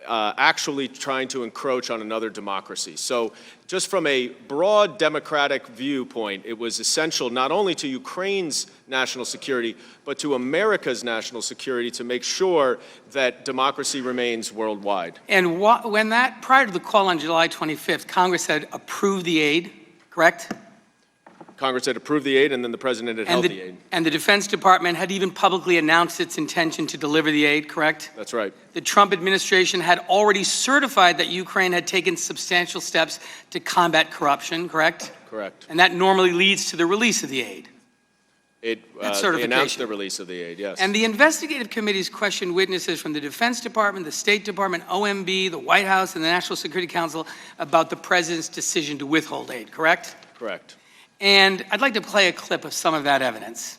actually trying to encroach on another democracy. So just from a broad democratic viewpoint, it was essential not only to Ukraine's national security, but to America's national security to make sure that democracy remains worldwide. And when that, prior to the call on July 25th, Congress had approved the aid, correct? Congress had approved the aid, and then the president had held the aid. And the Defense Department had even publicly announced its intention to deliver the aid, correct? That's right. The Trump administration had already certified that Ukraine had taken substantial steps to combat corruption, correct? Correct. And that normally leads to the release of the aid. They announced the release of the aid, yes. And the investigative committees questioned witnesses from the Defense Department, the State Department, OMB, the White House, and the National Security Council about the president's decision to withhold aid, correct? Correct. And I'd like to play a clip of some of that evidence.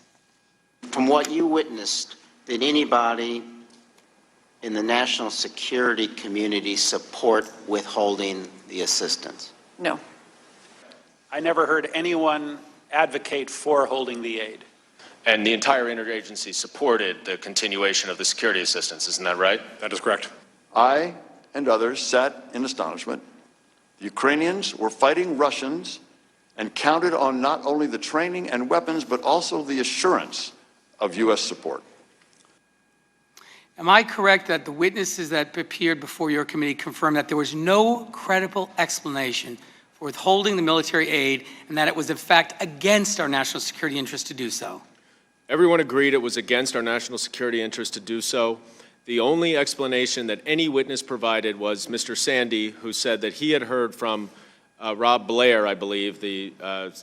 From what you witnessed, did anybody in the national security community support withholding the assistance? No. I never heard anyone advocate for holding the aid. And the entire interagency supported the continuation of the security assistance, isn't that right? That is correct. I and others sat in astonishment. The Ukrainians were fighting Russians and counted on not only the training and weapons, but also the assurance of U.S. support. Am I correct that the witnesses that appeared before your committee confirmed that there was no credible explanation for withholding the military aid and that it was, in fact, against our national security interest to do so? Everyone agreed it was against our national security interest to do so. The only explanation that any witness provided was Mr. Sandy, who said that he had heard from Rob Blair, I believe, the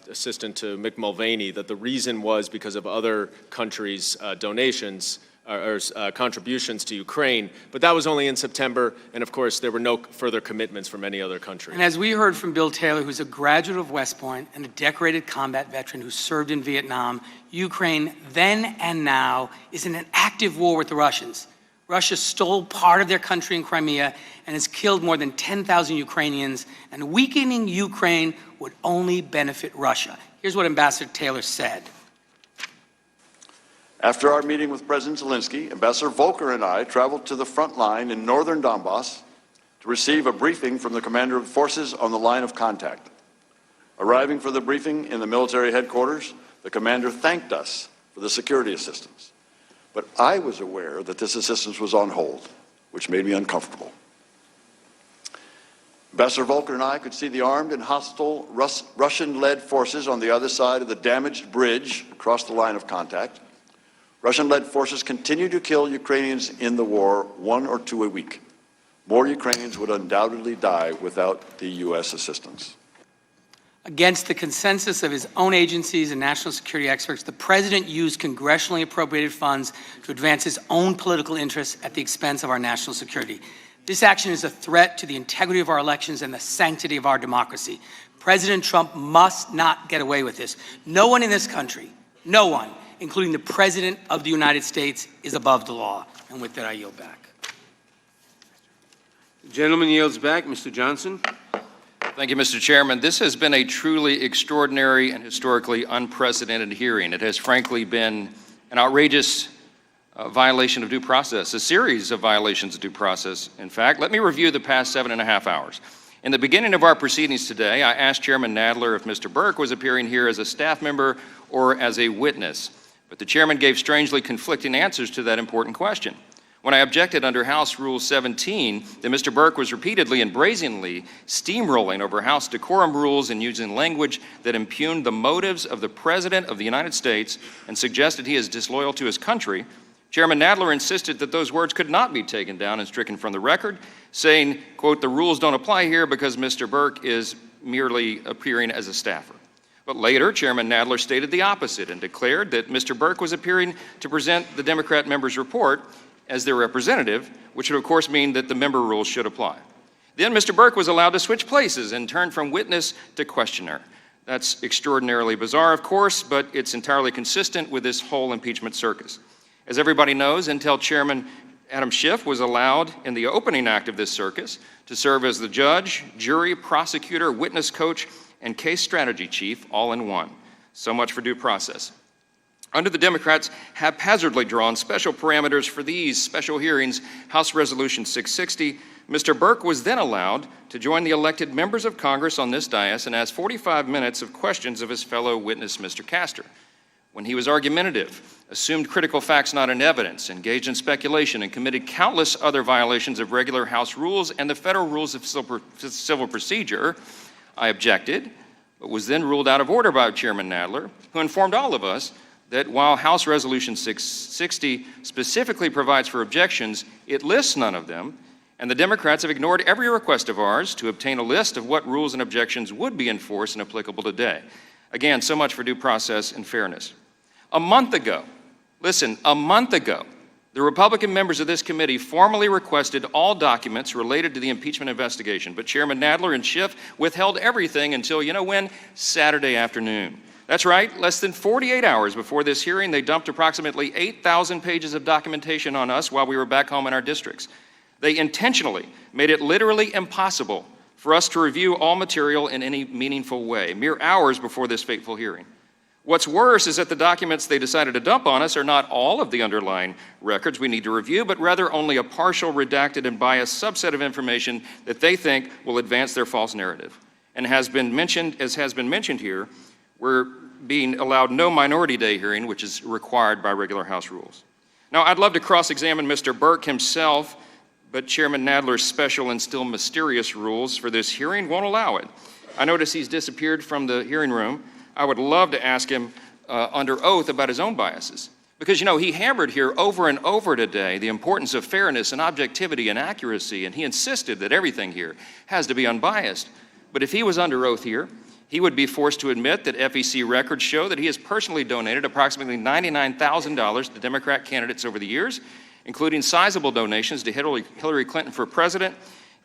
assistant to Mick Mulvaney, that the reason was because of other countries' donations or contributions to Ukraine. But that was only in September, and of course, there were no further commitments from any other country. And as we heard from Bill Taylor, who's a graduate of West Point and a decorated combat veteran who served in Vietnam, Ukraine then and now is in an active war with the Russians. Russia stole part of their country in Crimea and has killed more than 10,000 Ukrainians, and weakening Ukraine would only benefit Russia. Here's what Ambassador Taylor said. After our meeting with President Zelensky, Ambassador Volker and I traveled to the front line in northern Donbass to receive a briefing from the commander of forces on the line of contact. Arriving for the briefing in the military headquarters, the commander thanked us for the security assistance. But I was aware that this assistance was on hold, which made me uncomfortable. Ambassador Volker and I could see the armed and hostile Russian-led forces on the other side of the damaged bridge across the line of contact. Russian-led forces continue to kill Ukrainians in the war, 1 or 2 a week. More Ukrainians would undoubtedly die without the U.S. assistance. Against the consensus of his own agencies and national security experts, the president used congressionally appropriated funds to advance his own political interests at the expense of our national security. This action is a threat to the integrity of our elections and the sanctity of our democracy. President Trump must not get away with this. No one in this country, no one, including the President of the United States, is above the law. And with that, I yield back. The gentleman yields back. Mr. Johnson. Thank you, Mr. Chairman. This has been a truly extraordinary and historically unprecedented hearing. It has frankly been an outrageous violation of due process, a series of violations of due process. In fact, let me review the past 7.5 hours. In the beginning of our proceedings today, I asked Chairman Nadler if Mr. Burke was appearing here as a staff member or as a witness, but the chairman gave strangely conflicting answers to that important question. When I objected under House Rule 17 that Mr. Burke was repeatedly and brazenly steamrolling over House decorum rules and using language that impugned the motives of the President of the United States and suggested he is disloyal to his country, Chairman Nadler insisted that those words could not be taken down and stricken from the record, saying, quote, "The rules don't apply here because Mr. Burke is merely appearing as a staffer." But later, Chairman Nadler stated the opposite and declared that Mr. Burke was appearing to present the Democrat member's report as their representative, which would of course mean that the member rules should apply. Then Mr. Burke was allowed to switch places and turn from witness to questioner. That's extraordinarily bizarre, of course, but it's entirely consistent with this whole impeachment circus. As everybody knows, Intel Chairman Adam Schiff was allowed in the opening act of this circus to serve as the judge, jury, prosecutor, witness coach, and case strategy chief all in one. So much for due process. Under the Democrats' haphazardly drawn special parameters for these special hearings, House Resolution 660, Mr. Burke was then allowed to join the elected members of Congress on this dais and ask 45 minutes of questions of his fellow witness, Mr. Castor. When he was argumentative, assumed critical facts not in evidence, engaged in speculation, and committed countless other violations of regular House rules and the federal rules of civil procedure, I objected, but was then ruled out of order by Chairman Nadler, who informed all of us that while House Resolution 660 specifically provides for objections, it lists none of them, and the Democrats have ignored every request of ours to obtain a list of what rules and objections would be enforced and applicable today. Again, so much for due process and fairness. A month ago, the Republican members of this committee formally requested all documents related to the impeachment investigation, but Chairman Nadler and Schiff withheld everything until, you know when? Saturday afternoon. That's right, less than 48 hours before this hearing, they dumped approximately 8,000 pages of documentation on us while we were back home in our districts. They intentionally made it literally impossible for us to review all material in any meaningful way, mere hours before this fateful hearing. What's worse is that the documents they decided to dump on us are not all of the underlying records we need to review, but rather only a partial, redacted, and biased subset of information that they think will advance their false narrative. And as has been mentioned here, we're being allowed no minority day hearing, which is required by regular House rules. Now, I'd love to cross-examine Mr. Burke himself, but Chairman Nadler's special and still mysterious rules for this hearing won't allow it. I notice he's disappeared from the hearing room. I would love to ask him under oath about his own biases. Because, you know, he hammered here over and over today the importance of fairness and objectivity and accuracy, and he insisted that everything here has to be unbiased. But if he was under oath here, he would be forced to admit that FEC records show that he has personally donated approximately $99,000 to Democrat candidates over the years, including sizable donations to Hillary Clinton for president,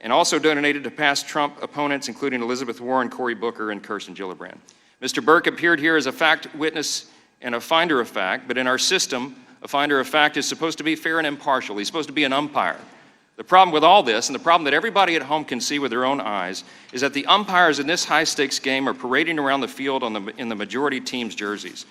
and also donated to past Trump opponents, including Elizabeth Warren, Cory Booker, and Kirsten Gillibrand. Mr. Burke appeared here as a fact witness and a finder of fact, but in our system, a finder of fact is supposed to be fair and impartial. He's supposed to be an umpire. The problem with all this, and the problem that everybody at home can see with their own eyes, is that the umpires in this high-stakes game are parading around the field in the majority team's jerseys.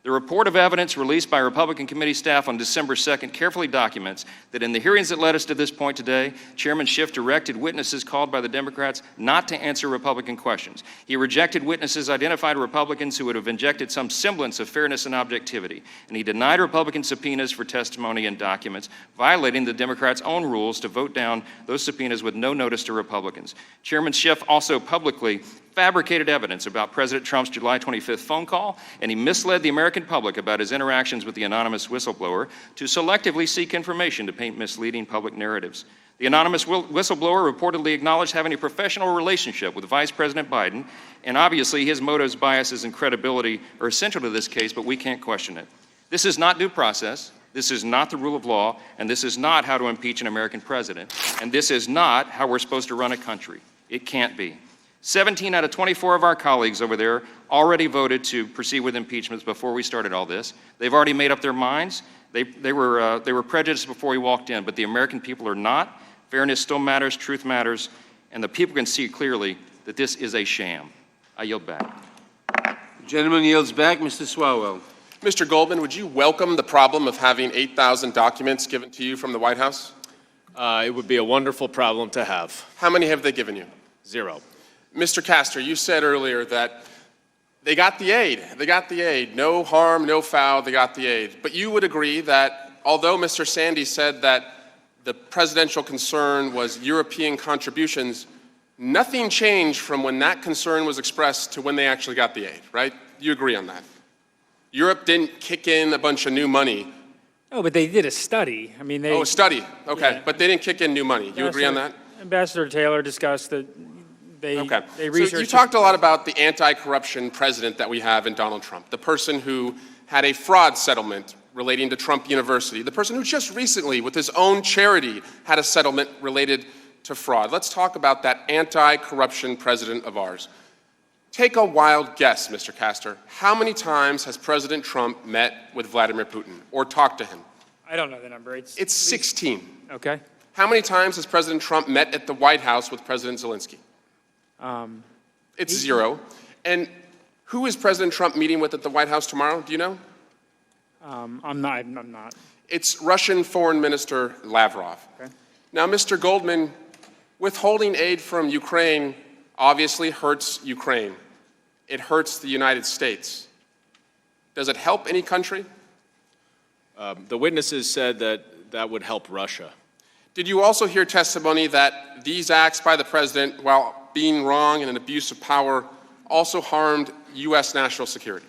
The report of evidence released by Republican committee staff on December 2nd carefully documents that in the hearings that led us to this point today, Chairman Schiff directed witnesses called by the Democrats not to answer Republican questions. He rejected witnesses identified Republicans who would have injected some semblance of fairness and objectivity, and he denied Republican subpoenas for testimony and documents, violating the Democrats' own rules to vote down those subpoenas with no notice to Republicans. Chairman Schiff also publicly fabricated evidence about President Trump's July 25th phone call, and he misled the American public about his interactions with the anonymous whistleblower to selectively seek information to paint misleading public narratives. The anonymous whistleblower reportedly acknowledged having a professional relationship with Vice President Biden, and obviously his motives, biases, and credibility are essential to this case, but we can't question it. This is not due process. This is not the rule of law, and this is not how to impeach an American president, and this is not how we're supposed to run a country. It can't be. 17 out of 24 of our colleagues over there already voted to proceed with impeachments before we started all this. They've already made up their minds. They were prejudiced before we walked in, but the American people are not. Fairness still matters, truth matters, and the people can see clearly that this is a sham. I yield back. The gentleman yields back. Mr. Swalwell. Mr. Goldman, would you welcome the problem of having 8,000 documents given to you from the White House? It would be a wonderful problem to have. How many have they given you? 0. Mr. Castor, you said earlier that they got the aid. They got the aid. No harm, no foul, they got the aid. But you would agree that although Mr. Sandy said that the presidential concern was European contributions, nothing changed from when that concern was expressed to when they actually got the aid, right? You agree on that? Europe didn't kick in a bunch of new money No, but they did a study. I mean, they. Oh, a study, okay, Yeah. but they didn't kick in new money. You agree on that? Ambassador Taylor discussed that they Okay. researched. So you talked a lot about the anti-corruption president that we have in Donald Trump, the person who had a fraud settlement relating to Trump University, the person who just recently, with his own charity, had a settlement related to fraud. Let's talk about that anti-corruption president of ours. Take a wild guess, Mr. Castor. How many times has President Trump met with Vladimir Putin or talked to him? I don't know the number. It's 16. Okay. How many times has President Trump met at the White House with President Zelensky? It's 0. And who is President Trump meeting with at the White House tomorrow? Do you know? I'm not. It's Russian Foreign Minister Lavrov. Okay. Now, Mr. Goldman, withholding aid from Ukraine obviously hurts Ukraine. It hurts the United States. Does it help any country? The witnesses said that that would help Russia. Did you also hear testimony that these acts by the president, while being wrong and an abuse of power, also harmed U.S. national security?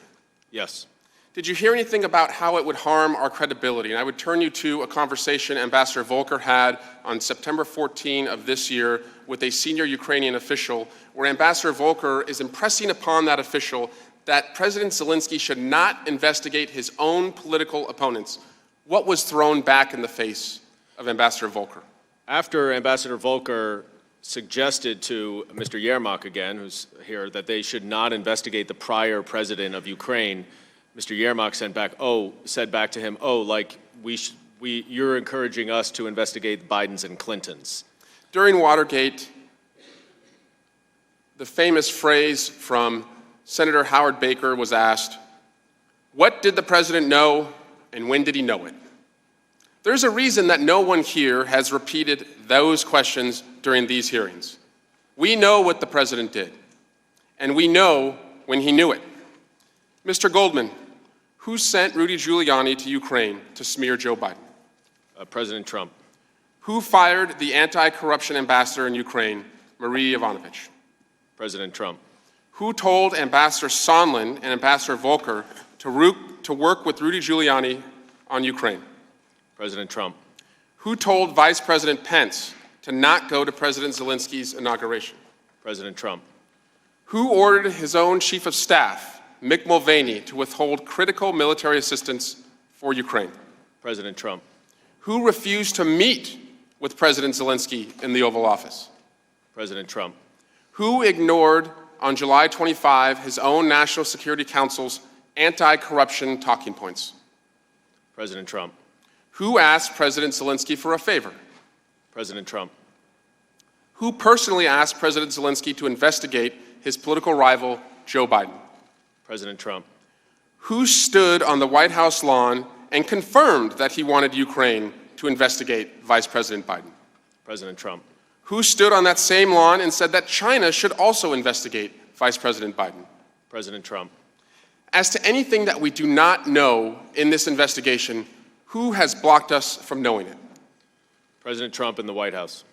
Yes. Did you hear anything about how it would harm our credibility? And I would turn you to a conversation Ambassador Volker had on September 14 of this year with a senior Ukrainian official, where Ambassador Volker is impressing upon that official that President Zelensky should not investigate his own political opponents. What was thrown back in the face of Ambassador Volker? After Ambassador Volker suggested to Mr. Yermak again, who's here, that they should not investigate the prior president of Ukraine, Mr. Yermak said back to him, you're encouraging us to investigate Biden's and Clinton's. During Watergate, the famous phrase from Senator Howard Baker was asked, "What did the president know and when did he know it?" There's a reason that no one here has repeated those questions during these hearings. We know what the president did, and we know when he knew it. Mr. Goldman, who sent Rudy Giuliani to Ukraine to smear Joe Biden? President Trump. Who fired the anti-corruption ambassador in Ukraine, Marie Yovanovitch? President Trump. Who told Ambassador Sondland and Ambassador Volker to work with Rudy Giuliani on Ukraine? President Trump. Who told Vice President Pence to not go to President Zelensky's inauguration? President Trump. Who ordered his own chief of staff, Mick Mulvaney, to withhold critical military assistance for Ukraine? President Trump. Who refused to meet with President Zelensky in the Oval Office? President Trump. Who ignored on July 25 his own National Security Council's anti-corruption talking points? President Trump. Who asked President Zelensky for a favor? President Trump. Who personally asked President Zelensky to investigate his political rival, Joe Biden? President Trump. Who stood on the White House lawn and confirmed that he wanted Ukraine to investigate Vice President Biden? President Trump. Who stood on that same lawn and said that China should also investigate Vice President Biden? President Trump. As to anything that we do not know in this investigation, who has blocked us from knowing it? President Trump in the White House.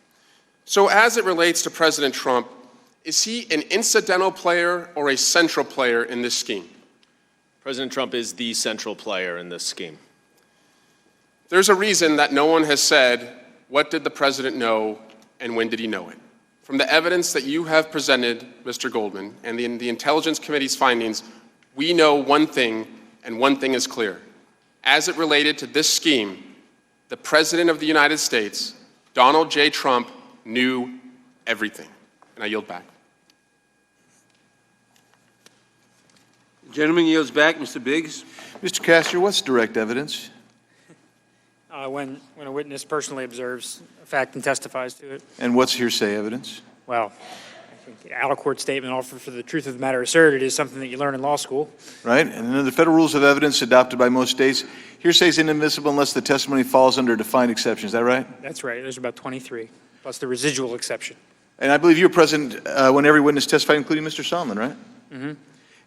So as it relates to President Trump, is he an incidental player or a central player in this scheme? President Trump is the central player in this scheme. There's a reason that no one has said, what did the president know and when did he know it? From the evidence that you have presented, Mr. Goldman, and the Intelligence Committee's findings, we know one thing, and one thing is clear. As it related to this scheme, the President of the United States, Donald J. Trump, knew everything. And I yield back. The gentleman yields back. Mr. Biggs. Mr. Castor, what's direct evidence? When a witness personally observes a fact and testifies to it. And what's hearsay evidence? Well, I think out-of-court statement offered for the truth of the matter asserted is something that you learn in law school. Right, and under the federal rules of evidence adopted by most states, hearsay is inadmissible unless the testimony falls under a defined exception. Is that right? That's right. There's about 23, plus the residual exception. And I believe you were present when every witness testified, including Mr. Sondland, right? Mm-hmm.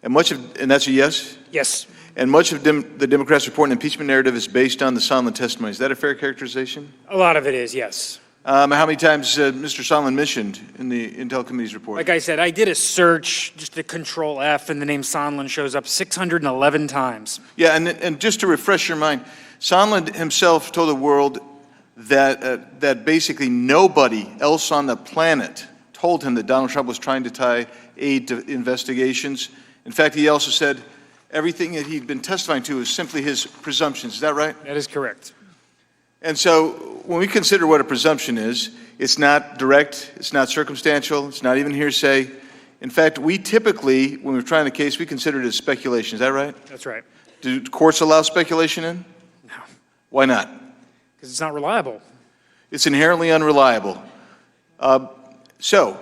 And that's a yes? Yes. And much of the Democrats' report and impeachment narrative is based on the Sondland testimony. Is that a fair characterization? A lot of it is, yes. How many times Mr. Sondland mentioned in the Intel Committee's report? Like I said, I did a search, just a Control F, and the name Sondland shows up 611 times. Yeah, and just to refresh your mind, Sondland himself told the world that basically nobody else on the planet told him that Donald Trump was trying to tie aid to investigations. In fact, he also said everything that he'd been testifying to is simply his presumptions. Is that right? That is correct. And so when we consider what a presumption is, it's not direct, it's not circumstantial, it's not even hearsay. In fact, we typically, when we're trying the case, we consider it as speculation. Is that right? That's right. Do courts allow speculation in? No. Why not? Because it's not reliable. It's inherently unreliable. So,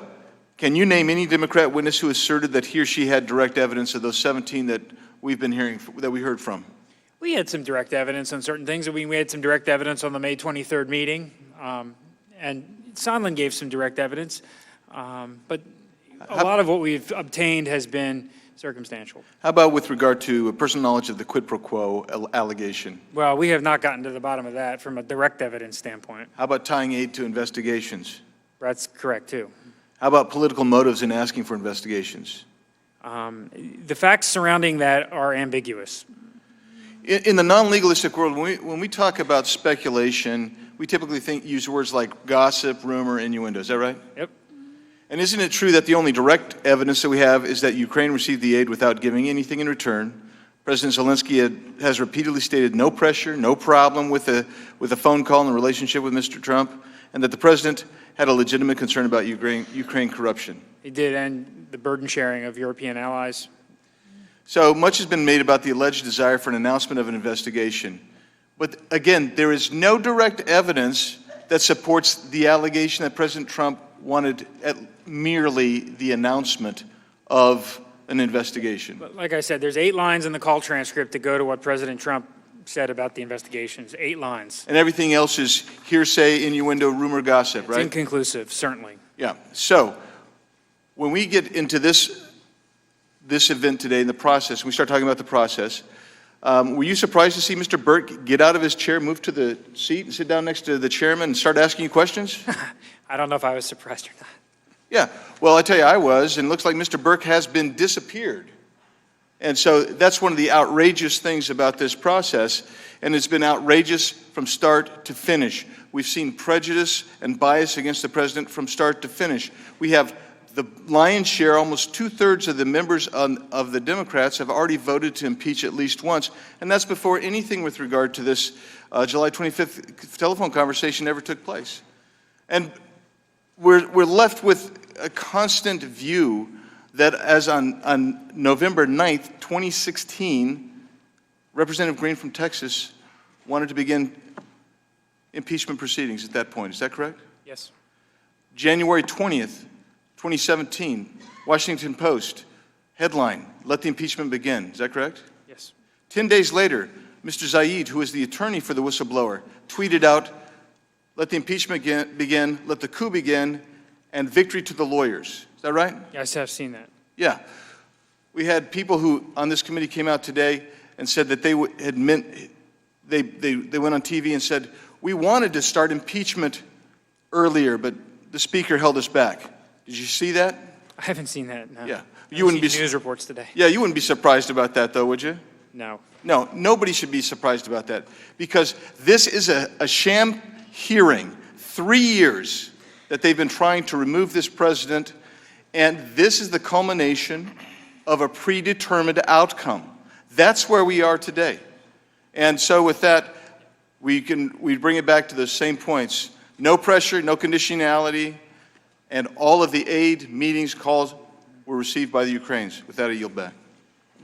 can you name any Democrat witness who asserted that he or she had direct evidence of those 17 that we've been hearing, that we heard from? We had some direct evidence on certain things. We had some direct evidence on the May 23rd meeting, and Sondland gave some direct evidence, but a lot of what we've obtained has been circumstantial. How about with regard to personal knowledge of the quid pro quo allegation? Well, we have not gotten to the bottom of that from a direct evidence standpoint. How about tying aid to investigations? That's correct, too. How about political motives in asking for investigations? The facts surrounding that are ambiguous. In the non-legalistic world, when we talk about speculation, we typically use words like gossip, rumor, innuendo. Is that right? Yep. And isn't it true that the only direct evidence that we have is that Ukraine received the aid without giving anything in return? President Zelensky has repeatedly stated no pressure, no problem with a phone call in the relationship with Mr. Trump, and that the president had a legitimate concern about Ukraine corruption. He did, and the burden sharing of European allies. So much has been made about the alleged desire for an announcement of an investigation. But again, there is no direct evidence that supports the allegation that President Trump wanted merely the announcement of an investigation. But like I said, there's 8 lines in the call transcript that go to what President Trump said about the investigations. 8 lines. And everything else is hearsay, innuendo, rumor, gossip, right? It's inconclusive, certainly. Yeah. So when we get into this event today in the process, we start talking about the process, were you surprised to see Mr. Burke get out of his chair, move to the seat, and sit down next to the chairman and start asking you questions? I don't know if I was surprised or not. Yeah. Well, I tell you, I was, and it looks like Mr. Burke has been disappeared. And so that's one of the outrageous things about this process, and it's been outrageous from start to finish. We've seen prejudice and bias against the president from start to finish. We have the lion's share, almost 2/3 of the members of the Democrats have already voted to impeach at least once, and that's before anything with regard to this July 25th telephone conversation ever took place. And we're left with a constant view that as on November 9th, 2016, Representative Green from Texas wanted to begin impeachment proceedings at that point. Is that correct? Yes. January 20th, 2017, Washington Post, headline, "Let the impeachment begin." Is that correct? Yes. 10 days later, Mr. Zaid, who is the attorney for the whistleblower, tweeted out, "Let the impeachment begin, let the coup begin, and victory to the lawyers." Is that right? Yes, I've seen that. Yeah. We had people who on this committee came out today and said that they went on TV and said, "We wanted to start impeachment earlier, but the speaker held us back." Did you see that? I haven't seen that, no. Yeah. You wouldn't be news reports today. Yeah, you wouldn't be surprised about that, though, would you? No. No, nobody should be surprised about that, because this is a sham hearing. 3 years that they've been trying to remove this president, and this is the culmination of a predetermined outcome. That's where we are today. And so with that, we bring it back to the same points. No pressure, no conditionality, and all of the aid, meetings, calls were received by the Ukrainians. With that, I yield back.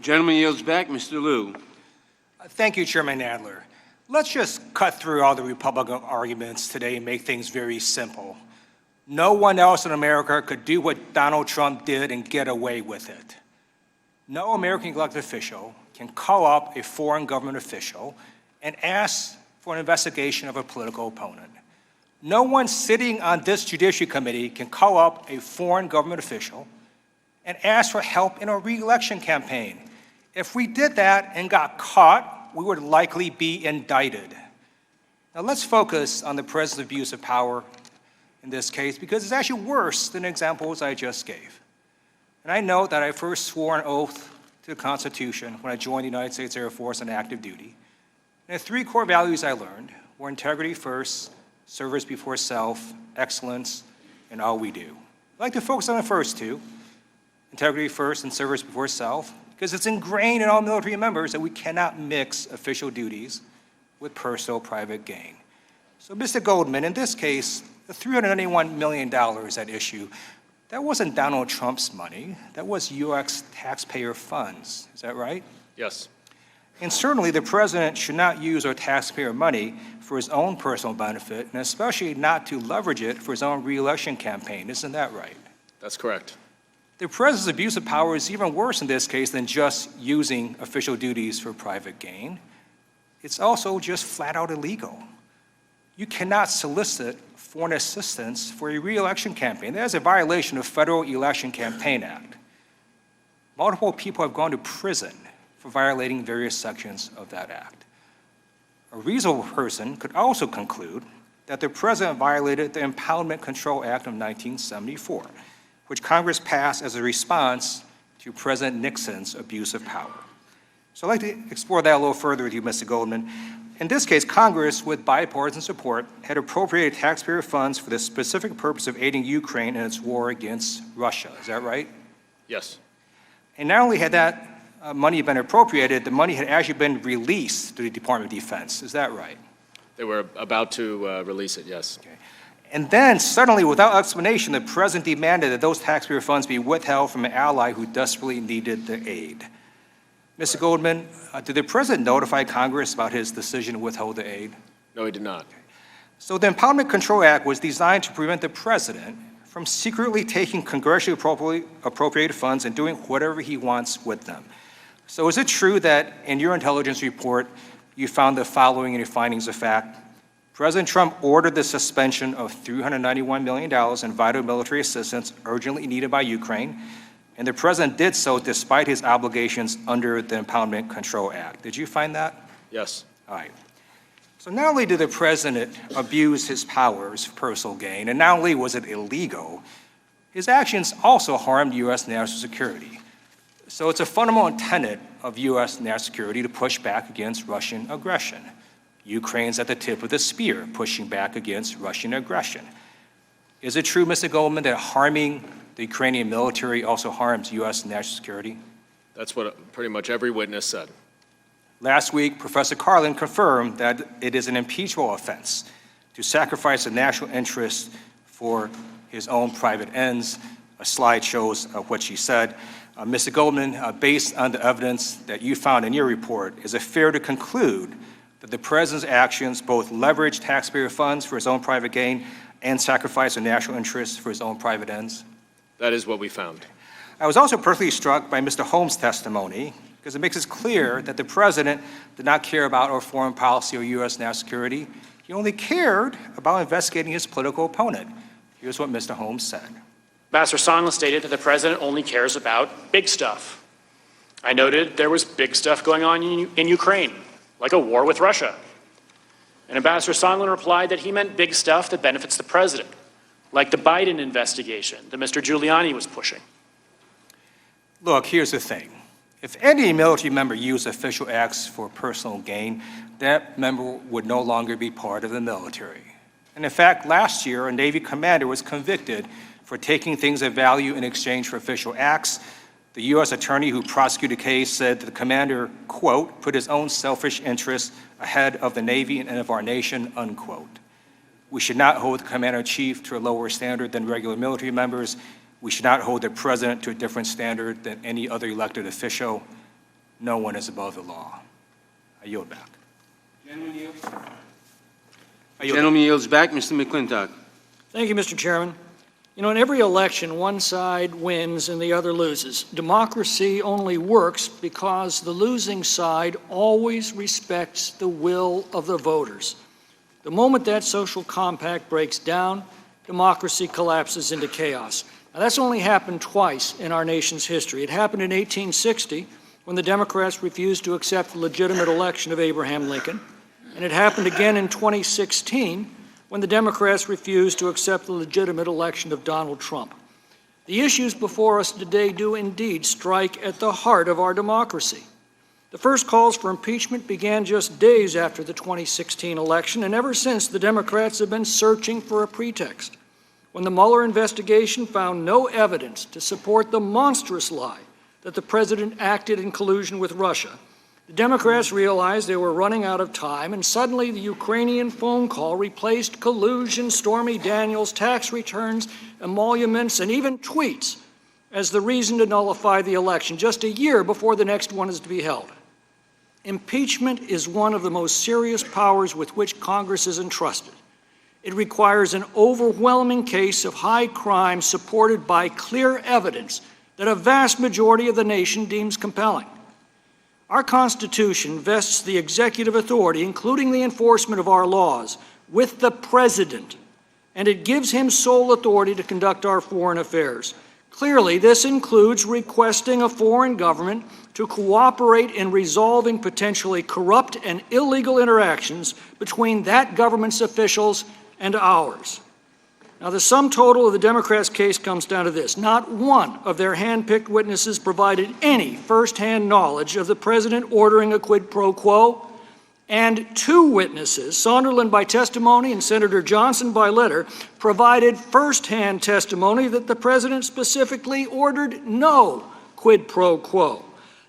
Gentleman yields back. Mr. Liu. Thank you, Chairman Nadler. Let's just cut through all the Republican arguments today and make things very simple. No one else in America could do what Donald Trump did and get away with it. No American elected official can call up a foreign government official and ask for an investigation of a political opponent. No one sitting on this Judiciary Committee can call up a foreign government official and ask for help in a re-election campaign. If we did that and got caught, we would likely be indicted. Now let's focus on the president's abuse of power in this case because it's actually worse than the examples I just gave. And I note that I first swore an oath to the Constitution when I joined the United States Air Force on active duty. And the three core values I learned were integrity first, service before self, excellence, and all we do. I'd like to focus on the first two, integrity first and service before self, because it's ingrained in all military members that we cannot mix official duties with personal private gain. So, Mr. Goldman, in this case, the $391 million at issue, that wasn't Donald Trump's money. That was U.S. taxpayer funds. Is that right? Yes. And certainly the president should not use our taxpayer money for his own personal benefit, and especially not to leverage it for his own re-election campaign. Isn't that right? That's correct. The president's abuse of power is even worse in this case than just using official duties for private gain. It's also just flat out illegal. You cannot solicit foreign assistance for a re-election campaign. That is a violation of Federal Election Campaign Act. Multiple people have gone to prison for violating various sections of that act. A reasonable person could also conclude that the president violated the Impoundment Control Act of 1974, which Congress passed as a response to President Nixon's abuse of power. So I'd like to explore that a little further with you, Mr. Goldman. In this case, Congress, with bipartisan support, had appropriated taxpayer funds for the specific purpose of aiding Ukraine in its war against Russia. Is that right? Yes. And not only had that money been appropriated, the money had actually been released to the Department of Defense. Is that right? They were about to release it, yes. Okay. And then, suddenly, without explanation, the president demanded that those taxpayer funds be withheld from an ally who desperately needed the aid. Mr. Goldman, did the president notify Congress about his decision to withhold the aid? No, he did not. So the Impoundment Control Act was designed to prevent the president from secretly taking congressionally appropriated funds and doing whatever he wants with them. So is it true that in your intelligence report, you found the following in your findings of fact? President Trump ordered the suspension of $391 million in vital military assistance urgently needed by Ukraine, and the president did so despite his obligations under the Impoundment Control Act. Did you find that? Yes. All right. So not only did the president abuse his powers for personal gain, and not only was it illegal, his actions also harmed U.S. national security. So it's a fundamental tenet of U.S. national security to push back against Russian aggression. Ukraine's at the tip of the spear, pushing back against Russian aggression. Is it true, Mr. Goldman, that harming the Ukrainian military also harms U.S. national security? That's what pretty much every witness said. Last week, Professor Carlin confirmed that it is an impeachable offense to sacrifice the national interest for his own private ends. A slide shows what she said. Mr. Goldman, based on the evidence that you found in your report, is it fair to conclude that the president's actions both leverage taxpayer funds for his own private gain and sacrifice the national interest for his own private ends? That is what we found. I was also personally struck by Mr. Holmes' testimony because it makes it clear that the president did not care about our foreign policy or U.S. national security. He only cared about investigating his political opponent. Here's what Mr. Holmes said. Ambassador Sondland stated that the president only cares about big stuff. I noted there was big stuff going on in Ukraine, like a war with Russia. And Ambassador Sondland replied that he meant big stuff that benefits the president, like the Biden investigation that Mr. Giuliani was pushing. Look, here's the thing. If any military member used official acts for personal gain, that member would no longer be part of the military. And in fact, last year, a Navy commander was convicted for taking things of value in exchange for official acts. The U.S. attorney who prosecuted the case said that the commander, quote, put his own selfish interests ahead of the Navy and of our nation, unquote. We should not hold the commander-in-chief to a lower standard than regular military members. We should not hold the president to a different standard than any other elected official. No one is above the law. I yield back. Gentleman yields back. Mr. McClintock. Thank you, Mr. Chairman. You know, in every election, one side wins and the other loses. Democracy only works because the losing side always respects the will of the voters. The moment that social compact breaks down, democracy collapses into chaos. Now, that's only happened twice in our nation's history. It happened in 1860 when the Democrats refused to accept the legitimate election of Abraham Lincoln, and it happened again in 2016 when the Democrats refused to accept the legitimate election of Donald Trump. The issues before us today do indeed strike at the heart of our democracy. The first calls for impeachment began just days after the 2016 election, and ever since, the Democrats have been searching for a pretext. When the Mueller investigation found no evidence to support the monstrous lie that the president acted in collusion with Russia, the Democrats realized they were running out of time, and suddenly the Ukrainian phone call replaced collusion, Stormy Daniels, tax returns, emoluments, and even tweets as the reason to nullify the election, just a year before the next one is to be held. Impeachment is one of the most serious powers with which Congress is entrusted. It requires an overwhelming case of high crime supported by clear evidence that a vast majority of the nation deems compelling. Our Constitution vests the executive authority, including the enforcement of our laws, with the President, and it gives him sole authority to conduct our foreign affairs. Clearly, this includes requesting a foreign government to cooperate in resolving potentially corrupt and illegal interactions between that government's officials and ours. Now, the sum total of the Democrats' case comes down to this. Not one of their hand-picked witnesses provided any first-hand knowledge of the president ordering a quid pro quo, and two witnesses, Sonderland by testimony and Senator Johnson by letter, provided first-hand testimony that the president specifically ordered no quid pro quo.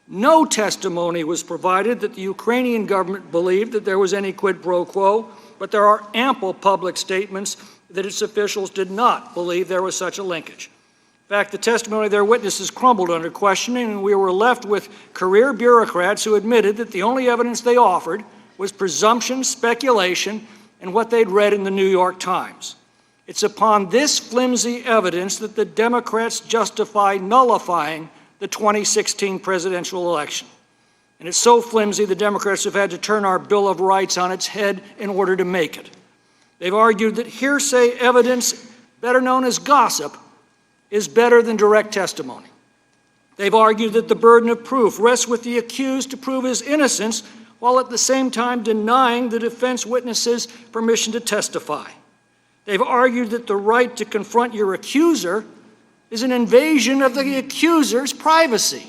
No testimony was provided that the Ukrainian government believed that there was any quid pro quo, but there are ample public statements that its officials did not believe there was such a linkage. In fact, the testimony of their witnesses crumbled under questioning, and we were left with career bureaucrats who admitted that the only evidence they offered was presumption, speculation, and what they'd read in the New York Times. It's upon this flimsy evidence that the Democrats justify nullifying the 2016 presidential election. And it's so flimsy, the Democrats have had to turn our Bill of Rights on its head in order to make it. They've argued that hearsay evidence, better known as gossip, is better than direct testimony. They've argued that the burden of proof rests with the accused to prove his innocence, while at the same time denying the defense witnesses permission to testify. They've argued that the right to confront your accuser is an invasion of the accuser's privacy.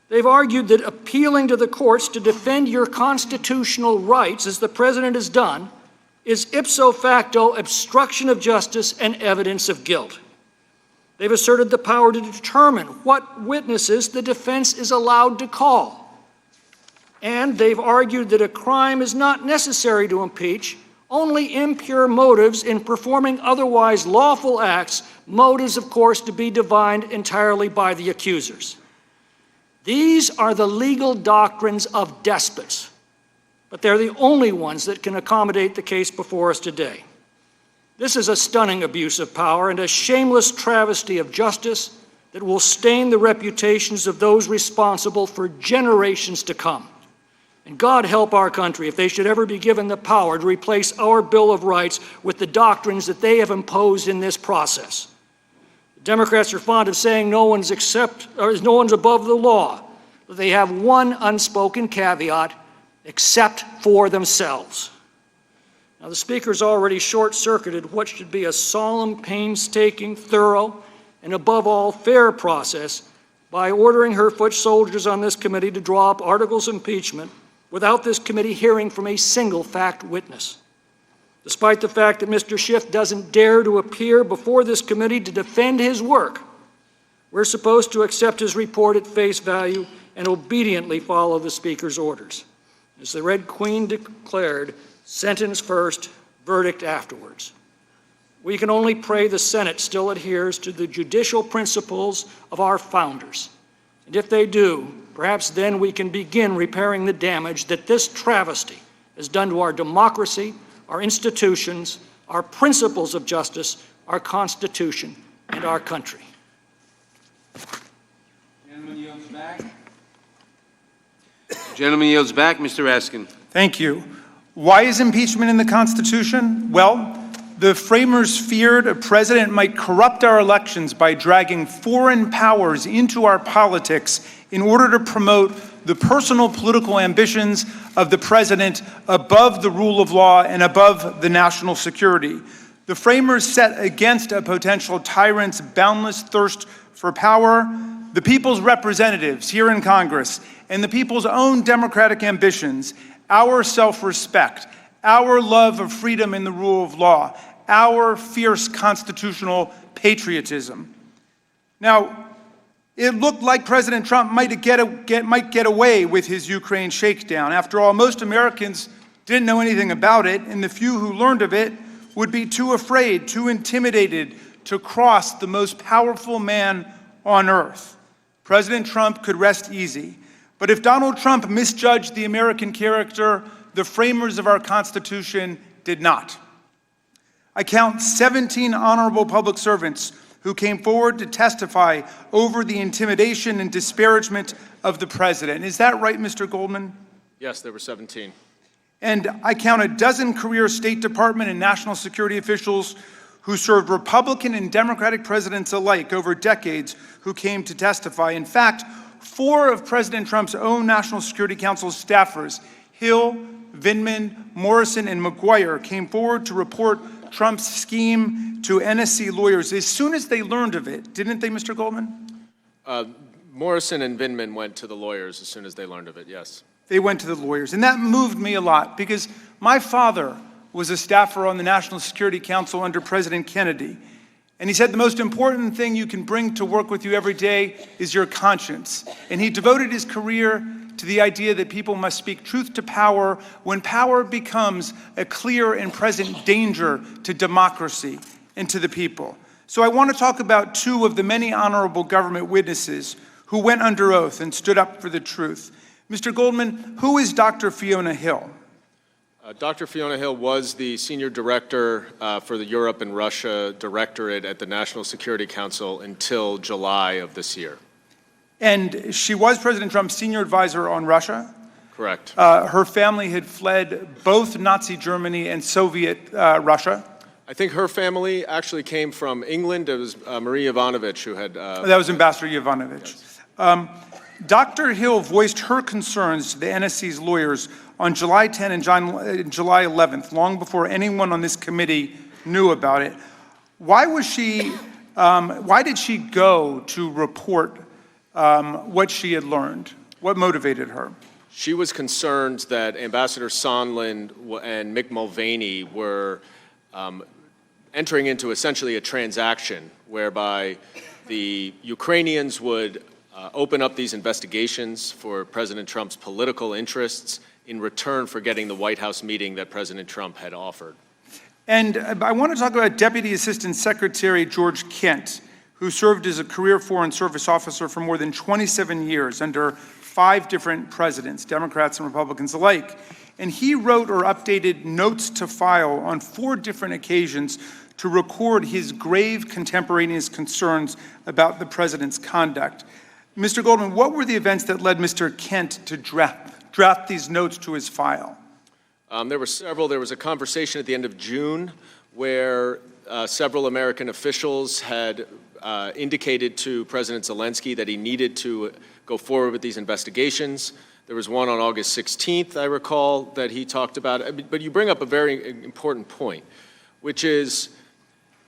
They've argued that appealing to the courts to defend your constitutional rights, as the president has done, is ipso facto obstruction of justice and evidence of guilt. They've asserted the power to determine what witnesses the defense is allowed to call. And they've argued that a crime is not necessary to impeach, only impure motives in performing otherwise lawful acts, motives, of course, to be divined entirely by the accusers. These are the legal doctrines of despots, but they're the only ones that can accommodate the case before us today. This is a stunning abuse of power and a shameless travesty of justice that will stain the reputations of those responsible for generations to come. And God help our country if they should ever be given the power to replace our Bill of Rights with the doctrines that they have imposed in this process. The Democrats are fond of saying no one's above the law, but they have one unspoken caveat: except for themselves. Now, the Speaker's already short-circuited what should be a solemn, painstaking, thorough, and above all, fair process by ordering her foot soldiers on this committee to draw up articles of impeachment without this committee hearing from a single fact witness. Despite the fact that Mr. Schiff doesn't dare to appear before this committee to defend his work, we're supposed to accept his report at face value and obediently follow the Speaker's orders. As the Red Queen declared, sentence first, verdict afterwards. We can only pray the Senate still adheres to the judicial principles of our founders. And if they do, perhaps then we can begin repairing the damage that this travesty has done to our democracy, our institutions, our principles of justice, our Constitution, and our country. Gentleman yields back. Gentleman yields back. Mr. Raskin. Thank you. Why is impeachment in the Constitution? Well, the framers feared a president might corrupt our elections by dragging foreign powers into our politics in order to promote the personal political ambitions of the president above the rule of law and above the national security. The framers set against a potential tyrant's boundless thirst for power the people's representatives here in Congress and the people's own democratic ambitions, our self-respect, our love of freedom and the rule of law, our fierce constitutional patriotism. Now, it looked like President Trump might get away with his Ukraine shakedown. After all, most Americans didn't know anything about it, and the few who learned of it would be too afraid, too intimidated to cross the most powerful man on earth. President Trump could rest easy. But if Donald Trump misjudged the American character, the framers of our Constitution did not. I count 17 honorable public servants who came forward to testify over the intimidation and disparagement of the president. Is that right, Mr. Goldman? Yes, there were 17. And I count a dozen career State Department and national security officials who served Republican and Democratic presidents alike over decades who came to testify. In fact, 4 of President Trump's own National Security Council staffers, Hill, Vindman, Morrison, and McGuire, came forward to report Trump's scheme to NSC lawyers as soon as they learned of it, didn't they, Mr. Goldman? Morrison and Vindman went to the lawyers as soon as they learned of it, yes. They went to the lawyers, and that moved me a lot because my father was a staffer on the National Security Council under President Kennedy. And he said the most important thing you can bring to work with you every day is your conscience. And he devoted his career to the idea that people must speak truth to power when power becomes a clear and present danger to democracy and to the people. So I want to talk about 2 of the many honorable government witnesses who went under oath and stood up for the truth. Mr. Goldman, who is Dr. Fiona Hill? Dr. Fiona Hill was the senior director for the Europe and Russia Directorate at the National Security Council until July of this year. And she was President Trump's senior advisor on Russia. Correct. Her family had fled both Nazi Germany and Soviet Russia. I think her family actually came from England. It was Marie Yovanovitch who had... That was Ambassador Yovanovitch. Yes. Dr. Hill voiced her concerns to the NSC's lawyers on July 10 and July 11th, long before anyone on this committee knew about it. Why did she go to report what she had learned? What motivated her? She was concerned that Ambassador Sondland and Mick Mulvaney were entering into essentially a transaction whereby the Ukrainians would open up these investigations for President Trump's political interests in return for getting the White House meeting that President Trump had offered. And I want to talk about Deputy Assistant Secretary George Kent, who served as a career Foreign Service officer for more than 27 years under 5 different presidents, Democrats and Republicans alike. And he wrote or updated notes to file on 4 different occasions to record his grave contemporaneous concerns about the president's conduct. Mr. Goldman, what were the events that led Mr. Kent to draft these notes to his file? There were several. There was a conversation at the end of June where several American officials had indicated to President Zelensky that he needed to go forward with these investigations. There was one on August 16th, I recall, that he talked about. But you bring up a very important point, which is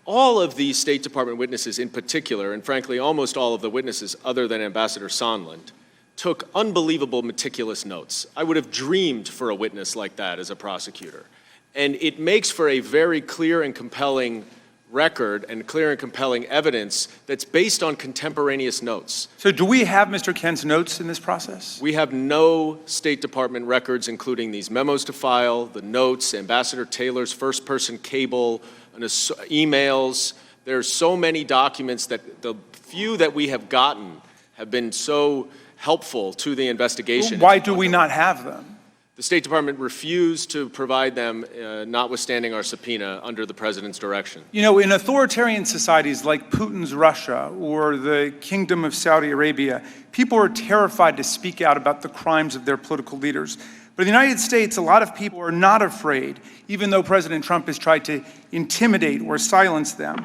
all of these State Department witnesses in particular, and frankly almost all of the witnesses other than Ambassador Sondland, took unbelievable meticulous notes. I would have dreamed for a witness like that as a prosecutor. And it makes for a very clear and compelling record and clear and compelling evidence that's based on contemporaneous notes. So do we have Mr. Kent's notes in this process? We have no State Department records, including these memos to file, the notes, Ambassador Taylor's first-person cable, and emails. There's so many documents that the few that we have gotten have been so helpful to the investigation. Why do we not have them? The State Department refused to provide them, notwithstanding our subpoena, under the President's direction. You know, in authoritarian societies like Putin's Russia or the Kingdom of Saudi Arabia, people are terrified to speak out about the crimes of their political leaders. But in the United States, a lot of people are not afraid, even though President Trump has tried to intimidate or silence them.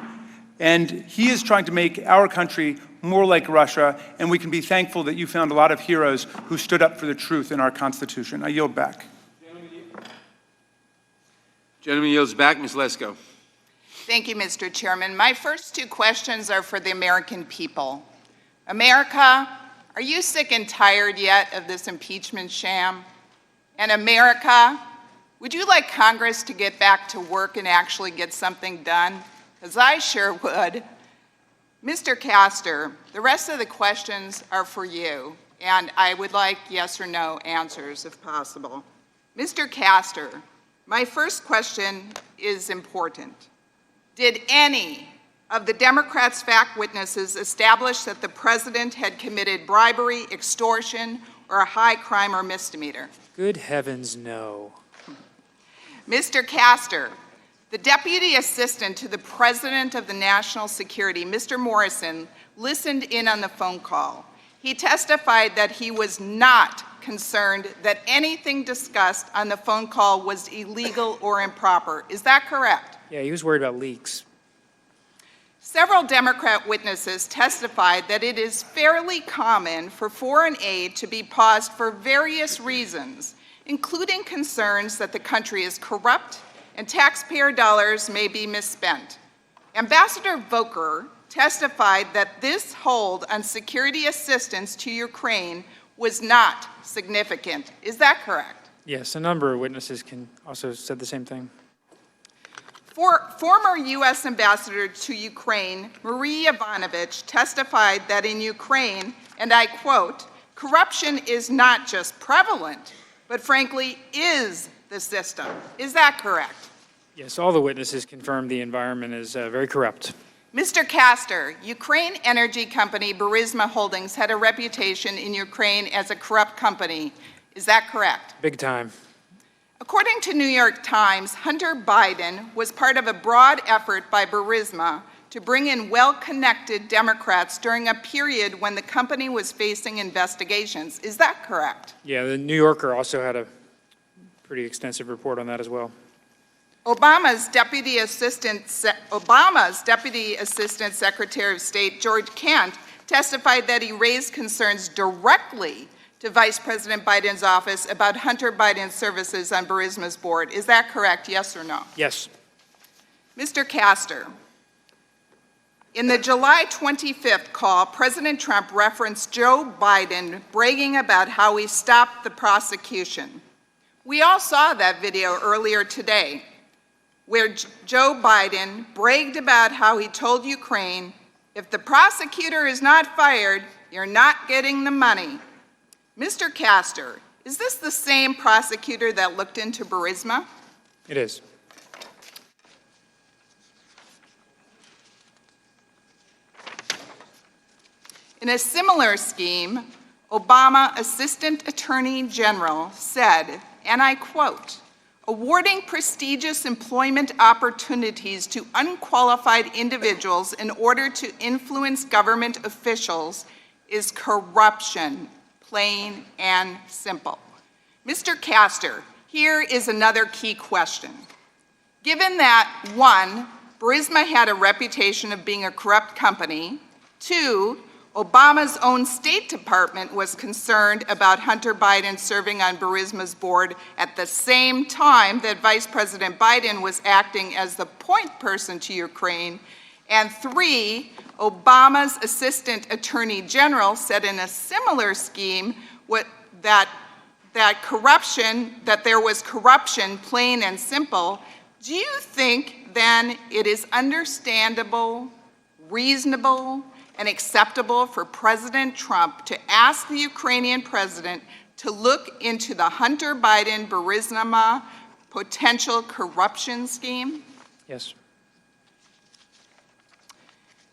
And he is trying to make our country more like Russia, and we can be thankful that you found a lot of heroes who stood up for the truth in our Constitution. I yield back. Gentleman yields back. Ms. Lesko. Thank you, Mr. Chairman. My first two questions are for the American people. America, are you sick and tired yet of this impeachment sham? And America, would you like Congress to get back to work and actually get something done? Because I sure would. Mr. Castor, the rest of the questions are for you, and I would like yes or no answers if possible. Mr. Castor, my first question is important. Did any of the Democrats' fact witnesses establish that the president had committed bribery, extortion, or a high crime or misdemeanor? Good heavens, no. Mr. Castor, the Deputy Assistant to the President of the National Security, Mr. Morrison, listened in on the phone call. He testified that he was not concerned that anything discussed on the phone call was illegal or improper. Is that correct? Yeah, he was worried about leaks. Several Democrat witnesses testified that it is fairly common for foreign aid to be paused for various reasons, including concerns that the country is corrupt and taxpayer dollars may be misspent. Ambassador Volker testified that this hold on security assistance to Ukraine was not significant. Is that correct? Yes, a number of witnesses also said the same thing. Former U.S. Ambassador to Ukraine, Marie Yovanovitch, testified that in Ukraine, and I quote, corruption is not just prevalent, but frankly is the system. Is that correct? Yes, all the witnesses confirmed the environment is very corrupt. Mr. Castor, Ukraine energy company Burisma Holdings had a reputation in Ukraine as a corrupt company. Is that correct? Big time. According to New York Times, Hunter Biden was part of a broad effort by Burisma to bring in well-connected Democrats during a period when the company was facing investigations. Is that correct? Yeah, the New Yorker also had a pretty extensive report on that as well. Obama's Deputy Assistant Secretary of State, George Kent, testified that he raised concerns directly to Vice President Biden's office about Hunter Biden's services on Burisma's board. Is that correct, yes or no? Yes. Mr. Castor, in the July 25th call, President Trump referenced Joe Biden bragging about how he stopped the prosecution. We all saw that video earlier today, where Joe Biden bragged about how he told Ukraine, if the prosecutor is not fired, you're not getting the money. Mr. Castor, is this the same prosecutor that looked into Burisma? It is. In a similar scheme, Obama Assistant Attorney General said, and I quote, awarding prestigious employment opportunities to unqualified individuals in order to influence government officials is corruption, plain and simple. Mr. Castor, here is another key question. Given that, 1, Burisma had a reputation of being a corrupt company, 2, Obama's own State Department was concerned about Hunter Biden serving on Burisma's board at the same time that Vice President Biden was acting as the point person to Ukraine, and 3, Obama's Assistant Attorney General said in a similar scheme that there was corruption, plain and simple. Do you think then it is understandable, reasonable, and acceptable for President Trump to ask the Ukrainian president to look into the Hunter Biden Burisma potential corruption scheme? Yes.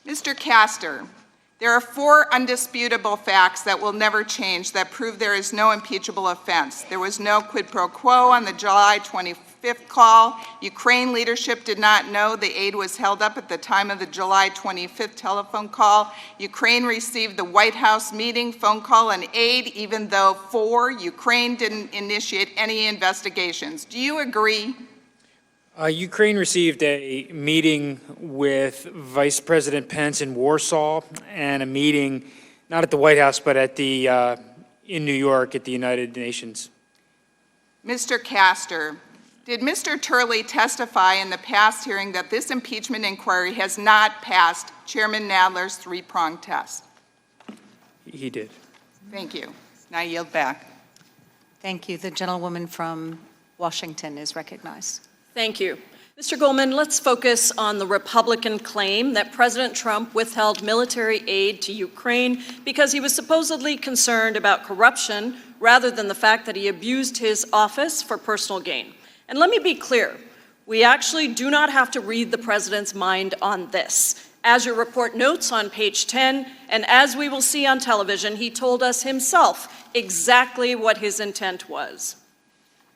Mr. Castor, there are 4 undisputable facts that will never change that prove there is no impeachable offense. There was no quid pro quo on the July 25th call. Ukraine leadership did not know the aid was held up at the time of the July 25th telephone call. Ukraine received the White House meeting, phone call, and aid, even though Ukraine didn't initiate any investigations. Do you agree? Ukraine received a meeting with Vice President Pence in Warsaw and a meeting not at the White House but at in New York at the United Nations. Mr. Castor, did Mr. Turley testify in the past hearing that this impeachment inquiry has not passed Chairman Nadler's three-pronged test? He did. Thank you. Now I yield back. Thank you. The gentlewoman from Washington is recognized. Thank you. Mr. Goldman, let's focus on the Republican claim that President Trump withheld military aid to Ukraine because he was supposedly concerned about corruption rather than the fact that he abused his office for personal gain. And let me be clear, we actually do not have to read the president's mind on this. As your report notes on page 10, and as we will see on television, he told us himself exactly what his intent was.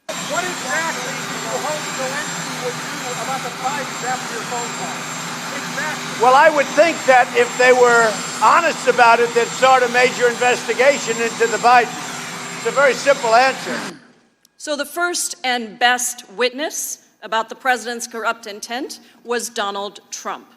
What exactly will Zelensky would do about the Bidens after your phone call? Exactly. Well, I would think that if they were honest about it, they'd start a major investigation into the Bidens. It's a very simple answer. So the first and best witness about the president's corrupt intent was Donald Trump.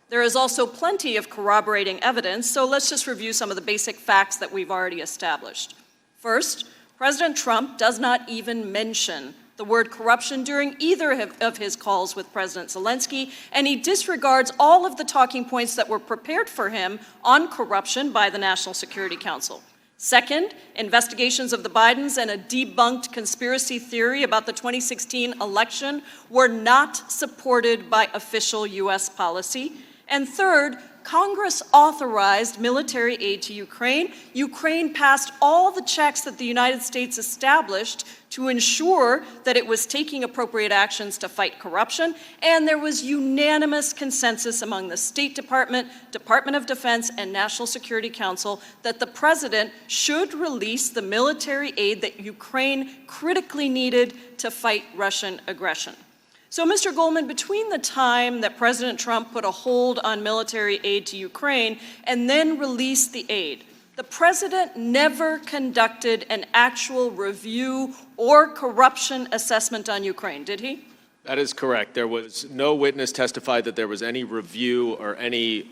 There is also plenty of corroborating evidence, so let's just review some of the basic facts that we've already established. First, President Trump does not even mention the word corruption during either of his calls with President Zelensky, and he disregards all of the talking points that were prepared for him on corruption by the National Security Council. Second, investigations of the Bidens and a debunked conspiracy theory about the 2016 election were not supported by official U.S. policy. And third, Congress authorized military aid to Ukraine. Ukraine passed all the checks that the United States established to ensure that it was taking appropriate actions to fight corruption, and there was unanimous consensus among the State Department, Department of Defense, and National Security Council that the president should release the military aid that Ukraine critically needed to fight Russian aggression. So, Mr. Goldman, between the time that President Trump put a hold on military aid to Ukraine and then released the aid, the president never conducted an actual review or corruption assessment on Ukraine, did he? That is correct. There was no witness testified that there was any review or any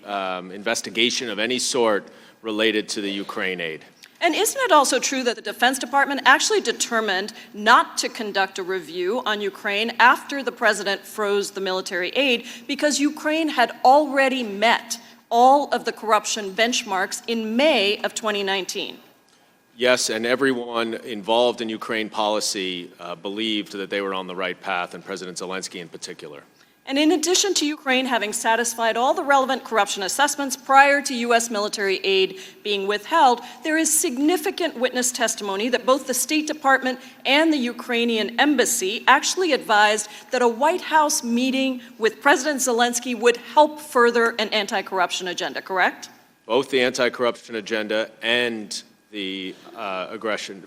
investigation of any sort related to the Ukraine aid. And isn't it also true that the Defense Department actually determined not to conduct a review on Ukraine after the president froze the military aid because Ukraine had already met all of the corruption benchmarks in May of 2019? Yes, and everyone involved in Ukraine policy believed that they were on the right path, and President Zelensky in particular. And in addition to Ukraine having satisfied all the relevant corruption assessments prior to U.S. military aid being withheld, there is significant witness testimony that both the State Department and the Ukrainian embassy actually advised that a White House meeting with President Zelensky would help further an anti-corruption agenda, correct? Both the anti-corruption agenda and the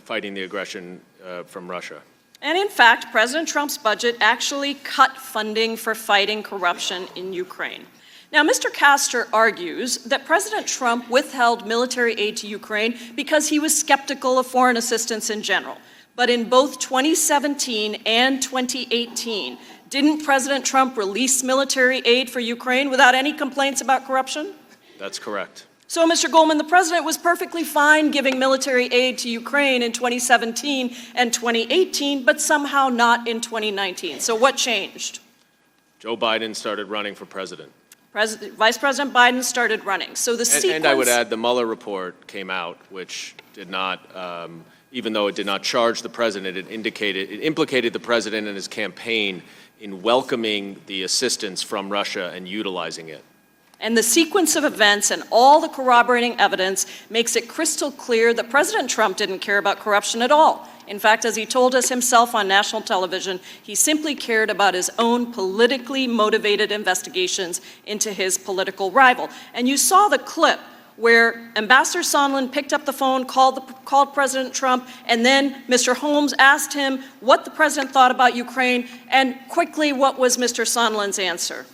fighting the aggression from Russia. And in fact, President Trump's budget actually cut funding for fighting corruption in Ukraine. Now, Mr. Castor argues that President Trump withheld military aid to Ukraine because he was skeptical of foreign assistance in general. But in both 2017 and 2018, didn't President Trump release military aid for Ukraine without any complaints about corruption? That's correct. So, Mr. Goldman, the president was perfectly fine giving military aid to Ukraine in 2017 and 2018, but somehow not in 2019. So what changed? Joe Biden started running for president. Vice President Biden started running. So the sequence... And I would add the Mueller report came out, which did not, even though it did not charge the president, it implicated the president and his campaign in welcoming the assistance from Russia and utilizing it. And the sequence of events and all the corroborating evidence makes it crystal clear that President Trump didn't care about corruption at all. In fact, as he told us himself on national television, he simply cared about his own politically motivated investigations into his political rival. And you saw the clip where Ambassador Sondland picked up the phone, called President Trump, and then Mr. Holmes asked him what the president thought about Ukraine, and quickly, what was Mr. Sondland's answer?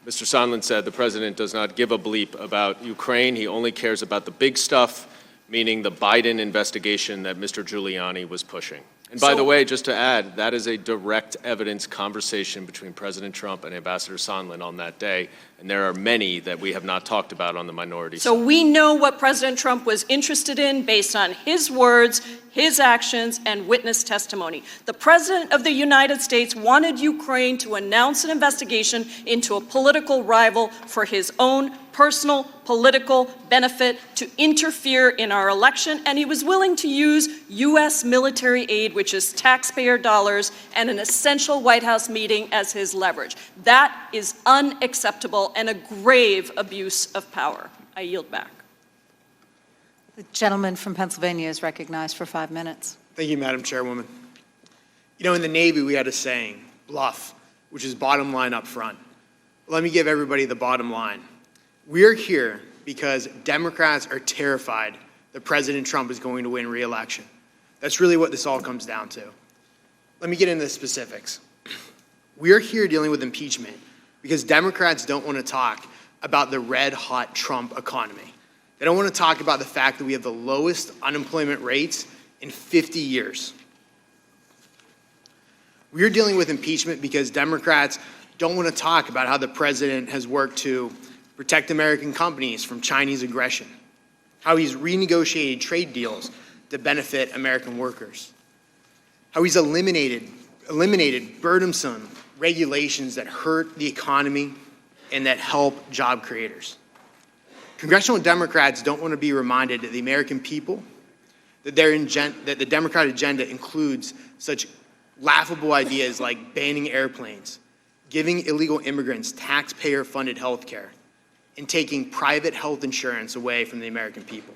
Mr. Sondland said the president does not give a bleep about Ukraine. He only cares about the big stuff, meaning the Biden investigation that Mr. Giuliani was pushing. And by the way, just to add, that is a direct evidence conversation between President Trump and Ambassador Sondland on that day, and there are many that we have not talked about on the minority So side. we know what President Trump was interested in based on his words, his actions, and witness testimony. The President of the United States wanted Ukraine to announce an investigation into a political rival for his own personal political benefit, to interfere in our election, and he was willing to use U.S. military aid, which is taxpayer dollars, and an essential White House meeting as his leverage. That is unacceptable and a grave abuse of power. I yield back. The gentleman from Pennsylvania is recognized for 5 minutes. Thank you, Madam Chairwoman. You know, in the Navy, we had a saying, bluff, which is bottom line up front. Let me give everybody the bottom line. We're here because Democrats are terrified that President Trump is going to win re-election. That's really what this all comes down to. Let me get into the specifics. We're here dealing with impeachment because Democrats don't want to talk about the red-hot Trump economy. They don't want to talk about the fact that we have the lowest unemployment rates in 50 years. We're dealing with impeachment because Democrats don't want to talk about how the president has worked to protect American companies from Chinese aggression, how he's renegotiated trade deals to benefit American workers, how he's eliminated burdensome regulations that hurt the economy and that help job creators. Congressional Democrats don't want to be reminded to the American people that the Democrat agenda includes such laughable ideas like banning airplanes, giving illegal immigrants taxpayer-funded health care, and taking private health insurance away from the American people.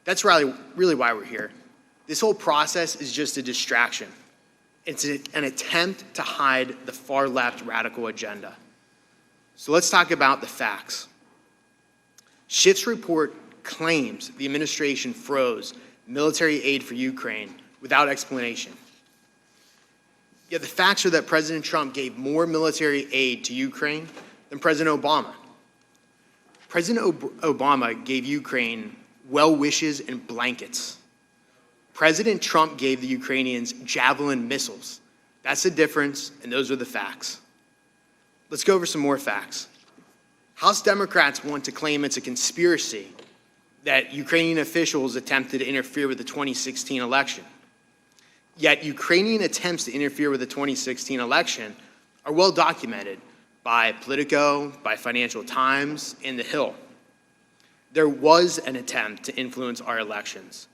That's really why we're here. This whole process is just a distraction. It's an attempt to hide the far-left radical agenda. So let's talk about the facts. Schiff's report claims the administration froze military aid for Ukraine without explanation. Yet the facts are that President Trump gave more military aid to Ukraine than President Obama. President Obama gave Ukraine well wishes and blankets. President Trump gave the Ukrainians Javelin missiles. That's the difference, and those are the facts. Let's go over some more facts. House Democrats want to claim it's a conspiracy that Ukrainian officials attempted to interfere with the 2016 election. Yet Ukrainian attempts to interfere with the 2016 election are well documented by Politico, by Financial Times, and The Hill. There was an attempt to influence our elections,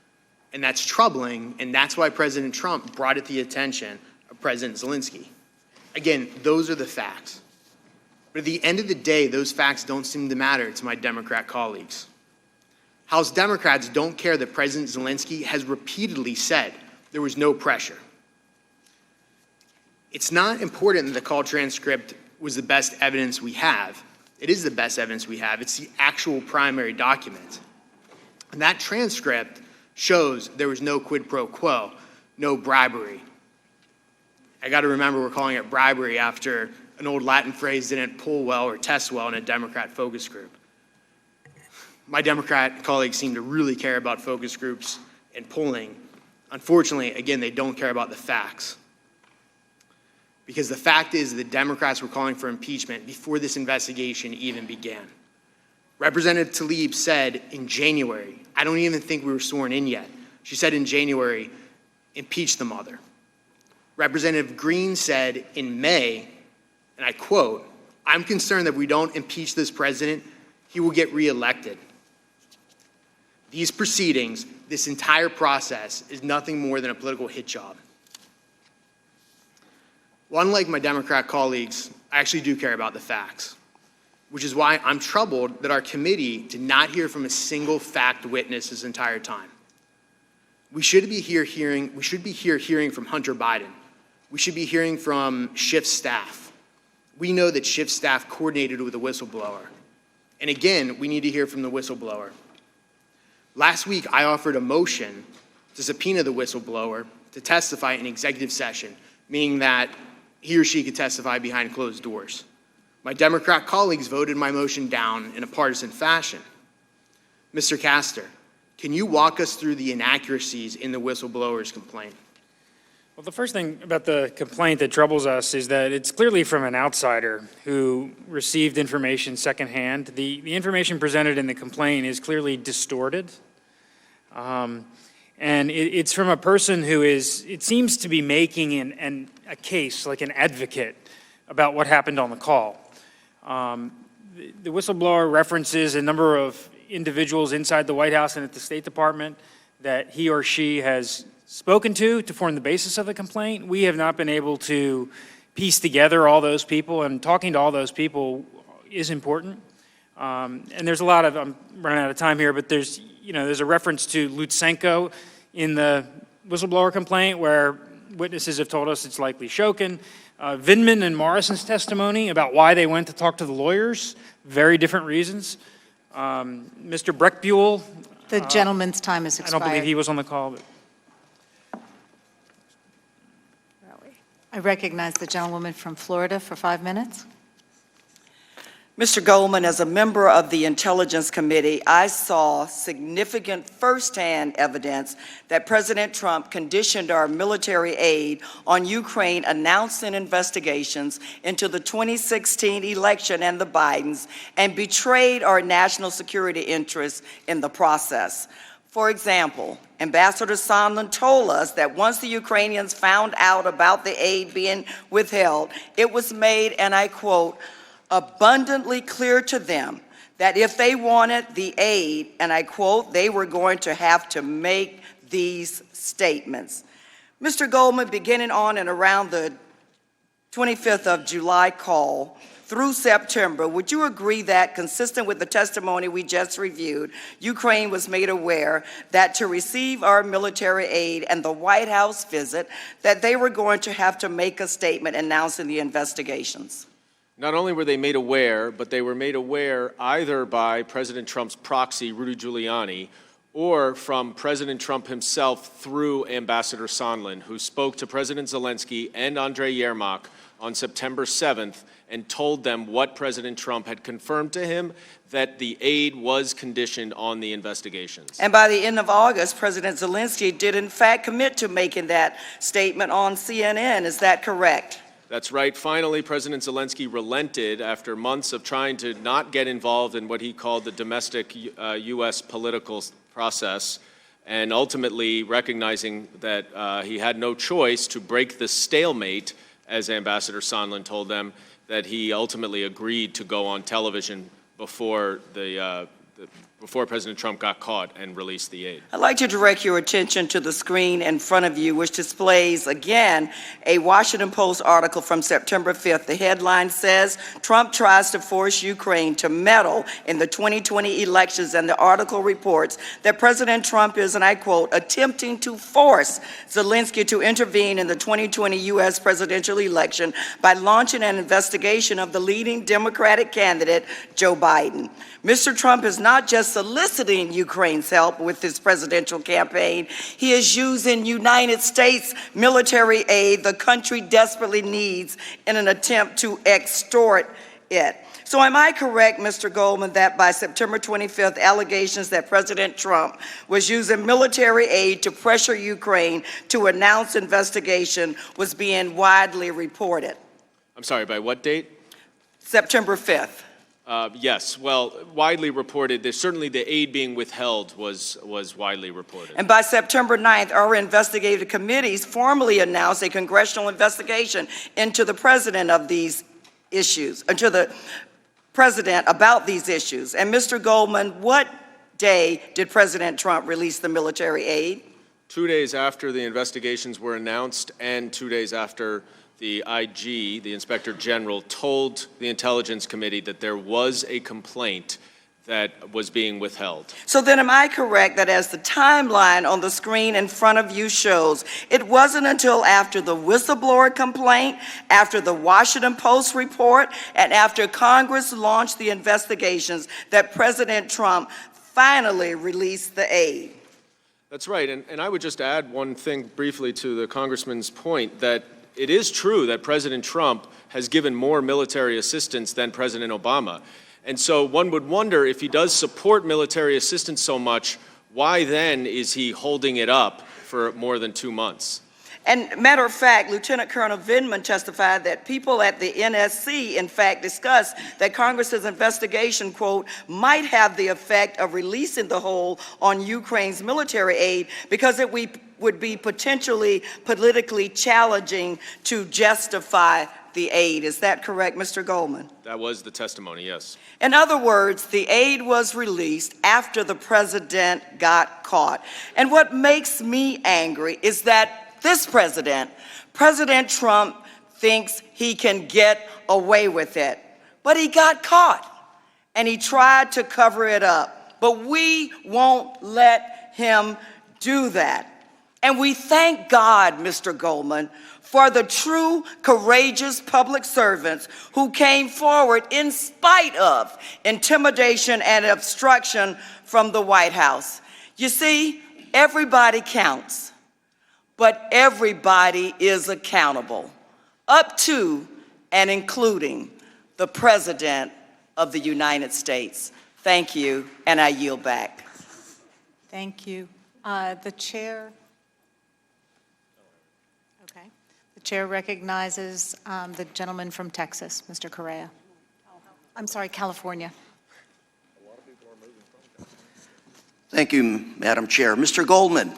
and that's troubling, and that's why President Trump brought it to the attention of President Zelensky. Again, those are the facts. But at the end of the day, those facts don't seem to matter to my Democrat colleagues. House Democrats don't care that President Zelensky has repeatedly said there was no pressure. It's not important that the call transcript was the best evidence we have. It is the best evidence we have. It's the actual primary document. And that transcript shows there was no quid pro quo, no bribery. I got to remember we're calling it bribery after an old Latin phrase didn't pull well or test well in a Democrat focus group. My Democrat colleagues seem to really care about focus groups and polling. Unfortunately, again, they don't care about the facts. Because the fact is the Democrats were calling for impeachment before this investigation even began. Representative Tlaib said in January, I don't even think we were sworn in yet. She said in January, impeach the mother. Representative Green said in May, and I quote, I'm concerned that if we don't impeach this president, he will get reelected. These proceedings, this entire process, is nothing more than a political hit job. Well, unlike my Democrat colleagues, I actually do care about the facts, which is why I'm troubled that our committee did not hear from a single fact witness this entire time. We should be here hearing from Hunter Biden. We should be hearing from Schiff's staff. We know that Schiff's staff coordinated with a whistleblower. And again, we need to hear from the whistleblower. Last week, I offered a motion to subpoena the whistleblower to testify in executive session, meaning that he or she could testify behind closed doors. My Democrat colleagues voted my motion down in a partisan fashion. Mr. Castor, can you walk us through the inaccuracies in the whistleblower's complaint? Well, the first thing about the complaint that troubles us is that it's clearly from an outsider who received information secondhand. The information presented in the complaint is clearly distorted. And it's from a person who is, it seems to be making a case, like an advocate, about what happened on the call. The whistleblower references a number of individuals inside the White House and at the State Department that he or she has spoken to form the basis of the complaint. We have not been able to piece together all those people, and talking to all those people is important. And there's a lot of, I'm running out of time here, but there's a reference to Lutsenko in the whistleblower complaint where witnesses have told us it's likely Shokin. Vindman and Morrison's testimony about why they went to talk to the lawyers, very different reasons. Mr. Breckbuell. The gentleman's time has expired. I don't believe he was on the call. But I recognize the gentlewoman from Florida for 5 minutes. Mr. Goldman, as a member of the Intelligence Committee, I saw significant firsthand evidence that President Trump conditioned our military aid on Ukraine announcing investigations into the 2016 election and the Bidens, and betrayed our national security interests in the process. For example, Ambassador Sondland told us that once the Ukrainians found out about the aid being withheld, it was made, and I quote, abundantly clear to them that if they wanted the aid, and I quote, they were going to have to make these statements. Mr. Goldman, beginning on and around the 25th of July call through September, would you agree that, consistent with the testimony we just reviewed, Ukraine was made aware that to receive our military aid and the White House visit, that they were going to have to make a statement announcing the investigations? Not only were they made aware, but they were made aware either by President Trump's proxy, Rudy Giuliani, or from President Trump himself through Ambassador Sondland, who spoke to President Zelensky and Andrei Yermak on September 7th and told them what President Trump had confirmed to him, that the aid was conditioned on the investigations. And by the end of August, President Zelensky did in fact commit to making that statement on CNN. Is that correct? That's right. Finally, President Zelensky relented after months of trying to not get involved in what he called the domestic U.S. political process, and ultimately recognizing that he had no choice to break the stalemate, as Ambassador Sondland told them, that he ultimately agreed to go on television before before President Trump got caught and released the aid. I'd like to direct your attention to the screen in front of you, which displays, again, a Washington Post article from September 5th. The headline says, Trump tries to force Ukraine to meddle in the 2020 elections, and the article reports that President Trump is, and I quote, attempting to force Zelensky to intervene in the 2020 U.S. presidential election by launching an investigation of the leading Democratic candidate, Joe Biden. Mr. Trump is not just soliciting Ukraine's help with his presidential campaign, he is using United States military aid the country desperately needs in an attempt to extort it. So am I correct, Mr. Goldman, that by September 25th, allegations that President Trump was using military aid to pressure Ukraine to announce investigation was being widely reported? I'm sorry, by what date? September 5th. Yes, well, widely reported. Certainly the aid being withheld was widely reported. And by September 9th, our investigative committees formally announced a congressional investigation into the president of these issues, into the president about these issues. And Mr. Goldman, what day did President Trump release the military aid? 2 days after the investigations were announced, and 2 days after the IG, the Inspector General, told the Intelligence Committee that there was a complaint that was being withheld. So then am I correct that as the timeline on the screen in front of you shows, it wasn't until after the whistleblower complaint, after the Washington Post report, and after Congress launched the investigations that President Trump finally released the aid? That's right, and I would just add one thing briefly to the Congressman's point, that it is true that President Trump has given more military assistance than President Obama. And so one would wonder, if he does support military assistance so much, why then is he holding it up for more than 2 months? And matter of fact, Lieutenant Colonel Vindman testified that people at the NSC, in fact, discussed that Congress's investigation, quote, might have the effect of releasing the hold on Ukraine's military aid because it would be potentially politically challenging to justify the aid. Is that correct, Mr. Goldman? That was the testimony, yes. In other words, the aid was released after the president got caught. And what makes me angry is that this president, President Trump, thinks he can get away with it. But he got caught, and he tried to cover it up. But we won't let him do that. And we thank God, Mr. Goldman, for the true, courageous public servants who came forward in spite of intimidation and obstruction from the White House. You see, everybody counts. But everybody is accountable, up to and including the President of the United States. Thank you, and I yield back. Thank you. The chair. Okay. The chair recognizes the gentleman from Texas, Mr. Correa. I'm sorry, California. Thank you, Madam Chair. Mr. Goldman.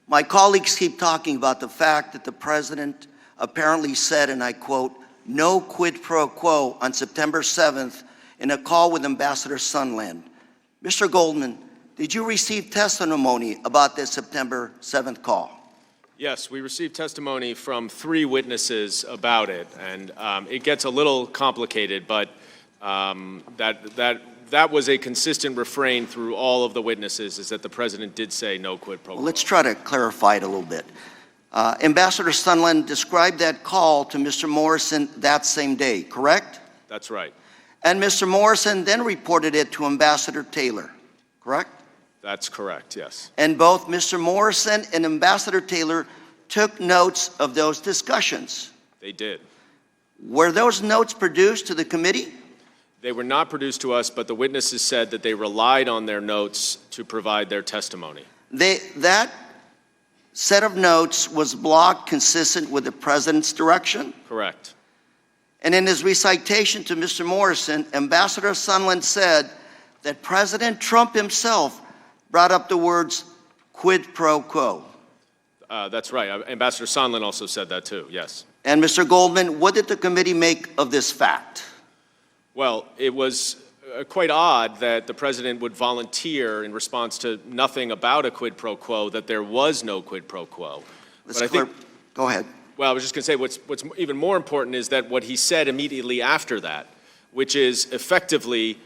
My colleagues keep talking about the fact that the president apparently said, and I quote, no quid pro quo on September 7th in a call with Ambassador Sondland. Mr. Goldman, did you receive testimony about this September 7th call? Yes, we received testimony from 3 witnesses about it, and it gets a little complicated, but that was a consistent refrain through all of the witnesses, is that the president did say no quid pro quo. Well, let's try to clarify it a little bit. Ambassador Sondland described that call to Mr. Morrison that same day, correct? That's right. And Mr. Morrison then reported it to Ambassador Taylor, correct? That's correct, yes. And both Mr. Morrison and Ambassador Taylor took notes of those discussions. They did. Were those notes produced to the committee? They were not produced to us, but the witnesses said that they relied on their notes to provide their testimony. That set of notes was blocked consistent with the president's direction? Correct. And in his recitation to Mr. Morrison, Ambassador Sondland said that President Trump himself brought up the words quid pro quo. That's right. Ambassador Sondland also said that too, yes. And Mr. Goldman, what did the committee make of this fact? Well, it was quite odd that the president would volunteer in response to nothing about a quid pro quo, that there was no quid pro quo. Go ahead. Well, I was just going to say what's even more important is that what he said immediately after that, which is effectively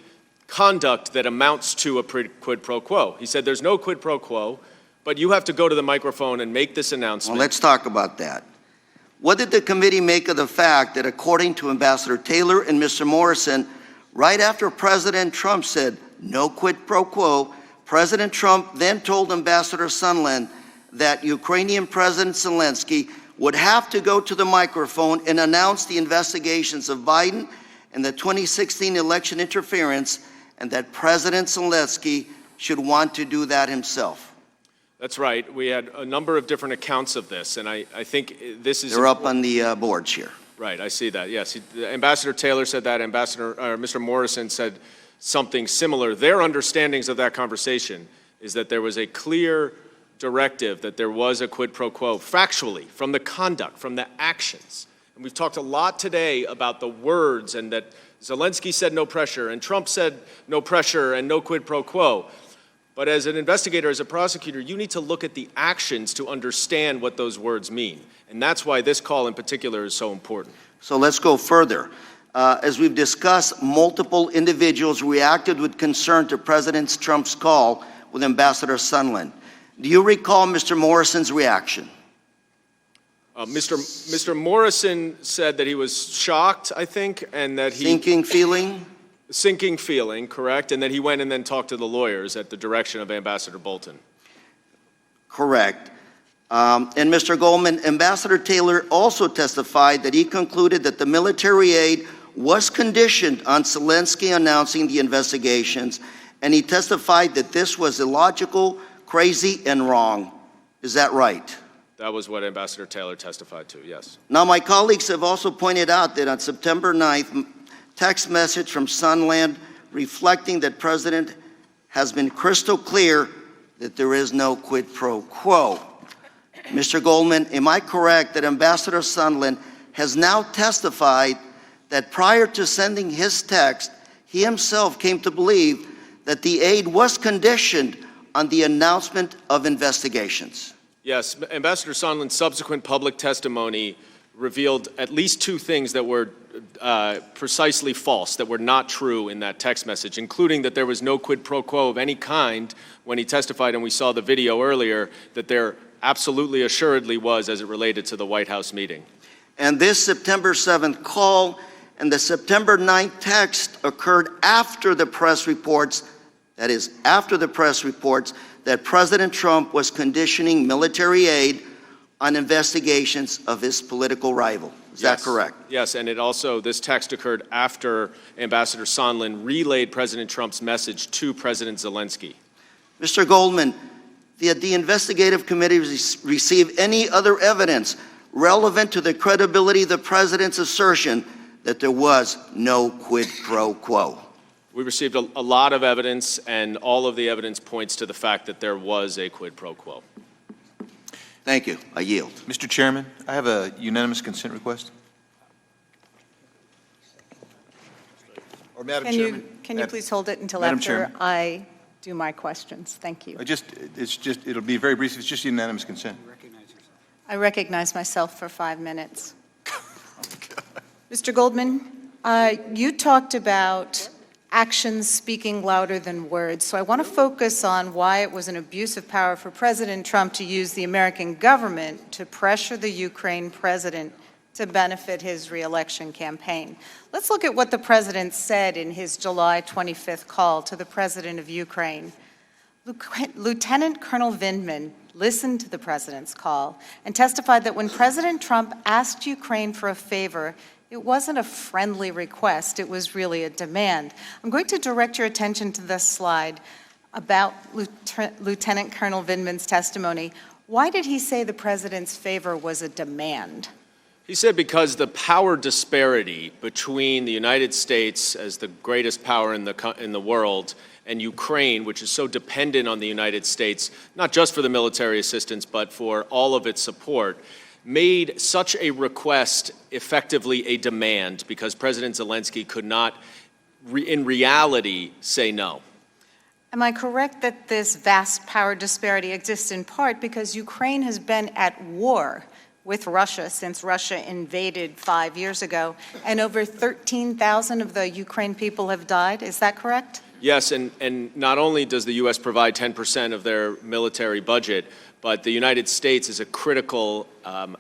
conduct that amounts to a quid pro quo. He said there's no quid pro quo, but you have to go to the microphone and make this announcement. Well, let's talk about that. What did the committee make of the fact that, according to Ambassador Taylor and Mr. Morrison, right after President Trump said no quid pro quo, President Trump then told Ambassador Sondland that Ukrainian President Zelensky would have to go to the microphone and announce the investigations of Biden and the 2016 election interference, and that President Zelensky should want to do that himself? That's right. We had a number of different accounts of this, and I think this is... They're up on the boards here. Right, I see that, yes. Ambassador Taylor said that, Mr. Morrison said something similar. Their understandings of that conversation is that there was a clear directive that there was a quid pro quo, factually, from the conduct, from the actions. And we've talked a lot today about the words, and that Zelensky said no pressure, and Trump said no pressure and no quid pro quo. But as an investigator, as a prosecutor, you need to look at the actions to understand what those words mean. And that's why this call in particular is so important. So let's go further. As we've discussed, multiple individuals reacted with concern to President Trump's call with Ambassador Sondland. Do you recall Mr. Morrison's reaction? Mr. Morrison said that he was shocked, I think, and that he... Sinking feeling, correct, and that he went and then talked to the lawyers at the direction of Ambassador Bolton. Correct. And Mr. Goldman, Ambassador Taylor also testified that he concluded that the military aid was conditioned on Zelensky announcing the investigations, and he testified that this was illogical, crazy, and wrong. Is that right? That was what Ambassador Taylor testified to, yes. Now, my colleagues have also pointed out that on September 9th, text message from Sondland reflecting that President has been crystal clear that there is no quid pro quo. Mr. Goldman, am I correct that Ambassador Sondland has now testified that prior to sending his text, he himself came to believe that the aid was conditioned on the announcement of investigations? Yes, Ambassador Sondland's subsequent public testimony revealed at least two things that were precisely false, that were not true in that text message, including that there was no quid pro quo of any kind when he testified, and we saw the video earlier, that there absolutely assuredly was as it related to the White House meeting. And this September 7th call and the September 9th text occurred after the press reports, that is, after the press reports that President Trump was conditioning military aid on investigations of his political rival. Is that correct? Yes, and it also, this text occurred after Ambassador Sondland relayed President Trump's message to President Zelensky. Mr. Goldman, did the investigative committee receive any other evidence relevant to the credibility of the president's assertion that there was no quid pro quo? We received a lot of evidence, and all of the evidence points to the fact that there was a quid pro quo. Thank you. I yield. Mr. Chairman, I have a unanimous consent request. Or Madam Chairman. Can you please hold it until Madam after Chairman. I do my questions? Thank you. It'll be very brief. It's just unanimous consent. I recognize myself for 5 minutes. Mr. Goldman, you talked about actions speaking louder than words, so I want to focus on why it was an abuse of power for President Trump to use the American government to pressure the Ukraine president to benefit his reelection campaign. Let's look at what the president said in his July 25th call to the president of Ukraine. Lieutenant Colonel Vindman listened to the president's call and testified that when President Trump asked Ukraine for a favor, it wasn't a friendly request, it was really a demand. I'm going to direct your attention to this slide about Lieutenant Colonel Vindman's testimony. Why did he say the president's favor was a demand? He said because the power disparity between the United States as the greatest power in the world and Ukraine, which is so dependent on the United States, not just for the military assistance, but for all of its support, made such a request effectively a demand because President Zelensky could not, in reality, say no. Am I correct that this vast power disparity exists in part because Ukraine has been at war with Russia since Russia invaded 5 years ago, and over 13,000 of the Ukraine people have died? Is that correct? Yes, and not only does the U.S. provide 10% of their military budget, but the United States is a critical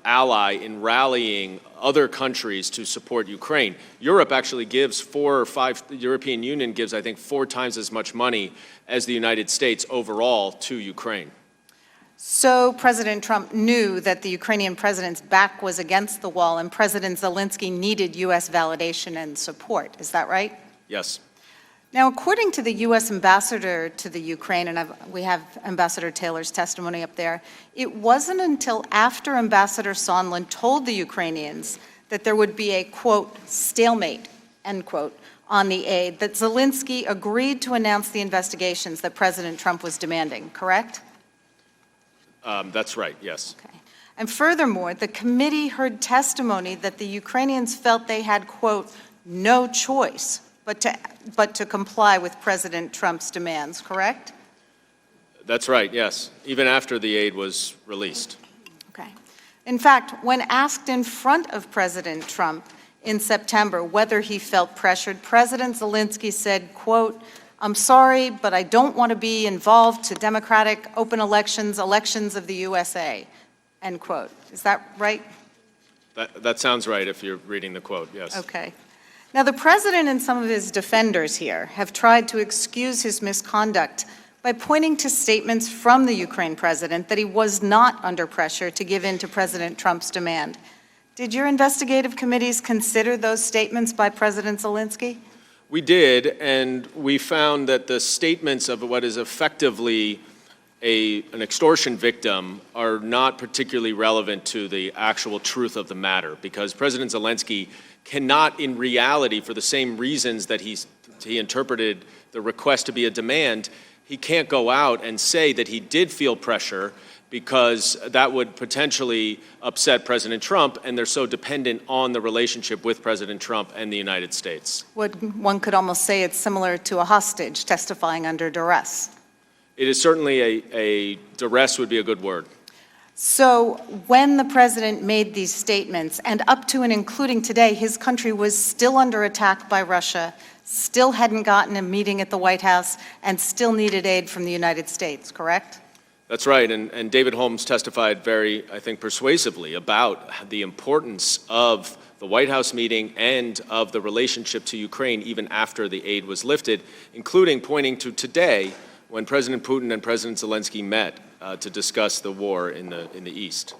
ally in rallying other countries to support Ukraine. Europe actually gives the European Union gives, I think, 4 times as much money as the United States overall to Ukraine. So President Trump knew that the Ukrainian president's back was against the wall and President Zelensky needed U.S. validation and support. Is that right? Yes. Now, according to the U.S. ambassador to the Ukraine, and we have Ambassador Taylor's testimony up there, it wasn't until after Ambassador Sondland told the Ukrainians that there would be a, quote, stalemate, end quote, on the aid, that Zelensky agreed to announce the investigations that President Trump was demanding, correct? That's right, yes. Okay. And furthermore, the committee heard testimony that the Ukrainians felt they had, quote, no choice but to comply with President Trump's demands, correct? That's right, yes, even after the aid was released. Okay. In fact, when asked in front of President Trump in September whether he felt pressured, President Zelensky said, quote, I'm sorry, but I don't want to be involved to democratic open elections of the USA, end quote. Is that right? That sounds right if you're reading the quote, yes. Okay. Now, the president and some of his defenders here have tried to excuse his misconduct by pointing to statements from the Ukraine president that he was not under pressure to give in to President Trump's demand. Did your investigative committees consider those statements by President Zelensky? We did, and we found that the statements of what is effectively an extortion victim are not particularly relevant to the actual truth of the matter, because President Zelensky cannot, in reality, for the same reasons that he interpreted the request to be a demand, he can't go out and say that he did feel pressure, because that would potentially upset President Trump, and they're so dependent on the relationship with President Trump and the United States. One could almost say it's similar to a hostage testifying under duress. It is certainly a duress would be a good word. So when the president made these statements, and up to and including today, his country was still under attack by Russia, still hadn't gotten a meeting at the White House, and still needed aid from the United States, correct? That's right, and David Holmes testified very, I think, persuasively about the importance of the White House meeting and of the relationship to Ukraine even after the aid was lifted, including pointing to today when President Putin and President Zelensky met to discuss the war in the East.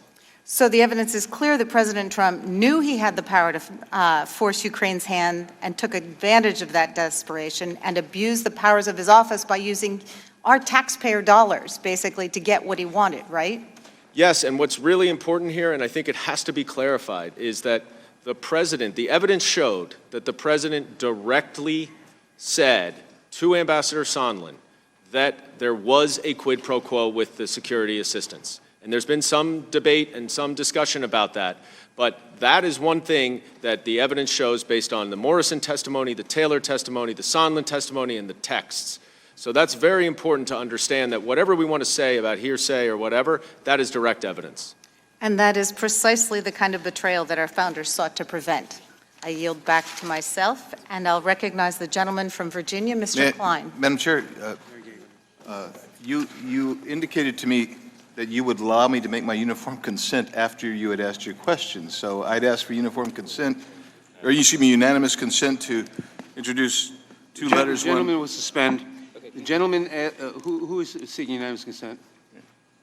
So the evidence is clear that President Trump knew he had the power to force Ukraine's hand and took advantage of that desperation and abused the powers of his office by using our taxpayer dollars, basically, to get what he wanted, right? Yes, and what's really important here, and I think it has to be clarified, is that the evidence showed that the president directly said to Ambassador Sondland that there was a quid pro quo with the security assistance. And there's been some debate and some discussion about that, but that is one thing that the evidence shows based on the Morrison testimony, the Taylor testimony, the Sondland testimony, and the texts. So that's very important to understand, that whatever we want to say about hearsay or whatever, that is direct evidence. And that is precisely the kind of betrayal that our founders sought to prevent. I yield back to myself, and I'll recognize the gentleman from Virginia, Mr. Klein. Madam Chair, you indicated to me that you would allow me to make my uniform consent after you had asked your question. So I'd ask for uniform consent, or unanimous consent to introduce two letters. The gentleman will suspend. The gentleman, who is seeking unanimous consent?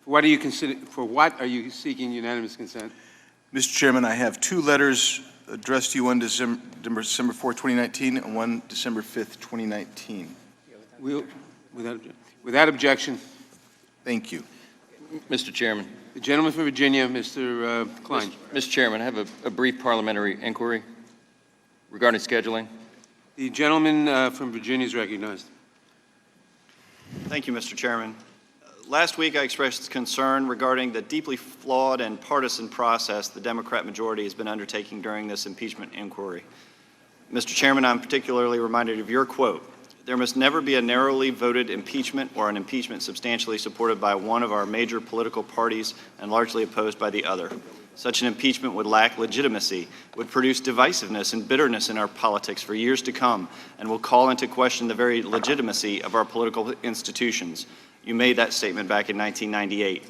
For what are you seeking unanimous consent? Mr. Chairman, I have two letters addressed to you, one December 4, 2019, and one December 5th, 2019. Without objection. Thank you. Mr. Chairman. The gentleman from Virginia, Mr. Klein. Mr. Chairman, I have a brief parliamentary inquiry regarding scheduling. The gentleman from Virginia is recognized. Thank you, Mr. Chairman. Last week, I expressed concern regarding the deeply flawed and partisan process the Democrat majority has been undertaking during this impeachment inquiry. Mr. Chairman, I'm particularly reminded of your quote: "There must never be a narrowly voted impeachment or an impeachment substantially supported by one of our major political parties and largely opposed by the other. Such an impeachment would lack legitimacy, would produce divisiveness and bitterness in our politics for years to come, and will call into question the very legitimacy of our political institutions." You made that statement back in 1998.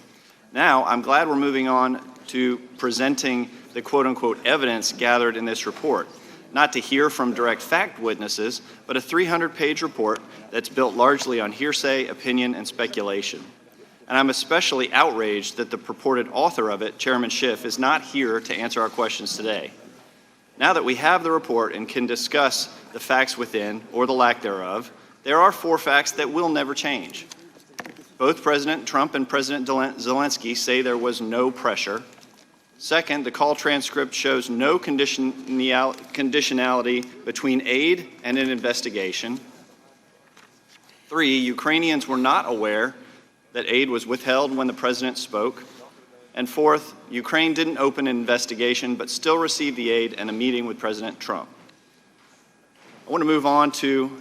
Now, I'm glad we're moving on to presenting the quote-unquote evidence gathered in this report. Not to hear from direct fact witnesses, but a 300-page report that's built largely on hearsay, opinion, and speculation. And I'm especially outraged that the purported author of it, Chairman Schiff, is not here to answer our questions today. Now that we have the report and can discuss the facts within, or the lack thereof, there are 4 facts that will never change. Both President Trump and President Zelensky say there was no pressure. Second, the call transcript shows no conditionality between aid and an investigation. 3, Ukrainians were not aware that aid was withheld when the president spoke. And 4th, Ukraine didn't open an investigation but still received the aid and a meeting with President Trump. I want to move on to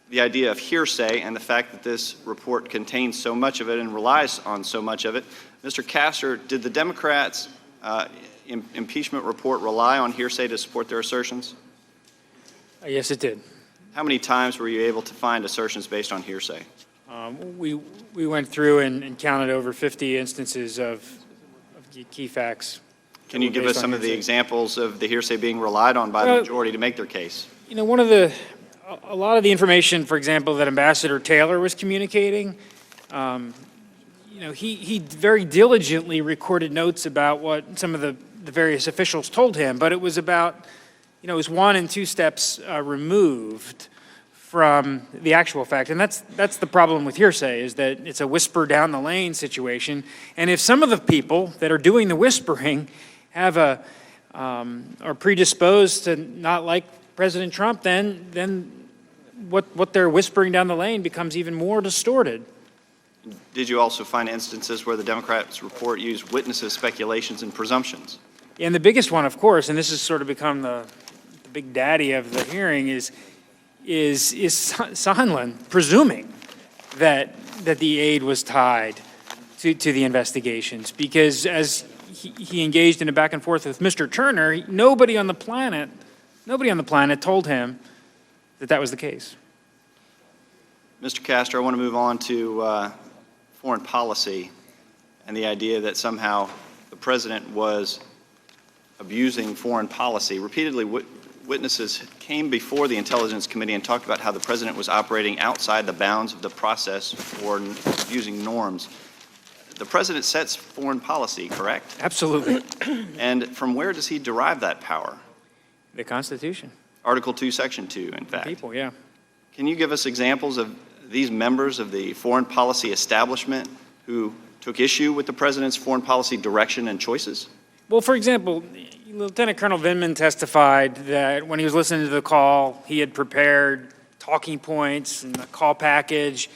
the idea of hearsay and the fact that this report contains so much of it and relies on so much of it. Mr. Castor, did the Democrats' impeachment report rely on hearsay to support their assertions? Yes, it did. How many times were you able to find assertions based on hearsay? We went through and counted over 50 instances of key facts. Can you give us some of the examples of the hearsay being relied on by the majority to make their case? You know, a lot of the information, for example, that Ambassador Taylor was communicating, he very diligently recorded notes about what some of the various officials told him, but it was about, it was 1 and 2 steps removed from the actual fact. And that's the problem with hearsay, is that it's a whisper down the lane situation. And if some of the people that are doing the whispering have are predisposed to not like President Trump, then what they're whispering down the lane becomes even more distorted. Did you also find instances where the Democrats' report used witnesses' speculations and presumptions? And the biggest one, of course, and this has sort of become the big daddy of the hearing, is Sondland presuming that the aid was tied to the investigations, because as he engaged in a back and forth with Mr. Turner, nobody on the planet told him that was the case. Mr. Castor, I want to move on to foreign policy and the idea that somehow the president was abusing foreign policy. Repeatedly, witnesses came before the Intelligence Committee and talked about how the president was operating outside the bounds of the process for using norms. The president sets foreign policy, correct? Absolutely. And from where does he derive that power? The Constitution. Article 2, Section 2, in fact. People, yeah. Can you give us examples of these members of the foreign policy establishment who took issue with the president's foreign policy direction and choices? Well, for example, Lieutenant Colonel Vindman testified that when he was listening to the call, he had prepared talking points and the call package,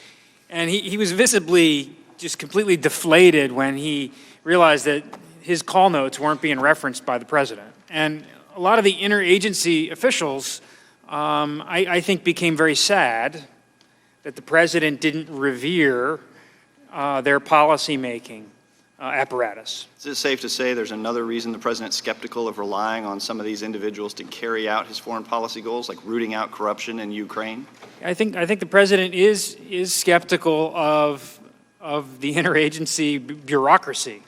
and he was visibly just completely deflated when he realized that his call notes weren't being referenced by the president. And a lot of the interagency officials, I think, became very sad that the president didn't revere their policy-making apparatus. Is it safe to say there's another reason the president's skeptical of relying on some of these individuals to carry out his foreign policy goals, like rooting out corruption in Ukraine? I think the president is skeptical of the interagency bureaucracy.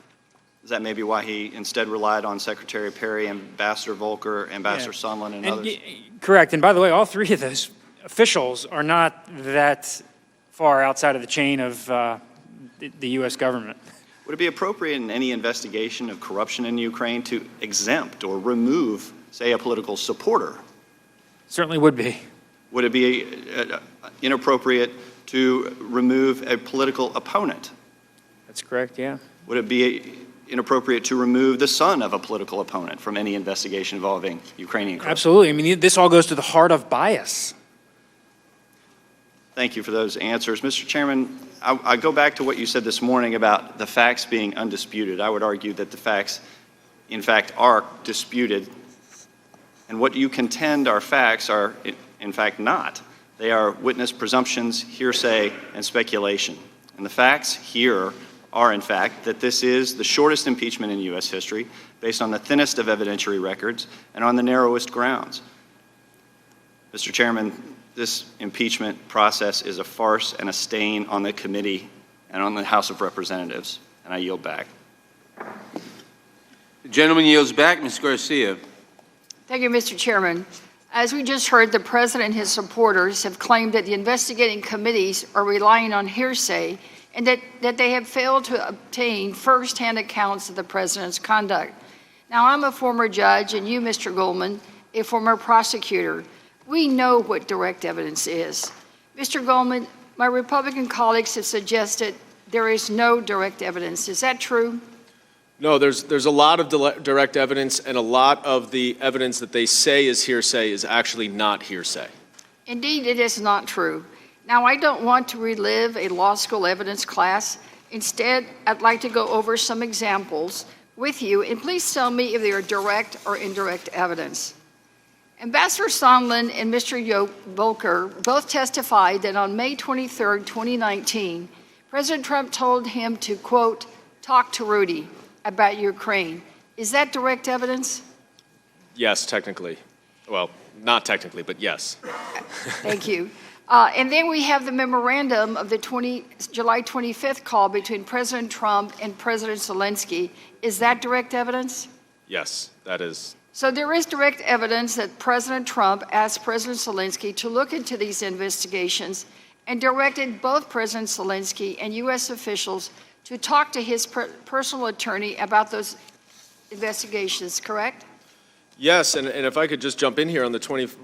Is that maybe why he instead relied on Secretary Perry, Ambassador Volker, Ambassador Sondland, and others? Correct. And by the way, all three of those officials are not that far outside of the chain of the U.S. government. Would it be appropriate in any investigation of corruption in Ukraine to exempt or remove, say, a political supporter? Certainly would be. Would it be inappropriate to remove a political opponent? That's correct, yeah. Would it be inappropriate to remove the son of a political opponent from any investigation involving Ukrainian corruption? Absolutely. I mean, this all goes to the heart of bias. Thank you for those answers. Mr. Chairman, I go back to what you said this morning about the facts being undisputed. I would argue that the facts, in fact, are disputed. And what you contend are facts are, in fact, not. They are witness presumptions, hearsay, and speculation. And the facts here are, in fact, that this is the shortest impeachment in U.S. history, based on the thinnest of evidentiary records and on the narrowest grounds. Mr. Chairman, this impeachment process is a farce and a stain on the committee and on the House of Representatives, and I yield back. The gentleman yields back. Ms. Garcia. Thank you, Mr. Chairman. As we just heard, the president and his supporters have claimed that the investigating committees are relying on hearsay and that they have failed to obtain first-hand accounts of the president's conduct. Now, I'm a former judge, and you, Mr. Goldman, a former prosecutor. We know what direct evidence is. Mr. Goldman, my Republican colleagues have suggested there is no direct evidence. Is that true? No, there's a lot of direct evidence, and a lot of the evidence that they say is hearsay is actually not hearsay. Indeed, it is not true. Now, I don't want to relive a law school evidence class. Instead, I'd like to go over some examples with you, and please tell me if they are direct or indirect evidence. Ambassador Sondland and Mr. Volker both testified that on May 23, 2019, President Trump told him to, quote, talk to Rudy about Ukraine. Is that direct evidence? Yes, technically. Well, not technically, but yes. Thank you. And then we have the memorandum of the July 25th call between President Trump and President Zelensky. Is that direct evidence? Yes, that is. So there is direct evidence that President Trump asked President Zelensky to look into these investigations and directed both President Zelensky and U.S. officials to talk to his personal attorney about those investigations, correct? Yes, and if I could just jump in here on the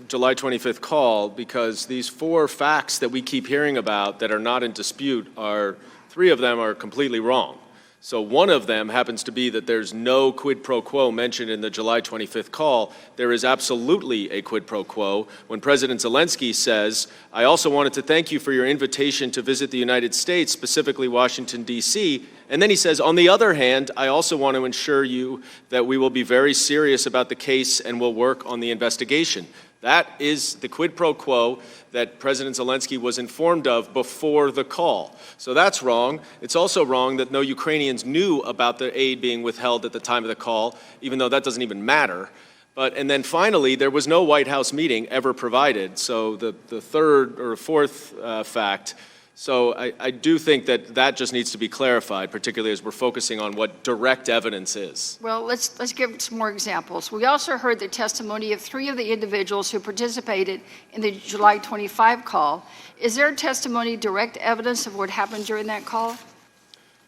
July 25th call, because these 4 facts that we keep hearing about that are not in dispute are, 3 of them are completely wrong. So one of them happens to be that there's no quid pro quo mentioned in the July 25th call. There is absolutely a quid pro quo when President Zelensky says, I also wanted to thank you for your invitation to visit the United States, specifically Washington, D.C., and then he says, on the other hand, I also want to assure you that we will be very serious about the case and will work on the investigation. That is the quid pro quo that President Zelensky was informed of before the call. So that's wrong. It's also wrong that no Ukrainians knew about the aid being withheld at the time of the call, even though that doesn't even matter. And then finally, there was no White House meeting ever provided. So the third or fourth fact. So I do think that just needs to be clarified, particularly as we're focusing on what direct evidence is. Well, let's give some more examples. We also heard the testimony of 3 of the individuals who participated in the July 25 call. Is their testimony direct evidence of what happened during that call?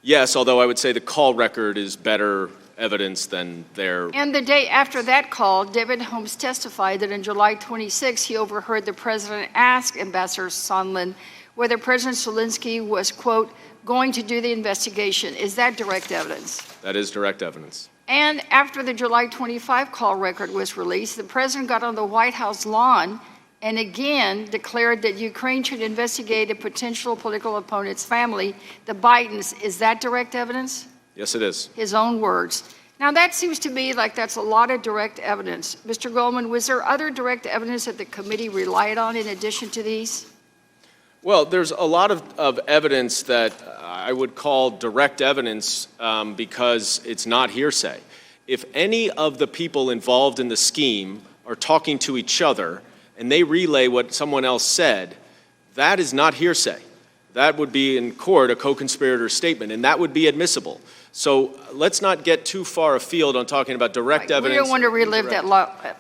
Yes, although I would say the call record is better evidence than their... And the day after that call, David Holmes testified that on July 26 he overheard the president ask Ambassador Sondland whether President Zelensky was, quote, going to do the investigation. Is that direct evidence? That is direct evidence. And after the July 25 call record was released, the president got on the White House lawn and again declared that Ukraine should investigate a potential political opponent's family, the Bidens. Is that direct evidence? Yes, it is. His own words. Now, that seems to me like that's a lot of direct evidence. Mr. Goldman, was there other direct evidence that the committee relied on in addition to these? Well, there's a lot of evidence that I would call direct evidence because it's not hearsay. If any of the people involved in the scheme are talking to each other and they relay what someone else said, that is not hearsay. That would be in court a co-conspirator statement, and that would be admissible. So let's not get too far afield on talking about direct evidence. We don't want to relive that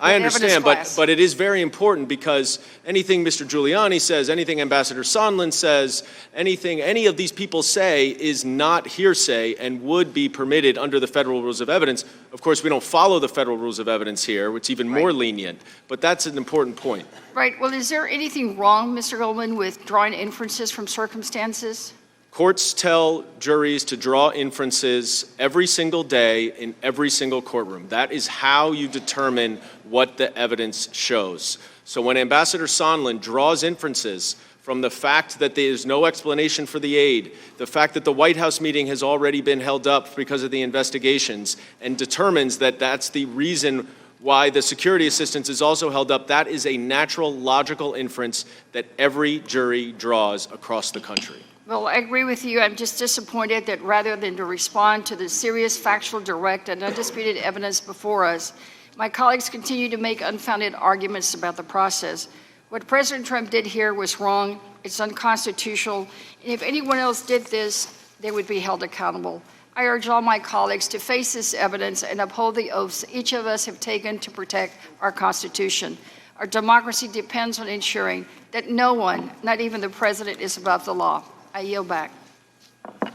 I understand, but it is very important because anything Mr. Giuliani says, anything Ambassador Sondland says, anything any of these people say is not hearsay and would be permitted under the federal rules of evidence. Of course, we don't follow the federal rules of evidence here, which is even more lenient, but that's an important point. Right. Well, is there anything wrong, Mr. Goldman, with drawing inferences from circumstances? Courts tell juries to draw inferences every single day in every single courtroom. That is how you determine what the evidence shows. So when Ambassador Sondland draws inferences from the fact that there is no explanation for the aid, the fact that the White House meeting has already been held up because of the investigations, and determines that that's the reason why the security assistance is also held up, that is a natural, logical inference that every jury draws across the country. Well, I agree with you. I'm just disappointed that rather than to respond to the serious, factual, direct, and undisputed evidence before us, my colleagues continue to make unfounded arguments about the process. What President Trump did here was wrong. It's unconstitutional. And if anyone else did this, they would be held accountable. I urge all my colleagues to face this evidence and uphold the oaths each of us have taken to protect our Constitution. Our democracy depends on ensuring that no one, not even the president, is above the law. I yield back. The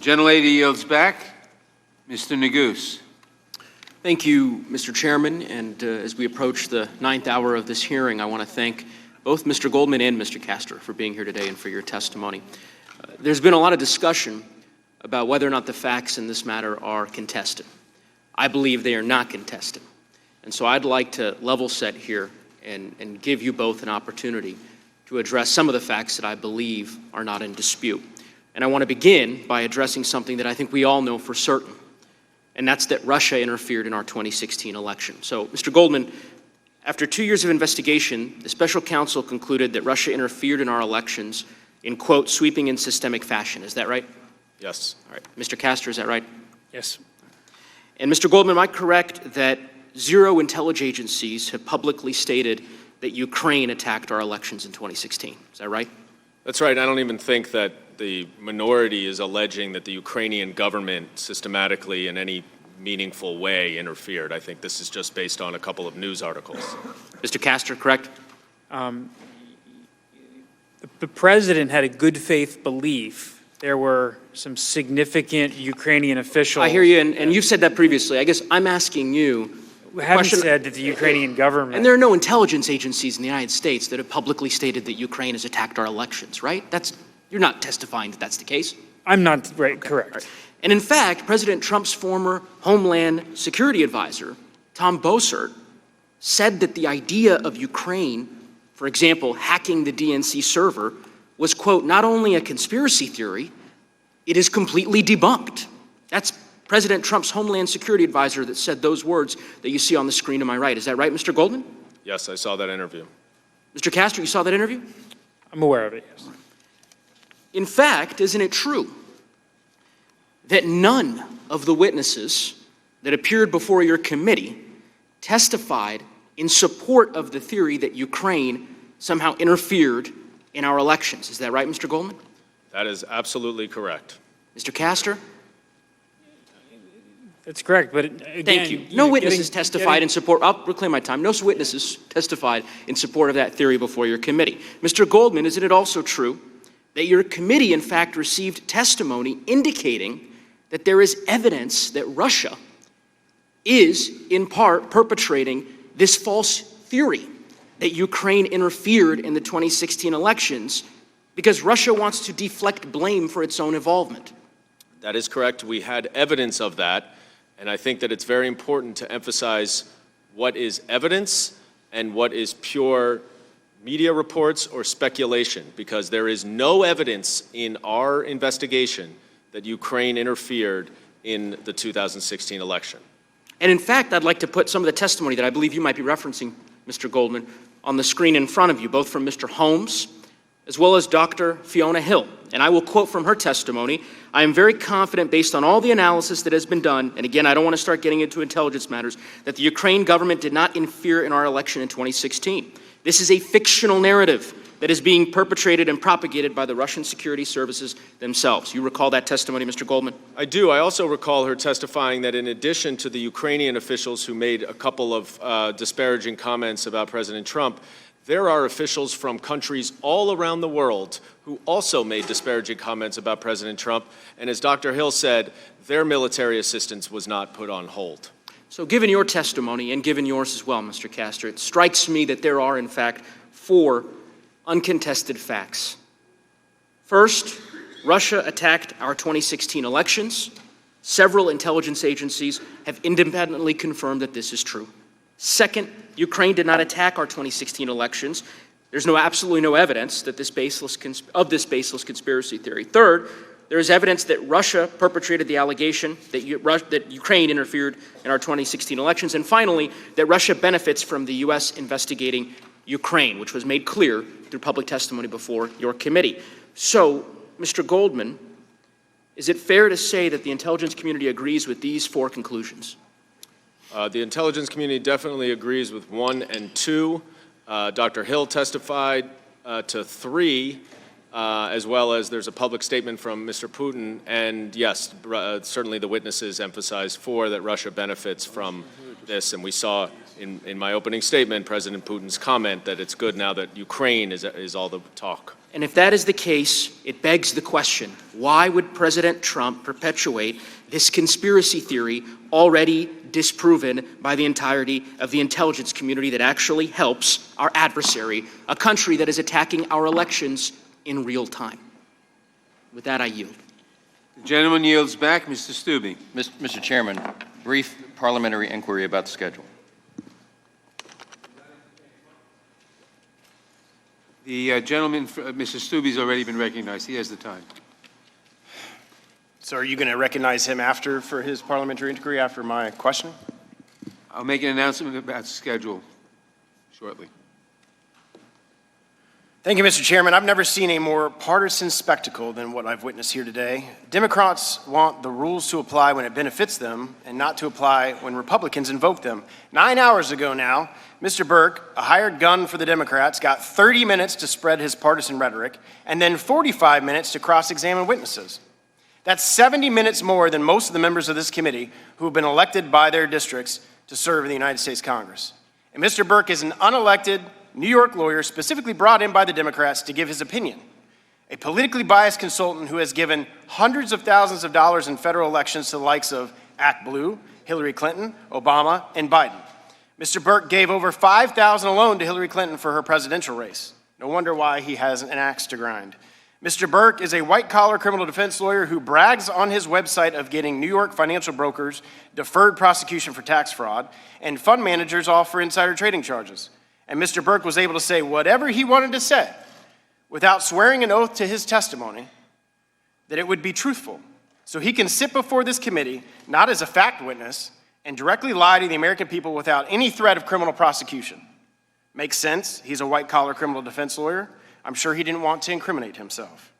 gentlelady yields back. Mr. Neguse. Thank you, Mr. Chairman. And as we approach the 9th hour of this hearing, I want to thank both Mr. Goldman and Mr. Castor for being here today and for your testimony. There's been a lot of discussion about whether or not the facts in this matter are contested. I believe they are not contested. And so I'd like to level set here and give you both an opportunity to address some of the facts that I believe are not in dispute. And I want to begin by addressing something that I think we all know for certain, and that's that Russia interfered in our 2016 election. So, Mr. Goldman, after 2 years of investigation, the special counsel concluded that Russia interfered in our elections in, quote, sweeping and systemic fashion. Is that right? Yes. All right. Mr. Castor, is that right? Yes. And Mr. Goldman, am I correct that 0 intelligence agencies have publicly stated that Ukraine attacked our elections in 2016. Is that right? That's right. I don't even think that the minority is alleging that the Ukrainian government systematically in any meaningful way interfered. I think this is just based on a couple of news articles. Mr. Castor, correct? The president had a good faith belief there were some significant Ukrainian officials. I hear you, and you've said that previously. I guess I'm asking you, We haven't question- said that the Ukrainian government. And there are no intelligence agencies in the United States that have publicly stated that Ukraine has attacked our elections, right? You're not testifying that that's the case. I'm not, right, correct. Right. And in fact, President Trump's former Homeland Security Advisor, Tom Bossert, said that the idea of Ukraine, for example, hacking the DNC server, was, quote, not only a conspiracy theory, it is completely debunked. That's President Trump's Homeland Security Advisor that said those words that you see on the screen to my right. Is that right, Mr. Goldman? Yes, I saw that interview. Mr. Castro, you saw that interview? I'm aware of it, yes. In fact, isn't it true that none of the witnesses that appeared before your committee testified in support of the theory that Ukraine somehow interfered in our elections? Is that right, Mr. Goldman? That is absolutely correct. Mr. Castor? That's correct, but again. Thank you. No witnesses testified in support. I'll reclaim my time. No witnesses testified in support of that theory before your committee. Mr. Goldman, isn't it also true that your committee, in fact, received testimony indicating that there is evidence that Russia is, in part, perpetrating this false theory that Ukraine interfered in the 2016 elections because Russia wants to deflect blame for its own involvement? That is correct. We had evidence of that, and I think that it's very important to emphasize what is evidence and what is pure media reports or speculation, because there is no evidence in our investigation that Ukraine interfered in the 2016 election. And in fact, I'd like to put some of the testimony that I believe you might be referencing, Mr. Goldman, on the screen in front of you, both from Mr. Holmes as well as Dr. Fiona Hill. And I will quote from her testimony: I am very confident, based on all the analysis that has been done, and again, I don't want to start getting into intelligence matters, that the Ukraine government did not interfere in our election in 2016. This is a fictional narrative that is being perpetrated and propagated by the Russian security services themselves. You recall that testimony, Mr. Goldman? I do. I also recall her testifying that in addition to the Ukrainian officials who made a couple of disparaging comments about President Trump, there are officials from countries all around the world who also made disparaging comments about President Trump. And as Dr. Hill said, their military assistance was not put on hold. So given your testimony, and given yours as well, Mr. Castor, it strikes me that there are, in fact, 4 uncontested facts. First, Russia attacked our 2016 elections. Several intelligence agencies have independently confirmed that this is true. Second, Ukraine did not attack our 2016 elections. There's absolutely no evidence that this baseless conspiracy theory. Third, there is evidence that Russia perpetrated the allegation that Ukraine interfered in our 2016 elections. And finally, that Russia benefits from the U.S. investigating Ukraine, which was made clear through public testimony before your committee. So, Mr. Goldman, is it fair to say that the intelligence community agrees with these 4 conclusions? The intelligence community definitely agrees with 1 and 2. Dr. Hill testified to 3, as well as there's a public statement from Mr. Putin. And yes, certainly the witnesses emphasized 4, that Russia benefits from this. And we saw in my opening statement President Putin's comment that it's good now that Ukraine is all the talk. And if that is the case, it begs the question, why would President Trump perpetuate this conspiracy theory already disproven by the entirety of the intelligence community that actually helps our adversary, a country that is attacking our elections in real time? With that, I yield. The gentleman yields back. Mr. Stubbe. Mr. Chairman, brief parliamentary inquiry about the schedule. The gentleman, Mr. Stubbe's already been recognized. He has the time. So are you going to recognize him for his parliamentary inquiry after my question? I'll make an announcement about the schedule shortly. Thank you, Mr. Chairman. I've never seen a more partisan spectacle than what I've witnessed here today. Democrats want the rules to apply when it benefits them and not to apply when Republicans invoke them. 9 hours ago now, Mr. Burke, a hired gun for the Democrats, got 30 minutes to spread his partisan rhetoric and then 45 minutes to cross-examine witnesses. That's 70 minutes more than most of the members of this committee who have been elected by their districts to serve in the United States Congress. And Mr. Burke is an unelected New York lawyer specifically brought in by the Democrats to give his opinion, a politically biased consultant who has given hundreds of thousands of dollars in federal elections to the likes of ActBlue, Hillary Clinton, Obama, and Biden. Mr. Burke gave over $5,000 alone to Hillary Clinton for her presidential race. No wonder why he has an axe to grind. Mr. Burke is a white-collar criminal defense lawyer who brags on his website of getting New York financial brokers deferred prosecution for tax fraud and fund managers off for insider trading charges. And Mr. Burke was able to say whatever he wanted to say without swearing an oath to his testimony that it would be truthful. So he can sit before this committee, not as a fact witness, and directly lie to the American people without any threat of criminal prosecution. Makes sense. He's a white-collar criminal defense lawyer. I'm sure he didn't want to incriminate himself.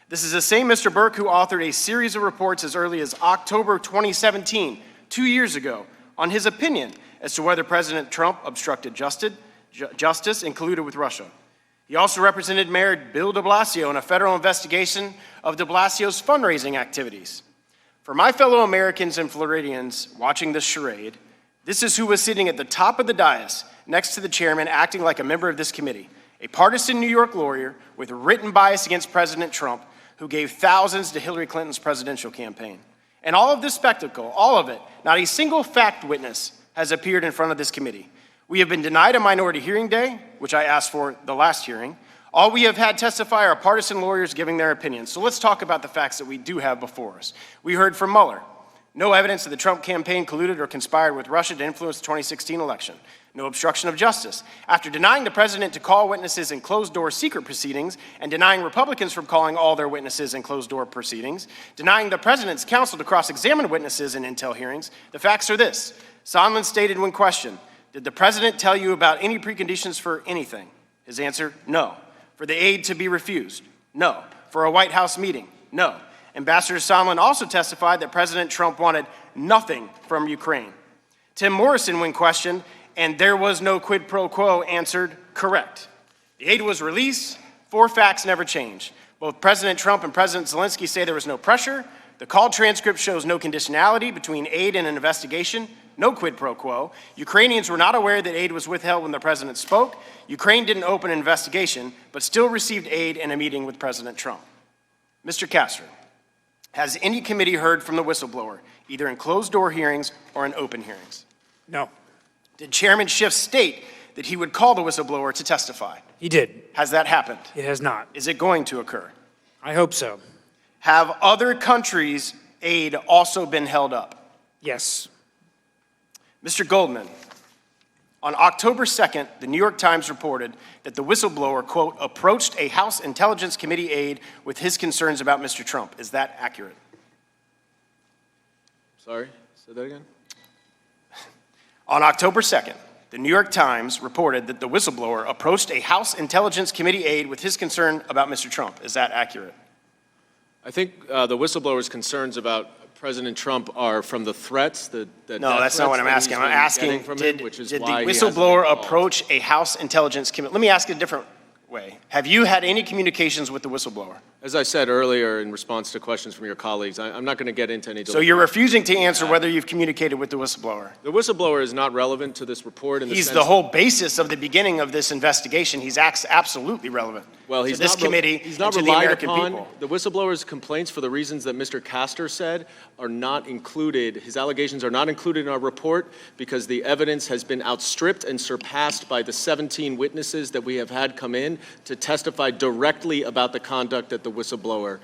This is the same Mr. Burke who authored a series of reports as early as October 2017, 2 years ago, on his opinion as to whether President Trump obstructed justice and colluded with Russia. He also represented Mayor Bill de Blasio in a federal investigation of de Blasio's fundraising activities. For my fellow Americans and Floridians watching this charade, this is who was sitting at the top of the dais next to the chairman acting like a member of this committee, a partisan New York lawyer with a written bias against President Trump who gave thousands to Hillary Clinton's presidential campaign. And all of this spectacle, all of it, not a single fact witness has appeared in front of this committee. We have been denied a minority hearing day, which I asked for the last hearing. All we have had testify are partisan lawyers giving their opinions. So let's talk about the facts that we do have before us. We heard from Mueller. No evidence that the Trump campaign colluded or conspired with Russia to influence the 2016 election. No obstruction of justice. After denying the president to call witnesses in closed-door secret proceedings and denying Republicans from calling all their witnesses in closed-door proceedings, denying the president's counsel to cross-examine witnesses in intel hearings, the facts are this. Sondland stated when questioned, "Did the president tell you about any preconditions for anything?" His answer, no. For the aid to be refused? No. For a White House meeting? No. Ambassador Sondland also testified that President Trump wanted nothing from Ukraine. Tim Morrison, when questioned, and there was no quid pro quo, answered, correct. The aid was released. 4 facts never change. Both President Trump and President Zelensky say there was no pressure. The call transcript shows no conditionality between aid and an investigation. No quid pro quo. Ukrainians were not aware that aid was withheld when the president spoke. Ukraine didn't open an investigation, but still received aid in a meeting with President Trump. Mr. Castor, has any committee heard from the whistleblower, either in closed-door hearings or in open hearings? No. Did Chairman Schiff state that he would call the whistleblower to testify? He did. Has that happened? It has not. Is it going to occur? I hope so. Have other countries' aid also been held up? Yes. Mr. Goldman, on October 2nd, the New York Times reported that the whistleblower, quote, approached a House Intelligence Committee aide with his concerns about Mr. Trump. Is that accurate? Sorry, say that again? On October 2nd, the New York Times reported that the whistleblower approached a House Intelligence Committee aide with his concern about Mr. Trump. Is that accurate? I think the whistleblower's concerns about President Trump are from the threats that No, that's not what I'm asking. I'm asking, did the whistleblower approach a House Intelligence Committee? Let me ask it a different way. Have you had any communications with the whistleblower? As I said earlier in response to questions from your colleagues, I'm not going to get into any. So you're refusing to answer whether you've communicated with the whistleblower? The whistleblower is not relevant to this report. He's the whole basis of the beginning of this investigation. He's absolutely relevant. Well, to this committee he's not and to the relied American upon. people. The whistleblower's complaints, for the reasons that Mr. Castor said, are not included. His allegations are not included in our report because the evidence has been outstripped and surpassed by the 17 witnesses that we have had come in to testify directly about the conduct that the whistleblower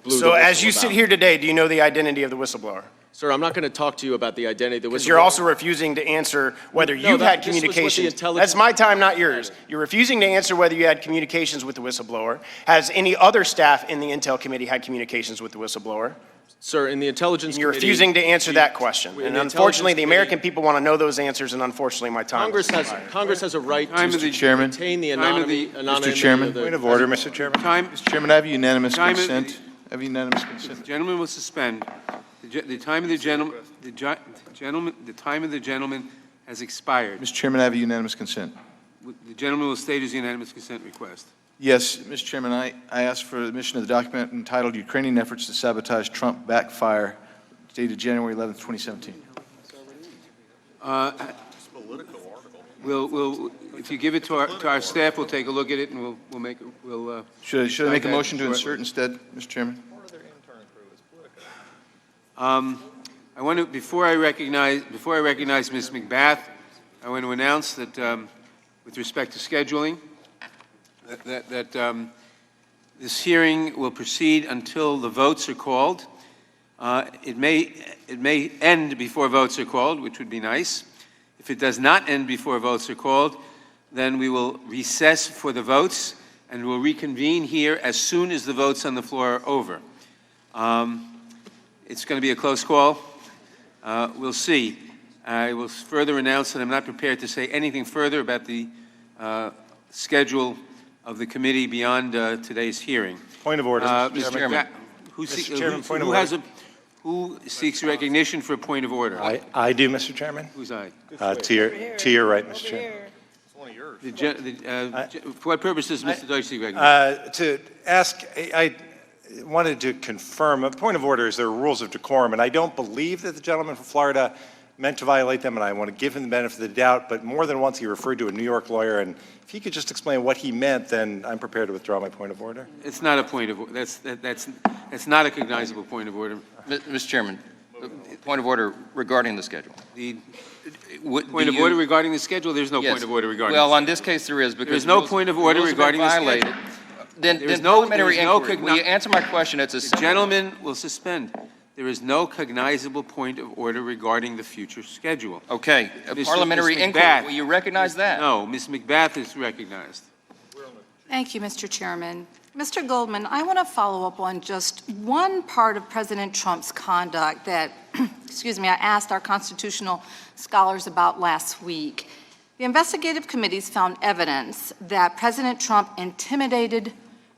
blew So as you sit here today, do you know the identity of the whistleblower? Sir, I'm not going to talk to you about the identity of the whistleblower. Because you're also refusing to answer whether you've had communications. That's my time, not yours. You're refusing to answer whether you had communications with the whistleblower. Has any other staff in the Intel Committee had communications with the whistleblower? Sir, in the Intelligence Committee, you're refusing to answer that question. And unfortunately, the American people want to know those answers, and unfortunately, my time Congress has a right to retain the anonymity. Mr. Chairman, point of order, Mr. Chairman. Mr. Chairman, I have unanimous consent. I have unanimous consent. The gentleman will suspend. The time of the gentleman has expired. Mr. Chairman, I have unanimous consent. The gentleman will state his unanimous consent request. Yes, Mr. Chairman, I ask for admission of the document entitled Ukrainian Efforts to Sabotage Trump Backfire, dated January 11th, 2017. We'll, if you give it to our staff, we'll take a look at it and we'll make it. Should I make a motion to insert instead, Mr. Chairman? I want to before I recognize Ms. McBath, I want to announce that with respect to scheduling, that this hearing will proceed until the votes are called. It may end before votes are called, which would be nice. If it does not end before votes are called, then we will recess for the votes and we'll reconvene here as soon as the votes on the floor are over. It's going to be a close call. We'll see. I will further announce that I'm not prepared to say anything further about the schedule of the committee beyond today's hearing. Point of order, Mr. Chairman. Who seeks recognition for a point of order? I do, Mr. Chairman. Who's I? To your right, Mr. Chairman. For what purpose does Mr. Deutsch seek recognition? To ask, I wanted to confirm, a point of order is there are rules of decorum, and I don't believe that the gentleman from Florida meant to violate them, and I want to give him the benefit of the doubt, but more than once he referred to a New York lawyer, and if he could just explain what he meant, then I'm prepared to withdraw my point of order. It's not a point of order. That's not a cognizable point of order. Mr. Chairman, point of order regarding the schedule. Point of order regarding the schedule? There's no point of order regarding Well, on this case there is, because there's no point of order regarding the schedule. Then parliamentary inquiry. Will you answer my question? It's a The gentleman will suspend. There is no cognizable point of order regarding the future schedule. Okay. Parliamentary inquiry. Will you recognize that? No, Ms. McBath is recognized. Thank you, Mr. Chairman. Mr. Goldman, I want to follow up on just one part of President Trump's conduct that, excuse me, I asked our constitutional scholars about last week. The investigative committees found evidence that President Trump intimidated,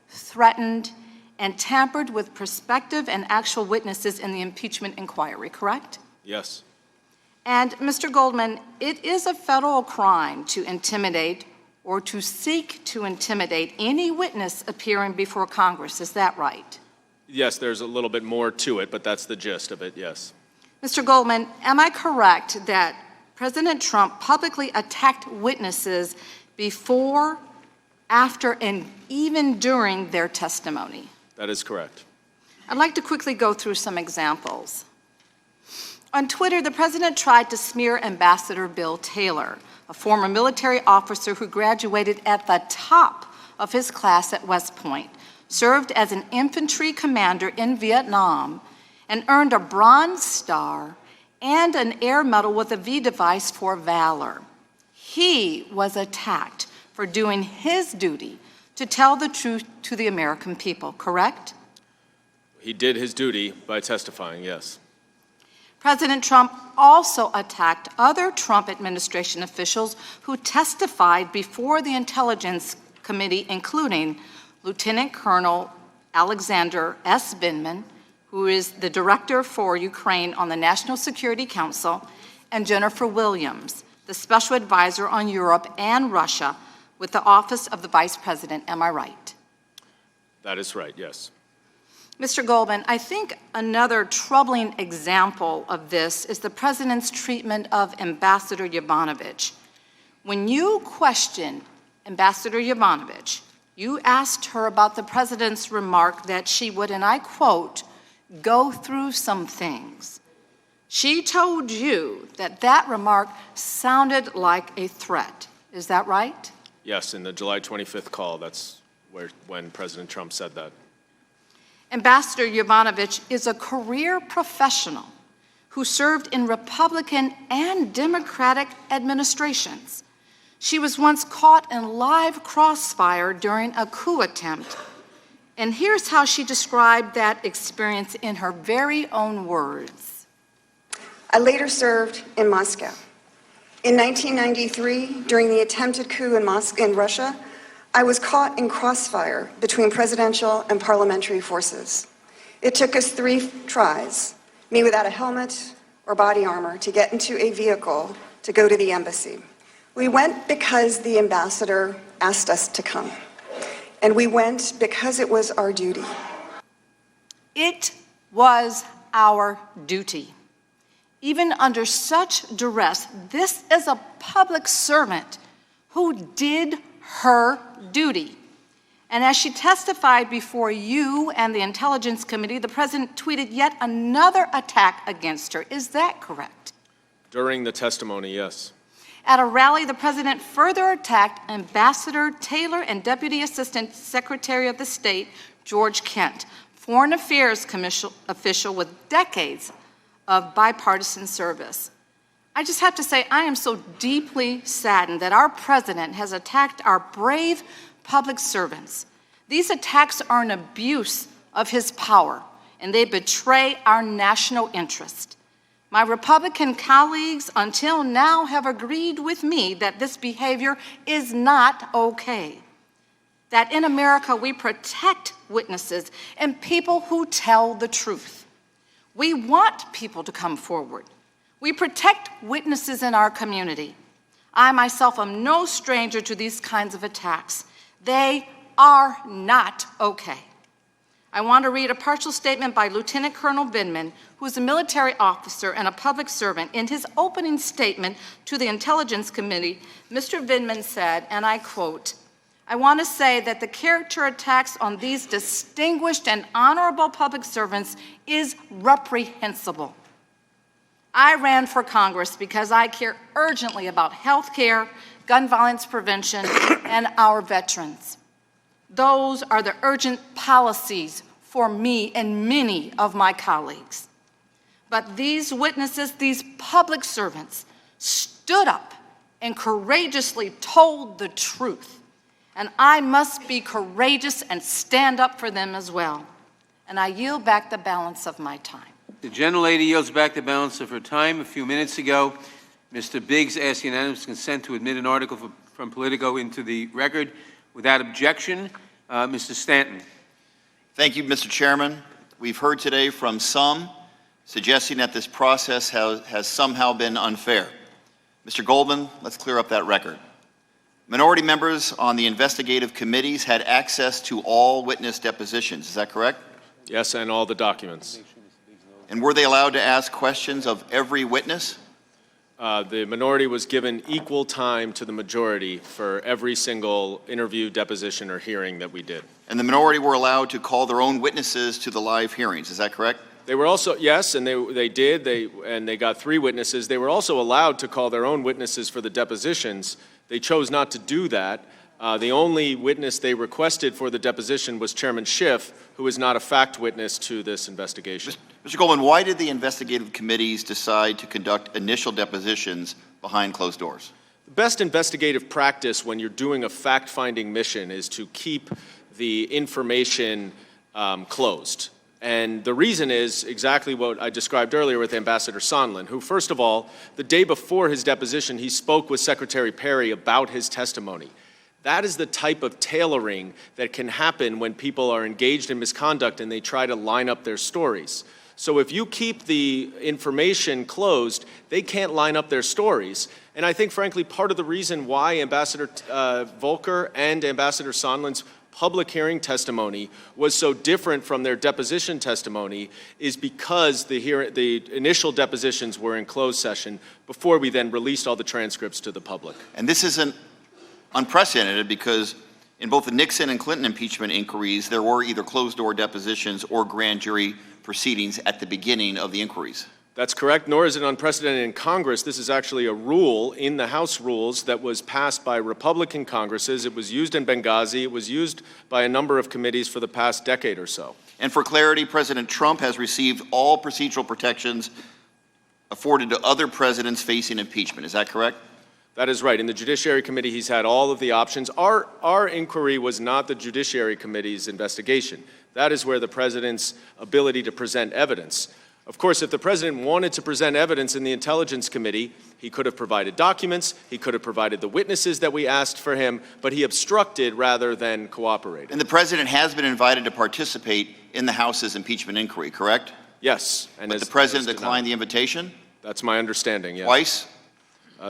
threatened, and tampered with prospective and actual witnesses in the impeachment inquiry, correct? Yes. And Mr. Goldman, it is a federal crime to intimidate or to seek to intimidate any witness appearing before Congress. Is that right? Yes, there's a little bit more to it, but that's the gist of it, yes. Mr. Goldman, am I correct that President Trump publicly attacked witnesses before, after, and even during their testimony? That is correct. I'd like to quickly go through some examples. On Twitter, the president tried to smear Ambassador Bill Taylor, a former military officer who graduated at the top of his class at West Point, served as an infantry commander in Vietnam, and earned a Bronze Star and an Air Medal with a V device for valor. He was attacked for doing his duty to tell the truth to the American people, correct? He did his duty by testifying, yes. President Trump also attacked other Trump administration officials who testified before the Intelligence Committee, including Lieutenant Colonel Alexander S. Vindman, who is the director for Ukraine on the National Security Council, and Jennifer Williams, the special advisor on Europe and Russia with the Office of the Vice President. Am I right? That is right, yes. Mr. Goldman, I think another troubling example of this is the president's treatment of Ambassador Yovanovitch. When you questioned Ambassador Yovanovitch, you asked her about the president's remark that she would, and I quote, go through some things. She told you that that remark sounded like a threat. Is that right? Yes, in the July 25th call, that's when President Trump said that. Ambassador Yovanovitch is a career professional who served in Republican and Democratic administrations. She was once caught in live crossfire during a coup attempt. And here's how she described that experience in her very own words. I later served in Moscow. In 1993, during the attempted coup in Russia, I was caught in crossfire between presidential and parliamentary forces. It took us 3 tries, me without a helmet or body armor, to get into a vehicle to go to the embassy. We went because the ambassador asked us to come. And we went because it was our duty. It was our duty. Even under such duress, this is a public servant who did her duty. And as she testified before you and the Intelligence Committee, the president tweeted yet another attack against her. Is that correct? During the testimony, yes. At a rally, the president further attacked Ambassador Taylor and Deputy Assistant Secretary of the State, George Kent, Foreign Affairs Commission official with decades of bipartisan service. I just have to say, I am so deeply saddened that our president has attacked our brave public servants. These attacks are an abuse of his power, and they betray our national interest. My Republican colleagues until now have agreed with me that this behavior is not okay. That in America we protect witnesses and people who tell the truth. We want people to come forward. We protect witnesses in our community. I myself am no stranger to these kinds of attacks. They are not okay. I want to read a partial statement by Lieutenant Colonel Vindman, who is a military officer and a public servant. In his opening statement to the Intelligence Committee, Mr. Vindman said, and I quote, "I want to say that the character attacks on these distinguished and honorable public servants is reprehensible. I ran for Congress because I care urgently about health care, gun violence prevention, and our veterans. Those are the urgent policies for me and many of my colleagues. But these witnesses, these public servants, stood up and courageously told the truth. And I must be courageous and stand up for them as well. And I yield back the balance of my time." The gentlelady yields back the balance of her time. A few minutes ago, Mr. Biggs asked unanimous consent to admit an article from Politico into the record. Without objection, Mr. Stanton. Thank you, Mr. Chairman. We've heard today from some suggesting that this process has somehow been unfair. Mr. Goldman, let's clear up that record. Minority members on the investigative committees had access to all witness depositions. Is that correct? Yes, and all the documents. And were they allowed to ask questions of every witness? The minority was given equal time to the majority for every single interview, deposition, or hearing that we did. And the minority were allowed to call their own witnesses to the live hearings. Is that correct? They were also, yes, and they did, and they got 3 witnesses. They were also allowed to call their own witnesses for the depositions. They chose not to do that. The only witness they requested for the deposition was Chairman Schiff, who is not a fact witness to this investigation. Mr. Goldman, why did the investigative committees decide to conduct initial depositions behind closed doors? The best investigative practice when you're doing a fact-finding mission is to keep the information closed. And the reason is exactly what I described earlier with Ambassador Sondland, who, first of all, the day before his deposition, he spoke with Secretary Perry about his testimony. That is the type of tailoring that can happen when people are engaged in misconduct and they try to line up their stories. So if you keep the information closed, they can't line up their stories. And I think, frankly, part of the reason why Ambassador Volker and Ambassador Sondland's public hearing testimony was so different from their deposition testimony is because the initial depositions were in closed session before we then released all the transcripts to the public. And this isn't unprecedented because in both the Nixon and Clinton impeachment inquiries, there were either closed-door depositions or grand jury proceedings at the beginning of the inquiries. That's correct, nor is it unprecedented in Congress. This is actually a rule in the House rules that was passed by Republican Congresses. It was used in Benghazi. It was used by a number of committees for the past decade or so. And for clarity, President Trump has received all procedural protections afforded to other presidents facing impeachment. Is that correct? That is right. In the Judiciary Committee, he's had all of the options. Our inquiry was not the Judiciary Committee's investigation. That is where the president's ability to present evidence. Of course, if the president wanted to present evidence in the Intelligence Committee, he could have provided documents, he could have provided the witnesses that we asked for him, but he obstructed rather than cooperated. And the president has been invited to participate in the House's impeachment inquiry, correct? Yes. And but the president declined the invitation? That's my understanding, yes. Twice?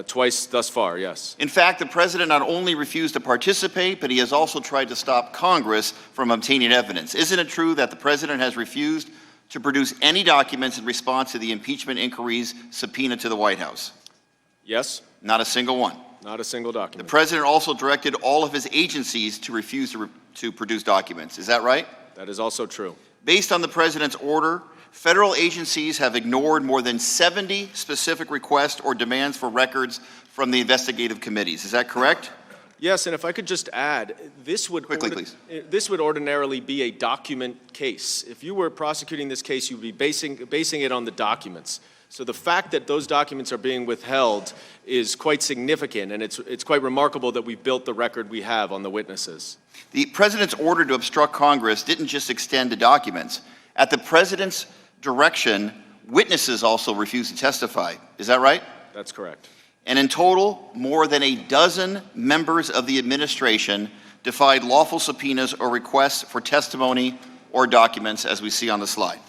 Twice thus far, yes. In fact, the president not only refused to participate, but he has also tried to stop Congress from obtaining evidence. Isn't it true that the president has refused to produce any documents in response to the impeachment inquiry's subpoena to the White House? Yes. Not a single one? Not a single document. The president also directed all of his agencies to refuse to produce documents. Is that right? That is also true. Based on the president's order, federal agencies have ignored more than 70 specific requests or demands for records from the investigative committees. Is that correct? Yes, and if I could just add, this would Quickly, please. This would ordinarily be a document case. If you were prosecuting this case, you'd be basing it on the documents. So the fact that those documents are being withheld is quite significant, and it's quite remarkable that we've built the record we have on the witnesses. The president's order to obstruct Congress didn't just extend to documents. At the president's direction, witnesses also refused to testify. Is that right? That's correct. And in total, more than a dozen members of the administration defied lawful subpoenas or requests for testimony or documents, as we see on the slide.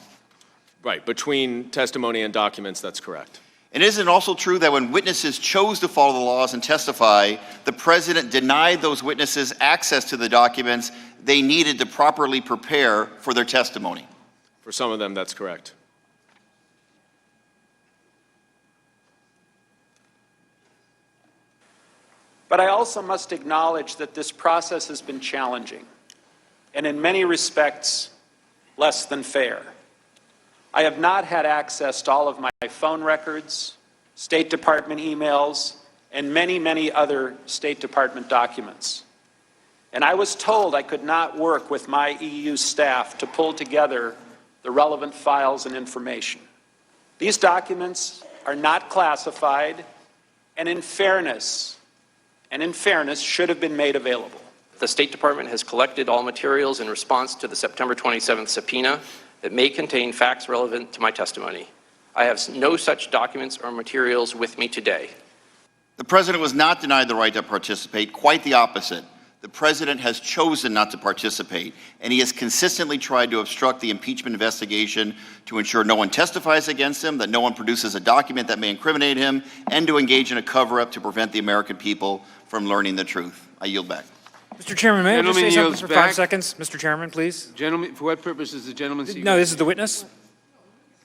Right, between testimony and documents, that's correct. And isn't it also true that when witnesses chose to follow the laws and testify, the president denied those witnesses access to the documents they needed to properly prepare for their testimony? For some of them, that's correct. But I also must acknowledge that this process has been challenging and in many respects less than fair. I have not had access to all of my phone records, State Department emails, and many, many other State Department documents. And I was told I could not work with my EU staff to pull together the relevant files and information. These documents are not classified, and in fairness, should have been made available. The State Department has collected all materials in response to the September 27th subpoena that may contain facts relevant to my testimony. I have no such documents or materials with me today. The president was not denied the right to participate, quite the opposite. The president has chosen not to participate, and he has consistently tried to obstruct the impeachment investigation to ensure no one testifies against him, that no one produces a document that may incriminate him, and to engage in a cover-up to prevent the American people from learning the truth. I yield back. Mr. Chairman, may I just say Gentleman something yields for back. 5 seconds? Mr. Chairman, please. Gentlemen, for what purpose is the gentleman seeking? No, this is the witness.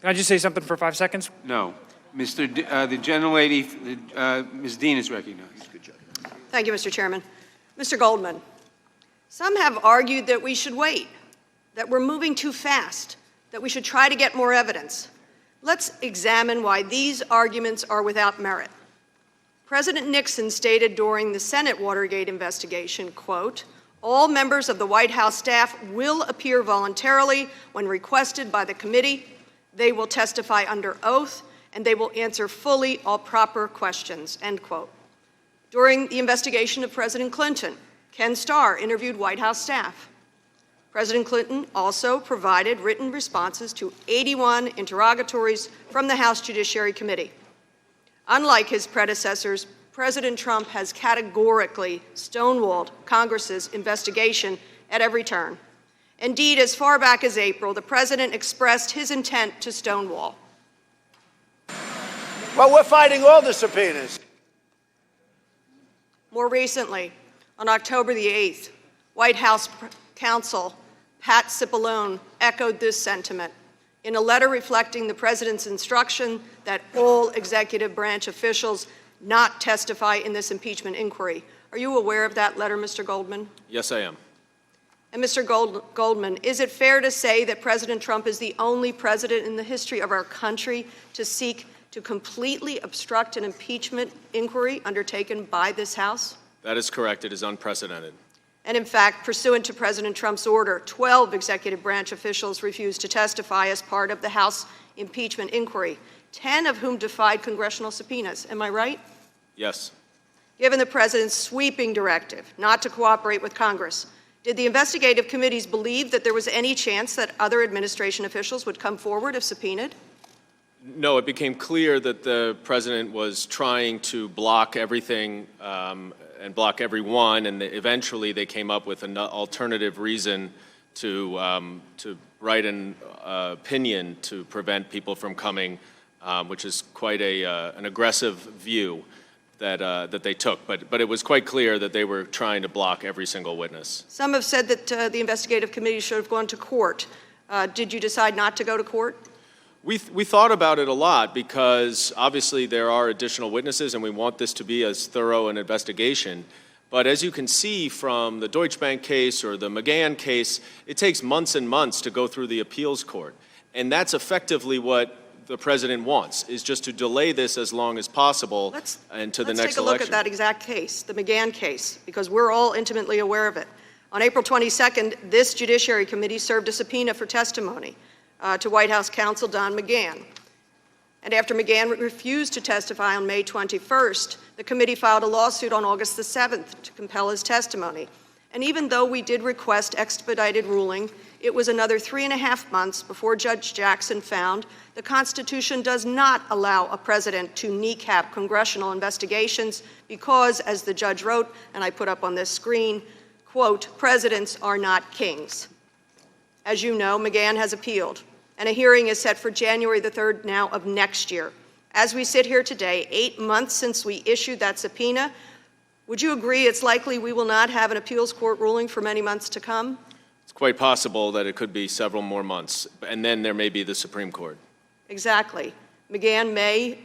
Can I just say something for 5 seconds? No. The gentlelady, Ms. Dean is recognized. Good job. Thank you, Mr. Chairman. Mr. Goldman, some have argued that we should wait, that we're moving too fast, that we should try to get more evidence. Let's examine why these arguments are without merit. President Nixon stated during the Senate Watergate investigation, quote, "All members of the White House staff will appear voluntarily when requested by the committee. They will testify under oath, and they will answer fully all proper questions," end quote. During the investigation of President Clinton, Ken Starr interviewed White House staff. President Clinton also provided written responses to 81 interrogatories from the House Judiciary Committee. Unlike his predecessors, President Trump has categorically stonewalled Congress's investigation at every turn. Indeed, as far back as April, the president expressed his intent to stonewall. Well, we're fighting all the subpoenas. More recently, on October the 8th, White House counsel Pat Cipollone echoed this sentiment in a letter reflecting the president's instruction that all executive branch officials not testify in this impeachment inquiry. Are you aware of that letter, Mr. Goldman? Yes, I am. And Mr. Goldman, is it fair to say that President Trump is the only president in the history of our country to seek to completely obstruct an impeachment inquiry undertaken by this House? That is correct. It is unprecedented. And in fact, pursuant to President Trump's order, 12 executive branch officials refused to testify as part of the House impeachment inquiry, 10 of whom defied congressional subpoenas. Am I right? Yes. Given the president's sweeping directive not to cooperate with Congress, did the investigative committees believe that there was any chance that other administration officials would come forward if subpoenaed? No, it became clear that the president was trying to block everything and block everyone, and eventually they came up with an alternative reason to write an opinion to prevent people from coming, which is quite an aggressive view that they took. But it was quite clear that they were trying to block every single witness. Some have said that the investigative committee should have gone to court. Did you decide not to go to court? We thought about it a lot because obviously there are additional witnesses and we want this to be as thorough an investigation. But as you can see from the Deutsche Bank case or the McGahn case, it takes months and months to go through the appeals court. And that's effectively what the president wants, is just to delay this as long as possible and to the next election. Let's take a look at that exact case, the McGahn case, because we're all intimately aware of it. On April 22nd, this Judiciary Committee served a subpoena for testimony to White House counsel Don McGahn. And after McGahn refused to testify on May 21st, the committee filed a lawsuit on August the 7th to compel his testimony. And even though we did request expedited ruling, it was another 3.5 months before Judge Jackson found the Constitution does not allow a president to kneecap congressional investigations because, as the judge wrote, and I put up on this screen, quote, presidents are not kings. As you know, McGahn has appealed, and a hearing is set for January the 3rd now of next year. As we sit here today, 8 months since we issued that subpoena, would you agree it's likely we will not have an appeals court ruling for many months to come? It's quite possible that it could be several more months, and then there may be the Supreme Court. Exactly. McGahn may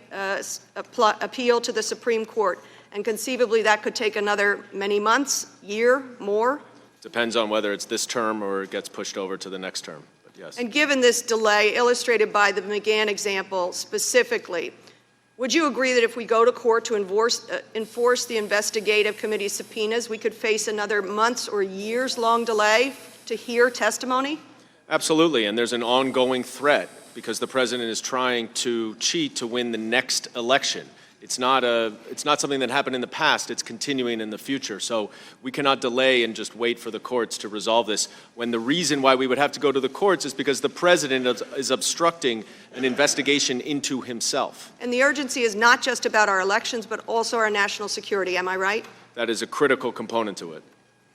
appeal to the Supreme Court, and conceivably that could take another many months, year, more. Depends on whether it's this term or it gets pushed over to the next term, but yes. And given this delay illustrated by the McGahn example specifically, would you agree that if we go to court to enforce the investigative committee subpoenas, we could face another months or years-long delay to hear testimony? Absolutely, and there's an ongoing threat because the president is trying to cheat to win the next election. It's not something that happened in the past, it's continuing in the future. So we cannot delay and just wait for the courts to resolve this, when the reason why we would have to go to the courts is because the president is obstructing an investigation into himself. And the urgency is not just about our elections, but also our national security, am I right? That is a critical component to it.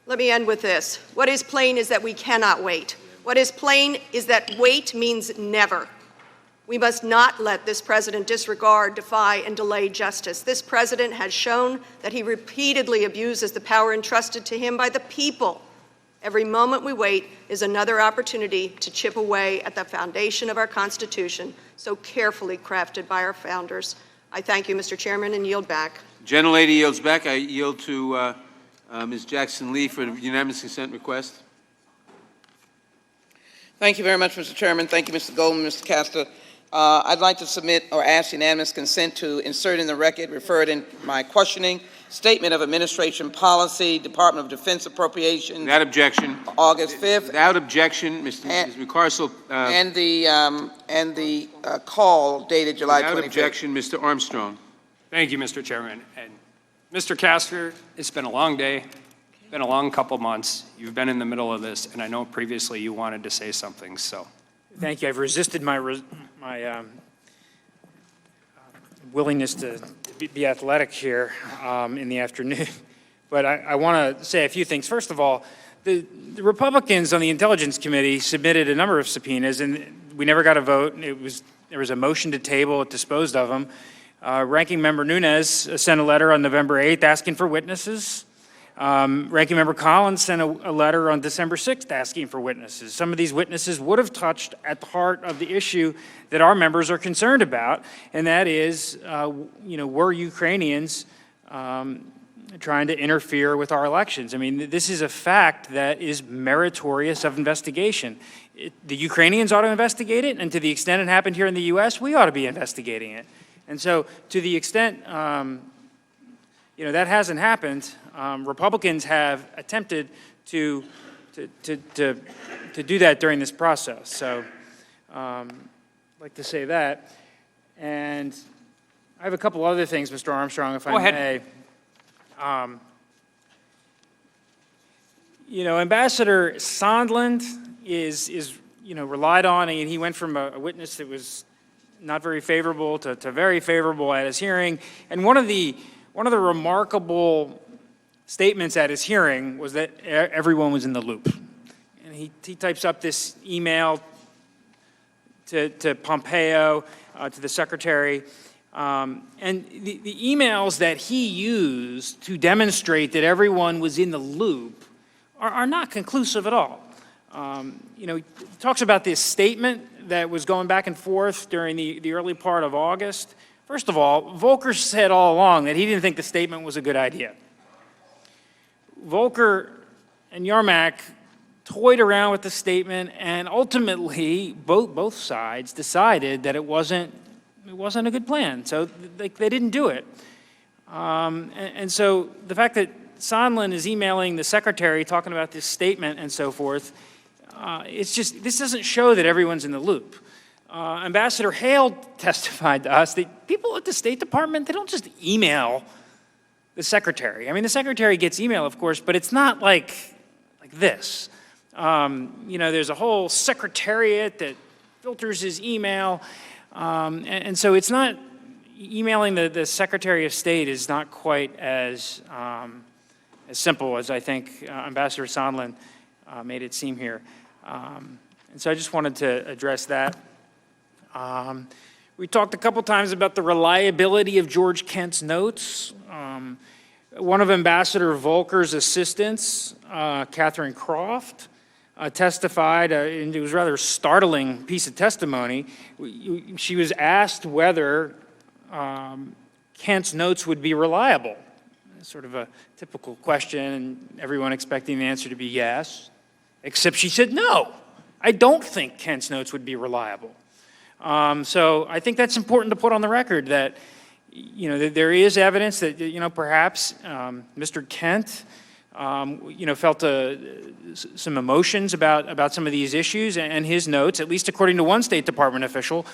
Let me end with this. What is plain is that we cannot wait. What is plain is that wait means never. We must not let this president disregard, defy, and delay justice. This president has shown that he repeatedly abuses the power entrusted to him by the people. Every moment we wait is another opportunity to chip away at the foundation of our Constitution, so carefully crafted by our founders. I thank you, Mr. Chairman, and yield back. Gentlelady yields back. I yield to Ms. Jackson-Lee for the unanimous consent request. Thank you very much, Mr. Chairman. Thank you, Mr. Goldman, Mr. Castor. I'd like to submit or ask unanimous consent to insert in the record, referred in my questioning, Statement of Administration Policy, Department of Defense Appropriations. Without objection. August 5th. Without objection, Ms. McCarcel. And the call dated July 25th. Without objection, Mr. Armstrong. Thank you, Mr. Chairman. And Mr. Castor, it's been a long day, been a long couple months. You've been in the middle of this, and I know previously you wanted to say something, so. Thank you. I've resisted my willingness to be athletic here in the afternoon. But I want to say a few things. First of all, the Republicans on the Intelligence Committee submitted a number of subpoenas, and we never got a vote. There was a motion to table. It disposed of them. Ranking Member Nunes sent a letter on November 8th asking for witnesses. Ranking Member Collins sent a letter on December 6th asking for witnesses. Some of these witnesses would have touched at the heart of the issue that our members are concerned about, and that is, were Ukrainians trying to interfere with our elections? I mean, this is a fact that is meritorious of investigation. The Ukrainians ought to investigate it, and to the extent it happened here in the U.S., we ought to be investigating it. And so, to the extent that hasn't happened, Republicans have attempted to do that during this process. So I'd like to say that. And I have a couple other things, Mr. Armstrong, if I may. Ambassador Sondland is relied on, and he went from a witness that was not very favorable to very favorable at his hearing. And one of the remarkable statements at his hearing was that everyone was in the loop. And he types up this email to Pompeo, to the secretary, and the emails that he used to demonstrate that everyone was in the loop are not conclusive at all. He talks about this statement that was going back and forth during the early part of August. First of all, Volker said all along that he didn't think the statement was a good idea. Volker and Yarmak toyed around with the statement, and ultimately, both sides decided that it wasn't a good plan. So they didn't do it. And so the fact that Sondland is emailing the secretary talking about this statement and so forth, this doesn't show that everyone's in the loop. Ambassador Hale testified to us that people at the State Department, they don't just email the secretary. I mean, the secretary gets email, of course, but it's not like this. There's a whole secretariat that filters his email, and so it's not, emailing the Secretary of State is not quite as simple as I think Ambassador Sondland made it seem here. And so I just wanted to address that. We talked a couple times about the reliability of George Kent's notes. One of Ambassador Volker's assistants, Catherine Croft, testified, and it was a rather startling piece of testimony. She was asked whether Kent's notes would be reliable. Sort of a typical question, and everyone expecting the answer to be yes, except she said, no, I don't think Kent's notes would be reliable. So I think that's important to put on the record that, that there is evidence that, perhaps Mr. Kent, felt some emotions about some of these issues, and his notes, at least according to one State Department official,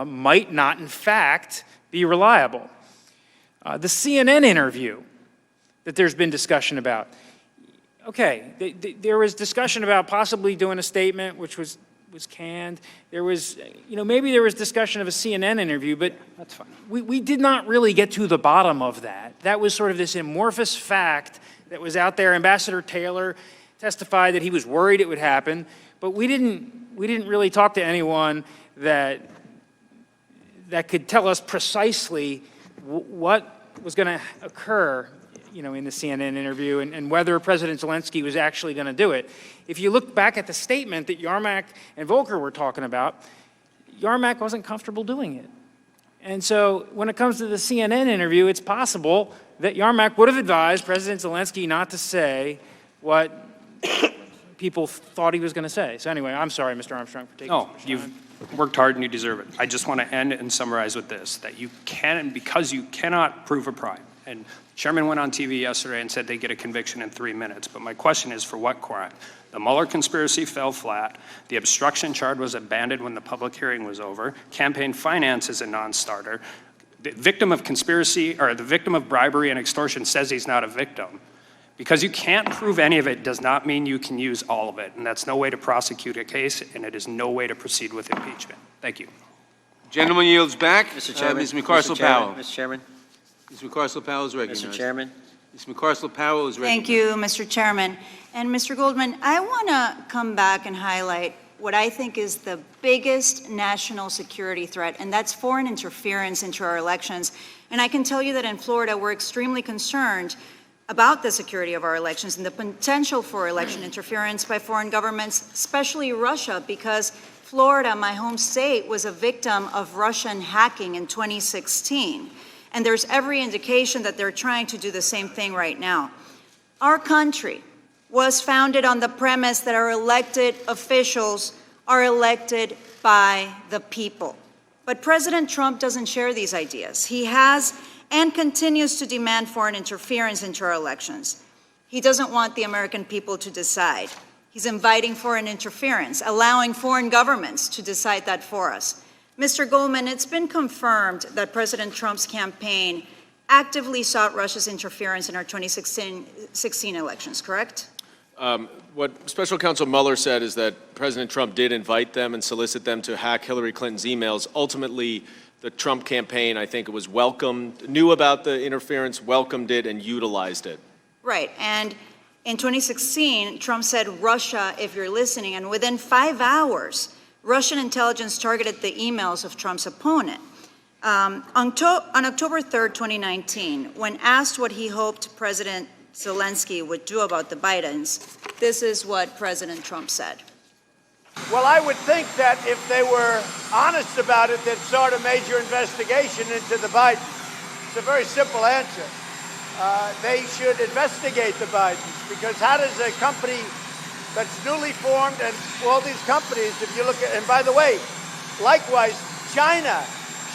might not in fact be reliable. The CNN interview that there's been discussion about. Okay, there was discussion about possibly doing a statement which was canned. There was, maybe there was discussion of a CNN interview, but that's fine. We did not really get to the bottom of that. That was sort of this amorphous fact that was out there. Ambassador Taylor testified that he was worried it would happen, but we didn't really talk to anyone that could tell us precisely what was going to occur, in the CNN interview and whether President Zelensky was actually going to do it. If you look back at the statement that Yarmak and Volker were talking about, Yarmak wasn't comfortable doing it. And so when it comes to the CNN interview, it's possible that Yarmak would have advised President Zelensky not to say what people thought he was going to say. So anyway, I'm sorry, Mr. Armstrong, for taking so much time. You've worked hard and you deserve it. I just want to end and summarize with this, that because you cannot prove a crime, and Chairman went on TV yesterday and said they get a conviction in 3 minutes, but my question is, for what crime? The Mueller conspiracy fell flat. The obstruction charge was abandoned when the public hearing was over. Campaign finance is a non-starter. The victim of conspiracy, or the victim of bribery and extortion, says he's not a victim. Because you can't prove any of it does not mean you can use all of it, and that's no way to prosecute a case, and it is no way to proceed with impeachment. Thank you. Gentleman yields back. Mr. Chairman. Ms. McCarsell-Powell. Mr. Chairman. Ms. McCarsell-Powell is recognized. Mr. Chairman. Ms. McCarsell-Powell is recognized. Thank you, Mr. Chairman. And Mr. Goldman, I want to come back and highlight what I think is the biggest national security threat, and that's foreign interference into our elections. And I can tell you that in Florida, we're extremely concerned about the security of our elections and the potential for election interference by foreign governments, especially Russia, because Florida, my home state, was a victim of Russian hacking in 2016. And there's every indication that they're trying to do the same thing right now. Our country was founded on the premise that our elected officials are elected by the people. But President Trump doesn't share these ideas. He has and continues to demand foreign interference into our elections. He doesn't want the American people to decide. He's inviting foreign interference, allowing foreign governments to decide that for us. Mr. Goldman, it's been confirmed that President Trump's campaign actively sought Russia's interference in our 2016 elections, correct? What Special Counsel Mueller said is that President Trump did invite them and solicit them to hack Hillary Clinton's emails. Ultimately, the Trump campaign, I think it was welcomed, knew about the interference, welcomed it, and utilized it. Right, and in 2016, Trump said, Russia, if you're listening, and within 5 hours, Russian intelligence targeted the emails of Trump's opponent. On October 3rd, 2019, when asked what he hoped President Zelensky would do about the Bidens, this is what President Trump said. Well, I would think that if they were honest about it, they'd start a major investigation into the Bidens. It's a very simple answer. They should investigate the Bidens, because how does a company that's newly formed, and all these companies, if you look at, and by the way, likewise, China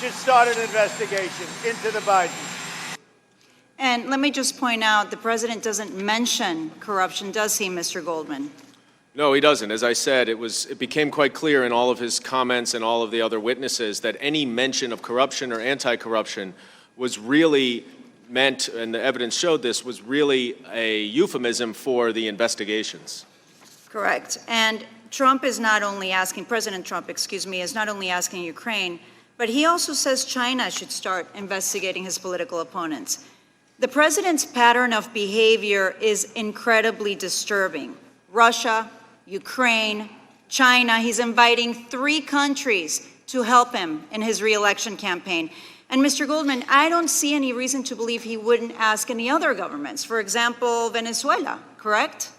should start an investigation into the Bidens. And let me just point out, the president doesn't mention corruption, does he, Mr. Goldman? No, he doesn't. As I said, it became quite clear in all of his comments and all of the other witnesses that any mention of corruption or anti-corruption was really meant, and the evidence showed this, was really a euphemism for the investigations. Correct. And Trump is not only asking, President Trump, excuse me, is not only asking Ukraine, but he also says China should start investigating his political opponents. The president's pattern of behavior is incredibly disturbing. Russia, Ukraine, China, he's inviting 3 countries to help him in his re-election campaign. And Mr. Goldman, I don't see any reason to believe he wouldn't ask any other governments, for example, Venezuela, correct?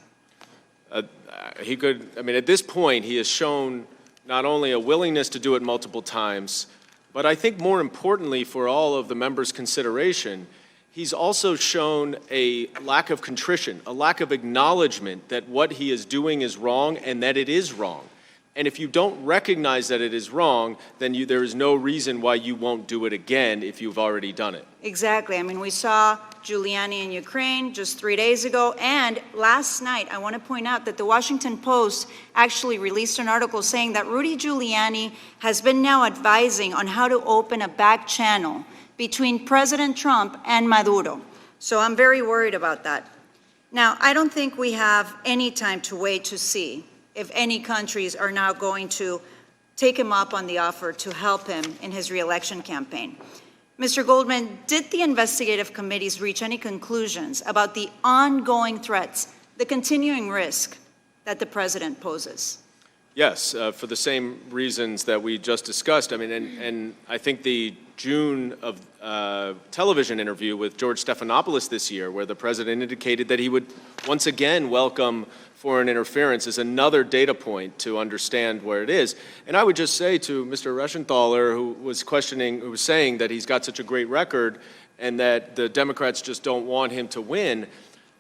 He could, I mean, at this point, he has shown not only a willingness to do it multiple times, but I think more importantly for all of the members' consideration, he's also shown a lack of contrition, a lack of acknowledgement that what he is doing is wrong and that it is wrong. And if you don't recognize that it is wrong, then there is no reason why you won't do it again if you've already done it. Exactly. I mean, we saw Giuliani in Ukraine just 3 days ago. And last night, I want to point out that the Washington Post actually released an article saying that Rudy Giuliani has been now advising on how to open a back channel between President Trump and Maduro. So I'm very worried about that. Now, I don't think we have any time to wait to see if any countries are now going to take him up on the offer to help him in his re-election campaign. Mr. Goldman, did the investigative committees reach any conclusions about the ongoing threats, the continuing risk that the president poses? Yes, for the same reasons that we just discussed. I mean, and I think the June of television interview with George Stephanopoulos this year, where the president indicated that he would once again welcome foreign interference, is another data point to understand where it is. And I would just say to Mr. Reschenthaler, who was saying that he's got such a great record and that the Democrats just don't want him to win,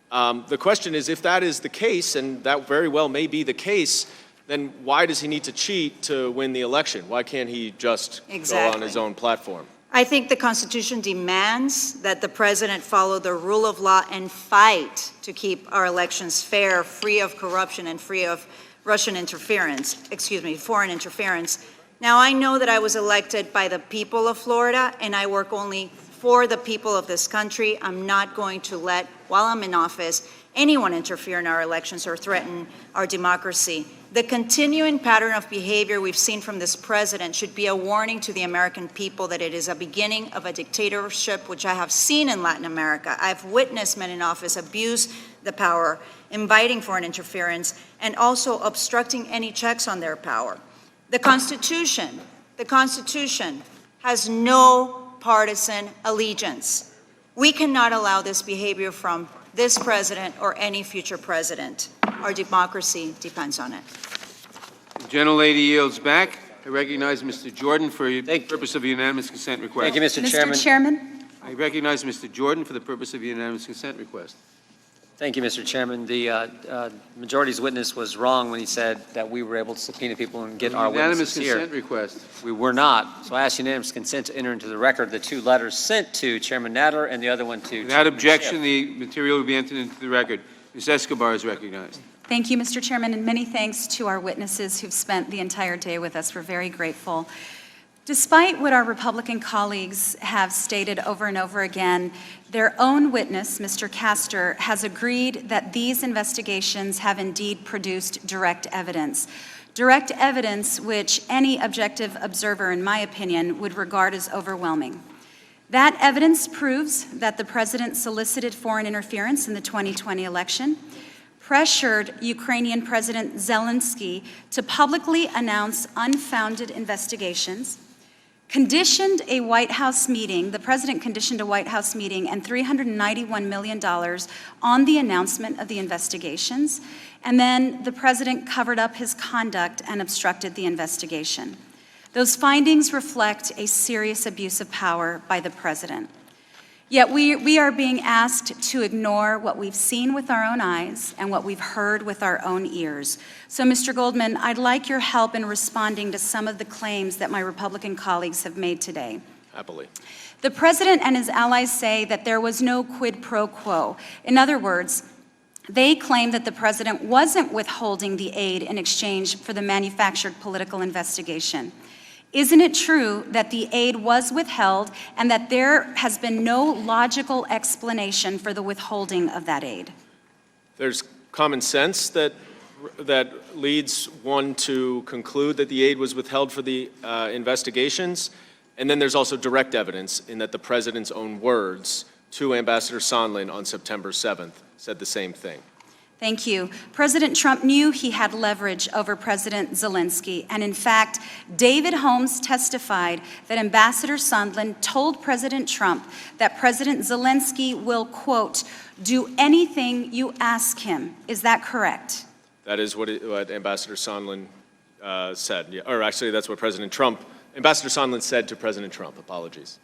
the question is, if that is the case, and that very well may be the case, then why does he need to cheat to win the election? Why can't he just go on his own platform? I think the Constitution demands that the president follow the rule of law and fight to keep our elections fair, free of corruption, and free of foreign interference. Now, I know that I was elected by the people of Florida, and I work only for the people of this country. I'm not going to let, while I'm in office, anyone interfere in our elections or threaten our democracy. The continuing pattern of behavior we've seen from this president should be a warning to the American people that it is a beginning of a dictatorship, which I have seen in Latin America. I've witnessed men in office abuse the power, inviting foreign interference, and also obstructing any checks on their power. The Constitution has no partisan allegiance. We cannot allow this behavior from this president or any future president. Our democracy depends on it. The gentlelady yields back. I recognize Mr. Jordan for the purpose of a unanimous consent request. Thank you, Mr. Chairman. Mr. Chairman? I recognize Mr. Jordan for the purpose of a unanimous consent request. Thank you, Mr. Chairman. The majority's witness was wrong when he said that we were able to subpoena people and get our witnesses here. Unanimous consent request. We were not. So I ask unanimous consent to enter into the record the 2 letters sent to Chairman Nadler and the other one to Without objection, the material will be entered into the record. Ms. Escobar is recognized. Thank you, Mr. Chairman, and many thanks to our witnesses who've spent the entire day with us. We're very grateful. Despite what our Republican colleagues have stated over and over again, their own witness, Mr. Castor, has agreed that these investigations have indeed produced direct evidence which any objective observer, in my opinion, would regard as overwhelming. That evidence proves that the president solicited foreign interference in the 2020 election, pressured Ukrainian President Zelensky to publicly announce unfounded investigations, conditioned a White House meeting, the president conditioned a White House meeting and $391 million on the announcement of the investigations, and then the president covered up his conduct and obstructed the investigation. Those findings reflect a serious abuse of power by the president. Yet we are being asked to ignore what we've seen with our own eyes and what we've heard with our own ears. So, Mr. Goldman, I'd like your help in responding to some of the claims that my Republican colleagues have made today. Happily. The president and his allies say that there was no quid pro quo. In other words, they claim that the president wasn't withholding the aid in exchange for the manufactured political investigation. Isn't it true that the aid was withheld and that there has been no logical explanation for the withholding of that aid? There's common sense that leads one to conclude that the aid was withheld for the investigations. And then there's also direct evidence in that the president's own words to Ambassador Sondland on September 7th said the same thing. Thank you. President Trump knew he had leverage over President Zelensky, and in fact, David Holmes testified that Ambassador Sondland told President Trump that President Zelensky will, quote, do anything you ask him. Is that correct? That is what Ambassador Sondland said. Yeah, or actually, that's what Ambassador Sondland said to President Trump. Apologies.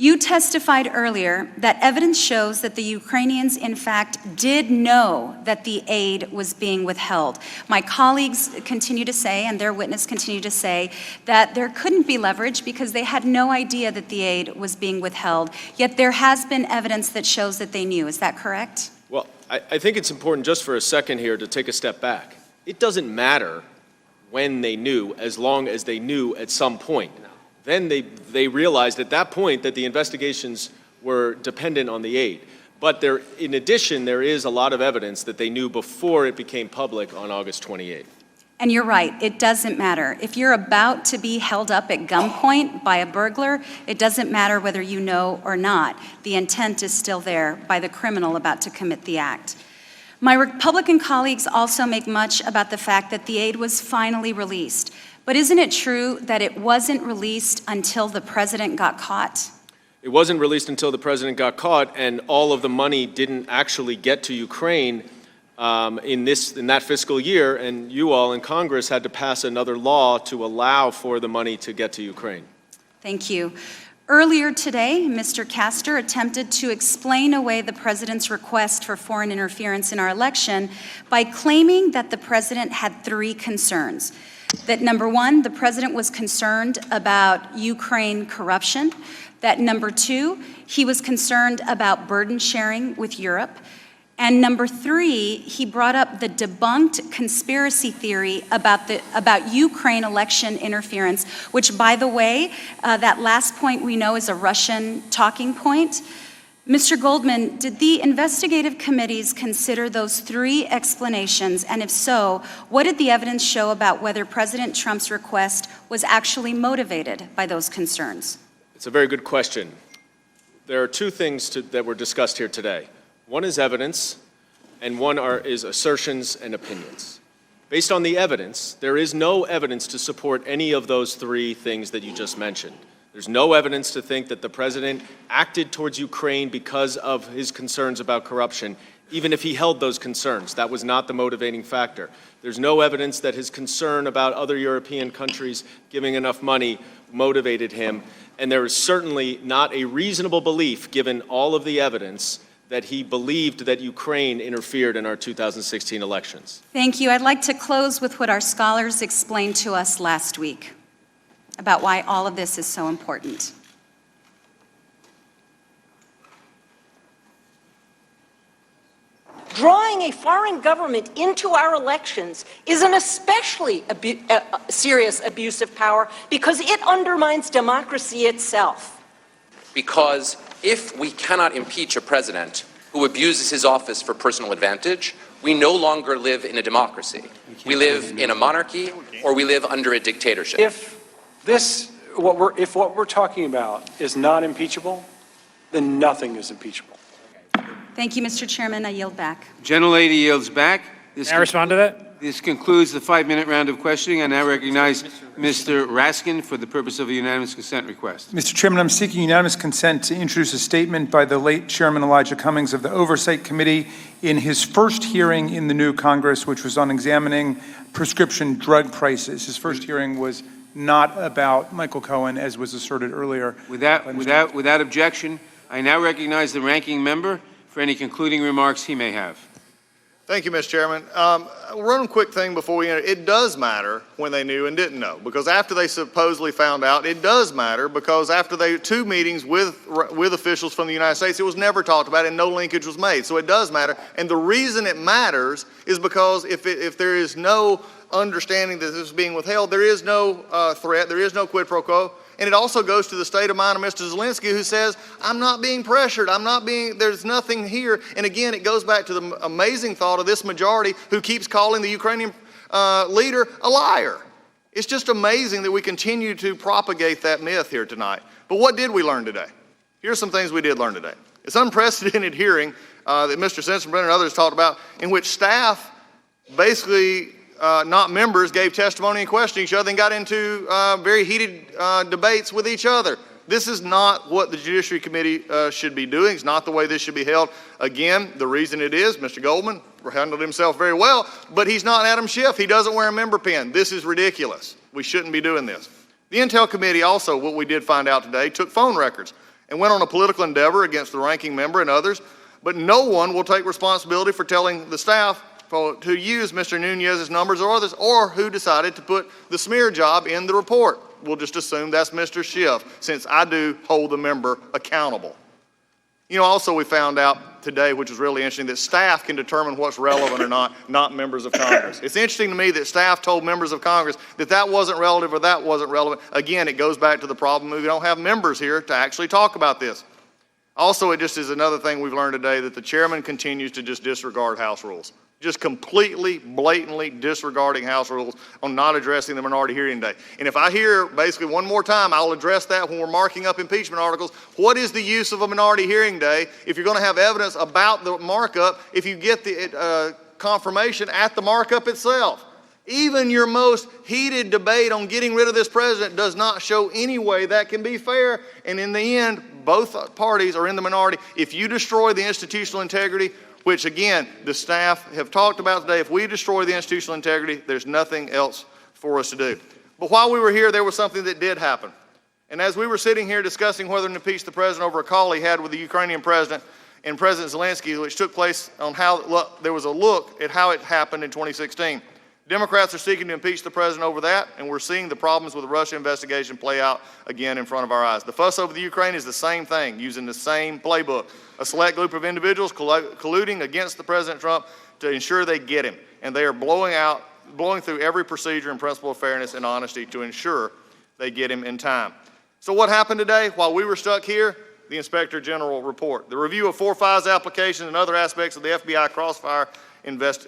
You testified earlier that evidence shows that the Ukrainians, in fact, did know that the aid was being withheld. My colleagues continue to say, and their witness continue to say, that there couldn't be leverage because they had no idea that the aid was being withheld. Yet there has been evidence that shows that they knew. Is that correct? Well, I think it's important just for a second here to take a step back. It doesn't matter when they knew, as long as they knew at some point. Then they realized at that point that the investigations were dependent on the aid. But in addition, there is a lot of evidence that they knew before it became public on August 28th. And you're right, it doesn't matter. If you're about to be held up at gunpoint by a burglar, it doesn't matter whether you know or not. The intent is still there by the criminal about to commit the act. My Republican colleagues also make much about the fact that the aid was finally released. But isn't it true that it wasn't released until the president got caught? It wasn't released until the president got caught, and all of the money didn't actually get to Ukraine in that fiscal year, and you all in Congress had to pass another law to allow for the money to get to Ukraine. Thank you. Earlier today, Mr. Castor attempted to explain away the president's request for foreign interference in our election by claiming that the president had three concerns. That number one, the president was concerned about Ukraine corruption. That number two, he was concerned about burden sharing with Europe. And number three, he brought up the debunked conspiracy theory about Ukraine election interference, which, by the way, that last point we know is a Russian talking point. Mr. Goldman, did the investigative committees consider those three explanations? And if so, what did the evidence show about whether President Trump's request was actually motivated by those concerns? It's a very good question. There are two things that were discussed here today. One is evidence, and one is assertions and opinions. Based on the evidence, there is no evidence to support any of those three things that you just mentioned. There's no evidence to think that the president acted towards Ukraine because of his concerns about corruption, even if he held those concerns. That was not the motivating factor. There's no evidence that his concern about other European countries giving enough money motivated him. And there is certainly not a reasonable belief, given all of the evidence, that he believed that Ukraine interfered in our 2016 elections. Thank you. I'd like to close with what our scholars explained to us last week about why all of this is so important. Drawing a foreign government into our elections is an especially serious abuse of power because it undermines democracy itself. Because if we cannot impeach a president who abuses his office for personal advantage, we no longer live in a democracy. We live in a monarchy, or we live under a dictatorship. If what we're talking about is not impeachable, then nothing is impeachable. Thank you, Mr. Chairman. I yield back. Gentlelady yields back. Can I respond to that? This concludes the 5-minute round of questioning. I now recognize Mr. Raskin for the purpose of a unanimous consent request. Mr. Chairman, I'm seeking unanimous consent to introduce a statement by the late Chairman Elijah Cummings of the Oversight Committee in his first hearing in the new Congress, which was on examining prescription drug prices. His first hearing was not about Michael Cohen, as was asserted earlier. Without objection, I now recognize the ranking member for any concluding remarks he may have. Thank you, Mr. Chairman. One quick thing before we enter. It does matter when they knew and didn't know, because after they supposedly found out, it does matter because after two meetings with officials from the United States, it was never talked about and no linkage was made. So it does matter. And the reason it matters is because if there is no understanding that this is being withheld, there is no threat, there is no quid pro quo. And it also goes to the state of mind of Mr. Zelensky, who says, I'm not being pressured, there's nothing here. And again, it goes back to the amazing thought of this majority who keeps calling the Ukrainian leader a liar. It's just amazing that we continue to propagate that myth here tonight. But what did we learn today? Here's some things we did learn today. It's an unprecedented hearing that Mr. Sensenbrenner and others talked about, in which staff basically not members, gave testimony and questioned each other and got into very heated debates with each other. This is not what the Judiciary Committee should be doing. It's not the way this should be held. Again, the reason it is, Mr. Goldman handled himself very well, but he's not Adam Schiff. He doesn't wear a member pin. This is ridiculous. We shouldn't be doing this. The Intel Committee also, what we did find out today, took phone records and went on a political endeavor against the ranking member and others, but no one will take responsibility for telling the staff to use Mr. Nunez's numbers or others, or who decided to put the smear job in the report. We'll just assume that's Mr. Schiff, since I do hold the member accountable. You know, also we found out today, which is really interesting, that staff can determine what's relevant or not members of Congress. It's interesting to me that staff told members of Congress that that wasn't relative or that wasn't relevant. Again, it goes back to the problem we don't have members here to actually talk about this. Also, it just is another thing we've learned today, that the chairman continues to just disregard House rules. Just completely, blatantly disregarding House rules on not addressing the minority hearing today. And if I hear basically one more time, I'll address that when we're marking up impeachment articles. What is the use of a minority hearing day if you're going to have evidence about the markup if you get the confirmation at the markup itself? Even your most heated debate on getting rid of this president does not show any way that can be fair. And in the end, both parties are in the minority. If you destroy the institutional integrity, which again, the staff have talked about today, if we destroy the institutional integrity, there's nothing else for us to do. But while we were here, there was something that did happen. And as we were sitting here discussing whether to impeach the president over a call he had with the Ukrainian president and President Zelensky, which took place on how there was a look at how it happened in 2016. Democrats are seeking to impeach the president over that, and we're seeing the problems with the Russia investigation play out again in front of our eyes. The fuss over the Ukraine is the same thing, using the same playbook. A select group of individuals colluding against the President Trump to ensure they get him. And they are blowing through every procedure and principle of fairness and honesty to ensure they get him in time. So what happened today? While we were stuck here, the Inspector General report. The review of 4 FISA applications and other aspects of the FBI Crossfire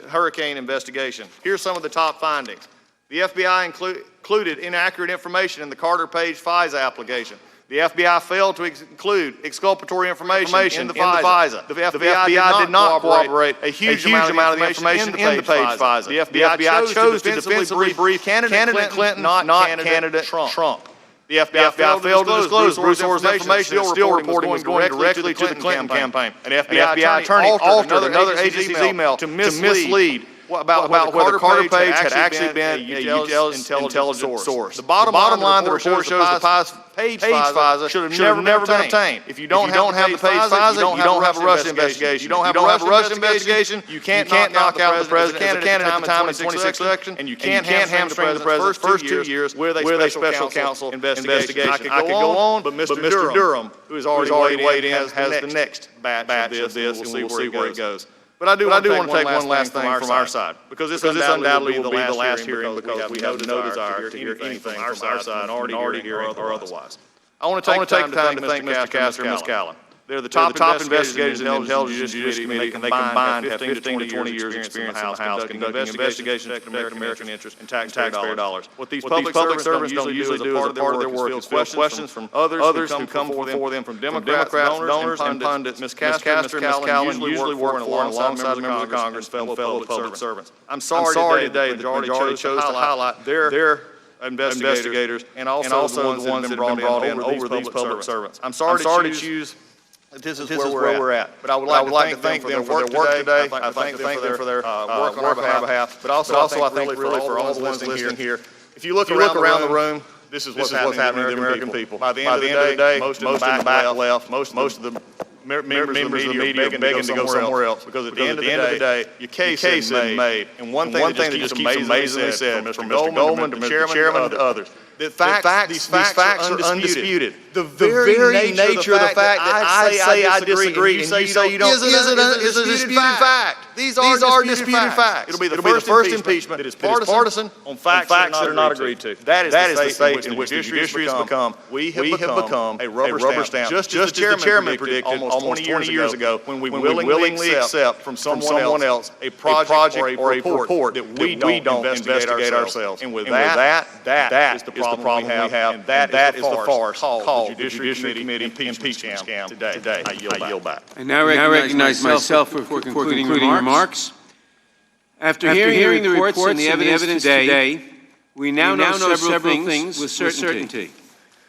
hurricane investigation. Here's some of the top findings. The FBI included inaccurate information in the Carter Page FISA application. The FBI failed to include exculpatory information in the FISA. The FBI did not corroborate a huge amount of the information in the Page FISA. The FBI chose to defensively brief candidate Clinton, not candidate Trump. The FBI failed to disclose Bruce Orr's information, still reporting was going directly to the Clinton campaign. An FBI attorney altered another agency's email to mislead about whether Carter Page had actually been a intelligence source. The bottom line of the report shows the Page FISA should have never been obtained. If you don't have the Page FISA, you don't have a Russia investigation. You don't have a Russia investigation, you can't knock out the president as a candidate at the time of the 2016 election, and you can't hamstring the president's first 2 years with a special counsel investigation. I could go on, but Mr. Durham, who has already weighed in, has the next batch of this, and we'll see where it goes. But I do want to take one last thing from our side, because this undoubtedly will be the last hearing, because we have no desire to hear anything from our side, minority hearing or otherwise. I want to take time to thank Mr. Castor and Ms. Callan. They're the top investigators in the Intelligence Judiciary Committee, and they combined have 15 to 20 years experience in the House conducting investigations that protect American interests and taxpayer dollars. What these public servants don't usually do as a part of their work is field questions from others who come before them from Democrats, donors, and pundits. Ms. Castor and Ms. Callan usually work for and alongside members of Congress and fellow public servants. I'm sorry today the majority chose to highlight their investigators and also the ones that have been brought in over these public servants. I'm sorry to choose. This is where we're at. But I would like to thank them for their work today. I thank them for their work on our behalf. But also I think really for all the ones listening here. If you look around the room, This is what's happening to the American people. By the end of the day, most in the back left, most of the members of the media are begging to go somewhere else. Because at the end of the day, your case isn't made. And one thing that just keeps amazingly said, from Mr. Goldman to Mr. Chairman and to others, these facts are undisputed. The very nature of the fact that I say I disagree and you say you don't is a disputed fact. These are disputed facts. It'll be the first impeachment that is partisan on facts that are not agreed to. That is the state in which the judiciary has become. We have become a rubber stamp, just as the chairman predicted almost 20 years ago when we willingly accept from someone else a project or a report that we don't investigate ourselves. And with that is the problem we have, and that is the farce called the Judiciary Committee impeachment scam today. I yield back. I now recognize myself for concluding remarks. After hearing the reports and the evidence today, we now know several things with certainty.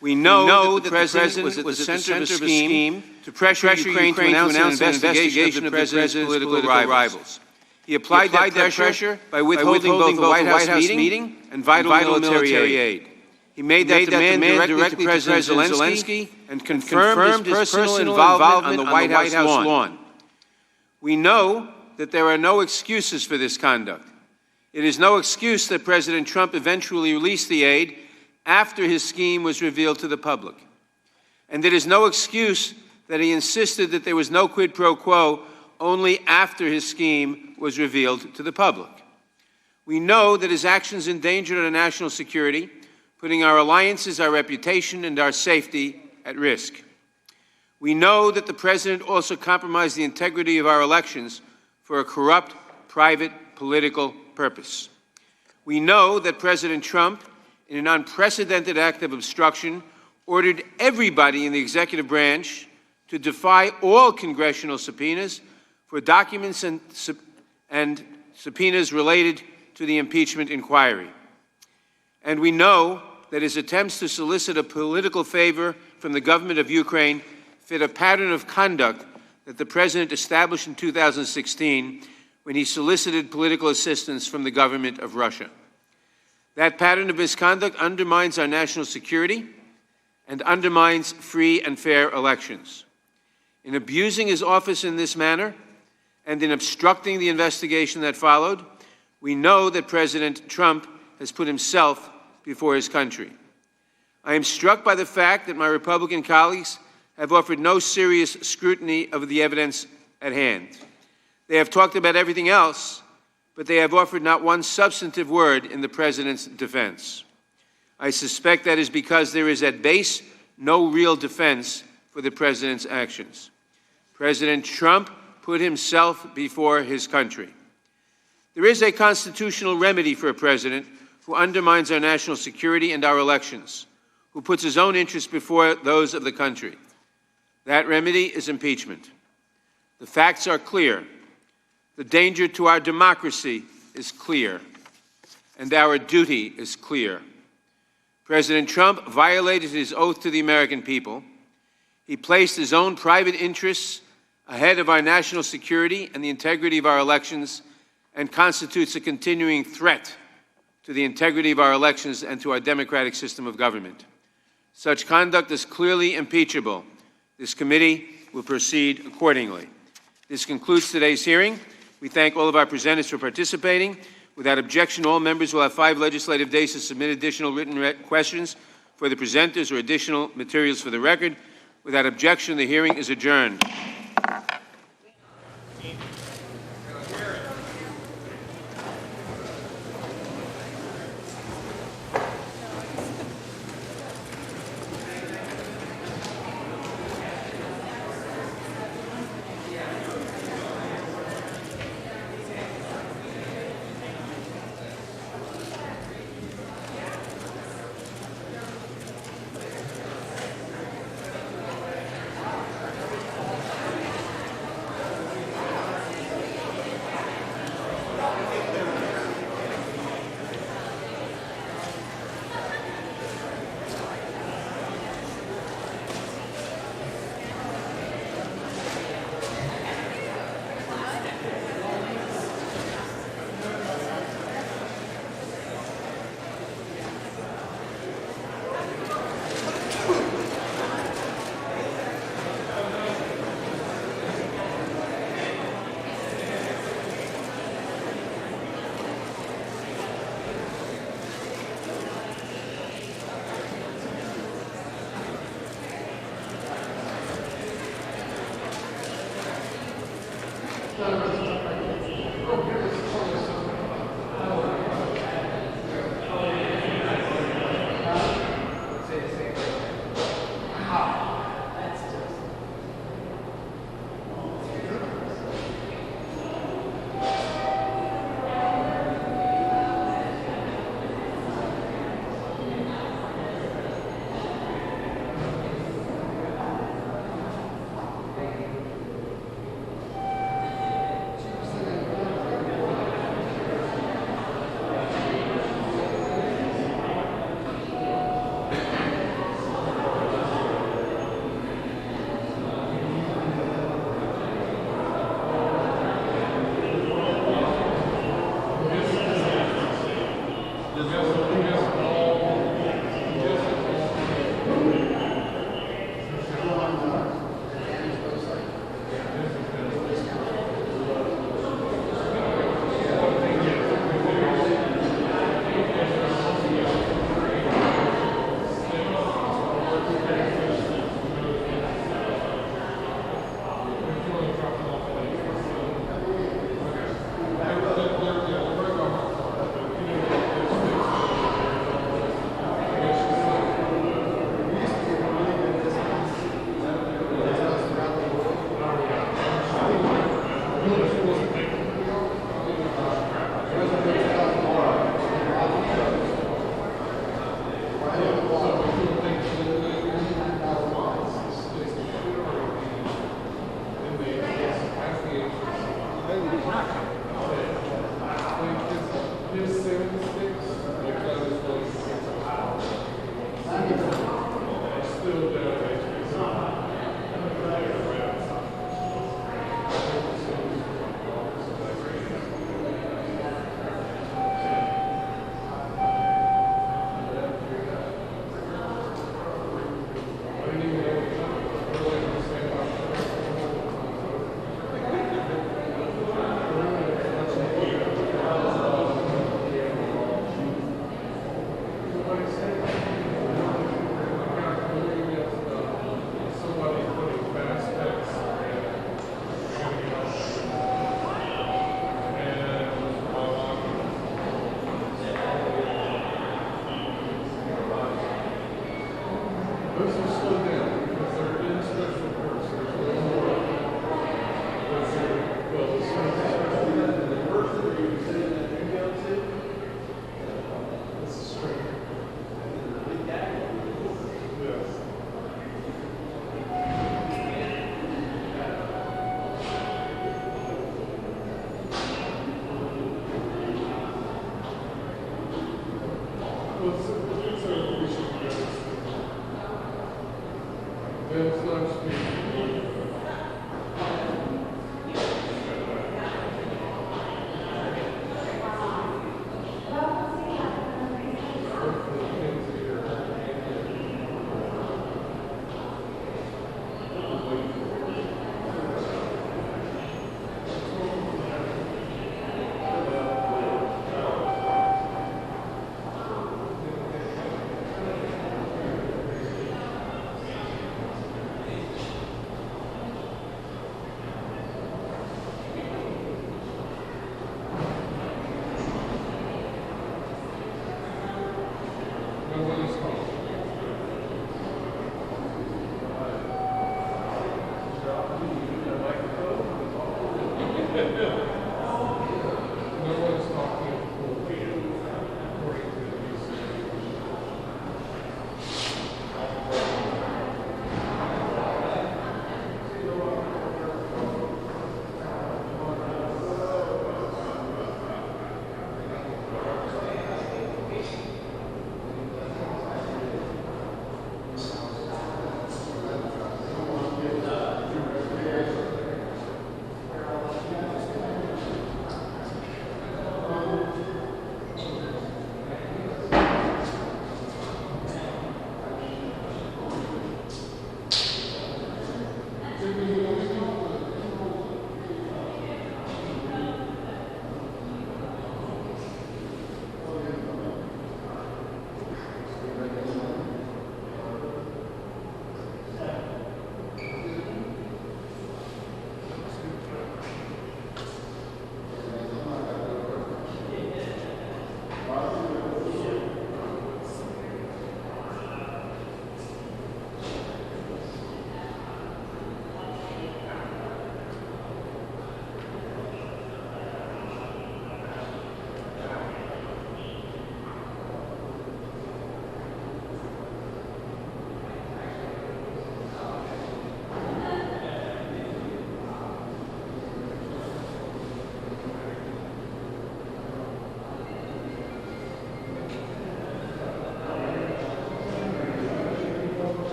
We know that the President was at the center of a scheme to pressure Ukraine to announce an investigation of the President's political rivals. He applied that pressure by withholding both the White House meeting and vital military aid. He made that demand directly to President Zelensky and confirmed his personal involvement on the White House lawn. We know that there are no excuses for this conduct. It is no excuse that President Trump eventually released the aid after his scheme was revealed to the public. And it is no excuse that he insisted that there was no quid pro quo only after his scheme was revealed to the public. We know that his actions endangered our national security, putting our alliances, our reputation, and our safety at risk. We know that the President also compromised the integrity of our elections for a corrupt, private, political purpose. We know that President Trump, in an unprecedented act of obstruction, ordered everybody in the executive branch to defy all congressional subpoenas for documents and subpoenas related to the impeachment inquiry. And we know that his attempts to solicit a political favor from the government of Ukraine fit a pattern of conduct that the President established in 2016 when he solicited political assistance from the government of Russia. That pattern of misconduct undermines our national security and undermines free and fair elections. In abusing his office in this manner and in obstructing the investigation that followed, we know that President Trump has put himself before his country. I am struck by the fact that my Republican colleagues have offered no serious scrutiny of the evidence at hand. They have talked about everything else, but they have offered not one substantive word in the President's defense. I suspect that is because there is at base no real defense for the President's actions. President Trump put himself before his country. There is a constitutional remedy for a president who undermines our national security and our elections, who puts his own interests before those of the country. That remedy is impeachment. The facts are clear. The danger to our democracy is clear, and our duty is clear. President Trump violated his oath to the American people. He placed his own private interests ahead of our national security and the integrity of our elections, and constitutes a continuing threat to the integrity of our elections and to our democratic system of government. Such conduct is clearly impeachable. This committee will proceed accordingly. This concludes today's hearing. We thank all of our presenters for participating. Without objection, all members will have 5 legislative days to submit additional written questions for the presenters or additional materials for the record. Without objection, the hearing is adjourned.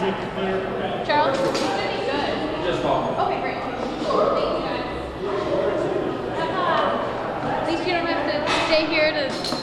Charles, it's gonna be good. Just follow. Okay, great. Cool. Thank you guys. At least you don't have to stay here to